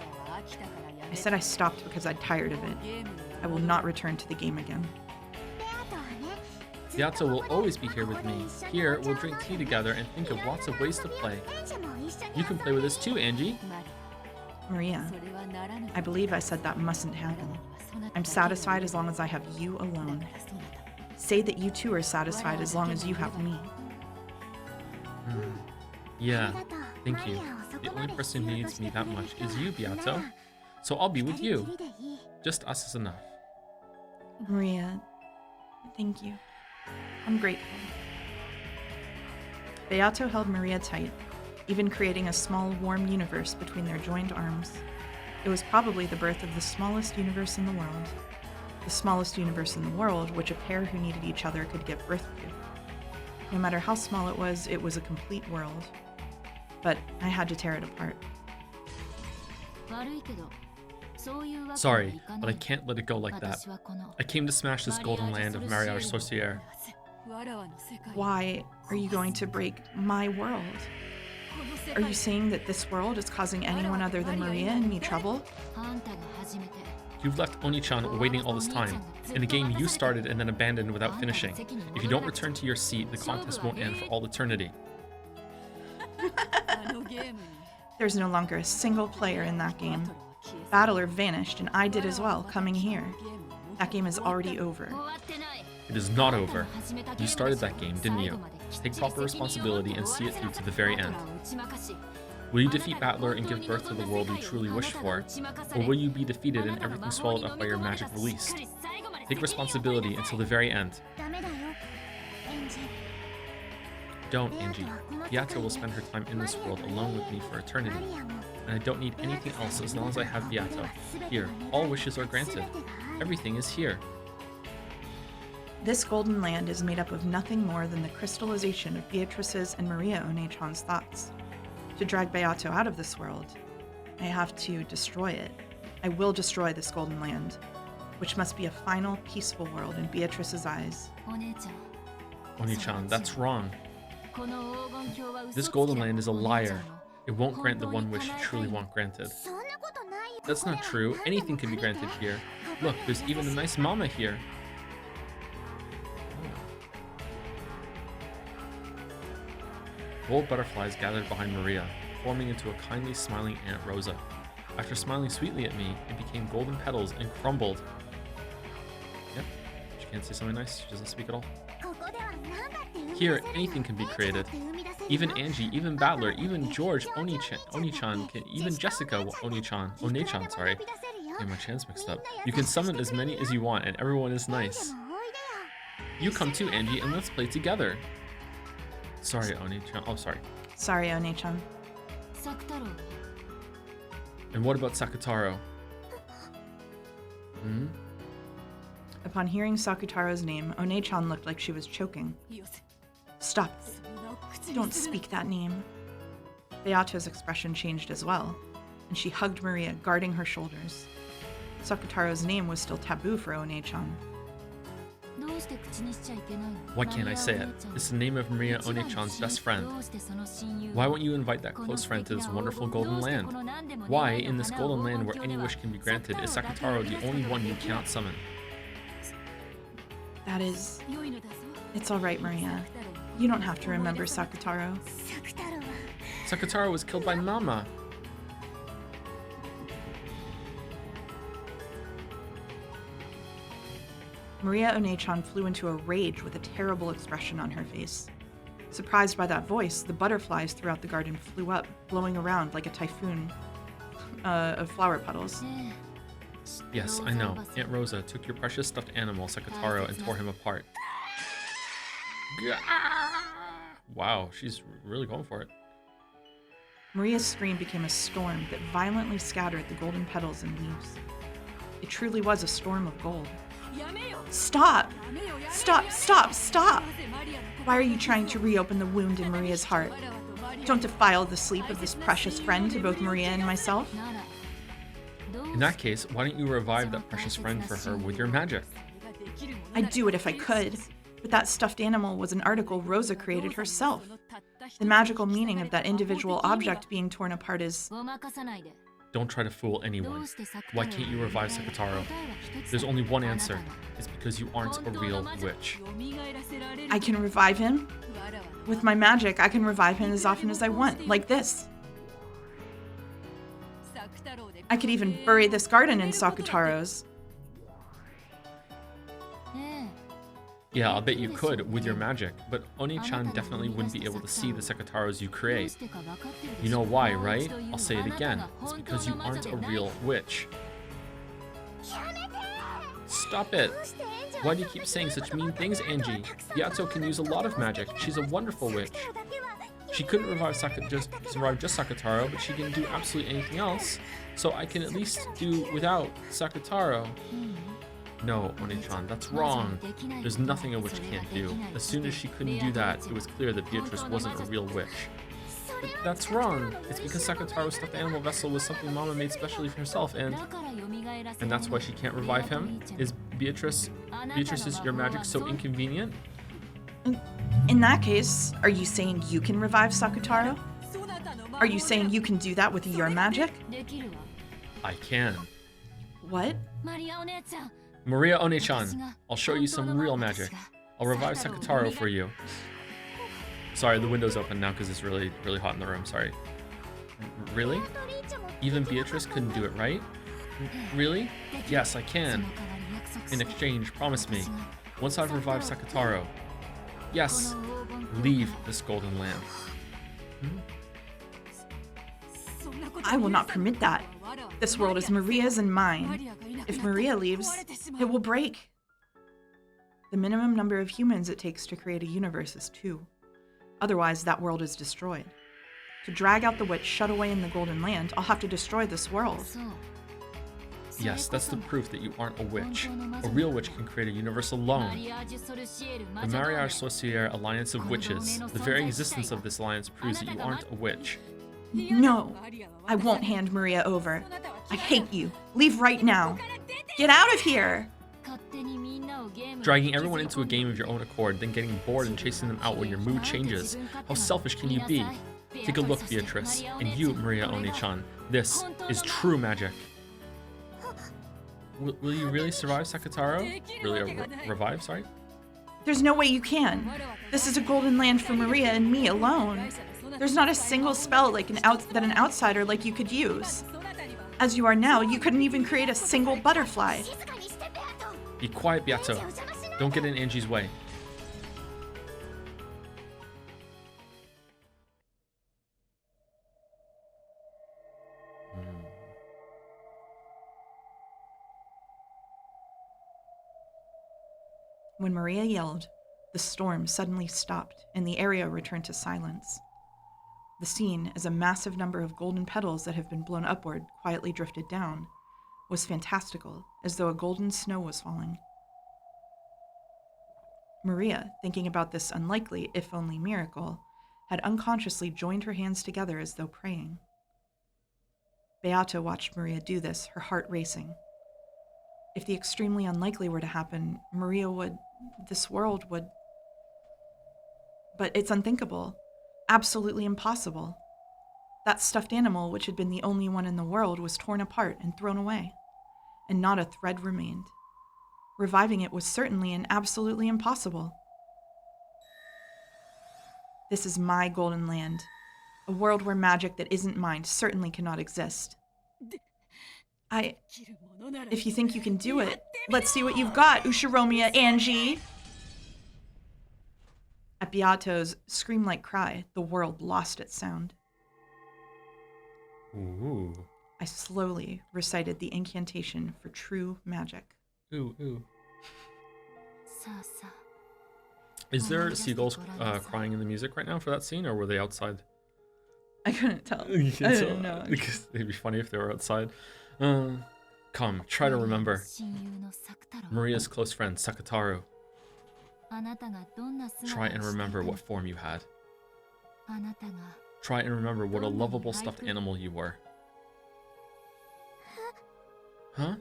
I said I stopped because I'm tired of it. I will not return to the game again. Beato will always be here with me. Here, we'll drink tea together and think of lots of ways to play. You can play with us too, Angie. Maria, I believe I said that mustn't happen. I'm satisfied as long as I have you alone. Say that you too are satisfied as long as you have me. Yeah, thank you. The only person who needs me that much is you, Beato. So I'll be with you. Just us is enough. Maria, thank you. I'm grateful. Beato held Maria tight, even creating a small, warm universe between their joined arms. It was probably the birth of the smallest universe in the world. The smallest universe in the world which a pair who needed each other could give birth to. No matter how small it was a complete world. But I had to tear it apart. Sorry, but I can't let it go like that. I came to smash this golden land of Mariage Sorcière. Why are you going to break my world? Are you saying that this world is causing anyone other than Maria and me trouble? You've left Oni-chan waiting all this time, in a game you started and then abandoned without finishing. If you don't return to your seat, the contest won't end for all eternity. There's no longer a single player in that game. Battler vanished and I did as well, coming here. That game is already over. It is not over. You started that game, didn't you? Take proper responsibility and see it through to the very end. Will you defeat Battler and give birth to the world you truly wish for? Or will you be defeated and everything swallowed up by your magic released? Take responsibility until the very end. Don't, Angie. Beato will spend her time in this world alone with me for eternity. And I don't need anything else as long as I have Beato. Here, all wishes are granted. Everything is here. This golden land is made up of nothing more than the crystallization of Beatrice's and Maria Onechan's thoughts. To drag Beato out of this world, I have to destroy it. I will destroy this golden land, which must be a final, peaceful world in Beatrice's eyes. Oni-chan, that's wrong. This golden land is a liar. It won't grant the one wish you truly want granted. That's not true. Anything can be granted here. Look, there's even a nice mama here. Gold butterflies gathered behind Maria, forming into a kindly smiling Aunt Rosa. After smiling sweetly at me, it became golden petals and crumbled. Yep, she can't say something nice, she doesn't speak at all. Here, anything can be created. Even Angie, even Battler, even George, Oni-chan, even Jessica, One-chan, sorry. Get my chants mixed up. You can summon as many as you want, and everyone is nice. You come too, Angie, and let's play together. Sorry, Oni-chan. Oh, sorry. Sorry, One-chan. And what about Sakutaro? Hmm? Upon hearing Sakutaro's name, One-chan looked like she was choking. Stop. Don't speak that name. Beato's expression changed as well, and she hugged Maria, guarding her shoulders. Sakutaro's name was still taboo for One-chan. Why can't I say it? It's the name of Maria One-chan's best friend. Why won't you invite that close friend to this wonderful golden land? Why, in this golden land where any wish can be granted, is Sakutaro the only one you cannot summon? That is... It's alright, Maria. You don't have to remember Sakutaro. Sakutaro was killed by Mama. Maria One-chan flew into a rage with a terrible expression on her face. Surprised by that voice, the butterflies throughout the garden flew up, blowing around like a typhoon of flower petals. Yes, I know. Aunt Rosa took your precious stuffed animal, Sakutaro, and tore him apart. Wow, she's really going for it. Maria's scream became a storm that violently scattered the golden petals and leaves. It truly was a storm of gold. Stop! Stop! Stop! Stop! Why are you trying to reopen the wound in Maria's heart? Don't defile the sleep of this precious friend to both Maria and myself. In that case, why don't you revive that precious friend for her with your magic? I'd do it if I could, but that stuffed animal was an article Rosa created herself. The magical meaning of that individual object being torn apart is... Don't try to fool anyone. Why can't you revive Sakutaro? There's only one answer. It's because you aren't a real witch. I can revive him? With my magic, I can revive him as often as I want, like this. I could even bury this garden in Sakutaro's. Yeah, I'll bet you could with your magic, but Oni-chan definitely wouldn't be able to see the Sakutaros you create. You know why, right? I'll say it again. It's because you aren't a real witch. Stop it! Why do you keep saying such mean things, Angie? Beato can use a lot of magic. She's a wonderful witch. She couldn't revive just Sakutaro, but she can do absolutely anything else, so I can at least do without Sakutaro. No, Oni-chan, that's wrong. There's nothing a witch can't do. As soon as she couldn't do that, it was clear that Beatrice wasn't a real witch. But that's wrong. It's because Sakutaro's stuffed animal vessel was something Mama made specially for herself, and that's why she can't revive him? Is Beatrice's your magic so inconvenient? In that case, are you saying you can revive Sakutaro? Are you saying you can do that with your magic? I can. What? Maria One-chan, I'll show you some real magic. I'll revive Sakutaro for you. Sorry, the window's open now because it's really, really hot in the room. Sorry. Really? Even Beatrice couldn't do it, right? Really? Yes, I can. In exchange, promise me. Once I've revived Sakutaro. Yes, leave this golden land. I will not permit that. This world is Maria's and mine. If Maria leaves, it will break. The minimum number of humans it takes to create a universe is 2. Otherwise, that world is destroyed. To drag out the witch shut away in the Golden Land, I'll have to destroy this world. Yes, that's the proof that you aren't a witch. A real witch can create a universe alone. The Mariage Sorcière Alliance of Witches. The very existence of this alliance proves that you aren't a witch. No, I won't hand Maria over. I hate you. Leave right now. Get out of here! Dragging everyone into a game of your own accord, then getting bored and chasing them out when your mood changes. How selfish can you be? Take a look, Beatrice, and you, Maria Oni-chan. This is true magic. Will you really survive, Sakataro? Really revive, sorry? There's no way you can. This is a Golden Land for Maria and me alone. There's not a single spell that an outsider like you could use. As you are now, you couldn't even create a single butterfly. Be quiet, Beato. Don't get in Angie's way. When Maria yelled, the storm suddenly stopped and the area returned to silence. The scene, as a massive number of golden petals that have been blown upward quietly drifted down, was fantastical, as though a golden snow was falling. Maria, thinking about this unlikely, if only miracle, had unconsciously joined her hands together as though praying. Beata watched Maria do this, her heart racing. If the extremely unlikely were to happen, this world would... But it's unthinkable. Absolutely impossible. That stuffed animal, which had been the only one in the world, was torn apart and thrown away, and not a thread remained. Reviving it was certainly and absolutely impossible. This is my Golden Land, a world where magic that isn't mine certainly cannot exist. If you think you can do it, let's see what you've got, Ushiromiya Angie! At Beato's scream-like cry, the world lost its sound. Ooh. I slowly recited the incantation for true magic. Ooh, ooh. Is there seagulls crying in the music right now for that scene, or were they outside? I couldn't tell. You I can't tell? didn't know. Because it'd be funny if they were outside. Come, try to remember. Maria's close friend, Sakataru. Try and remember what form you had. Try and remember what a lovable stuffed animal you were. Huh?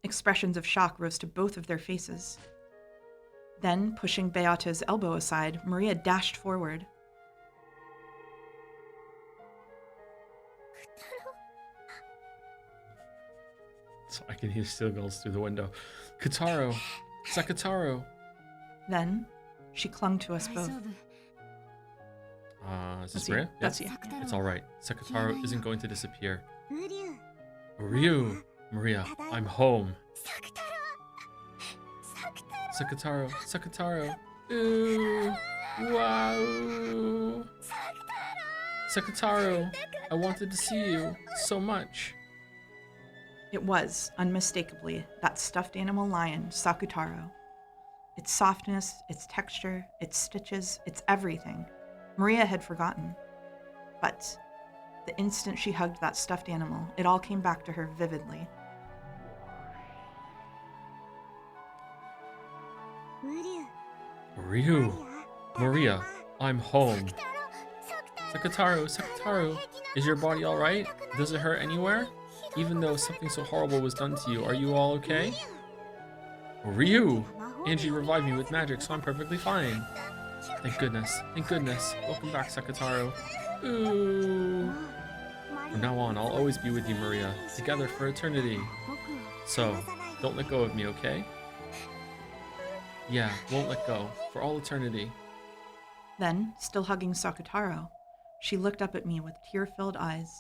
Expressions of shock rose to both of their faces. Then, pushing Beata's elbow aside, Maria dashed forward. So I can hear seagulls through the window. Kataro! Sakataro! Then, she clung to us both. Is this Maria? That's you. It's alright. Sakataro isn't going to disappear. Ryu! Maria, I'm home. Sakataro! Sakataro! Ooh! Wow! Sakataro! I wanted to see you so much. It was, unmistakably, that stuffed animal lion, Sakutaro. Its softness, its texture, its stitches, its everything. Maria had forgotten. But the instant she hugged that stuffed animal, it all came back to her vividly. Ryu! Maria, I'm home. Sakataro, Sakataro, is your body alright? Does it hurt anywhere? Even though something so horrible was done to you, are you all okay? Ryu! Angie revived me with magic, so I'm perfectly fine. Thank goodness. Thank goodness. Welcome back, Sakataro. Ooh. From now on, I'll always be with you, Maria. Together for eternity. So, don't let go of me, okay? Yeah, won't let go. For all eternity. Then, still hugging Sakutaro, she looked up at me with tear-filled eyes.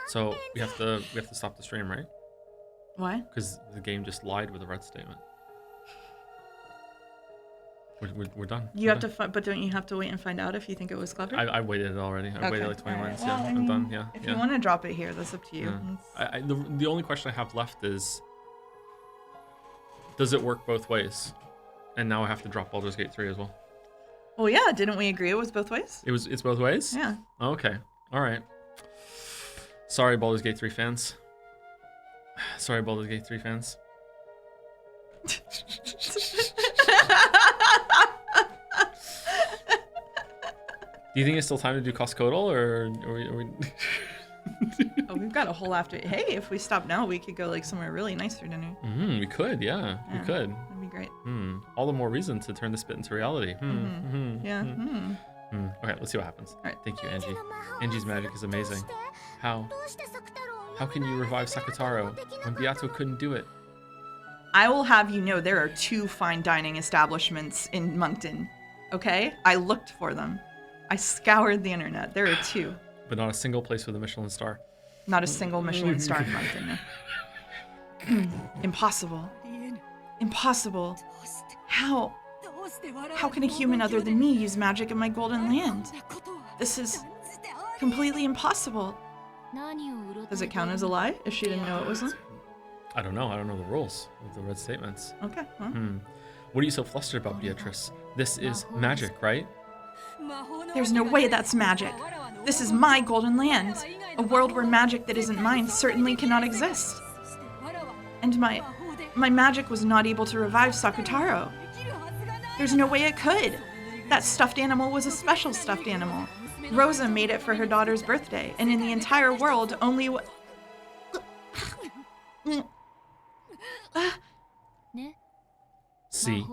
So we have to stop the stream, right? Why? Because the game just lied with the red statement. We're done. You have to, but don't you have to wait and find out if you think it was clever? I waited already. I waited like 20 All right. minutes. Well, Yeah, I I'm mean, done. Yeah. If yeah. you want to drop it here, that's up to you. Yeah. The only question I have left is, does it work both ways? And now I have to drop Baldur's Gate 3 as well. Well, yeah, didn't we agree it was both ways? It's both ways? Yeah. Okay. All right. Sorry, Baldur's Gate 3 fans. Sorry, Baldur's Gate 3 fans. Do you think it's still time to do Coscodal, or are we... Oh, we've got a whole after. Hey, if we stop now, we could go like somewhere really nice for dinner. We could, yeah. We could. That'd be great. All the more reason to turn this bit into reality. Yeah. Okay, let's see what happens. All right. Thank you, Angie. Angie's magic is amazing. How? How can you revive Sakutaro when Beato couldn't do it? I will have you know there are 2 fine dining establishments in Moncton. Okay? I looked for them. I scoured the internet. There are 2. But not a single place with a Michelin star. Not a single Michelin star in Moncton. No. Impossible. Impossible. How? How can a human other than me use magic in my golden land? This is completely impossible. Does it count as a lie if she didn't know it was one? I don't know. I don't know the rules of the red statements. Okay. Well. What are you so flustered about, Beatrice? This is magic, right? There's no way that's magic. This is my golden land. A world where magic that isn't mine certainly cannot exist. And my magic was not able to revive Sakutaro. There's no way it could. That stuffed animal was a special stuffed animal. Rosa made it for her daughter's birthday, and in the entire world, only See,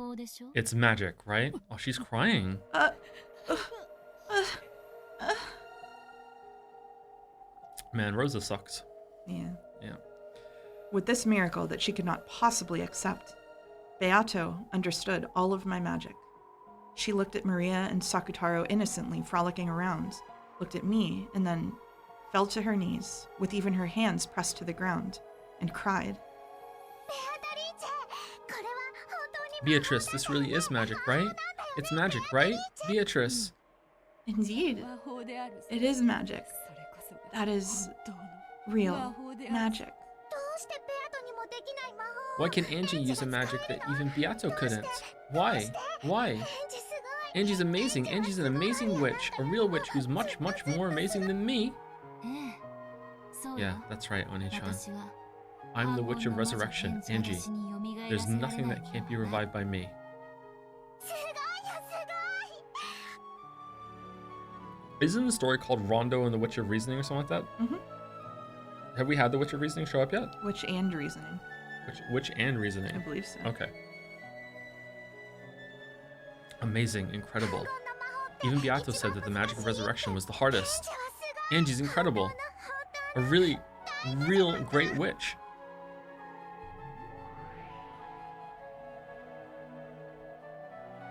it's magic, right? Oh, she's crying. Man, Rosa sucks. Yeah. Yeah. With this miracle that she could not possibly accept, Beato understood all of my magic. She looked at Maria and Sakutaro innocently frolicking around, looked at me, and then fell to her knees, with even her hands pressed to the ground, and cried. Beatrice, this really is magic, right? It's magic, right? Beatrice. Indeed, it is magic. That is real magic. Why can Angie use a magic that even Beato couldn't? Why? Why? Angie's amazing. Angie's an amazing witch. A real witch who's much, much more amazing than me. Yeah, that's right, Oni-chan. I'm the Witch of Resurrection, Angie. There's nothing that can't be revived by me. Isn't the story called Rondo and the Witch of Reasoning or something like that? Mm-hmm. Have we had the Witch of Reasoning show up yet? Witch and reasoning. Witch and Reasoning? I believe so. Okay. Amazing, incredible. Even Beato said that the magic of resurrection was the hardest. Angie's incredible. A really, real great witch.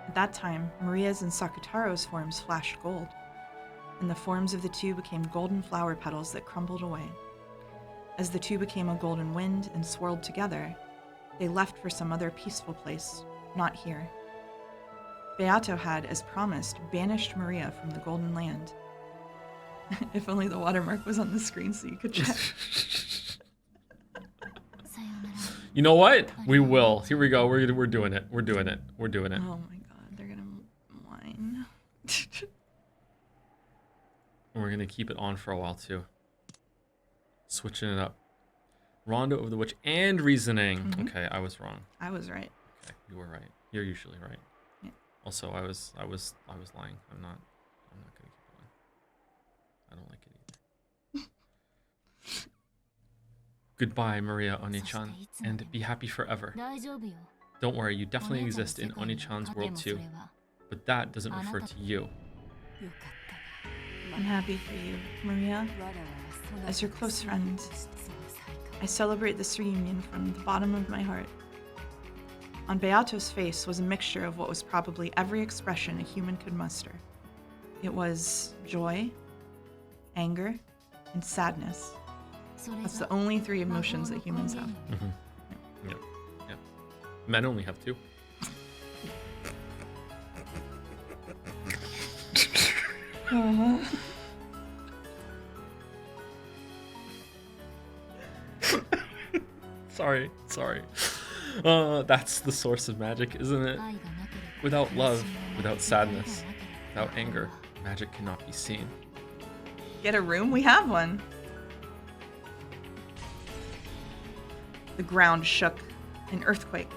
At that time, Maria's and Sakutaro's forms flashed gold, and the forms of the 2 became golden flower petals that crumbled away. As the 2 became a golden wind and swirled together, they left for some other peaceful place, not here. Beato had, as promised, banished Maria from the Golden Land. If only the watermark was on the screen so you could check. You know what? We will. Here we go. We're doing it. We're doing it. We're doing it. Oh my god, they're gonna whine. And we're gonna keep it on for a while too. Switching it up. Rondo of the Witch and Reasoning. Mm-hmm. Okay, I was wrong. I was right. Okay, you were right. You're usually right. Yeah. Also, I was lying. I'm not gonna keep it on. I don't like it either. Goodbye, Maria Oni-chan, and be happy forever. Don't worry, you definitely exist in Oni-chan's world too, but that doesn't refer to you. I'm happy for you, Maria. As your close friend, I celebrate this reunion from the bottom of my heart. On Beato's face was a mixture of what was probably every expression a human could muster. It was joy, anger, and sadness. That's the only 3 emotions that humans have. Yep. Men only have 2. Sorry. That's the source of magic, isn't it? Without love, without sadness, without anger, magic cannot be seen. Get a room? We have one. The ground shook, an earthquake.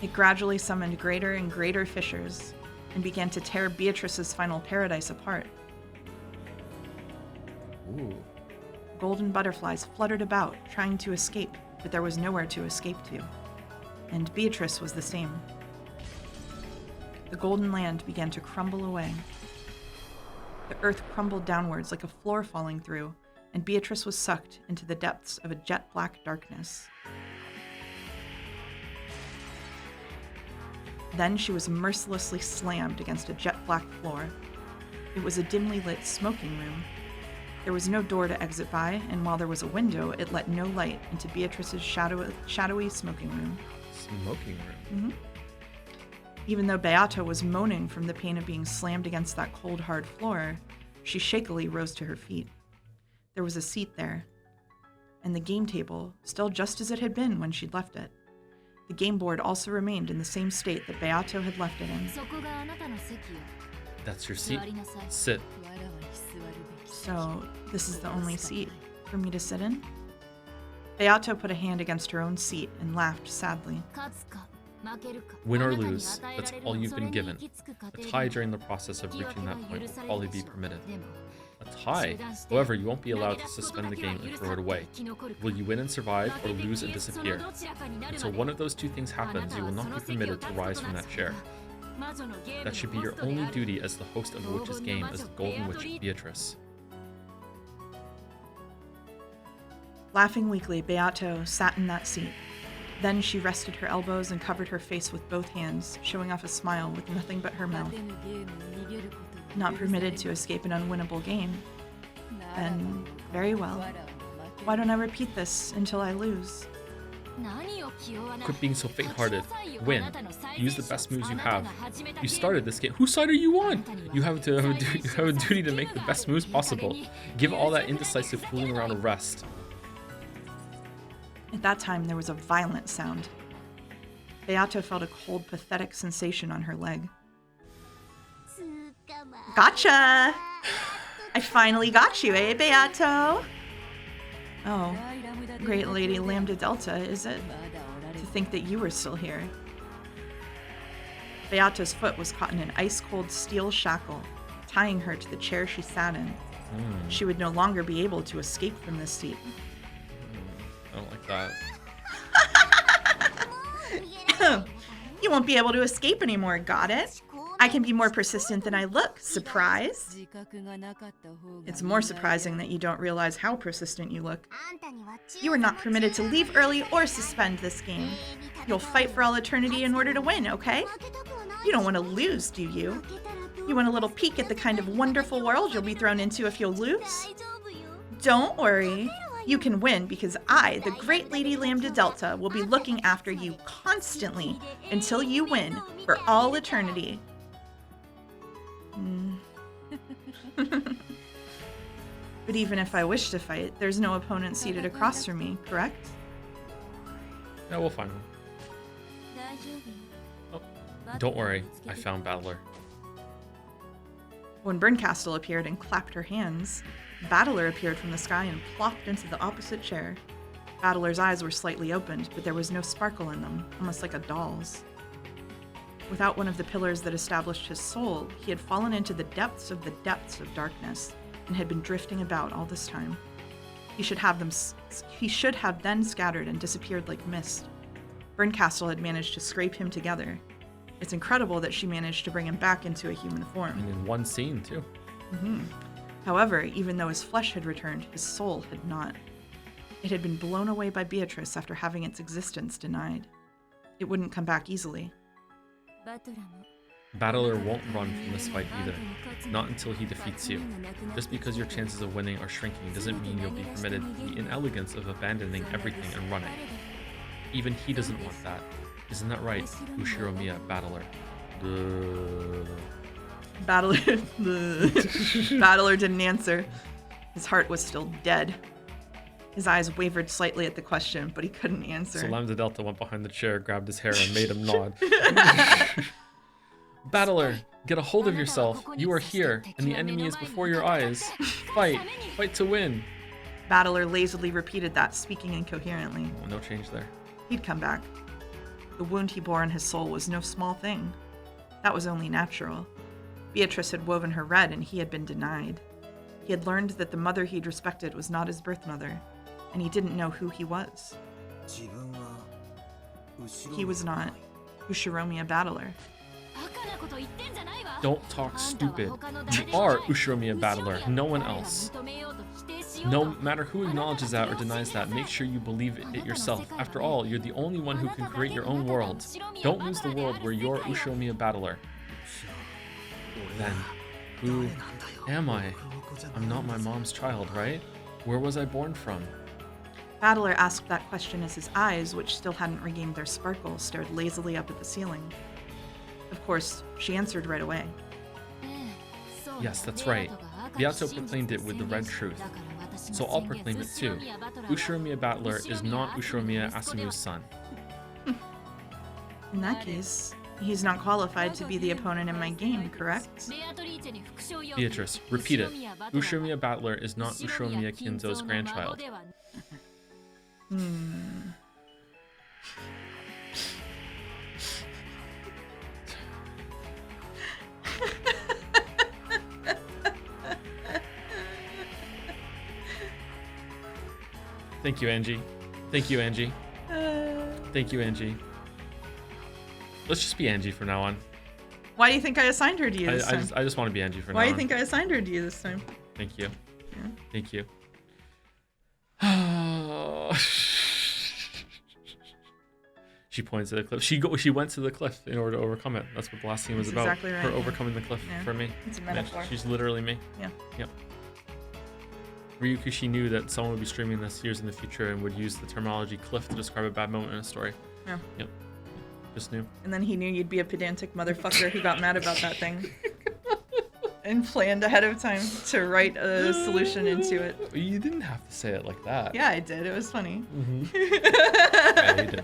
It gradually summoned greater and greater fissures and began to tear Beatrice's final paradise apart. Ooh. Golden butterflies fluttered about, trying to escape, but there was nowhere to escape to. And Beatrice was the same. The golden land began to crumble away. The earth crumbled downwards like a floor falling through, and Beatrice was sucked into the depths of a jet-black darkness. Then she was mercilessly slammed against a jet-black floor. It was a dimly lit smoking room. There was no door to exit by, and while there was a window, it let no light into Beatrice's shadowy smoking room. Smoking room? Even though Beato was moaning from the pain of being slammed against that cold, hard floor, she shakily rose to her feet. There was a seat there, and the game table, still just as it had been when she'd left it. The game board also remained in the same state that Beato had left it in. That's your seat. Sit. So, this is the only seat for me to sit in? Beato put a hand against her own seat and laughed sadly. Win or lose, that's all you've been given. A tie during the process of reaching that point will probably be permitted. A tie? However, you won't be allowed to suspend the game and throw it away. Will you win and survive, or lose and disappear? Until one of those two things happens, you will not be permitted to rise from that chair. That should be your only duty as the host of a witch's game as the Golden Witch Beatrice. Laughing weakly, Beato sat in that seat. Then she rested her elbows and covered her face with both hands, showing off a smile with nothing but her mouth. Not permitted to escape an unwinnable game. Then, very well. Why don't I repeat this until I lose? Quit being so faint-hearted. Win. Use the best moves you have. You started this game. Whose side are you on? You have a duty to make the best moves possible. Give all that indecisive fooling around a rest. At that time, there was a violent sound. Beato felt a cold, pathetic sensation on her leg. Gotcha! I finally got you, eh, Beato? Oh, great Lady Lambda Delta, is it? To think that you were still here. Beato's foot was caught in an ice-cold steel shackle, tying her to the chair she sat in. She would no longer be able to escape from this seat. I don't like that. You won't be able to escape anymore, got it? I can be more persistent than I look. Surprise? It's more surprising that you don't realize how persistent you look. You are not permitted to leave early or suspend this game. You'll fight for all eternity in order to win, okay? You don't want to lose, do you? You want a little peek at the kind of wonderful world you'll be thrown into if you lose? Don't worry. You can win because I, the great Lady Lambda Delta, will be looking after you constantly until you win for all eternity. But even if I wish to fight, there's no opponent seated across from me, correct? Yeah, we'll find one. Oh, don't worry, I found Battler. When Berncastle appeared and clapped her hands, Battler appeared from the sky and plopped into the opposite chair. Battler's eyes were slightly opened, but there was no sparkle in them, almost like a doll's. Without one of the pillars that established his soul, he had fallen into the depths of darkness and had been drifting about all this time. He should have then scattered and disappeared like mist. Berncastle had managed to scrape him together. It's incredible that she managed to bring him back into a human form. And in one scene, too. However, even though his flesh had returned, his soul had not. It had been blown away by Beatrice after having its existence denied. It wouldn't come back easily. Battler won't run from this fight either, not until he defeats you. Just because your chances of winning are shrinking doesn't mean you'll be permitted the inelegance of abandoning everything and running. Even he doesn't want that. Isn't that right, Ushiromiya Battler? Battler Battler didn't answer. His heart was still dead. His eyes wavered slightly at the question, but he couldn't answer. So Lambda Delta went behind the chair, grabbed his hair, and made him nod. Battler, get a hold of yourself. You are here, and the enemy is before your eyes. Fight. Fight to win. Battler lazily repeated that, speaking incoherently. Oh, no change there. He'd come back. The wound he bore in his soul was no small thing. That was only natural. Beatrice had woven her red, and he had been denied. He had learned that the mother he'd respected was not his birth mother, and he didn't know who he was. He was not Ushiromiya Battler. Don't talk stupid. You are Ushiromiya Battler, no one else. No matter who acknowledges that or denies that, make sure you believe it yourself. After all, you're the only one who can create your own world. Don't lose the world where you're Ushiromiya Battler. Then, who am I? I'm not my mom's child, right? Where was I born from? Battler asked that question as his eyes, which still hadn't regained their sparkle, stared lazily up at the ceiling. Of course, she answered right away. Yes, that's right. Beato proclaimed it with the red truth. So I'll proclaim it too. Ushiromiya Battler is not Ushiromiya Asumu's son. In that case, he's not qualified to be the opponent in my game, correct? Beatrice, repeat it. Ushiromiya Battler is not Ushiromiya Kinzo's grandchild. Thank you, Angie. Thank you, Angie. Thank you, Angie. Let's just be Angie from now on. Why do you think I assigned her to you this time? I just want to be Angie for now on. Why do you think I assigned her to you this time? Thank you. Yeah. Thank you. She points at the cliff. She went to the cliff in order to overcome it. That's what the last scene was about. Exactly right. Her overcoming the cliff for me. It's a metaphor. She's literally me. Yeah. Yep. Ryukishi knew that someone would be streaming this years in the future and would use the terminology cliff to describe a bad moment in a story. Yeah. Yep. Just knew. And then he knew you'd be a pedantic motherfucker who got mad about that thing. And planned ahead of time to write a solution into it. You didn't have to say it like that. Yeah, I did. It was funny. Yeah, you did.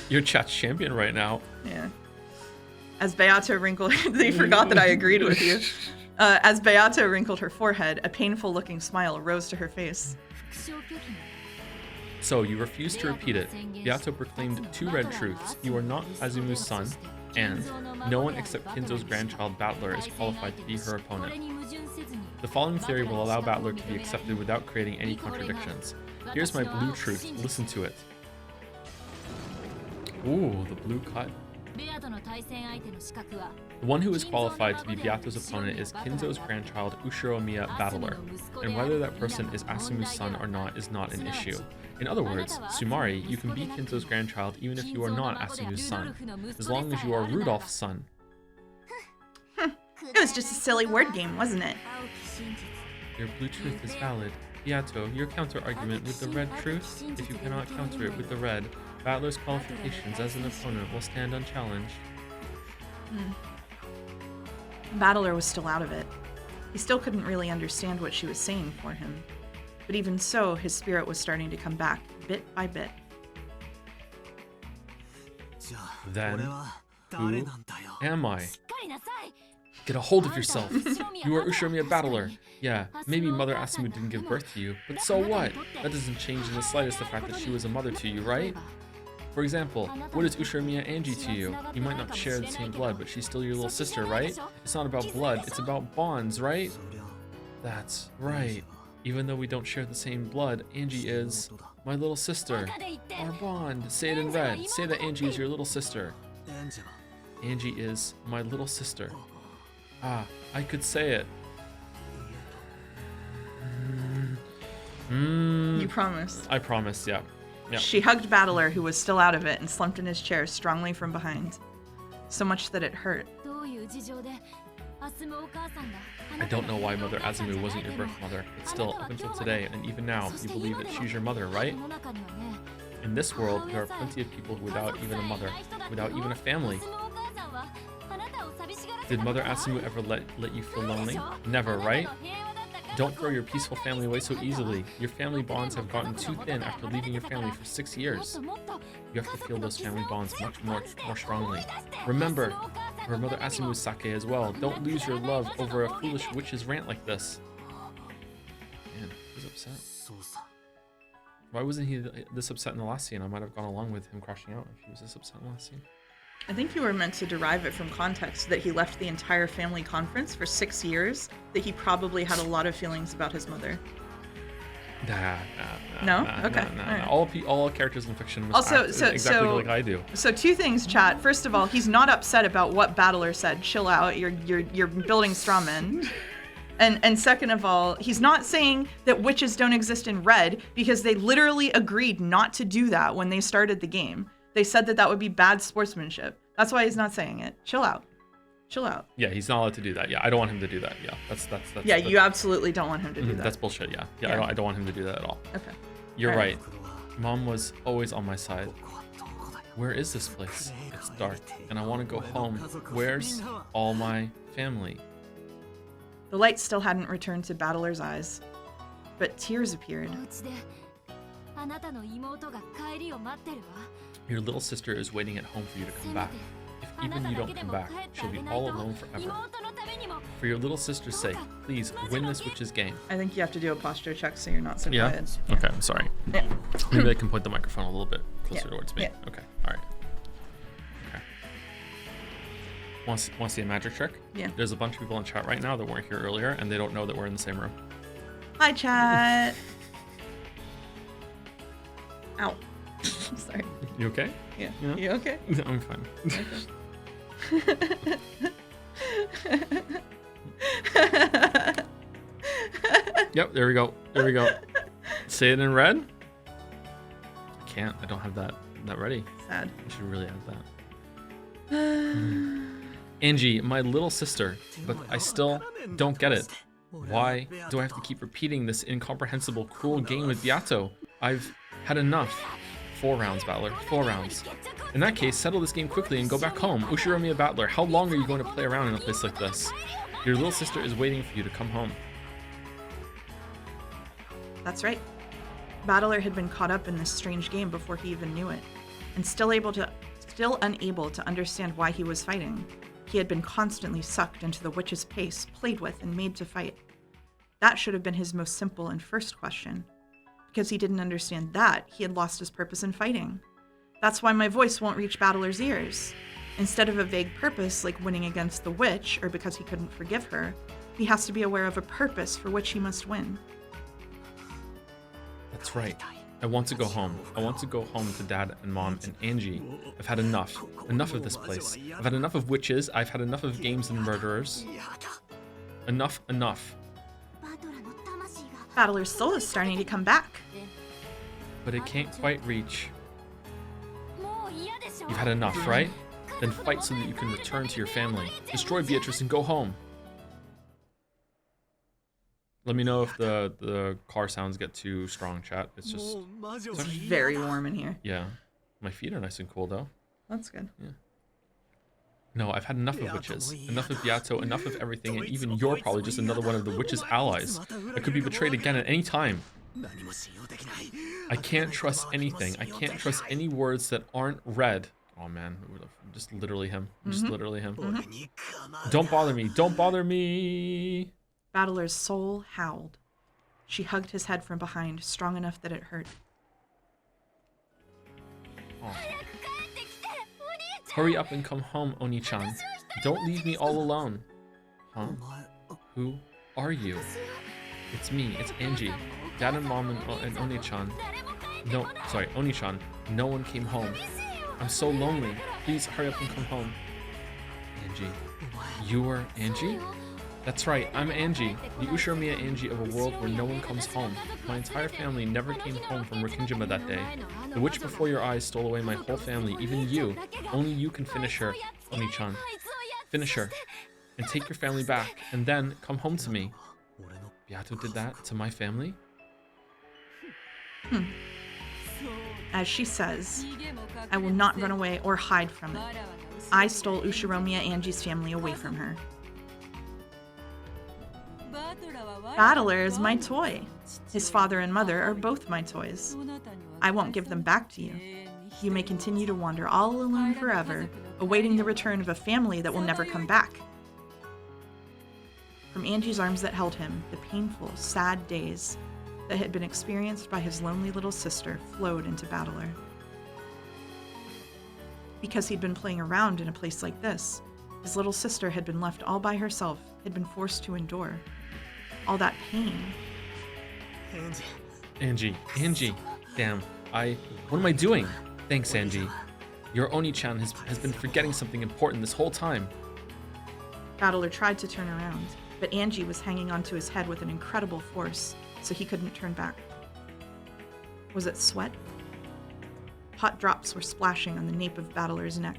You're chat's champion right now. Yeah. As Beato wrinkled, they forgot that I agreed with you. As Beato wrinkled her forehead, a painful-looking smile rose to her face. So you refused to repeat it. Beato proclaimed two red truths. You are not Azumu's son, and no one except Kinzo's grandchild Battler is qualified to be her opponent. The following theory will allow Battler to be accepted without creating any contradictions. Here's my blue truth. Listen to it. Ooh, the blue cut. The one who is qualified to be Beato's opponent is Kinzo's grandchild Ushiromiya Battler, and whether that person is Asumu's son or not is not an issue. In other words, Sumari, you can be Kinzo's grandchild even if you are not Asumu's son, as long as you are Rudolph's son. It was just a silly word game, wasn't it? Your blue truth is valid. Beato, your counter-argument with the red truth? If you cannot counter it with the red, Battler's qualifications as an opponent will stand unchallenged. Battler was still out of it. He still couldn't really understand what she was saying for him. But even so, his spirit was starting to come back, bit by bit. Then, who am I? Get a hold of yourself. You are Ushiromiya Battler. Yeah, maybe Mother Asumu didn't give birth to you, but so what? That doesn't change in the slightest the fact that she was a mother to you, right? For example, what is Ushiromiya Angie to you? You might not share the same blood, but she's still your little sister, right? It's not about blood, it's about bonds, right? That's right. Even though we don't share the same blood, Angie is my little sister. Our bond. Say it in red. Say that Angie is your little sister. Angie is my little sister. Ah, I could say it. You promised. I promised, yeah. Yeah. She hugged Battler, who was still out of it, and slumped in his chair strongly from behind. So much that it hurt. I don't know why Mother Azumu wasn't your birth mother, but still, up until today, and even now, you believe that she's your mother, right? In this world, there are plenty of people without even a mother, without even a family. Did Mother Asumu ever let you feel lonely? Never, right? Don't throw your peaceful family away so easily. Your family bonds have gotten too thin after leaving your family for 6 years. You have to feel those family bonds much more strongly. Remember, for Mother Asumu's sake as well. Don't lose your love over a foolish witch's rant like this. Man, he's upset. Why wasn't he this upset in the last scene? I might have gone along with him crashing out if he was this upset in the last scene. I think you were meant to derive it from context that he left the entire family conference for 6 years, that he probably had a lot of feelings about his mother. No? Okay. Right. All characters in fiction must also, act exactly like I do. So 2 things, chat. First of all, he's not upset about what Battler said. Chill out. You're building straw men. And second of all, he's not saying that witches don't exist in Red, because they literally agreed not to do that when they started the game. They said that would be bad sportsmanship. That's why he's not saying it. Chill out. Chill out. Yeah, he's not allowed to do that. Yeah, I don't want him to do that. Yeah, that's yeah, you absolutely don't want him to do that. That's bullshit. Yeah. I don't want him to do that at all. Okay. You're right. Mom was always on my side. Where is this place? It's dark, and I want to go home. Where's all my family? The light still hadn't returned to Battler's eyes, but tears appeared. Your little sister is waiting at home for you to come back. If even you don't come back, she'll be all alone forever. For your little sister's sake, please win this witch's game. I think you have to do a posture check so you're not so quiet. Okay, I'm sorry. Yeah. Maybe I can point the microphone a little bit closer towards me. Yeah. Okay, all right. Okay. Want to see a magic trick? Yeah. There's a bunch of people in chat right now that weren't here earlier, and they don't know that we're in the same room. Hi, chat. Ow. Sorry. You okay? Yeah. Yeah. You okay? I'm fine. Yep, there we go. There we go. Say it in red? I can't. I don't have that ready. Sad. I should really have that. Angie, my little sister, but I still don't get it. Why do I have to keep repeating this incomprehensible, cruel game with Beato? I've had enough. 4 rounds, Battler. 4 rounds. In that case, settle this game quickly and go back home. Ushiromiya Battler, how long are you going to play around in a place like this? Your little sister is waiting for you to come home. That's right. Battler had been caught up in this strange game before he even knew it, and still unable to understand why he was fighting. He had been constantly sucked into the witch's pace, played with, and made to fight. That should have been his most simple and first question. Because he didn't understand that, he had lost his purpose in fighting. That's why my voice won't reach Battler's ears. Instead of a vague purpose like winning against the witch, or because he couldn't forgive her, he has to be aware of a purpose for which he must win. That's right. I want to go home. I want to go home to Dad and Mom and Angie. I've had enough. Enough of this place. I've had enough of witches. I've had enough of games and murderers. Enough. Battler's soul is starting to come back. But it can't quite reach. You've had enough, right? Then fight so that you can return to your family. Destroy Beatrice and go home. Let me know if the car sounds get too strong, chat. It's very warm in here. Yeah. My feet are nice and cool, though. That's good. Yeah. No, I've had enough of witches. Enough of Beato, enough of everything, and even you're probably just another one of the witch's allies. I could be betrayed again at any time. I can't trust anything. I can't trust any words that aren't read. Oh man, just literally him. Just literally him. Don't bother me. Don't bother me. Battler's soul howled. She hugged his head from behind, strong enough that it hurt. Oh. Hurry up and come home, Oni-chan. Don't leave me all alone. Huh? Who are you? It's me. It's Angie. Dad and Mom and Oni-chan. No, sorry, Oni-chan. No one came home. I'm so lonely. Please hurry up and come home. Angie. You are Angie? That's right, I'm Angie, the Ushiromiya Angie of a world where no one comes home. My entire family never came home from Rikinjima that day. The witch before your eyes stole away my whole family, even you. Only you can finish her, Oni-chan. Finish her, and take your family back, and then come home to me. Beato did that to my family? as she says, I will not run away or hide from it. I stole Ushiromiya Angie's family away from her. Battler is my toy. His father and mother are both my toys. I won't give them back to you. You may continue to wander all alone forever, awaiting the return of a family that will never come back. From Angie's arms that held him, the painful, sad days that had been experienced by his lonely little sister flowed into Battler. Because he'd been playing around in a place like this, his little sister had been left all by herself, had been forced to endure. All that pain. Angie. Damn, what am I doing? Thanks, Angie. Your Oni-chan has been forgetting something important this whole time. Battler tried to turn around, but Angie was hanging onto his head with an incredible force, so he couldn't turn back. Was it sweat? Hot drops were splashing on the nape of Battler's neck.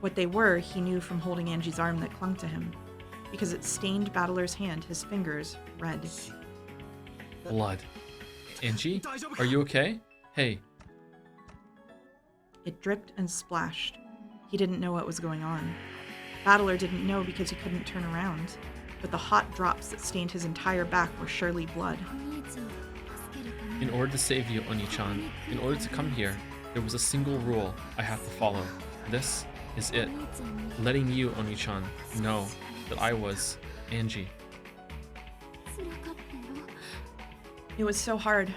What they were, he knew from holding Angie's arm that clung to him, because it stained Battler's hand, his fingers, red. Blood. Angie, are you okay? Hey. It dripped and splashed. He didn't know what was going on. Battler didn't know because he couldn't turn around, but the hot drops that stained his entire back were surely blood. In order to save you, Oni-chan, in order to come here, there was a single rule I have to follow. This is it. Letting you, Oni-chan, know that I was Angie. It was so hard.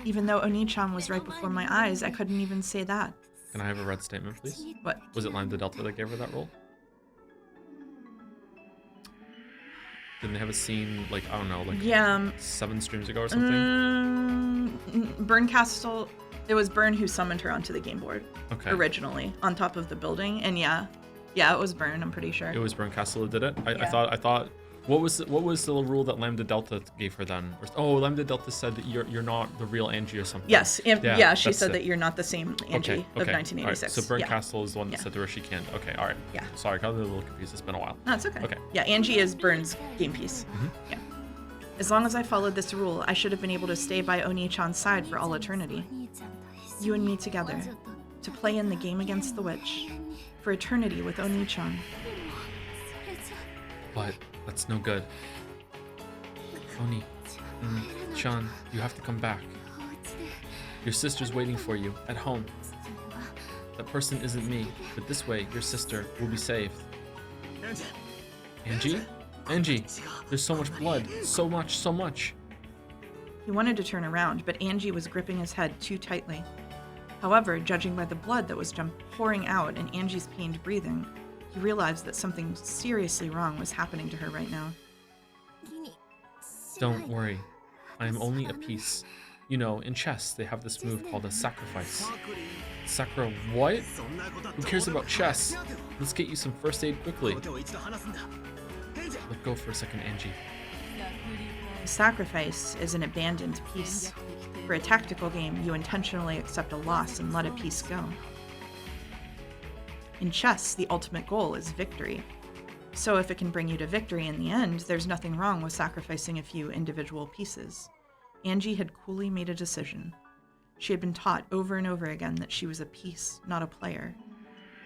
Even though Oni-chan was right before my eyes, I couldn't even say that. Can I have a red statement, please? What? Was it Lambda Delta that gave her that role? Didn't they have a scene, like, I don't know, like yeah, 7 streams ago or something? Burncastle, it was Burn who summoned her onto the game board originally, on top of the building, and yeah, it was Burn, I'm pretty sure. It was Burncastle that did it? I thought, what was the rule that Lambda Delta gave her then? Lambda Delta said that you're not the real Angie or something. Yes, she said that you're not the same Angie of 1986. All right. So Burncastle is the one that said to her she can't. Okay, all right. Yeah. Sorry, I got a little confused. It's been a while. No, it's okay. Okay. Yeah, Angie is Burn's game piece. Mm-hmm. Yeah. As long as I followed this rule, I should have been able to stay by Oni-chan's side for all eternity. You and me together, to play in the game against the witch, for eternity with Oni-chan. But that's no good. Oni-chan, you have to come back. Your sister's waiting for you at home. That person isn't me, but this way your sister will be saved. Angie? Angie, there's so much blood. So much. He wanted to turn around, but Angie was gripping his head too tightly. However, judging by the blood that was pouring out and Angie's pained breathing, he realized that something seriously wrong was happening to her right now. Don't worry. I am only a piece. You know, in chess, they have this move called a sacrifice. Sakura what? Who cares about chess? Let's get you some first aid quickly. Let go for a second, Angie. A sacrifice is an abandoned piece. For a tactical game, you intentionally accept a loss and let a piece go. In chess, the ultimate goal is victory. So if it can bring you to victory in the end, there's nothing wrong with sacrificing a few individual pieces. Angie had coolly made a decision. She had been taught over and over again that she was a piece, not a player.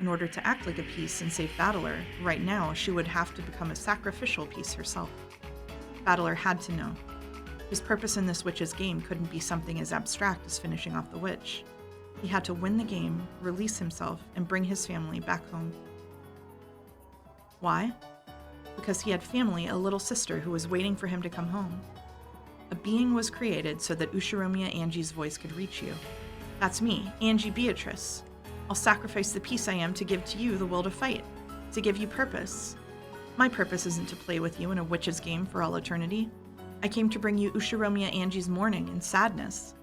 In order to act like a piece and save Battler, right now she would have to become a sacrificial piece herself. Battler had to know. His purpose in this witch's game couldn't be something as abstract as finishing off the witch. He had to win the game, release himself, and bring his family back home. Why? Because he had family, a little sister who was waiting for him to come home. A being was created so that Ushiromiya Angie's voice could reach you. That's me, Angie Beatrice. I'll sacrifice the piece I am to give to you the will to fight, to give you purpose. My purpose isn't to play with you in a witch's game for all eternity. I came to bring you Ushiromiya Angie's mourning and sadness.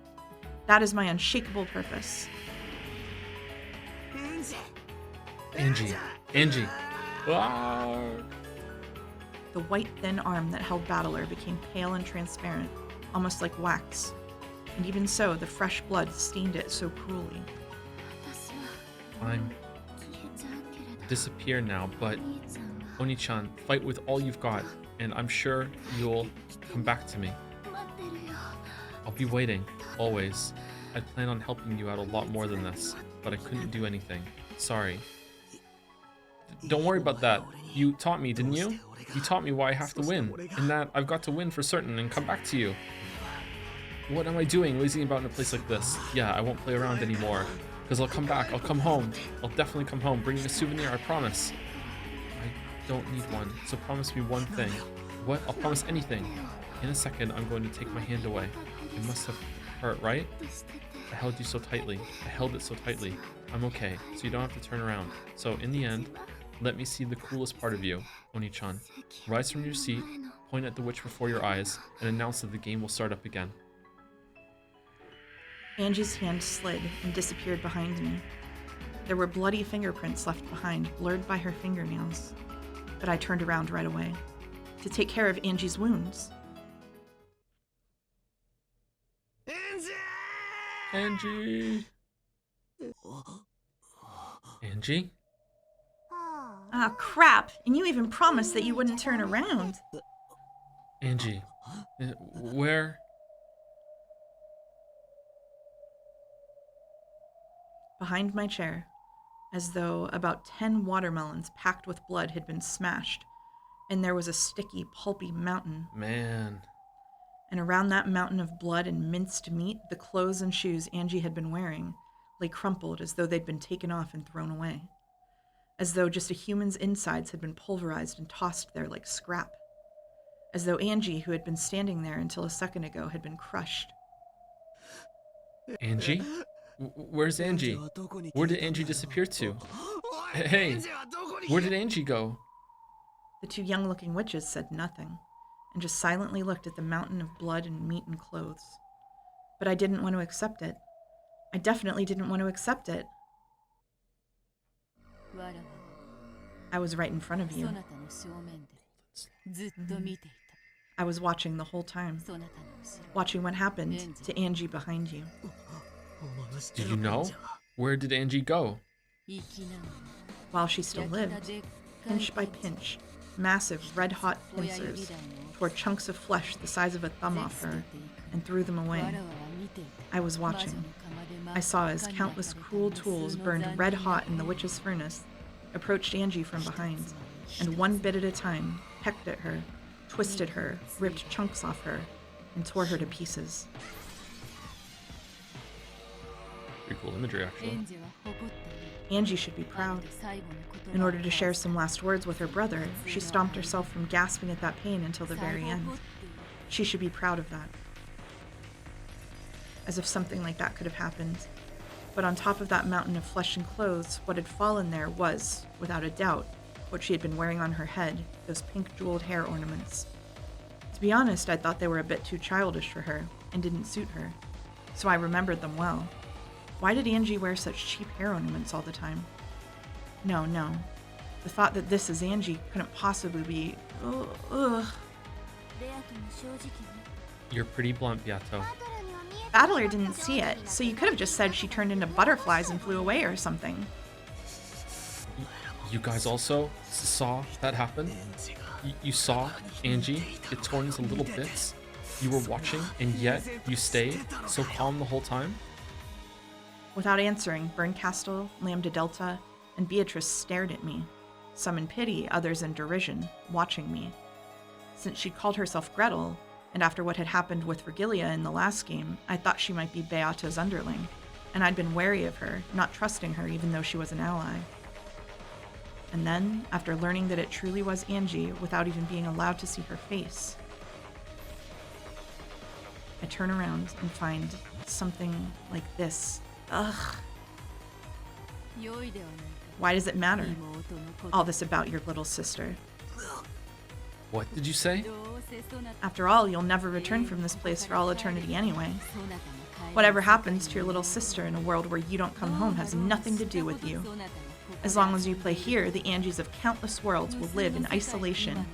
That is my unshakable purpose. Angie. Ah. The white, thin arm that held Battler became pale and transparent, almost like wax. And even so, the fresh blood stained it so cruelly. I'm disappear now, but Oni-chan, fight with all you've got, and I'm sure you'll come back to me. I'll be waiting, always. I'd plan on helping you out a lot more than this, but I couldn't do anything. Sorry. Don't worry about that. You taught me, didn't you? You taught me why I have to win, and that I've got to win for certain and come back to you. What am I doing lazing about in a place like this? Yeah, I won't play around anymore. Because I'll come back, I'll come home. I'll definitely come home, bringing a souvenir, I promise. I don't need one, so promise me one thing. What? I'll promise anything. In a second, I'm going to take my hand away. It must have hurt, right? I held you so tightly. I held it so tightly. I'm okay, so you don't have to turn around. So in the end, let me see the coolest part of you, Oni-chan. Rise from your seat, point at the witch before your eyes, and announce that the game will start up again. Angie's hand slid and disappeared behind me. There were bloody fingerprints left behind, blurred by her fingernails. But I turned around right away, to take care of Angie's wounds. Angie! Angie? Ah, crap! And you even promised that you wouldn't turn around. Angie, where? Behind my chair, as though about 10 watermelons packed with blood had been smashed, and there was a sticky, pulpy mountain. Man. And around that mountain of blood and minced meat, the clothes and shoes Angie had been wearing lay crumpled as though they'd been taken off and thrown away. As though just a human's insides had been pulverized and tossed there like scrap. As though Angie, who had been standing there until a second ago, had been crushed. Angie? Where's Angie? Where did Angie disappear to? Hey, where did Angie go? The two young-looking witches said nothing, and just silently looked at the mountain of blood and meat and clothes. But I didn't want to accept it. I definitely didn't want to accept it. I was right in front of you. I was watching the whole time, watching what happened to Angie behind you. Did you know? Where did Angie go? While she still lived, pinch by pinch, massive red-hot pincers tore chunks of flesh the size of a thumb off her and threw them away. I was watching. I saw as countless cruel tools burned red-hot in the witch's furnace, approached Angie from behind, and one bit at a time pecked at her, twisted her, ripped chunks off her, and tore her to pieces. Pretty cool imagery, actually. Angie should be proud. In order to share some last words with her brother, she stomped herself from gasping at that pain until the very end. She should be proud of that. As if something like that could have happened. But on top of that mountain of flesh and clothes, what had fallen there was, without a doubt, what she had been wearing on her head, those pink jeweled hair ornaments. To be honest, I thought they were a bit too childish for her, and didn't suit her, so I remembered them well. Why did Angie wear such cheap hair ornaments all the time? No. The thought that this is Angie couldn't possibly be... Ugh. You're pretty blunt, Beato. Battler didn't see it, so you could have just said she turned into butterflies and flew away or something. You guys also saw that happen? You saw Angie get torn into little bits? You were watching, and yet you stayed so calm the whole time? Without answering, Berncastel, Lambda Delta, and Beatrice stared at me, some in pity, others in derision, watching me. Since she'd called herself Gretel, and after what had happened with Virgilia in the last game, I thought she might be Beata's underling, and I'd been wary of her, not trusting her even though she was an ally. And then, after learning that it truly was Angie without even being allowed to see her face, I turn around and find something like this. Ugh. Why does it matter? All this about your little sister. What did you say? After all, you'll never return from this place for all eternity anyway. Whatever happens to your little sister in a world where you don't come home has nothing to do with you. As long as you play here, the Angies of countless worlds will live in isolation,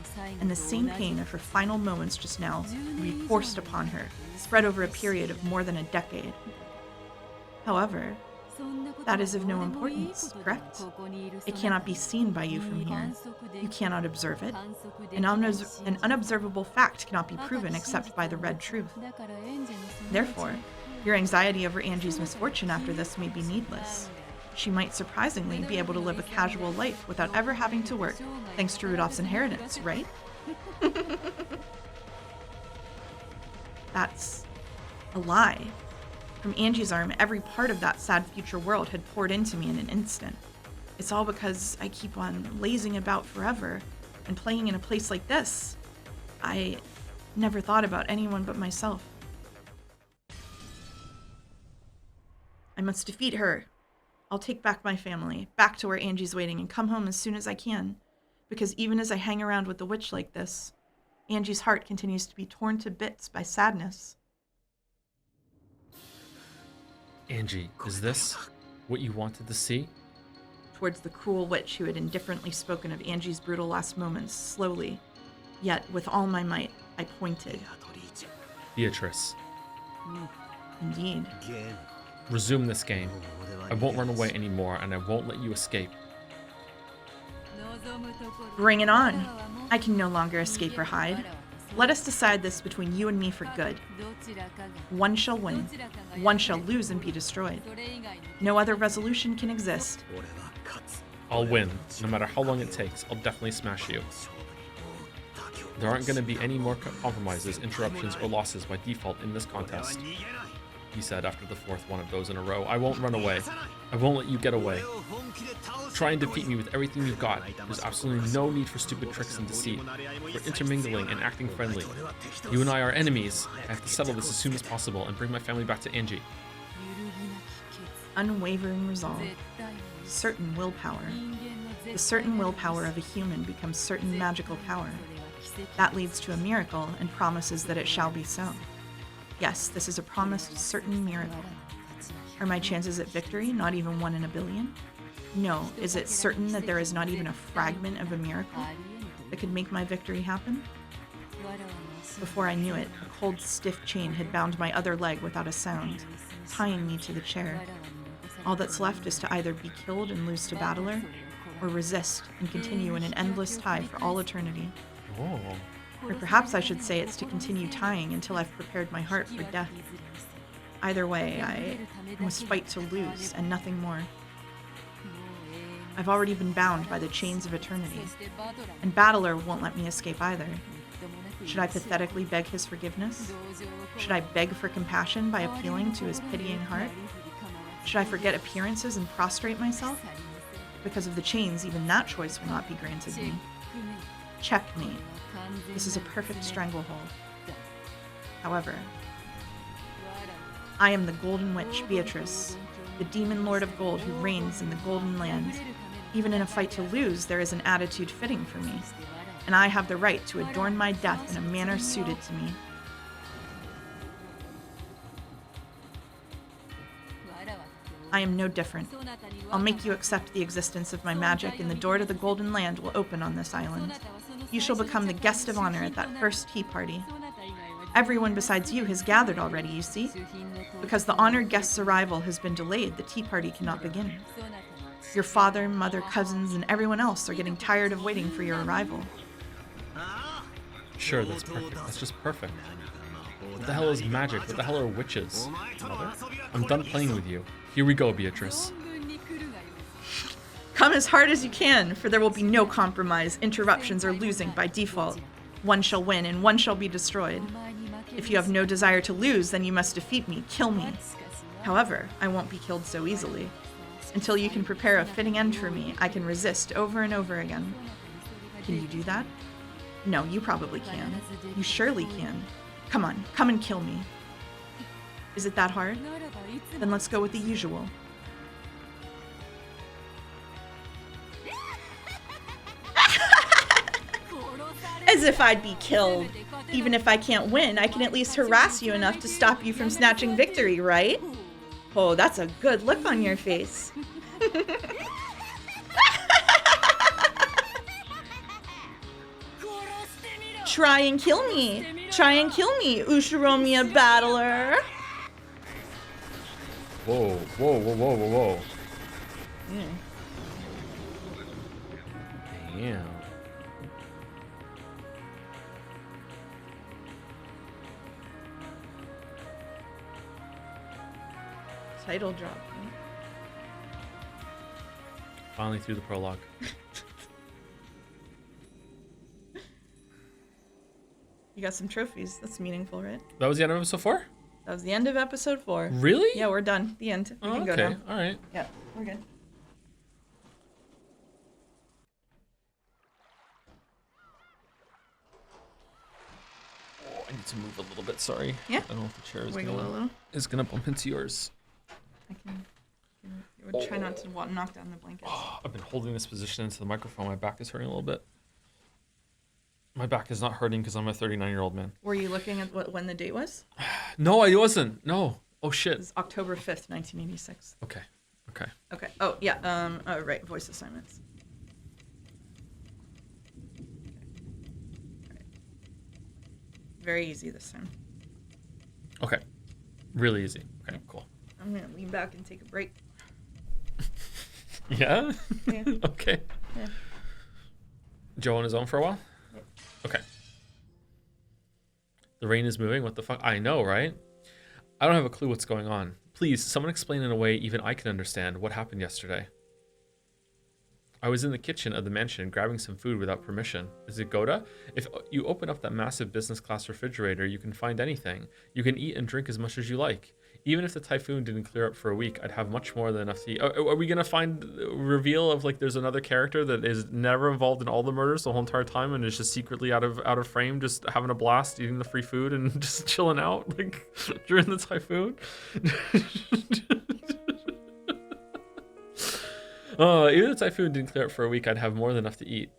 and the same pain of her final moments just now will be forced upon her, spread over a period of more than a decade. However, that is of no importance, correct? It cannot be seen by you from here. You cannot observe it. An unobservable fact cannot be proven except by the red truth. Therefore, Your anxiety over Angie's misfortune after this may be needless. She might surprisingly be able to live a casual life without ever having to work, thanks to Rudolph's inheritance, right? That's a lie. From Angie's arm, every part of that sad future world had poured into me in an instant. It's all because I keep on lazing about forever and playing in a place like this. I never thought about anyone but myself. I must defeat her. I'll take back my family, back to where Angie's waiting, and come home as soon as I can. Because even as I hang around with the witch like this, Angie's heart continues to be torn to bits by sadness. Angie, is this what you wanted to see? Towards the cruel witch who had indifferently spoken of Angie's brutal last moments, slowly, yet with all my might, I pointed. Beatrice, Indeed. resume this game. I won't run away anymore, and I won't let you escape. Bring it on. I can no longer escape or hide. Let us decide this between you and me for good. One shall win. One shall lose and be destroyed. No other resolution can exist. I'll win. No matter how long it takes, I'll definitely smash you. There aren't going to be any more compromises, interruptions, or losses by default in this contest, he said after the fourth one of those in a row. I won't run away. I won't let you get away. Try and defeat me with everything you've got. There's absolutely no need for stupid tricks and deceit. For intermingling and acting friendly. You and I are enemies. I have to settle this as soon as possible and bring my family back to Angie. Unwavering resolve. Certain willpower. The certain willpower of a human becomes certain magical power. That leads to a miracle and promises that it shall be so. Yes, this is a promised certain miracle. Are my chances at victory not even 1 in a billion? No, is it certain that there is not even a fragment of a miracle that could make my victory happen? Before I knew it, a cold, stiff chain had bound my other leg without a sound, tying me to the chair. All that's left is to either be killed and lose to Battler, or resist and continue in an endless tie for all eternity. Oh. Or perhaps I should say it's to continue tying until I've prepared my heart for death. Either way, I must fight to lose and nothing more. I've already been bound by the chains of eternity, and Battler won't let me escape either. Should I pathetically beg his forgiveness? Should I beg for compassion by appealing to his pitying heart? Should I forget appearances and prostrate myself? Because of the chains, even that choice will not be granted me. Checkmate. This is a perfect stranglehold. However, I am the Golden Witch, Beatrice, the demon lord of gold who reigns in the Golden Land. Even in a fight to lose, there is an attitude fitting for me, and I have the right to adorn my death in a manner suited to me. I am no different. I'll make you accept the existence of my magic, and the door to the Golden Land will open on this island. You shall become the guest of honor at that first tea party. Everyone besides you has gathered already, you see? Because the honored guest's arrival has been delayed, the tea party cannot begin. Your father, mother, cousins, and everyone else are getting tired of waiting for your arrival. Sure, that's perfect. That's just perfect. What the hell is magic? What the hell are witches? Mother? I'm done playing with you. Here we go, Beatrice. Come as hard as you can, for there will be no compromise, interruptions, or losing by default. One shall win, and one shall be destroyed. If you have no desire to lose, then you must defeat me, kill me. However, I won't be killed so easily. Until you can prepare a fitting end for me, I can resist over and over again. Can you do that? No, you probably can. You surely can. Come on, come and kill me. Is it that hard? Then let's go with the usual. As if I'd be killed. Even if I can't win, I can at least harass you enough to stop you from snatching victory, right? Oh, that's a good look on your face. Try and kill me. Try and kill me, Ushiromiya Battler. Whoa, whoa, whoa, whoa, whoa, whoa. Damn. Title drop. Finally through the prologue. You got some trophies. That's meaningful, right? That was the end of episode 4? That was the end of episode 4. Really? Yeah, we're done. The end. We can go okay. now. All right. Yeah, we're good. Oh, I need to move a little bit. Sorry. Yeah. I don't know if the chair Wiggle a little. is gonna bump into yours. I can. I would try not to knock down the blankets. I've been holding this position into the microphone. My back is hurting a little bit. My back is not hurting because I'm a 39-year-old man. Were you looking at when the date was? No, I wasn't. No. Oh shit. It's October 5th, 1986. Okay. Okay. Okay. Oh yeah. Oh, right. Voice assignments. Okay. Very easy this time. Okay. Really easy. Okay. Cool. I'm gonna lean back and take a break. Yeah. Yeah. Okay. Yeah. Joe on his own for a while. Yep. Okay. The rain is moving. What the fuck? I know, right? I don't have a clue what's going on. Please, someone explain in a way even I can understand what happened yesterday. I was in the kitchen of the mansion grabbing some food without permission. Is it Goda? If you open up that massive business class refrigerator, you can find anything. You can eat and drink as much as you like. Even if the typhoon didn't clear up for a week, I'd have much more than enough to eat. Are we gonna find a reveal of like there's another character that is never involved in all the murders the whole entire time and is just secretly out of frame, just having a blast, eating the free food and just chilling out like during the typhoon? Even if the typhoon didn't clear up for a week, I'd have more than enough to eat.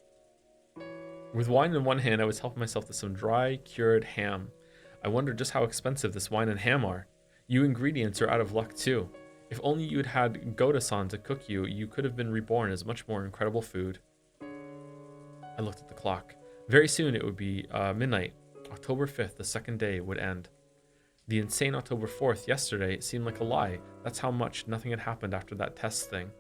With wine in one hand, I was helping myself to some dry, cured ham. I wonder just how expensive this wine and ham are. You ingredients are out of luck too. If only you had had Goda-san to cook you, you could have been reborn as much more incredible food. I looked at the clock. Very soon it would be midnight. October 5th, the second day, would end. The insane October 4th yesterday seemed like a lie. That's how much nothing had happened after that test thing.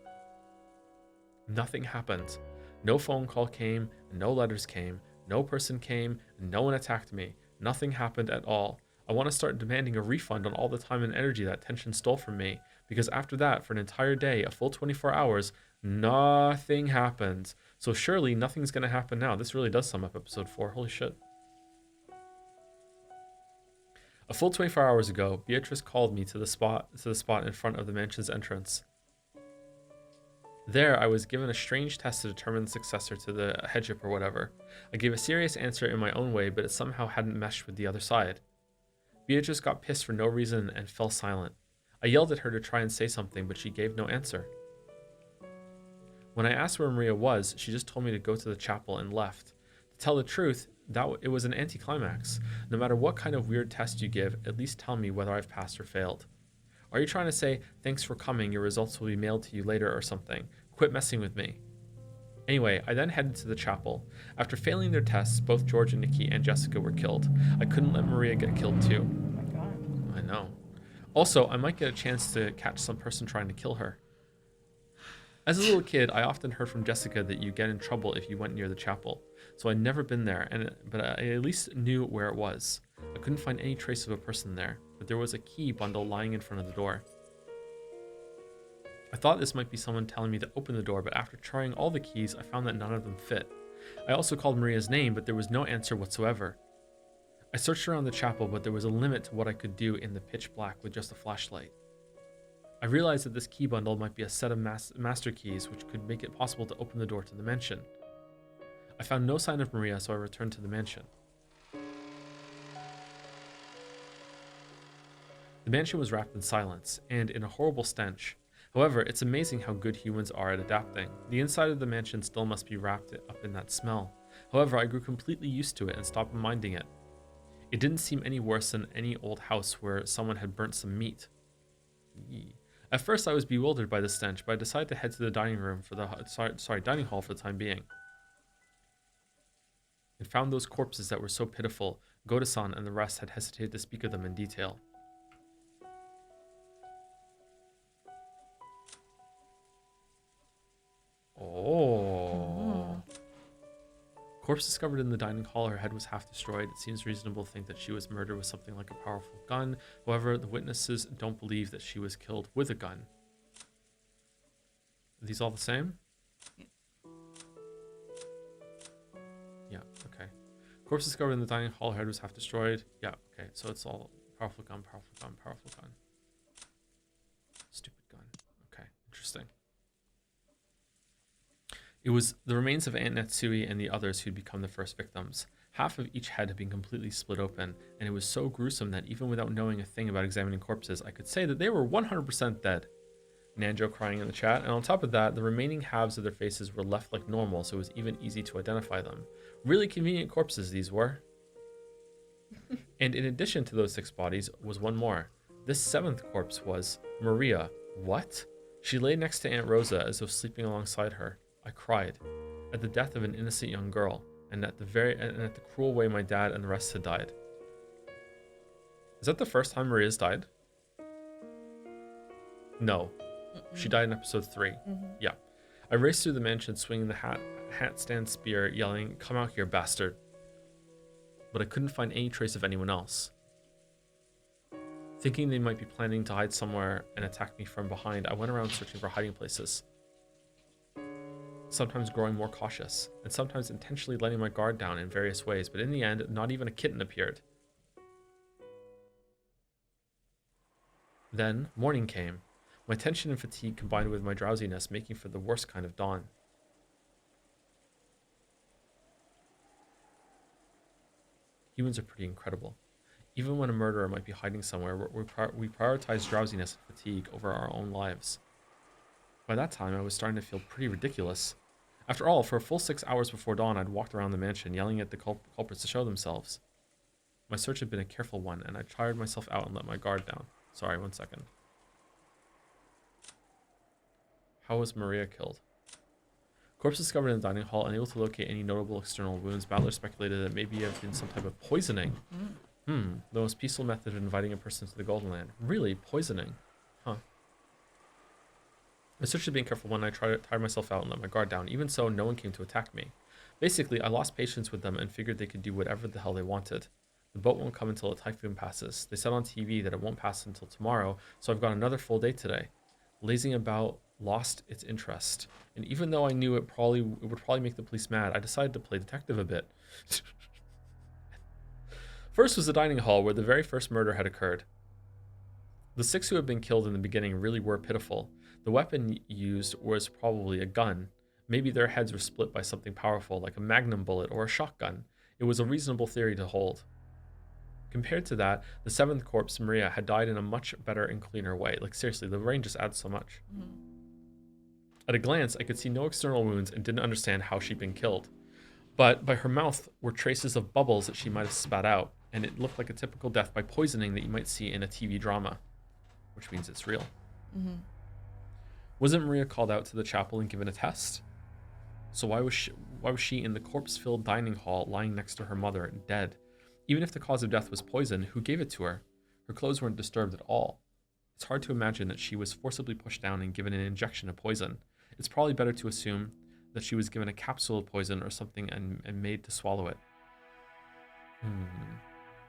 Nothing happened. No phone call came, and no letters came. No person came, and no one attacked me. Nothing happened at all. I want to start demanding a refund on all the time and energy that tension stole from me, because after that, for an entire day, a full 24 hours, nothing happened. So surely nothing's going to happen now. This really does sum up episode 4. Holy shit. A full 24 hours ago, Beatrice called me to the spot in front of the mansion's entrance. There, I was given a strange test to determine the successor to the headship or whatever. I gave a serious answer in my own way, but it somehow hadn't meshed with the other side. Beatrice got pissed for no reason and fell silent. I yelled at her to try and say something, but she gave no answer. When I asked where Maria was, she just told me to go to the chapel and left. To tell the truth, it was an anticlimax. No matter what kind of weird test you give, at least tell me whether I've passed or failed. Are you trying to say, thanks for coming, your results will be mailed to you later or something? Quit messing with me. Anyway, I then headed to the chapel. After failing their tests, both George and Nikki and Jessica were killed. I couldn't let Maria get killed too. Oh my god. I know. Also, I might get a chance to catch some person trying to kill her. As a little kid, I often heard from Jessica that you get in trouble if you went near the chapel. So I'd never been there, but I at least knew where it was. I couldn't find any trace of a person there, but there was a key bundle lying in front of the door. I thought this might be someone telling me to open the door, but after trying all the keys, I found that none of them fit. I also called Maria's name, but there was no answer whatsoever. I searched around the chapel, but there was a limit to what I could do in the pitch black with just a flashlight. I realized that this key bundle might be a set of master keys, which could make it possible to open the door to the mansion. I found no sign of Maria, so I returned to the mansion. The mansion was wrapped in silence, and in a horrible stench. However, it's amazing how good humans are at adapting. The inside of the mansion still must be wrapped up in that smell. However, I grew completely used to it and stopped minding it. It didn't seem any worse than any old house where someone had burnt some meat. At first, I was bewildered by the stench, but I decided to head to the dining hall for the time being. And found those corpses that were so pitiful. Goda-san and the rest had hesitated to speak of them in detail. Oh. Corpse discovered in the dining hall, her head was half destroyed. It seems reasonable to think that she was murdered with something like a powerful gun. However, the witnesses don't believe that she was killed with a gun. Are these all the same? Yeah, okay. Corpse discovered in the dining hall, her head was half destroyed. Yeah, okay, so it's all powerful gun, powerful gun, powerful gun. Stupid gun. Okay, interesting. It was the remains of Aunt Natsui and the others who'd become the first victims. Half of each head had been completely split open, and it was so gruesome that even without knowing a thing about examining corpses, I could say that they were 100% dead. Nanjo crying in the chat, and on top of that, the remaining halves of their faces were left like normal, so it was even easy to identify them. Really convenient corpses these were. And in addition to those 6 bodies was one more. This 7th corpse was Maria. What? She lay next to Aunt Rosa as though sleeping alongside her. I cried at the death of an innocent young girl, and at the cruel way my dad and the rest had died. Is that the first time Maria's died? No. She died in episode 3. Yeah. I raced through the mansion swinging the hat stand spear, yelling, "Come out here, bastard." But I couldn't find any trace of anyone else. Thinking they might be planning to hide somewhere and attack me from behind, I went around searching for hiding places. Sometimes growing more cautious, and sometimes intentionally letting my guard down in various ways, but in the end, not even a kitten appeared. Then, morning came. My tension and fatigue combined with my drowsiness, making for the worst kind of dawn. Humans are pretty incredible. Even when a murderer might be hiding somewhere, we prioritize drowsiness and fatigue over our own lives. By that time, I was starting to feel pretty ridiculous. After all, for a full 6 hours before dawn, I'd walked around the mansion, yelling at the culprits to show themselves. My search had been a careful one, and I tired myself out and let my guard down. Sorry, 1 second. How was Maria killed? Corpse discovered in the dining hall, unable to locate any notable external wounds. Battlers speculated that maybe it had been some type of poisoning. The most peaceful method of inviting a person to the Golden Land. Really? Poisoning? Huh. I searched to be a careful one. I tired myself out and let my guard down. Even so, no one came to attack me. Basically, I lost patience with them and figured they could do whatever the hell they wanted. The boat won't come until a typhoon passes. They said on TV that it won't pass until tomorrow, so I've got another full day today. Lazing about lost its interest, and even though I knew it would probably make the police mad, I decided to play detective a bit. First was the dining hall, where the very first murder had occurred. The 6 who had been killed in the beginning really were pitiful. The weapon used was probably a gun. Maybe their heads were split by something powerful, like a magnum bullet or a shotgun. It was a reasonable theory to hold. Compared to that, the 7th corpse, Maria, had died in a much better and cleaner way. Like, seriously, the rain just adds so much. At a glance, I could see no external wounds and didn't understand how she'd been killed. But by her mouth were traces of bubbles that she might have spat out, and it looked like a typical death by poisoning that you might see in a TV drama, which means it's real. Wasn't Maria called out to the chapel and given a test? So why was she in the corpse-filled dining hall lying next to her mother, dead? Even if the cause of death was poison, who gave it to her? Her clothes weren't disturbed at all. It's hard to imagine that she was forcibly pushed down and given an injection of poison. It's probably better to assume that she was given a capsule of poison or something and made to swallow it.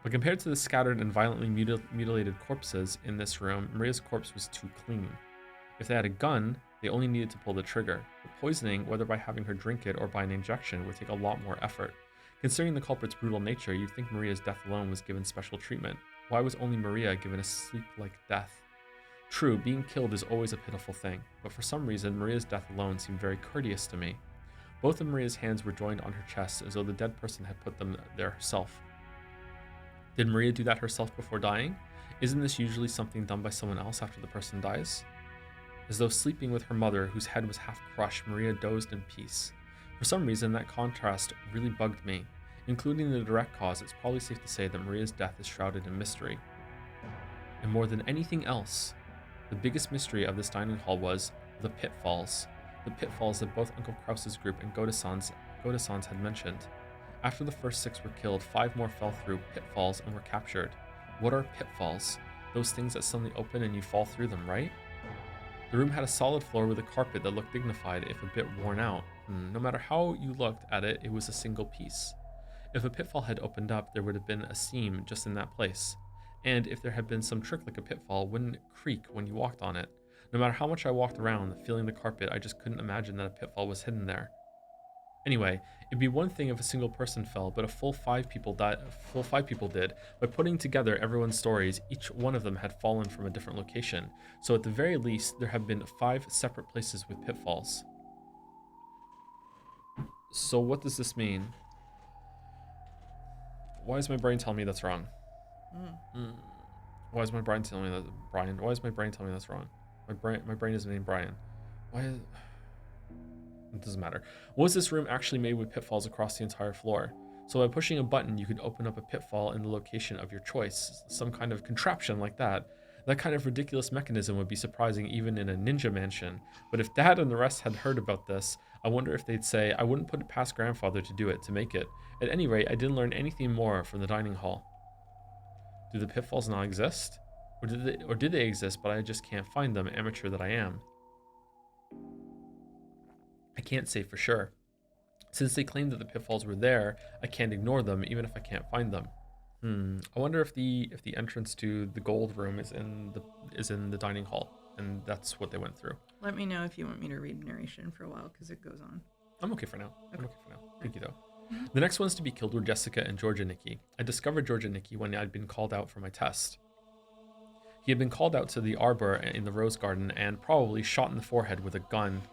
But compared to the scattered and violently mutilated corpses in this room, Maria's corpse was too clean. If they had a gun, they only needed to pull the trigger. But poisoning, whether by having her drink it or by an injection, would take a lot more effort. Considering the culprit's brutal nature, you'd think Maria's death alone was given special treatment. Why was only Maria given a sleep-like death? True, being killed is always a pitiful thing, but for some reason, Maria's death alone seemed very courteous to me. Both of Maria's hands were joined on her chest, as though the dead person had put them there herself. Did Maria do that herself before dying? Isn't this usually something done by someone else after the person dies? As though sleeping with her mother, whose head was half crushed, Maria dozed in peace. For some reason, that contrast really bugged me. Including the direct cause, it's probably safe to say that Maria's death is shrouded in mystery. And more than anything else, the biggest mystery of this dining hall was the pitfalls. The pitfalls that both Uncle Krause's group and Goda-san's had mentioned. After the first 6 were killed, 5 more fell through pitfalls and were captured. What are pitfalls? Those things that suddenly open and you fall through them, right? The room had a solid floor with a carpet that looked dignified, if a bit worn out. No matter how you looked at it, it was a single piece. If a pitfall had opened up, there would have been a seam just in that place. And if there had been some trick like a pitfall, wouldn't it creak when you walked on it? No matter how much I walked around, feeling the carpet, I just couldn't imagine that a pitfall was hidden there. Anyway, it'd be one thing if a single person fell, but a full five people did. By putting together everyone's stories, each one of them had fallen from a different location. So at the very least, there have been 5 separate places with pitfalls. So what does this mean? Why is my brain telling me that's wrong? Why is my brain telling me that, Brian? Why is my brain telling me that's wrong? My brain isn't named Brian. Why is... It doesn't matter. Was this room actually made with pitfalls across the entire floor? So by pushing a button, you could open up a pitfall in the location of your choice. Some kind of contraption like that. That kind of ridiculous mechanism would be surprising even in a ninja mansion. But if Dad and the rest had heard about this, I wonder if they'd say, I wouldn't put it past Grandfather to do it, to make it. At any rate, I didn't learn anything more from the dining hall. Do the pitfalls not exist? Or did they exist, but I just can't find them, amateur that I am? I can't say for sure. Since they claim that the pitfalls were there, I can't ignore them, even if I can't find them. I wonder if the entrance to the gold room is in the dining hall, and that's what they went through. Let me know if you want me to read narration for a while, because it goes on. I'm okay for now. Thank you, though. The next ones to be killed were Jessica and Georgia Nikki. I discovered Georgia Nikki when I'd been called out for my test. He had been called out to the arbor in the rose garden and probably shot in the forehead with a gun.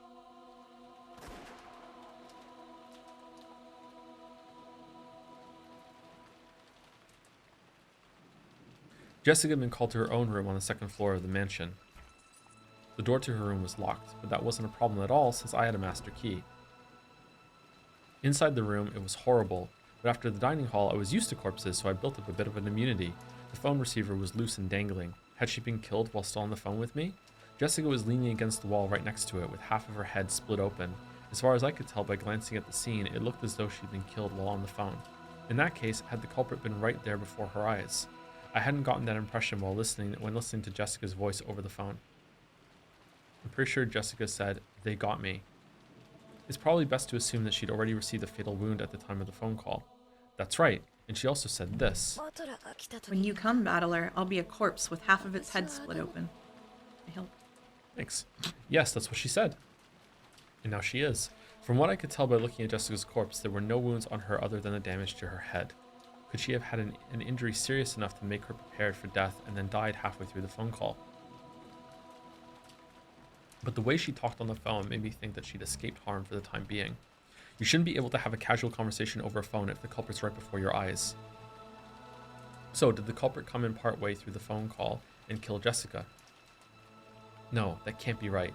Jessica had been called to her own room on the second floor of the mansion. The door to her room was locked, but that wasn't a problem at all since I had a master key. Inside the room, it was horrible, but after the dining hall, I was used to corpses, so I built up a bit of an immunity. The phone receiver was loose and dangling. Had she been killed while still on the phone with me? Jessica was leaning against the wall right next to it, with half of her head split open. As far as I could tell by glancing at the scene, it looked as though she'd been killed while on the phone. In that case, had the culprit been right there before her eyes? I hadn't gotten that impression when listening to Jessica's voice over the phone. I'm pretty sure Jessica said, "They got me." It's probably best to assume that she'd already received a fatal wound at the time of the phone call. That's right, and she also said this. When you come, battler, I'll be a corpse with half of its head split open. I help. Thanks. Yes, that's what she said. And now she is. From what I could tell by looking at Jessica's corpse, there were no wounds on her other than the damage to her head. Could she have had an injury serious enough to make her prepared for death and then died halfway through the phone call? But the way she talked on the phone made me think that she'd escaped harm for the time being. You shouldn't be able to have a casual conversation over a phone if the culprit's right before your eyes. So, did the culprit come in part way through the phone call and kill Jessica? No, that can't be right.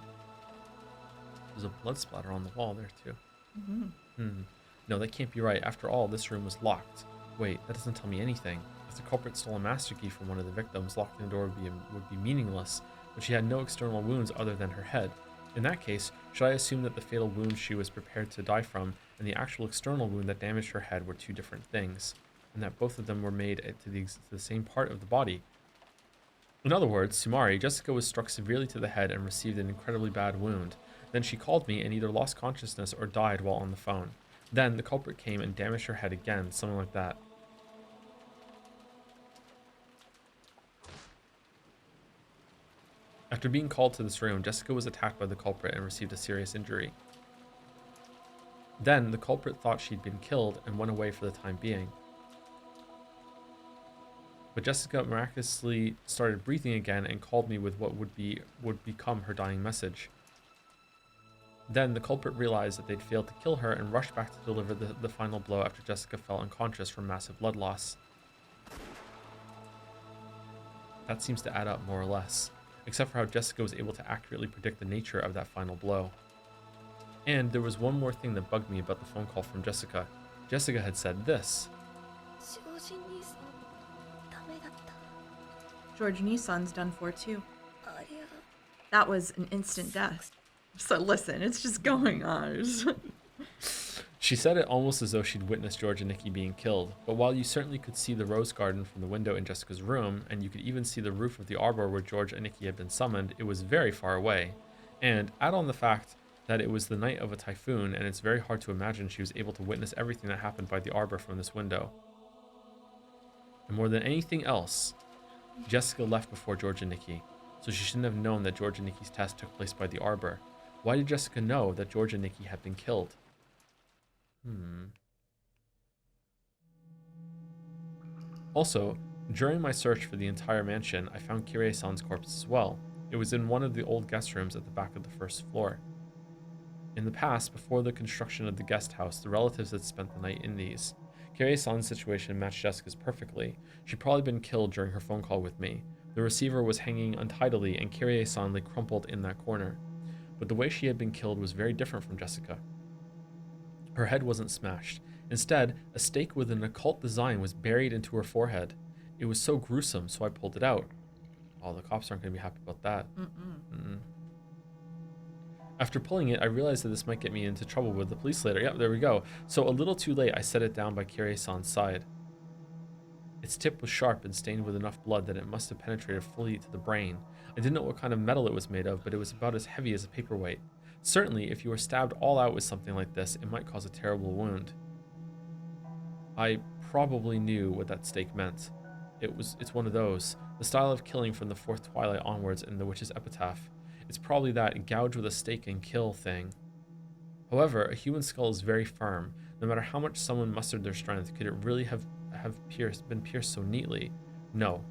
There's a blood splatter on the wall there too. No, that can't be right. After all, this room was locked. Wait, that doesn't tell me anything. If the culprit stole a master key from one of the victims, locking the door would be meaningless, but she had no external wounds other than her head. In that case, should I assume that the fatal wound she was prepared to die from and the actual external wound that damaged her head were two different things, and that both of them were made to the same part of the body? In other words, Sumari, Jessica was struck severely to the head and received an incredibly bad wound. Then she called me and either lost consciousness or died while on the phone. Then the culprit came and damaged her head again, something like that. After being called to this room, Jessica was attacked by the culprit and received a serious injury. Then the culprit thought she'd been killed and went away for the time being. But Jessica miraculously started breathing again and called me with what would become her dying message. Then the culprit realized that they'd failed to kill her and rushed back to deliver the final blow after Jessica fell unconscious from massive blood loss. That seems to add up more or less, except for how Jessica was able to accurately predict the nature of that final blow. And there was one more thing that bugged me about the phone call from Jessica. Jessica had said this. George Nissan's done for too. That was an instant death. So listen, it's just going on. She said it almost as though she'd witnessed George and Nikki being killed, but while you certainly could see the rose garden from the window in Jessica's room, and you could even see the roof of the arbor where George and Nikki had been summoned, it was very far away. And add on the fact that it was the night of a typhoon, and it's very hard to imagine she was able to witness everything that happened by the arbor from this window. And more than anything else, Jessica left before George and Nikki, so she shouldn't have known that George and Nikki's test took place by the arbor. Why did Jessica know that George and Nikki had been killed? Also, during my search for the entire mansion, I found Kirie-san's corpse as well. It was in one of the old guest rooms at the back of the first floor. In the past, before the construction of the guest house, the relatives had spent the night in these. Kirie-san's situation matched Jessica's perfectly. She'd probably been killed during her phone call with me. The receiver was hanging untidily, and Kirie-san lay crumpled in that corner. But the way she had been killed was very different from Jessica. Her head wasn't smashed. Instead, a stake with an occult design was buried into her forehead. It was so gruesome, so I pulled it out. Oh, the cops aren't going to be happy about that. After pulling it, I realized that this might get me into trouble with the police later. Yep, there we go. So a little too late, I set it down by Kirie-san's side. Its tip was sharp and stained with enough blood that it must have penetrated fully to the brain. I didn't know what kind of metal it was made of, but it was about as heavy as a paperweight. Certainly, if you were stabbed all out with something like this, it might cause a terrible wound. I probably knew what that stake meant. It's one of those, the style of killing from the fourth Twilight onwards in the Witch's Epitaph. It's probably that gouge with a stake and kill thing. However, a human skull is very firm. No matter how much someone mustered their strength, could it really have been pierced so neatly? No.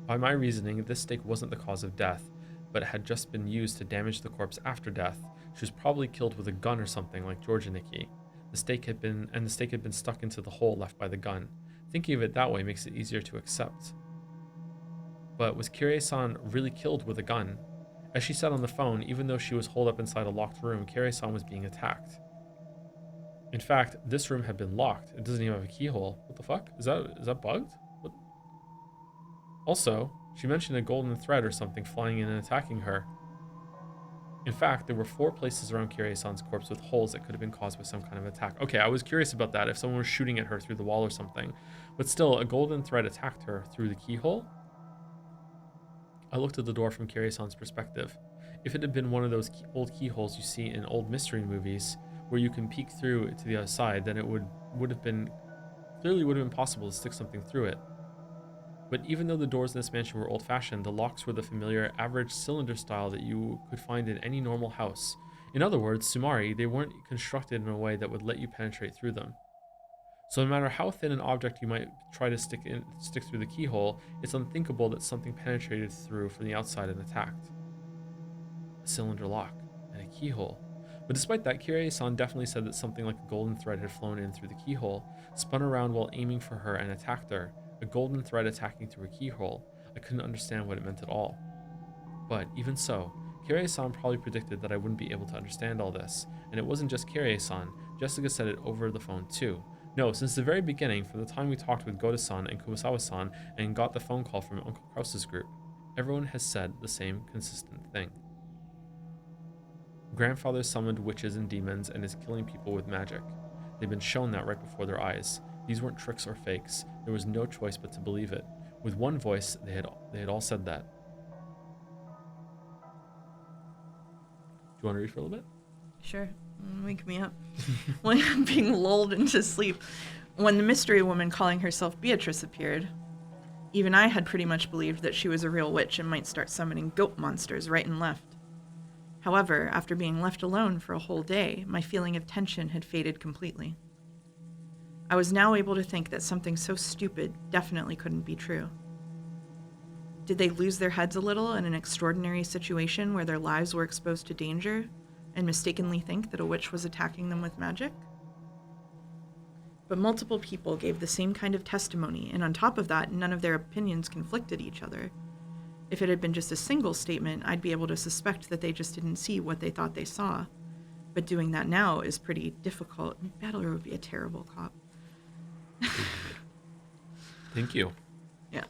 By my reasoning, this stake wasn't the cause of death, but had just been used to damage the corpse after death. She was probably killed with a gun or something like George and Nikki. The stake had been stuck into the hole left by the gun. Thinking of it that way makes it easier to accept. But was Kirie-san really killed with a gun? As she said on the phone, even though she was holed up inside a locked room, Kirie-san was being attacked. In fact, this room had been locked. It doesn't even have a keyhole. What the fuck? Is that bugged? What? Also, she mentioned a golden thread or something flying in and attacking her. In fact, there were 4 places around Kirie-san's corpse with holes that could have been caused by some kind of attack. Okay, I was curious about that, if someone was shooting at her through the wall or something. But still, a golden thread attacked her through the keyhole? I looked at the door from Kirie-san's perspective. If it had been one of those old keyholes you see in old mystery movies, where you can peek through to the other side, then it would have been possible to stick something through it. But even though the doors in this mansion were old-fashioned, the locks were the familiar average cylinder style that you could find in any normal house. In other words, Sumari, they weren't constructed in a way that would let you penetrate through them. So no matter how thin an object you might try to stick through the keyhole, it's unthinkable that something penetrated through from the outside and attacked. A cylinder lock and a keyhole. But despite that, Kirie-san definitely said that something like a golden thread had flown in through the keyhole, spun around while aiming for her, and attacked her. A golden thread attacking through a keyhole. I couldn't understand what it meant at all. But even so, Kirie-san probably predicted that I wouldn't be able to understand all this. And it wasn't just Kirie-san. Jessica said it over the phone too. No, since the very beginning, from the time we talked with Goda-san and Kumasawa-san and got the phone call from Uncle Krause's group, everyone has said the same consistent thing. Grandfather summoned witches and demons and is killing people with magic. They've been shown that right before their eyes. These weren't tricks or fakes. There was no choice but to believe it. With one voice, they had all said that. Do you want to read for a little bit? Sure. Wake me up. When I'm being lulled into sleep. When the mystery woman calling herself Beatrice appeared, even I had pretty much believed that she was a real witch and might start summoning goat monsters right and left. However, after being left alone for a whole day, my feeling of tension had faded completely. I was now able to think that something so stupid definitely couldn't be true. Did they lose their heads a little in an extraordinary situation where their lives were exposed to danger and mistakenly think that a witch was attacking them with magic? But multiple people gave the same kind of testimony, and on top of that, none of their opinions conflicted each other. If it had been just a single statement, I'd be able to suspect that they just didn't see what they thought they saw. But doing that now is pretty difficult. Battler would be a terrible cop. Thank you. Yeah.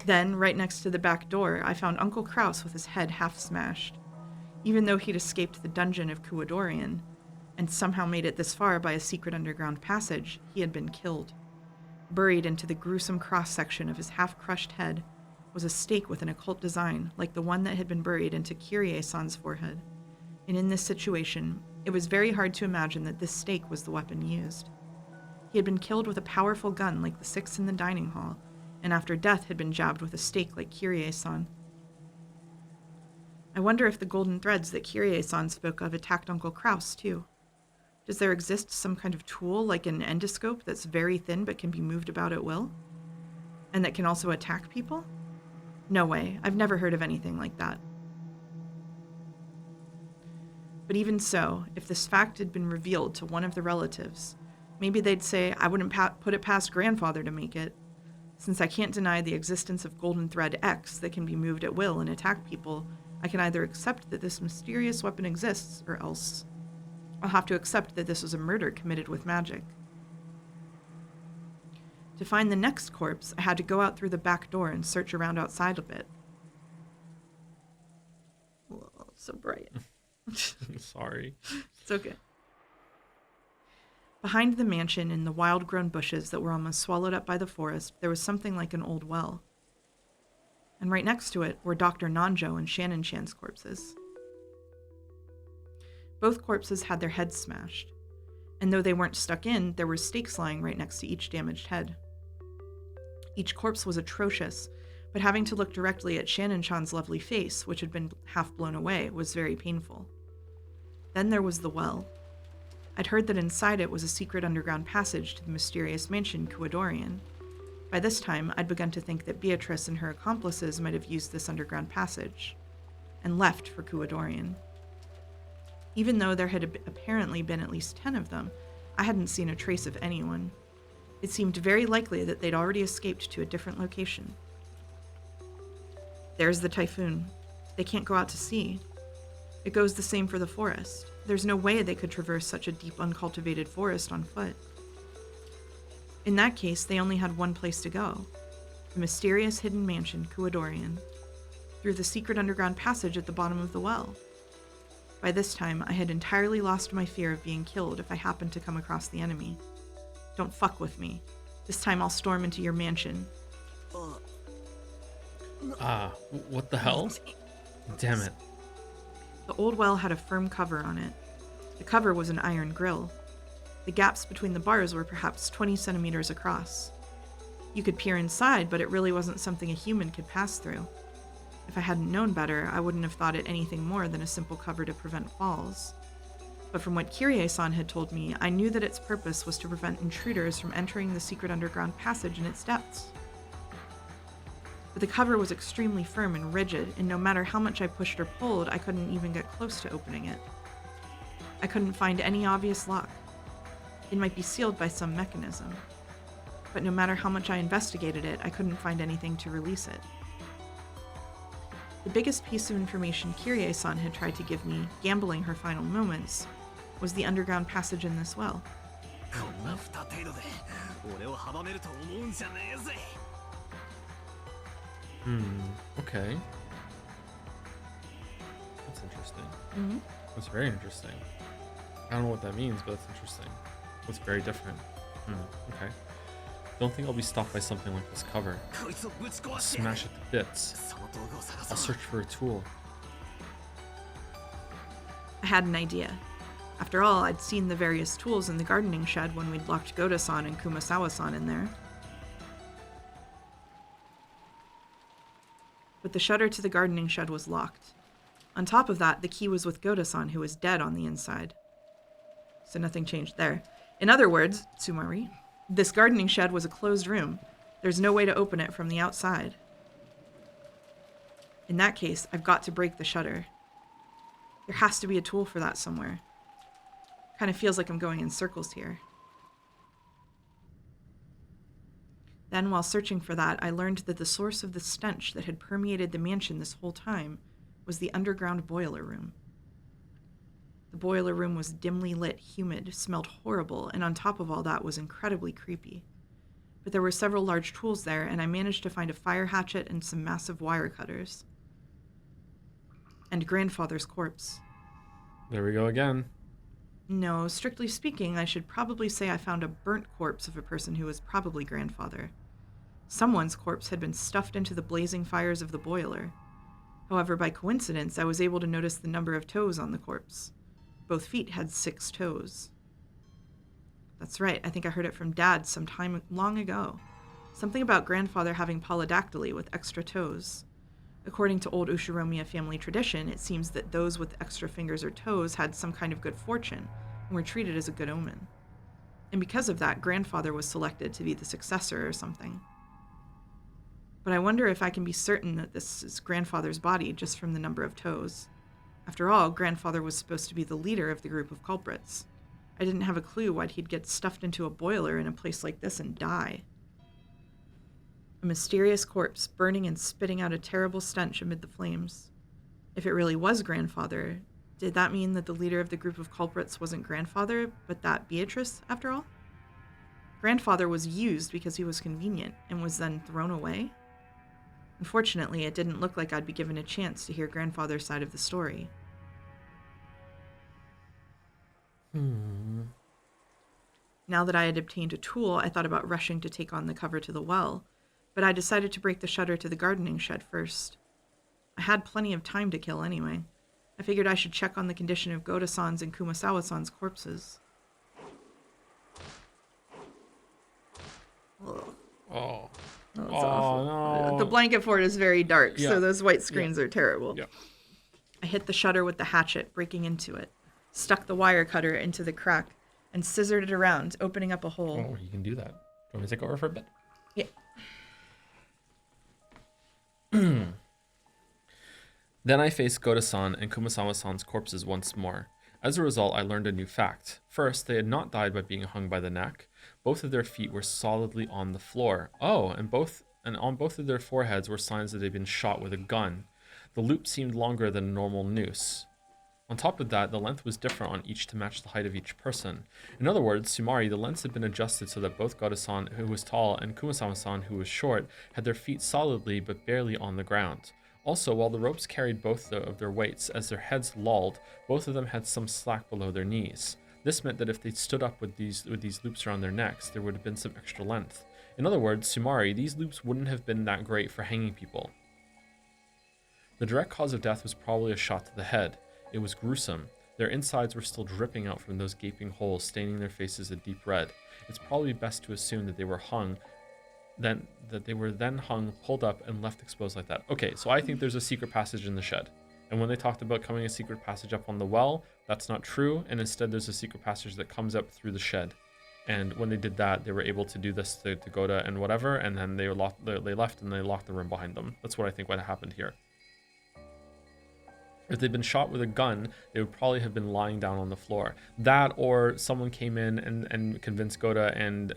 Then, right next to the back door, I found Uncle Kraus with his head half smashed. Even though he'd escaped the dungeon of Kuadorian, and somehow made it this far by a secret underground passage, he had been killed. Buried into the gruesome cross-section of his half-crushed head was a stake with an occult design, like the one that had been buried into Kirie-san's forehead. And in this situation, it was very hard to imagine that this stake was the weapon used. He had been killed with a powerful gun like the 6 in the dining hall, and after death had been jabbed with a stake like Kyrie-san. I wonder if the golden threads that Kyrie-san spoke of attacked Uncle Kraus, too. Does there exist some kind of tool like an endoscope that's very thin but can be moved about at will? And that can also attack people? No way, I've never heard of anything like that. But even so, if this fact had been revealed to one of the relatives, maybe they'd say I wouldn't put it past grandfather to make it. Since I can't deny the existence of Golden Thread X that can be moved at will and attack people, I can either accept that this mysterious weapon exists, or else I'll have to accept that this was a murder committed with magic. To find the next corpse, I had to go out through the back door and search around outside a bit. Oh, so bright. Sorry. It's okay. Behind the mansion, in the wild-grown bushes that were almost swallowed up by the forest, there was something like an old well. And right next to it were Dr. Nanjo and Shannon Chan's corpses. Both corpses had their heads smashed, and though they weren't stuck in, there were stakes lying right next to each damaged head. Each corpse was atrocious, but having to look directly at Shannon Chan's lovely face, which had been half blown away, was very painful. Then there was the well. I'd heard that inside it was a secret underground passage to the mysterious mansion Kuadorian. By this time, I'd begun to think that Beatrice and her accomplices might have used this underground passage, and left for Kuadorian. Even though there had apparently been at least 10 of them, I hadn't seen a trace of anyone. It seemed very likely that they'd already escaped to a different location. There's the typhoon. They can't go out to sea. It goes the same for the forest. There's no way they could traverse such a deep, uncultivated forest on foot. In that case, they only had one place to go. The mysterious hidden mansion, Kuadorian, through the secret underground passage at the bottom of the well. By this time, I had entirely lost my fear of being killed if I happened to come across the enemy. Don't fuck with me. This time I'll storm into your mansion. What the hell? Damn it. The old well had a firm cover on it. The cover was an iron grill. The gaps between the bars were perhaps 20 centimeters across. You could peer inside, but it really wasn't something a human could pass through. If I hadn't known better, I wouldn't have thought it anything more than a simple cover to prevent falls. But from what Kyrie-san had told me, I knew that its purpose was to prevent intruders from entering the secret underground passage in its depths. But the cover was extremely firm and rigid, and no matter how much I pushed or pulled, I couldn't even get close to opening it. I couldn't find any obvious lock. It might be sealed by some mechanism. But no matter how much I investigated it, I couldn't find anything to release it. The biggest piece of information Kyrie-san had tried to give me, gambling her final moments, was the underground passage in this well. Okay. That's interesting. Mm-hmm. That's very interesting. I don't know what that means, but that's interesting. That's very different. Okay. Don't think I'll be stopped by something like this cover. I'll smash it to bits. I'll search for a tool. I had an idea. After all, I'd seen the various tools in the gardening shed when we'd locked Goda-san and Kumasawa-san in there. But the shutter to the gardening shed was locked. On top of that, the key was with Goda-san, who was dead on the inside. So nothing changed there. In other words, Tsumari, this gardening shed was a closed room. There's no way to open it from the outside. In that case, I've got to break the shutter. There has to be a tool for that somewhere. Kind of feels like I'm going in circles here. Then, while searching for that, I learned that the source of the stench that had permeated the mansion this whole time was the underground boiler room. The boiler room was dimly lit, humid, smelled horrible, and on top of all that was incredibly creepy. But there were several large tools there, and I managed to find a fire hatchet and some massive wire cutters. And grandfather's corpse. There we go again. No, strictly speaking, I should probably say I found a burnt corpse of a person who was probably grandfather. Someone's corpse had been stuffed into the blazing fires of the boiler. However, by coincidence, I was able to notice the number of toes on the corpse. Both feet had 6 toes. That's right, I think I heard it from Dad some time long ago. Something about grandfather having polydactyly with extra toes. According to old Ushiromiya family tradition, it seems that those with extra fingers or toes had some kind of good fortune and were treated as a good omen. And because of that, grandfather was selected to be the successor or something. But I wonder if I can be certain that this is grandfather's body just from the number of toes. After all, grandfather was supposed to be the leader of the group of culprits. I didn't have a clue why he'd get stuffed into a boiler in a place like this and die. A mysterious corpse, burning and spitting out a terrible stench amid the flames. If it really was grandfather, did that mean that the leader of the group of culprits wasn't grandfather, but that Beatrice, after all? Grandfather was used because he was convenient, and was then thrown away? Unfortunately, it didn't look like I'd be given a chance to hear grandfather's side of the story. Now that I had obtained a tool, I thought about rushing to take on the cover to the well, but I decided to break the shutter to the gardening shed first. I had plenty of time to kill anyway. I figured I should check on the condition of Goda-san's and Kumasawa-san's corpses. Ugh. Oh. That's awful. No. The blanket fort is very dark, Yeah. so those white screens are terrible. Yeah. I hit the shutter with the hatchet, breaking into it, stuck the wire cutter into the crack, and scissored it around, opening up a hole. Oh, you can do that. Do you want me to take over for a bit? Yeah. Then I faced Goda-san and Kumasawa-san's corpses once more. As a result, I learned a new fact. First, they had not died by being hung by the neck. Both of their feet were solidly on the floor. Oh, and on both of their foreheads were signs that they'd been shot with a gun. The loop seemed longer than a normal noose. On top of that, the length was different on each to match the height of each person. In other words, Sumari, the lengths had been adjusted so that both Goda-san, who was tall, and Kumasawa-san, who was short, had their feet solidly but barely on the ground. Also, while the ropes carried both of their weights, as their heads lolled, both of them had some slack below their knees. This meant that if they stood up with these loops around their necks, there would have been some extra length. In other words, Sumari, these loops wouldn't have been that great for hanging people. The direct cause of death was probably a shot to the head. It was gruesome. Their insides were still dripping out from those gaping holes, staining their faces a deep red. It's probably best to assume that they were then hung, pulled up, and left exposed like that. Okay, so I think there's a secret passage in the shed. And when they talked about coming a secret passage up on the well, that's not true, and instead there's a secret passage that comes up through the shed. And when they did that, they were able to do this to Goda and whatever, and then they left and they locked the room behind them. That's what I think would have happened here. If they'd been shot with a gun, they would probably have been lying down on the floor. That, or someone came in and convinced Goda and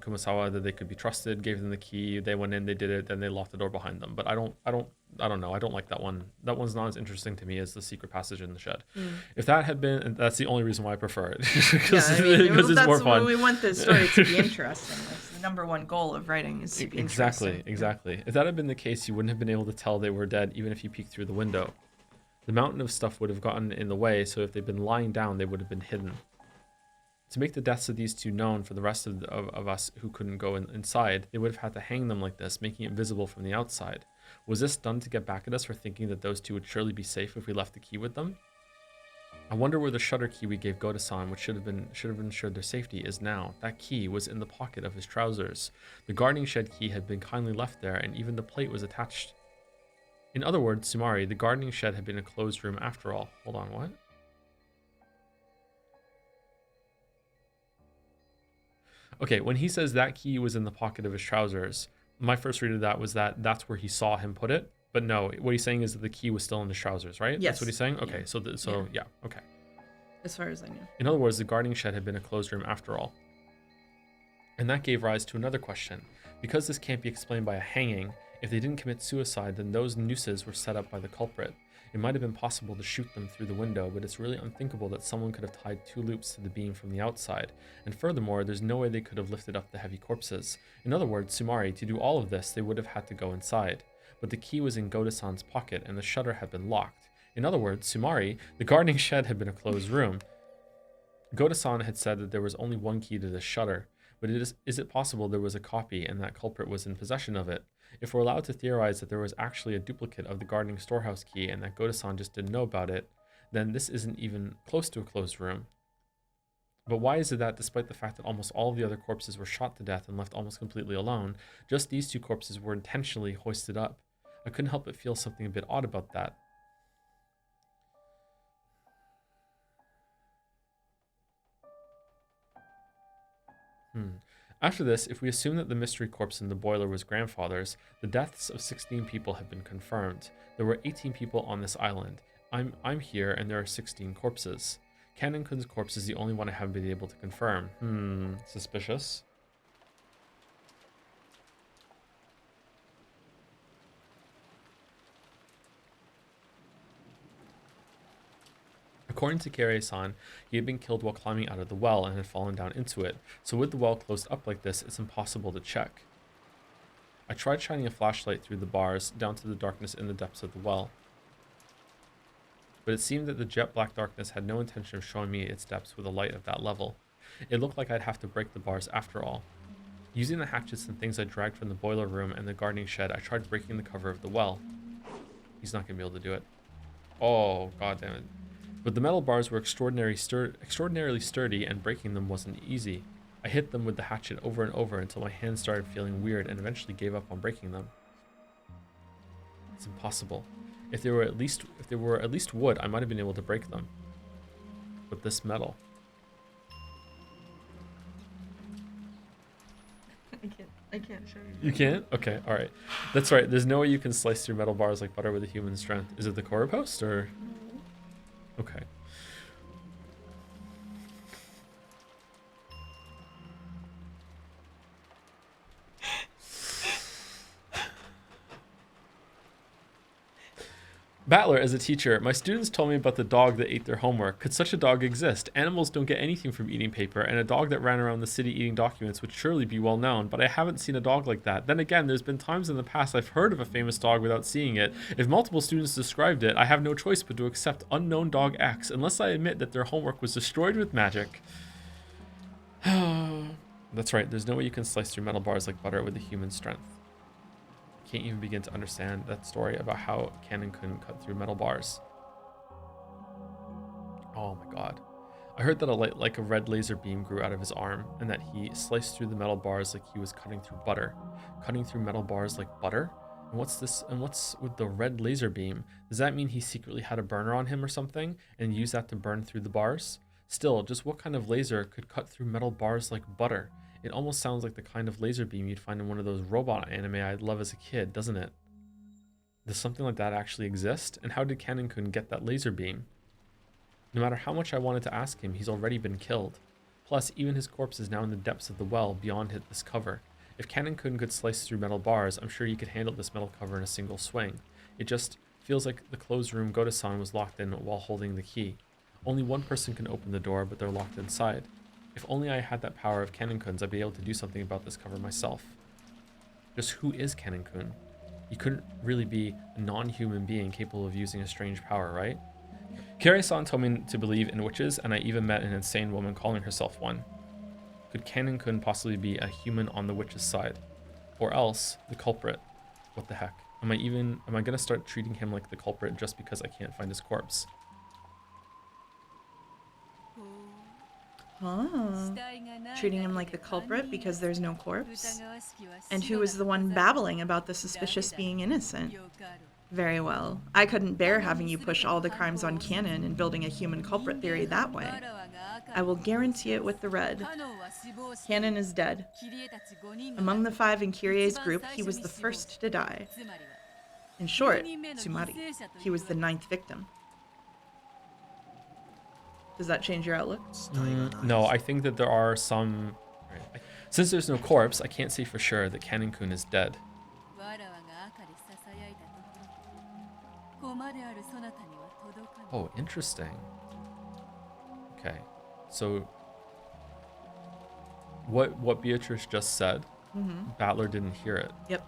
Kumasawa that they could be trusted, gave them the key, they went in, they did it, then they locked the door behind them. But I don't know. I don't like that one. That one's not as interesting to me as the secret passage in the shed. If that had been, that's the only reason why I prefer it. Because it's more fun. We want the story to be interesting. That's the number one goal of writing is to be interesting. Exactly. If that had been the case, you wouldn't have been able to tell they were dead, even if you peeked through the window. The mountain of stuff would have gotten in the way, so if they'd been lying down, they would have been hidden. To make the deaths of these two known for the rest of us who couldn't go inside, they would have had to hang them like this, making it visible from the outside. Was this done to get back at us for thinking that those two would surely be safe if we left the key with them? I wonder where the shutter key we gave Goda-san, which should have ensured their safety, is now. That key was in the pocket of his trousers. The gardening shed key had been kindly left there, and even the plate was attached. In other words, Sumari, the gardening shed had been a closed room after all. Hold on, what? Okay, when he says that key was in the pocket of his trousers, my first read of that was that that's where he saw him put it. But no, what he's saying is that the key was still in his trousers, right? Yes. That's what he's saying? Okay, Yeah. Okay. As far as I knew. In other words, the gardening shed had been a closed room after all. And that gave rise to another question. Because this can't be explained by a hanging, if they didn't commit suicide, then those nooses were set up by the culprit. It might have been possible to shoot them through the window, but it's really unthinkable that someone could have tied 2 loops to the beam from the outside. And furthermore, there's no way they could have lifted up the heavy corpses. In other words, Sumari, to do all of this, they would have had to go inside. But the key was in Goda-san's pocket, and the shutter had been locked. In other words, Sumari, the gardening shed had been a closed room. Goda-san had said that there was only one key to this shutter. But is it possible there was a copy and that culprit was in possession of it? If we're allowed to theorize that there was actually a duplicate of the gardening storehouse key and that Goda-san just didn't know about it, then this isn't even close to a closed room. But why is it that, despite the fact that almost all of the other corpses were shot to death and left almost completely alone, just these 2 corpses were intentionally hoisted up? I couldn't help but feel something a bit odd about that. After this, if we assume that the mystery corpse in the boiler was grandfather's, the deaths of 16 people have been confirmed. There were 18 people on this island. I'm here, and there are 16 corpses. Kanon-kun's corpse is the only one I haven't been able to confirm. Suspicious. According to Kirei-san, he had been killed while climbing out of the well and had fallen down into it, so with the well closed up like this, it's impossible to check. I tried shining a flashlight through the bars down to the darkness in the depths of the well, but it seemed that the jet black darkness had no intention of showing me its depths with a light of that level. It looked like I'd have to break the bars after all. Using the hatchets and things I dragged from the boiler room and the gardening shed, I tried breaking the cover of the well. He's not going to be able to do it. Oh, god damn it. But the metal bars were extraordinarily sturdy, and breaking them wasn't easy. I hit them with the hatchet over and over until my hands started feeling weird and eventually gave up on breaking them. It's impossible. If they were at least wood, I might have been able to break them. But this metal. I can't show you. You can't? Okay, alright. That's right, there's no way you can slice through metal bars like butter with a human strength. Is it the core post or? Okay. Battler, as a teacher, my students told me about the dog that ate their homework. Could such a dog exist? Animals don't get anything from eating paper, and a dog that ran around the city eating documents would surely be well known, but I haven't seen a dog like that. Then again, there's been times in the past I've heard of a famous dog without seeing it. If multiple students described it, I have no choice but to accept unknown dog X, unless I admit that their homework was destroyed with magic. That's right, there's no way you can slice through metal bars like butter with a human strength. Can't even begin to understand that story about how Kanon-kun cut through metal bars. Oh my god. I heard that a light like a red laser beam grew out of his arm, and that he sliced through the metal bars like he was cutting through butter. Cutting through metal bars like butter? And what's with the red laser beam? Does that mean he secretly had a burner on him or something, and used that to burn through the bars? Still, just what kind of laser could cut through metal bars like butter? It almost sounds like the kind of laser beam you'd find in one of those robot anime I'd love as a kid, doesn't it? Does something like that actually exist? And how did Kanon-kun get that laser beam? No matter how much I wanted to ask him, he's already been killed. Plus, even his corpse is now in the depths of the well beyond this cover. If Kanon-kun could slice through metal bars, I'm sure he could handle this metal cover in a single swing. It just feels like the closed room Goda-san was locked in while holding the key. Only one person can open the door, but they're locked inside. If only I had that power of Kanon-kun's, I'd be able to do something about this cover myself. Just who is Kanon-kun? He couldn't really be a non-human being capable of using a strange power, right? Kirei-san told me to believe in witches, and I even met an insane woman calling herself one. Could Kanon-kun possibly be a human on the witch's side? Or else, the culprit? What the heck? Am I gonna start treating him like the culprit just because I can't find his corpse? Oh. Treating him like the culprit because there's no corpse? And who was the one babbling about the suspicious being innocent? Very well. I couldn't bear having you push all the crimes on Kanon and building a human culprit theory that way. I will guarantee it with the red. Kanon is dead. Among the 5 in Kyrie's group, he was the first to die. In short, Tsumari. He was the 9th victim. Does that change your outlook? No, I think that there are some... Since there's no corpse, I can't say for sure that Kanon-kun is dead. Oh, interesting. Okay, so what Beatrice just said, Battler didn't hear it. Yep.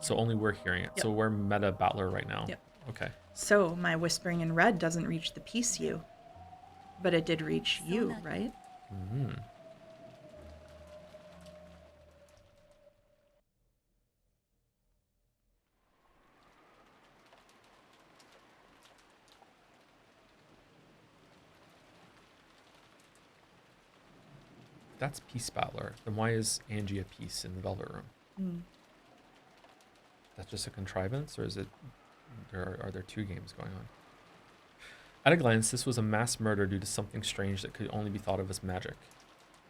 So only we're hearing it. Yep. So we're meta Battler right now. Yep. Okay. So my whispering in red doesn't reach the peace you. But it did reach you, right? Mm-hmm. that's Peace Battler, then why is Angie a piece in the Velvet Room? That's just a contrivance, or is it? Are there two games going on? At a glance, this was a mass murder due to something strange that could only be thought of as magic.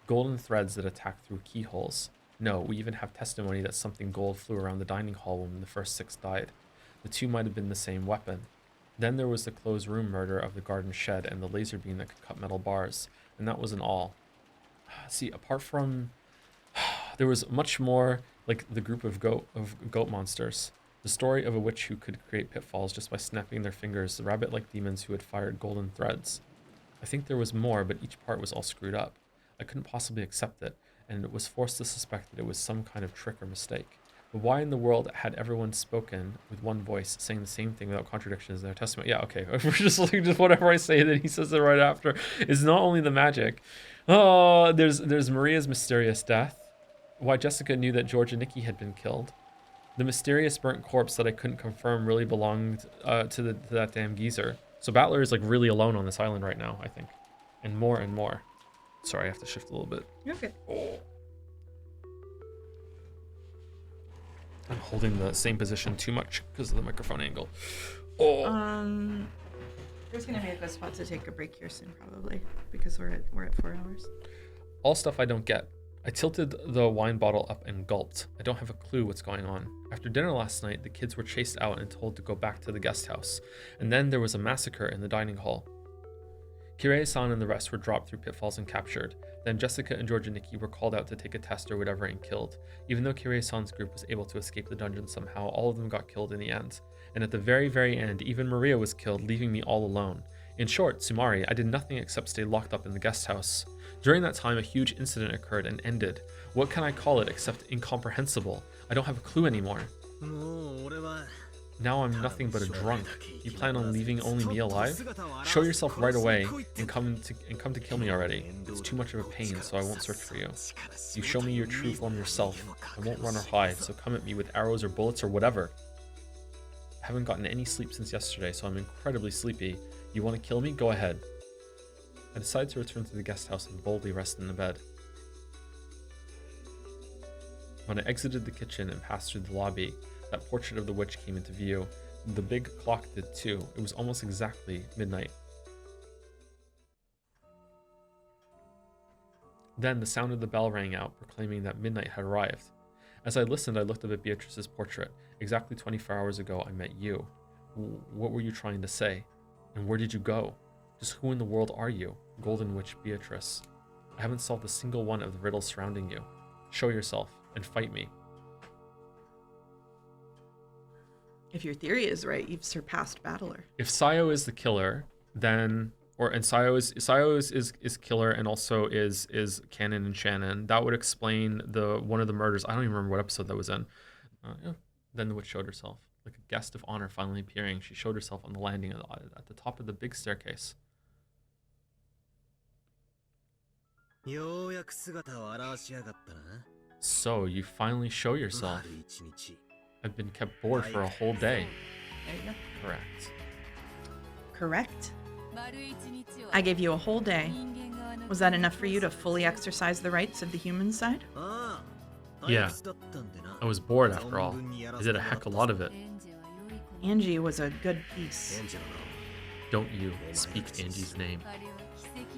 Golden threads that attacked through keyholes. No, we even have testimony that something gold flew around the dining hall when the first 6 died. The two might have been the same weapon. Then there was the closed room murder of the garden shed and the laser beam that could cut metal bars. And that wasn't all. See, apart from... there was much more, like the group of goat monsters. The story of a witch who could create pitfalls just by snapping their fingers, the rabbit-like demons who had fired golden threads. I think there was more, but each part was all screwed up. I couldn't possibly accept it, and was forced to suspect that it was some kind of trick or mistake. But why in the world had everyone spoken with one voice, saying the same thing without contradictions in their testimony? Yeah, okay, we're just whatever I say, then he says it right after. It's not only the magic. Oh, there's Maria's mysterious death. Why Jessica knew that George and Nikki had been killed. The mysterious burnt corpse that I couldn't confirm really belonged to that damn geezer. So Battler is like really alone on this island right now, I think. And more and more. Sorry, I have to shift a little bit. You're good. Oh. I'm holding the same position too much because of the microphone angle. Oh. There's gonna be a good spot to take a break here soon, probably, because we're at 4 hours. All stuff I don't get. I tilted the wine bottle up and gulped. I don't have a clue what's going on. After dinner last night, the kids were chased out and told to go back to the guest house. And then there was a massacre in the dining hall. Kirei-san and the rest were dropped through pitfalls and captured. Then Jessica and George and Nikki were called out to take a test or whatever and killed. Even though Kirei-san's group was able to escape the dungeon somehow, all of them got killed in the end. And at the very, very end, even Maria was killed, leaving me all alone. In short, Sumari, I did nothing except stay locked up in the guest house. During that time, a huge incident occurred and ended. What can I call it except incomprehensible? I don't have a clue anymore. Now I'm nothing but a drunk. You plan on leaving only me alive? Show yourself right away and come to kill me already. It's too much of a pain, so I won't search for you. You show me your true form yourself. I won't run or hide, so come at me with arrows or bullets or whatever. I haven't gotten any sleep since yesterday, so I'm incredibly sleepy. You want to kill me? Go ahead. I decided to return to the guest house and boldly rest in the bed. When I exited the kitchen and passed through the lobby, that portrait of the witch came into view. The big clock did too. It was almost exactly midnight. Then the sound of the bell rang out, proclaiming that midnight had arrived. As I listened, I looked up at Beatrice's portrait. Exactly 24 hours ago, I met you. What were you trying to say? And where did you go? Just who in the world are you? Golden Witch Beatrice. I haven't solved a single one of the riddles surrounding you. Show yourself and fight me. If your theory is right, you've surpassed Battler. If Sayo is the killer, then Sayo is killer and also is Canon and Shannon. That would explain one of the murders. I don't even remember what episode that was in. Yeah. Then the witch showed herself, like a guest of honor finally appearing. She showed herself on the landing at the top of the big staircase. So you finally show yourself. I've been kept bored for a whole day. There you go. Correct. Correct. I gave you a whole day. Was that enough for you to fully exercise the rights of the human side? Yeah. I was bored after all. I did a heck of a lot of it. Angie was a good piece. Don't you speak Angie's name.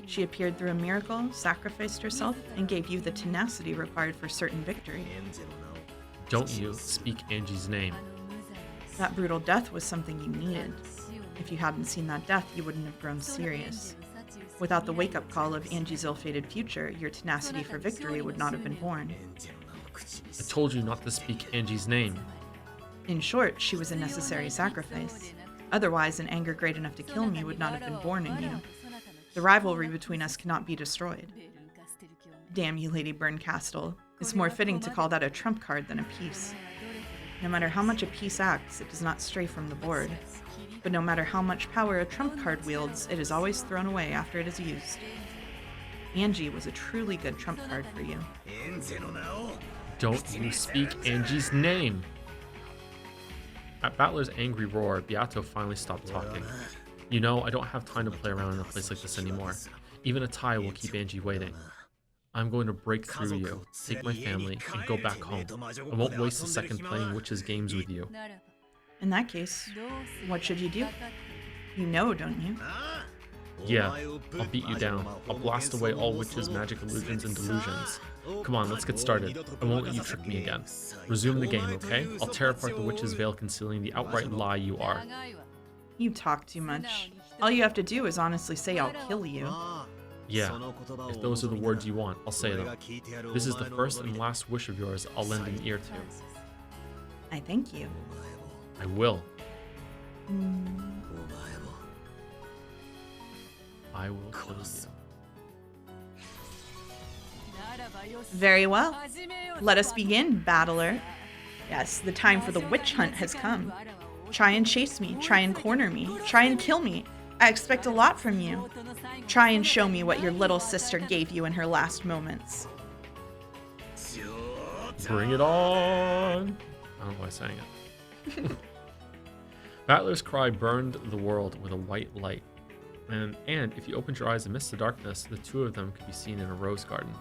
She appeared through a miracle, sacrificed herself, and gave you the tenacity required for certain victory. Don't you speak Angie's name. That brutal death was something you needed. If you hadn't seen that death, you wouldn't have grown serious. Without the wake-up call of Angie's ill-fated future, your tenacity for victory would not have been born. I told you not to speak Angie's name. In short, she was a necessary sacrifice. Otherwise, an anger great enough to kill me would not have been born in you. The rivalry between us cannot be destroyed. Damn you, Lady Burncastle. It's more fitting to call that a trump card than a piece. No matter how much a piece acts, it does not stray from the board. But no matter how much power a trump card wields, it is always thrown away after it is used. Angie was a truly good trump card for you. Don't you speak Angie's name. At Battler's angry roar, Beato finally stopped talking. You know, I don't have time to play around in a place like this anymore. Even a tie will keep Angie waiting. I'm going to break through you, take my family, and go back home. I won't waste a second playing witches' games with you. In that case, what should you do? You know, don't you? Yeah, I'll beat you down. I'll blast away all witches' magic illusions and delusions. Come on, let's get started. I won't let you trick me again. Resume the game, okay? I'll tear apart the witch's veil concealing the outright lie you are. You talk too much. All you have to do is honestly say I'll kill you. Yeah, if those are the words you want, I'll say them. This is the first and last wish of yours I'll lend an ear to. I thank you. I will. I will kill you. Very well. Let us begin, battler. Yes, the time for the witch hunt has come. Try and chase me, try and corner me, try and kill me. I expect a lot from you. Try and show me what your little sister gave you in her last moments. Bring it on! I don't know why I sang it. Battler's cry burned the world with a white light. And if you opened your eyes amidst the darkness, the two of them could be seen in a rose garden.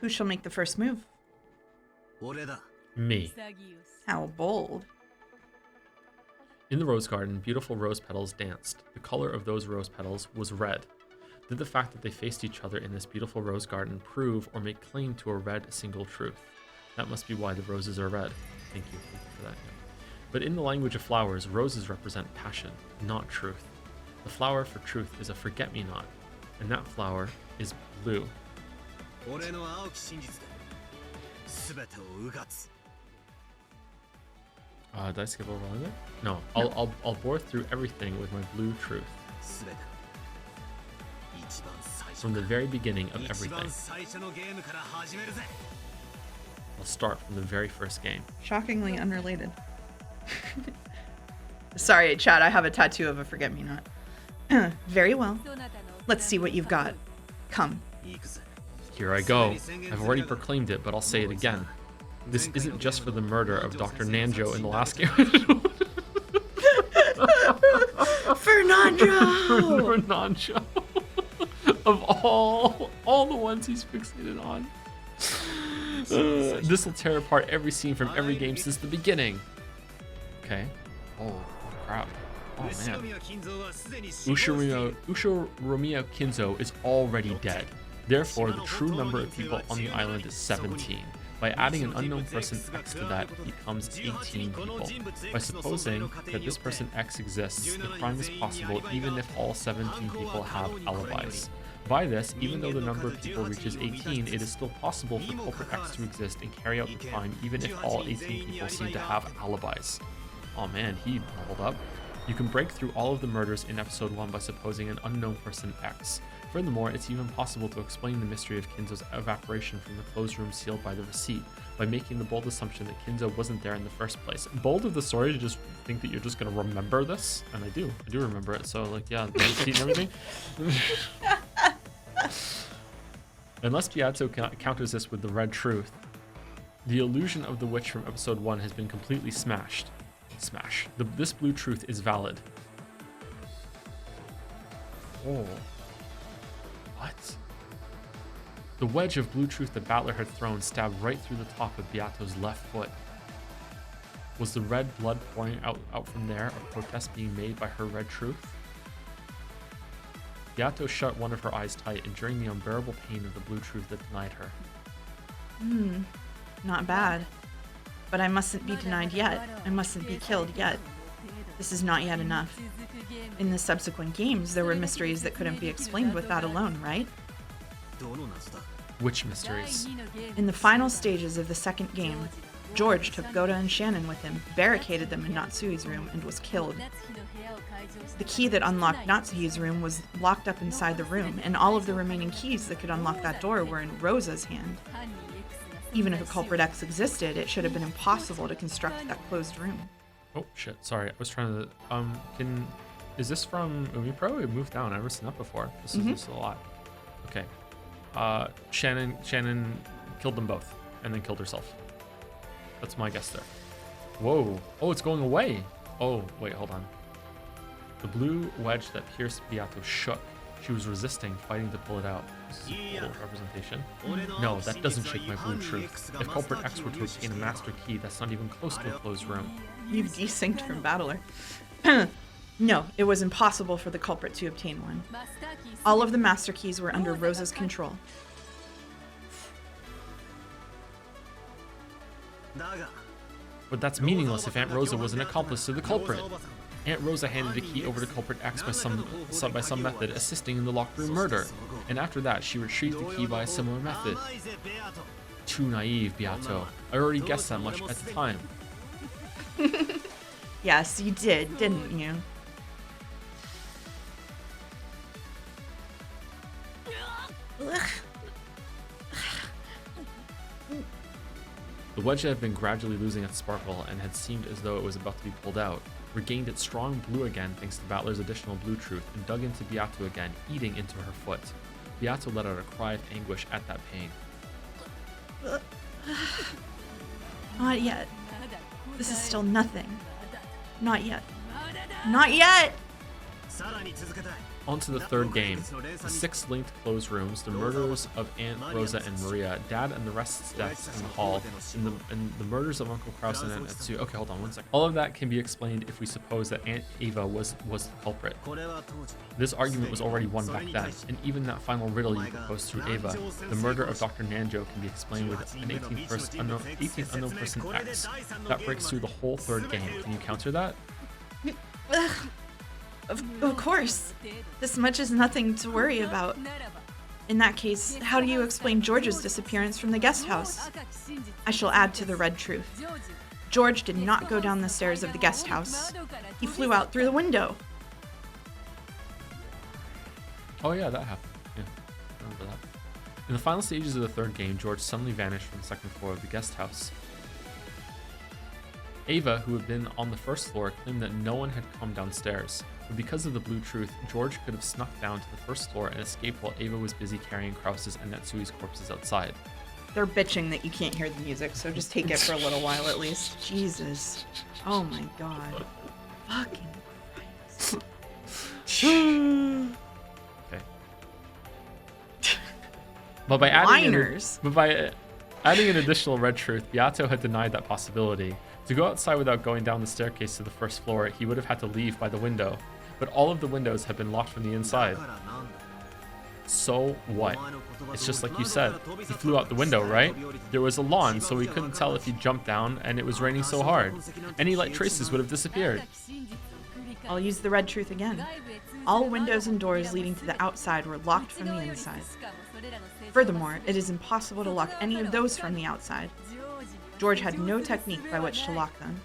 Who shall make the first move? Me. How bold. In the rose garden, beautiful rose petals danced. The color of those rose petals was red. Did the fact that they faced each other in this beautiful rose garden prove or make claim to a red single truth? That must be why the roses are red. Thank you for that. Yeah. But in the language of flowers, roses represent passion, not truth. The flower for truth is a forget-me-not, and that flower is blue. Did I skip over one of it? No, I'll bore through everything with my blue truth. From the very beginning of everything. I'll start from the very first game. Shockingly unrelated. Sorry, Chad, I have a tattoo of a forget-me-not. Very well. Let's see what you've got. Come. Here I go. I've already proclaimed it, but I'll say it again. This isn't just for the murder of Dr. Nanjo in the last game. Fernando! Fernando. Of all the ones he's fixated on. This will tear apart every scene from every game since the beginning. Okay. Oh, crap. Oh, man. Ushiromiya Kinzo is already dead. Therefore, the true number of people on the island is 17. By adding an unknown person X to that, it becomes 18 people. By supposing that this person X exists, the crime is possible even if all 17 people have alibis. By this, even though the number of people reaches 18, it is still possible for culprit X to exist and carry out the crime even if all 18 people seem to have alibis. Oh man, he leveled up. You can break through all of the murders in episode 1 by supposing an unknown person X. Furthermore, it's even possible to explain the mystery of Kinzo's evaporation from the closed room sealed by the receipt by making the bold assumption that Kinzo wasn't there in the first place. Bold of the story to just think that you're just going to remember this, and I do remember it, so like, yeah, the receipt and everything. Unless Gyatso counters this with the red truth, the illusion of the witch from episode 1 has been completely smashed. This blue truth is valid. Oh. What? The wedge of blue truth that Battler had thrown stabbed right through the top of Beato's left foot. Was the red blood pouring out from there, a protest being made by her red truth? Beato shut one of her eyes tight, enduring the unbearable pain of the blue truth that denied her. Not bad. But I mustn't be denied yet. I mustn't be killed yet. This is not yet enough. In the subsequent games, there were mysteries that couldn't be explained with that alone, right? Which mysteries? In the final stages of the second game, George took Goda and Shannon with him, barricaded them in Natsui's room, and was killed. The key that unlocked Natsui's room was locked up inside the room, and all of the remaining keys that could unlock that door were in Rosa's hand. Even if a culprit X existed, it should have been impossible to construct that closed room. Oh shit, sorry, I was trying to, is this from Umipro? It moved down, I've never seen that before. This is a lot. Okay. Shannon killed them both, and then killed herself. That's my guess there. Whoa, oh, it's going away. Oh, wait, hold on. The blue wedge that pierced Beato shook. She was resisting, fighting to pull it out. This is a full representation. No, that doesn't shake my blue truth. If culprit X were to obtain a master key, that's not even close to a closed room. You've desynced from Battler. No, it was impossible for the culprit to obtain one. All of the master keys were under Rosa's control. But that's meaningless if Aunt Rosa was an accomplice to the culprit. Aunt Rosa handed the key over to culprit X by some method, assisting in the locked room murder. And after that, she retrieved the key by a similar method. Too naive, Beato. I already guessed that much at the time. Yes, you did, didn't you? The wedge had been gradually losing its sparkle and had seemed as though it was about to be pulled out, regained its strong blue again thanks to Battler's additional blue truth, and dug into Beato again, eating into her foot. Beato let out a cry of anguish at that pain. Not yet. This is still nothing. Not yet. Not yet! On to the third game. The 6 linked closed rooms, the murders of Aunt Rosa and Maria, Dad and the rest's deaths in the hall, and the murders of Uncle Kraus and Aunt Etsu. Okay, hold on one second. All of that can be explained if we suppose that Aunt Eva was the culprit. This argument was already won back then, and even that final riddle you proposed through Eva, the murder of Dr. Nanjo, can be explained with an 18th unknown person X. That breaks through the whole third game. Can you counter that? Of course. This much is nothing to worry about. In that case, how do you explain George's disappearance from the guest house? I shall add to the red truth. George did not go down the stairs of the guest house. He flew out through the window. Oh yeah, that happened. Yeah, I remember that. In the final stages of the third game, George suddenly vanished from the second floor of the guest house. Ava, who had been on the first floor, claimed that no one had come downstairs. But because of the blue truth, George could have snuck down to the first floor and escaped while Ava was busy carrying Krause's and Natsui's corpses outside. They're bitching that you can't hear the music, so just take it for a little while at least. Jesus. Oh my god. Fucking Christ. Okay. But by adding an additional red truth, Beato had denied that possibility. To go outside without going down the staircase to the first floor, he would have had to leave by the window. But all of the windows had been locked from the inside. So what? It's just like you said. He flew out the window, right? There was a lawn, so we couldn't tell if he jumped down, and it was raining so hard. Any light traces would have disappeared. I'll use the red truth again. All windows and doors leading to the outside were locked from the inside. Furthermore, it is impossible to lock any of those from the outside. George had no technique by which to lock them.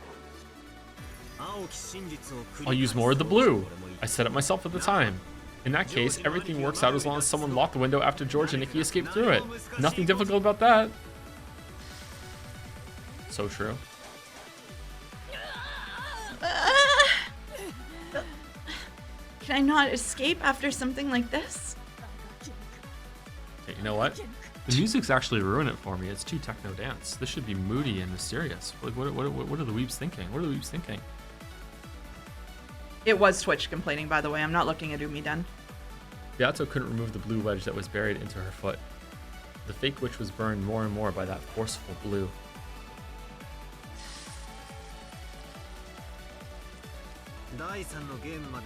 I'll use more of the blue. I said it myself at the time. In that case, everything works out as long as someone locked the window after George and Nikki escaped through it. Nothing difficult about that. So true. Can I not escape after something like this? Okay, you know what? The music's actually ruined it for me. It's too techno dance. This should be moody and mysterious. Like, what are the weebs thinking? What are the weebs thinking? It was Twitch complaining, by the way. I'm not looking at Umiden. Beato couldn't remove the blue wedge that was buried into her foot. The fake witch was burned more and more by that forceful blue.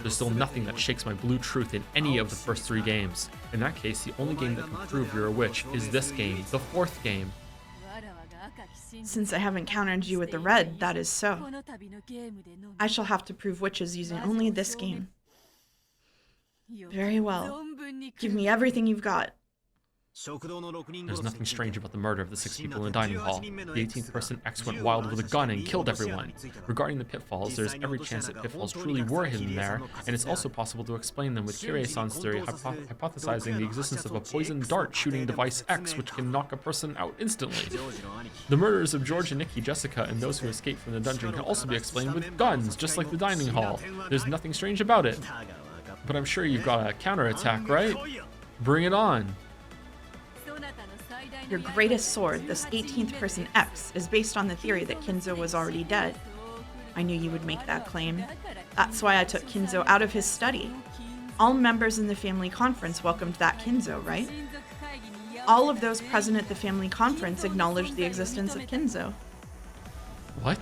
There's still nothing that shakes my blue truth in any of the first 3 games. In that case, the only game that can prove you're a witch is this game, the 4th game. Since I haven't countered you with the red, that is so. I shall have to prove witches using only this game. Very well. Give me everything you've got. There's nothing strange about the murder of the 6 people in the dining hall. The 18th person X went wild with a gun and killed everyone. Regarding the pitfalls, there's every chance that pitfalls truly were hidden there, and it's also possible to explain them with Kirei-san's theory hypothesizing the existence of a poisoned dart shooting device X which can knock a person out instantly. The murders of George and Nikki, Jessica, and those who escaped from the dungeon can also be explained with guns, just like the dining hall. There's nothing strange about it. But I'm sure you've got a counterattack, right? Bring it on. Your greatest sword, this 18th person X, is based on the theory that Kinzo was already dead. I knew you would make that claim. That's why I took Kinzo out of his study. All members in the family conference welcomed that Kinzo, right? All of those present at the family conference acknowledged the existence of Kinzo. What?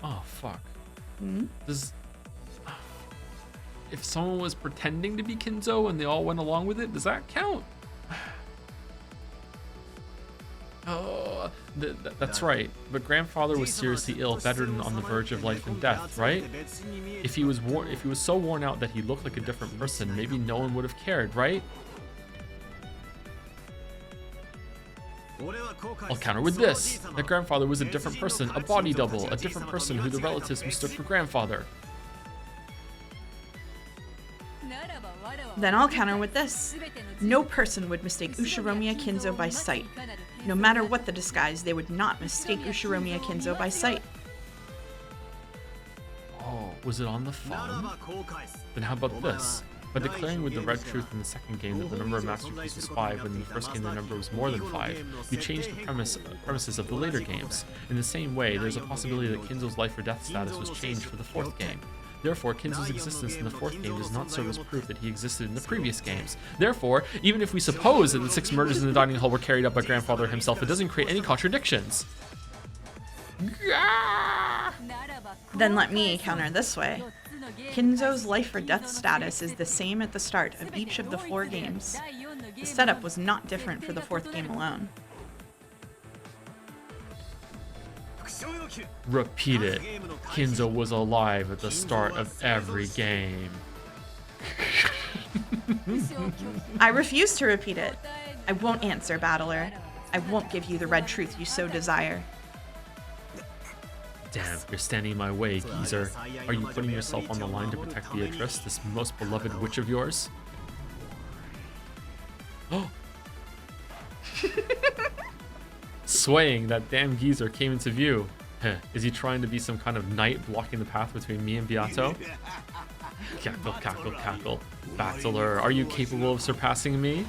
Oh, fuck. Does... If someone was pretending to be Kinzo and they all went along with it, does that count? Oh, that's right. But grandfather was seriously ill, bedridden on the verge of life and death, right? If he was so worn out that he looked like a different person, maybe no one would have cared, right? I'll counter with this. That grandfather was a different person, a body double, a different person who the relatives mistook for grandfather. Then I'll counter with this. No person would mistake Ushiromiya Kinzo by sight. No matter what the disguise, they would not mistake Ushiromiya Kinzo by sight. Oh, was it on the phone? Then how about this? By declaring with the red truth in the second game that the number of masterpieces was 5 when in the first game the number was more than 5, you changed the premises of the later games. In the same way, there's a possibility that Kinzo's life or death status was changed for the fourth game. Therefore, Kinzo's existence in the fourth game does not serve as proof that he existed in the previous games. Therefore, even if we suppose that the 6 murders in the dining hall were carried out by grandfather himself, it doesn't create any contradictions. Then let me counter this way. Kinzo's life or death status is the same at the start of each of the 4 games. The setup was not different for the 4th game alone. Repeat it. Kinzo was alive at the start of every game. I refuse to repeat it. I won't answer, Battler. I won't give you the red truth you so desire. Damn, you're standing in my way, geezer. Are you putting yourself on the line to protect Beatrice, this most beloved witch of yours? Oh! Swaying, that damn geezer came into view. Is he trying to be some kind of knight blocking the path between me and Beato? Cackle, cackle, cackle. Battler, are you capable of surpassing me?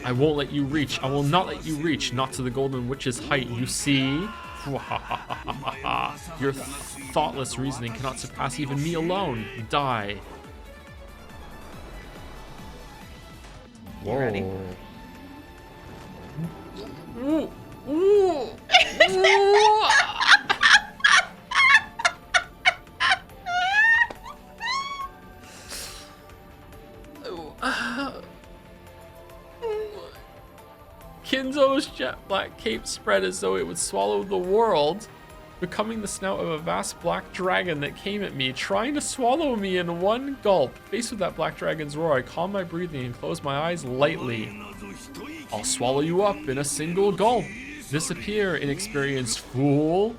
I won't let you reach. I will not let you reach. Not to the Golden Witch's height, you see? Your thoughtless reasoning cannot surpass even me alone. Die. Whoa. Ready? Ooh. Ooh. Ooh. Kinzo's jet black cape spread as though it would swallow the world, becoming the snout of a vast black dragon that came at me, trying to swallow me in one gulp. Faced with that black dragon's roar, I calmed my breathing and closed my eyes lightly. I'll swallow you up in a single gulp. Disappear, inexperienced fool.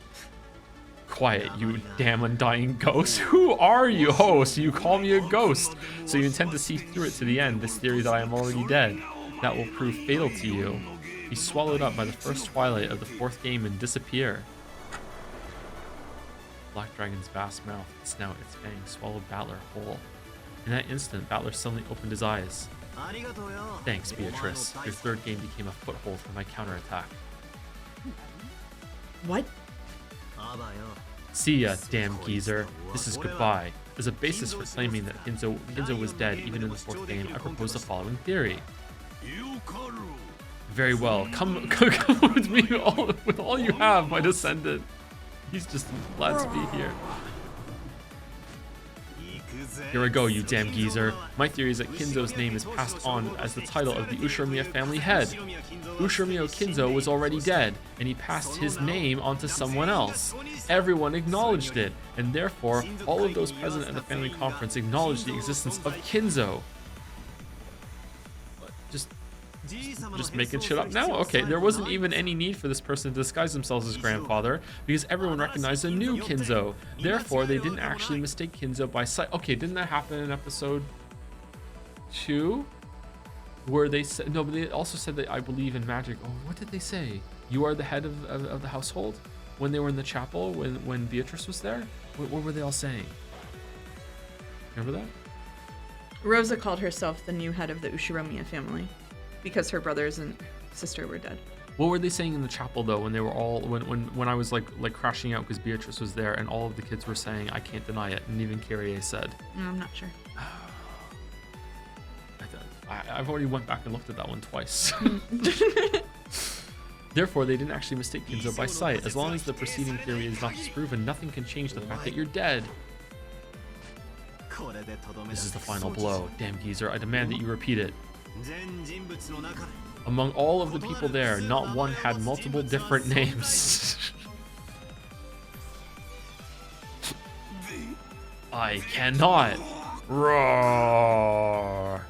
Quiet, you damn undying ghost. Who are you? Oh, so you call me a ghost. So you intend to see through it to the end, this theory that I am already dead. That will prove fatal to you. Be swallowed up by the first twilight of the 4th game and disappear. Black Dragon's vast mouth, its snout, its fangs swallowed Battler whole. In that instant, Battler suddenly opened his eyes. Thanks, Beatrice. Your 3rd game became a foothold for my counterattack. What? See ya, damn geezer. This is goodbye. As a basis for claiming that Kinzo was dead even in the 4th game, I propose the following theory. Very well. Come with me with all you have, my descendant. He's just glad to be here. Here I go, you damn geezer. My theory is that Kinzo's name is passed on as the title of the Ushiromiya family head. Ushiromiya Kinzo was already dead, and he passed his name on to someone else. Everyone acknowledged it, and therefore, all of those present at the family conference acknowledged the existence of Kinzo. Just making shit up now? Okay, there wasn't even any need for this person to disguise themselves as grandfather because everyone recognized a new Kinzo. Therefore, they didn't actually mistake Kinzo by sight. Okay, didn't that happen in episode 2? Where they said, no, but they also said that I believe in magic. Oh, what did they say? You are the head of the household? When they were in the chapel, when Beatrice was there? What were they all saying? Remember that? Rosa called herself the new head of the Ushiromiya family because her brothers and sister were dead. What were they saying in the chapel though when they were all when I was like crashing out because Beatrice was there and all of the kids were saying I can't deny it, and even Kyrie said. I'm not sure. I've already went back and looked at that one twice. Therefore, they didn't actually mistake Kinzo by sight. As long as the preceding theory is not disproven, nothing can change the fact that you're dead. This is the final blow. Damn geezer, I demand that you repeat it. Among all of the people there, not one had multiple different names. I cannot. Roar.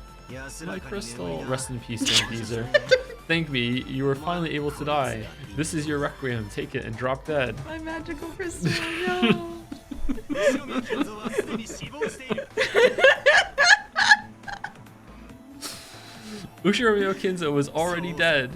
My crystal. Rest in peace, damn geezer. Thank me, you were finally able to die. This is your requiem. Take it and drop dead. My magical crystal, no. Ushiromi Kinzo was already dead.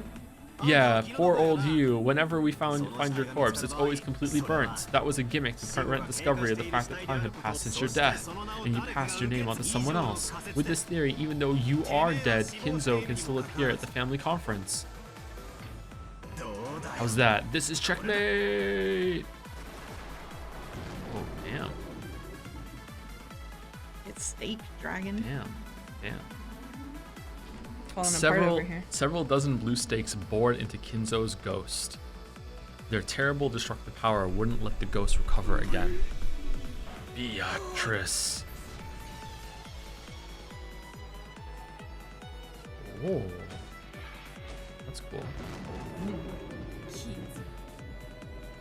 Yeah, poor old you. Whenever we find your corpse, it's always completely burnt. That was a gimmick to prevent discovery of the fact that time had passed since your death, and you passed your name on to someone else. With this theory, even though you are dead, Kinzo can still appear at the family conference. How's that? This is checkmate! Oh, damn. It's steak dragon. Damn. Falling apart over here. Several dozen blue stakes bored into Kinzo's ghost. Their terrible destructive power wouldn't let the ghost recover again. Beatrice. Oh, that's cool.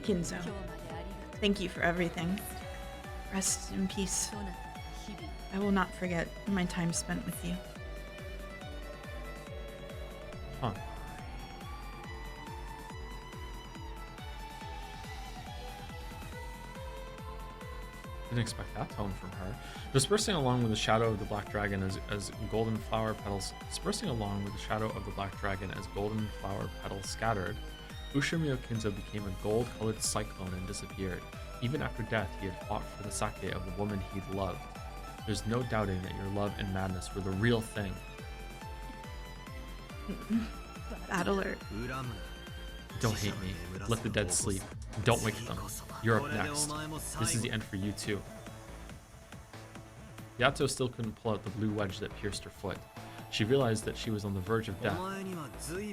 Kinzo, thank you for everything. Rest in peace. I will not forget my time spent with you. Huh. Didn't expect that tone from her. Dispersing along with the shadow of the black dragon as golden flower petals scattered, Ushiromi Kinzo became a gold-colored cyclone and disappeared. Even after death, he had fought for the sake of the woman he'd loved. There's no doubting that your love and madness were the real thing. Battler. Don't hate me. Let the dead sleep. Don't wake them. You're up next. This is the end for you too. Yato still couldn't pull out the blue wedge that pierced her foot. She realized that she was on the verge of death.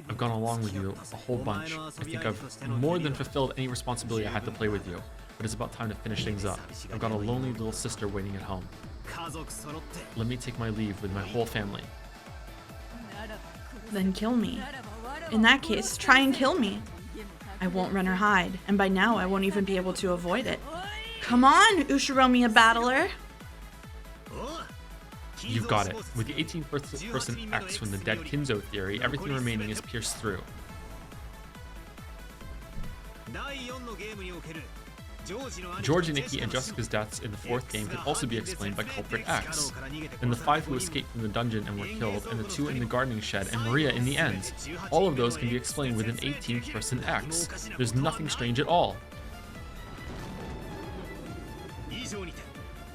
I've gone along with you a whole bunch. I think I've more than fulfilled any responsibility I had to play with you. But it's about time to finish things up. I've got a lonely little sister waiting at home. Let me take my leave with my whole family. Then kill me. In that case, try and kill me. I won't run or hide, and by now I won't even be able to avoid it. Come on, Ushiromi a battler! You've got it. With the 18th person X from the dead Kinzo theory, everything remaining is pierced through. George, Nikki, and Jessica's deaths in the fourth game could also be explained by culprit X, and the 5 who escaped from the dungeon and were killed, and the 2 in the gardening shed, and Maria in the end. All of those can be explained with an 18th person X. There's nothing strange at all.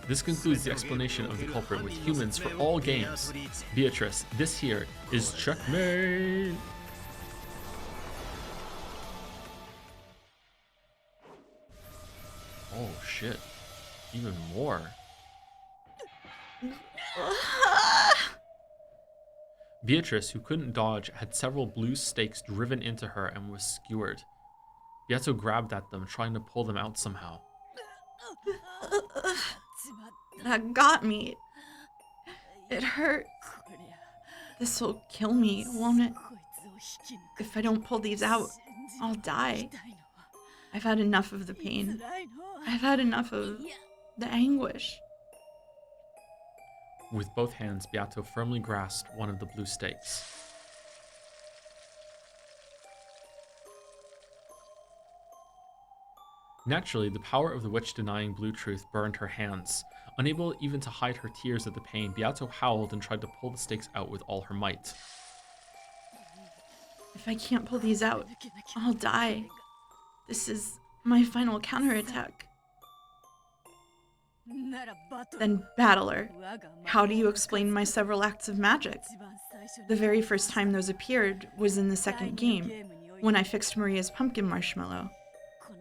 This concludes the explanation of the culprit with humans for all games. Beatrice, this here is checkmate! Oh shit, even more. Beatrice, who couldn't dodge, had several blue stakes driven into her and was skewered. Yato grabbed at them, trying to pull them out somehow. That got me. It hurt. This'll kill me, won't it? If I don't pull these out, I'll die. I've had enough of the pain. I've had enough of the anguish. With both hands, Beato firmly grasped one of the blue stakes. Naturally, the power of the witch denying blue truth burned her hands. Unable even to hide her tears at the pain, Beato howled and tried to pull the stakes out with all her might. If I can't pull these out, I'll die. This is my final counterattack. Then, battler, how do you explain my several acts of magic? The very first time those appeared was in the second game. when I fixed Maria's pumpkin marshmallow.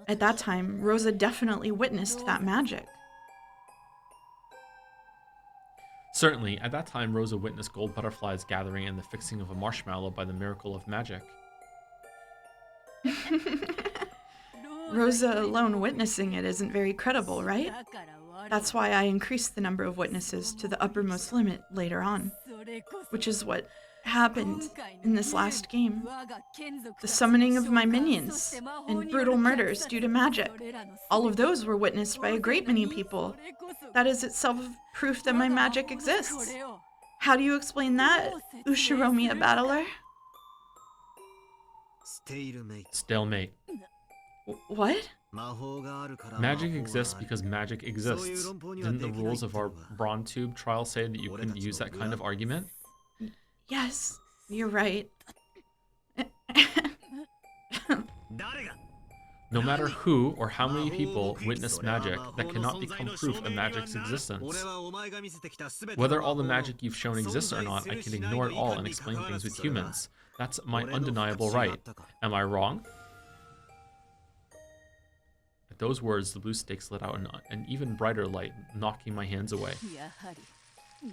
At that time, Rosa definitely witnessed that magic. Certainly, at that time, Rosa witnessed gold butterflies gathering and the fixing of a marshmallow by the miracle of magic. Rosa alone witnessing it isn't very credible, right? That's why I increased the number of witnesses to the uppermost limit later on, which is what happened in this last game. The summoning of my minions and brutal murders due to magic. All of those were witnessed by a great many people. That is itself proof that my magic exists. How do you explain that, Ushiromiya Battler? Stalemate. What? Magic exists because magic exists. Didn't the rules of our Brawn Tube trial say that you couldn't use that kind of argument? Yes, you're right. No matter who or how many people witness magic, that cannot become proof of magic's existence. Whether all the magic you've shown exists or not, I can ignore it all and explain things with humans. That's my undeniable right. Am I wrong? At those words, the blue stakes lit out an even brighter light, knocking my hands away.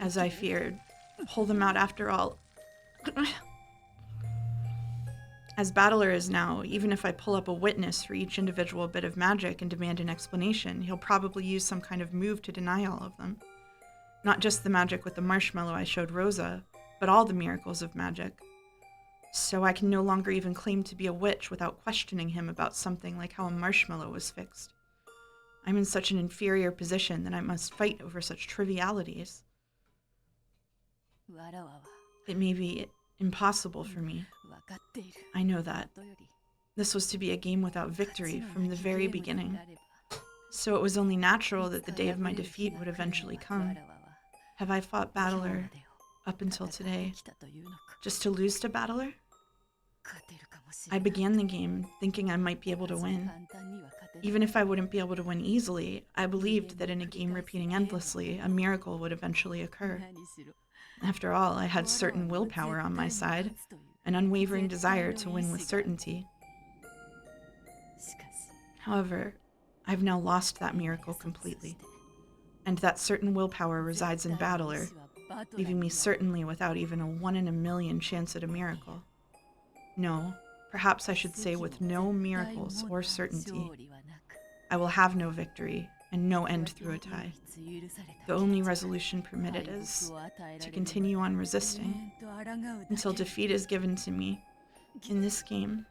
As I feared. Pull them out after all. As Battler is now, even if I pull up a witness for each individual bit of magic and demand an explanation, he'll probably use some kind of move to deny all of them. Not just the magic with the marshmallow I showed Rosa, but all the miracles of magic. So I can no longer even claim to be a witch without questioning him about something like how a marshmallow was fixed. I'm in such an inferior position that I must fight over such trivialities. It may be impossible for me. I know that. This was to be a game without victory from the very beginning. So it was only natural that the day of my defeat would eventually come. Have I fought Battler up until today just to lose to Battler? I began the game thinking I might be able to win. Even if I wouldn't be able to win easily, I believed that in a game repeating endlessly, a miracle would eventually occur. After all, I had certain willpower on my side, an unwavering desire to win with certainty. However, I've now lost that miracle completely, and that certain willpower resides in Battler, leaving me certainly without even a 1 in a million chance at a miracle. No, perhaps I should say with no miracles or certainty. I will have no victory and no end through a tie. The only resolution permitted is to continue on resisting until defeat is given to me in this game.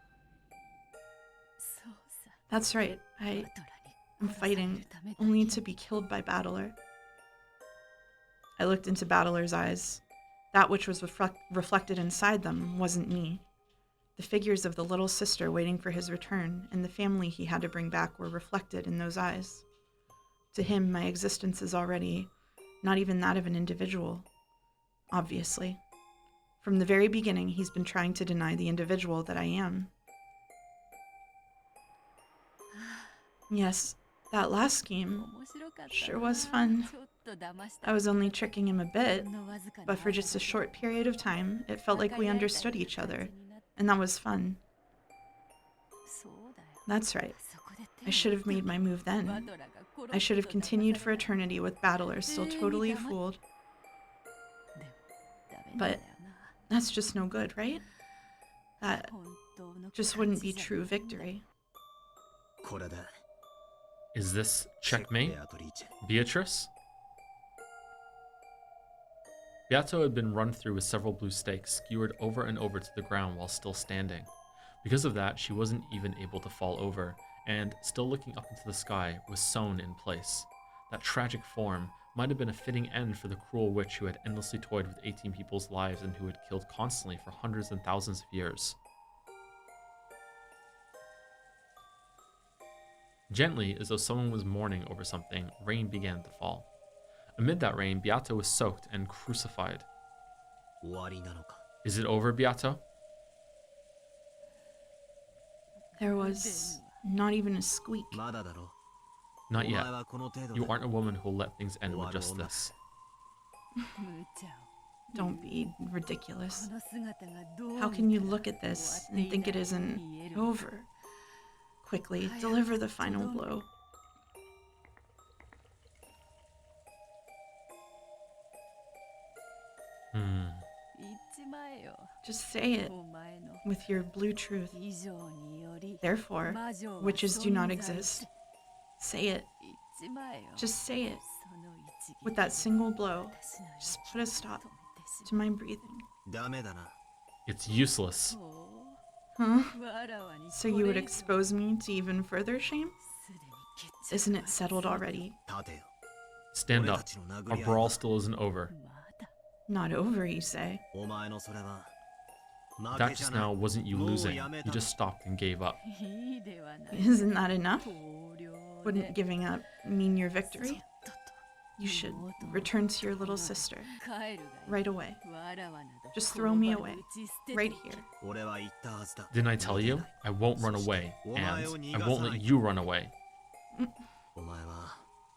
That's right, I am fighting only to be killed by Battler. I looked into Battler's eyes. That which was reflected inside them wasn't me. The figures of the little sister waiting for his return and the family he had to bring back were reflected in those eyes. To him, my existence is already not even that of an individual, obviously. From the very beginning, he's been trying to deny the individual that I am. Yes, that last game sure was fun. I was only tricking him a bit, but for just a short period of time, it felt like we understood each other, and that was fun. That's right. I should have made my move then. I should have continued for eternity with Battler still totally fooled. But that's just no good, right? That just wouldn't be true victory. Is this checkmate, Beatrice? Beato had been run through with several blue stakes, skewered over and over to the ground while still standing. Because of that, she wasn't even able to fall over, and, still looking up into the sky, was sewn in place. That tragic form might have been a fitting end for the cruel witch who had endlessly toyed with 18 people's lives and who had killed constantly for hundreds and thousands of years. Gently, as though someone was mourning over something, rain began to fall. Amid that rain, Beato was soaked and crucified. Is it over, Beato? There was not even a squeak. Not yet. You aren't a woman who will let things end with just this. Don't be ridiculous. How can you look at this and think it isn't over. Quickly, deliver the final blow. Just say it with your blue truth. Therefore, witches do not exist. Say it. Just say it. With that single blow, just put a stop to my breathing. It's useless. Huh? So you would expose me to even further shame? Isn't it settled already? Stand up. Our brawl still isn't over. Not over, you say? That just now wasn't you losing. You just stopped and gave up. Isn't that enough? Wouldn't giving up mean your victory? You should return to your little sister. Right away. Just throw me away. Right here. Didn't I tell you? I won't run away, and I won't let you run away.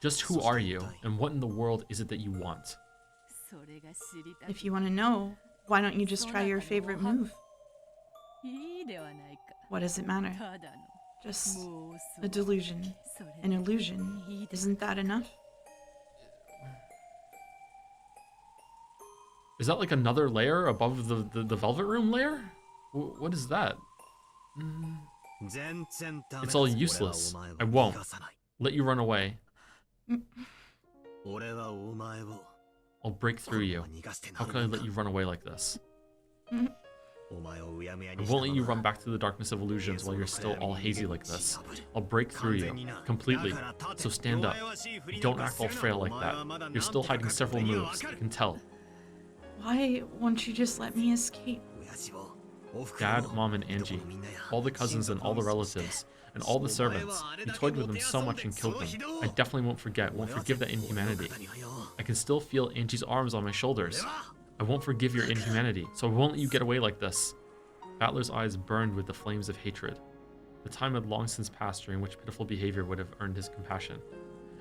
Just who are you, and what in the world is it that you want? If you want to know, why don't you just try your favorite move? What does it matter? Just a delusion, an illusion. Isn't that enough? Is that like another layer above the Velvet Room layer? What is that? It's all useless. I won't let you run away. I'll break through you. How can I let you run away like this? I won't let you run back to the darkness of illusions while you're still all hazy like this. I'll break through you, completely. So stand up. Don't act all frail like that. You're still hiding several moves, I can tell. Why won't you just let me escape? Dad, Mom, and Angie, all the cousins and all the relatives, and all the servants. You toyed with them so much and killed them. I definitely won't forgive that inhumanity. I can still feel Angie's arms on my shoulders. I won't forgive your inhumanity, so I won't let you get away like this. Battler's eyes burned with the flames of hatred. The time had long since passed during which pitiful behavior would have earned his compassion.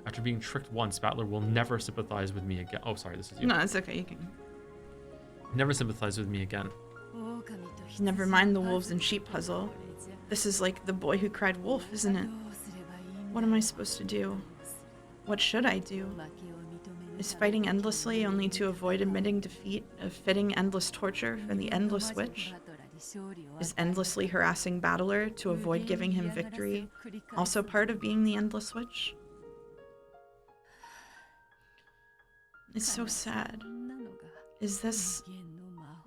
After being tricked once, Battler will never sympathize with me again. Oh, sorry, this is you. No, it's okay, you can. Never sympathize with me again. Never mind the wolves and sheep puzzle. This is like the boy who cried wolf, isn't it? What am I supposed to do? What should I do? Is fighting endlessly only to avoid admitting defeat a fitting endless torture for the endless witch? Is endlessly harassing Battler to avoid giving him victory also part of being the endless witch? It's so sad. Is this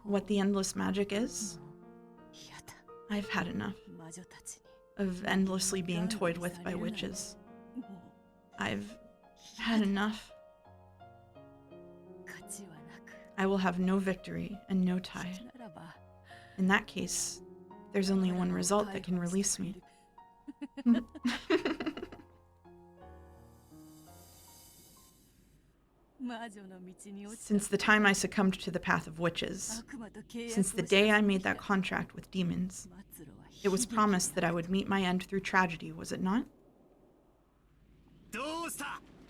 what the endless magic is? I've had enough of endlessly being toyed with by witches. I've had enough. I will have no victory and no tie. In that case, there's only one result that can release me. Since the time I succumbed to the path of witches, since the day I made that contract with demons, it was promised that I would meet my end through tragedy, was it not?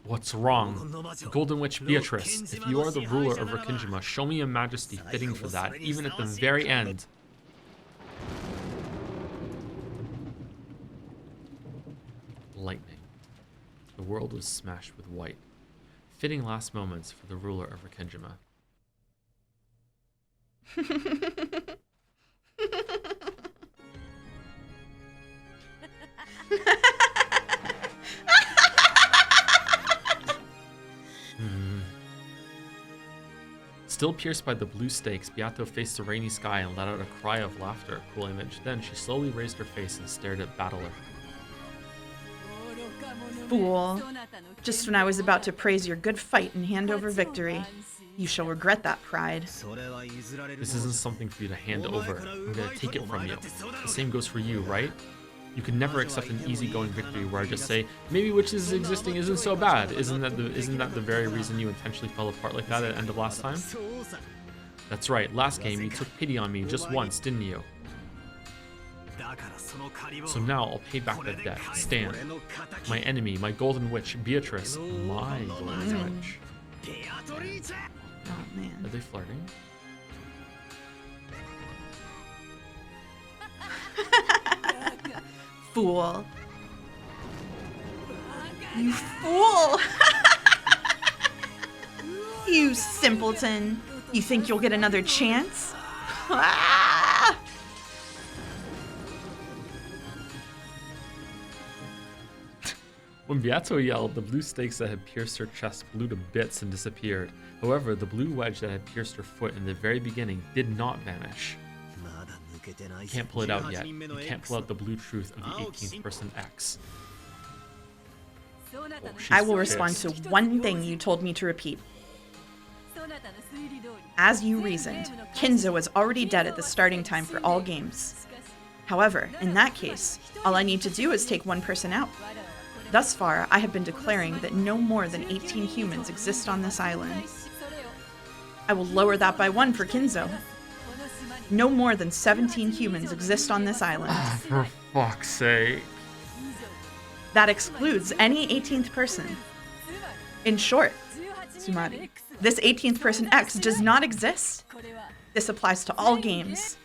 What's wrong? Golden Witch Beatrice, if you are the ruler of Rikkinjima, show me a majesty fitting for that, even at the very end. Lightning. The world was smashed with white. Fitting last moments for the ruler of Rikkinjima. Still pierced by the blue stakes, Beato faced the rainy sky and let out a cry of laughter. Cool image. Then she slowly raised her face and stared at Battler. Fool. Just when I was about to praise your good fight and hand over victory, you shall regret that pride. This isn't something for you to hand over. I'm gonna take it from you. The same goes for you, right? You can never accept an easygoing victory where I just say, maybe witches existing isn't so bad. Isn't that the very reason you intentionally fell apart like that at the end of last time? That's right, last game you took pity on me just once, didn't you? So now I'll pay back that debt. Stand. My enemy, my golden witch, Beatrice. My golden witch. Oh man. Are they flirting? fool. You fool! You simpleton. You think you'll get another chance? Ah! When Beato yelled, the blue stakes that had pierced her chest blew to bits and disappeared. However, the blue wedge that had pierced her foot in the very beginning did not vanish. You can't pull it out yet. You can't pull out the blue truth of the 18th person X. Oh, I will she's respond to pissed. one thing you told me to repeat. As you reasoned, Kinzo was already dead at the starting time for all games. However, in that case, all I need to do is take one person out. Thus far, I have been declaring that no more than 18 humans exist on this island. I will lower that by 1 for Kinzo. No more than 17 humans exist on this island. For fuck's sake. That excludes any 18th person. In short, Sumari, this 18th person X does not exist. This applies to all games.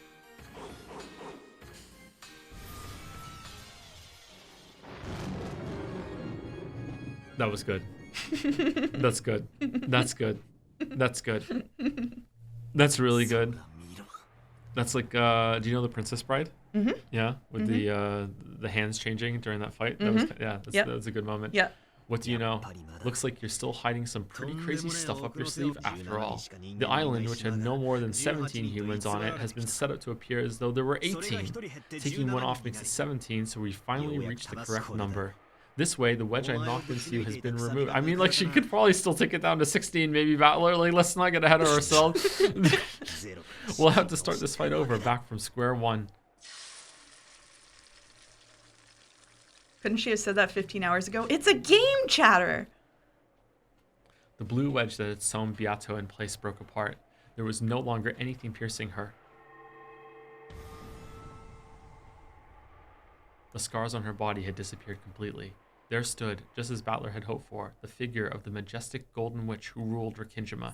That was good. That's good. That's good. That's good. That's really good. That's like, do you know the Princess Bride? Mm-hmm. Yeah, with the hands changing during that fight. That was, yeah, that was a good moment. Yeah. What do you know? Looks like you're still hiding some pretty crazy stuff up your sleeve after all. The island, which had no more than 17 humans on it, has been set up to appear as though there were 18. Taking one off makes it 17, so we finally reached the correct number. This way, the wedge I knocked into you has been removed. I mean, like, she could probably still take it down to 16, maybe, Battler. Like, let's not get ahead of ourselves. We'll have to start this fight over, back from square one. Couldn't she have said that 15 hours ago? It's a game, chatter! The blue wedge that had sewn Beato in place broke apart. There was no longer anything piercing her. The scars on her body had disappeared completely. There stood, just as Battler had hoped for, the figure of the majestic golden witch who ruled Rikinjima.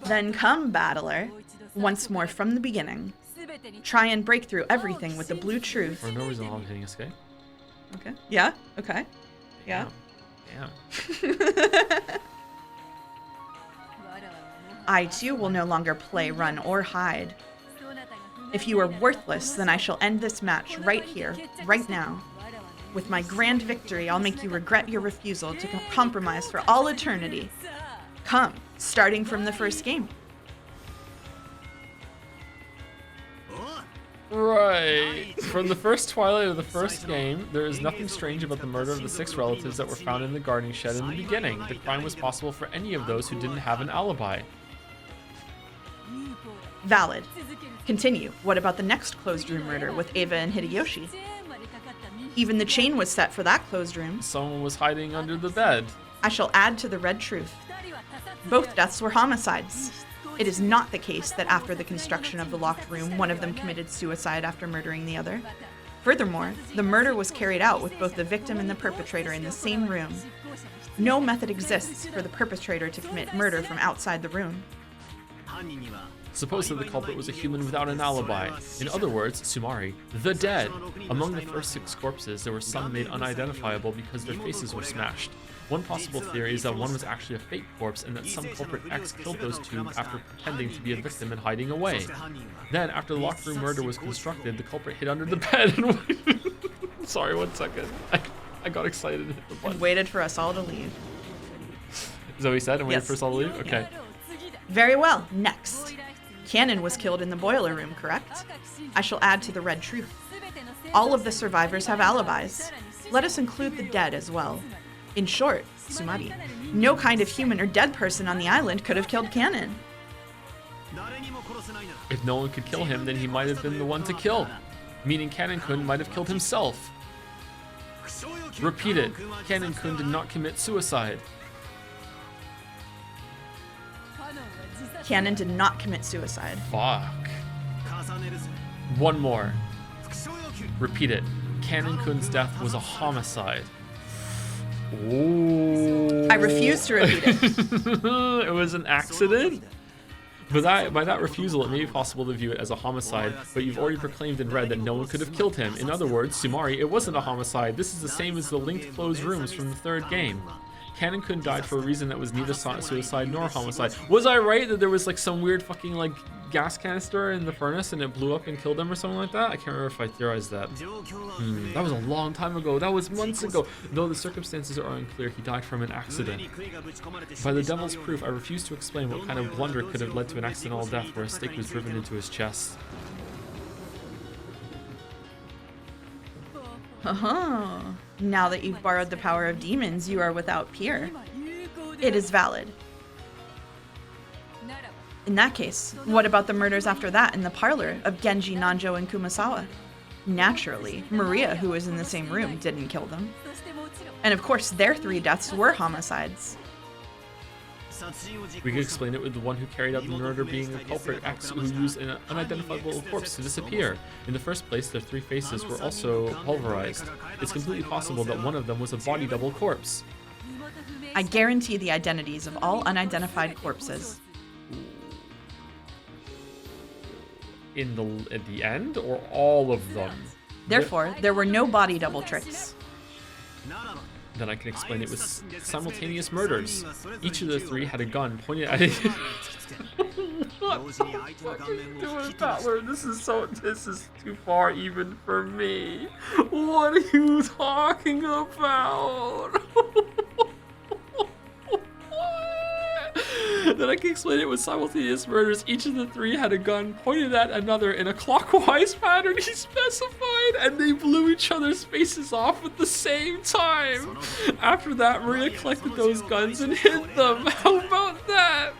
Then come, battler. Once more from the beginning. Try and break through everything with the blue truth. For no reason, I'm hitting escape. Okay. Yeah? Okay. Yeah. Damn. I too will no longer play, run, or hide. If you are worthless, then I shall end this match right here, right now. With my grand victory, I'll make you regret your refusal to compromise for all eternity. Come, starting from the first game. Right. From the first twilight of the first game, there is nothing strange about the murder of the 6 relatives that were found in the gardening shed in the beginning. The crime was possible for any of those who didn't have an alibi. Valid. Continue. What about the next closed room murder with Eva and Hideyoshi? Even the chain was set for that closed room. Someone was hiding under the bed. I shall add to the red truth. Both deaths were homicides. It is not the case that after the construction of the locked room, one of them committed suicide after murdering the other. Furthermore, the murder was carried out with both the victim and the perpetrator in the same room. No method exists for the perpetrator to commit murder from outside the room. Suppose that the culprit was a human without an alibi. In other words, Sumari, the dead. Among the first 6 corpses, there were some made unidentifiable because their faces were smashed. One possible theory is that one was actually a fake corpse and that some culprit X killed those 2 after pretending to be a victim and hiding away. Then, after the locked room murder was constructed, the culprit hid under the bed and Sorry, 1 second. I got excited and hit the button. And waited for us all to leave. Is that what he said? And waited Yes. for us all to leave? Okay. Very well. Next. Cannon was killed in the boiler room, correct? I shall add to the red truth. All of the survivors have alibis. Let us include the dead as well. In short, Sumari, no kind of human or dead person on the island could have killed Cannon. If no one could kill him, then he might have been the one to kill. Meaning Cannon-kun might have killed himself. Repeat it. Cannon-kun did not commit suicide. Cannon did not commit suicide. Fuck. One more. Repeat it. Cannon-kun's death was a homicide. Ooh. I refuse to repeat it. It was an accident? But by that refusal, it may be possible to view it as a homicide, but you've already proclaimed in red that no one could have killed him. In other words, Sumari, it wasn't a homicide. This is the same as the linked closed rooms from the third game. Cannon-kun died for a reason that was neither suicide nor homicide. Was I right that there was like some weird fucking like gas canister in the furnace and it blew up and killed him or something like that? I can't remember if I theorized that. That was a long time ago. That was months ago. Though the circumstances are unclear, he died from an accident. By the devil's proof, I refuse to explain what kind of blunder could have led to an accidental death where a stake was driven into his chest. Now that you've borrowed the power of demons, you are without peer. It is valid. In that case, what about the murders after that in the parlor of Genji, Nanjo, and Kumasawa? Naturally, Maria, who was in the same room, didn't kill them. And of course, their 3 deaths were homicides. We could explain it with the one who carried out the murder being a culprit X who used an unidentifiable corpse to disappear. In the first place, their 3 faces were also pulverized. It's completely possible that one of them was a body double corpse. I guarantee the identities of all unidentified corpses. At the end, or all of them? Therefore, there were no body double tricks. Then I can explain it with simultaneous murders. Each of the 3 had a gun pointed at it. What the fuck are you doing, Battler? This is too far even for me. What are you talking about? Then I can explain it with simultaneous murders. Each of the 3 had a gun pointed at another in a clockwise pattern he specified, and they blew each other's faces off at the same time. After that, Maria collected those guns and hid them. How about that?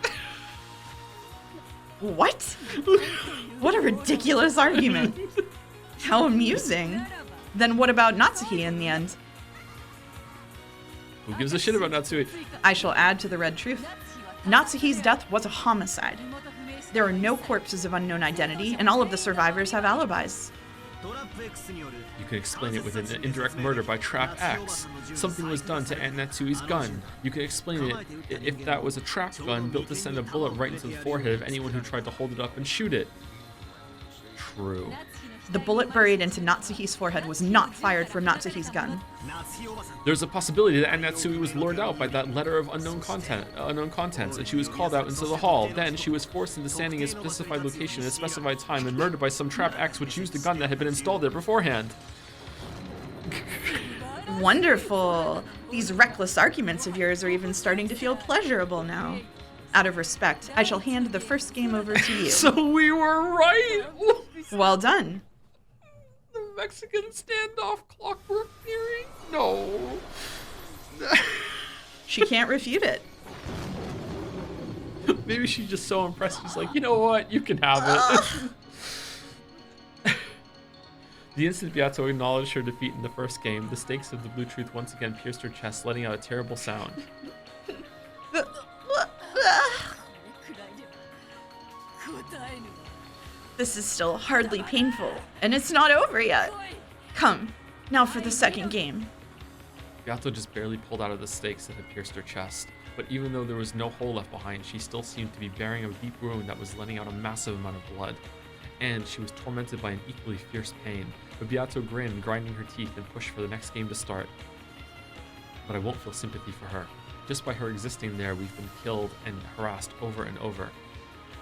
What? What a ridiculous argument. How amusing. Then what about Natsuki in the end? Who gives a shit about Natsuki? I shall add to the red truth. Natsuki's death was a homicide. There are no corpses of unknown identity, and all of the survivors have alibis. You can explain it with an indirect murder by Trap X. Something was done to Aunt Natsui's gun. You can explain it if that was a trap gun built to send a bullet right into the forehead of anyone who tried to hold it up and shoot it. True. The bullet buried into Natsuki's forehead was not fired from Natsuki's gun. There's a possibility that Aunt Natsui was lured out by that letter of unknown contents, and she was called out into the hall. Then she was forced into standing in a specified location at a specified time and murdered by some Trap X which used a gun that had been installed there beforehand. Wonderful. These reckless arguments of yours are even starting to feel pleasurable now. Out of respect, I shall hand the first game over to you. So we were right! Well done. The Mexican standoff clockwork theory? No. She can't refute it. Maybe she's just so impressed. She's like, you know what? You can have it. The instant Beato acknowledged her defeat in the first game, the stakes of the blue truth once again pierced her chest, letting out a terrible sound. This is still hardly painful, and it's not over yet. Come, now for the second game. Beato just barely pulled out of the stakes that had pierced her chest, but even though there was no hole left behind, she still seemed to be bearing a deep wound that was letting out a massive amount of blood. And she was tormented by an equally fierce pain, but Beato grinned, grinding her teeth, and pushed for the next game to start. But I won't feel sympathy for her. Just by her existing there, we've been killed and harassed over and over.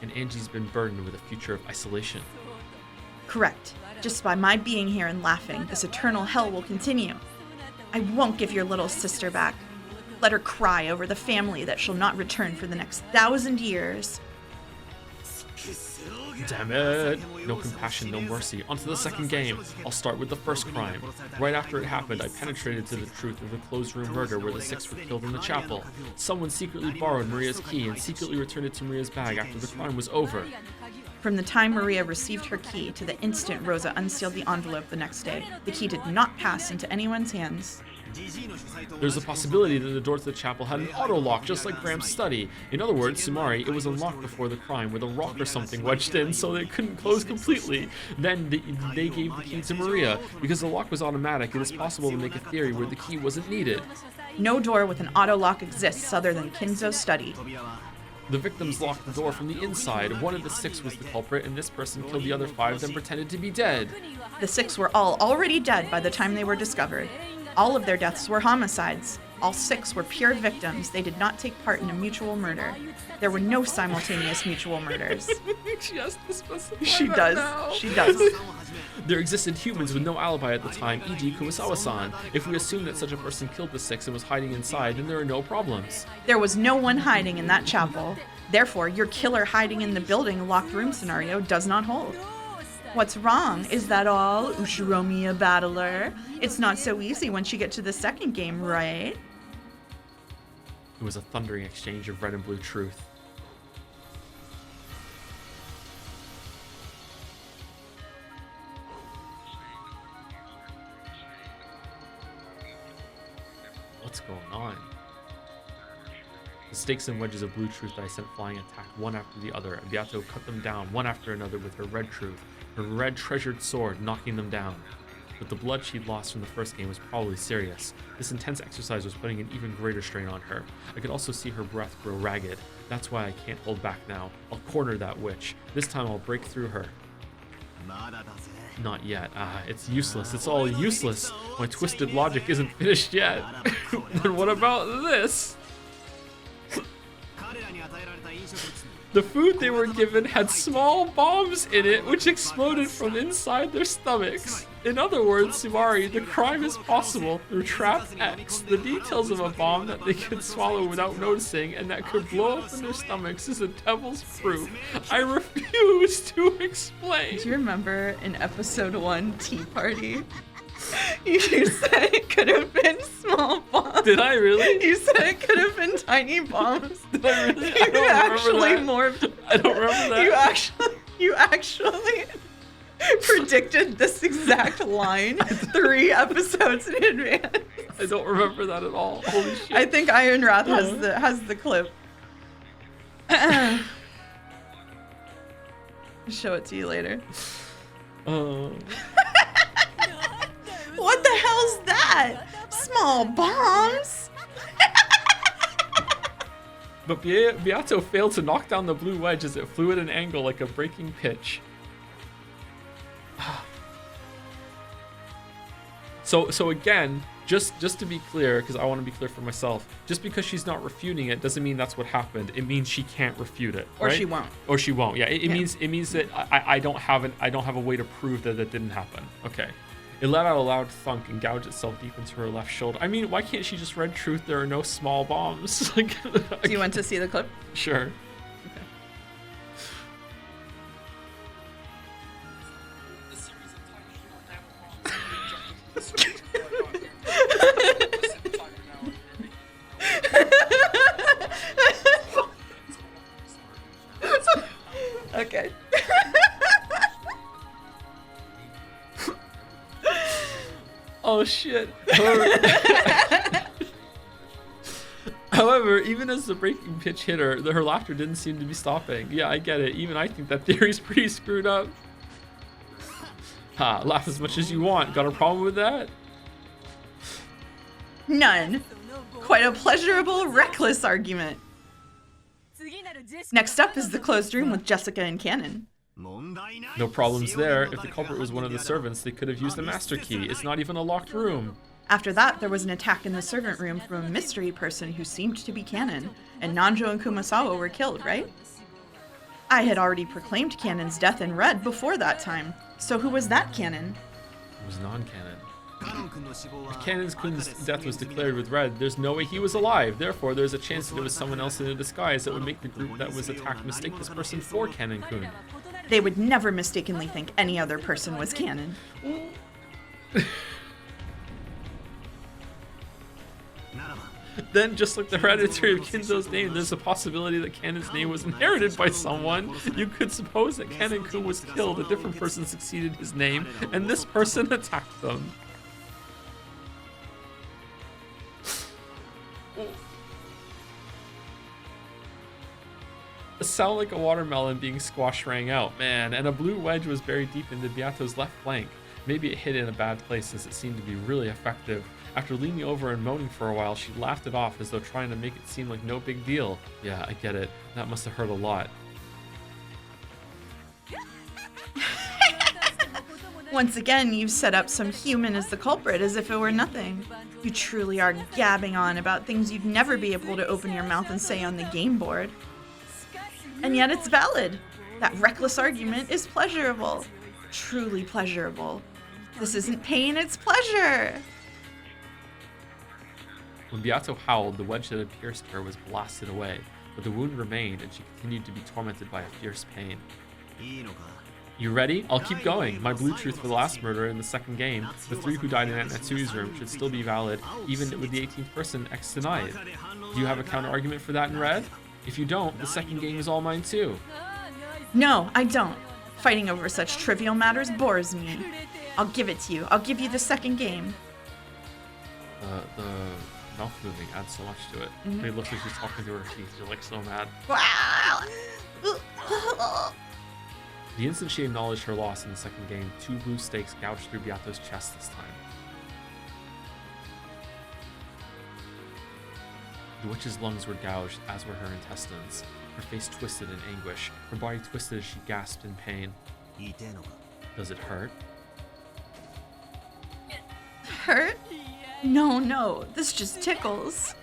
And Angie's been burdened with a future of isolation. Correct. Just by my being here and laughing, this eternal hell will continue. I won't give your little sister back. Let her cry over the family that shall not return for the next 1,000 years. Damn it! No compassion, no mercy. On to the second game. I'll start with the first crime. Right after it happened, I penetrated to the truth of the closed room murder where the 6 were killed in the chapel. Someone secretly borrowed Maria's key and secretly returned it to Maria's bag after the crime was over. From the time Maria received her key to the instant Rosa unsealed the envelope the next day, the key did not pass into anyone's hands. There's a possibility that the door to the chapel had an auto lock, just like Graham's study. In other words, Sumari, it was unlocked before the crime with a rock or something wedged in so that it couldn't close completely. Then they gave the key to Maria. Because the lock was automatic, it is possible to make a theory where the key wasn't needed. No door with an auto lock exists other than Kinzo's study. The victims locked the door from the inside. One of the 6 was the culprit, and this person killed the other 5, then pretended to be dead. The 6 were all already dead by the time they were discovered. All of their deaths were homicides. All 6 were pure victims. They did not take part in a mutual murder. There were no simultaneous mutual murders. She has to specify She that does. now. She does. There existed humans with no alibi at the time, e.g. Kumasawa-san. If we assume that such a person killed the 6 and was hiding inside, then there are no problems. There was no one hiding in that chapel. Therefore, your killer hiding in the building locked room scenario does not hold. What's wrong? Is that all, Ushiromiya battler? It's not so easy once you get to the second game, right? It was a thundering exchange of red and blue truth. What's going on? The stakes and wedges of blue truth that I sent flying attacked one after the other, and Beato cut them down one after another with her red truth, her red treasured sword, knocking them down. But the blood she'd lost from the first game was probably serious. This intense exercise was putting an even greater strain on her. I could also see her breath grow ragged. That's why I can't hold back now. I'll corner that witch. This time I'll break through her. Not yet. It's useless. It's all useless. My twisted logic isn't finished yet. Then what about this? The food they were given had small bombs in it which exploded from inside their stomachs. In other words, Sumari, the crime is possible through Trap X. The details of a bomb that they could swallow without noticing and that could blow up in their stomachs is a devil's proof. I refuse to explain. Do you remember in episode 1, Tea Party? You said it could have been small bombs. Did I really? You said it could have been tiny bombs. Did I really? I You don't remember actually that. morphed. I don't remember that. You actually predicted this exact line 3 episodes in advance. I don't remember that at all. Holy shit. I think Iron Wrath has the clip. Show it to you later. What the hell's that? Small bombs? But Beato failed to knock down the blue wedge as it flew at an angle like a breaking pitch. So again, just to be clear, because I want to be clear for myself, just because she's not refuting it doesn't mean that's what happened. It means she can't refute it, Or right? she won't. Or she won't. Yeah, it means that I don't have a way to prove that that didn't happen. Okay. It let out a loud thunk and gouged itself deep into her left shoulder. I mean, why can't she just red truth there are no small bombs? Do you want to see the clip? Sure. Okay. Oh shit. However, even as the breaking pitch hit her, her laughter didn't seem to be stopping. Yeah, I get it. Even I think that theory's pretty screwed up. Ha, laugh as much as you want. Got a problem with that? None. Quite a pleasurable, reckless argument. Next up is the closed room with Jessica and Cannon. No problems there. If the culprit was one of the servants, they could have used the master key. It's not even a locked room. After that, there was an attack in the servant room from a mystery person who seemed to be Cannon, and Nanjo and Kumasawa were killed, right? I had already proclaimed Cannon's death in red before that time, so who was that Cannon? It was non-canon. If Cannon-kun's death was declared with red, there's no way he was alive. Therefore, there's a chance that it was someone else in a disguise that would make the group that was attacked mistake this person for Cannon-kun. They would never mistakenly think any other person was Cannon. Then, just like the hereditary of Kinzo's name, there's a possibility that Cannon's name was inherited by someone. You could suppose that Cannon-kun was killed, a different person succeeded his name, and this person attacked them. A sound like a watermelon being squashed rang out, man, and a blue wedge was buried deep into Beato's left flank. Maybe it hit in a bad place since it seemed to be really effective. After leaning over and moaning for a while, she laughed it off as though trying to make it seem like no big deal. Yeah, I get it. That must have hurt a lot. Once again, you've set up some human as the culprit as if it were nothing. You truly are gabbing on about things you'd never be able to open your mouth and say on the game board. And yet it's valid. That reckless argument is pleasurable. Truly pleasurable. This isn't pain, it's pleasure. When Beato howled, the wedge that had pierced her was blasted away, but the wound remained and she continued to be tormented by a fierce pain. You ready? I'll keep going. My blue truth for the last murder in the second game, the 3 who died in Aunt Natsui's room, should still be valid, even with the 18th person X denied. Do you have a counter argument for that in red? If you don't, the second game is all mine too. No, I don't. Fighting over such trivial matters bores me. I'll give it to you. I'll give you the second game. The mouth moving adds so much to it. It looks like she's talking through her teeth. You're like so mad. The instant she acknowledged her loss in the second game, 2 blue stakes gouged through Beato's chest this time. The witch's lungs were gouged, as were her intestines. Her face twisted in anguish. Her body twisted as she gasped in pain. Does it hurt? Hurt? No, this just tickles.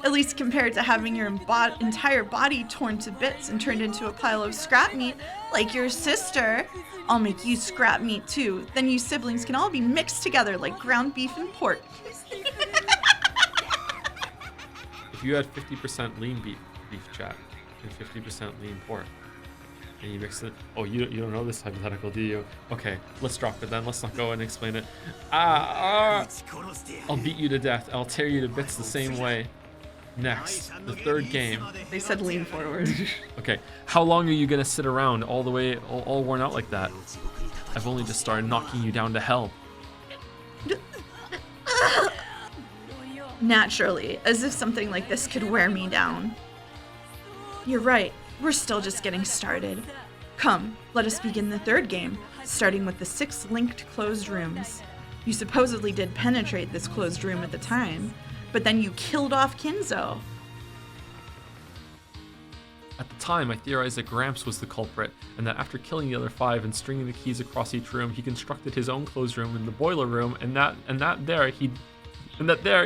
At least compared to having your entire body torn to bits and turned into a pile of scrap meat like your sister. I'll make you scrap meat too. Then you siblings can all be mixed together like ground beef and pork. If you had 50% lean beef chat and 50% lean pork, and you mix it. Oh, you don't know this hypothetical, do you? Okay, let's drop it then. Let's not go and explain it. I'll beat you to death. I'll tear you to bits the same way. Next, the third game. They said lean forward. Okay, how long are you gonna sit around all the way, all worn out like that? I've only just started knocking you down to hell. Naturally, as if something like this could wear me down. You're right, we're still just getting started. Come, let us begin the third game, starting with the 6 linked closed rooms. You supposedly did penetrate this closed room at the time, but then you killed off Kinzo. At the time, I theorized that Gramps was the culprit, and that after killing the other 5 and stringing the keys across each room, he constructed his own closed room in the boiler room, and that there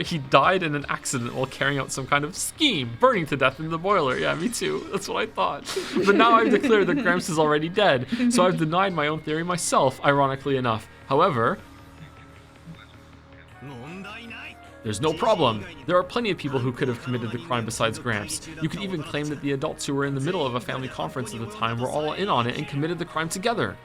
he died in an accident while carrying out some kind of scheme, burning to death in the boiler. Yeah, me too. That's what I thought. But now I've declared that Gramps is already dead, so I've denied my own theory myself, ironically enough. However, there's no problem. There are plenty of people who could have committed the crime besides Gramps. You could even claim that the adults who were in the middle of a family conference at the time were all in on it and committed the crime together.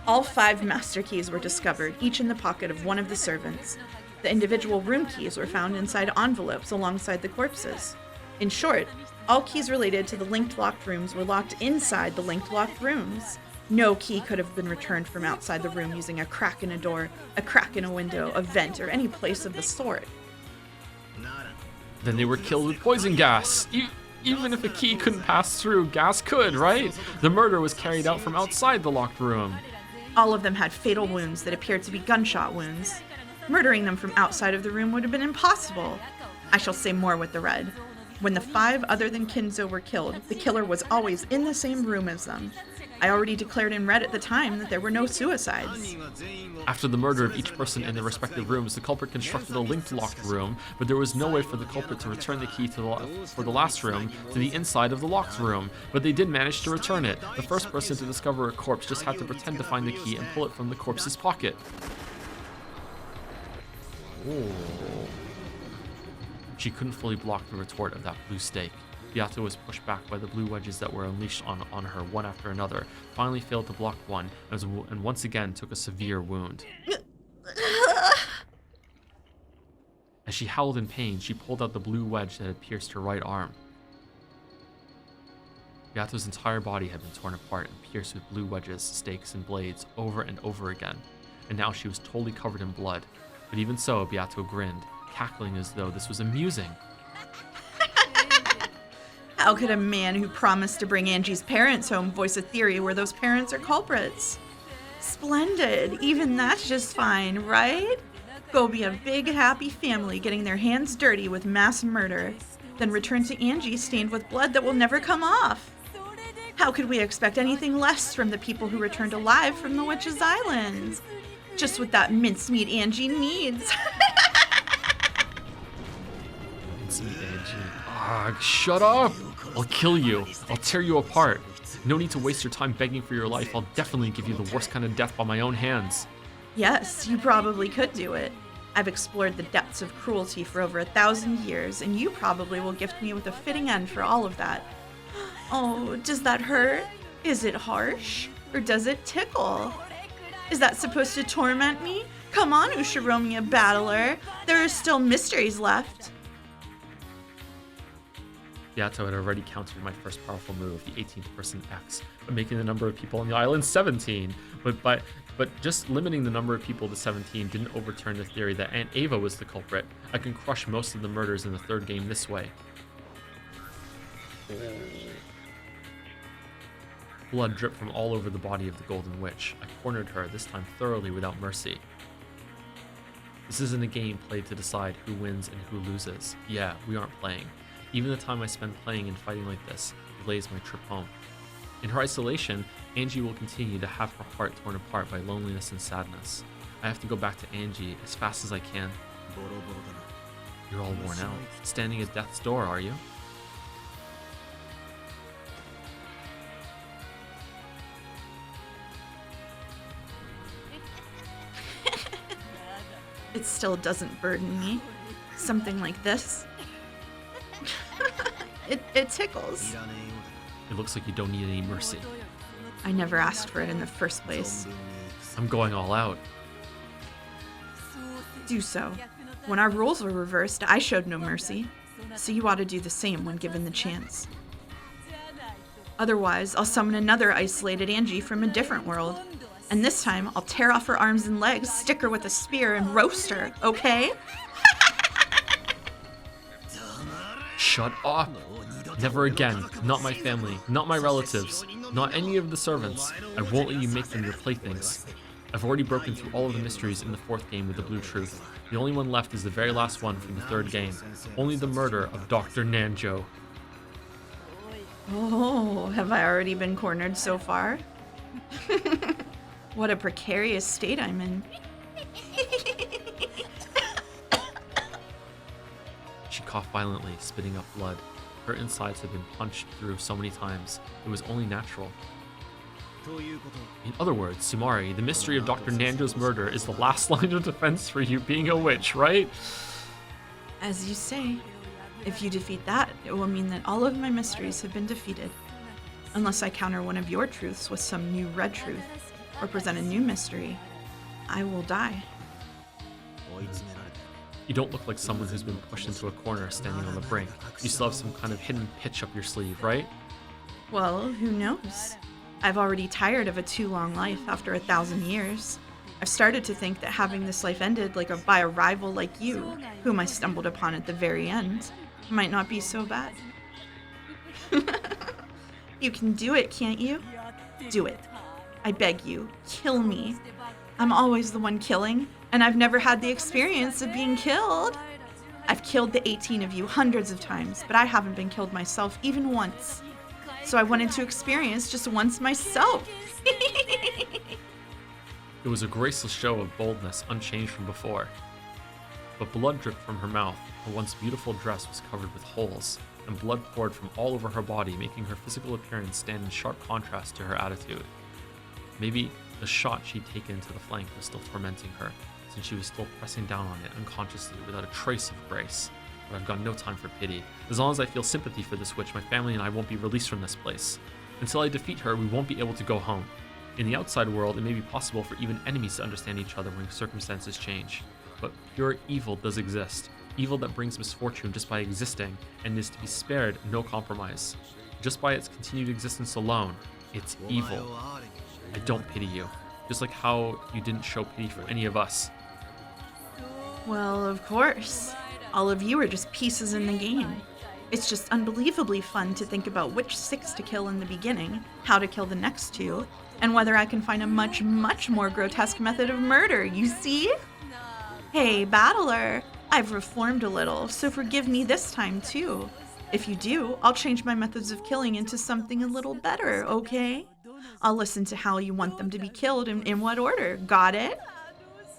All 5 master keys were discovered, each in the pocket of one of the servants. The individual room keys were found inside envelopes alongside the corpses. In short, all keys related to the linked locked rooms were locked inside the linked locked rooms. No key could have been returned from outside the room using a crack in a door, a crack in a window, a vent, or any place of the sort. Then they were killed with poison gas. Even if a key couldn't pass through, gas could, right? The murder was carried out from outside the locked room. All of them had fatal wounds that appeared to be gunshot wounds. Murdering them from outside of the room would have been impossible. I shall say more with the red. When the 5 other than Kinzo were killed, the killer was always in the same room as them. I already declared in red at the time that there were no suicides. After the murder of each person in their respective rooms, the culprit constructed a linked locked room, but there was no way for the culprit to return the key for the last room to the inside of the locked room, but they did manage to return it. The first person to discover a corpse just had to pretend to find the key and pull it from the corpse's pocket. Oh. She couldn't fully block the retort of that blue stake. Beato was pushed back by the blue wedges that were unleashed on her one after another, finally failed to block one, and once again took a severe wound. As she howled in pain, she pulled out the blue wedge that had pierced her right arm. Beato's entire body had been torn apart and pierced with blue wedges, stakes, and blades over and over again, and now she was totally covered in blood. But even so, Beato grinned, cackling as though this was amusing. How could a man who promised to bring Angie's parents home voice a theory where those parents are culprits? Splendid. Even that's just fine, right? Go be a big, happy family getting their hands dirty with mass murder, then return to Angie stained with blood that will never come off. How could we expect anything less from the people who returned alive from the Witch's Island? Just what that mincemeat Angie needs. Mincemeat Angie. Ah, shut up! I'll kill you. I'll tear you apart. No need to waste your time begging for your life. I'll definitely give you the worst kind of death by my own hands. Yes, you probably could do it. I've explored the depths of cruelty for over 1,000 years, and you probably will gift me with a fitting end for all of that. Oh, does that hurt? Is it harsh? Or does it tickle? Is that supposed to torment me? Come on, Ushiromiya Battler. There are still mysteries left. Yato had already countered my first powerful move, the 18th person X, by making the number of people on the island 17. But just limiting the number of people to 17 didn't overturn the theory that Aunt Ava was the culprit. I can crush most of the murders in the third game this way. Blood dripped from all over the body of the Golden Witch. I cornered her, this time thoroughly without mercy. This isn't a game played to decide who wins and who loses. Yeah, we aren't playing. Even the time I spend playing and fighting like this delays my trip home. In her isolation, Angie will continue to have her heart torn apart by loneliness and sadness. I have to go back to Angie as fast as I can. You're all worn out. Standing at death's door, are you? It still doesn't burden me. Something like this. It tickles. It looks like you don't need any mercy. I never asked for it in the first place. I'm going all out. Do so. When our roles were reversed, I showed no mercy. So you ought to do the same when given the chance. Otherwise, I'll summon another isolated Angie from a different world. And this time, I'll tear off her arms and legs, stick her with a spear, and roast her, okay? Shut up! Never again. Not my family. Not my relatives. Not any of the servants. I won't let you make them your playthings. I've already broken through all of the mysteries in the fourth game with the Blue Truth. The only one left is the very last one from the third game. Only the murder of Dr. Nanjo. Oh, have I already been cornered so far? What a precarious state I'm in. She coughed violently, spitting up blood. Her insides had been punched through so many times, it was only natural. In other words, Sumari, the mystery of Dr. Nanjo's murder is the last line of defense for you being a witch, right? As you say, if you defeat that, it will mean that all of my mysteries have been defeated. Unless I counter one of your truths with some new red truth, or present a new mystery, I will die. You don't look like someone who's been pushed into a corner standing on the brink. You still have some kind of hidden pitch up your sleeve, right? Well, who knows? I've already tired of a too long life after 1,000 years. I've started to think that having this life ended by a rival like you, whom I stumbled upon at the very end, might not be so bad. You can do it, can't you? Do it. I beg you, kill me. I'm always the one killing, and I've never had the experience of being killed. I've killed the 18 of you hundreds of times, but I haven't been killed myself even once. So I wanted to experience just once myself. It was a graceless show of boldness, unchanged from before. But blood dripped from her mouth, her once beautiful dress was covered with holes, and blood poured from all over her body, making her physical appearance stand in sharp contrast to her attitude. Maybe the shot she'd taken to the flank was still tormenting her, since she was still pressing down on it unconsciously without a trace of grace. But I've got no time for pity. As long as I feel sympathy for this witch, my family and I won't be released from this place. Until I defeat her, we won't be able to go home. In the outside world, it may be possible for even enemies to understand each other when circumstances change. But pure evil does exist. Evil that brings misfortune just by existing, and is to be spared no compromise. Just by its continued existence alone, it's evil. I don't pity you, just like how you didn't show pity for any of us. Well, of course. All of you are just pieces in the game. It's just unbelievably fun to think about which 6 to kill in the beginning, how to kill the next 2, and whether I can find a much, much more grotesque method of murder, you see? Hey, Battler, I've reformed a little, so forgive me this time too. If you do, I'll change my methods of killing into something a little better, okay? I'll listen to how you want them to be killed and in what order, got it?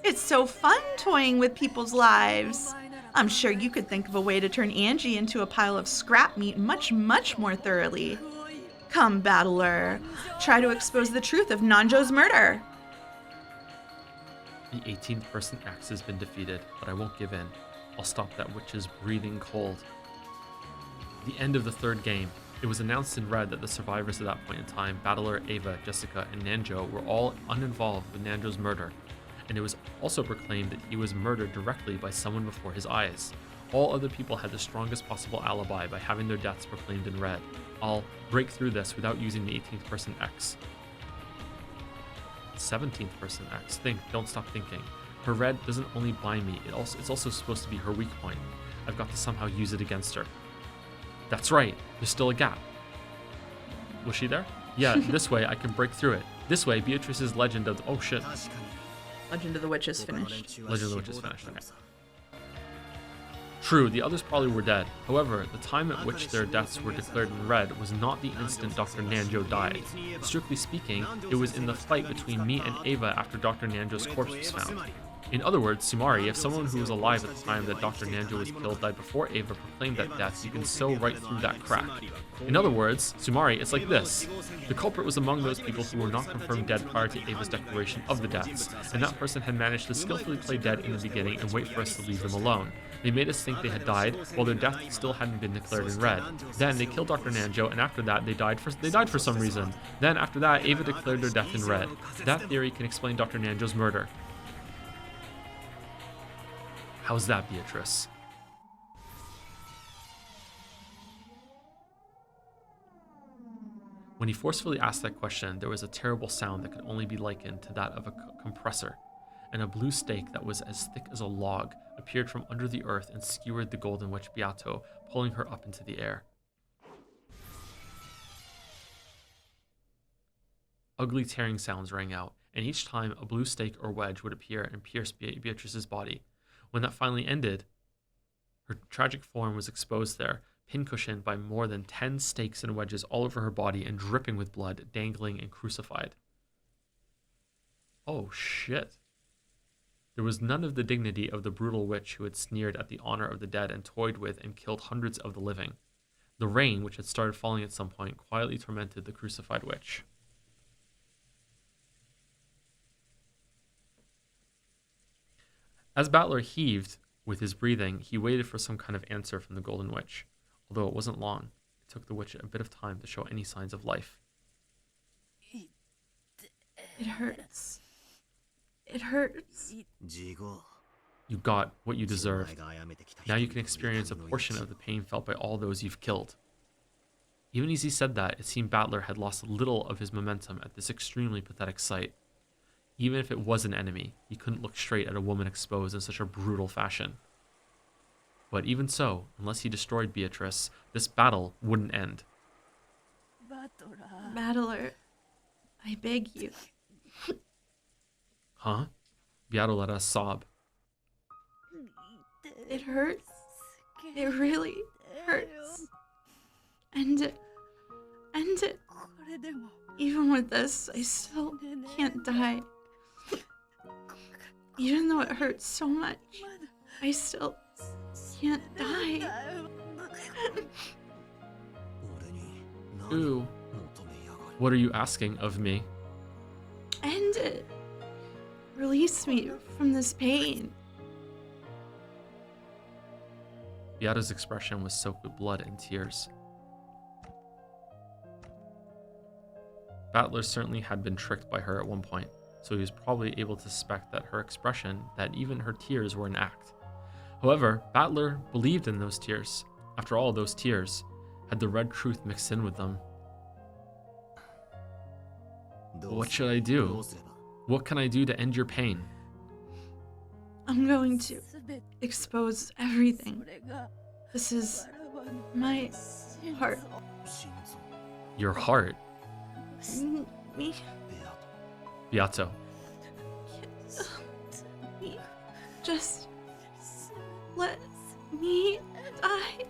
It's so fun toying with people's lives. I'm sure you could think of a way to turn Angie into a pile of scrap meat much, much more thoroughly. Come, Battler, try to expose the truth of Nanjo's murder. The 18th person X has been defeated, but I won't give in. I'll stop that witch's breathing cold. At the end of the 3rd game, it was announced in red that the survivors at that point in time, Battler, Ava, Jessica, and Nanjo, were all uninvolved with Nanjo's murder, and it was also proclaimed that he was murdered directly by someone before his eyes. All other people had the strongest possible alibi by having their deaths proclaimed in red. I'll break through this without using the 18th person X. 17th person X. Think, don't stop thinking. Her red doesn't only blind me, it's also supposed to be her weak point. I've got to somehow use it against her. That's right, there's still a gap. Was she there? Yeah, this way I can break through it. This way, Beatrice's legend of... Oh shit. Legend of the Witch is finished. Legend of the Witch is finished, okay. True, the others probably were dead. However, the time at which their deaths were declared in red was not the instant Dr. Nanjo died. Strictly speaking, it was in the fight between me and Ava after Dr. Nanjo's corpse was found. In other words, Sumari, if someone who was alive at the time that Dr. Nanjo was killed died before Ava proclaimed that death, you can sew right through that crack. In other words, Sumari, it's like this. The culprit was among those people who were not confirmed dead prior to Ava's declaration of the deaths, and that person had managed to skillfully play dead in the beginning and wait for us to leave them alone. They made us think they had died, while their death still hadn't been declared in red. Then they killed Dr. Nanjo, and after that they died for some reason. Then after that, Ava declared their death in red. That theory can explain Dr. Nanjo's murder. How's that, Beatrice? When he forcefully asked that question, there was a terrible sound that could only be likened to that of a compressor, and a blue stake that was as thick as a log appeared from under the earth and skewered the Golden Witch Beato, pulling her up into the air. Ugly tearing sounds rang out, and each time a blue stake or wedge would appear and pierce Beatrice's body. When that finally ended, her tragic form was exposed there, pincushioned by more than 10 stakes and wedges all over her body and dripping with blood, dangling and crucified. Oh shit. There was none of the dignity of the brutal witch who had sneered at the honor of the dead and toyed with and killed hundreds of the living. The rain, which had started falling at some point, quietly tormented the crucified witch. As Battler heaved with his breathing, he waited for some kind of answer from the Golden Witch. Although it wasn't long, it took the witch a bit of time to show any signs of life. It hurts. It hurts. You got what you deserved. Now you can experience a portion of the pain felt by all those you've killed. Even as he said that, it seemed Battler had lost little of his momentum at this extremely pathetic sight. Even if it was an enemy, he couldn't look straight at a woman exposed in such a brutal fashion. But even so, unless he destroyed Beatrice, this battle wouldn't end. Battler, I beg you. Huh? Beato let us sob. It hurts. It really hurts. And even with this, I still can't die. Even though it hurts so much, I still can't die. Ooh. What are you asking of me? End it. Release me from this pain. Beato's expression was soaked with blood and tears. Battler certainly had been tricked by her at one point, so he was probably able to suspect that her expression, that even her tears were an act. However, Battler believed in those tears. After all, those tears had the red truth mixed in with them. What should I do? What can I do to end your pain? I'm going to expose everything. This is My heart. Your heart, Me. Beato. Me. Just let me die.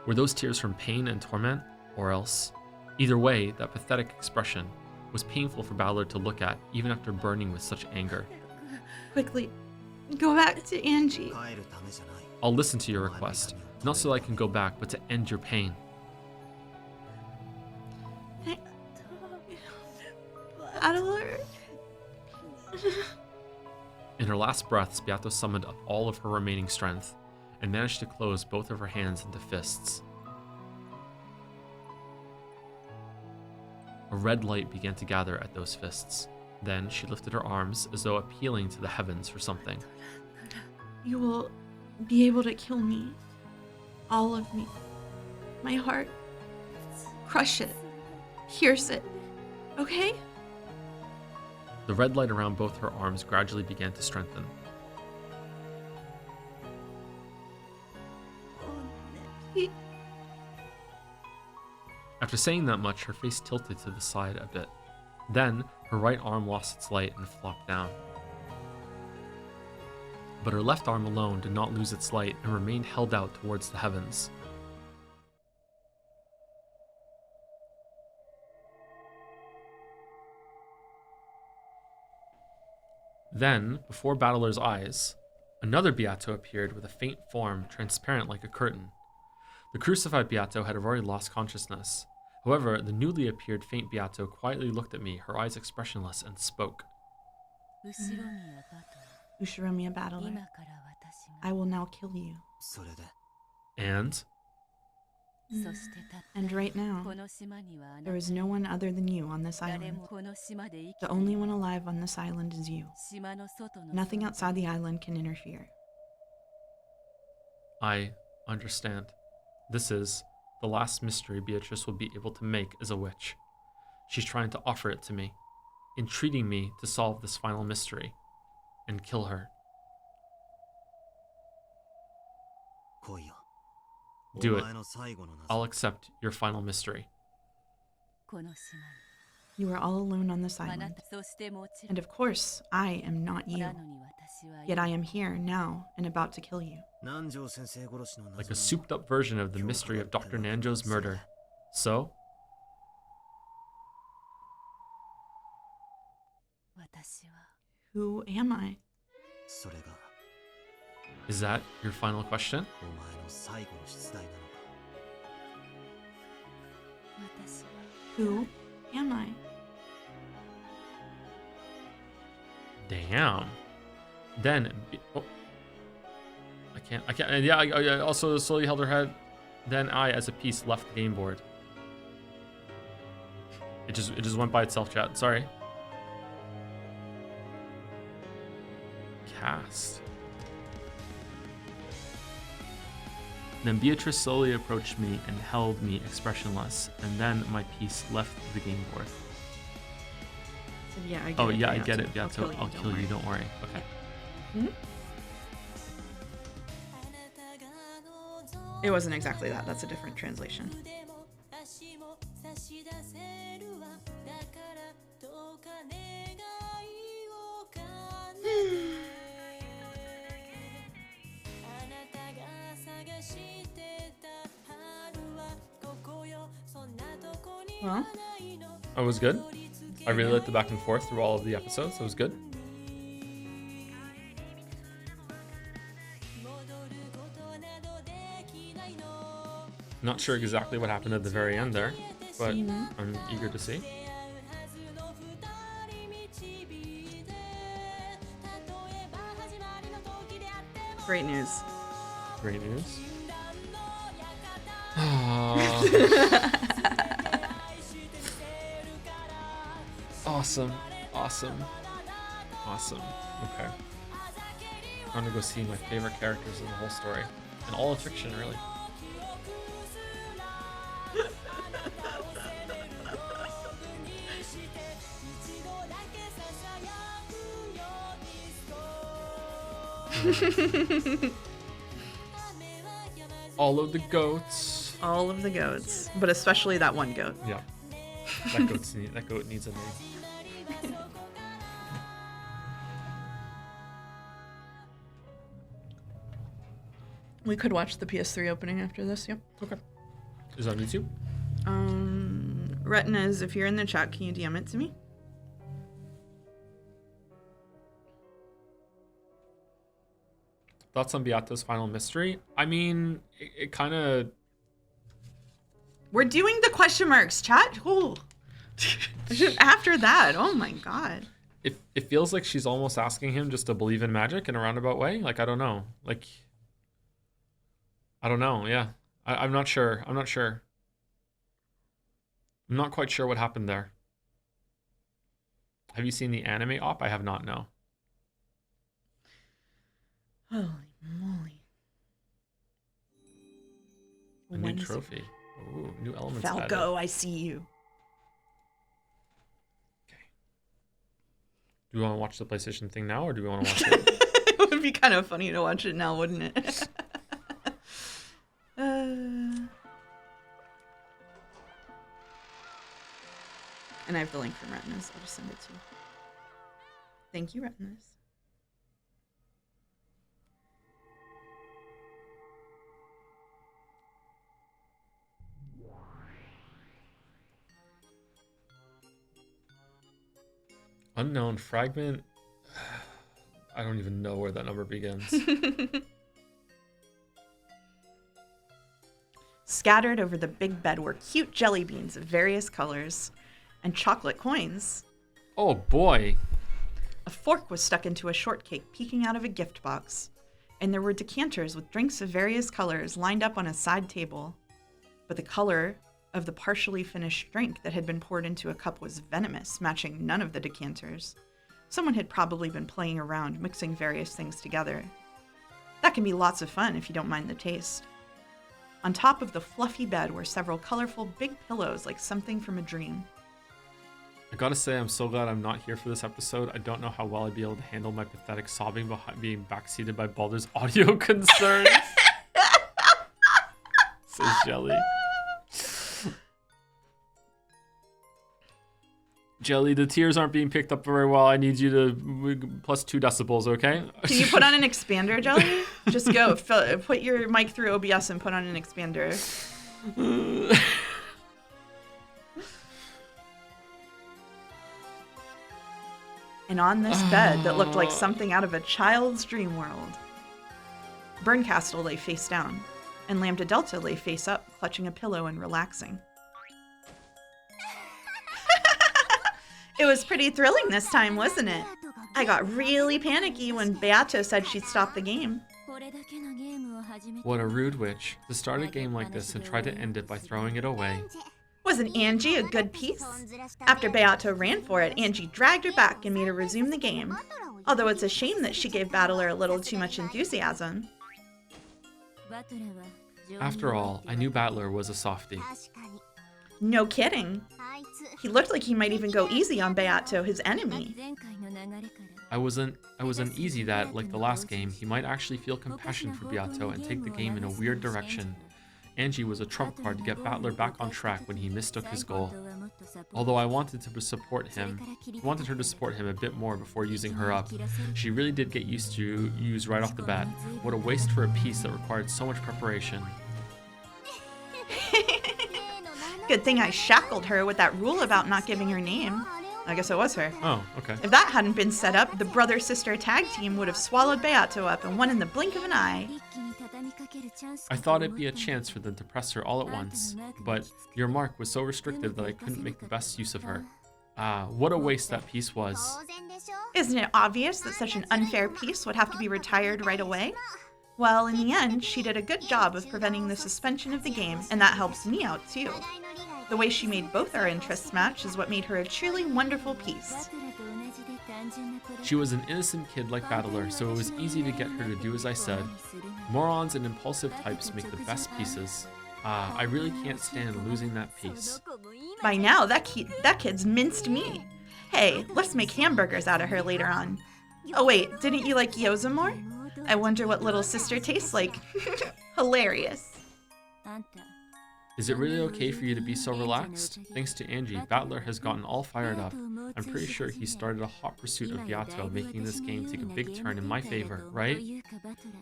Were those tears from pain and torment, or else? Either way, that pathetic expression was painful for Ballard to look at, even after burning with such anger. Quickly, go back to Angie. I'll listen to your request, not so I can go back, but to end your pain. Adler. In her last breaths, Beato summoned up all of her remaining strength and managed to close both of her hands into fists. A red light began to gather at those fists. Then she lifted her arms as though appealing to the heavens for something. You will be able to kill me. All of me. My heart. Crush it. Pierce it. Okay? The red light around both her arms gradually began to strengthen. After saying that much, her face tilted to the side a bit. Then, her right arm lost its light and flopped down. But her left arm alone did not lose its light and remained held out towards the heavens. Then, before Battler's eyes, another Beato appeared with a faint form transparent like a curtain. The crucified Beato had already lost consciousness. However, the newly appeared faint Beato quietly looked at me, her eyes expressionless, and spoke. Ushiromiya Battler, I will now kill you. And And right now, there is no one other than you on this island. The only one alive on this island is you. Nothing outside the island can interfere. I understand. This is the last mystery Beatrice will be able to make as a witch. She's trying to offer it to me, entreating me to solve this final mystery and kill her. Do it. I'll accept your final mystery. You are all alone on this island. And of course, I am not you. Yet I am here now and about to kill you. Like a souped up version of the mystery of Dr. Nanjo's murder. So? Who am I? Is that your final question? Who am I? Damn. Then, I can't, yeah, I also slowly held her head. Then I, as a piece, left the game board. It just went by itself, chat, sorry. Cast. Then Beatrice slowly approached me and held me expressionless, and then my piece left the game board. So yeah, I get Oh it, yeah, I Beato. get it, Beato. I'll kill you, don't worry. Okay. Hmm? It wasn't exactly that. That's a different translation. Well, It was good. I really liked the back and forth through all of the episodes. It was good. Not sure exactly what happened at the very end there, but I'm eager to see. great news. Great news. Awesome. Awesome. Awesome. Okay. I'm gonna go see my favorite characters in the whole story. And all of fiction, really. All of the goats. All of the goats, but especially that one goat. Yeah. That goat needs a name. We could watch the PS3 opening after this, yep. Okay. Is it on YouTube? Retinas, if you're in the chat, can you DM it to me? Thoughts on Beato's final mystery? I mean, it kind of... We're doing the question marks, chat. Oh. After that, oh my god. It feels like she's almost asking him just to believe in magic in a roundabout way. Like, I don't know. Like, I don't know, yeah. I'm not sure. I'm not quite sure what happened there. Have you seen the anime op? I have not, no. Holy moly. A new trophy. Ooh, new elements added. Falco, I see you. Okay. Do we want to watch the PlayStation thing now, or do we want to watch it? It would be kind of funny to watch it now, wouldn't it? And I have the link from Retinas. I'll just send it to you. Thank you, Retinas. Unknown fragment. I don't even know where that number begins. Scattered over the big bed were cute jelly beans of various colors and chocolate coins. Oh boy. A fork was stuck into a shortcake peeking out of a gift box, and there were decanters with drinks of various colors lined up on a side table. But the color of the partially finished drink that had been poured into a cup was venomous, matching none of the decanters. Someone had probably been playing around, mixing various things together. That can be lots of fun if you don't mind the taste. On top of the fluffy bed were several colorful big pillows like something from a dream. I gotta say, I'm so glad I'm not here for this episode. I don't know how well I'd be able to handle my pathetic sobbing behind being backseated by Baldur's audio concerns. Says Jelly. Jelly, the tears aren't being picked up very well. I need you to plus 2 decibels, okay? Can you put on an expander, Jelly? Just go. Put your mic through OBS and put on an expander. And on this bed that looked like something out of a child's dream world, Burncastle lay face down, and Lambda Delta lay face up, clutching a pillow and relaxing. It was pretty thrilling this time, wasn't it? I got really panicky when Beato said she'd stop the game. What a rude witch to start a game like this and try to end it by throwing it away. Wasn't Angie a good piece? After Beato ran for it, Angie dragged her back and made her resume the game. Although it's a shame that she gave Battler a little too much enthusiasm. After all, I knew Battler was a softie. No kidding. He looked like he might even go easy on Beato, his enemy. I was uneasy that, like the last game, he might actually feel compassion for Beato and take the game in a weird direction. Angie was a trump card to get Battler back on track when he mistook his goal. Although I wanted her to support him a bit more before using her up. She really did get used to use right off the bat. What a waste for a piece that required so much preparation. Good thing I shackled her with that rule about not giving her name. I guess it was her. Oh, okay. If that hadn't been set up, the brother-sister tag team would have swallowed Beato up and won in the blink of an eye. I thought it'd be a chance for them to press her all at once, but your mark was so restrictive that I couldn't make the best use of her. Ah, what a waste that piece was. Isn't it obvious that such an unfair piece would have to be retired right away? Well, in the end, she did a good job of preventing the suspension of the game, and that helps me out too. The way she made both our interests match is what made her a truly wonderful piece. She was an innocent kid like Battler, so it was easy to get her to do as I said. Morons and impulsive types make the best pieces. Ah, I really can't stand losing that piece. By now, that kid's minced meat. Hey, let's make hamburgers out of her later on. Oh wait, didn't you like gyoza more? I wonder what little sister tastes like. Hilarious. Is it really okay for you to be so relaxed? Thanks to Angie, Battler has gotten all fired up. I'm pretty sure he started a hot pursuit of Yato, making this game take a big turn in my favor, right?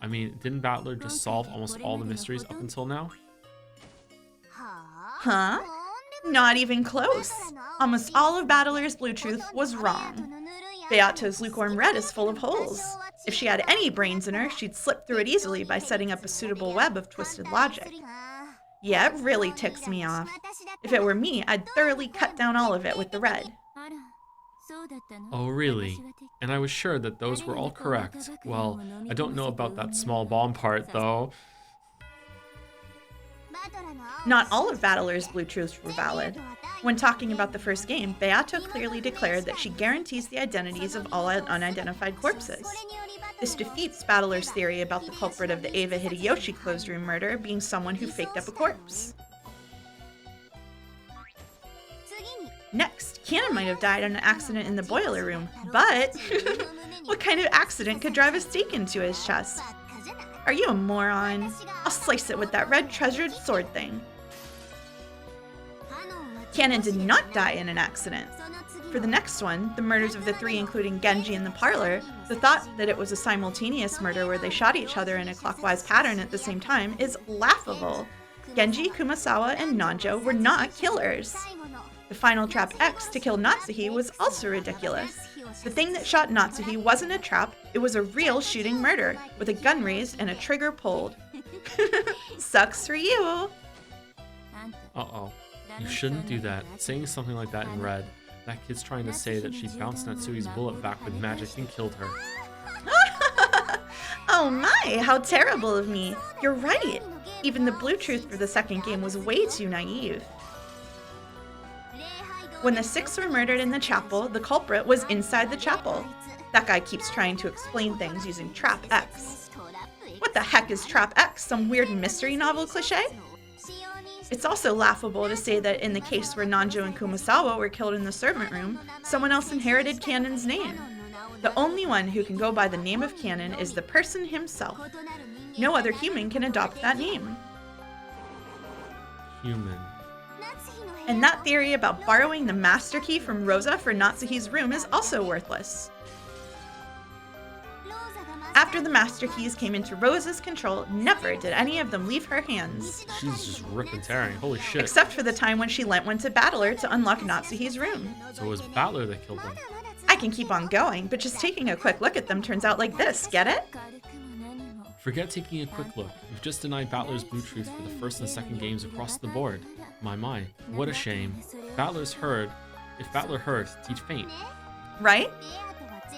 I mean, didn't Battler just solve almost all the mysteries up until now? Huh? Not even close. Almost all of Battler's Blue Truth was wrong. Beato's lukewarm red is full of holes. If she had any brains in her, she'd slip through it easily by setting up a suitable web of twisted logic. Yeah, it really ticks me off. If it were me, I'd thoroughly cut down all of it with the red. Oh, really? And I was sure that those were all correct. Well, I don't know about that small bomb part, though. Not all of Battler's Blue Truths were valid. When talking about the first game, Beato clearly declared that she guarantees the identities of all unidentified corpses. This defeats Battler's theory about the culprit of the Eva Hideyoshi closed room murder being someone who faked up a corpse. Next, Cannon might have died in an accident in the boiler room, but what kind of accident could drive a stake into his chest? Are you a moron? I'll slice it with that red treasured sword thing. Cannon did not die in an accident. For the next one, the murders of the three including Genji in the parlor, the thought that it was a simultaneous murder where they shot each other in a clockwise pattern at the same time is laughable. Genji, Kumasawa, and Nanjo were not killers. The final trap X to kill Natsuhi was also ridiculous. The thing that shot Natsuhi wasn't a trap, it was a real shooting murder, with a gun raised and a trigger pulled. Sucks for you! Uh-oh. You shouldn't do that. Saying something like that in red. That kid's trying to say that she bounced Natsuhi's bullet back with magic and killed her. Oh my, how terrible of me. You're right. Even the Blue Truth for the second game was way too naive. When the six were murdered in the chapel, the culprit was inside the chapel. That guy keeps trying to explain things using Trap X. What the heck is Trap X? Some weird mystery novel cliche? It's also laughable to say that in the case where Nanjo and Kumasawa were killed in the servant room, someone else inherited Cannon's name. The only one who can go by the name of Cannon is the person himself. No other human can adopt that name. Human. And that theory about borrowing the master key from Rosa for Natsuhi's room is also worthless. After the master keys came into Rosa's control, never did any of them leave her hands. She's just rip and tearing. Holy shit. Except for the time when she lent one to Battler to unlock Natsuhi's room. So it was Battler that killed them. I can keep on going, but just taking a quick look at them turns out like this, get it? Forget taking a quick look. You've just denied Battler's Blue Truth for the first and second games across the board. My, what a shame. If Battler heard, he'd faint. Right?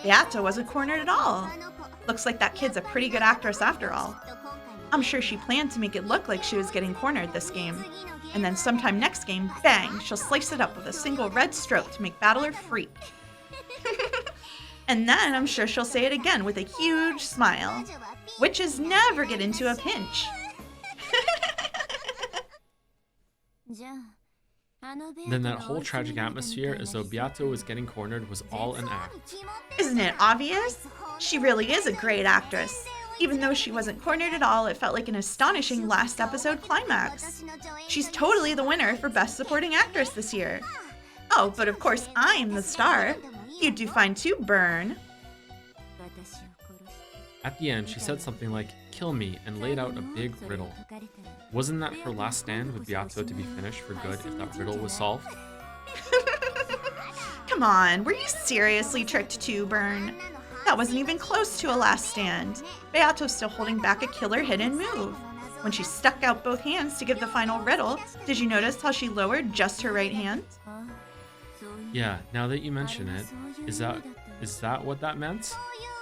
Beato wasn't cornered at all. Looks like that kid's a pretty good actress after all. I'm sure she planned to make it look like she was getting cornered this game. And then sometime next game, bang, she'll slice it up with a single red stroke to make Battler freak. And then I'm sure she'll say it again with a huge smile. Witches never get into a pinch. Then that whole tragic atmosphere as though Beato was getting cornered was all an act. Isn't it obvious? She really is a great actress. Even though she wasn't cornered at all, it felt like an astonishing last episode climax. She's totally the winner for Best Supporting Actress this year. Oh, but of course I'm the star. You'd do fine too, Burn. At the end, she said something like, "Kill me," and laid out a big riddle. Wasn't that her last stand with Beato to be finished for good if that riddle was solved? Come on, were you seriously tricked too, Burn? That wasn't even close to a last stand. Beato's still holding back a killer hidden move. When she stuck out both hands to give the final riddle, did you notice how she lowered just her right hand? Yeah, now that you mention it, is that what that meant?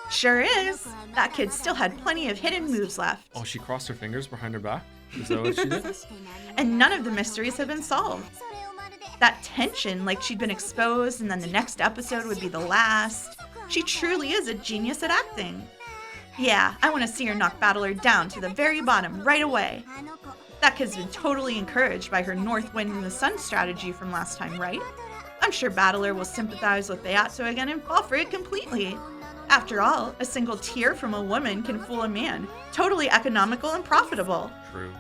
Sure is. That kid still had plenty of hidden moves left. Oh, she crossed her fingers behind her back? Is that what she did? And none of the mysteries have been solved. That tension, like she'd been exposed and then the next episode would be the last. She truly is a genius at acting. Yeah, I want to see her knock Battler down to the very bottom right away. That kid's been totally encouraged by her North Wind and the Sun strategy from last time, right? I'm sure Battler will sympathize with Beato again and fall for it completely. After all, a single tear from a woman can fool a man. Totally economical and profitable. True.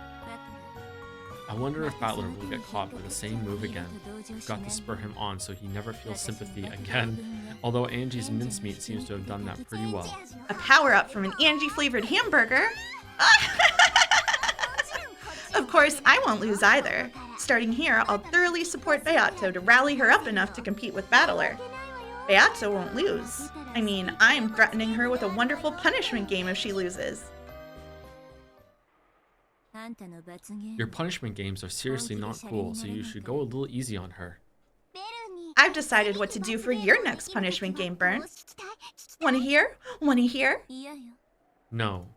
I wonder if Battler will get caught by the same move again. I've got to spur him on so he never feels sympathy again. Although Angie's mincemeat seems to have done that pretty well. A power-up from an Angie-flavored hamburger? Of course, I won't lose either. Starting here, I'll thoroughly support Beato to rally her up enough to compete with Battler. Beato won't lose. I mean, I'm threatening her with a wonderful punishment game if she loses. Your punishment games are seriously not cool, so you should go a little easy on her. I've decided what to do for your next punishment game, Bern. Wanna hear? Wanna hear? No.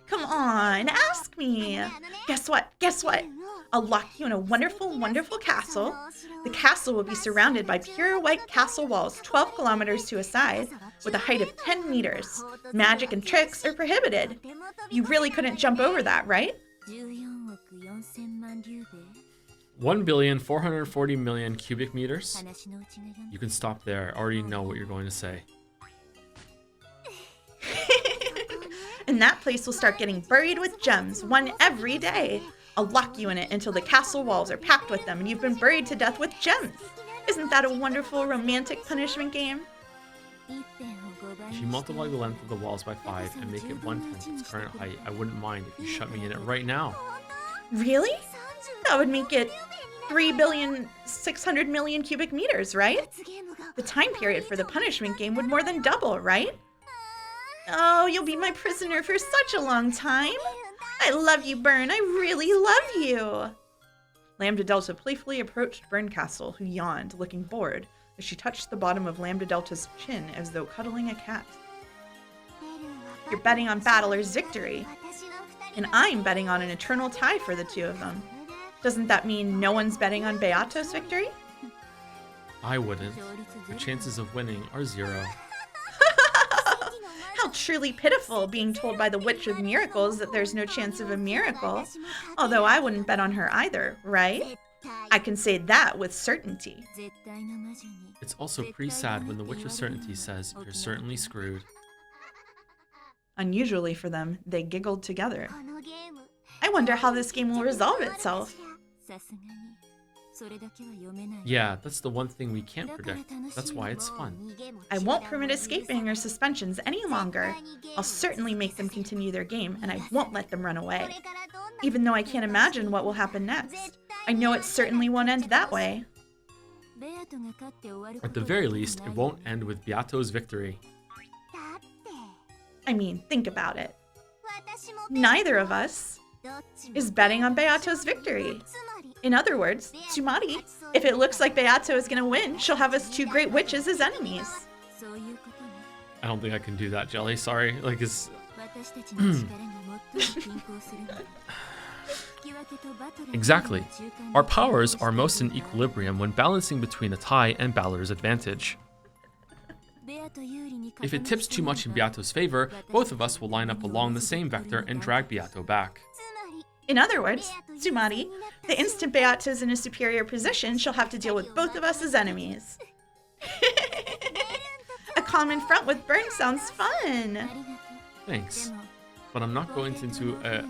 Come on, ask me. Guess what? Guess what? I'll lock you in a wonderful, wonderful castle. The castle will be surrounded by pure white castle walls 12 kilometers to a side, with a height of 10 meters. Magic and tricks are prohibited. You really couldn't jump over that, right? 1,440,000,000 cubic meters? You can stop there. I already know what you're going to say. And that place will start getting buried with gems, one every day. I'll lock you in it until the castle walls are packed with them and you've been buried to death with gems. Isn't that a wonderful romantic punishment game? If you multiply the length of the walls by 5 and make it 1/10 its current height, I wouldn't mind if you shut me in it right now. Really? That would make it 3,600,000,000 cubic meters, right? The time period for the punishment game would more than double, right? Oh, you'll be my prisoner for such a long time. I love you, Bern. I really love you. Lambda Delta playfully approached Bern Castle, who yawned, looking bored, as she touched the bottom of Lambda Delta's chin as though cuddling a cat. You're betting on Battler's victory, and I'm betting on an eternal tie for the two of them. Doesn't that mean no one's betting on Beato's victory? I wouldn't. The chances of winning are 0. How truly pitiful, being told by the Witch of Miracles that there's no chance of a miracle. Although I wouldn't bet on her either, right? I can say that with certainty. It's also pretty sad when the Witch of Certainty says, "You're certainly screwed." Unusually for them, they giggled together. I wonder how this game will resolve itself. Yeah, that's the one thing we can't predict. That's why it's fun. I won't permit escaping or suspensions any longer. I'll certainly make them continue their game, and I won't let them run away. Even though I can't imagine what will happen next, I know it certainly won't end that way. At the very least, it won't end with Beato's victory. I mean, think about it. Neither of us is betting on Beato's victory. In other words, Tsumari, if it looks like Beato is going to win, she'll have us two great witches as enemies. I don't think I can do that, Jelly. Sorry. Like, it's... Exactly. Our powers are most in equilibrium when balancing between a tie and Battler's advantage. If it tips too much in Beato's favor, both of us will line up along the same vector and drag Beato back. In other words, Tsumari, the instant Beato is in a superior position, she'll have to deal with both of us as enemies. A common front with Bern sounds fun. Thanks. But I'm not going into a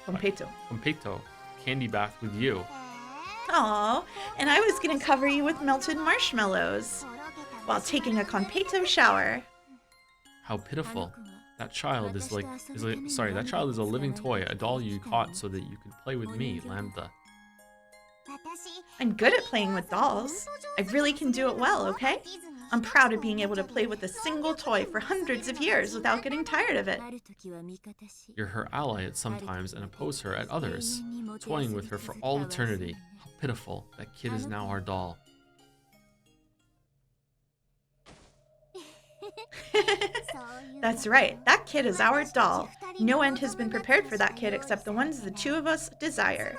compito candy bath with you. Aw, and I was gonna cover you with melted marshmallows while taking a completo shower. How pitiful. That child is that child is a living toy, a doll you caught so that you could play with me, Lambda. I'm good at playing with dolls. I really can do it well, okay? I'm proud of being able to play with a single toy for hundreds of years without getting tired of it. You're her ally at some times and oppose her at others, toying with her for all eternity. How pitiful. That kid is now our doll. That's right, that kid is our doll. No end has been prepared for that kid except the ones the two of us desire.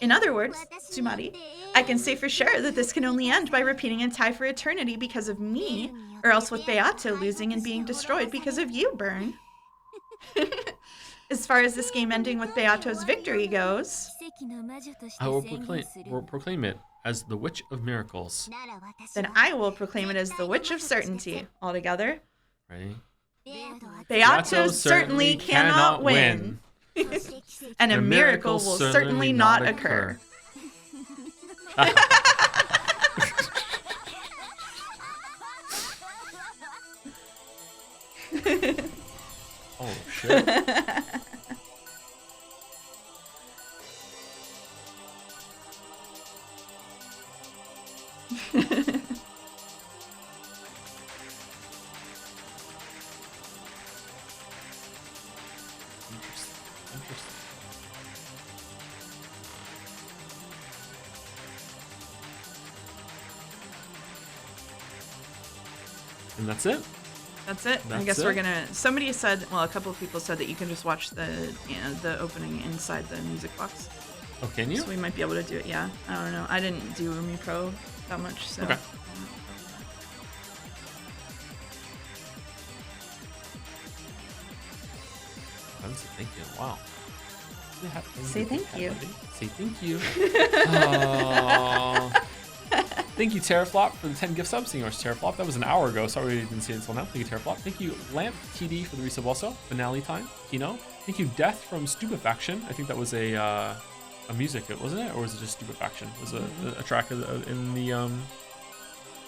In other words, Tsumari, I can say for sure that this can only end by repeating a tie for eternity because of me, or else with Beato losing and being destroyed because of you, Bern. As far as this game ending with Beato's victory goes, I will proclaim it as the Witch of Miracles. then I will proclaim it as the Witch of Certainty. All together. Ready? Beato certainly cannot win. And a miracle will certainly not occur. Oh, shit. Interesting. And that's it. That's it. I guess we're gonna. Somebody said, well, a couple of people said that you can just watch the opening inside the music box. Oh, can you? So we might be able to do it. Yeah. I don't know. I didn't do Umi Pro that much, so. Okay. Thank you. Wow. Say thank you. Say thank you. Oh. Thank you, Terraflop, for the 10 gift subs. Thank you, Terraflop. That was an hour ago. Sorry we didn't see it until now. Thank you, Terraflop. Thank you, Lamp TD, for the resub also. Finale time. Kino. Thank you, Death from Stupefaction. I think that was a music, wasn't it? Or was it just Stupefaction? It was a track in the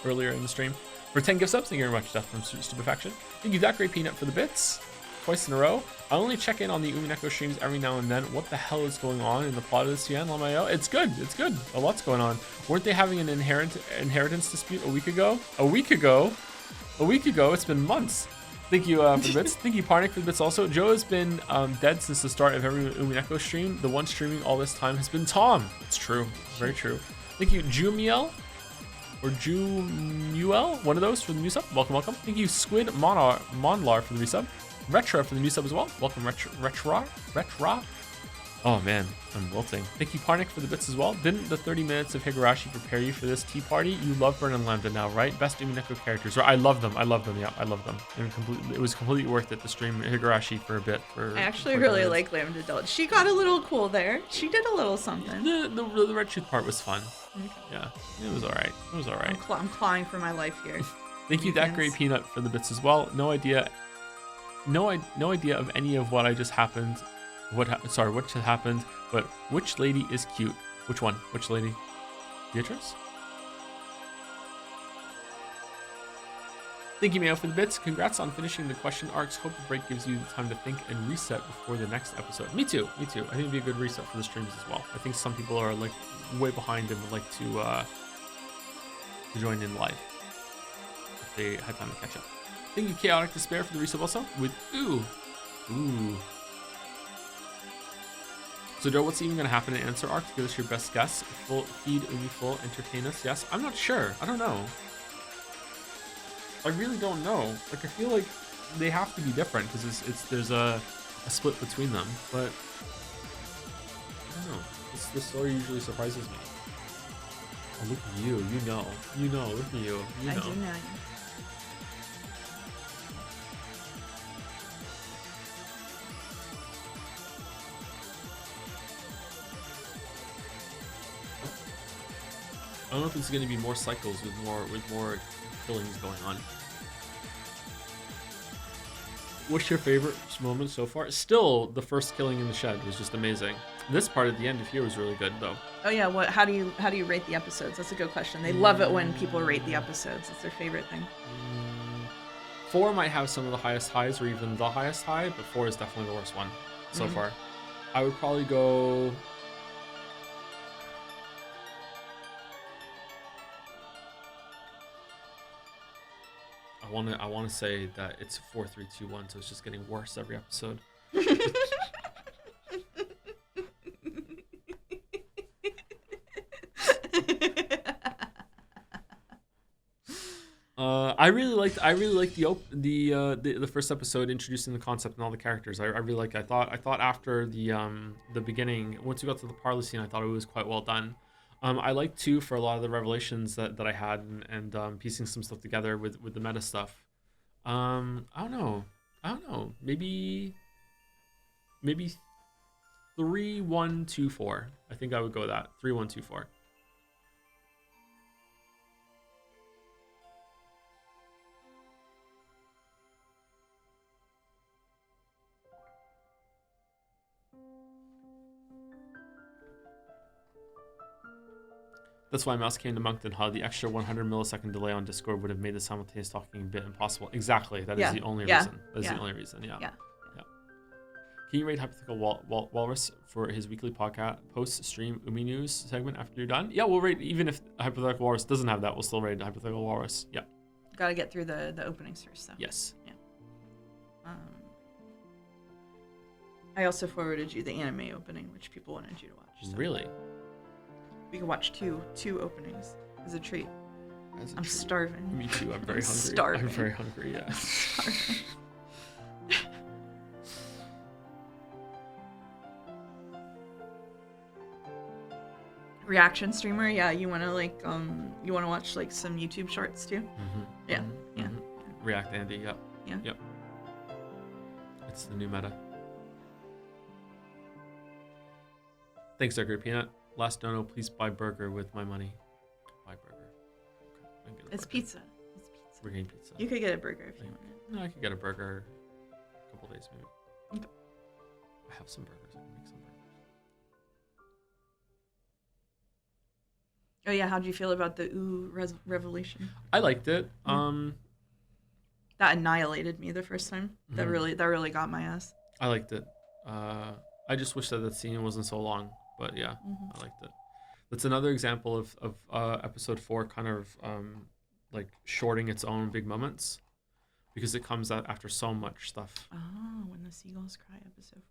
earlier in the stream. For 10 gift subs, thank you very much, Death from Stupefaction. Thank you, That Great Peanut, for the bits. Twice in a row. I only check in on the Umineko streams every now and then. What the hell is going on in the plot of this TN? LMAO? It's good. It's good. A lot's going on. Weren't they having an inheritance dispute a week ago? A week ago? It's been months. Thank you for the bits. Thank you, Parnik, for the bits also. Joe has been dead since the start of every Umineko stream. The one streaming all this time has been Tom. It's true. Very true. Thank you, Jumiel. Or Jumuel. One of those for the new sub. Welcome, welcome. Thank you, Squid Monlar, for the resub. Retro for the new sub as well. Welcome, Retro. Oh man, I'm wilting. Thank you, Parnik, for the bits as well. Didn't the 30 minutes of Higurashi prepare you for this tea party? You love Burn and Lambda now, right? Best Umineko characters. I love them. Yeah, I love them. And it was completely worth it to stream Higurashi for a bit. I actually really like Lambda Delt. She got a little cool there. She did a little something. The Red Tooth part was fun. Okay. Yeah, it was alright. I'm clawing for my life here. Thank you, That Great Peanut, for the bits as well. No idea of any of what just happened. What just happened? But which lady is cute? Which one? Which lady? Beatrice? Thank you, Mayo, for the bits. Congrats on finishing the question arcs. Hope the break gives you the time to think and reset before the next episode. Me too. I think it'd be a good reset for the streams as well. I think some people are like way behind and would like to join in live if they had time to catch up. Thank you, Chaotic Despair, for the resub also with ooh. So Joe, what's even gonna happen in Answer Arc? Give us your best guess. Full feed Umi full, entertain us. Yes, I'm not sure. I don't know. I really don't know. Like I feel like they have to be different because there's a split between them. But I don't know. This story usually surprises me. Oh, look at you. You know. Look at you. I do know. I don't know if it's going to be more cycles with more killings going on. What's your favorite moment so far? Still, the first killing in the shed was just amazing. This part at the end of here was really good, though. Oh yeah, how do you rate the episodes? That's a good question. They love it when people rate the episodes. It's their favorite thing. 4 might have some of the highest highs, or even the highest high, but 4 is definitely the worst one so far. I would probably go. I want to say that it's 4, 3, 2, 1, so it's just getting worse every episode. I really liked the first episode introducing the concept and all the characters. I really like. I thought after the beginning, once we got to the parley scene, I thought it was quite well done. I liked too for a lot of the revelations that I had and piecing some stuff together with the meta stuff. I don't know. Maybe maybe 3-1-2-4. I think I would go with that. 3-1-2-4. That's why Mouse came to Moncton Hub. The extra 100 millisecond delay on Discord would have made the simultaneous talking a bit impossible. Exactly. That is the only reason. That's the only reason. Yeah. Can you rate Hypothetical Walrus for his weekly podcast post-stream Umi News segment after you're done? Yeah, we'll rate, even if Hypothetical Walrus doesn't have that, we'll still rate Hypothetical Walrus. Yeah. Gotta get through the openings first, though. Yes. Yeah. I also forwarded you the anime opening, which people wanted you to watch. So Really? we can watch two openings as a treat. As a I'm treat. starving. Me too. I'm very hungry. Starving. I'm very hungry. Yeah. Starving. Reaction streamer, yeah. You wanna watch like some YouTube shorts too? Yeah. React Andy. Yep. Yeah. Yep. It's the new meta. Thanks, Edgar Peanut. Last dono, please buy burger with my money. Buy burger. Okay, I can get a It's burger. pizza. It's pizza. We're getting pizza. You could get a burger if you wanted. No, I could get a burger a couple days maybe. Okay. I have some burgers. I can make some burgers. Oh yeah, how do you feel about the revelation? I liked it. That annihilated me the first time. That really got my ass. I liked it. I just wish that the scene wasn't so long, but yeah, I liked it. That's another example of episode 4 kind of like shorting its own big moments, because it comes out after so much stuff. Oh, when the seagulls cry, episode